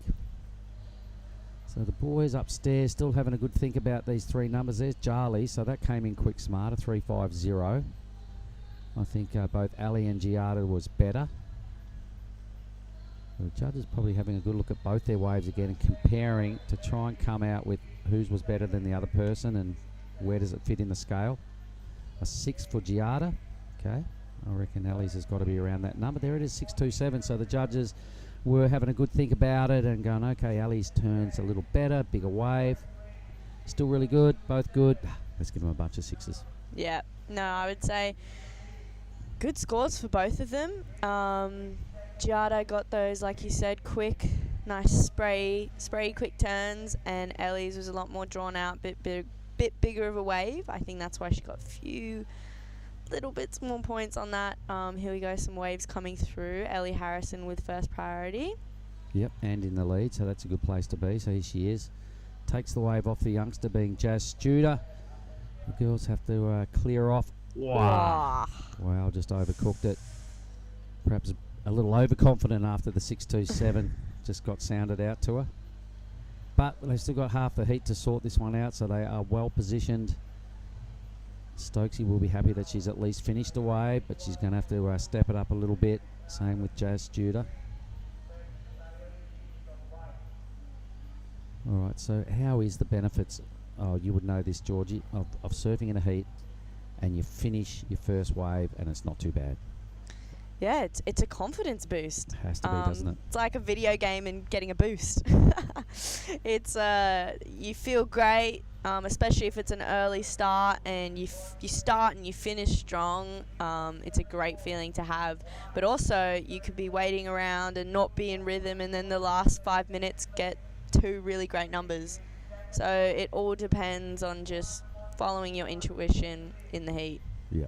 So the boys upstairs still having a good think about these three numbers. There's Charlie, so that came in quick smart, a 3.50. I think both Ali and Giada was better. The judges probably having a good look at both their waves again and comparing to try and come out with whose was better than the other person and where does it fit in the scale. A 6 for Giada. Okay, I reckon Ali's has got to be around that number. There it is, 6.27. So the judges were having a good think about it and going, okay, Ali's turn's a little better, bigger wave. Still really good, both good. Let's give them a bunch of 6s. Yeah, no, I would say good scores for both of them. Giada got those, like you said, quick, nice spray quick turns, and Ellie's was a lot more drawn out, bit bigger of a wave. I think that's why she got a few little bits more points on that. Here we go, some waves coming through. Ellie Harrison with first priority. Yep, and in the lead, so that's a good place to be. So here she is. Takes the wave off the youngster being Jazz Studer. The girls have to clear off. Wow, just overcooked it. Perhaps a little overconfident after the 6.27 just got sounded out to her. But they've still got half the heat to sort this one out, so they are well positioned. Stokesy will be happy that she's at least finished the wave, but she's going to have to step it up a little bit. Same with Jazz Studer. All right, so how is the benefits, you would know this, Georgie, of surfing in a heat and you finish your first wave and it's not too bad? Yeah, it's a confidence boost. Has to be, doesn't it? It's like a video game and getting a boost. It's you feel great, especially if it's an early start and you start and you finish strong. It's a great feeling to have. But also, you could be waiting around and not be in rhythm, and then the last 5 minutes get 2 really great numbers. So it all depends on just following your intuition in the heat. Yeah.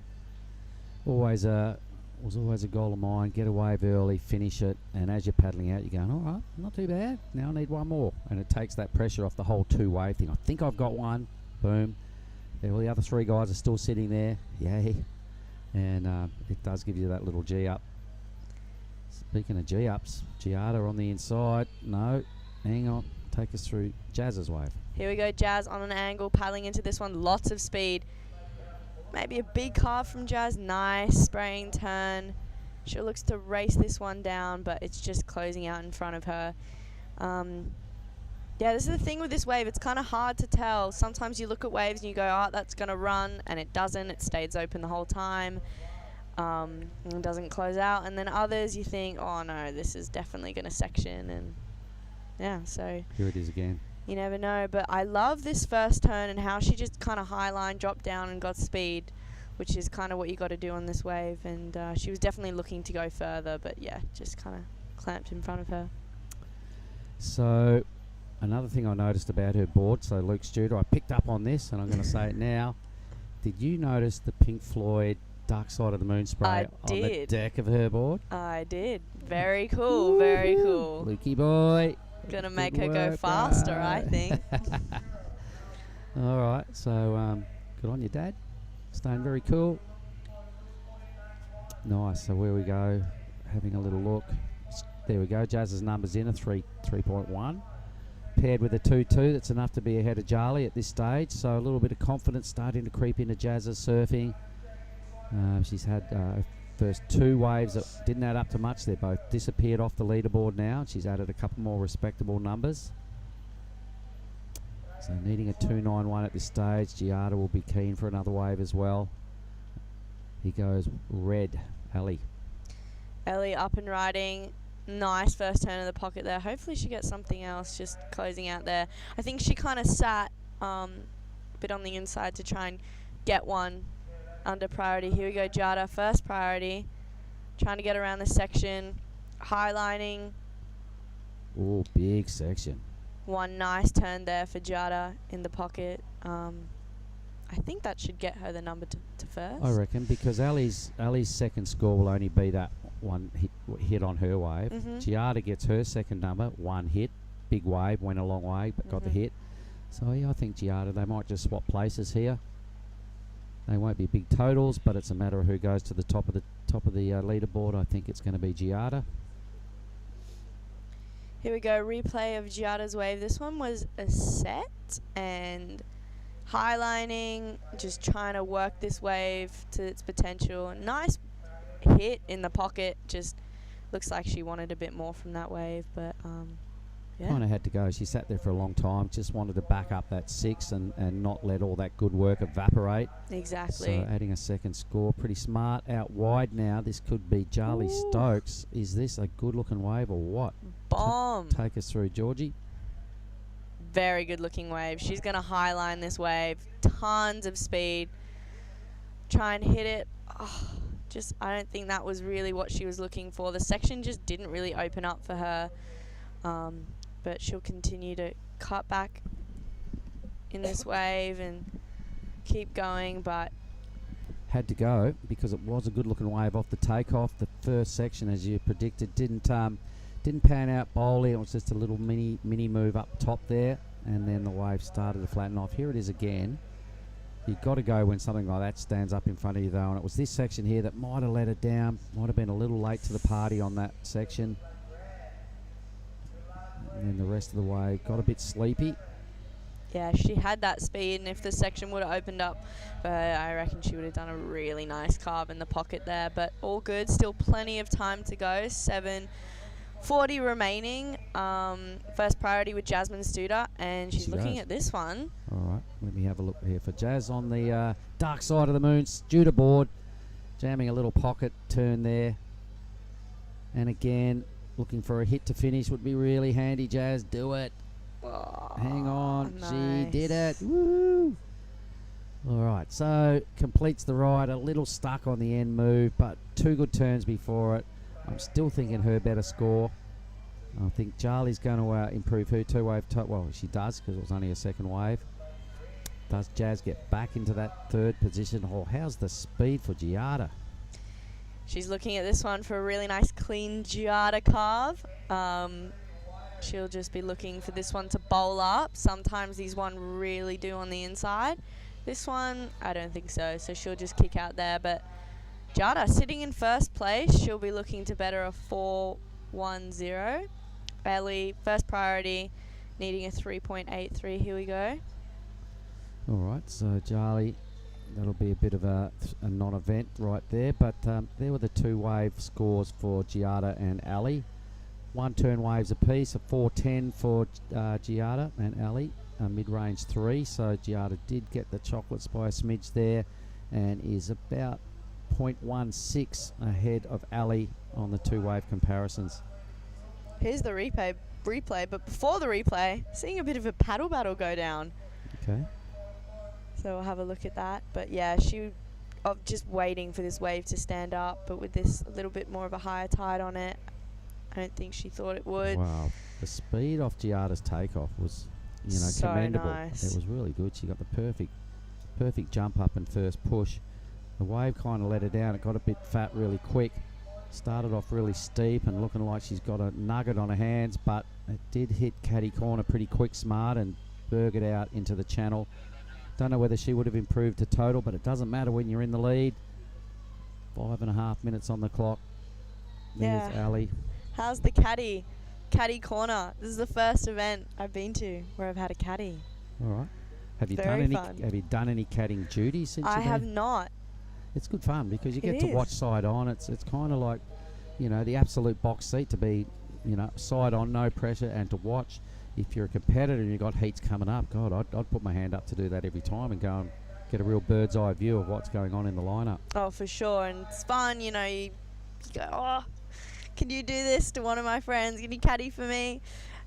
Was always a goal of mine, get a wave early, finish it, and as you're paddling out, you're going, all right, not too bad, now I need one more. And it takes that pressure off the whole 2-wave thing. I think I've got one, boom. All the other 3 guys are still sitting there, yay. And it does give you that little G-up. Speaking of G-ups, Giada on the inside, no, hang on, take us through Jazz's wave. Here we go, Jazz on an angle, paddling into this one, lots of speed. Maybe a big carve from Jazz. Nice spraying turn. She looks to race this one down, but it's just closing out in front of her. Yeah, this is the thing with this wave. It's kind of hard to tell. Sometimes you look at waves and you go, oh, that's going to run, and it doesn't. It stays open the whole time and doesn't close out. And then others you think, oh, no, this is definitely going to section. And yeah, so here it is again. You never know, but I love this first turn and how she just kind of high line, dropped down and got speed, which is kind of what you got to do on this wave. And she was definitely looking to go further, but yeah, just kind of clamped in front of her. So another thing I noticed about her board, so Luke Studer, I picked up on this and I'm going to say it now. Did you notice the Pink Floyd Dark Side of the Moon spray on the deck of her board? I did. Very cool, very cool. Lukey boy. Gonna make her go faster, I think. All right, so good on you, Dad. Staying very cool. Nice. So where we go, having a little look. There we go. Jazz's numbers in a 3.1, paired with a 2.2. That's enough to be ahead of Charlie at this stage. So a little bit of confidence starting to creep into Jazz's surfing. She's had first 2 waves that didn't add up to much. They're both disappeared off the leaderboard now. She's added a couple more respectable numbers. So needing a 2.91 at this stage. Giada will be keen for another wave as well. He goes red. Ellie up and riding. Nice first turn of the pocket there. Hopefully she gets something else just closing out there. I think she kind of sat a bit on the inside to try and get one under priority. Here we go, Giada, first priority. Trying to get around the section. Highlining. Oh, big section. One nice turn there for Giada in the pocket. I think that should get her the number to first. I reckon, because Ali's second score will only be that one hit on her wave. Giada gets her second number, 1 hit, big wave, went a long way, but got the hit. So yeah, I think Giada, they might just swap places here. They won't be big totals, but it's a matter of who goes to the top of the leaderboard. I think it's going to be Giada. Here we go, replay of Giada's wave. This one was a set and highlining, just trying to work this wave to its potential. Nice hit in the pocket, just looks like she wanted a bit more from that wave, but yeah. Kind of had to go. She sat there for a long time, just wanted to back up that 6 and not let all that good work evaporate. Exactly. So adding a second score, pretty smart. Out wide now, this could be Charlie Stokes. Is this a good looking wave or what? Bomb. Take us through, Georgie. Very good looking wave. She's going to highline this wave. Tons of speed. Try and hit it. Oh, just, I don't think that was really what she was looking for. The section just didn't really open up for her. But she'll continue to cut back in this wave and keep going, but had to go because it was a good looking wave off the takeoff. The first section, as you predicted, didn't pan out bowling. It was just a little mini move up top there, and then the wave started to flatten off. Here it is again. You've got to go when something like that stands up in front of you, though, and it was this section here that might have let it down. Might have been a little late to the party on that section. And then the rest of the wave got a bit sleepy. Yeah, she had that speed, and if the section would have opened up, I reckon she would have done a really nice carve in the pocket there. But all good, still plenty of time to go. 7:40 remaining. First priority with Jasmine Studer, and she's looking at this one. All right, let me have a look here for Jazz on the dark side of the moon. Studer board, jamming a little pocket turn there. And again, looking for a hit to finish would be really handy. Jazz, do it. Hang on, nice. She did it. Woo! All right, so completes the ride. A little stuck on the end move, but 2 good turns before it. I'm still thinking her better score. I think Charlie's going to improve her 2-wave. Well, she does because it was only a second wave. Does Jazz get back into that 3rd position? Oh, how's the speed for Giada? She's looking at this one for a really nice clean Giada carve. She'll just be looking for this one to bowl up. Sometimes these one really do on the inside. This one, I don't think so. So she'll just kick out there. But Giada sitting in first place. She'll be looking to better a 4-1-0. Ellie, first priority, needing a 3.83. Here we go. All right, so Charlie, that'll be a bit of a non-event right there. But there were the 2-wave scores for Giada and Ali. 1 turn waves apiece, a 4.10 for Giada and Ali, a mid-range 3. So Giada did get the chocolates by a smidge there and is about 0.16 ahead of Ali on the 2-wave comparisons. Here's the replay, but before the replay, seeing a bit of a paddle battle go down. Okay. So we'll have a look at that. But yeah, she just waiting for this wave to stand up, but with this a little bit more of a higher tide on it, I don't think she thought it would. Wow, the speed off Giada's takeoff was, So commendable. nice. It was really good. She got the perfect jump up and first push. The wave kind of let her down. It got a bit fat really quick. Started off really steep and looking like she's got a nugget on her hands, but it did hit caddy corner pretty quick, smart, and burgered out into the channel. Don't know whether she would have improved to total, but it doesn't matter when you're in the lead. 5.5 minutes on the clock. There's Ali. How's the caddy corner? This is the first event I've been to where I've had a caddy. All right. Have you Very fun. done any caddying duties since I you've have been? not. It's good fun because you It get to watch is. side on. It's kind of like, the absolute box seat to be, side on, no pressure, and to watch. If you're a competitor and you've got heats coming up, God, I'd put my hand up to do that every time and go and get a real bird's eye view of what's going on in the lineup. Oh, for sure. And it's fun, you go, oh, can you do this to one of my friends? Can you caddy for me?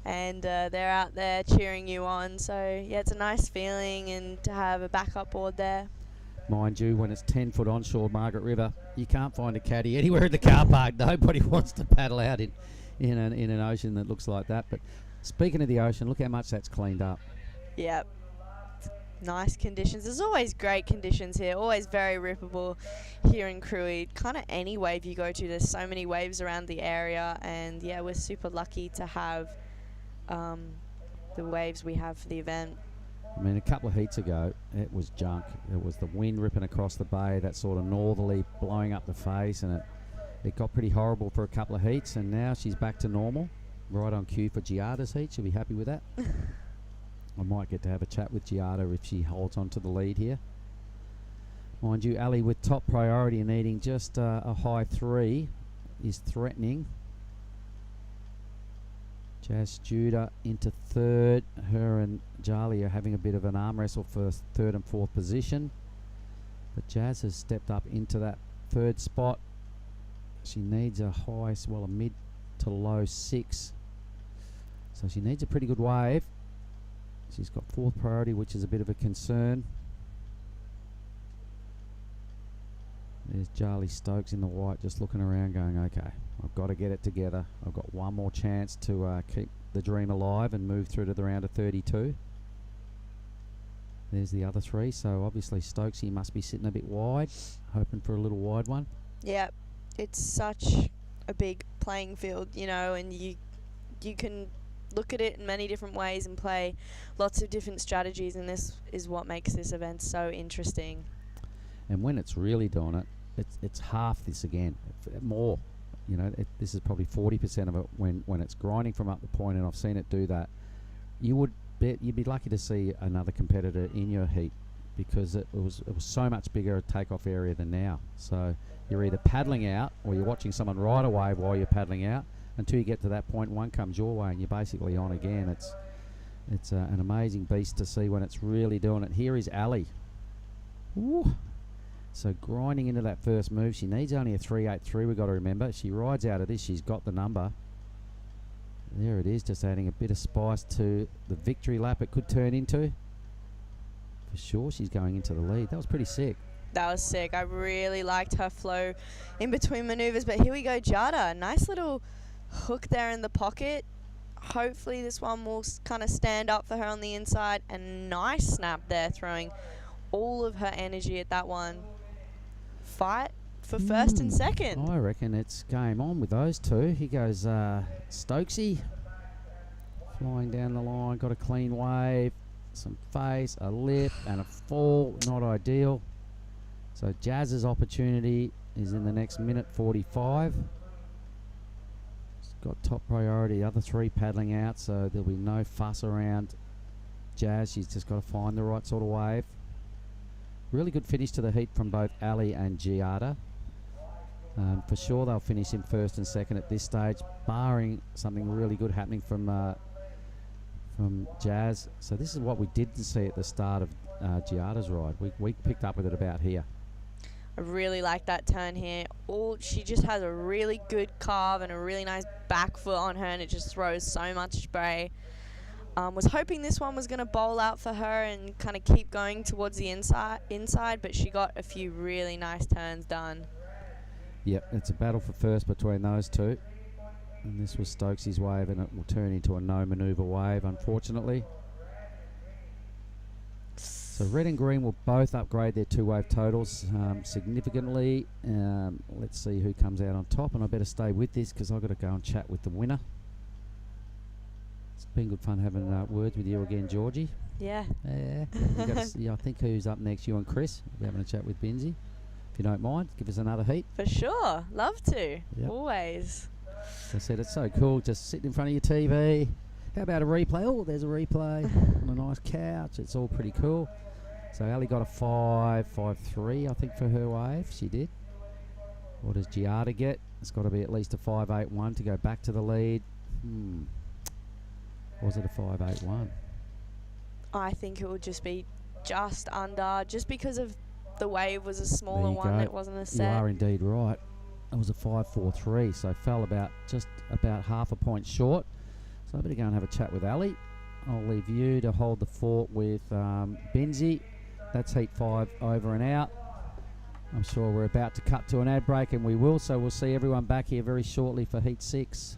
And they're out there cheering you on. So, yeah, it's a nice feeling and to have a backup board there. Mind you, when it's 10 foot onshore Margaret River, you can't find a caddy anywhere in the car park. Nobody wants to paddle out in an ocean that looks like that. But speaking of the ocean, look how much that's cleaned up. Yep. Nice conditions. There's always great conditions here. Always very rippable here in Krui. Kind of any wave you go to, there's so many waves around the area. And, yeah, we're super lucky to have the waves we have for the event. I mean, a couple of heats ago, it was junk. It was the wind ripping across the bay, that sort of northerly blowing up the face, and it got pretty horrible for a couple of heats, and now she's back to normal. right on cue for Giada's heat. She'll be happy with that. I might get to have a chat with Giada if she holds on to the lead here. Mind you, Ali with top priority and needing just a high 3 is threatening. Jazz Judah into third. Her and Jali are having a bit of an arm wrestle for third and fourth position. But Jazz has stepped up into that third spot. She needs a high, well, a mid to low 6. So she needs a pretty good wave. She's got fourth priority, which is a bit of a concern. There's Charlie Stokes in the white just looking around going, okay, I've got to get it together. I've got one more chance to keep the dream alive and move through to the round of 32. There's the other 3. So obviously Stokesy must be sitting a bit wide, hoping for a little wide one. Yeah, it's such a big playing field, you know, and you can look at it in many different ways and play lots of different strategies, and this is what makes this event so interesting. And when it's really doing it, it's half this again, more. You know, this is probably 40% of it when it's grinding from up the point, and I've seen it do that. You'd be lucky to see another competitor in your heat, because it was so much bigger a takeoff area than now. So you're either paddling out or you're watching someone ride a wave while you're paddling out until you get to that point. One comes your way and you're basically on again. It's an amazing beast to see when it's really doing it. Here is Ali. Ooh. So grinding into that first move. She needs only a 3.83, we've got to remember. She rides out of this, she's got the number. There it is, just adding a bit of spice to the victory lap it could turn into. For sure, she's going into the lead. That was pretty sick. That was sick. I really liked her flow in between maneuvers. But here we go, Jada. Nice little hook there in the pocket. Hopefully this one will kind of stand up for her on the inside. And nice snap there, throwing all of her energy at that one. Fight for first and second. I reckon it's game on with those two. Here goes Stokesy. Flying down the line, got a clean wave, some face, a lip, and a fall. Not ideal. So Jazz's opportunity is in the next minute 45. She's got top priority, the other 3 paddling out, so there'll be no fuss around Jazz. She's just got to find the right sort of wave. Really good finish to the heat from both Ali and Giada. For sure they'll finish in first and second at this stage, barring something really good happening from Jazz. So this is what we didn't see at the start of Giada's ride. We picked up with it about here. I really like that turn here. She just has a really good carve and a really nice back foot on her, and it just throws so much spray. Was hoping this one was going to bowl out for her and kind of keep going towards the inside, but she got a few really nice turns done. Yep, it's a battle for first between those two. And this was Stokesy's wave, and it will turn into a no manoeuvre wave, unfortunately. So red and green will both upgrade their 2-wave totals significantly. Let's see who comes out on top, and I better stay with this because I've got to go and chat with the winner. It's been good fun having words with you again, Georgie. Yeah. Yeah. You got to see, I think who's up next, you and Chris. We'll be having a chat with Benzie. If you don't mind, give us another heat. For sure. Love to. Yep. Always. As I said, it's so cool just sitting in front of your TV. How about a replay? Oh, there's a replay on a nice couch. It's all pretty cool. So Ali got a 5.53, I think, for her wave. She did. What does Giada get? It's got to be at least a 5.81 to go back to the lead. Was it a 5.81? I think it would just be just under, just because of the wave was a smaller one. It wasn't a set. You are indeed right. It was a 5.43, so fell just about half a point short. So I better go and have a chat with Ali. I'll leave you to hold the fort with Benzie. That's heat 5 over and out. I'm sure we're about to cut to an ad break, and we will, so we'll see everyone back here very shortly for heat 6.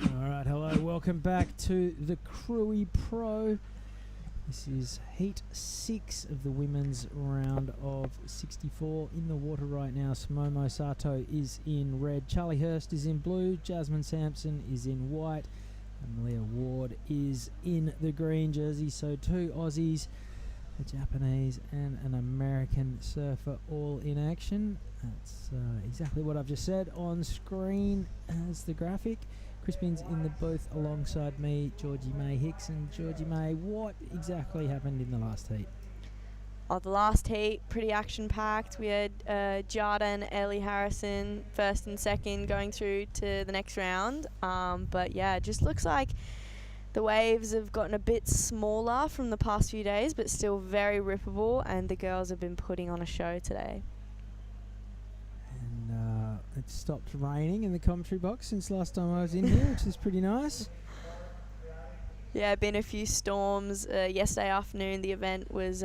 All right, hello, welcome back to the Krui Pro. This is heat 6 of the women's round of 64 in the water right now. Momo Sato is in red, Charlie Hurst is in blue, Jasmine Sampson is in white, and Malia Ward is in the green jersey. So 2 Aussies, a Japanese and an American surfer all in action. That's exactly what I've just said on screen as the graphic. Crispin's in the booth alongside me, Georgie May Hicks. And Georgie May, what exactly happened in the last heat? Oh, the last heat, pretty action-packed. We had Jada and Ellie Harrison first and second going through to the next round. But yeah, it just looks like the waves have gotten a bit smaller from the past few days, but still very rippable, and the girls have been putting on a show today. And it stopped raining in the commentary box since last time I was in here, which is pretty nice. Yeah, been a few storms. Yesterday afternoon the event was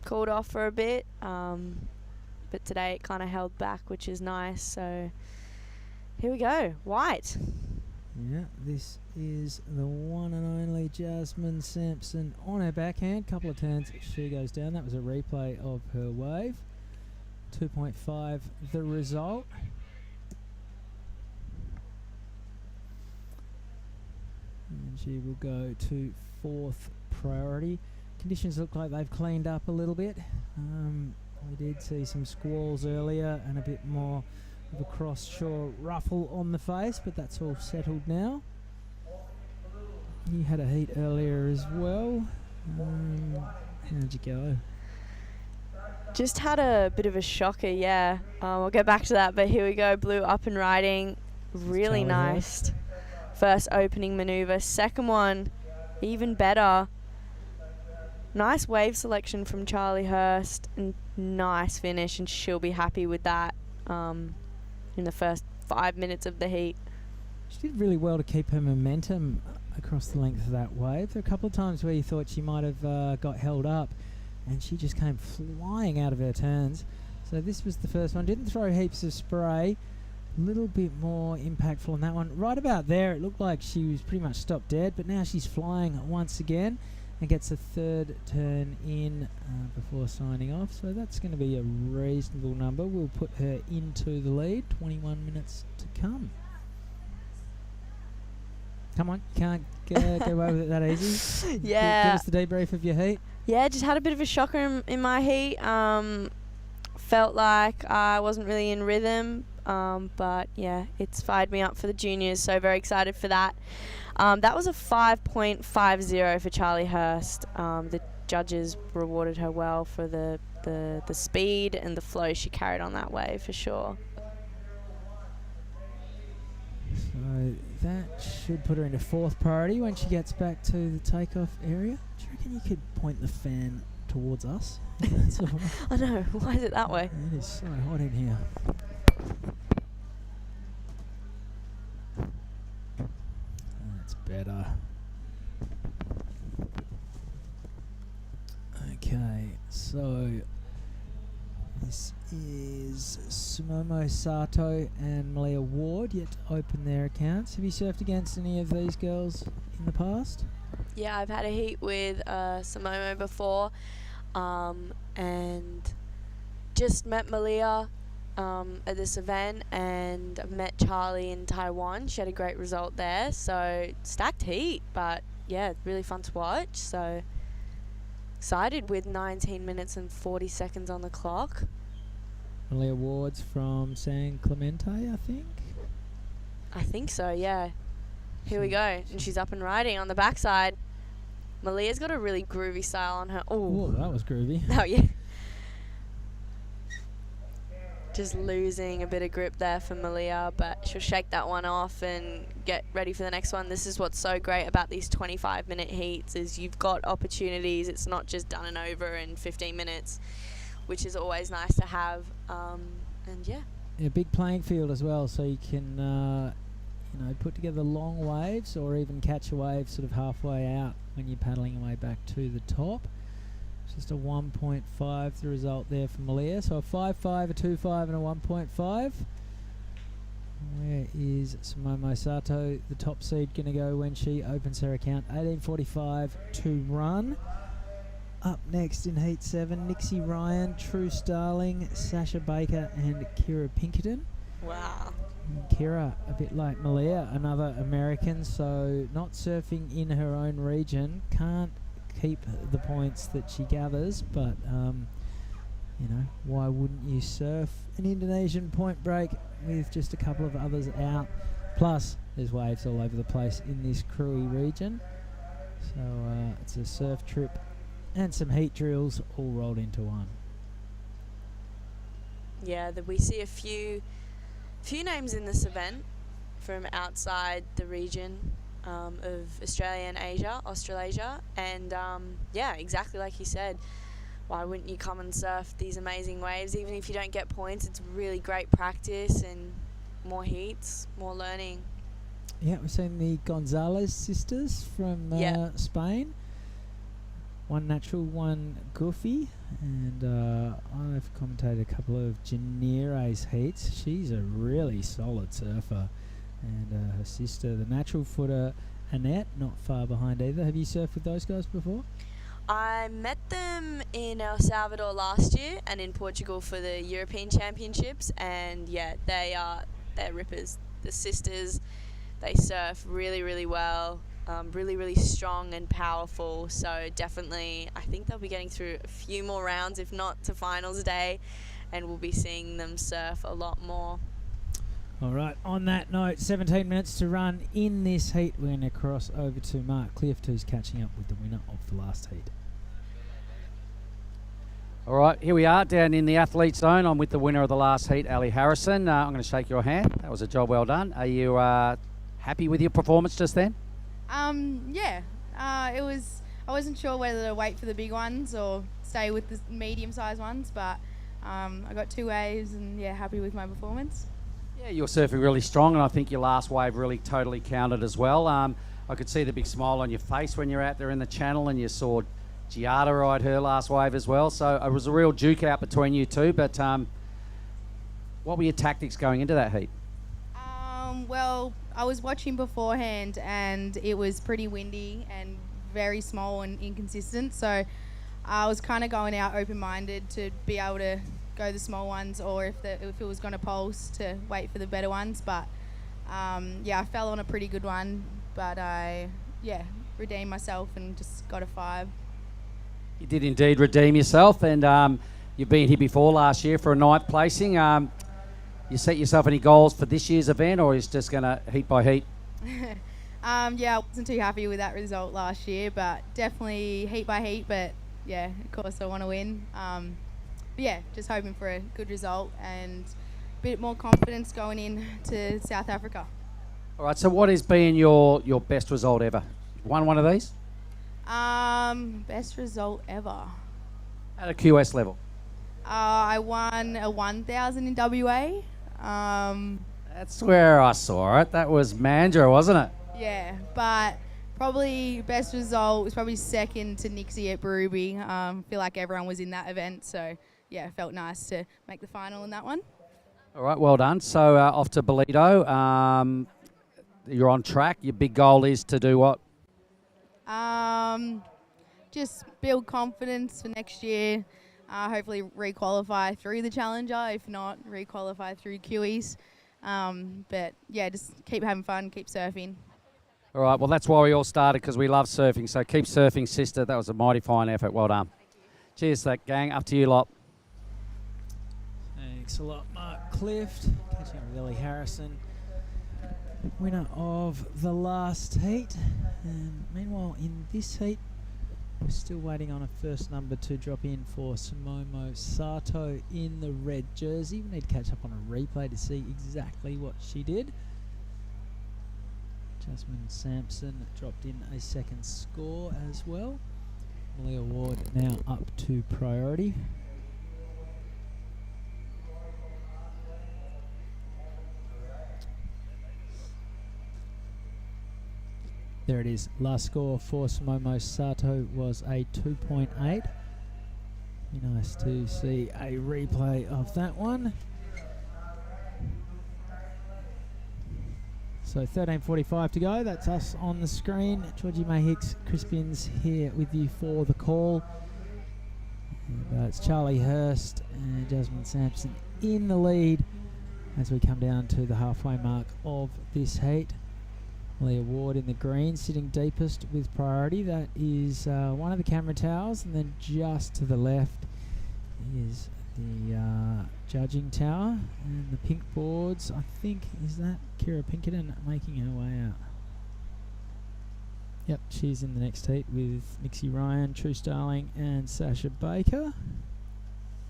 called off for a bit, but today it kind of held back, which is nice. So here we go, white. Yeah, this is the one and only Jasmine Sampson on her backhand. Couple of turns, she goes down. That was a replay of her wave. 2.5 the result. And she will go to 4th priority. Conditions look like they've cleaned up a little bit. We did see some squalls earlier and a bit more of a cross-shore ruffle on the face, but that's all settled now. You had a heat earlier as well. How'd you go? Just had a bit of a shocker, yeah. I'll get back to that, but here we go. Blue up and riding. Really nice. First opening maneuver. Second one, even better. Nice wave selection from Charlie Hurst. And nice finish, and she'll be happy with that in the first 5 minutes of the heat. She did really well to keep her momentum across the length of that wave. There were a couple of times where you thought she might have got held up, and she just came flying out of her turns. So this was the first one. Didn't throw heaps of spray. A little bit more impactful on that one. Right about there, it looked like she was pretty much stopped dead, but now she's flying once again and gets a 3rd turn in before signing off. So that's going to be a reasonable number. We'll put her into the lead. 21 minutes to come. Come on, can't get away with it that easy. Yeah. Give us the debrief of your heat. Yeah, just had a bit of a shocker in my heat. Felt like I wasn't really in rhythm, but yeah, it's fired me up for the juniors, so very excited for that. That was a 5.50 for Charlie Hurst. The judges rewarded her well for the speed and the flow she carried on that wave, for sure. So that should put her into 4th priority when she gets back to the takeoff area. Do you reckon you could point the fan towards us? I know, why is it that way? It is so hot in here. That's better. Okay, so this is Sumomo Sato and Malia Ward yet to open their accounts. Have you surfed against any of these girls in the past? Yeah, I've had a heat with Sumomo before, and just met Malia at this event, and I've met Charlie in Taiwan. She had a great result there, so stacked heat, but yeah, really fun to watch. So excited with 19 minutes and 40 seconds on the clock. Malia Ward's from San Clemente, I think. I think so, yeah. Here we go, and she's up and riding on the backside. Malia's got a really groovy style on her. Oh, that was groovy. Oh, yeah. Just losing a bit of grip there for Malia, but she'll shake that one off and get ready for the next one. This is what's so great about these 25-minute heats, is you've got opportunities. It's not just done and over in 15 minutes, which is always nice to have. And yeah. A big playing field as well, so you can put together long waves or even catch a wave sort of halfway out when you're paddling your way back to the top. Just a 1.5 the result there for Malia. So a 5.5, a 2.5 and a 1.5. Where is Sumomo Sato, the top seed, going to go when she opens her account? 18:45 to run. Up next in Heat 7, Nixie Ryan, True Starling, Sasha Baker and Kira Pinkerton. Wow. And Kira, a bit like Malia, another American, so not surfing in her own region. Can't keep the points that she gathers, but you know, why wouldn't you surf an Indonesian point break with just a couple of others out? Plus, there's waves all over the place in this Krui region. So it's a surf trip and some heat drills all rolled into one. Yeah, we see a few names in this event from outside the region of Australia and Asia, Australasia, and yeah, exactly like you said. Why wouldn't you come and surf these amazing waves? Even if you don't get points, it's really great practice and more heats, more learning. Yeah, we've seen the Gonzalez sisters from Spain. One natural, one goofy. And I've commentated a couple of Janire's heats. She's a really solid surfer. And her sister, the natural footer, Annette, not far behind either. Have you surfed with those guys before? I met them in El Salvador last year and in Portugal for the European Championships, and yeah, they're rippers. The sisters, they surf really, really well, really, really strong and powerful. So definitely, I think they'll be getting through a few more rounds, if not to finals day, and we'll be seeing them surf a lot more. All right, on that note, 17 minutes to run in this heat. We're going to cross over to Mark Clift, who's catching up with the winner of the last heat. All right, here we are down in the athlete zone. I'm with the winner of the last heat, Ali Harrison. I'm going to shake your hand. That was a job well done. Are you happy with your performance just then? Yeah. It was. I wasn't sure whether to wait for the big ones or stay with the medium-sized ones, but I got 2 waves and yeah, happy with my performance. Yeah, you're surfing really strong, and I think your last wave really totally counted as well. I could see the big smile on your face when you're out there in the channel, and you saw Giada ride her last wave as well. So it was a real duke out between you two. But what were your tactics going into that heat? Well, I was watching beforehand, and it was pretty windy and very small and inconsistent. So I was kind of going out open-minded to be able to go the small ones, or if it was going to pulse, to wait for the better ones. But yeah, I fell on a pretty good one, but I redeemed myself and just got a 5. You did indeed redeem yourself, and you've been here before last year for a 9th placing. You set yourself any goals for this year's event, or is just going to heat by heat? Yeah, I wasn't too happy with that result last year, but definitely heat by heat. But yeah, of course I want to win. But yeah, just hoping for a good result and a bit more confidence going in to South Africa. All right, so what has been your best result ever? Won one of these? Best result ever. At a QS level? I won a 1,000 in WA. That's where I saw it. That was Mandra, wasn't it? Yeah, but probably best result was probably second to Nixie at Berube. Feel like everyone was in that event, so yeah, felt nice to make the final in that one. All right, well done. So off to Bolito. You're on track. Your big goal is to do what? Just build confidence for next year. Hopefully re-qualify through the Challenger. If not, re-qualify through QEs. But yeah, just keep having fun, keep surfing. All right, well, that's why we all started, because we love surfing. So keep surfing, sister. That was a mighty fine effort. Well done. Cheers, that gang. Up to you lot. Thanks a lot, Mark Clift. Catching up with Ellie Harrison, winner of the last heat. And meanwhile, in this heat, we're still waiting on a first number to drop in for Sumomo Sato in the red jersey. We need to catch up on a replay to see exactly what she did. Jasmine Sampson dropped in a second score as well. Malia Ward now up to priority. There it is. Last score for Sumomo Sato was a 2.8. Be nice to see a replay of that one. So 13:45 to go. That's us on the screen. Georgie May Hicks, Crispins here with you for the call. And, it's Charlie Hurst and Jasmine Sampson in the lead as we come down to the halfway mark of this heat. Leah Ward in the green, sitting deepest with priority. That is one of the camera towers, and then just to the left is the judging tower, and the pink boards, I think, is that Kira Pinkerton making her way out? Yep, she's in the next heat with Nixie Ryan, True Starling and Sasha Baker.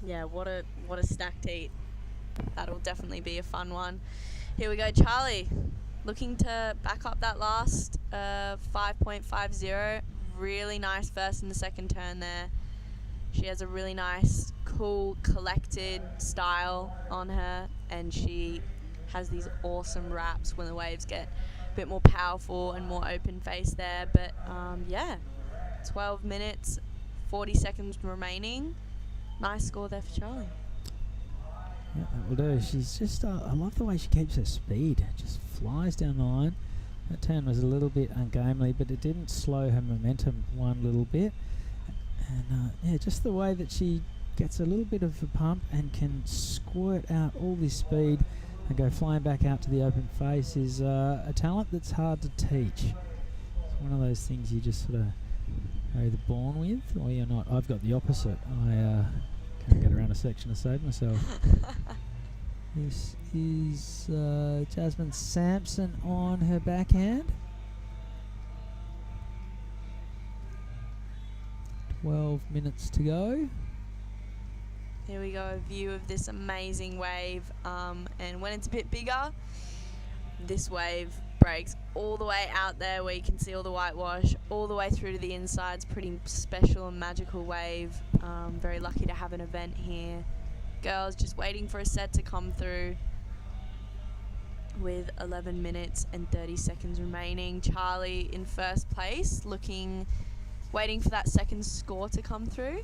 Yeah, what a stacked heat. That'll definitely be a fun one. Here we go, Charlie. Looking to back up that last 5.50. Really nice first and the second turn there. She has a really nice, cool, collected style on her, and she has these awesome wraps when the waves get a bit more powerful and more open face there. But yeah, 12 minutes, 40 seconds remaining. Nice score there for Charlie. Yeah, that will do. She's just, I love the way she keeps her speed. Just flies down the line. That turn was a little bit ungainly, but it didn't slow her momentum one little bit. And yeah, just the way that she gets a little bit of a pump and can squirt out all this speed and go flying back out to the open face is a talent that's hard to teach. It's one of those things you just sort of are either born with or you're not. I've got the opposite. I can't get around a section to save myself. This is Jasmine Sampson on her backhand. 12 minutes to go. Here we go, a view of this amazing wave. And when it's a bit bigger, this wave breaks all the way out there where you can see all the whitewash, all the way through to the inside. It's a pretty special and magical wave. Very lucky to have an event here. Girls just waiting for a set to come through with 11 minutes and 30 seconds remaining. Charlie in first place, waiting for that second score to come through.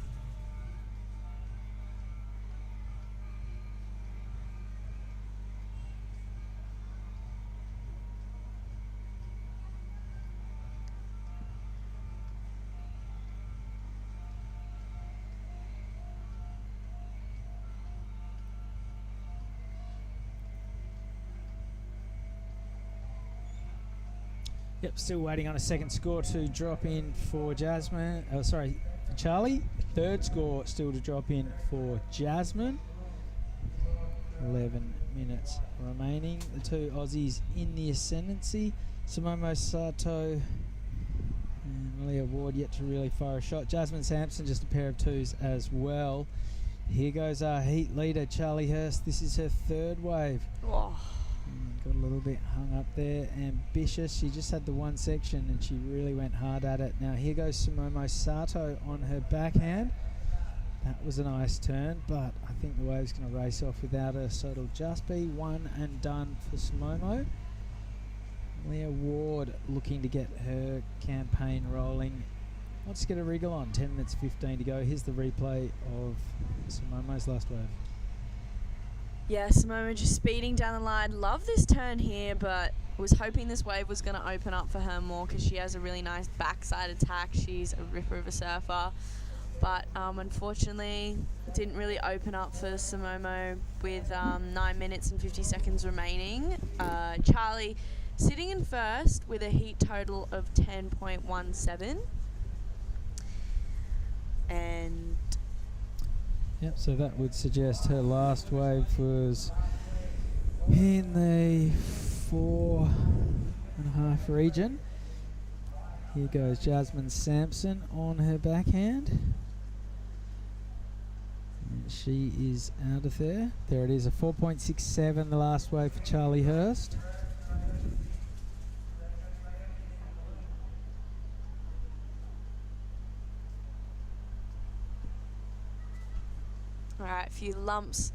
Yep, still waiting on a second score to drop in for Jasmine. For Charlie. Third score still to drop in for Jasmine. 11 minutes remaining. The two Aussies in the ascendancy. Samomo Sato and Leah Ward yet to really fire a shot. Jasmine Sampson just a pair of twos as well. Here goes our heat leader, Charlie Hurst. This is her third wave. Oh. Got a little bit hung up there. Ambitious. She just had the one section and she really went hard at it. Now here goes Samomo Sato on her backhand. That was a nice turn, but I think the wave's going to race off without her, so it'll just be one and done for Samomo. Leah Ward looking to get her campaign rolling. Let's get a wriggle on. 10 minutes 15 to go. Here's the replay of Samomo's last wave. Yeah, Samomo just speeding down the line. Love this turn here, but was hoping this wave was going to open up for her more because she has a really nice backside attack. She's a ripper of a surfer. But unfortunately, it didn't really open up for Samomo with 9 minutes and 50 seconds remaining. Charlie sitting in first with a heat total of 10.17. And yep, so that would suggest her last wave was in the 4.5 region. Here goes Jasmine Sampson on her backhand. And she is out of there. There it is, a 4.67, the last wave for Charlie Hurst. Alright, a few lumps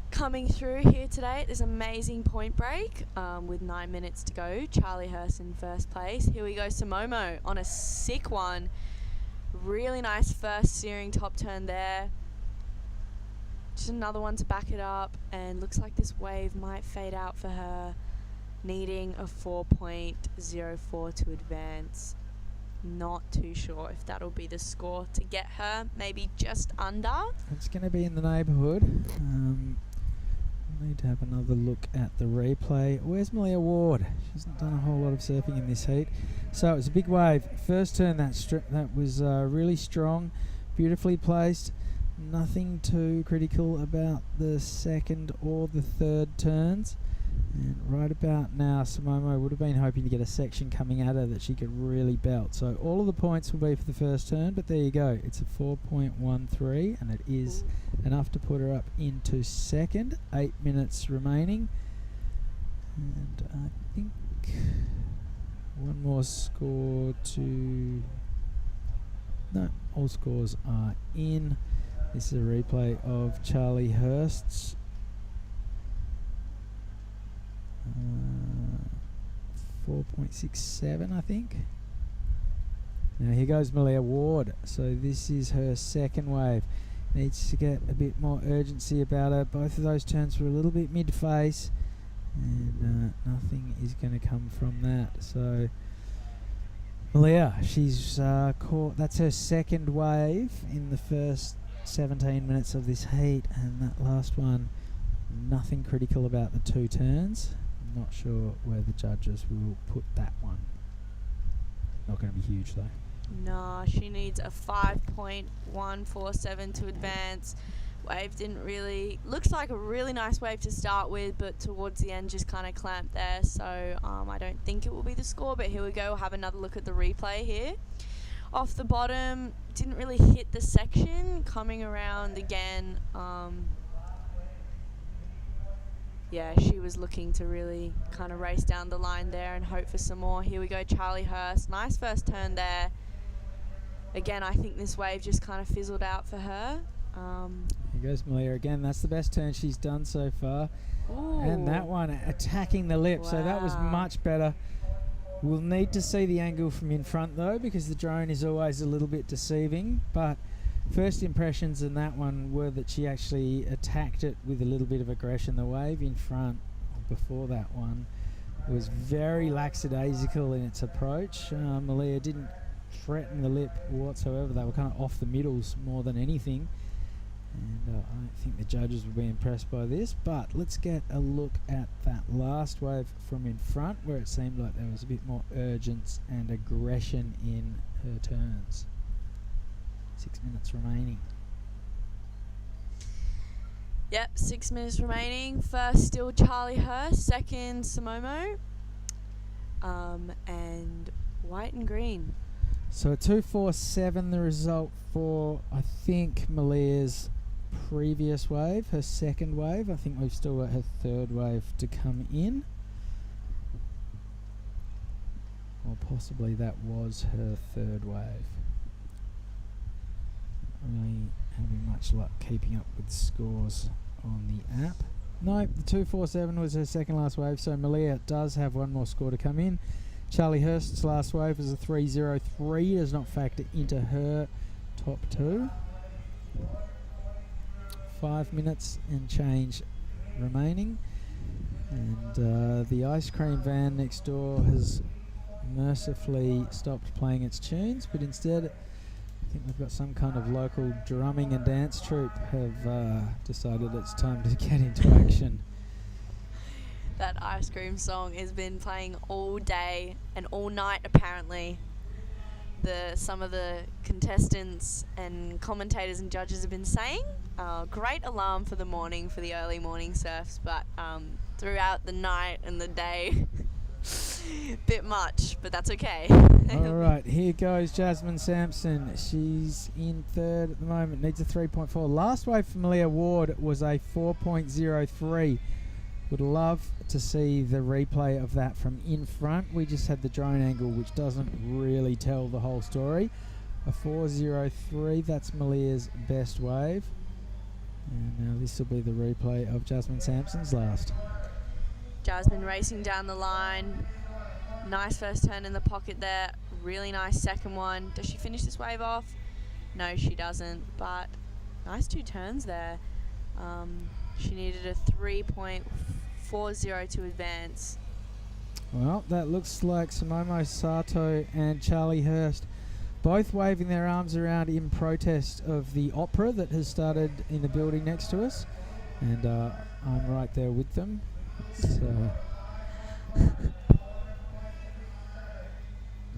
coming through here today at this amazing point break with 9 minutes to go. Charlie Hurst in first place. Here we go, Samomo on a sick one. Really nice first steering top turn there. Just another one to back it up, and looks like this wave might fade out for her needing a 4.04 to advance. Not too sure if that'll be the score to get her, maybe just under. It's going to be in the neighbourhood. Need to have another look at the replay. Where's Malia Ward? She hasn't done a whole lot of surfing in this heat. So it was a big wave. First turn that was really strong, beautifully placed. Nothing too critical about the second or the third turns. And right about now, Simomo would have been hoping to get a section coming at her that she could really belt. So all of the points will be for the first turn, but there you go. It's a 4.13, and it is enough to put her up into second. 8 minutes remaining. And I think one more score to... No, all scores are in. This is a replay of Charlie Hurst's 4.67, I think. Now here goes Malia Ward. So this is her second wave. Needs to get a bit more urgency about her. Both of those turns were a little bit mid-face, and nothing is going to come from that. So Malia, she's caught. That's her second wave in the first 17 minutes of this heat, and that last one, nothing critical about the two turns. Not sure where the judges will put that one. Not going to be huge though. Nah, she needs a 5.147 to advance. Wave didn't really... Looks like a really nice wave to start with, but towards the end just kind of clamped there. So I don't think it will be the score, but here we go. We'll have another look at the replay here. Off the bottom, didn't really hit the section. Coming around again... yeah, she was looking to really kind of race down the line there and hope for some more. Here we go, Charlie Hurst. Nice first turn there. Again, I think this wave just kind of fizzled out for her. Here goes Malia again. That's the best turn she's done so far. Ooh. And that one attacking the lip. Wow. So that was much better. We'll need to see the angle from in front though, because the drone is always a little bit deceiving. But first impressions in that one were that she actually attacked it with a little bit of aggression. The wave in front before that one was very lackadaisical in its approach. Malia didn't threaten the lip whatsoever. They were kind of off the middles more than anything. And I don't think the judges will be impressed by this. But let's get a look at that last wave from in front, where it seemed like there was a bit more urgency and aggression in her turns. 6 minutes remaining. Yep, 6 minutes remaining. First still Charlie Hurst, second Simomo, and white and green. So a 2.47 the result for, I think, Malia's previous wave, her second wave. I think we've still got her third wave to come in. Or possibly that was her third wave. Really having much luck keeping up with scores on the app. No, the 2.47 was her second last wave, so Malia does have one more score to come in. Charlie Hurst's last wave was a 3.03, does not factor into her top two. 5 minutes and change remaining, and the ice cream van next door has mercifully stopped playing its tunes, but instead I think we've got some kind of local drumming and dance troupe have decided it's time to get into action. That ice cream song has been playing all day and all night apparently. Some of the contestants and commentators and judges have been saying. Great alarm for the morning, for the early morning surfs, but throughout the night and the day, bit much, but that's okay. Alright, here goes Jasmine Sampson. She's in third at the moment, needs a 3.4. Last wave for Malia Ward was a 4.03. Would love to see the replay of that from in front. We just had the drone angle, which doesn't really tell the whole story. A 4.03, that's Malia's best wave. And now this will be the replay of Jasmine Sampson's last. Jasmine racing down the line. Nice first turn in the pocket there. Really nice second one. Does she finish this wave off? No, she doesn't, but nice two turns there. She needed a 3.40 to advance. Well, that looks like Samomo Sato and Charlie Hurst both waving their arms around in protest of the opera that has started in the building next to us. And I'm right there with them. So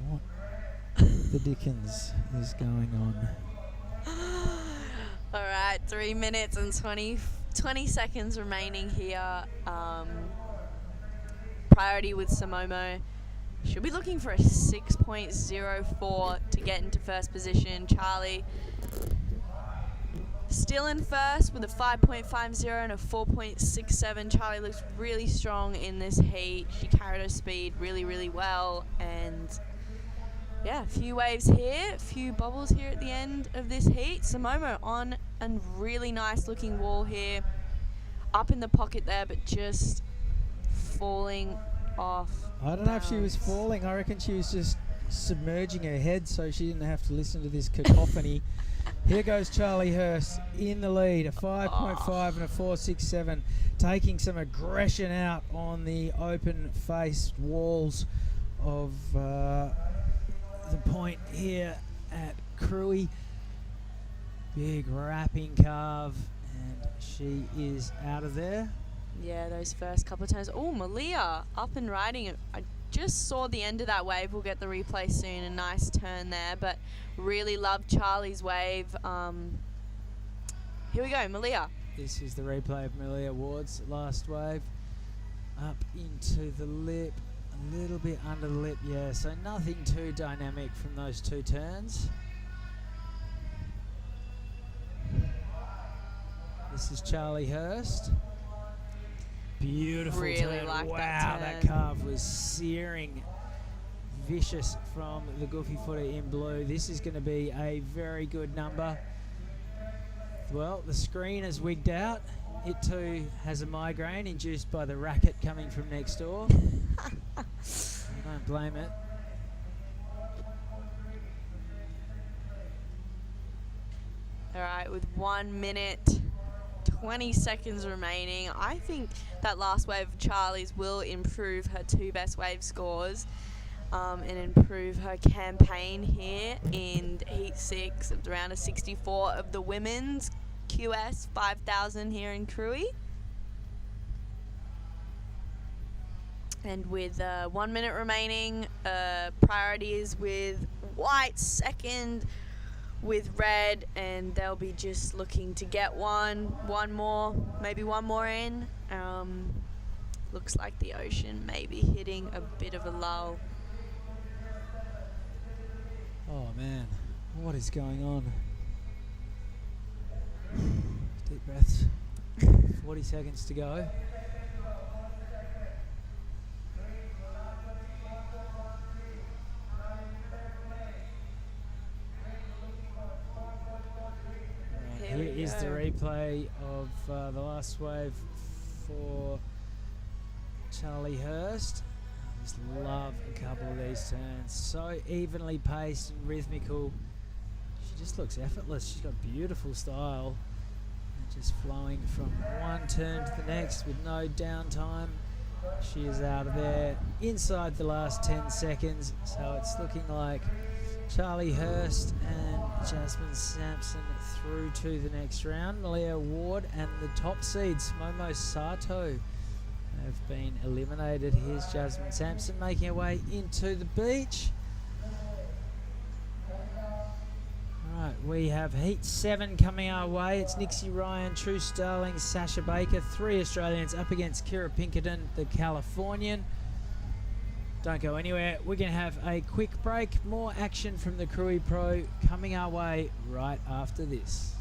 what the dickens is going on? All right, 3 minutes and 20 seconds remaining here. Priority with Samomo. Should be looking for a 6.04 to get into first position. Charlie still in first with a 5.50 and a 4.67. Charlie looks really strong in this heat. She carried her speed really, really well. And yeah, a few waves here, a few bubbles here at the end of this heat. Samomo on a really nice looking wall here. Up in the pocket there, but just falling off. I don't know if she was falling. I reckon she was just submerging her head so she didn't have to listen to this cacophony. Here goes Charlie Hurst in the lead, a 5.5 and a 4.67, taking some aggression out on the open-faced walls of the point here at Krui. Big wrapping carve, and she is out of there. Yeah, those first couple of times. Oh, Malia up and riding. I just saw the end of that wave. We'll get the replay soon. A nice turn there, but really love Charlie's wave. Here we go, Malia. This is the replay of Malia Ward's last wave. Up into the lip, a little bit under the lip, yeah, so nothing too dynamic from those two turns. This is Charlie Hurst. Beautiful really turn. like wow, that that carve was searing, vicious from the goofy footer in blue. This is going to be a very good number. Well, the screen is wigged out. It too has a migraine induced by the racket coming from next door. I don't blame it. All right, with 1 minute, 20 seconds remaining. I think that last wave of Charlie's will improve her two best wave scores and improve her campaign here in Heat 6 of around a 64 of the women's QS 5000 here in Krui. And with 1 minute remaining, priority is with white second, with red, and they'll be just looking to get one more, maybe one more in. Looks like the ocean may be hitting a bit of a lull. Oh man, what is going on? Deep breaths. 40 seconds to go. Here is the replay of the last wave for Charlie Hurst. I just love a couple of these turns. So evenly paced and rhythmical. She just looks effortless. She's got beautiful style. And just flowing from one turn to the next with no downtime. She is out of there inside the last 10 seconds. So it's looking like Charlie Hurst and Jasmine Sampson through to the next round. Malia Ward and the top seeds, Momo Sato, have been eliminated. Here's Jasmine Sampson making her way into the beach. Alright, we have Heat 7 coming our way. It's Nixie Ryan, True Starling, Sasha Baker, 3 Australians up against Kira Pinkerton, the Californian. Don't go anywhere. We're going to have a quick break. More action from the Krui Pro coming our way right after this.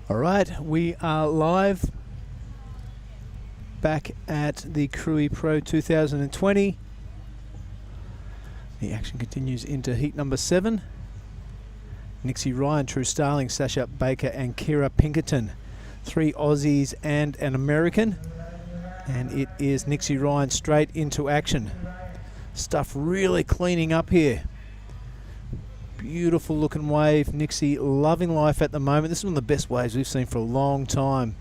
All right, we are live back at the Krui Pro 2020. The action continues into heat number 7. Nixie Ryan, True Starling, Sasha Baker and Kira Pinkerton. 3 Aussies and an American. And it is Nixie Ryan straight into action. Stuff really cleaning up here. Beautiful looking wave. Nixie loving life at the moment. This is one of the best waves we've seen for a long time.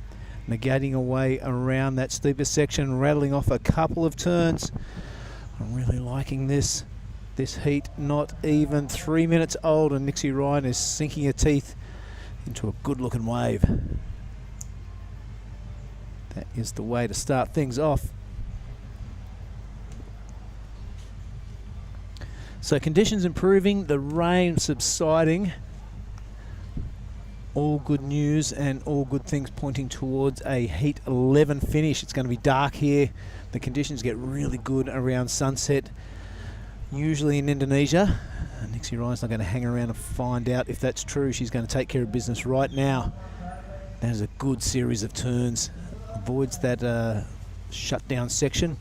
Negating away around that steeper section, rattling off a couple of turns. I'm really liking this. This heat not even 3 minutes old, and Nixie Ryan is sinking her teeth into a good looking wave. That is the way to start things off. So conditions improving, the rain subsiding. All good news and all good things pointing towards a heat 11 finish. It's going to be dark here. The conditions get really good around sunset, usually in Indonesia. Nixie Ryan's not going to hang around and find out if that's true. She's going to take care of business right now. That is a good series of turns. Avoids that shutdown section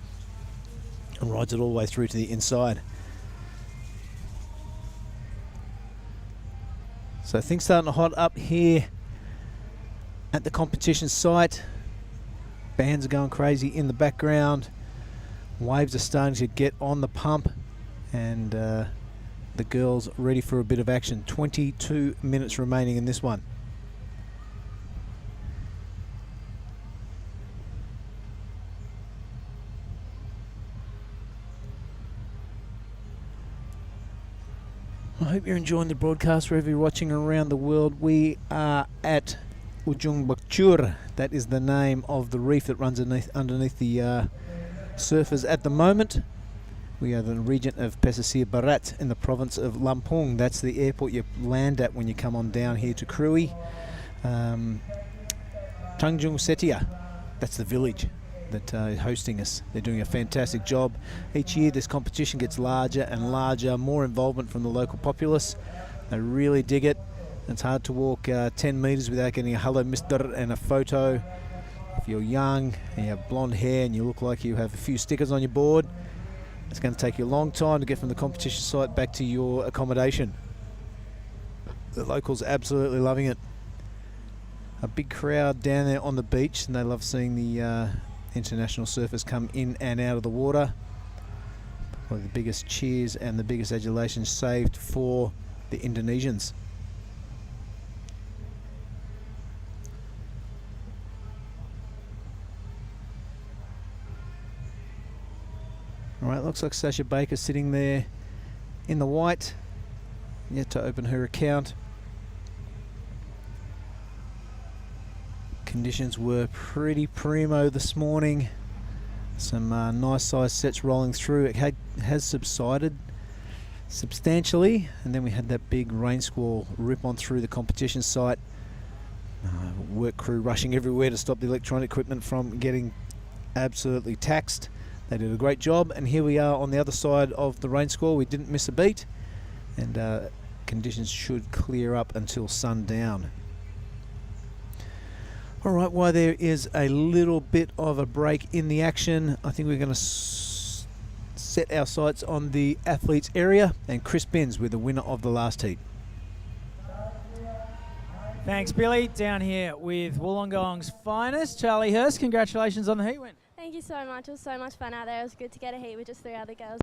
and rides it all the way through to the inside. So things starting to hot up here at the competition site. Bands are going crazy in the background. Waves are starting to get on the pump, and the girls ready for a bit of action. 22 minutes remaining in this one. I hope you're enjoying the broadcast wherever you're watching around the world. We are at Ujung Bocur. That is the name of the reef that runs underneath the surfers at the moment. We are in the region of Pesisir Barat in the province of Lampung. That's the airport you land at when you come on down here to Krui. Tanjung Setia, that's the village that is hosting us. They're doing a fantastic job. Each year this competition gets larger and larger, more involvement from the local populace. They really dig it. It's hard to walk 10 metres without getting a hello mister and a photo. If you're young and you have blonde hair and you look like you have a few stickers on your board, it's going to take you a long time to get from the competition site back to your accommodation. The locals are absolutely loving it. A big crowd down there on the beach, and they love seeing the international surfers come in and out of the water. Probably the biggest cheers and the biggest adulations saved for the Indonesians. All right, looks like Sasha Baker sitting there in the white, yet to open her account. Conditions were pretty primo this morning. Some nice size sets rolling through. It has subsided substantially, and then we had that big rain squall rip on through the competition site. Work crew rushing everywhere to stop the electronic equipment from getting absolutely taxed. They did a great job, and here we are on the other side of the rain squall. We didn't miss a beat, and conditions should clear up until sundown. All right, while there is a little bit of a break in the action, I think we're going to set our sights on the athletes area, and Chris Binns with the winner of the last heat. Thanks, Billy. Down here with Wollongong's finest, Charlie Hurst. Congratulations on the heat win. Thank you so much. It was so much fun out there. It was good to get a heat with just 3 other girls.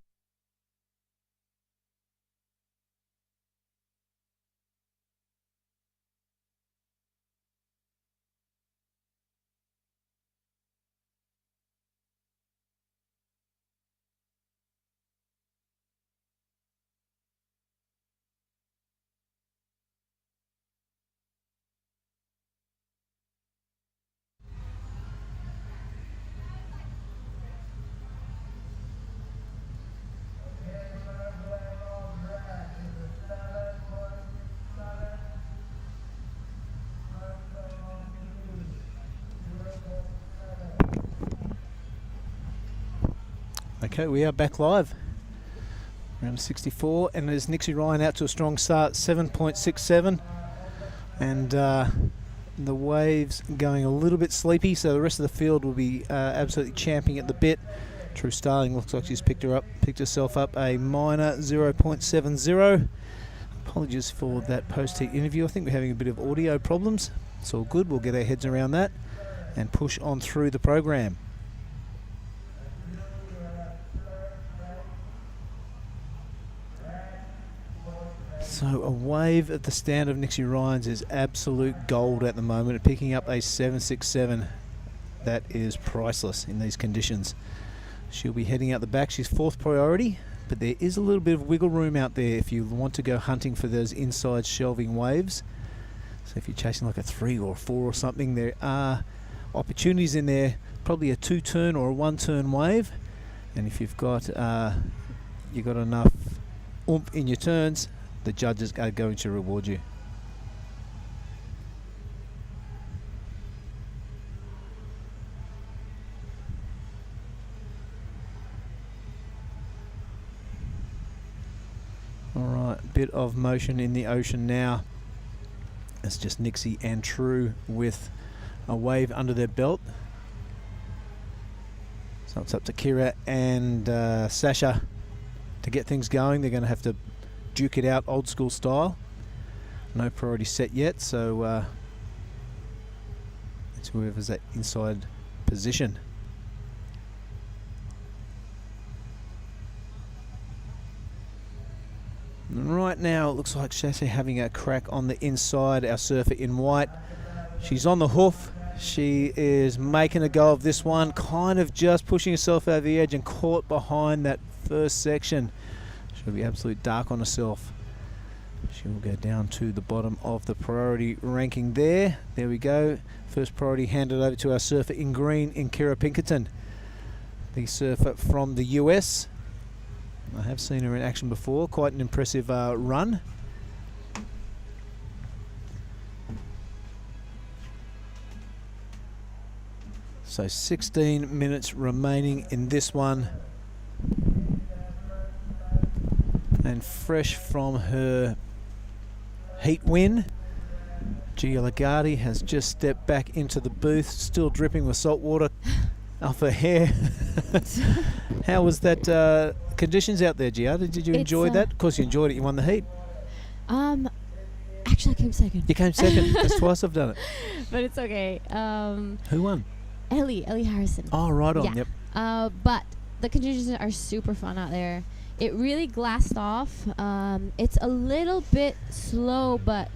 Okay, we are back live. Round 64, and there's Nixie Ryan out to a strong start, 7.67. And the waves going a little bit sleepy, so the rest of the field will be absolutely champing at the bit. True Starling looks like she's picked herself up a minor 0.70. Apologies for that post-heat interview. I think we're having a bit of audio problems. It's all good. We'll get our heads around that and push on through the program. So a wave at the stand of Nixie Ryan's is absolute gold at the moment, picking up a 7.67. That is priceless in these conditions. She'll be heading out the back. She's fourth priority, but there is a little bit of wiggle room out there if you want to go hunting for those inside shelving waves. So if you're chasing like a 3 or a 4 or something, there are opportunities in there, probably a 2-turn or a 1-turn wave. And if you've got enough oomph in your turns, the judges are going to reward you. All right, bit of motion in the ocean now. It's just Nixie and True with a wave under their belt. So it's up to Kira and Sasha to get things going. They're going to have to duke it out old school style. No priority set yet, so it's whoever's that inside position. And right now it looks like Sasha having a crack on the inside, our surfer in white. She's on the hoof. She is making a go of this one, kind of just pushing herself over the edge and caught behind that first section. She'll be absolute dark on herself. She will go down to the bottom of the priority ranking there. There we go. First priority handed over to our surfer in green in Kira Pinkerton, the surfer from the US. I have seen her in action before. Quite an impressive run. So 16 minutes remaining in this one. And fresh from her heat win, Gia Lagarde has just stepped back into the booth, still dripping with salt water off her hair. How was that conditions out there, Gia? Did you enjoy that? Of course you enjoyed it. You won the heat. Actually I came second. You came second. That's twice I've done it. But it's okay. Who won? Ellie Harrison. Oh, right on. Yeah. Yep. But the conditions are super fun out there. It really glassed off. It's a little bit slow, but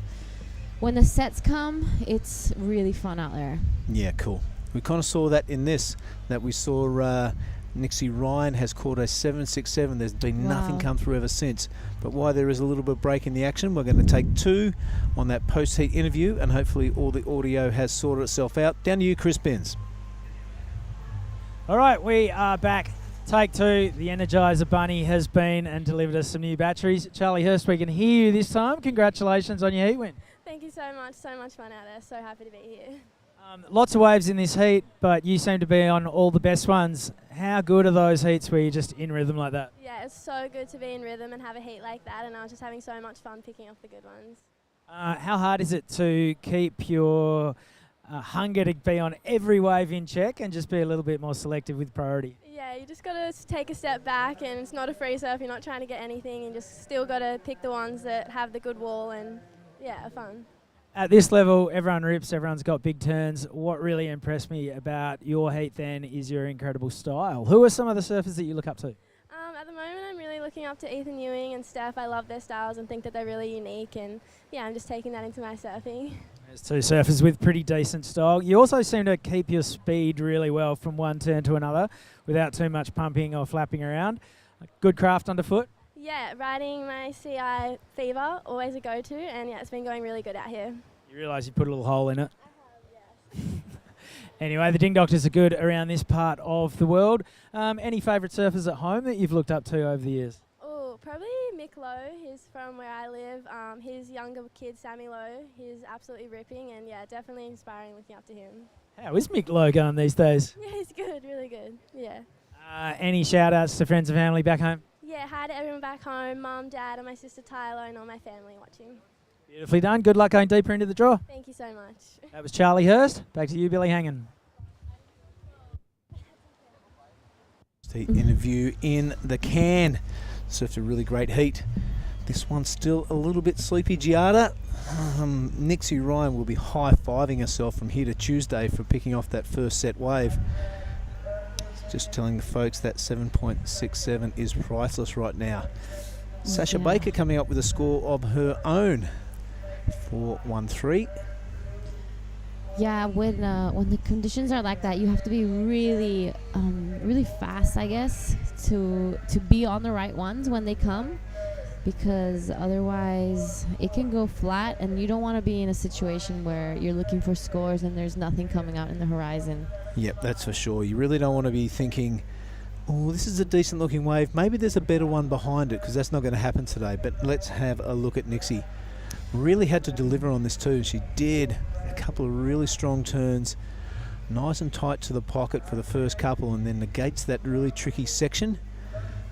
when the sets come, it's really fun out there. Yeah, cool. We kind of saw that in this, that we saw Nixie Ryan has caught a 7.67. There's been nothing come through ever since. But why there is a little bit of break in the action, we're going to take 2 on that post-heat interview, and hopefully all the audio has sorted itself out. Down to you, Chris Benz. All right, we are back. Take 2. The Energizer Bunny has been and delivered us some new batteries. Charlie Hurst, we can hear you this time. Congratulations on your heat win. Thank you so much. So much fun out there. So happy to be here. Lots of waves in this heat, but you seem to be on all the best ones. How good are those heats where you're just in rhythm like that? Yeah, it's so good to be in rhythm and have a heat like that, and I was just having so much fun picking off the good ones. How hard is it to keep your hunger to be on every wave in check and just be a little bit more selective with priority? Yeah, you just got to take a step back, and it's not a free surf. You're not trying to get anything. You just still got to pick the ones that have the good wall and, yeah, are fun. At this level, everyone rips, everyone's got big turns. What really impressed me about your heat then is your incredible style. Who are some of the surfers that you look up to? At the moment, I'm really looking up to Ethan Ewing and Steph. I love their styles and think that they're really unique, and yeah, I'm just taking that into my surfing. There's 2 surfers with pretty decent style. You also seem to keep your speed really well from one turn to another without too much pumping or flapping around. Good craft underfoot? Yeah, riding my CI Fever, always a go-to, and yeah, it's been going really good out here. You realise you put a little hole in it? I have, yes. Anyway, the Ding Doctors are good around this part of the world. Any favourite surfers at home that you've looked up to over the years? Oh, probably Mick Lowe. He's from where I live. His younger kid, Sammy Lowe, he's absolutely ripping, and yeah, definitely inspiring looking up to him. How is Mick Lowe going these days? Yeah, he's good, really good, yeah. Any shout-outs to friends and family back home? Yeah, hi to everyone back home, Mum, Dad, and my sister Tyler, and all my family watching. Beautifully done. Good luck going deeper into the draw. Thank you so much. That was Charlie Hurst. Back to you, Billy Hangen. The interview in the can. Surfed a really great heat. This one's still a little bit sleepy, Giada. Nixie Ryan will be high-fiving herself from here to Tuesday for picking off that first set wave. Just telling the folks that 7.67 is priceless right now. Sasha Baker coming up with a score of her own. 4-1-3. Yeah, when the conditions are like that, you have to be really, really fast, I guess, to be on the right ones when they come, because otherwise it can go flat, and you don't want to be in a situation where you're looking for scores and there's nothing coming out in the horizon. Yep, that's for sure. You really don't want to be thinking, oh, this is a decent looking wave. Maybe there's a better one behind it, because that's not going to happen today. But let's have a look at Nixie. Really had to deliver on this too. She did. A couple of really strong turns, nice and tight to the pocket for the first couple, and then negates that really tricky section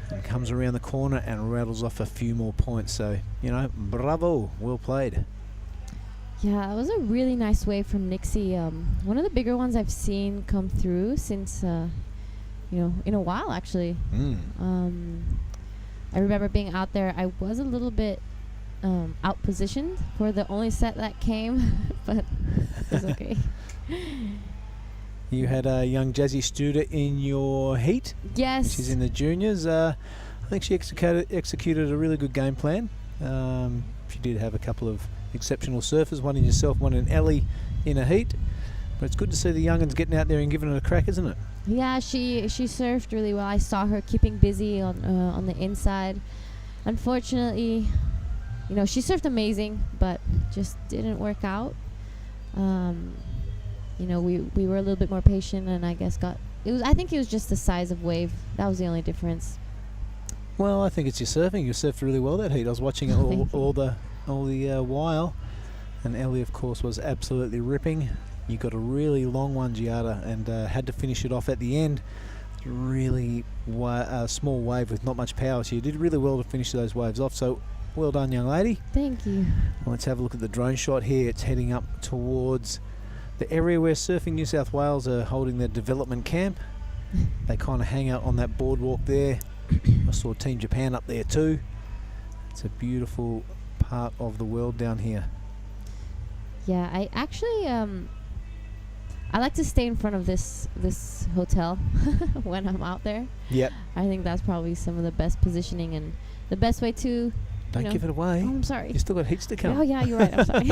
and comes around the corner and rattles off a few more points. So, you know, bravo, well played. Yeah, it was a really nice wave from Nixie. One of the bigger ones I've seen come through since, you know, in a while actually. I remember being out there. I was a little bit out positioned for the only set that came, but it was okay. You had a young Jazzy Studer in your heat. Yes. She's in the juniors. I think she executed a really good game plan. She did have a couple of exceptional surfers, one in yourself, one in Ellie in a heat. But it's good to see the young'uns getting out there and giving it a crack, isn't it? Yeah, she surfed really well. I saw her keeping busy on the inside. Unfortunately, you know, she surfed amazing, but just didn't work out. You know, we were a little bit more patient, and I guess I think it was just the size of wave. That was the only difference. Well, I think it's your surfing. You surfed really well that heat. I was watching it all the while, and Ellie, of course, was absolutely ripping. You got a really long one, Giada, and had to finish it off at the end. Really small wave with not much power. So you did really well to finish those waves off. So well done, young lady. Thank you. Let's have a look at the drone shot here. It's heading up towards the area where Surfing New South Wales are holding their development camp. They kind of hang out on that boardwalk there. I saw Team Japan up there too. It's a beautiful part of the world down here. Yeah, I actually I like to stay in front of this hotel when I'm out there. Yep. I think that's probably some of the best positioning and the best way to. Don't give it away. Oh, I'm sorry. You still got heaps to come. Oh yeah, you're right. I'm sorry.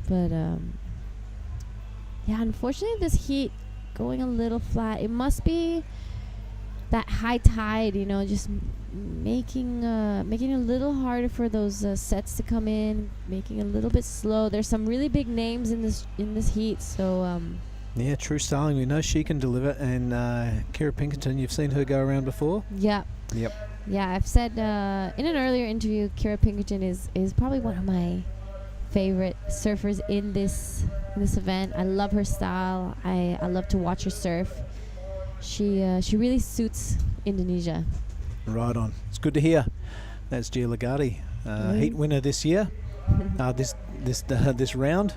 But yeah, unfortunately, this heat going a little flat. It must be that high tide, you know, just making it a little harder for those sets to come in, making it a little bit slow. There's some really big names in this heat, so. Yeah, True Starling, we know she can deliver, and Kira Pinkerton, you've seen her go around before. Yeah. Yep. Yeah, I've said in an earlier interview, Kira Pinkerton is probably one of my favorite surfers in this event. I love her style. I love to watch her surf. She really suits Indonesia. Right on. It's good to hear. That's Gia Lagarde, heat winner this year, this round.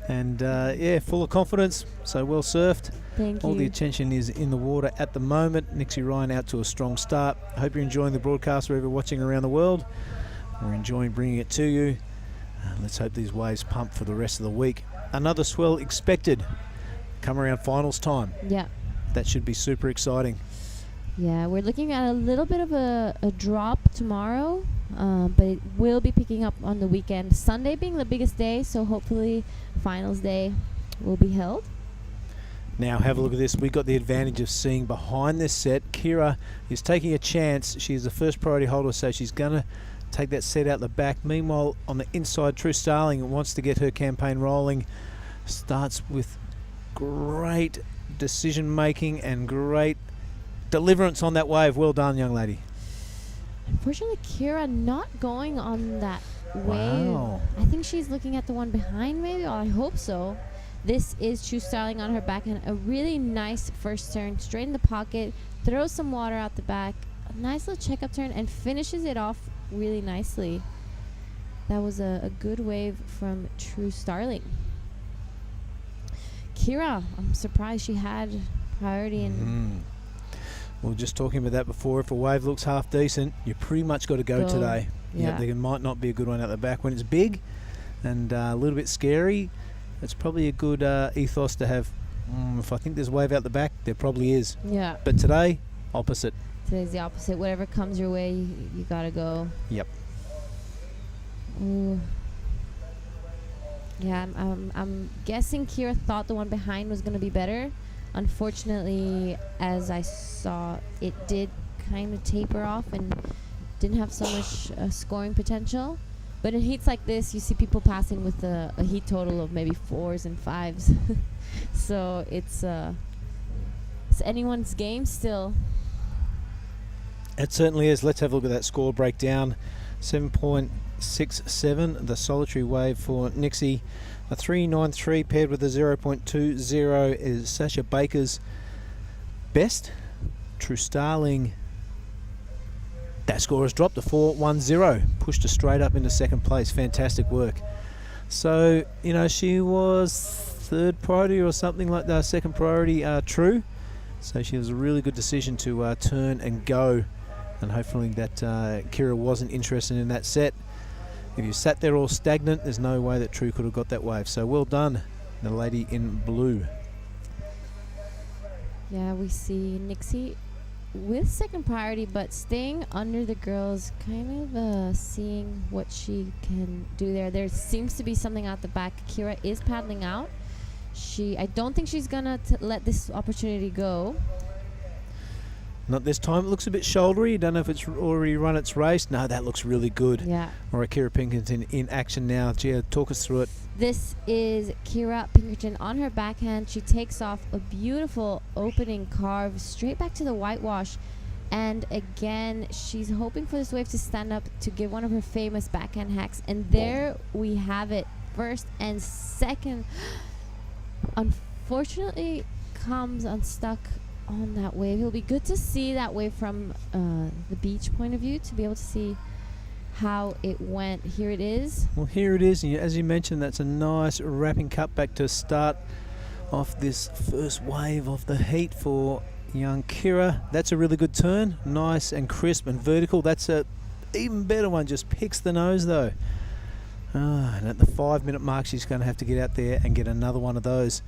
And yeah, full of confidence, so well surfed. Thank All you. the attention is in the water at the moment. Nixie Ryan out to a strong start. I hope you're enjoying the broadcast wherever you're watching around the world. We're enjoying bringing it to you. Let's hope these waves pump for the rest of the week. Another swell expected come around finals time. Yeah. That should be super exciting. Yeah, we're looking at a little bit of a drop tomorrow, but it will be picking up on the weekend. Sunday being the biggest day, so hopefully finals day will be held. Now have a look at this. We got the advantage of seeing behind this set. Kira is taking a chance. She's the first priority holder, so she's going to take that set out the back. Meanwhile, on the inside, True Starling wants to get her campaign rolling. Starts with great decision making and great deliverance on that wave. Well done, young lady. Unfortunately, Kira not going on that wave. Wow. I think she's looking at the one behind, maybe. Oh, I hope so. This is True Starling on her back, and a really nice first turn straight in the pocket. Throws some water out the back. a nice little checkup turn and finishes it off really nicely. That was a good wave from True Starling. Kira, I'm surprised she had priority in. We were just talking about that before. If a wave looks half decent, you pretty much got to go today. Yeah. There might not be a good one out the back. When it's big and a little bit scary, it's probably a good ethos to have. If I think there's a wave out the back, there probably is. Yeah. But today, opposite. Today's the opposite. Whatever comes your way, you got to go. Yep. Ooh. Yeah, I'm guessing Kira thought the one behind was going to be better. Unfortunately, as I saw, it did kind of taper off and didn't have so much scoring potential. But in heats like this, you see people passing with a heat total of maybe 4s and 5s. So it's anyone's game still. It certainly is. Let's have a look at that score breakdown. 7.67, the solitary wave for Nixie. A 3.93 paired with a 0.20 is Sasha Baker's best. True Starling, that score has dropped to 4.10, pushed her straight up into second place. Fantastic work. So, you know, she was third priority or something like that, second priority True. So she was a really good decision to turn and go. And hopefully that Kira wasn't interested in that set. If you sat there all stagnant, there's no way that True could have got that wave. So well done, the lady in blue. Yeah, we see Nixie with second priority, but staying under the girls, kind of seeing what she can do there. There seems to be something out the back. Kira is paddling out. I don't think she's gonna let this opportunity go. Not this time. It looks a bit shouldery. Don't know if it's already run its race. No, that looks really good. Yeah. All right, Kira Pinkerton in action now. Gia, talk us through it. This is Kira Pinkerton on her backhand. She takes off a beautiful opening carve straight back to the whitewash. And again, she's hoping for this wave to stand up to give one of her famous backhand hacks. And there we have it. First and second. Unfortunately, comes unstuck on that wave. It'll be good to see that wave from the beach point of view, to be able to see how it went. Here it is. Well, here it is. And as you mentioned, that's a nice wrapping cut back to start off this first wave of the heat for young Kira. That's a really good turn. Nice and crisp and vertical. That's a even better one. Just picks the nose though. And at the 5-minute mark, she's going to have to get out there and get another one of those.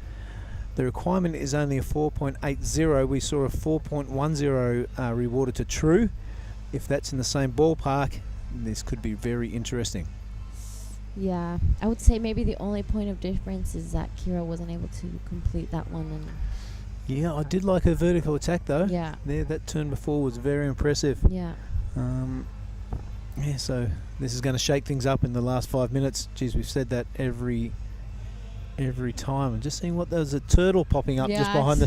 The requirement is only a 4.80. We saw a 4.10 rewarded to True. If that's in the same ballpark, this could be very interesting. Yeah, I would say maybe the only point of difference is that Kira wasn't able to complete that one. And yeah, I did like her vertical attack though. Yeah. There, that turn before was very impressive. Yeah. Yeah, so this is going to shake things up in the last 5 minutes. Geez, we've said that every time. I'm just seeing what there's a turtle popping up just behind the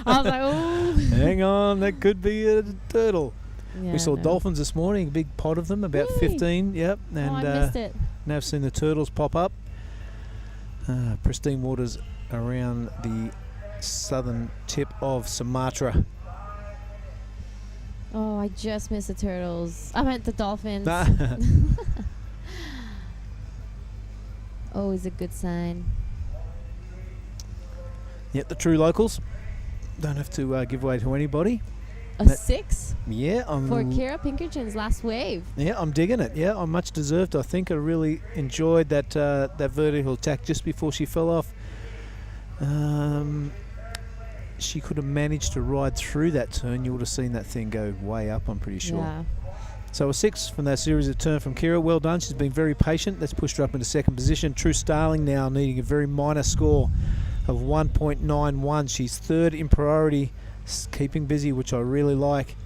I was like, oh. Hang on, that could be a turtle. Yeah, we saw dolphins this morning, a big pod of them, about 15. Yep. And I missed it. Now I've seen the turtles pop up. Pristine waters around the southern tip of Sumatra. Oh, I just missed the turtles. I meant the dolphins. Always a good sign. Yep, the true locals. Don't have to give way to anybody. A 6? Yeah. For Kira Pinkerton's last wave. Yeah, I'm digging it. Yeah, I'm much deserved. I think I really enjoyed that that vertical attack just before she fell off. She could have managed to ride through that turn. You would have seen that thing go way up, I'm pretty sure. Yeah. So a 6 from that series of turn from Kira. Well done. She's been very patient. That's pushed her up into second position. True Starling now needing a very minor score of 1.91. She's third in priority, keeping busy, which I really like.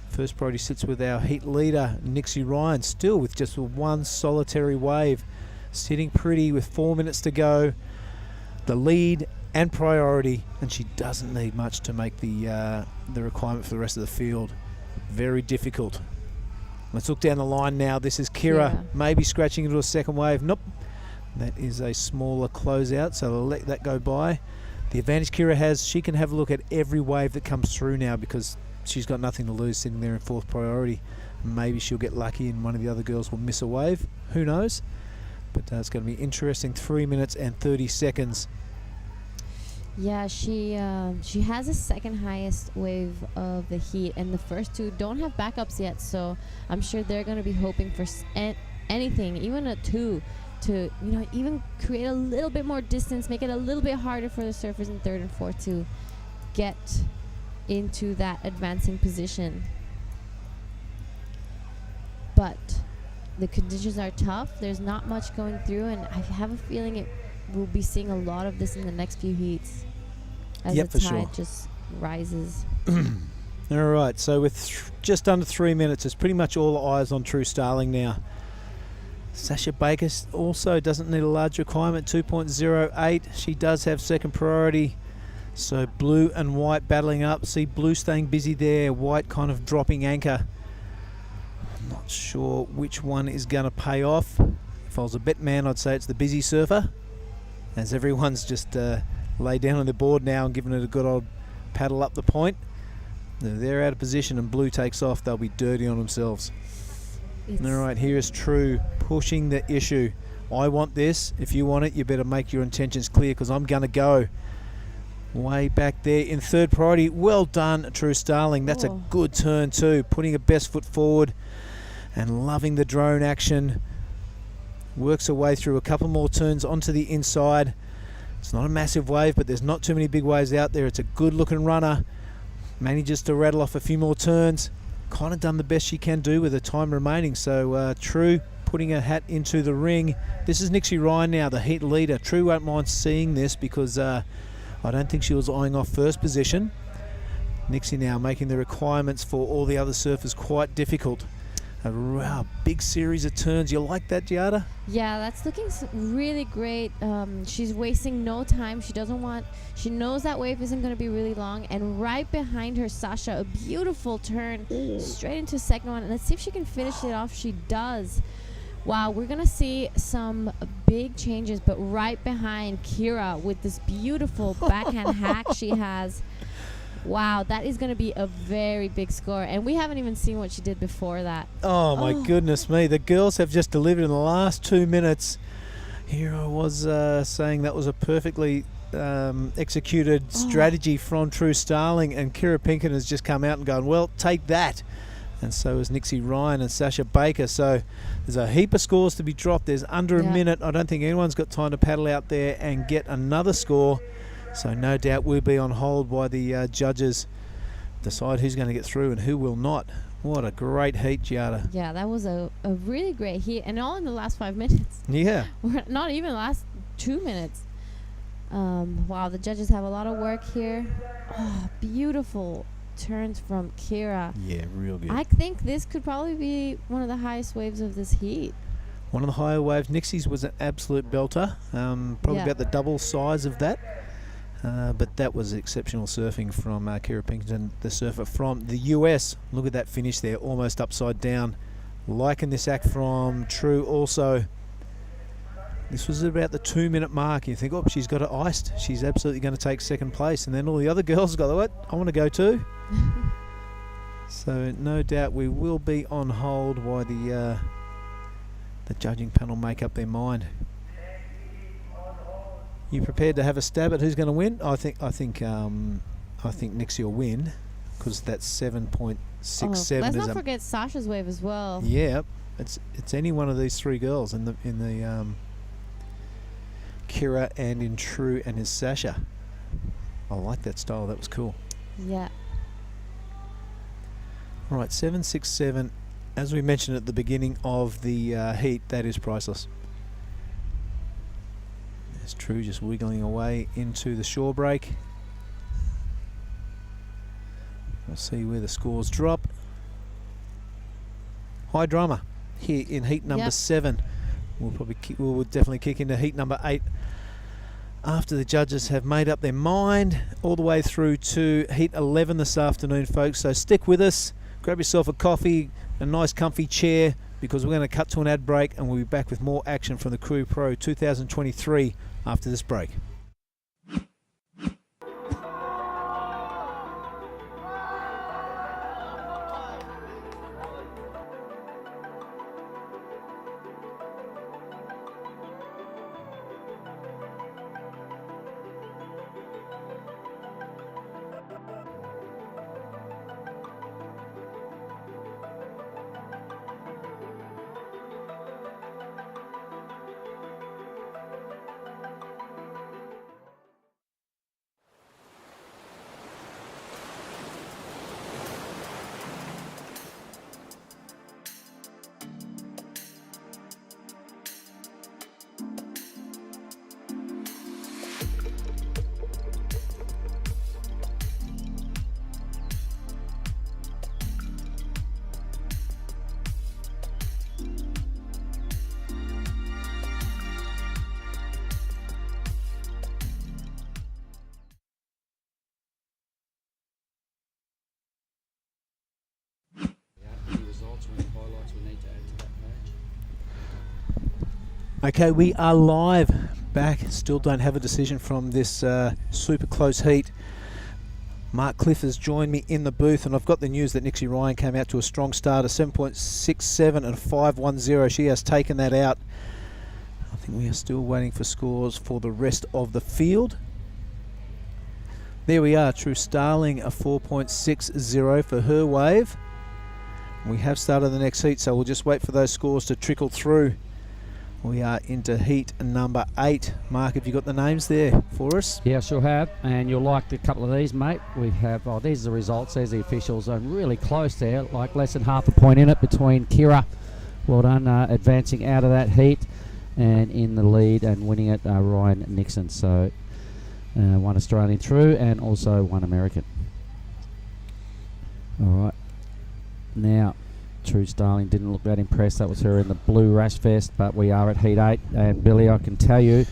First priority sits with our heat leader, Nixie Ryan, still with just one solitary wave. Sitting pretty with 4 minutes to go. The lead and priority, and she doesn't need much to make the requirement for the rest of the field. Very difficult. Let's look down the line now. This is Kira, maybe scratching into a second wave. Nope. That is a smaller closeout, so I'll let that go by. The advantage Kira has, she can have a look at every wave that comes through now because she's got nothing to lose sitting there in 4th priority. Maybe she'll get lucky and one of the other girls will miss a wave. Who knows? But it's going to be interesting. 3 minutes and 30 seconds. Yeah, she has the second highest wave of the heat, and the first two don't have backups yet, so I'm sure they're going to be hoping for anything, even a 2, to even create a little bit more distance, make it a little bit harder for the surfers in 3rd and 4th to get into that advancing position. But the conditions are tough. There's not much going through, and I have a feeling we'll be seeing a lot of this in the next few heats as the tide just rises. All right, so with just under 3 minutes, it's pretty much all eyes on True Starling now. Sasha Baker also doesn't need a large requirement, 2.08. She does have second priority. So blue and white battling up. See blue staying busy there, white kind of dropping anchor. I'm not sure which one is going to pay off. If I was a bet man, I'd say it's the busy surfer, as everyone's just laid down on the board now and given it a good old paddle up the point. They're out of position and blue takes off. They'll be dirty on themselves. All right, here is True pushing the issue. I want this. If you want it, you better make your intentions clear because I'm going to go. Way back there in 3rd priority. Well done, True Starling. That's a good turn too. Putting her best foot forward and loving the drone action. Works her way through a couple more turns onto the inside. It's not a massive wave, but there's not too many big waves out there. It's a good looking runner. Manages to rattle off a few more turns. Kind of done the best she can do with the time remaining. So True putting her hat into the ring. This is Nixie Ryan now, the heat leader. True won't mind seeing this because I don't think she was eyeing off first position. Nixie now making the requirements for all the other surfers quite difficult. A big series of turns. You like that, Giada? Yeah, that's looking really great. She's wasting no time. She knows that wave isn't going to be really long. And right behind her, Sasha, a beautiful turn straight into second one. And let's see if she can finish it off. She does. Wow, we're going to see some big changes. But right behind Kira with this beautiful backhand hack she has. Wow, that is going to be a very big score. And we haven't even seen what she did before that. Oh, my goodness me. The girls have just delivered in the last 2 minutes. Here I was saying that was a perfectly executed strategy from True Starling. And Kira Pinkin has just come out and gone, well, take that. And so is Nixie Ryan and Sasha Baker. So there's a heap of scores to be dropped. There's under a minute. I don't think anyone's got time to paddle out there and get another score. So no doubt we'll be on hold while the judges decide who's going to get through and who will not. What a great heat, Giada. Yeah, that was a really great heat, and all in the last 5 minutes. Yeah. Not even the last 2 minutes. Wow, the judges have a lot of work here. Oh, beautiful turns from Kira. Yeah, real good. I think this could probably be one of the highest waves of this heat. One of the higher waves. Nixie's was an absolute belter. Probably about the double size of that. But that was exceptional surfing from Kira Pinkerton, the surfer from the US. Look at that finish there, almost upside down. Liking this act from True also. This was about the 2 minute mark. You think, oh, she's got it iced. She's absolutely going to take second place. And then all the other girls go, what? I want to go too. So no doubt we will be on hold while the judging panel make up their mind. You prepared to have a stab at who's going to win? I think Nixie will win because that's 7.67. Let's not forget Sasha's wave as well. Yeah, it's any one of these three girls in the Kira and in True and is Sasha. I like that style. That was cool. Yeah. All right, 7.67. As we mentioned at the beginning of the heat, that is priceless. There's True just wiggling away into the shore break. We'll see where the scores drop. High drama here in heat number 7. We'll definitely kick into heat number 8 after the judges have made up their mind, all the way through to heat 11 this afternoon, folks. So stick with us. Grab yourself a coffee, a nice comfy chair, because we're going to cut to an ad break and we'll be back with more action from the Krui Pro 2023 after this break. Okay, we are live back. Still don't have a decision from this super close heat. Mark Cliff has joined me in the booth, and I've got the news that Nixie Ryan came out to a strong start, a 7.67 and a 5.10. She has taken that out. I think we are still waiting for scores for the rest of the field. There we are, True Starling, a 4.60 for her wave. We have started the next heat, so we'll just wait for those scores to trickle through. We are into heat number 8. Mark, have you got the names there for us? Yeah, sure have. And you'll like a couple of these, mate. We have, there's the results. There's the officials. I'm really close there, like less than half a point in it between Kira. Well done, advancing out of that heat. And in the lead and winning it, Ryan Nixon. So one Australian through and also one American. All right. Now, True Starling didn't look that impressed. That was her in the blue rash vest, but we are at heat 8. And Billy, I can tell you,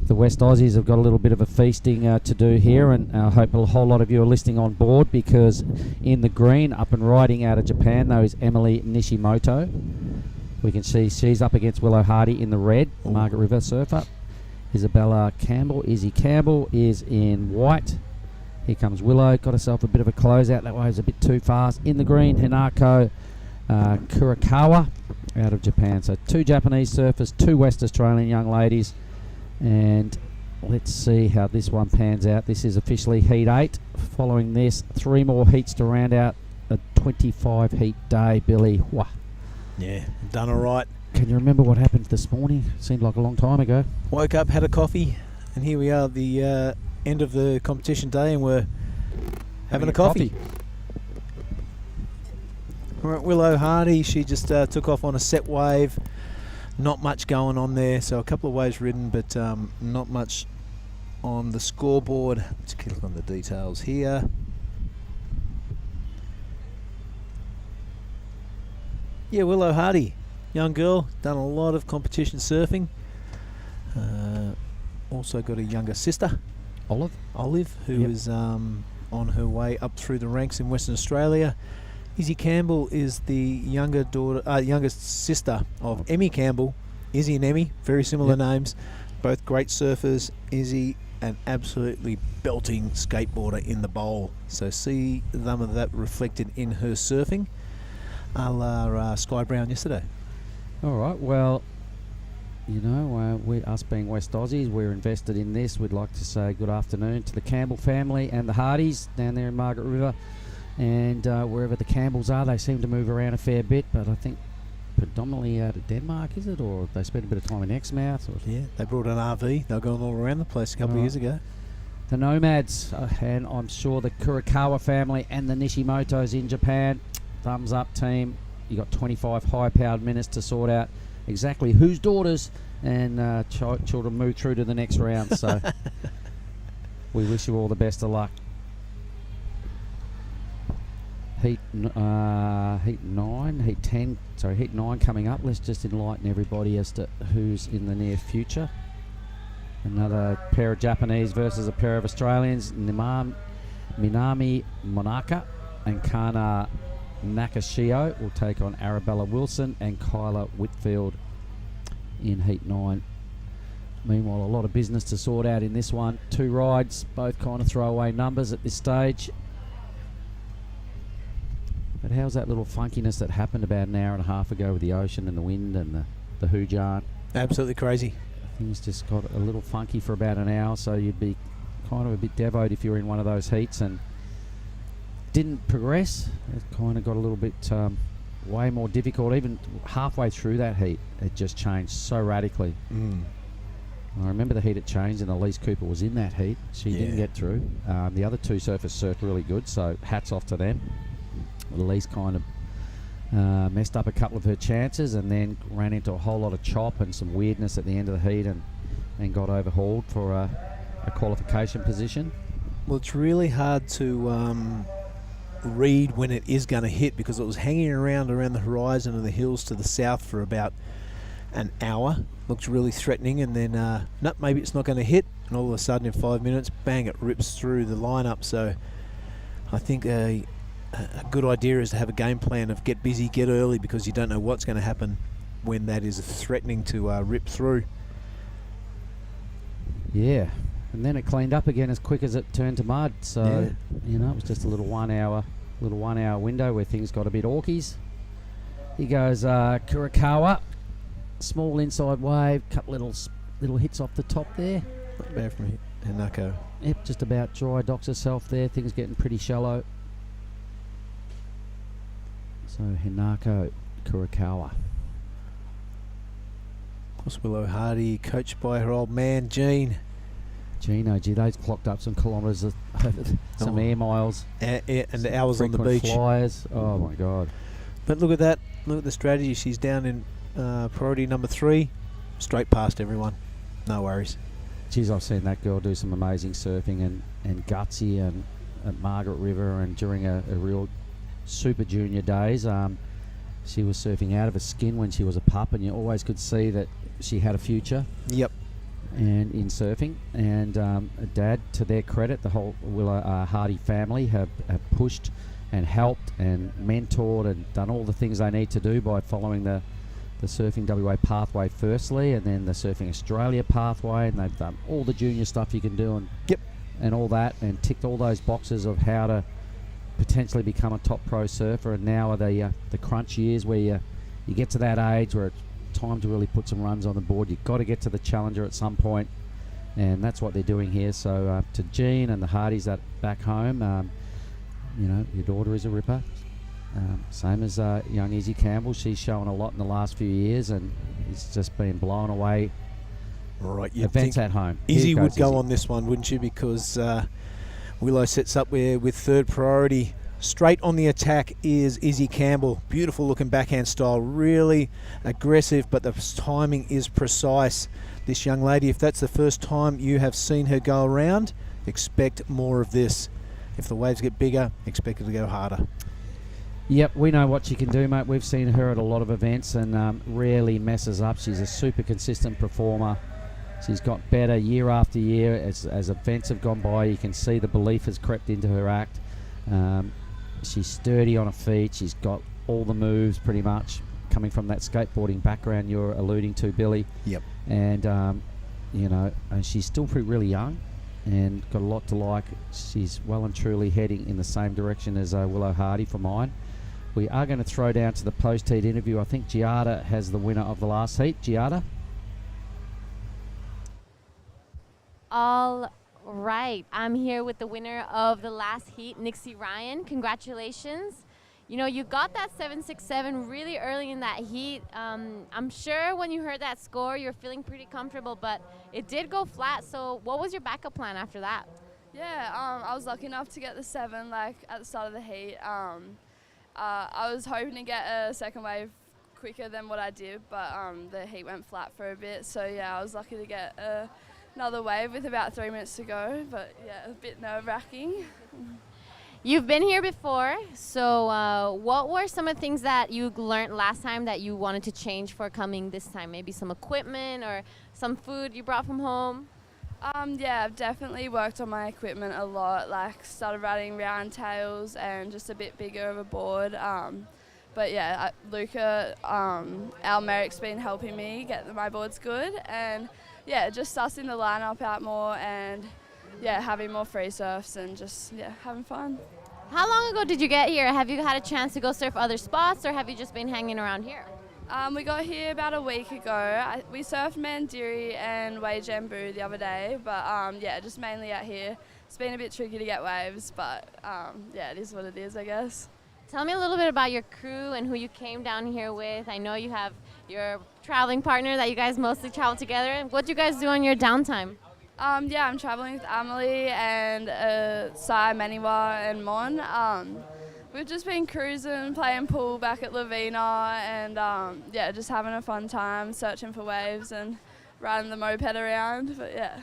the West Aussies have got a little bit of a feasting to do here, and I hope a whole lot of you are listening on board, because in the green, up and riding out of Japan, though, is Emily Nishimoto. We can see she's up against Willow Hardy in the red. Margaret River surfer. Isabella Campbell, Izzy Campbell is in white. Here comes Willow, got herself a bit of a closeout. That wave's a bit too fast. In the green, Hinako Kurakawa out of Japan. So 2 Japanese surfers, 2 West Australian young ladies. And let's see how this one pans out. This is officially heat 8. Following this, 3 more heats to round out a 25 heat day, Billy. Wow. Yeah, done all right. Can you remember what happened this morning? Seemed like a long time ago. Woke up, had a coffee, and here we are at the end of the competition day, and we're having a coffee. All right, Willow Hardy, she just took off on a set wave. Not much going on there, so a couple of waves ridden, but not much on the scoreboard. Let's click on the details here. Yeah, Willow Hardy, young girl, done a lot of competition surfing. Also got a younger sister, Olive, who is on her way up through the ranks in Western Australia. Izzy Campbell is the youngest sister of Emmy Campbell. Izzy and Emmy, very similar names, both great surfers. Izzy, an absolutely belting skateboarder in the bowl. So see some of that reflected in her surfing, a la Sky Brown yesterday. All right, well, you know, us being West Aussies, we're invested in this. We'd like to say good afternoon to the Campbell family and the Hardys down there in Margaret River. And wherever the Campbells are, they seem to move around a fair bit, but I think predominantly out of Denmark, is it? Or they spend a bit of time in Exmouth? Or yeah, they brought an RV. They were going all around the place a couple of years ago. The Nomads, and I'm sure the Kurakawa family and the Nishimotos in Japan. Thumbs up, team. You got 25 high-powered minutes to sort out exactly whose daughters and children move through to the next round. So we wish you all the best of luck. Heat 9 coming up. Let's just enlighten everybody as to who's in the near future. Another pair of Japanese versus a pair of Australians. Minami Monaka and Kana Nakashio will take on Arabella Wilson and Kyla Whitfield in Heat 9. Meanwhile, a lot of business to sort out in this one. 2 rides, both kind of throwaway numbers at this stage. But how's that little funkiness that happened about an hour and a half ago with the ocean and the wind and the Ujung? Absolutely crazy. Things just got a little funky for about an hour, so you'd be kind of a bit devoed if you were in one of those heats and didn't progress. It kind of got a little bit way more difficult. Even halfway through that heat, it just changed so radically. I remember the heat it changed, and Elise Cooper was in that heat. She didn't get through. The other 2 surfers surfed really good, so hats off to them. Elise kind of messed up a couple of her chances and then ran into a whole lot of chop and some weirdness at the end of the heat and got overhauled for a qualification position. Well, it's really hard to read when it is going to hit, because it was hanging around the horizon of the hills to the south for about an hour. Looks really threatening, and then no, maybe it's not going to hit, and all of a sudden in 5 minutes, bang, it rips through the lineup. So I think a good idea is to have a game plan of get busy, get early, because you don't know what's going to happen when that is threatening to rip through. Yeah, and then it cleaned up again as quick as it turned to mud. So you know, it was just a little 1 hour window where things got a bit orkies. He goes Kurikawa, small inside wave, couple little hits off the top there. Not bad from Hinako. Yep, just about dry, docks herself there. Things getting pretty shallow. So Hinako Kurikawa. Of course, Willow Hardy, coached by her old man Gene. Gino, gee, those clocked up some kilometres over some air miles. And hours on the beach. Flyers. Oh, my God. But look at that. Look at the strategy. She's down in priority number 3. Straight past everyone. No worries. Geez, I've seen that girl do some amazing surfing and gutsy and at Margaret River and during a real super junior days. She was surfing out of her skin when she was a pup, and you always could see that she had a future. Yep. And in surfing, and Dad, to their credit, the whole Willow Hardy family have pushed and helped and mentored and done all the things they need to do by following the Surfing WA pathway firstly, and then the Surfing Australia pathway, and they've done all the junior stuff you can do, and and all that, and ticked all those boxes of how to potentially become a top pro surfer. And now are the crunch years where you get to that age where it's time to really put some runs on the board. You've got to get to the Challenger at some point, and that's what they're doing here. So to Jean and the Hardys that back home, you know, your daughter is a ripper. Same as young Izzy Campbell. She's shown a lot in the last few years, and it's just been blown away. Right, events at home. Izzy would go on this one, wouldn't you? Because Willow sets up with third priority. Straight on the attack is Izzy Campbell. Beautiful looking backhand style, really aggressive, but the timing is precise. This young lady, if that's the first time you have seen her go around, expect more of this. If the waves get bigger, expect her to go harder. Yep, we know what she can do, mate. We've seen her at a lot of events and rarely messes up. She's a super consistent performer. She's got better year after year as events have gone by. You can see the belief has crept into her act. She's sturdy on her feet. She's got all the moves pretty much coming from that skateboarding background you're alluding to, Billy. Yep. And, you know, and she's still really young and got a lot to like. She's well and truly heading in the same direction as Willow Hardy for mine. We are going to throw down to the post-heat interview. I think Giada has the winner of the last heat. Giada? All right. I'm here with the winner of the last heat, Nixie Ryan. Congratulations. You know, you got that 767 really early in that heat. I'm sure when you heard that score, you're feeling pretty comfortable, but it did go flat. So what was your backup plan after that? Yeah, I was lucky enough to get the 7 like at the start of the heat. I was hoping to get a second wave quicker than what I did, but the heat went flat for a bit. So yeah, I was lucky to get another wave with about 3 minutes to go, but yeah, a bit nerve-wracking. You've been here before, so what were some of the things that you learned last time that you wanted to change for coming this time? Maybe some equipment or some food you brought from home? Yeah, I've definitely worked on my equipment a lot, like started riding round tails and just a bit bigger of a board. But yeah, Luca, our Merrick's been helping me get my boards good, and yeah, just sussing the lineup out more and yeah, having more free surfs and just having fun. How long ago did you get here? Have you had a chance to go surf other spots, or have you just been hanging around here? We got here about a week ago. We surfed Mandiri and Waijambu the other day, but yeah, just mainly out here. It's been a bit tricky to get waves, but yeah, it is what it is, I guess. Tell me a little bit about your crew and who you came down here with. I know you have your traveling partner that you guys mostly travel together. What do you guys do on your downtime? Yeah, I'm traveling with Amelie and Sai, Maniwa and Mon. We've just been cruising, playing pool back at Lavina, and yeah, just having a fun time, searching for waves and riding the moped around, but yeah.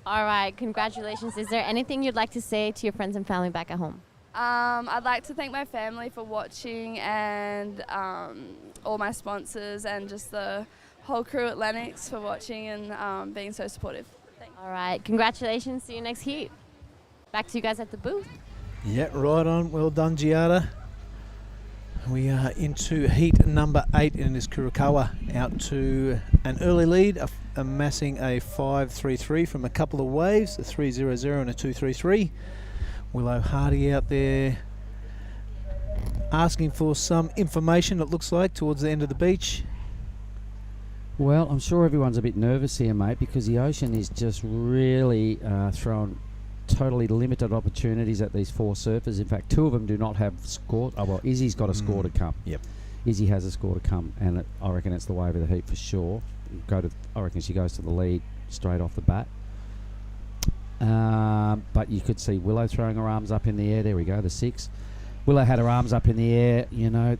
All right, congratulations. Is there anything you'd like to say to your friends and family back at home? I'd like to thank my family for watching and all my sponsors and just the whole crew at Lennox for watching and being so supportive. Thanks. All right, congratulations. See you next heat. Back to you guys at the booth. Yeah, right on. Well done, Giada. We are into heat number 8, and it is Kurokawa out to an early lead, amassing a 5.33 from a couple of waves, a 3.00 and a 2.33. Willow Hardy out there asking for some information, it looks like, towards the end of the beach. Well, I'm sure everyone's a bit nervous here, mate, because the ocean is just really throwing totally limited opportunities at these 4 surfers. In fact, 2 of them do not have score. Oh, well, Izzy's got a score to come. Yep. Izzy has a score to come, and I reckon it's the wave of the heat for sure. I reckon she goes to the lead straight off the bat. But you could see Willow throwing her arms up in the air. There we go, the 6. Willow had her arms up in the air. You know,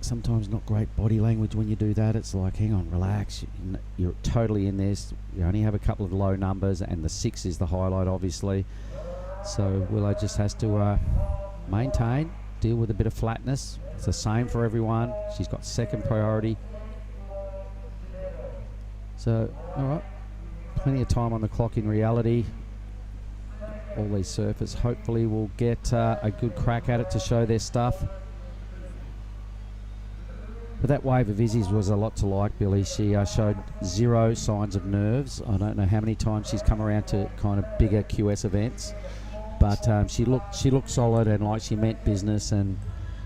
sometimes not great body language when you do that. It's like, hang on, relax. You're totally in this. You only have a couple of low numbers, and the 6 is the highlight, obviously. So Willow just has to maintain, deal with a bit of flatness. It's the same for everyone. She's got second priority. So, all right, plenty of time on the clock in reality. All these surfers hopefully will get a good crack at it to show their stuff. But that wave of Izzy's was a lot to like, Billy. She showed 0 signs of nerves. I don't know how many times she's come around to kind of bigger QS events, but she looked solid and like she meant business. And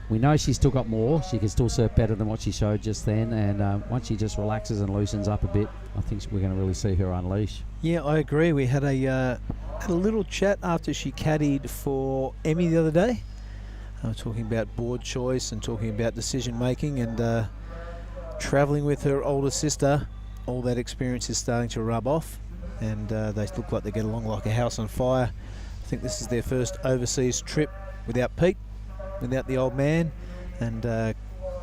we know she's still got more. She can still surf better than what she showed just then. And once she just relaxes and loosens up a bit, I think we're going to really see her unleash. Yeah, I agree. We had a little chat after she caddied for Emmy the other day. Talking about board choice and talking about decision making and travelling with her older sister. All that experience is starting to rub off, and they look like they get along like a house on fire. I think this is their first overseas trip without Pete, without the old man, and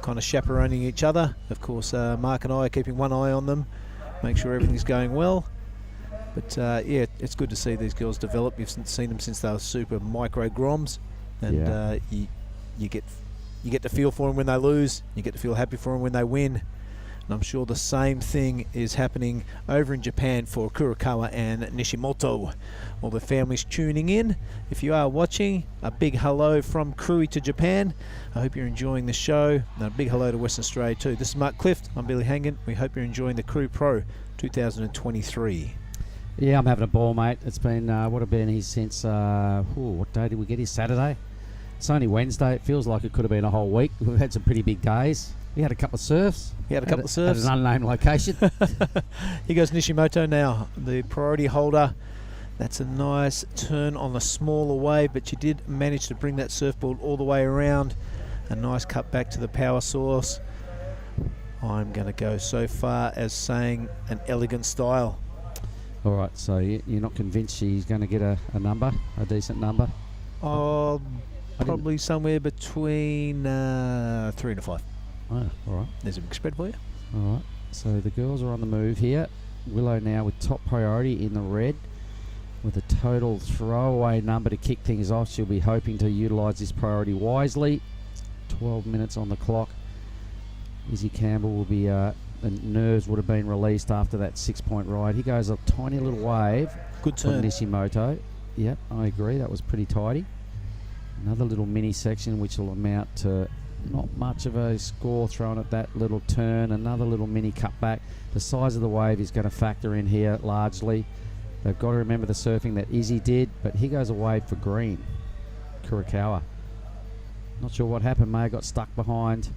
kind of chaperoning each other. Of course, Mark and I are keeping one eye on them, make sure everything's going well. But yeah, it's good to see these girls develop. You've seen them since they were super micro groms. And you get to feel for them when they lose. You get to feel happy for them when they win. And I'm sure the same thing is happening over in Japan for Kurokawa and Nishimoto. All the families tuning in. If you are watching, a big hello from Krui to Japan. I hope you're enjoying the show. And a big hello to Western Australia too. This is Mark Clift. I'm Billy Hangan. We hope you're enjoying the Krui Pro 2023. Yeah, I'm having a ball, mate. It's been, what have been here since, what day did we get here? Saturday? It's only Wednesday. It feels like it could have been a whole week. We've had some pretty big days. We had a couple of surfs. At an unnamed location. Here goes Nishimoto now, the priority holder. That's a nice turn on the smaller wave, but she did manage to bring that surfboard all the way around. A nice cut back to the power source. I'm going to go so far as saying an elegant style. All right, so you're not convinced she's going to get a number, a decent number? Probably somewhere between 3 and 5. Oh, all right. There's a big spread for you. All right, so the girls are on the move here. Willow now with top priority in the red with a total throwaway number to kick things off. She'll be hoping to utilise this priority wisely. 12 minutes on the clock. Izzy Campbell will be... the nerves would have been released after that 6-point ride. He goes a tiny little wave. Good turn. From Nishimoto. Yep, I agree. That was pretty tidy. Another little mini section which will amount to not much of a score thrown at that little turn. Another little mini cutback. The size of the wave is going to factor in here largely. They've got to remember the surfing that Izzy did, but he goes a wave for green. Kurokawa. Not sure what happened. May have got stuck behind.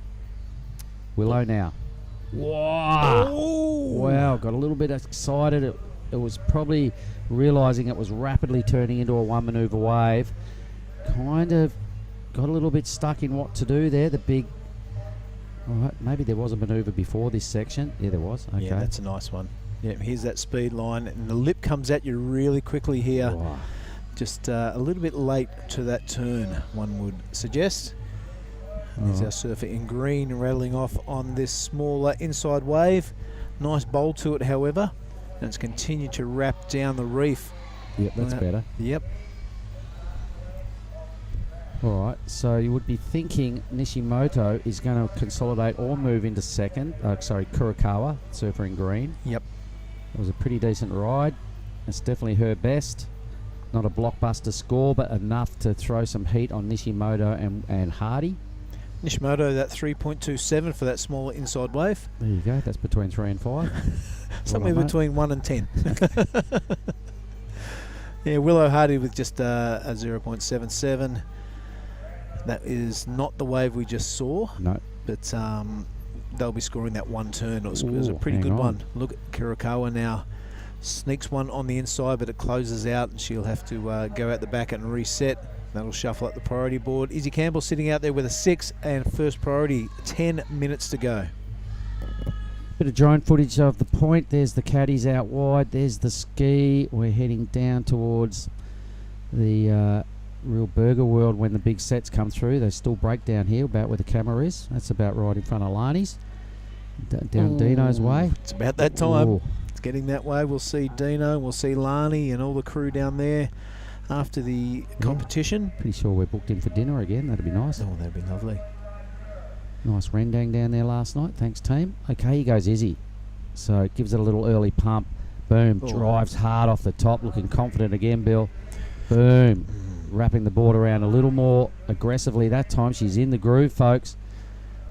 Willow now. Wow. Wow, got a little bit excited. It was probably realising it was rapidly turning into a one manoeuvre wave. Kind of got a little bit stuck in what to do there. The big... All right, maybe there was a manoeuvre before this section. Yeah, there was. Okay. Yeah, that's a nice one. Yeah, here's that speed line. And the lip comes at you really quickly here. Wow. Just a little bit late to that turn, one would suggest. There's our surfer in green rattling off on this smaller inside wave. Nice bowl to it, however. And it's continued to wrap down the reef. Yep, that's better. Yep. All right, so you would be thinking Nishimoto is going to consolidate or move into second. Kurokawa, surfer in green. Yep. It was a pretty decent ride. It's definitely her best. Not a blockbuster score, but enough to throw some heat on Nishimoto and Hardy. Nishimoto, that 3.27 for that smaller inside wave. There you go. That's between 3 and 5. Somewhere Well done, between 1 and 10. Yeah, Willow Hardy with just a 0.77. That is not the wave we just saw. No. But they'll be scoring that one turn. It was a pretty hang good on. one. Look at Kurokawa now. Sneaks one on the inside, but it closes out, and she'll have to go out the back and reset. That'll shuffle up the priority board. Izzy Campbell sitting out there with a 6 and first priority. 10 minutes to go. Bit of drone footage of the point. There's the caddies out wide. There's the ski. We're heading down towards the real burger world when the big sets come through. They still break down here about where the camera is. That's about right in front of Lani's. Down Dino's way. It's about that time. Ooh. It's getting that way. We'll see Dino, we'll see Lani and all the crew down there after the competition. Pretty sure we're booked in for dinner again. That'd be nice. Oh, that'd be lovely. Nice rendang down there last night. Thanks, team. Okay, here goes Izzy. So it gives it a little early pump. Boom. Oh. Drives hard off the top. Looking confident again, Bill. Boom. Wrapping the board around a little more aggressively that time. She's in the groove, folks.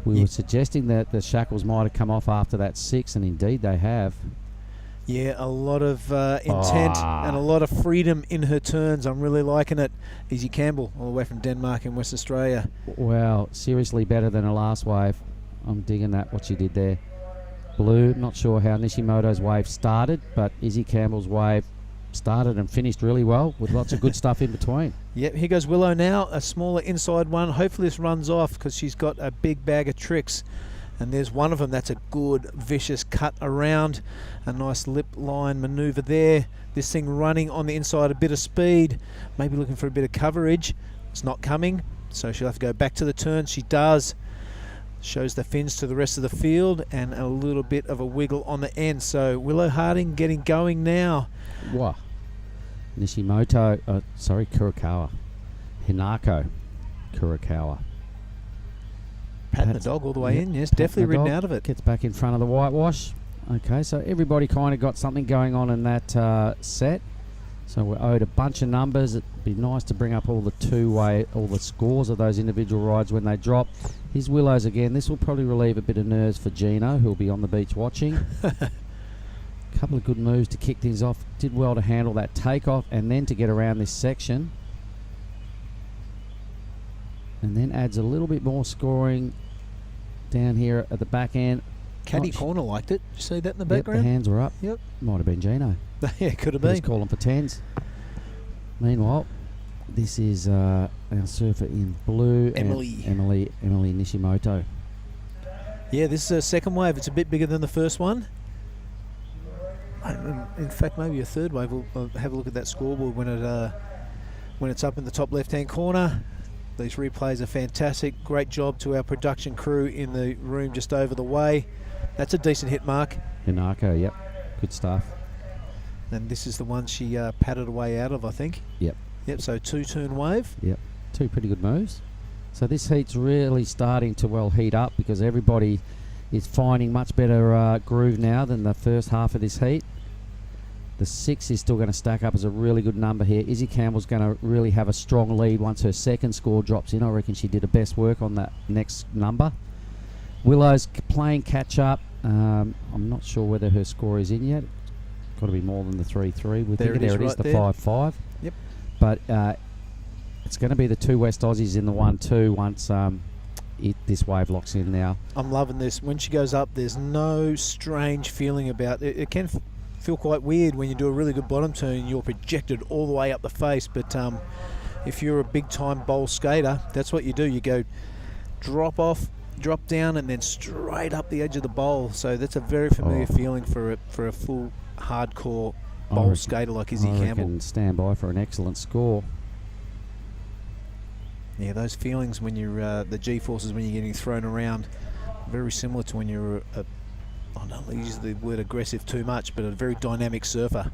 We were suggesting that the shackles might have come off after that 6, and indeed they have. Yeah, a lot of intent and a lot of freedom in her turns. I'm really liking it. Izzy Campbell, all the way from Denmark in West Australia. Well, seriously better than her last wave. I'm digging that, what she did there. Blue, not sure how Nishimoto's wave started, but Izzy Campbell's wave started and finished really well with lots of good stuff in between. Yep, here goes Willow now, a smaller inside one. Hopefully this runs off because she's got a big bag of tricks. And there's one of them that's a good, vicious cut around. A nice lip line manoeuvre there. This thing running on the inside, a bit of speed. Maybe looking for a bit of coverage. It's not coming, so she'll have to go back to the turn. She does. Shows the fins to the rest of the field and a little bit of a wiggle on the end. So Willow Harding getting going now. Wow. Nishimoto, Kurokawa. Hinako Kurokawa. Patting the dog all the way in, yes, definitely ridden out of it. Gets back in front of the whitewash. Okay, so everybody kind of got something going on in that set. So we're owed a bunch of numbers. It'd be nice to bring up all the scores of those individual rides when they drop. Here's Willows again. This will probably relieve a bit of nerves for Gino, who'll be on the beach watching. Couple of good moves to kick things off. Did well to handle that takeoff and then to get around this section. And then adds a little bit more scoring down here at the back end. Caddy Corner liked it. Did you see that in the Yep, background? the hands were up. Yep. Might have been Gino. Yeah, could have He's been. calling for 10s. Meanwhile, this is our surfer in blue. Emily. And Emily Nishimoto. Yeah, this is a second wave. It's a bit bigger than the first one. In fact, maybe a third wave. We'll have a look at that scoreboard when it's up in the top left-hand corner. These replays are fantastic. Great job to our production crew in the room just over the way. That's a decent hit mark. Hinako, yep. Good stuff. And this is the one she padded away out of, I think. Yep. Yep, so 2-turn wave. Yep. 2 pretty good moves. So this heat's really starting to, heat up because everybody is finding much better groove now than the first half of this heat. The 6 is still going to stack up as a really good number here. Izzy Campbell's going to really have a strong lead once her second score drops in. I reckon she did her best work on that next number. Willow's playing catch up. I'm not sure whether her score is in yet. Got to be more than the 3-3. There it is, the right 5-5. Yep. But it's going to be the 2 West Aussies in the 1-2 once this wave locks in now. I'm loving this. When she goes up, there's no strange feeling about it. It can feel quite weird when you do a really good bottom turn and you're projected all the way up the face, but if you're a big time bowl skater, that's what you do. You go drop off, drop down, and then straight up the edge of the bowl. So that's a very familiar feeling for a full hardcore bowl skater like Izzy Campbell. Can stand by for an excellent score. Yeah, those feelings when you're the G-forces when you're getting thrown around, very similar to when you're I don't use the word aggressive too much, but a very dynamic surfer.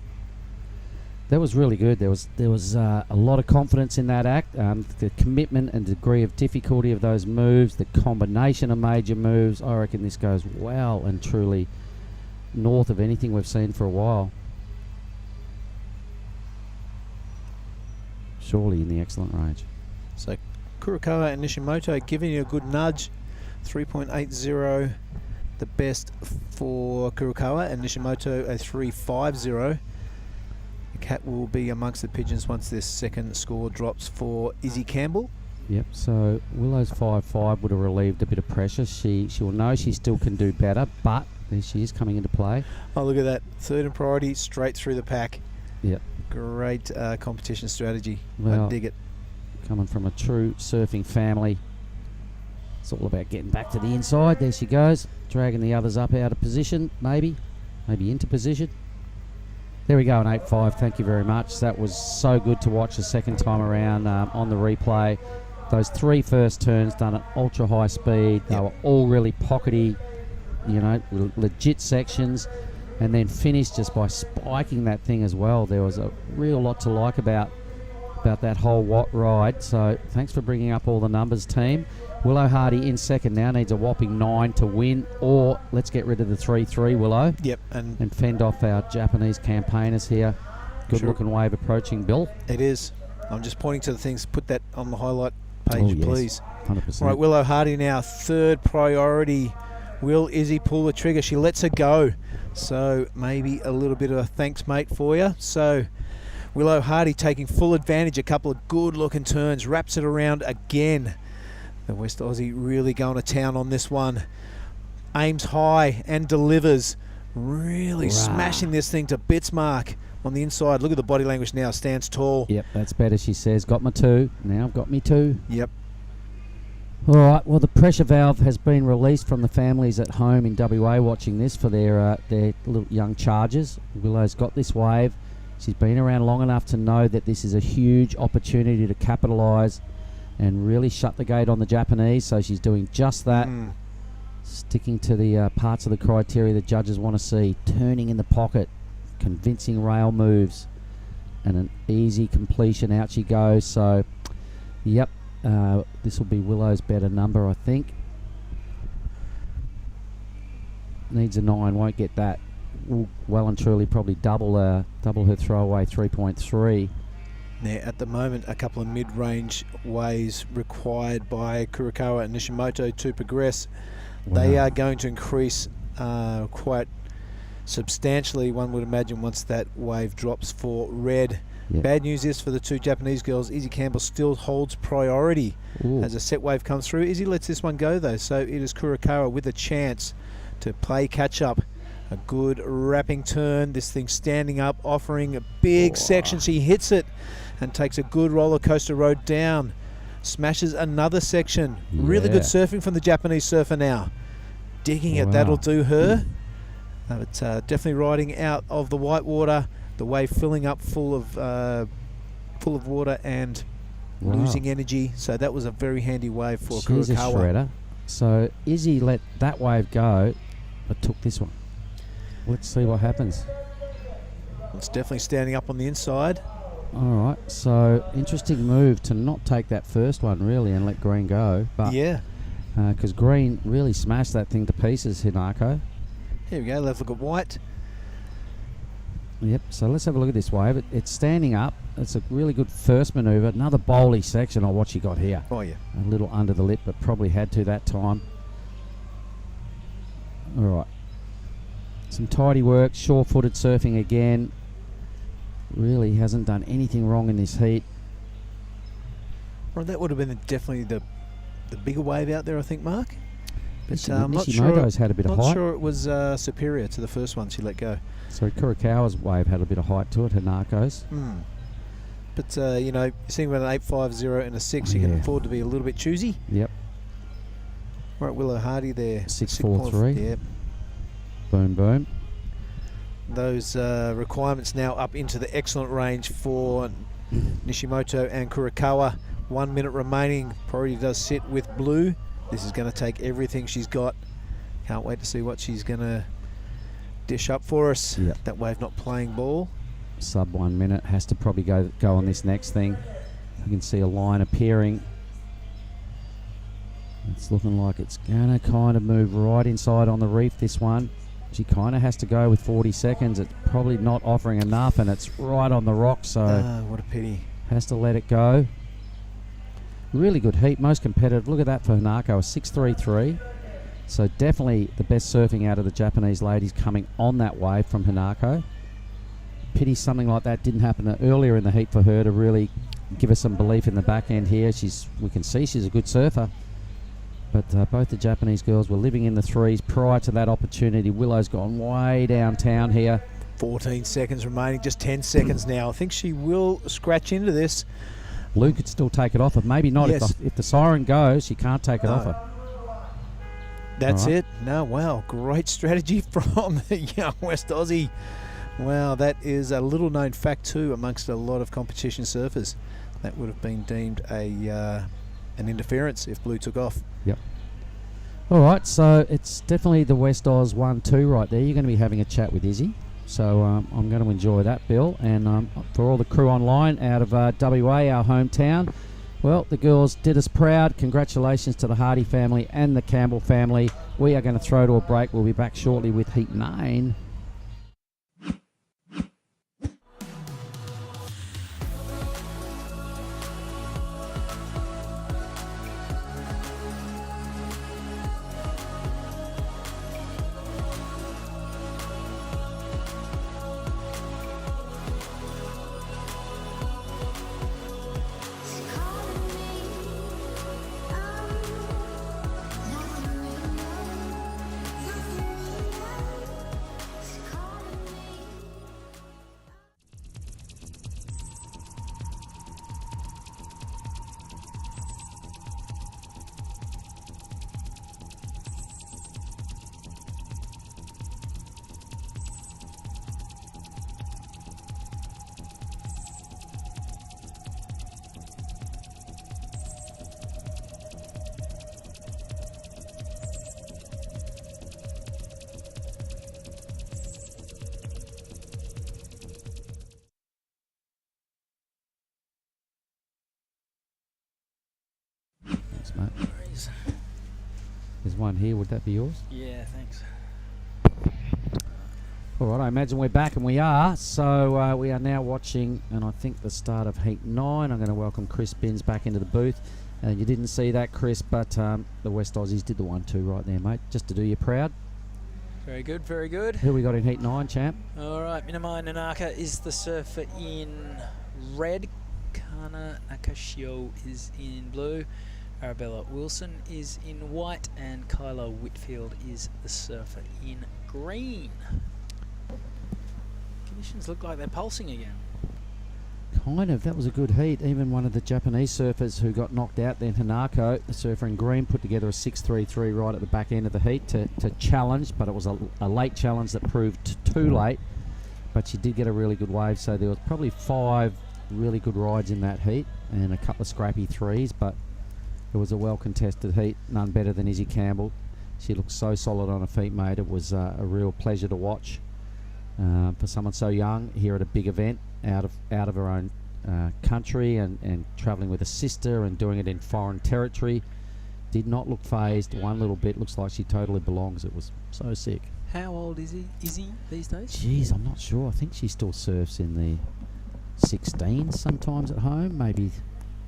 That was really good. There was a lot of confidence in that act. The commitment and degree of difficulty of those moves, the combination of major moves. I reckon this goes well and truly north of anything we've seen for a while. Surely in the excellent range. So Kurokawa and Nishimoto giving you a good nudge. 3.80 the best for Kurokawa, and Nishimoto a 3.50. The cat will be amongst the pigeons once this second score drops for Izzy Campbell. Yep, so Willow's 5.5 would have relieved a bit of pressure. She'll know she still can do better, but there she is coming into play. Oh, look at that. Third in priority, straight through the pack. Yep. Great competition strategy. Well, I dig it. Coming from a true surfing family. It's all about getting back to the inside. There she goes. Dragging the others up out of position, maybe into position. There we go, an 8.5. Thank you very much. That was so good to watch the second time around on the replay. Those 3 first turns done at ultra high speed. They were all really pockety, legit sections, and then finished just by spiking that thing as well. There was a real lot to like about that whole ride. So thanks for bringing up all the numbers, team. Willow Hardy in second now, needs a whopping 9 to win, or let's get rid of the 3-3, Willow. Yep. And fend off our Japanese campaigners here. Good looking wave approaching, Bill. It is. I'm just pointing to the things. Put that on the highlight page, Oh, yes. please. 100%. All right, Willow Hardy now, third priority. Will Izzy pull the trigger? She lets her go. So maybe a little bit of a thanks, mate, for you. So Willow Hardy taking full advantage. A couple of good looking turns. Wraps it around again. The West Aussie really going to town on this one. Aims high and delivers. Really smashing this thing to bits, Mark, on the inside. Look at the body language now. Stands tall. Yep, that's better, she says. Got my 2. Now I've got me 2. Yep. All right, well, the pressure valve has been released from the families at home in WA watching this for their little young chargers. Willow's got this wave. She's been around long enough to know that this is a huge opportunity to capitalise and really shut the gate on the Japanese, so she's doing just that. Sticking to the parts of the criteria the judges want to see. Turning in the pocket, convincing rail moves, and an easy completion. Out she goes. So, yep, this will be Willow's better number, I think. Needs a 9, won't get that. Will well and truly probably double her throwaway 3.3. Now, at the moment, a couple of mid-range waves required by Kurokawa and Nishimoto to progress. Wow. They are going to increase quite substantially, one would imagine, once that wave drops for red. Yep. Bad news is for the 2 Japanese girls, Izzy Campbell still holds priority as a set wave comes through. Izzy lets this one go, though, so it is Kurokawa with a chance to play catch-up. A good wrapping turn. This thing standing up, offering a big section. She hits it and takes a good roller coaster road down. Smashes another section. Really good surfing from the Japanese surfer now. Digging it, that'll do her. But definitely riding out of the white water. The wave filling up full of water and losing energy. So that was a very handy wave for She's a Kurokawa. shredder. So Izzy let that wave go, but took this one. Let's see what happens. It's definitely standing up on the inside. All right, so interesting move to not take that first one, really, and let Green go. But yeah. Because Green really smashed that thing to pieces, Hinako. Here we go, let's look at white. Yep, so let's have a look at this wave. It's standing up. It's a really good first manoeuvre. Another bowly section on what she got here. Oh, yeah. A little under the lip, but probably had to that time. All right. Some tidy work, sure-footed surfing again. Really hasn't done anything wrong in this heat. Well, that would have been definitely the bigger wave out there, I think, Mark. But I'm not Nishimoto's had a bit of height. Not sure it was superior to the first one she let go. So Kurokawa's wave had a bit of height to it, Hanako's. But, you know, seeing about an 8.50 and a 6, you can afford to be a little bit choosy. Yep. Right, Willow Hardy there. 6.43. Yep. Boom, boom. Those requirements now up into the excellent range for Nishimoto and Kurokawa. 1 minute remaining. Priority does sit with blue. This is going to take everything she's got. Can't wait to see what she's going to dish up for us. Yep. That wave not playing ball. Sub 1 minute. Has to probably go on this next thing. You can see a line appearing. It's looking like it's going to kind of move right inside on the reef, this one. She kind of has to go with 40 seconds. It's probably not offering enough, and it's right on the rock, so what a pity. has to let it go. Really good heat, most competitive. Look at that for Hanako, a 6.33. So definitely the best surfing out of the Japanese ladies coming on that wave from Hanako. Pity something like that didn't happen earlier in the heat for her to really give us some belief in the back end here. We can see she's a good surfer. But both the Japanese girls were living in the threes prior to that opportunity. Willow's gone way downtown here. 14 seconds remaining, just 10 seconds now. I think she will scratch into this. Blue could still take it off her. Maybe not. Yes. If the siren goes, she can't take it off her. That's Right. it. No, wow, great strategy from the young West Aussie. Wow, that is a little known fact too amongst a lot of competition surfers. That would have been deemed an interference if Blue took off. Yep. All right, so it's definitely the West Oz 1-2 right there. You're going to be having a chat with Izzy. So I'm going to enjoy that, Bill. And for all the crew online out of WA, our hometown, well, the girls did us proud. Congratulations to the Hardy family and the Campbell family. We are going to throw to a break. We'll be back shortly with Heat 9. Thanks, mate. There's one here. Would that be yours? Yeah, thanks. All right, I imagine we're back, and we are. So we are now watching, and I think the start of Heat 9. I'm going to welcome Chris Binns back into the booth. And you didn't see that, Chris, but the West Aussies did the 1-2 right there, mate, just to do you proud. Very good, very good. Who we got in Heat 9, champ? All right, Minamai Nanaka is the surfer in red. Kana Nakashio is in blue. Arabella Wilson is in white. And Kylo Whitfield is the surfer in green. Conditions look like they're pulsing again. Kind of. That was a good heat. Even one of the Japanese surfers who got knocked out then, Hanako, the surfer in green, put together a 6.33 right at the back end of the heat to challenge, but it was a late challenge that proved too late. But she did get a really good wave, so there was probably 5 really good rides in that heat and a couple of scrappy threes, but it was a well-contested heat. None better than Izzy Campbell. She looked so solid on her feet, mate. It was a real pleasure to watch. For someone so young here at a big event, out of her own country and travelling with a sister and doing it in foreign territory, did not look phased one little bit. Looks like she totally belongs. It was so sick. How old is he these days? Jeez, I'm not sure. I think she still surfs in the 16s sometimes at home, maybe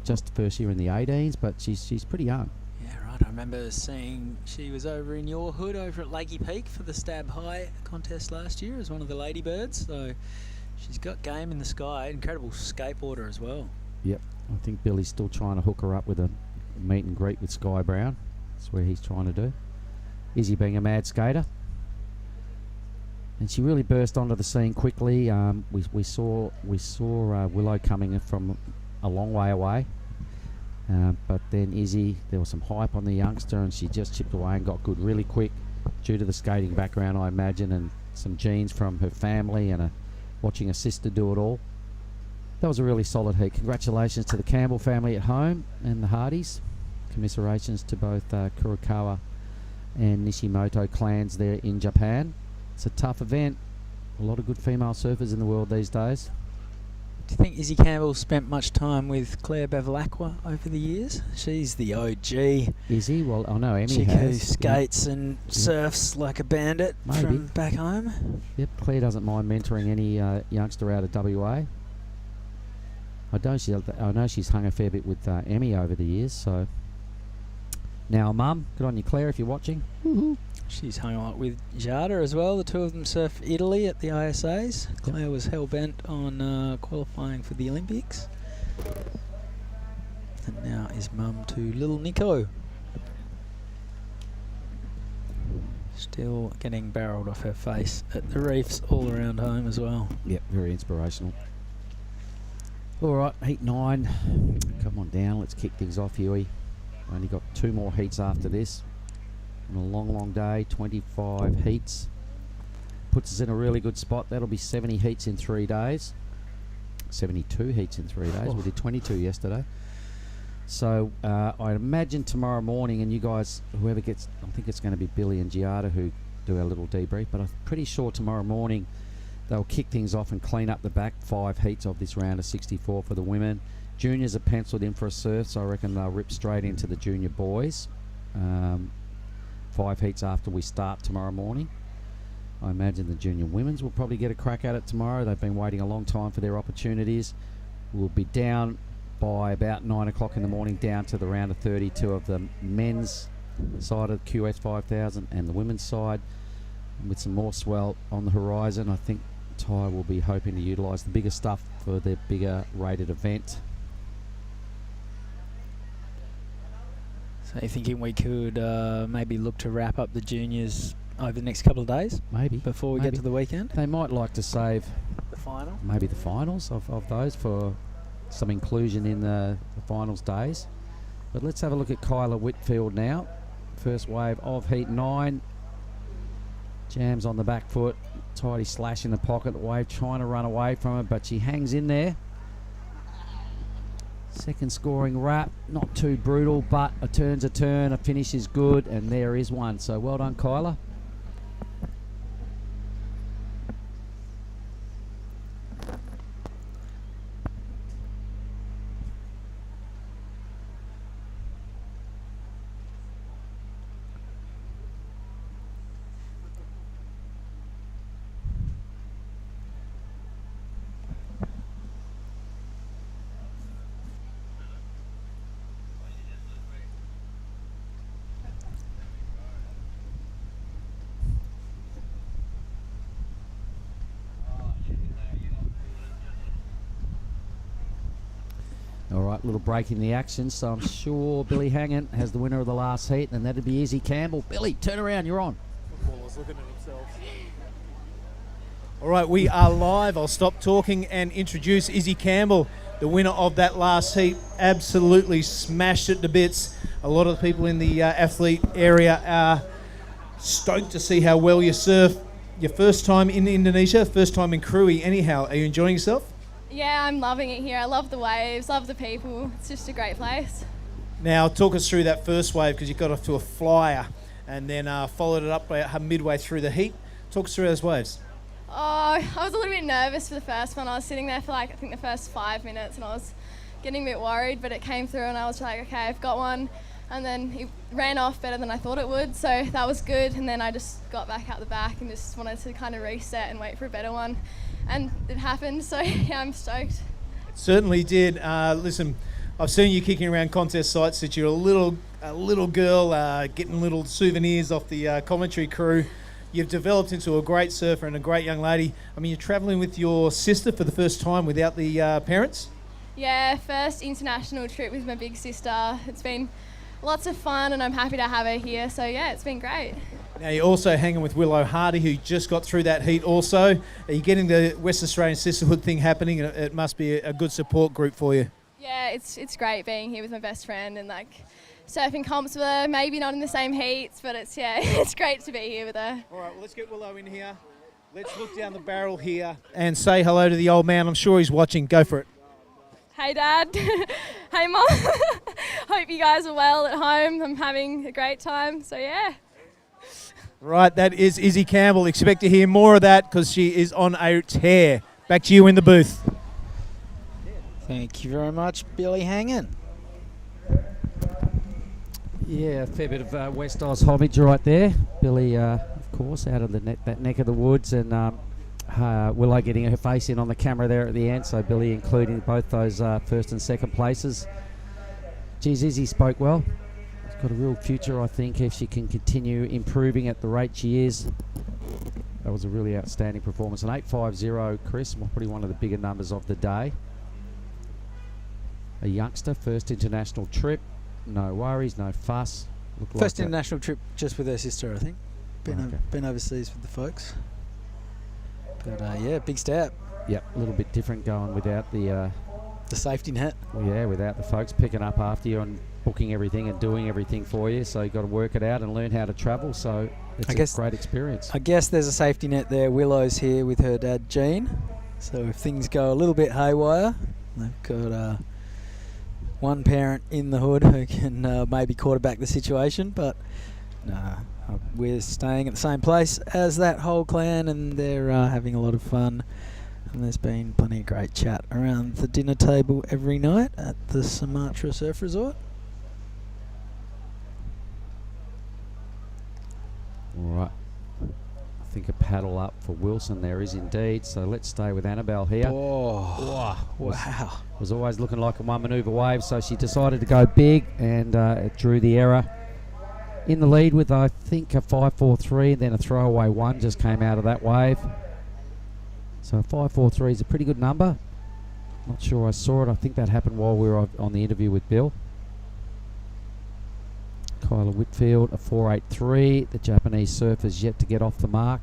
just first year in the 18s, but she's pretty young. Yeah, right. I remember seeing she was over in your hood over at Lakey Peak for the Stab High contest last year as one of the ladybirds. So she's got game in the sky. Incredible skateboarder as well. Yep. I think Billy's still trying to hook her up with a meet and greet with Sky Brown. That's where he's trying to do. Izzy being a mad skater. And she really burst onto the scene quickly. We saw Willow coming from a long way away. But then Izzy, there was some hype on the youngster and she just chipped away and got good really quick due to the skating background, I imagine, and some genes from her family and watching her sister do it all. That was a really solid heat. Congratulations to the Campbell family at home and the Hardys. Commiserations to both Kurokawa and Nishimoto clans there in Japan. It's a tough event. A lot of good female surfers in the world these days. Do you think Izzy Campbell spent much time with Claire Bevilacqua over the years? She's the OG. Izzy? Well, I know Emmy chick has. who skates and surfs like a bandit from back home. Yep, Claire doesn't mind mentoring any youngster out of WA. I know she's hung a fair bit with Emmy over the years. So now, Mum, good on you, Claire, if you're watching. She's hung out with Jada as well. The two of them surf Italy at the ISAs. Claire was hell-bent on qualifying for the Olympics. And now is Mum to little Nico. Still getting barreled off her face at the reefs all around home as well. Yep, very inspirational. All right, heat 9. Come on down, let's kick things off, Huey. Only got 2 more heats after this. On a long, long day, 25 heats. Puts us in a really good spot. That'll be 70 heats in 3 days. 72 heats in 3 days. We did 22 yesterday. So I imagine tomorrow morning, and you guys, whoever gets, I think it's going to be Billy and Giada who do our little debrief, but I'm pretty sure tomorrow morning they'll kick things off and clean up the back 5 heats of this round of 64 for the women. Juniors are penciled in for a surf, so I reckon they'll rip straight into the junior boys. 5 heats after we start tomorrow morning. I imagine the junior women's will probably get a crack at it tomorrow. They've been waiting a long time for their opportunities. We'll be down by about 9 o'clock in the morning, down to the round of 32 of the men's side of QS 5000 and the women's side. And with some more swell on the horizon, I think Ty will be hoping to utilise the bigger stuff for their bigger rated event. So you're thinking we could maybe look to wrap up the juniors over the next couple of days? Maybe. Before we get to the weekend? They might like to save the final? Maybe the finals of those for some inclusion in the finals days. But let's have a look at Kyla Whitfield now. First wave of heat 9. Jams on the back foot. Tidy slash in the pocket. The wave trying to run away from it, but she hangs in there. Second scoring wrap. Not too brutal, but a turn's a turn. A finish is good, and there is one. So well done, Kyla. All right, little break in the action, so I'm sure Billy Hangen has the winner of the last heat, and that'd be Izzy Campbell. Billy, turn around, you're on. Footballer's looking at himself. All right, we are live. I'll stop talking and introduce Izzy Campbell, the winner of that last heat. Absolutely smashed it to bits. A lot of the people in the athlete area are stoked to see how well you surf. Your first time in Indonesia, first time in Krui anyhow. Are you enjoying yourself? Yeah, I'm loving it here. I love the waves, love the people. It's just a great place. Now, talk us through that first wave, because you got off to a flyer and then followed it up midway through the heat. Talk us through those waves. Oh, I was a little bit nervous for the first one. I was sitting there for I think the first 5 minutes, and I was getting a bit worried, but it came through and I was like, okay, I've got one. And then it ran off better than I thought it would, so that was good. And then I just got back out the back and just wanted to kind of reset and wait for a better one. And it happened, so yeah, I'm stoked. It certainly did. Listen, I've seen you kicking around contest sites that you're a little girl getting little souvenirs off the commentary crew. You've developed into a great surfer and a great young lady. I mean, you're travelling with your sister for the first time without the parents? Yeah, first international trip with my big sister. It's been lots of fun and I'm happy to have her here, so yeah, it's been great. Now you're also hanging with Willow Hardy, who just got through that heat also. Are you getting the West Australian Sisterhood thing happening? It must be a good support group for you. Yeah, it's great being here with my best friend and surfing comps with her, maybe not in the same heats, but it's great to be here with her. All right, well, let's get Willow in here. Let's look down the barrel here and say hello to the old man. I'm sure he's watching. Go for it. Hey Dad, hey Mom. Hope you guys are well at home. I'm having a great time, so yeah. Right, that is Izzy Campbell. Expect to hear more of that because she is on a tear. Back to you in the booth. Thank you very much, Billy Hangen. Yeah, a fair bit of West Oz homage right there. Billy, of course, out of that neck of the woods, and Willow getting her face in on the camera there at the end, so Billy including both those first and second places. Geez, Izzy spoke well. She's got a real future, I think, if she can continue improving at the rate she is. That was a really outstanding performance. An 8.50, Chris, probably one of the bigger numbers of the day. A youngster, first international trip. No worries, no fuss. First international trip just with her sister, I think. Okay. Been overseas with the folks. But yeah, big step. Yep, a little bit different going without the safety net. Well, yeah, without the folks picking up after you and booking everything and doing everything for you. So you've got to work it out and learn how to travel. So it's a great experience. I guess there's a safety net there. Willow's here with her dad, Gene. So if things go a little bit haywire, they've got one parent in the hood who can maybe quarterback the situation. But no, we're staying at the same place as that whole clan, and they're having a lot of fun. And there's been plenty of great chat around the dinner table every night at the Sumatra Surf Resort. All right. I think a paddle up for Wilson there is indeed. So let's stay with Annabelle here. Oh, wow. Was always looking like a one manoeuvre wave, so she decided to go big, and it drew the error. In the lead with, I think, a 5.43, then a throwaway one just came out of that wave. So 5.43 is a pretty good number. Not sure I saw it. I think that happened while we were on the interview with Bill. Kyla Whitfield, a 4.83. The Japanese surfer's yet to get off the mark.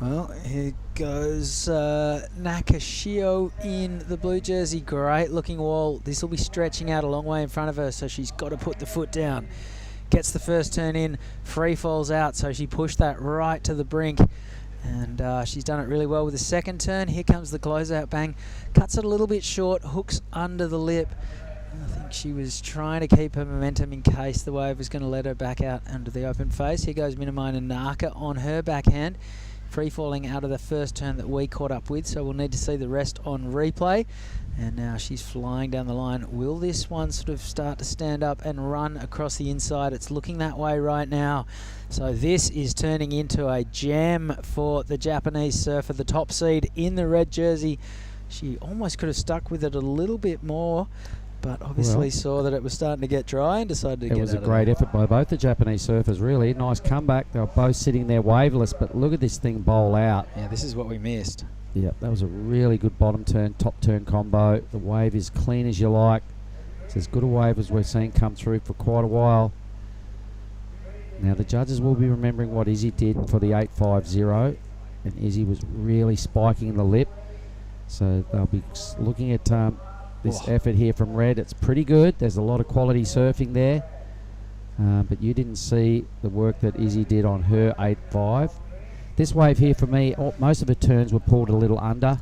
Well, here goes Nakashio in the blue jersey. Great looking wall. This will be stretching out a long way in front of her, so she's got to put the foot down. Gets the first turn in, free falls out, so she pushed that right to the brink. And she's done it really well with the second turn. Here comes the closeout bang. Cuts it a little bit short, hooks under the lip. I think she was trying to keep her momentum in case the wave was going to let her back out under the open face. Here goes Minamine Naka on her backhand. Free falling out of the first turn that we caught up with, so we'll need to see the rest on replay. And now she's flying down the line. Will this one sort of start to stand up and run across the inside? It's looking that way right now. So this is turning into a gem for the Japanese surfer, the top seed in the red jersey. She almost could have stuck with it a little bit more, but obviously saw that it was starting to get dry and decided to get out. It was a great effort by both the Japanese surfers, really. Nice comeback. They were both sitting there waveless, but look at this thing bowl out. Yeah, this is what we missed. Yep, that was a really good bottom turn, top turn combo. The wave is clean as you like. It's as good a wave as we've seen come through for quite a while. Now the judges will be remembering what Izzy did for the 8.50, and Izzy was really spiking the lip. So they'll be looking at this effort here from Red. It's pretty good. There's a lot of quality surfing there. But you didn't see the work that Izzy did on her 8.5. This wave here for me, most of her turns were pulled a little under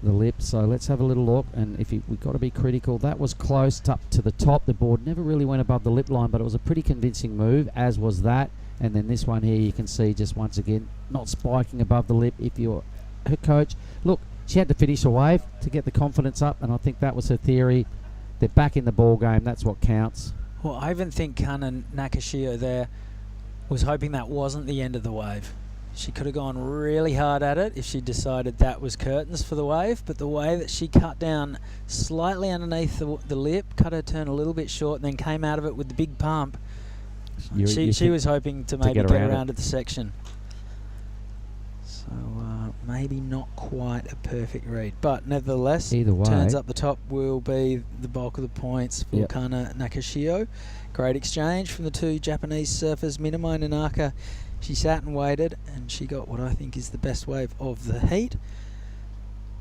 the lip. So let's have a little look. And we've got to be critical. That was close up to the top. The board never really went above the lip line, but it was a pretty convincing move, as was that. And then this one here, you can see just once again, not spiking above the lip. If you're her coach, look, she had to finish a wave to get the confidence up, and I think that was her theory. They're back in the ball game. That's what counts. Well, I even think Kanan Nakashio there was hoping that wasn't the end of the wave. She could have gone really hard at it if she decided that was curtains for the wave, but the way that she cut down slightly underneath the lip, cut her turn a little bit short, and then came out of it with the big pump, she was hoping to maybe get around at the section. So maybe not quite a perfect read, but nevertheless, either way, turns up the top will be the bulk of the points for Kana Nakashio. Great exchange from the two Japanese surfers, Minamine Nanaka. She sat and waited, and she got what I think is the best wave of the heat.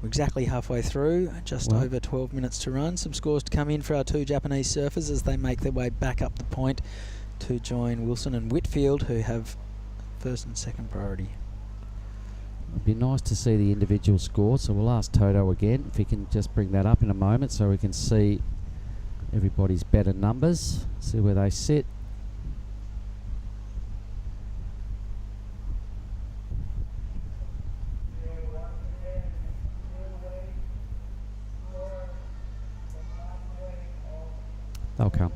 We're exactly halfway through, just over 12 minutes to run. Some scores to come in for our two Japanese surfers as they make their way back up the point to join Wilson and Whitfield, who have first and second priority. It'd be nice to see the individual scores, so we'll ask Toto again if he can just bring that up in a moment so we can see everybody's better numbers, see where they sit. They'll come.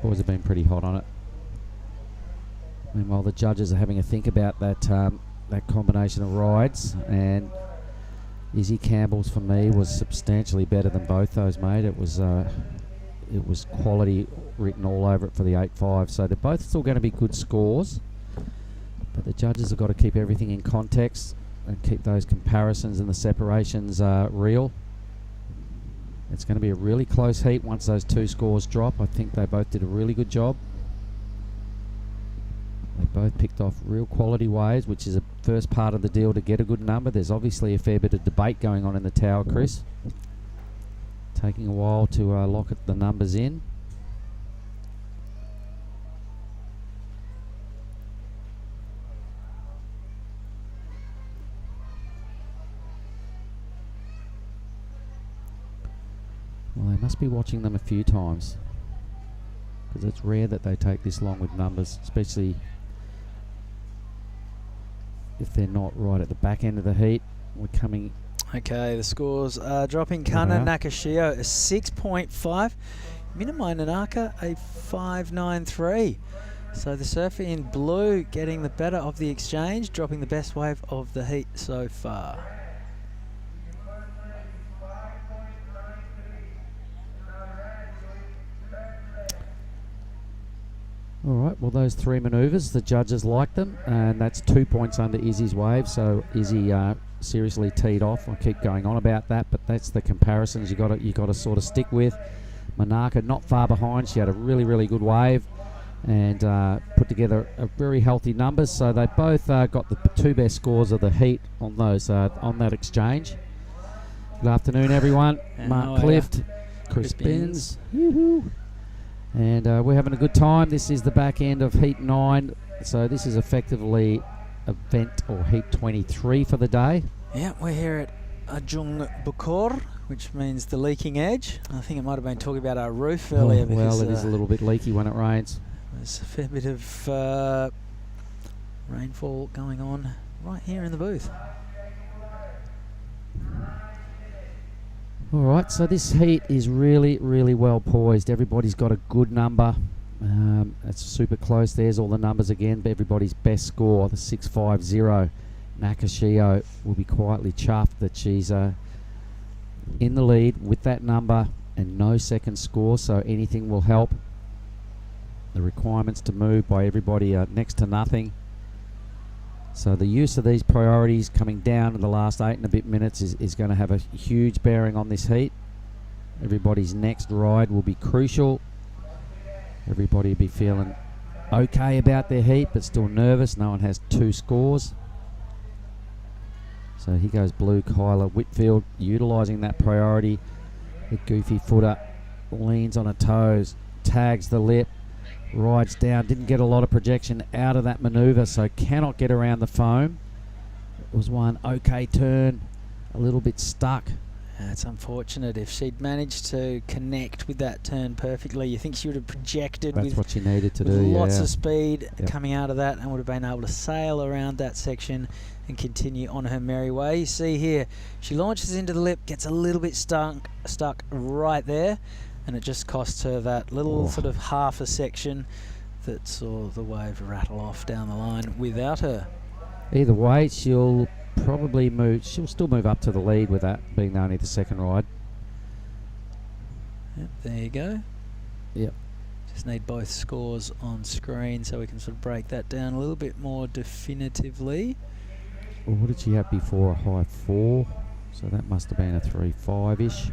Boys have been pretty hot on it. Meanwhile, the judges are having a think about that that combination of rides, and Izzy Campbell's for me was substantially better than both those, mate. It was quality written all over it for the 8.5. So they're both still going to be good scores, but the judges have got to keep everything in context and keep those comparisons and the separations real. It's going to be a really close heat once those two scores drop. I think they both did a really good job. They both picked off real quality waves, which is a first part of the deal to get a good number. There's obviously a fair bit of debate going on in the tower, Chris. Taking a while to lock the numbers in. Well, they must be watching them a few times, because it's rare that they take this long with numbers, especially if they're not right at the back end of the heat. We're coming... Okay, the scores are dropping. Kana Nakashio a 6.5. Minamai Nanaka a 5.93. So the surfer in blue getting the better of the exchange, dropping the best wave of the heat so far. All right, well, those three manoeuvres, the judges liked them, and that's 2 points under Izzy's wave. So Izzy seriously teed off. I keep going on about that, but that's the comparisons you got to sort of stick with. Manaka not far behind. She had a really, really good wave and put together a very healthy numbers. So they both got the two best scores of the heat on those on that exchange. Good afternoon, everyone. And Mark Clift, Chris Binns. And we're having a good time. This is the back end of Heat 9. So this is effectively event or Heat 23 for the day. Yeah, we're here at Ujung Bocur, which means the leaking edge. I think it might have been talking about our roof earlier. Well, it is a little bit leaky when it rains. There's a fair bit of rainfall going on right here in the booth. All right, so this heat is really, really well poised. Everybody's got a good number. It's super close. There's all the numbers again. But everybody's best score, the 6.50. Nakashio will be quietly chuffed that she's in the lead with that number and no second score, so anything will help. The requirements to move by everybody are next to nothing. So the use of these priorities coming down in the last 8 and a bit minutes is going to have a huge bearing on this heat. Everybody's next ride will be crucial. Everybody will be feeling okay about their heat, but still nervous. No one has 2 scores. So here goes blue Kyla Whitfield, utilising that priority. The goofy footer leans on her toes, tags the lip, rides down, didn't get a lot of projection out of that manoeuvre, so cannot get around the foam. It was one okay turn, a little bit stuck. It's unfortunate. If she'd managed to connect with that turn perfectly, you think she would have projected That's with what she needed to do, lots yeah. of speed coming out of that, and would have been able to sail around that section and continue on her merry way. You see here, she launches into the lip, gets a little bit stuck right there, and it just costs her that little sort of half a section that saw the wave rattle off down the line without her. Either way, she'll probably move. She'll still move up to the lead with that being only the second ride. Yep, there you go. Yep. Just need both scores on screen so we can sort of break that down a little bit more definitively. Well, what did she have before? A high 4, so that must have been a 3.5-ish.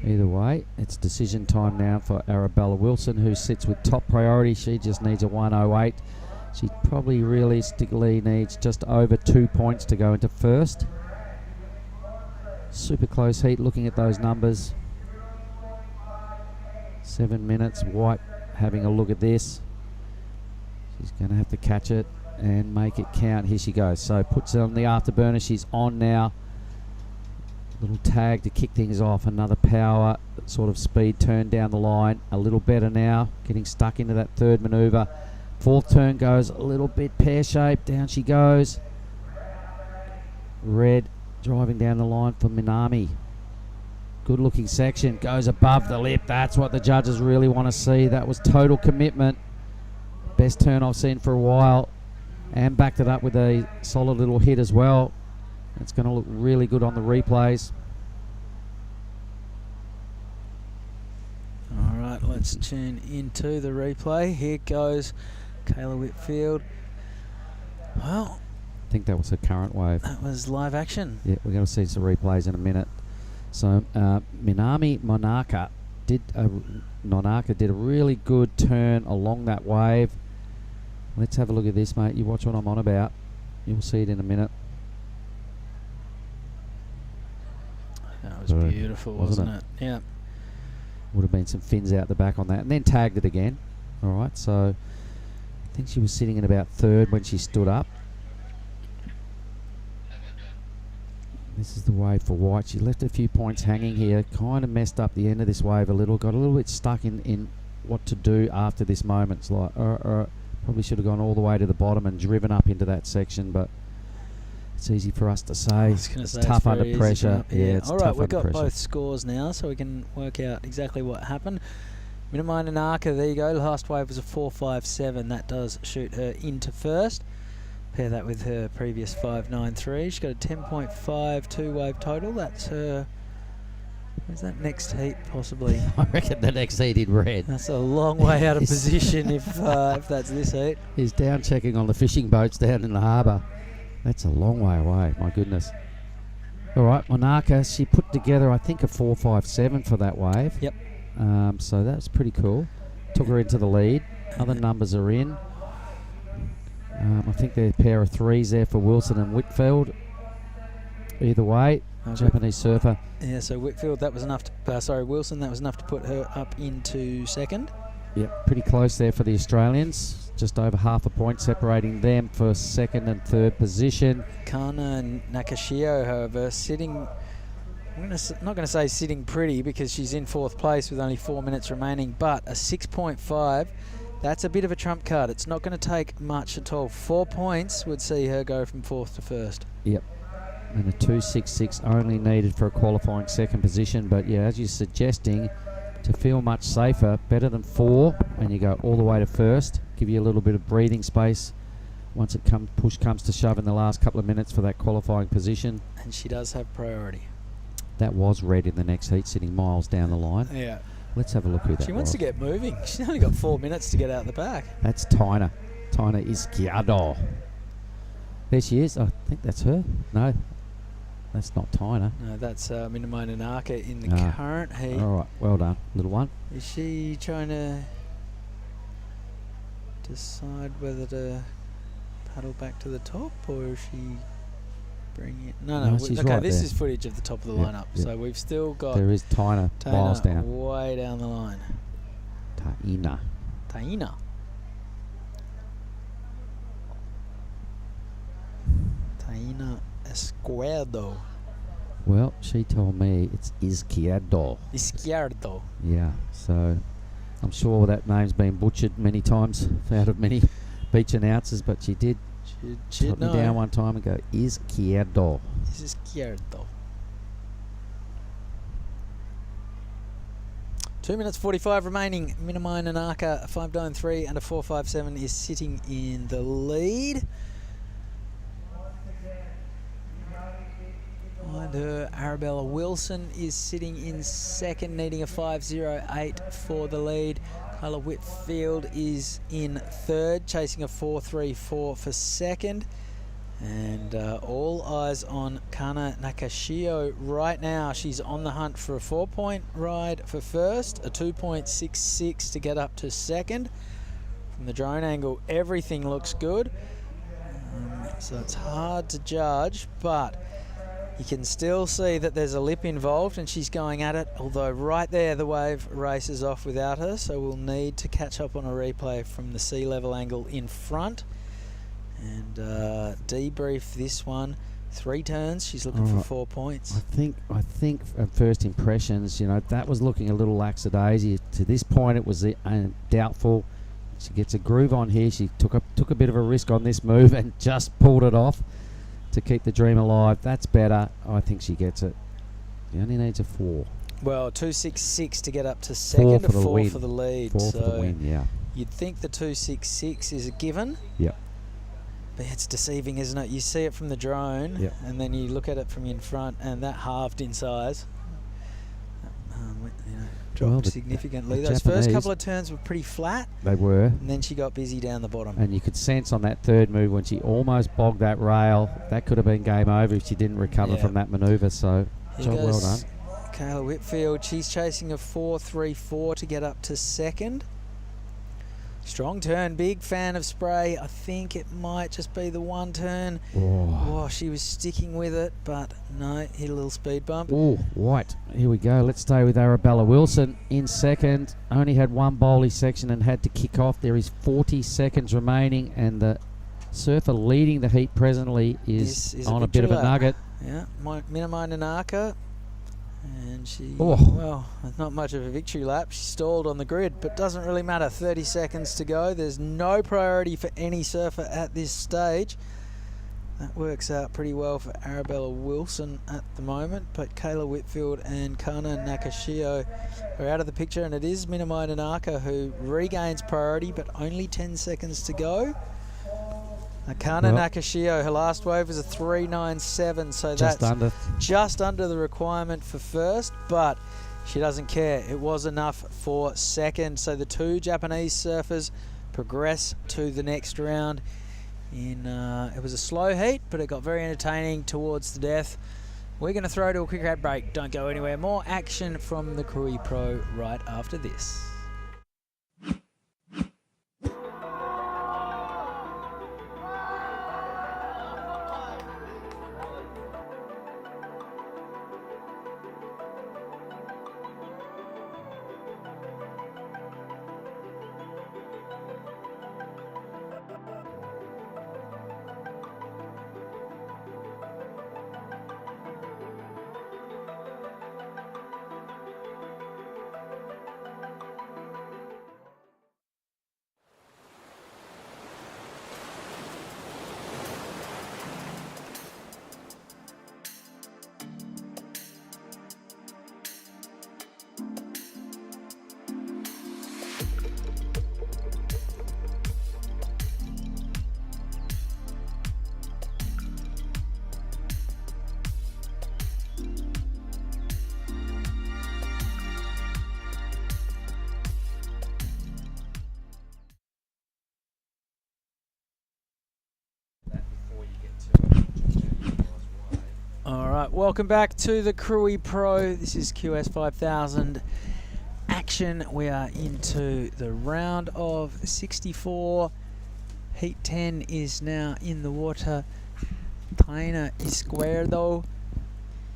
Either way, it's decision time now for Arabella Wilson, who sits with top priority. She just needs a 1.08. She probably realistically needs just over 2 points to go into first. Super close heat, looking at those numbers. 7 minutes, White having a look at this. She's going to have to catch it and make it count. Here she goes. So puts it on the afterburner. She's on now. Little tag to kick things off. Another power sort of speed turn down the line. A little better now. Getting stuck into that third manoeuvre. Fourth turn goes a little bit pear-shaped. Down she goes. Red driving down the line for Minami. Good looking section, goes above the lip. That's what the judges really want to see. That was total commitment. Best turn I've seen for a while. And backed it up with a solid little hit as well. It's going to look really good on the replays. All right, let's tune into the replay. Here goes Kayla Whitfield. Well, I think that was a current wave. that was live action. Yeah, we're going to see some replays in a minute. So Minami Monaka did a really good turn along that wave. Let's have a look at this, mate. You watch what I'm on about. You'll see it in a minute. That was beautiful, wasn't it? Yeah. Would have been some fins out the back on that, and then tagged it again. All right, so I think she was sitting in about third when she stood up. This is the wave for white. She left a few points hanging here, kind of messed up the end of this wave a little, got a little bit stuck in what to do after this moment. It's like, probably should have gone all the way to the bottom and driven up into that section, but it's easy for us to say. It's tough under pressure. Yeah, it's all tough right, we've under got pressure. both scores now, so we can work out exactly what happened. Minami Nanaka, there you go. Last wave was a 4.57. That does shoot her into first. Pair that with her previous 5.93. She's got a 10.52 wave total. That's her. Where's that next heat possibly? I reckon the next heat in red. That's a long way out of position if that's this heat. He's down checking on the fishing boats down in the harbour. That's a long way away, my goodness. All right, Monaka, she put together, I think, a 4.57 for that wave. Yep. So that's pretty cool. Took her into the lead. Other numbers are in. I think they're a pair of threes there for Wilson and Whitfield. Either way, Japanese surfer. Yeah, so Whitfield, that was enough to, Wilson, that was enough to put her up into second. Yep, pretty close there for the Australians. Just over half a point separating them for second and third position. Kana and Nakashio, however, sitting, not going to say sitting pretty because she's in fourth place with only 4 minutes remaining, but a 6.5, that's a bit of a trump card. It's not going to take much at all. 4 points would see her go from fourth to first. Yep. And a 2.66 only needed for a qualifying second position. But yeah, as you're suggesting, to feel much safer, better than 4 when you go all the way to first. Give you a little bit of breathing space once push comes to shove in the last couple of minutes for that qualifying position. And she does have priority. That was red in the next heat, sitting miles down the line. Yeah. Let's have a look who that was. She wants to get moving. She's only got 4 minutes to get out the back. That's Taina. Taina Izquierdo. There she is. I think that's her. No, that's not Taina. No, that's Minami Nanaka in the current heat. All right, well done, little one. Is she trying to decide whether to paddle back to the top or is she bringing it? No, she's okay, right this there. is footage of the top of the Yep, lineup. yep. So we've still got There is Taina miles down. way down the line. Taina. Taina Esquerdo. Well, she told me it's Izquierdo. Izquierdo. Yeah, so I'm sure that name's been butchered many times out of many beach announcers, but she did put me down one time and go, Izquierdo. Izquierdo. 2 minutes 45 remaining. Minami Nanaka, a 5.93 and a 4.57 is sitting in the lead. Behind her, Arabella Wilson is sitting in second, needing a 5.08 for the lead. Kyla Whitfield is in third, chasing a 4.34 for second. And all eyes on Kana Nakashio right now. She's on the hunt for a 4-point ride for first, a 2.66 to get up to second. From the drone angle, everything looks good. So it's hard to judge, but you can still see that there's a lip involved and she's going at it, although right there the wave races off without her, so we'll need to catch up on a replay from the sea level angle in front and debrief this one. 3 turns, she's looking for 4 points. I think at first impressions, you know, that was looking a little lackadaisy. To this point it was doubtful. She gets a groove on here. She took a bit of a risk on this move and just pulled it off to keep the dream alive. That's better. I think she gets it. She only needs a 4. Well, 2.66 to get up to second, for the 4 win. for the lead. 4 so for the win, yeah. You'd think the 2.66 is a given. Yep. But it's deceiving, isn't it? You see it from the drone, Yep. and then you look at it from in front, and that halved in size. Dropped significantly. Those first couple of turns were pretty flat. They were. And then she got busy down the bottom. And you could sense on that third move when she almost bogged that rail, that could have been game over if she didn't recover from that manoeuvre. So, Here job well goes done. Kayla Whitfield, she's chasing a 4.34 to get up to second. Strong turn, big fan of spray. I think it might just be the one turn. Oh, she was sticking with it, but no, hit a little speed bump. Oh, white. Here we go. Let's stay with Arabella Wilson in second. Only had one bowley section and had to kick off. There is 40 seconds remaining, and the surfer leading the heat presently is on a bit of a nugget. Yeah, Minamai Nanaka. And she, Oh. well, not much of a victory lap. She stalled on the grid, but doesn't really matter. 30 seconds to go. There's no priority for any surfer at this stage. That works out pretty well for Arabella Wilson at the moment, but Kayla Whitfield and Kana Nakashio are out of the picture, and it is Minamai Nanaka who regains priority, but only 10 seconds to go. Kana Nakashio, her last wave was a 3.97, so Just that's under. just under the requirement for first, but she doesn't care. It was enough for second, so the two Japanese surfers progress to the next round. It was a slow heat, but it got very entertaining towards the death. We're going to throw to a quick ad break. Don't go anywhere. More action from the Krui Pro right after this. All right, welcome back to the Krui Pro. This is QS 5000 action. We are into the round of 64. Heat 10 is now in the water. Taina Izquierdo,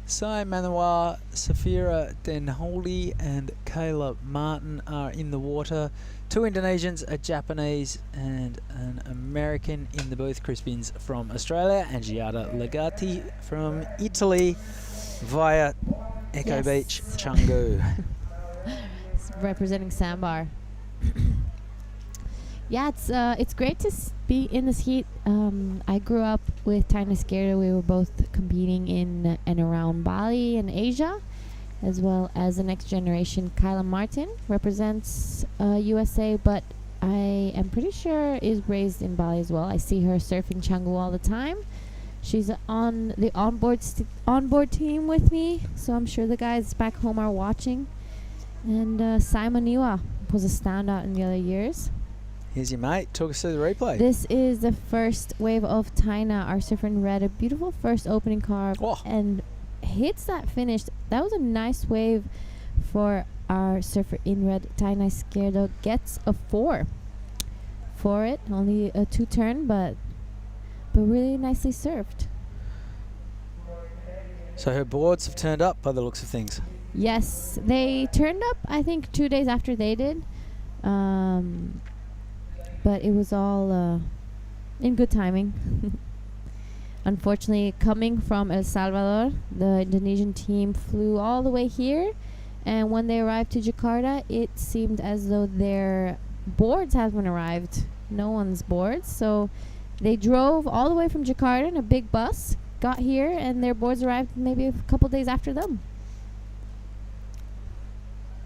Sai Manuel, Safira Denholdi and Kayla Martin are in the water. Two Indonesians, a Japanese and an American in the booth. Crispins from Australia and Giada Legati from Italy via Echo Beach, Canggu. Representing Sandbar. Yeah, it's great to be in this heat. I grew up with Taina Izquierdo. We were both competing in and around Bali and Asia, as well as the next generation. Kayla Martin represents USA, but I am pretty sure is raised in Bali as well. I see her surfing Canggu all the time. She's on the onboard team with me, so I'm sure the guys back home are watching. And Simon Niwa was a standout in the other years. Here's your mate. Talk us through the replay. This is the first wave of Taina, our surfer in red. A beautiful first opening carve and hits that finish. That was a nice wave for our surfer in red. Taina Izquierdo gets a 4 for it. Only a 2 turn, but really nicely surfed. So her boards have turned up by the looks of things. Yes, they turned up, I think, 2 days after they did. But it was all in good timing. Unfortunately, coming from El Salvador, the Indonesian team flew all the way here. And when they arrived to Jakarta, it seemed as though their boards haven't arrived. No one's boards. So they drove all the way from Jakarta in a big bus, got here, and their boards arrived maybe a couple days after them.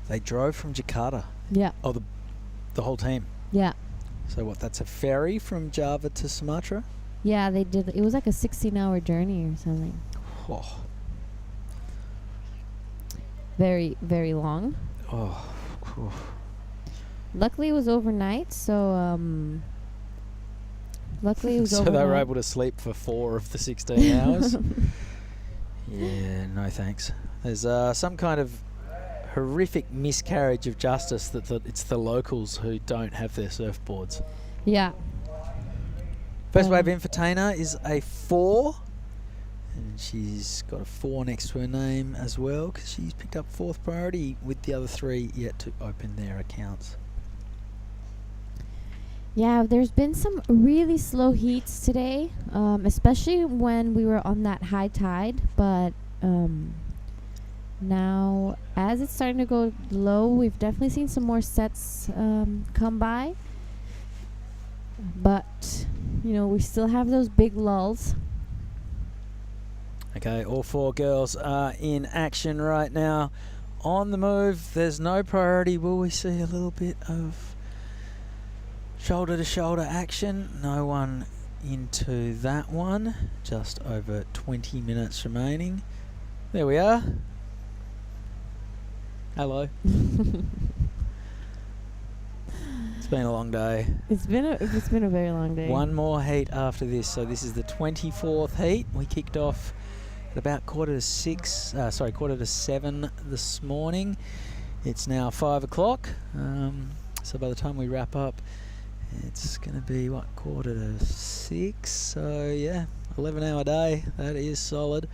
They drove from Jakarta. Yeah. Oh, the whole team. Yeah. So what? That's a ferry from Java to Sumatra. Yeah, they did. It was like a 16-hour journey or something. Oh. Very, very long. Oh. Luckily, it was overnight, so luckily it was so overnight. they were able to sleep for 4 of the 16 hours. Yeah, no thanks. There's some kind of horrific miscarriage of justice that it's the locals who don't have their surfboards. Yeah. First wave in for Taina is a 4. And she's got a 4 next to her name as well because she's picked up 4th priority with the other 3 yet to open their accounts. Yeah, there's been some really slow heats today, especially when we were on that high tide. But now, as it's starting to go low, we've definitely seen some more sets come by. But, you know, we still have those big lulls. Okay, all 4 girls are in action right now. On the move, there's no priority. Will we see a little bit of shoulder-to-shoulder action? No one into that one. Just over 20 minutes remaining. There we are. Hello. It's been a long day. It's been a very long day. One more heat after this. So this is the 24th heat. We kicked off at about 7:15 this morning. It's now 5 o'clock. So by the time we wrap up, it's going to be, 5:45. So, yeah, 11-hour day. That is solid.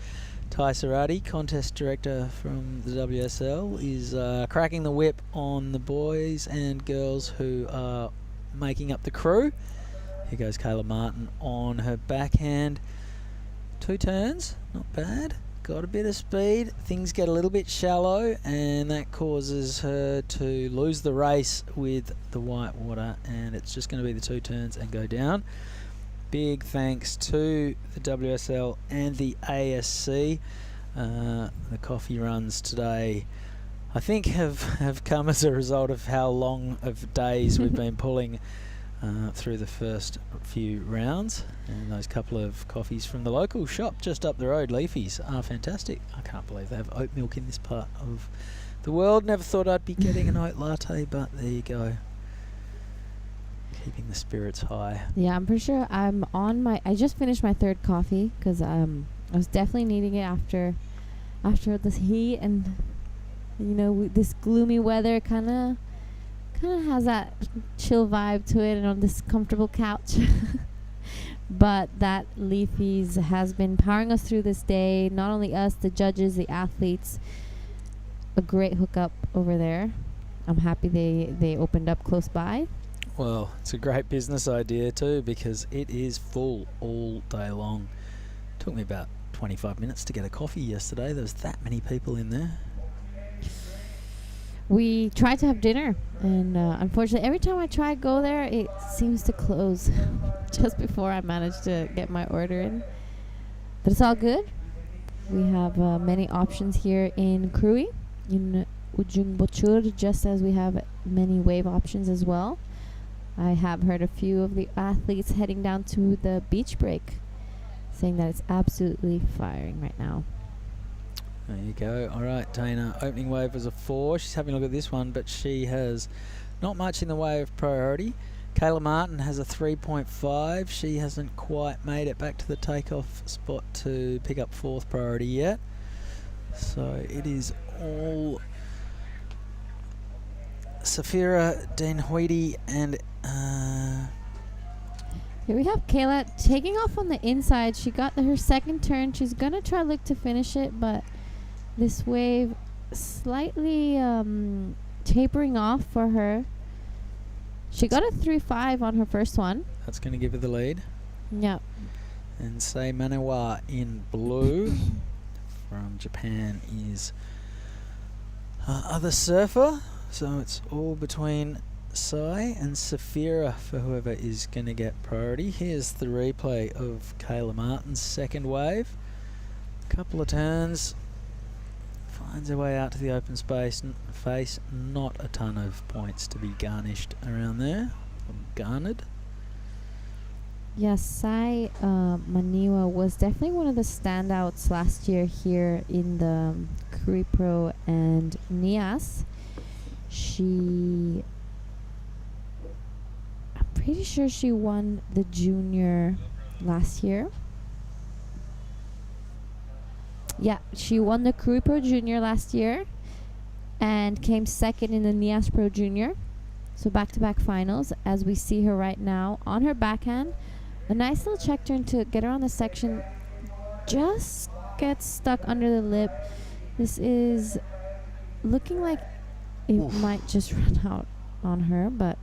Tai Sarati, contest director from the WSL, is cracking the whip on the boys and girls who are making up the crew. Here goes Kayla Martin on her backhand. 2 turns, not bad. Got a bit of speed. Things get a little bit shallow, and that causes her to lose the race with the white water, and it's just going to be the 2 turns and go down. Big thanks to the WSL and the ASC. The coffee runs today, I think, have come as a result of how long of days we've been pulling through the first few rounds, and those couple of coffees from the local shop just up the road, Leafy's, are fantastic. I can't believe they have oat milk in this part of the world. Never thought I'd be getting an oat latte, but there you go. Keeping the spirits high. Yeah, I'm pretty sure I'm on my... I just finished my 3rd coffee because I was definitely needing it after this heat, and you know, this gloomy weather kind of has that chill vibe to it, and on this comfortable couch. But that Leafy's has been powering us through this day. Not only us, the judges, the athletes. A great hookup over there. I'm happy they opened up close by. Well, it's a great business idea too, because it is full all day long. Took me about 25 minutes to get a coffee yesterday. There was that many people in there. We tried to have dinner, and unfortunately, every time I try to go there, it seems to close just before I manage to get my order in. But it's all good. We have many options here in Krui, in Ujung Bocur, just as we have many wave options as well. I have heard a few of the athletes heading down to the beach break, saying that it's absolutely firing right now. There you go. All right, Dana. Opening wave was a 4. She's having a look at this one, but she has not much in the way of priority. Kayla Martin has a 3.5. She hasn't quite made it back to the takeoff spot to pick up 4th priority yet. So it is all Safira Denhuidi and... Here we have Kayla taking off on the inside. She got her 2nd turn. She's going to try look to finish it, but this wave slightly tapering off for her. She got a 3.5 on her first one. That's going to give her the lead. Yep. And Sei Manawa in blue from Japan is other surfer. So it's all between Sai and Safira for whoever is going to get priority. Here's the replay of Kayla Martin's 2nd wave. Couple of turns finds her way out to the open space. Face, not a ton of points to be garnished around there. Garnered. Yes, Sai Maniwa was definitely one of the standouts last year here in the Krui Pro and Nias. I'm pretty sure she won the junior last year. Yeah, she won the Krui Pro Junior last year and came second in the Nias Pro Junior. So back-to-back finals as we see her right now on her backhand. A nice little check turn to get her on the section. Just gets stuck under the lip. This is looking like it might just run out on her, but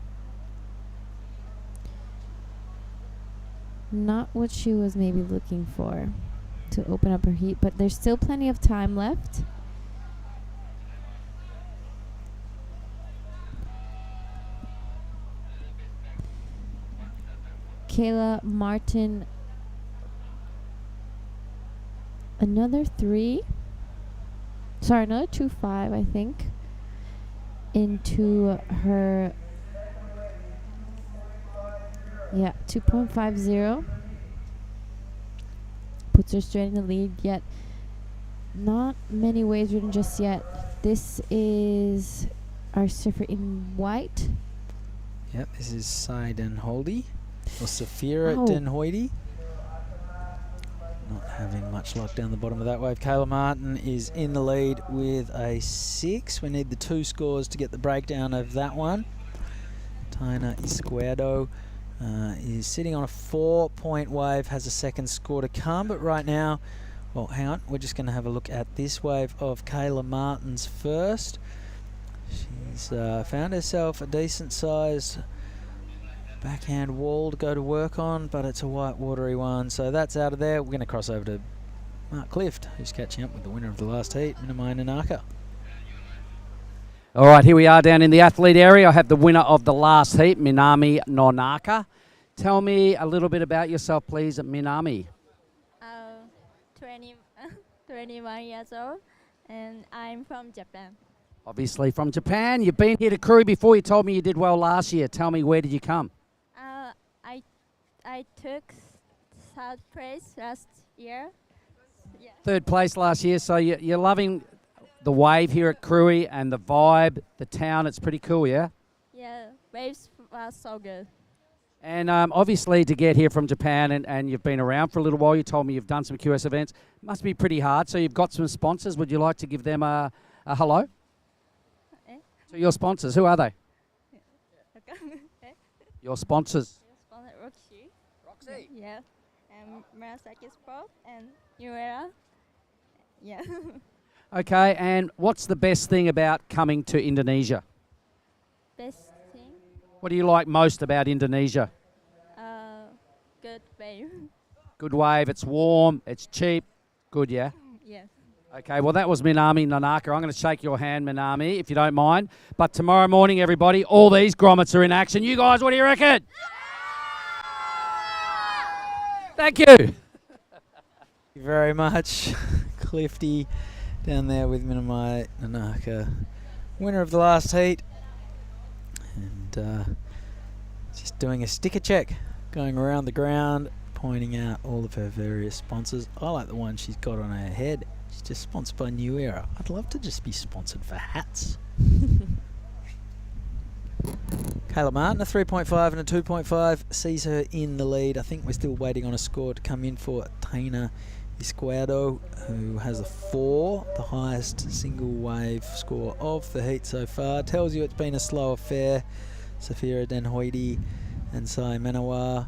not what she was maybe looking for to open up her heat, but there's still plenty of time left. Kayla Martin, another 2-5, I think, into her, 2.50. Puts her straight in the lead, yet not many waves written just yet. This is our surfer in white. Yep, this is Sai Den Holdy, or Safira Den Hoidi. Not having much luck down the bottom of that wave. Kayla Martin is in the lead with a 6. We need the 2 scores to get the breakdown of that one. Taina Izquierdo is sitting on a 4-point wave, has a second score to come, but right now, well, hang on, we're just going to have a look at this wave of Kayla Martin's first. She's found herself a decent sized backhand wall to go to work on, but it's a white watery one, so that's out of there. We're going to cross over to Mark Clift, who's catching up with the winner of the last heat, Minamai Nanaka. All right, here we are down in the athlete area. I have the winner of the last heat, Minami Nonaka. Tell me a little bit about yourself, please, Minami. 21 years old, and I'm from Japan. Obviously from Japan. You've been here to Krui before. You told me you did well last year. Tell me, where did you come? I took 3rd place last year. Yeah. 3rd place last year. So you're loving the wave here at Krui and the vibe, the town. It's pretty cool, yeah? Yeah, waves were so good. And obviously to get here from Japan and you've been around for a little while, you told me you've done some QS events. Must be pretty hard. So you've got some sponsors. Would you like to give them a hello? So your sponsors, who are they? Your sponsors? Roxy. Yeah. And Murasaki Sport and New Era. Yeah. Okay, and what's the best thing about coming to Indonesia? Best thing? What do you like most about Indonesia? Good wave. Good wave, it's warm, it's cheap. Good, yeah? Yes. Okay, well, that was Minami Nanaka. I'm going to shake your hand, Minami, if you don't mind. But tomorrow morning, everybody, all these grommets are in action. You guys, what do you reckon? Thank you. Thank you very much, Clifty, down there with Minamai Nanaka, winner of the last heat. And just doing a sticker check, going around the ground, pointing out all of her various sponsors. I like the one she's got on her head. She's just sponsored by New Era. I'd love to just be sponsored for hats. Kayla Martin, a 3.5 and a 2.5, sees her in the lead. I think we're still waiting on a score to come in for Taina Izquierdo, who has a 4, the highest single wave score of the heat so far. Tells you it's been a slow affair. Safira Den Hoidi and Sai Manawa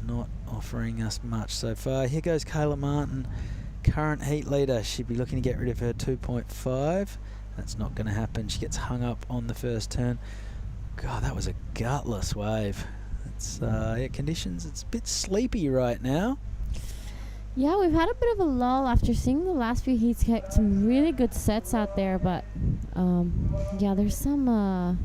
not offering us much so far. Here goes Kayla Martin, current heat leader. She'd be looking to get rid of her 2.5. That's not going to happen. She gets hung up on the first turn. God, that was a gutless wave. It's conditions, it's a bit sleepy right now. Yeah, we've had a bit of a lull after seeing the last few heats. Get some really good sets out there, but yeah, there's some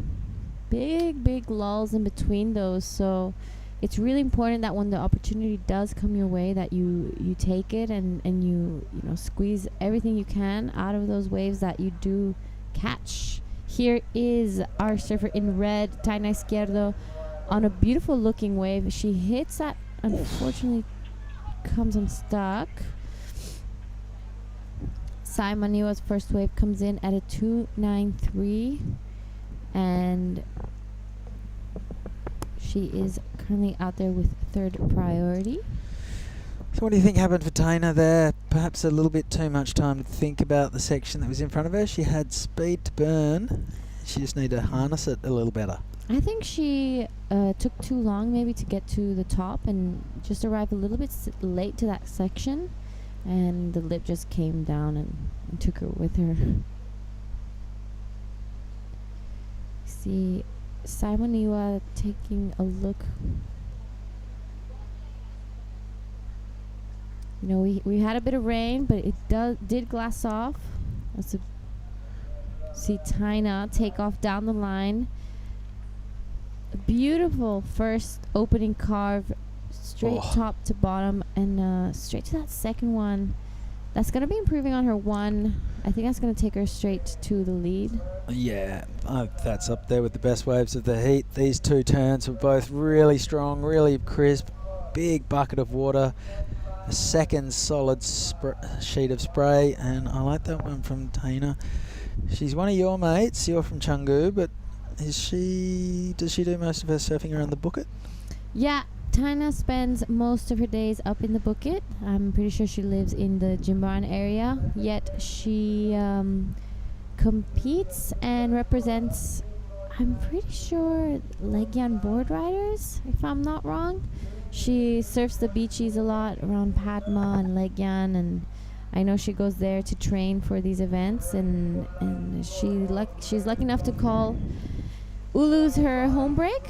big lulls in between those. So it's really important that when the opportunity does come your way, that you take it and you squeeze everything you can out of those waves that you do catch. Here is our surfer in red, Taina Izquierdo, on a beautiful looking wave. She hits that, unfortunately comes unstuck. Sai Maniwa's first wave comes in at a 293, and she is currently out there with third priority. So what do you think happened for Taina there? Perhaps a little bit too much time to think about the section that was in front of her. She had speed to burn. She just needed to harness it a little better. I think she took too long maybe to get to the top and just arrived a little bit late to that section, and the lip just came down and took her with her. See Sai Maniwa taking a look. We had a bit of rain, but it did glass off. See Taina take off down the line. A beautiful first opening carve, straight top to bottom, and straight to that second one. That's going to be improving on her one. I think that's going to take her straight to the lead. Yeah, that's up there with the best waves of the heat. These two turns were both really strong, really crisp, big bucket of water, a second solid sheet of spray, and I like that one from Taina. She's one of your mates. You're from Canggu, but does she do most of her surfing around the Bukit? Yeah, Taina spends most of her days up in the Bukit. I'm pretty sure she lives in the Jimbaran area, yet she competes and represents, I'm pretty sure, Legian board riders, if I'm not wrong. She surfs the beaches a lot around Padma and Legian, and I know she goes there to train for these events, and she's lucky enough to call Ulu's her home break.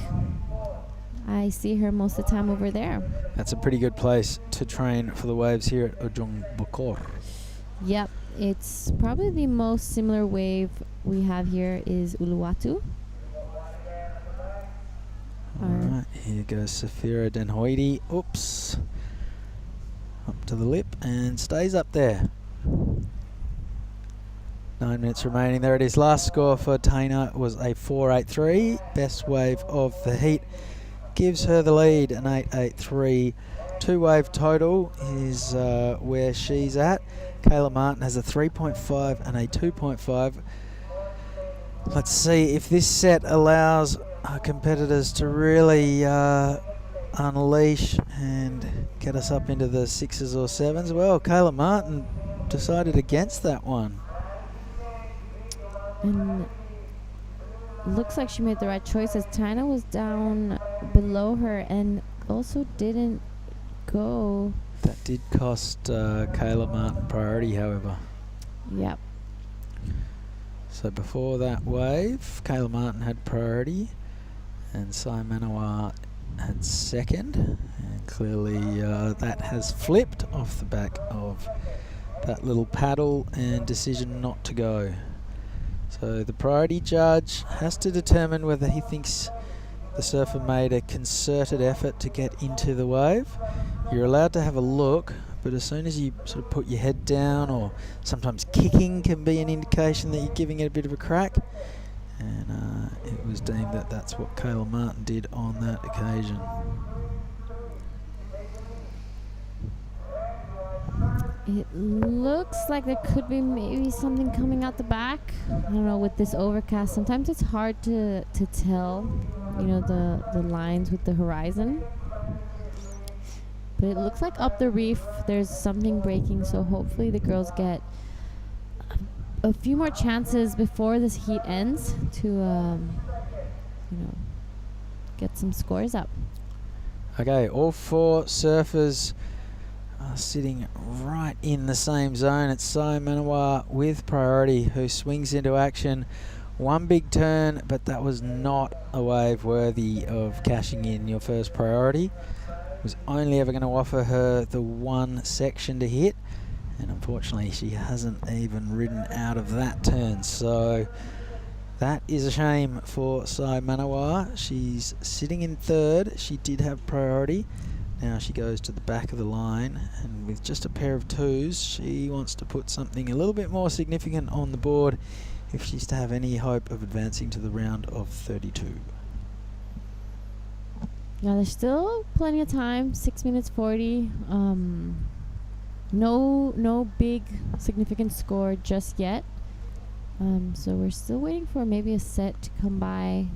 I see her most of the time over there. That's a pretty good place to train for the waves here at Ujung Bocur. Yep, it's probably the most similar wave we have here is Uluwatu. Alright, here goes Safira Denhoidi. Oops. Up to the lip and stays up there. 9 minutes remaining. There it is. Last score for Taina was a 4.83. Best wave of the heat gives her the lead, an 8.83. Two wave total is where she's at. Kayla Martin has a 3.5 and a 2.5. Let's see if this set allows our competitors to really unleash and get us up into the 6s or 7s. Well, Kayla Martin decided against that one. And looks like she made the right choice, as Taina was down below her and also didn't go. That did cost Kayla Martin priority, however. Yep. So before that wave, Kayla Martin had priority and Sai Manawa had second. And clearly that has flipped off the back of that little paddle and decision not to go. So the priority judge has to determine whether he thinks the surfer made a concerted effort to get into the wave. You're allowed to have a look, but as soon as you sort of put your head down, or sometimes kicking can be an indication that you're giving it a bit of a crack. And it was deemed that that's what Kayla Martin did on that occasion. It looks like there could be maybe something coming out the back. I don't know, with this overcast, sometimes it's hard to tell, the lines with the horizon. But it looks like up the reef there's something breaking, so hopefully the girls get a few more chances before this heat ends to, get some scores up. Okay, all four surfers are sitting right in the same zone. It's Sai Manawa with priority who swings into action. One big turn, but that was not a wave worthy of cashing in your first priority. It was only ever going to offer her the one section to hit, and unfortunately she hasn't even ridden out of that turn. So That is a shame for Sai Manawa. She's sitting in third. She did have priority. Now she goes to the back of the line, and with just a pair of twos, she wants to put something a little bit more significant on the board if she's to have any hope of advancing to the round of 32. Yeah, there's still plenty of time. 6 minutes 40. No big significant score just yet. So we're still waiting for maybe a set to come by.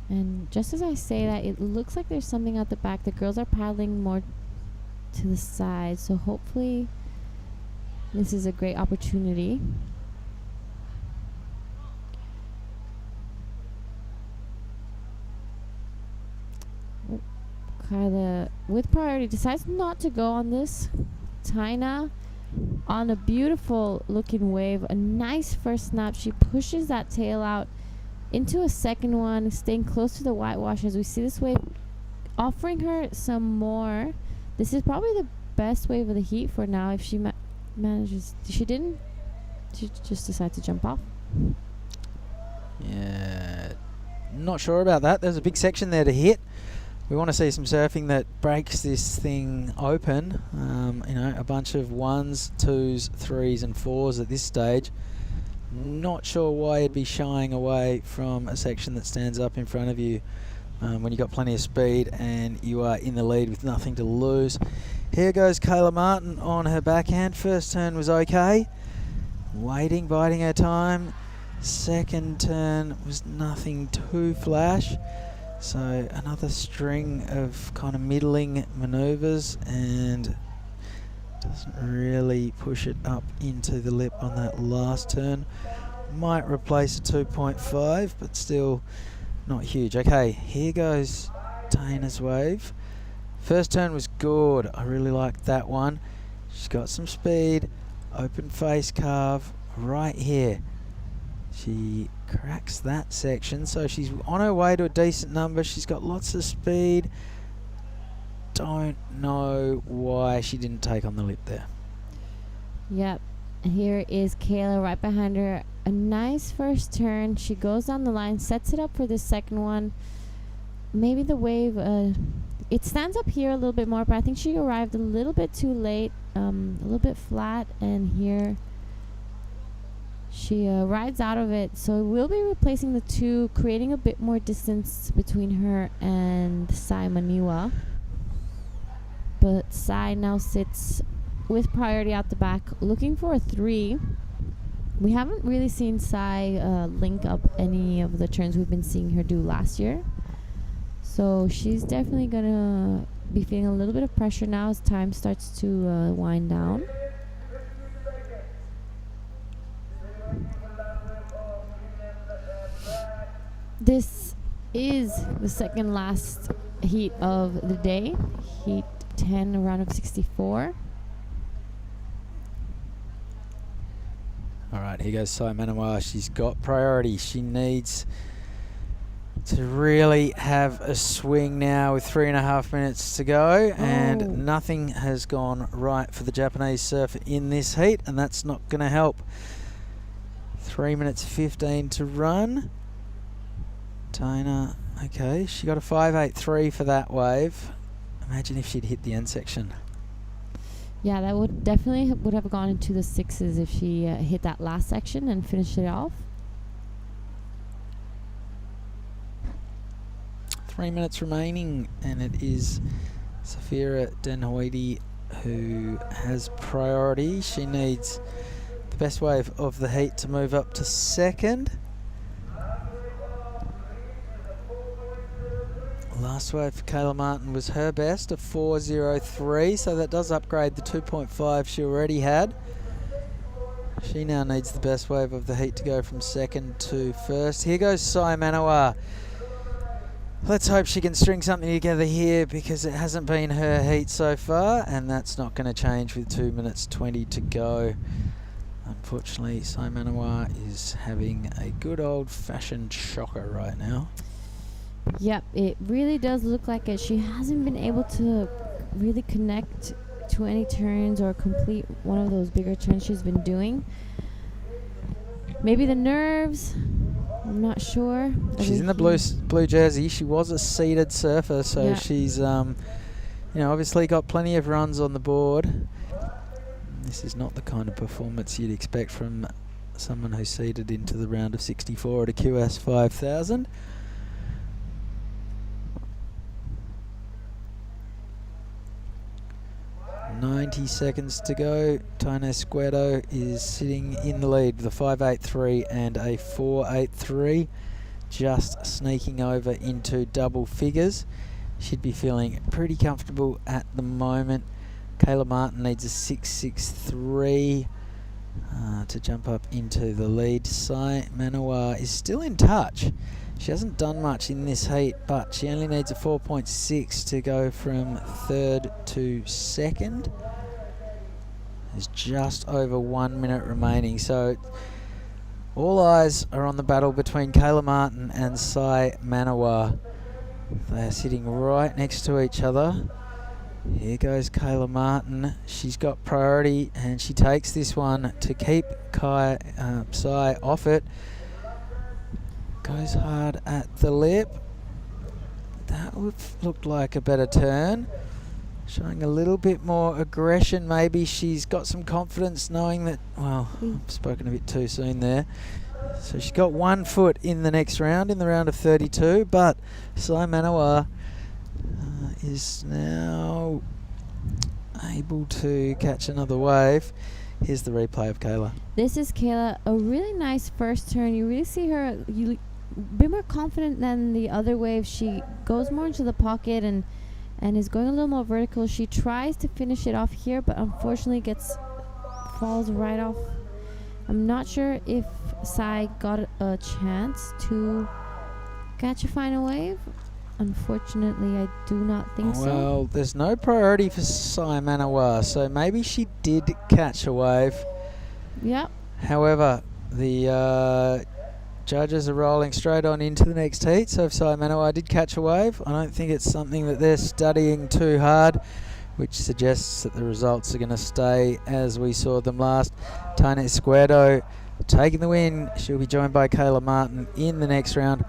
And just as I say that, it looks like there's something at the back. The girls are paddling more to the side, so hopefully this is a great opportunity. Kyla, with priority, decides not to go on this. Taina on a beautiful looking wave, a nice first snap. She pushes that tail out into a second one, staying close to the whitewash as we see this wave offering her some more. This is probably the best wave of the heat for now. If she manages, she didn't, she just decided to jump off. Yeah, not sure about that. There's a big section there to hit. We want to see some surfing that breaks this thing open. You know, a bunch of 1s, 2s, 3s and 4s at this stage. Not sure why you'd be shying away from a section that stands up in front of you when you've got plenty of speed and you are in the lead with nothing to lose. Here goes Kayla Martin on her backhand. First turn was okay. Waiting, biding her time. Second turn was nothing too flash. So another string of kind of middling manoeuvres, and doesn't really push it up into the lip on that last turn. Might replace a 2.5, but still not huge. Okay, here goes Taina's wave. First turn was good. I really liked that one. She's got some speed. Open face carve right here. She cracks that section, so she's on her way to a decent number. She's got lots of speed. Don't know why she didn't take on the lip there. Yep. Here is Kayla right behind her. A nice first turn. She goes down the line, sets it up for the second one. Maybe the wave, it stands up here a little bit more, but I think she arrived a little bit too late, a little bit flat, and here she rides out of it. So we'll be replacing the two, creating a bit more distance between her and Sai Maniwa. But Sai now sits with priority out the back, looking for a 3. We haven't really seen Sai link up any of the turns we've been seeing her do last year. So she's definitely gonna be feeling a little bit of pressure now as time starts to wind down. This is the second last heat of the day, heat 10, a round of 64. All right, here goes Sai Manawa. She's got priority. She needs to really have a swing now with 3.5 minutes to go, and nothing has gone right for the Japanese surfer in this heat, and that's not going to help. 3 minutes 15 to run. Taina, okay, she got a 5.83 for that wave. Imagine if she'd hit the end section. Yeah, that would definitely would have gone into the 6s if she hit that last section and finished it off. 3 minutes remaining, and it is Safira Denhoidi who has priority. She needs the best wave of the heat to move up to second. Last wave for Kayla Martin was her best, a 4.03, so that does upgrade the 2.5 she already had. She now needs the best wave of the heat to go from second to first. Here goes Sai Manawa. Let's hope she can string something together here, because it hasn't been her heat so far, and that's not going to change with 2 minutes 20 to go. Unfortunately, Sai Manawa is having a good old-fashioned shocker right now. Yep, it really does look like it. She hasn't been able to really connect to any turns or complete one of those bigger turns she's been doing. Maybe the nerves. I'm not sure. She's in the blue jersey. She was a seeded surfer, so Yeah. she's obviously got plenty of runs on the board. This is not the kind of performance you'd expect from someone who's seeded into the round of 64 at a QS 5000. .90 seconds to go. Taina Escuedo is sitting in the lead with a 5.83 and a 4.83, just sneaking over into double figures. Should be feeling pretty comfortable at the moment. Kayla Martin needs a 6.63 to jump up into the lead. Sai Manawa is still in touch. She hasn't done much in this heat, but she only needs a 4.6 to go from third to second. There's just over 1 minute remaining, so all eyes are on the battle between Kayla Martin and Sai Manawa. They are sitting right next to each other. Here goes Kayla Martin. She's got priority and she takes this one to keep Sai off it. Goes hard at the lip. That would look like a better turn. Showing a little bit more aggression. Maybe she's got some confidence knowing that, well, I've spoken a bit too soon there. So she's got 1 foot in the next round, in the round of 32, but Sai Manawa is now able to catch another wave. Here's the replay of Kayla. This is Kayla. A really nice first turn. You really see her a bit more confident than the other wave. She goes more into the pocket and is going a little more vertical. She tries to finish it off here, but unfortunately falls right off. I'm not sure if Sai got a chance to catch a final wave. Unfortunately, I do not think so. Well, there's no priority for Sai Manawa, so maybe she did catch a wave. Yep. However, the judges are rolling straight on into the next heat, so if Sai Manawa did catch a wave, I don't think it's something that they're studying too hard, which suggests that the results are going to stay as we saw them last. Taina Escuedo taking the win. She'll be joined by Kayla Martin in the next round.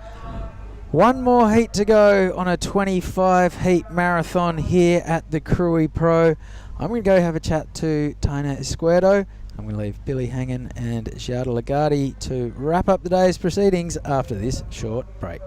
1 more heat to go on a 25 heat marathon here at the Krui Pro. I'm going to go have a chat to Taina Escuedo. I'm going to leave Billy hanging and Giada Lagarde to wrap up the day's proceedings after this short break.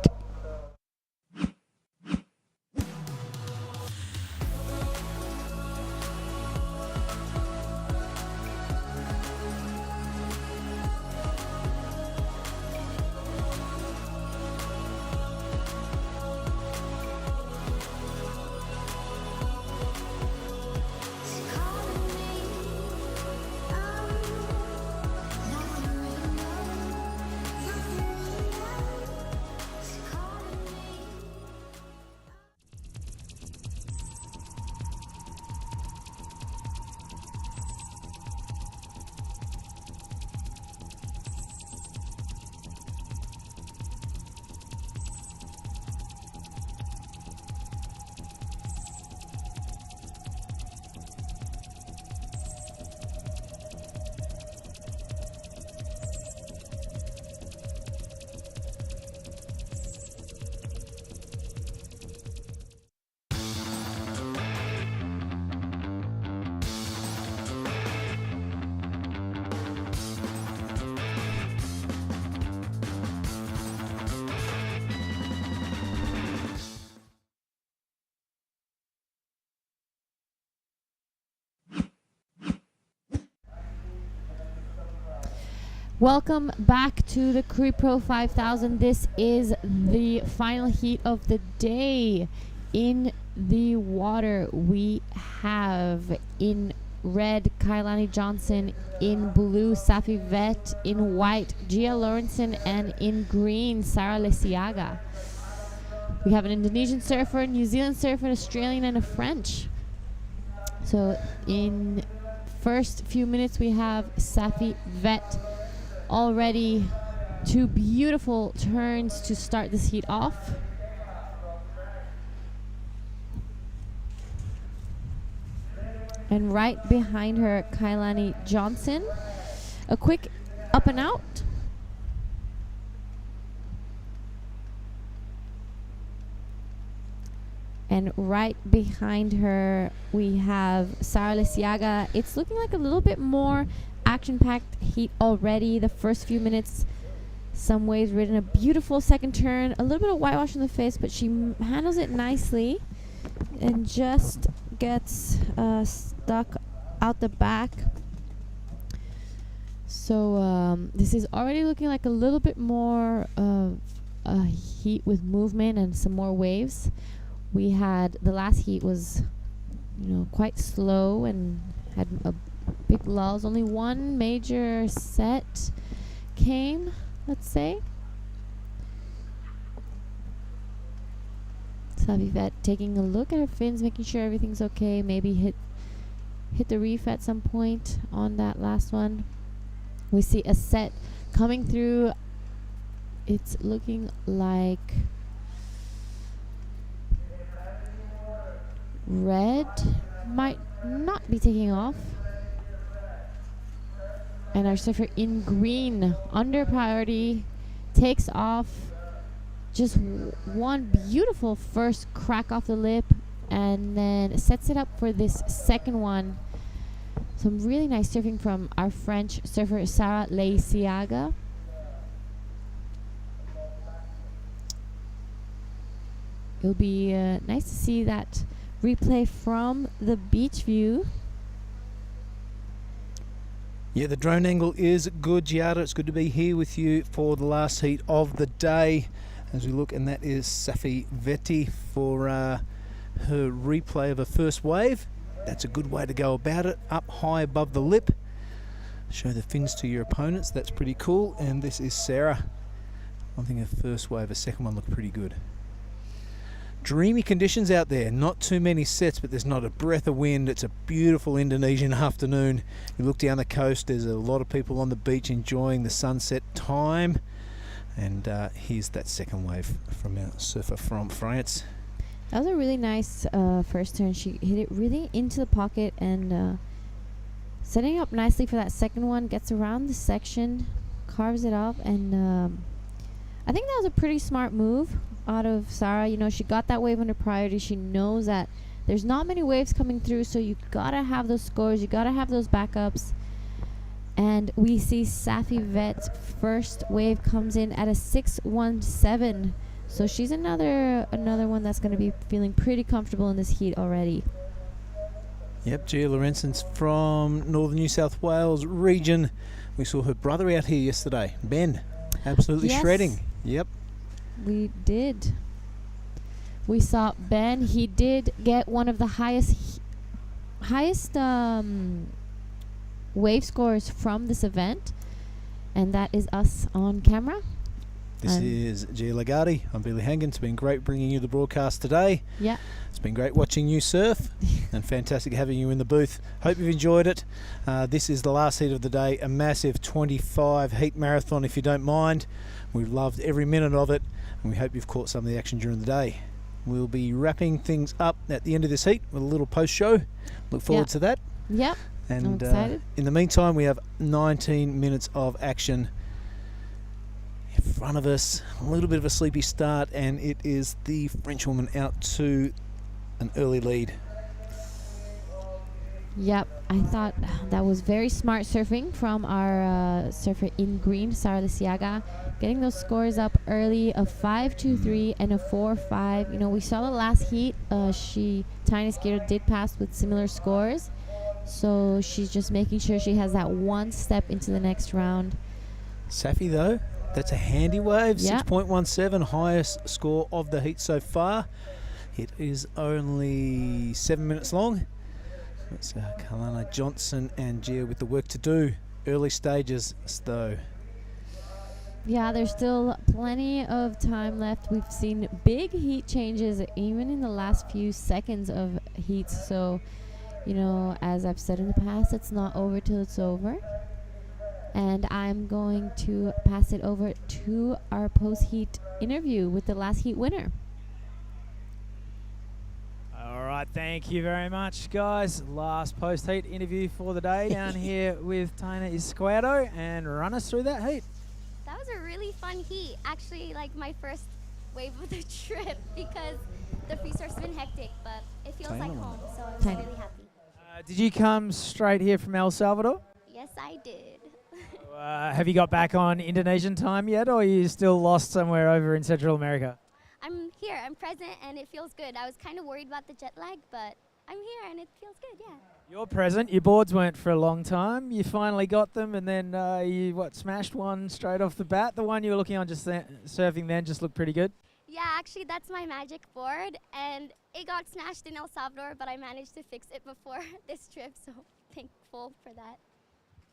Welcome back to the Krui Pro 5000. This is the final heat of the day. In the water, we have in red Kailani Johnson, in blue Safi Vet, in white Gia Lorenzen, and in green Sarah Lesiaga. We have an Indonesian surfer, New Zealand surfer, an Australian, and a French. So in first few minutes, we have Safi Vet. Already 2 beautiful turns to start this heat off. And right behind her, Kailani Johnson. A quick up and out. And right behind her, we have Sara Lisiaga. It's looking like a little bit more action-packed heat already. The first few minutes, some waves ridden, a beautiful second turn, a little bit of whitewash in the face, but she handles it nicely and just gets stuck out the back. So this is already looking like a little bit more of a heat with movement and some more waves. We had the last heat was, quite slow and had a big lulls. Only one major set came, let's say. Savivette taking a look at her fins, making sure everything's okay. Maybe hit the reef at some point on that last one. We see a set coming through. It's looking like red might not be taking off. And our surfer in green, under priority, takes off. Just one beautiful first crack off the lip, and then sets it up for this second one. Some really nice surfing from our French surfer, Sara Lisiaga. It'll be nice to see that replay from the beach view. Yeah, the drone angle is good, Giada. It's good to be here with you for the last heat of the day as we look, and that is Safi Vetti for her replay of her first wave. That's a good way to go about it. Up high above the lip. Show the fins to your opponents. That's pretty cool. And this is Sarah. I think her first wave, her second one looked pretty good. Dreamy conditions out there, not too many sets, but there's not a breath of wind. It's a beautiful Indonesian afternoon. You look down the coast, there's a lot of people on the beach enjoying the sunset time. And here's that second wave from our surfer from France. That was a really nice first turn. She hit it really into the pocket and setting up nicely for that second one. Gets around the section, carves it up, and I think that was a pretty smart move out of Sarah. She got that wave under priority. She knows that there's not many waves coming through, so you gotta have those scores, you gotta have those backups. And we see Safi Vet's first wave comes in at a 617. So she's another one that's going to be feeling pretty comfortable in this heat already. Yep, Gia Lorenzen's from Northern New South Wales region. We saw her brother out here yesterday, Ben, absolutely shredding. Yep. We did. We saw Ben. He did get one of the highest wave scores from this event, and that is us on camera. This is Gia Lagarde. I'm Billy Hangan. It's been great bringing you the broadcast today. Yeah. It's been great watching you surf and fantastic having you in the booth. Hope you've enjoyed it. This is the last heat of the day, a massive 25 heat marathon if you don't mind. We've loved every minute of it, and we hope you've caught some of the action during the day. We'll be wrapping things up at the end of this heat with a little post show. Look forward to that. Yep. And I'm excited. In the meantime, we have 19 minutes of action in front of us. A little bit of a sleepy start, and it is the French woman out to an early lead. Yep, I thought that was very smart surfing from our surfer in green, Sara Lisiaga, getting those scores up early, a 5.23 and a 4.5. We saw the last heat. Tiny Skater did pass with similar scores, so she's just making sure she has that one step into the next round. Safi, though, that's a handy wave. Yep. 6.17, highest score of the heat so far. It is only 7 minutes long. It's Kalana Johnson and Gia with the work to do. Early stages, though. Yeah, there's still plenty of time left. We've seen big heat changes even in the last few seconds of heats. So, as I've said in the past, it's not over till it's over. And I'm going to pass it over to our post-heat interview with the last heat winner. All right, thank you very much, guys. Last post-heat interview for the day down here with Taina Isquero, and run us through that heat. That was a really fun heat. Actually, my first wave of the trip because the freestart's been hectic, but it feels like home, so I'm Tiny. really happy. Did you come straight here from El Salvador? Yes, I did. Have you got back on Indonesian time yet, or are you still lost somewhere over in Central America? I'm here, I'm present, and it feels good. I was kind of worried about the jet lag, but I'm here, and it feels good, yeah. You're present. Your boards weren't for a long time. You finally got them, and then you smashed one straight off the bat. The one you were looking on just surfing then just looked pretty good. Yeah, actually, that's my magic board, and it got smashed in El Salvador, but I managed to fix it before this trip, so thankful for that.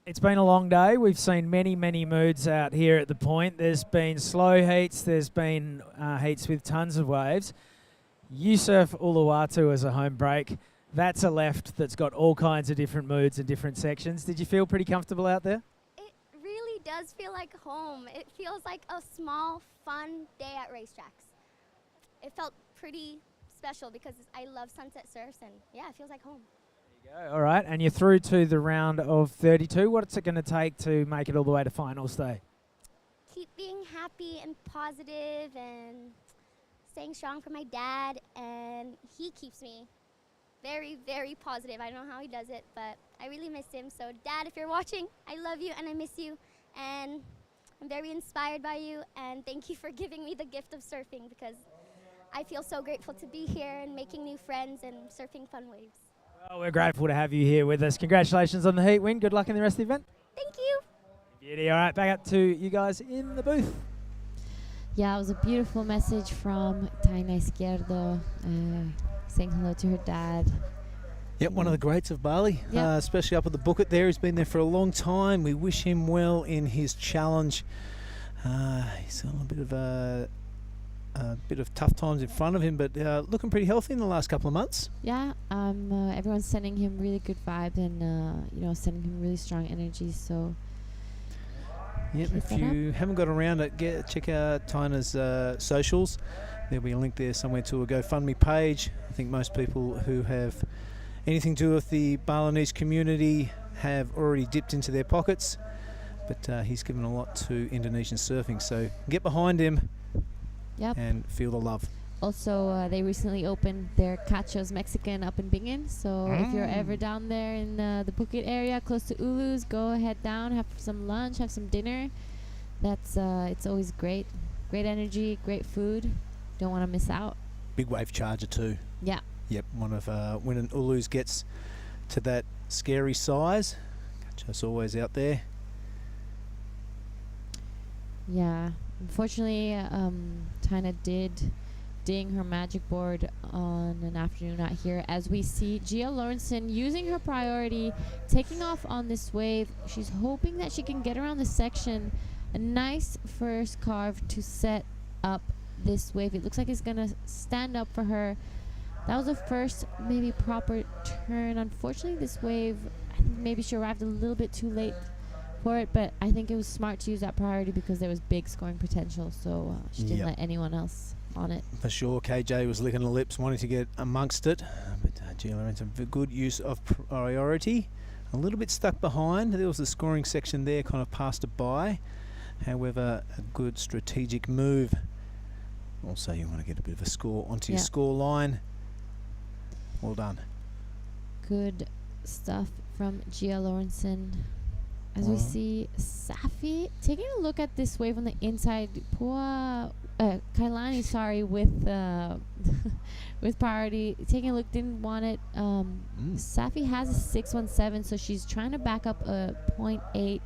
It's been a long day. We've seen many, many moods out here at the point. There's been slow heats. There's been heats with tons of waves. You surf Uluwatu as a home break. That's a left that's got all kinds of different moods and different sections. Did you feel pretty comfortable out there? It really does feel like home. It feels like a small, fun day at racetracks. It felt pretty special because I love sunset surfs, and yeah, it feels like home. All right, and you're through to the round of 32. What's it going to take to make it all the way to finals day? Keep being happy and positive and staying strong for my dad, and he keeps me very, very positive. I don't know how he does it, but I really miss him. So, Dad, if you're watching, I love you and I miss you, and I'm very inspired by you, and thank you for giving me the gift of surfing because I feel so grateful to be here and making new friends and surfing fun waves. Well, we're grateful to have you here with us. Congratulations on the heat win. Good luck in the rest of the event. Thank you. Beauty. All right, back up to you guys in the booth. Yeah, it was a beautiful message from Taina Izquierdo, saying hello to her dad. Yep, one of the greats of Bali, especially up at the Bukit there. He's been there for a long time. We wish him well in his challenge. He's got a bit of tough times in front of him, but looking pretty healthy in the last couple of months. Yeah, everyone's sending him really good vibes and sending him really strong energy. So, yep, if you haven't got around it, check out Taina's socials. There'll be a link there somewhere to a GoFundMe page. I think most people who have anything to do with the Balinese community have already dipped into their pockets, but he's given a lot to Indonesian surfing. So get behind him. Yep. And feel the love. Also, they recently opened their Cachos Mexican up in Bingen. So if you're ever down there in the Phuket area, close to Ulus, go head down, have some lunch, have some dinner. That's it's always great. Great energy, great food. Don't want to miss out. Big wave charger too. Yeah. Yep. One of when an Ulus gets to that scary size, Cachos always out there. Yeah. Unfortunately, Taina did ding her magic board on an afternoon out here. As we see Gia Lawrenson using her priority, taking off on this wave. She's hoping that she can get around the section. A nice first carve to set up this wave. It looks like it's going to stand up for her. That was the first maybe proper turn. Unfortunately, this wave, I think maybe she arrived a little bit too late for it, but I think it was smart to use that priority because there was big scoring potential, so she didn't let anyone else on it. For sure, KJ was licking the lips, wanting to get amongst it, but Gia Lawrenson, good use of priority. A little bit stuck behind. There was a scoring section there, kind of passed it by. However, a good strategic move. Also, you want to get a bit of a score onto your score line. Well done. Good stuff from Gia Lawrenson. As we see Safi taking a look at this wave on the inside, Kailani, with with priority, taking a look, didn't want it. Safi has a 617, so she's trying to back up a 0.8,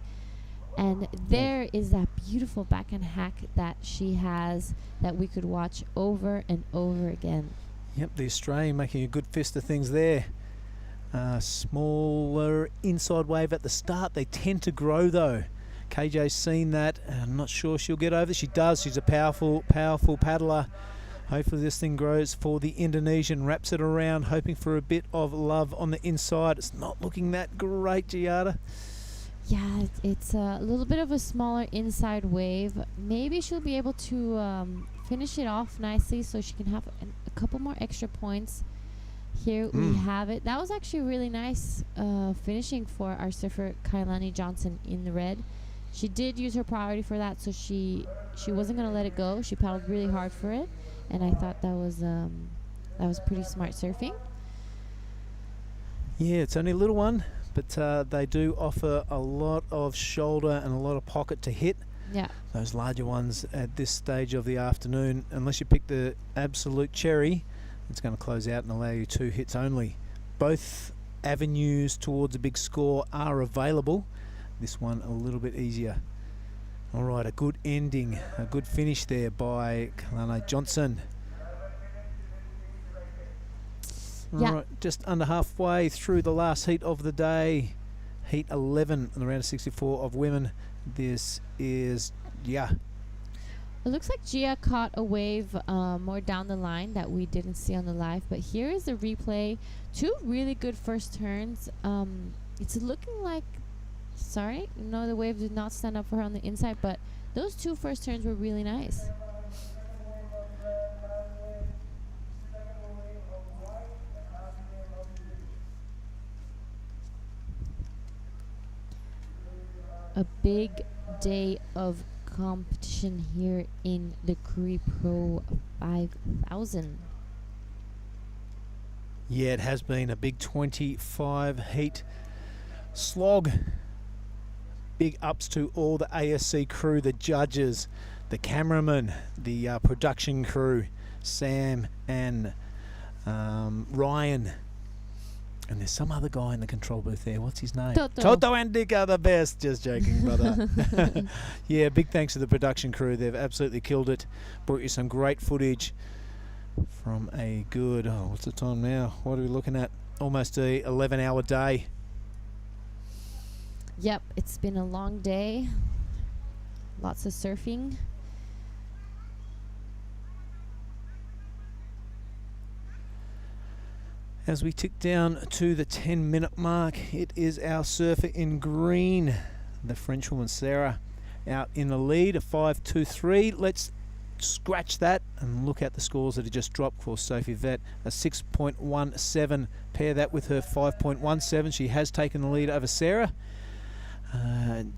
and there is that beautiful backhand hack that she has that we could watch over and over again. Yep, the Australian making a good fist of things there. Smaller inside wave at the start. They tend to grow though. KJ's seen that. I'm not sure she'll get over. She does. She's a powerful paddler. Hopefully this thing grows for the Indonesian. Wraps it around, hoping for a bit of love on the inside. It's not looking that great, Giada. Yeah, it's a little bit of a smaller inside wave. Maybe she'll be able to finish it off nicely so she can have a couple more extra points. Here we have it. That was actually really nice finishing for our surfer Kailani Johnson in the red. She did use her priority for that, so she she wasn't gonna let it go. She paddled really hard for it, and I thought that was pretty smart surfing. Yeah, it's only a little one, but they do offer a lot of shoulder and a lot of pocket to hit. Yeah. Those larger ones at this stage of the afternoon, unless you pick the absolute cherry, it's going to close out and allow you 2 hits only. Both avenues towards a big score are available. This one a little bit easier. All right, a good ending, a good finish there by Kalani Johnson. Yeah. All right, just under halfway through the last heat of the day. Heat 11 in the round of 64 of women. This is, yeah. It looks like Gia caught a wave more down the line that we didn't see on the live, but here is the replay. 2 really good first turns. It's looking like, sorry, no, the wave did not stand up for her on the inside, but those 2 first turns were really nice. A big day of competition here in the Krui Pro 5000. Yeah, it has been a big 25 heat slog. Big ups to all the ASC crew, the judges, the cameraman, the production crew, Sam and Ryan. And there's some other guy in the control booth there. What's his name? Toto and Dick are the best. Just joking, brother. Yeah, big thanks to the production crew. They've absolutely killed it. Brought you some great footage from a good, what's the time now? What are we looking at? Almost a 11-hour day. Yep, it's been a long day. Lots of surfing. As we tick down to the 10-minute mark, it is our surfer in green, the Frenchwoman Sarah, out in the lead, a 5.23. Let's scratch that and look at the scores that have just dropped for Sophie Vett. A 6.17. Pair that with her 5.17. She has taken the lead over Sarah.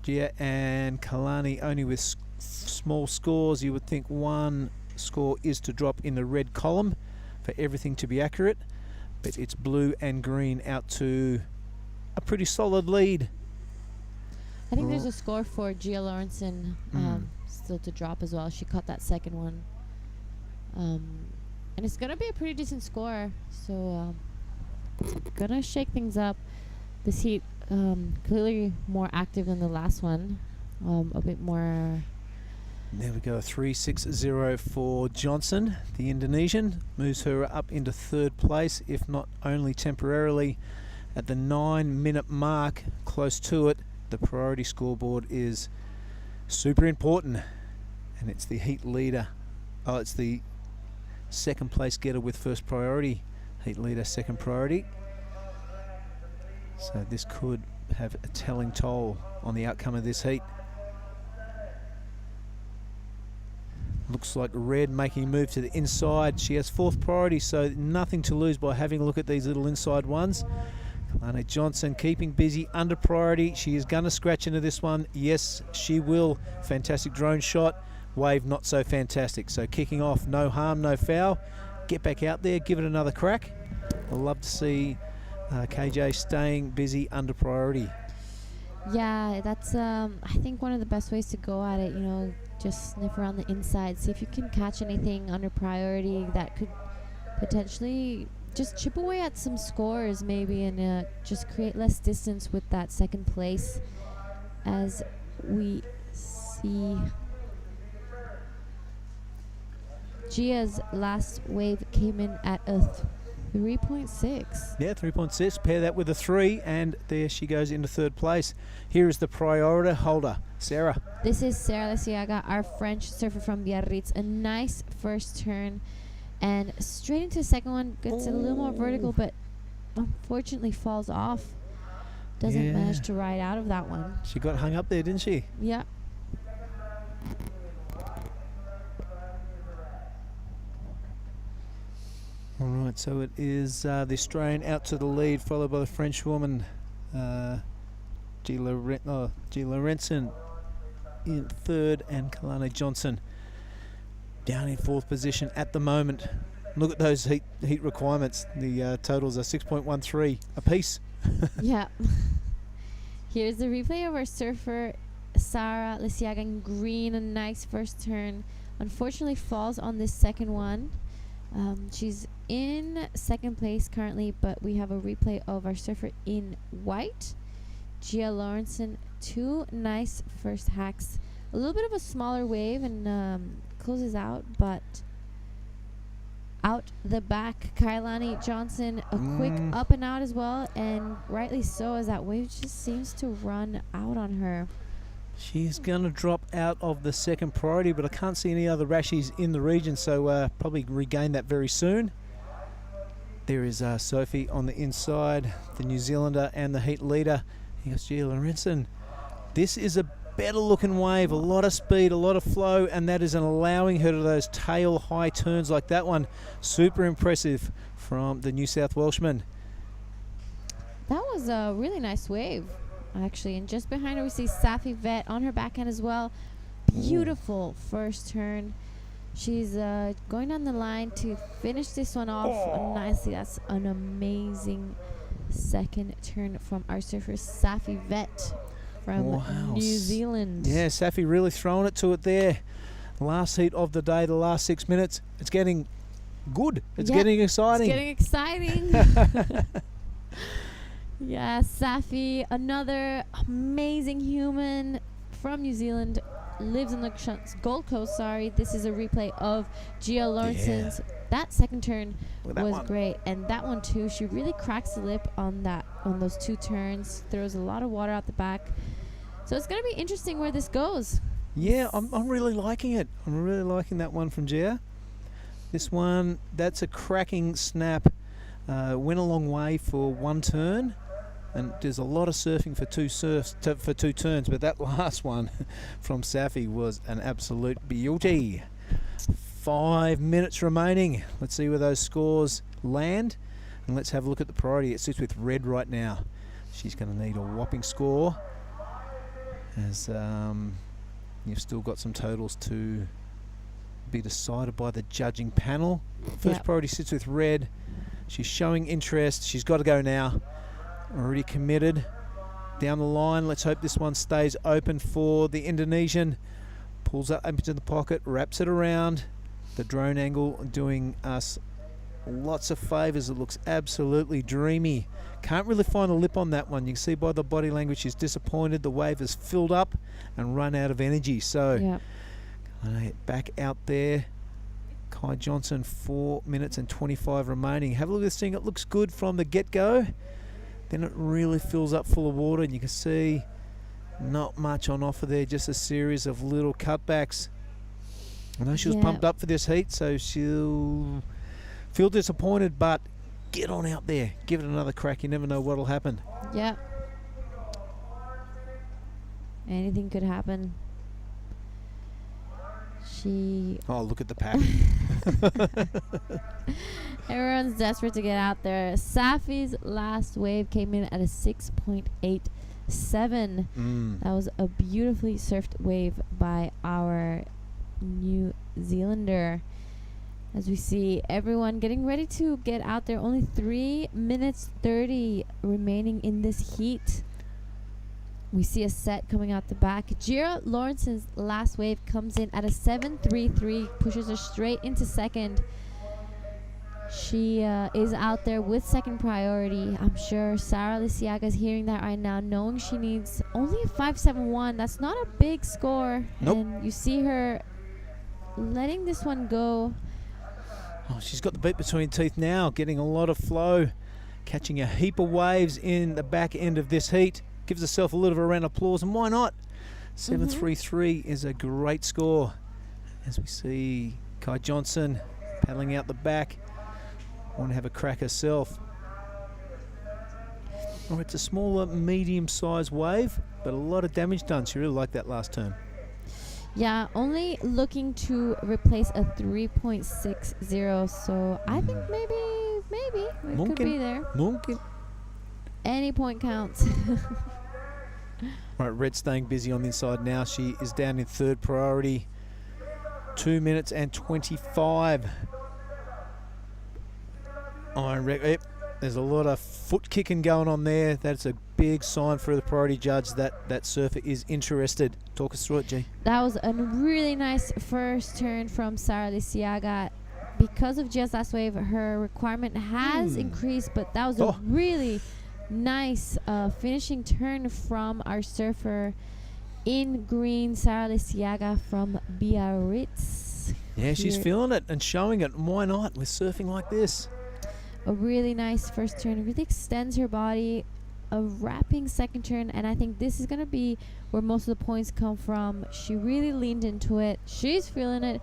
Gia and Kalani only with small scores. You would think one score is to drop in the red column for everything to be accurate. But it's blue and green out to a pretty solid lead. I think there's a score for Gia Lawrenson still to drop as well. She caught that second one. And it's going to be a pretty decent score. So going to shake things up. This heat clearly more active than the last one. A bit more... There we go, 3.60 for Johnson. The Indonesian moves her up into 3rd place, if not only temporarily. At the 9-minute mark, close to it, the priority scoreboard is super important. And it's the heat leader. Oh, it's the 2nd place getter with first priority. Heat leader, 2nd priority. So this could have a telling toll on the outcome of this heat. Looks like Red making a move to the inside. She has 4th priority, so nothing to lose by having a look at these little inside ones. Kalani Johnson keeping busy under priority. She is going to scratch into this one. Yes, she will. Fantastic drone shot. Wave not so fantastic. So kicking off, no harm, no foul. Get back out there, give it another crack. I'd love to see KJ staying busy under priority. Yeah, that's I think one of the best ways to go at it, you know, just sniff around the inside, see if you can catch anything under priority that could potentially just chip away at some scores maybe, and just create less distance with that 2nd place. As we see Gia's last wave came in at a 3.6. Yeah, 3.6. Pair that with a 3, and there she goes into 3rd place. Here is the priority holder, Sarah. This is Sarah Lesiaga, our French surfer from Biarritz. A nice first turn, and straight into the 2nd one. Gets a little more vertical, but unfortunately falls off. Doesn't manage to ride out of that one. She got hung up there, didn't she? Yeah. All right, so it is the Australian out to the lead, followed by the French woman, G. Lorenzen. in third, and Kalane Johnson down in fourth position at the moment. Look at those heat requirements. The totals are 6.13 apiece. Yeah. Here's the replay of our surfer, Sarah Lisiaga in green. A nice first turn. Unfortunately falls on this second one. She's in second place currently, but we have a replay of our surfer in white, Gia Lawrenson. 2 nice first hacks. A little bit of a smaller wave and closes out, but out the back, Kailani Johnson, a quick up and out as well, and rightly so, as that wave just seems to run out on her. She's going to drop out of the second priority, but I can't see any other rashies in the region, so probably regain that very soon. There is Sophie on the inside, the New Zealander and the heat leader. Here's Gia Lorenzen. This is a better looking wave, a lot of speed, a lot of flow, and that isn't allowing her to those tail high turns like that one. Super impressive from the New South Welshman. That was a really nice wave, actually, and just behind her we see Safi Vet on her backhand as well. Beautiful first turn. She's going down the line to finish this one off nicely. That's an amazing second turn from our surfer Safi Vet from New Zealand. Yeah, Safi really throwing it to it there. Last heat of the day, the last 6 minutes. It's getting good. It's getting exciting. It's getting exciting. Yeah, Safi, another amazing human from New Zealand, lives on the Gold Coast. This is a replay of Gia Lawrenson's. That second turn was great, and that one too. She really cracks the lip on those 2 turns. Throws a lot of water out the back. So it's going to be interesting where this goes. Yeah, I'm really liking it. I'm really liking that one from Gia. This one, that's a cracking snap. Went a long way for 1 turn. And there's a lot of surfing for 2 turns, but that last one from Safi was an absolute beauty. 5 minutes remaining. Let's see where those scores land, and let's have a look at the priority. It sits with red right now. She's going to need a whopping score, as you've still got some totals to be decided by the judging panel. First priority sits with red. She's showing interest. She's got to go now. Already committed down the line. Let's hope this one stays open for the Indonesian. Pulls up into the pocket, wraps it around. The drone angle doing us lots of favours. It looks absolutely dreamy. Can't really find a lip on that one. You can see by the body language she's disappointed. The wave has filled up and run out of energy. So back out there. Kai Johnson, 4 minutes and 25 remaining. Have a look at this thing. It looks good from the get-go. Then it really fills up full of water, and you can see not much on offer there, just a series of little cutbacks. I know she was pumped up for this heat, so she'll feel disappointed, but get on out there. Give it another crack. You never know what'll happen. Yeah. Anything could happen. Oh, look at the pack. Everyone's desperate to get out there. Safi's last wave came in at a 6.87. That was a beautifully surfed wave by our New Zealander. As we see everyone getting ready to get out there. Only 3 minutes 30 remaining in this heat. We see a set coming out the back. Gia Lawrence's last wave comes in at a 7.33, pushes her straight into second. She is out there with second priority. I'm sure Sarah Lisiaga is hearing that right now, knowing she needs only a 5.71. That's not a big score. Nope. And you see her letting this one go. Oh, she's got the beat between teeth now, getting a lot of flow, catching a heap of waves in the back end of this heat. Gives herself a little bit of a round of applause, and why not? 7.33 is a great score. As we see Kai Johnson paddling out the back, want to have a crack herself. Oh, it's a smaller, medium-sized wave, but a lot of damage done. She really liked that last turn. Yeah, only looking to replace a 3.60, so I think maybe it could be there. Mungkin. Any point counts. Right, Red staying busy on the inside now. She is down in third priority. 2 minutes and 25. Yep, there's a lot of foot kicking going on there. That's a big sign for the priority judge that that surfer is interested. Talk us through it, G. That was a really nice first turn from Sarah Lisiaga. Because of Gia's last wave, her requirement has increased, but that was a really nice finishing turn from our surfer in green, Sarah Lisiaga from Biarritz. Yeah, she's feeling it and showing it. Why not with surfing like this? A really nice first turn, really extends her body. A wrapping second turn, and I think this is going to be where most of the points come from. She really leaned into it. She's feeling it.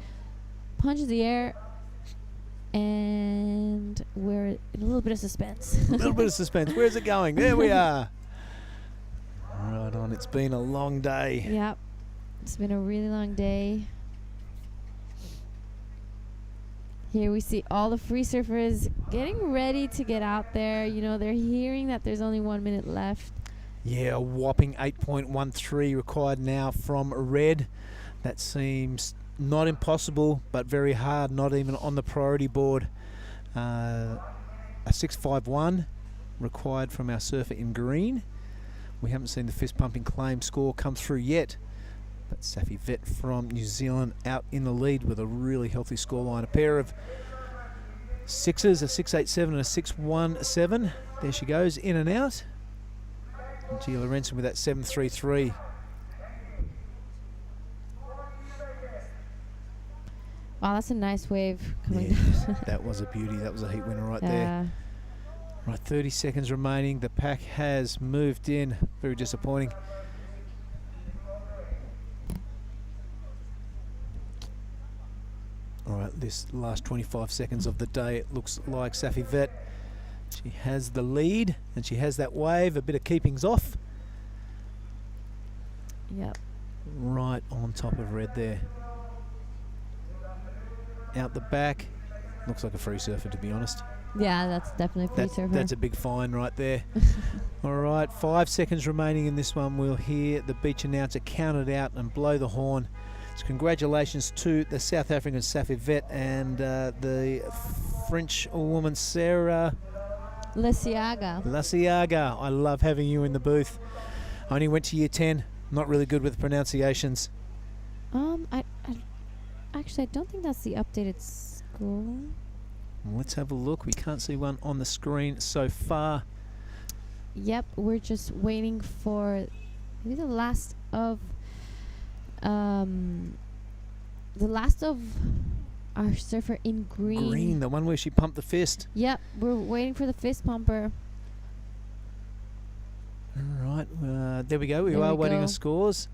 Punches the air. And we're in a little bit of suspense. A little bit of suspense. Where's it going? There we are. Right on. It's been a long day. Yep. It's been a really long day. Here we see all the free surfers getting ready to get out there. You know, they're hearing that there's only 1 minute left. Yeah, a whopping 8.13 required now from Red. That seems not impossible, but very hard, not even on the priority board. A 6.51 required from our surfer in green. We haven't seen the fist pumping claim score come through yet, but Safi Vet from New Zealand out in the lead with a really healthy scoreline. A pair of sixes, a 6.87 and a 6.17. There she goes, in and out. And Gia Lorenzen with that 7.33. Wow, that's a nice wave coming down. That was a beauty. That was a heat winner right there. Right, 30 seconds remaining. The pack has moved in. Very disappointing. All right, this last 25 seconds of the day, it looks like Safi Vet. She has the lead, and she has that wave. A bit of keepings off. Yep. Right on top of Red there. Out the back. Looks like a free surfer, to be honest. Yeah, that's definitely a free surfer. That's a big fine right there. All right, 5 seconds remaining in this one. We'll hear the beach announcer count it out and blow the horn. So congratulations to the South African Safi Vet and the French woman Sarah Lisiaga. I love having you in the booth. I only went to year 10. Not really good with pronunciations. Actually, I don't think that's the updated score. Let's have a look. We can't see one on the screen so far. Yep, we're just waiting for maybe the last of our surfer in green. Green, the one where she pumped the fist. Yep, we're waiting for the fist pumper. All right, there we go. We are waiting on scores.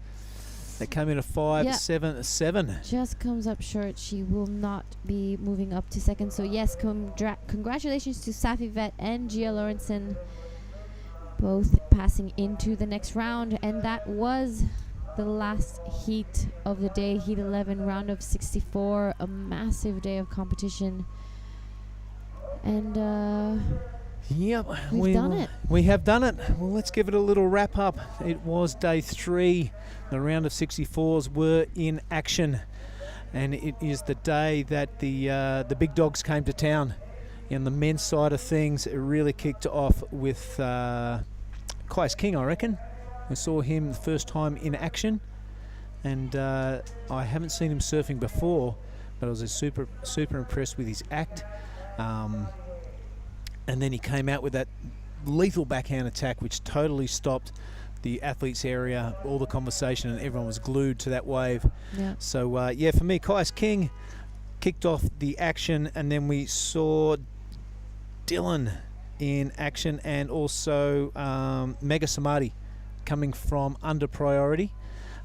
They came in a 5.77. Just comes up short. She will not be moving up to second. So yes, congratulations to Safi Vet and Gia Lorenzen, both passing into the next round. And that was the last heat of the day, heat 11, round of 64. A massive day of competition. And yep, we've done it. We have done it. Well, let's give it a little wrap up. It was day 3. The round of 64s were in action, and it is the day that the big dogs came to town. On the men's side of things, it really kicked off with Kais King, I reckon. We saw him the first time in action, and I haven't seen him surfing before, but I was super impressed with his act. And then he came out with that lethal backhand attack, which totally stopped the athletes area, all the conversation, and everyone was glued to that wave. Yeah. So, yeah, for me, Kais King kicked off the action, and then we saw Dylan in action, and also Mega Samadhi coming from under priority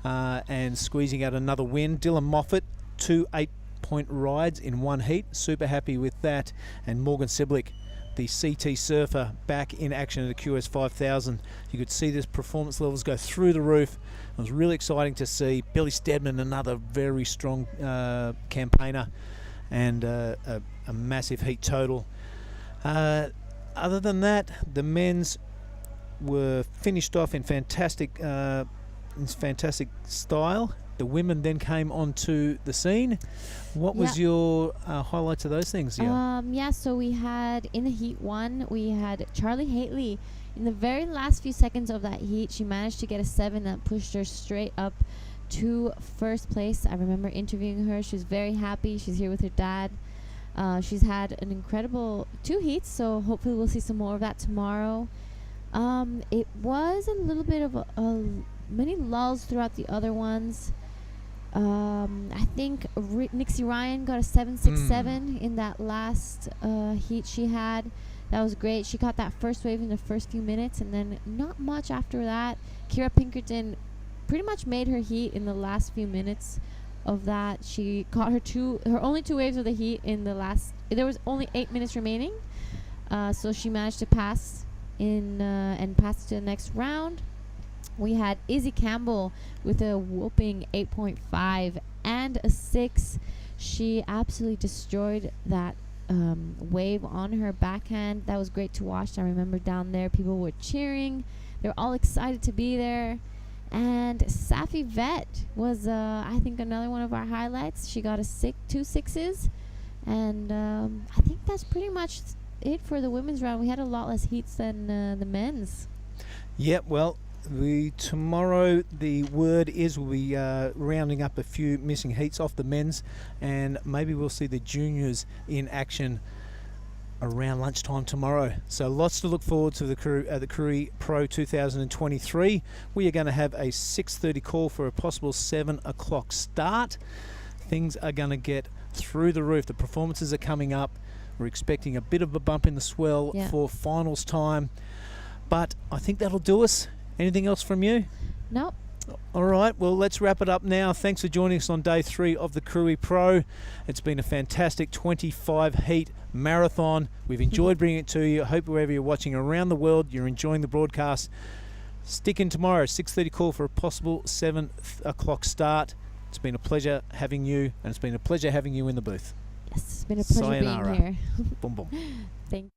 and squeezing out another win. Dylan Moffat, 2 8-point rides in one heat. Super happy with that. And Morgan Siblick, the CT surfer, back in action at the QS 5000. You could see this performance levels go through the roof. It was really exciting to see. Billy Stairmand, another very strong campaigner, and a massive heat total. Other than that, the men's were finished off in fantastic in fantastic style. The women then came onto the scene. What was your highlights of those things? So we had in the heat 1, we had Charlie Haitley. In the very last few seconds of that heat, she managed to get a 7 that pushed her straight up to first place. I remember interviewing her. She was very happy. She's here with her dad. She's had an incredible 2 heats, so hopefully we'll see some more of that tomorrow. It was a little bit of many lulls throughout the other ones. I think Nixie Ryan got a 7.67 in that last heat she had. That was great. She caught that first wave in the first few minutes, and then not much after that. Kira Pinkerton pretty much made her heat in the last few minutes of that. She caught her only 2 waves of the heat in the last. There was only 8 minutes remaining, so she managed to pass and pass to the next round. We had Izzy Campbell with a whooping 8.5 and a 6. She absolutely destroyed that wave on her backhand. That was great to watch. I remember down there people were cheering. They were all excited to be there. And Safi Vet was, I think, another one of our highlights. She got 2 6s. And I think that's pretty much it for the women's round. We had a lot less heats than the men's. Yep, well, tomorrow the word is we'll be rounding up a few missing heats off the men's, and maybe we'll see the juniors in action around lunchtime tomorrow. So lots to look forward to the Krui Pro 2023. We are going to have a 6:30 call for a possible 7 o'clock start. Things are going to get through the roof. The performances are coming up. We're expecting a bit of a bump in the swell for finals time, but I think that'll do us. Anything else from you? Nope. All right, well, let's wrap it up now. Thanks for joining us on day 3 of the Krui Pro. It's been a fantastic 25-heat marathon. We've enjoyed bringing it to you. I hope wherever you're watching around the world, you're enjoying the broadcast. Stick in tomorrow, 6:30 call for a possible 7 o'clock start. It's been a pleasure having you, and it's been a pleasure having you in the booth. Yes, it's been a pleasure Sayonara. being here. Boom, boom. Thank you.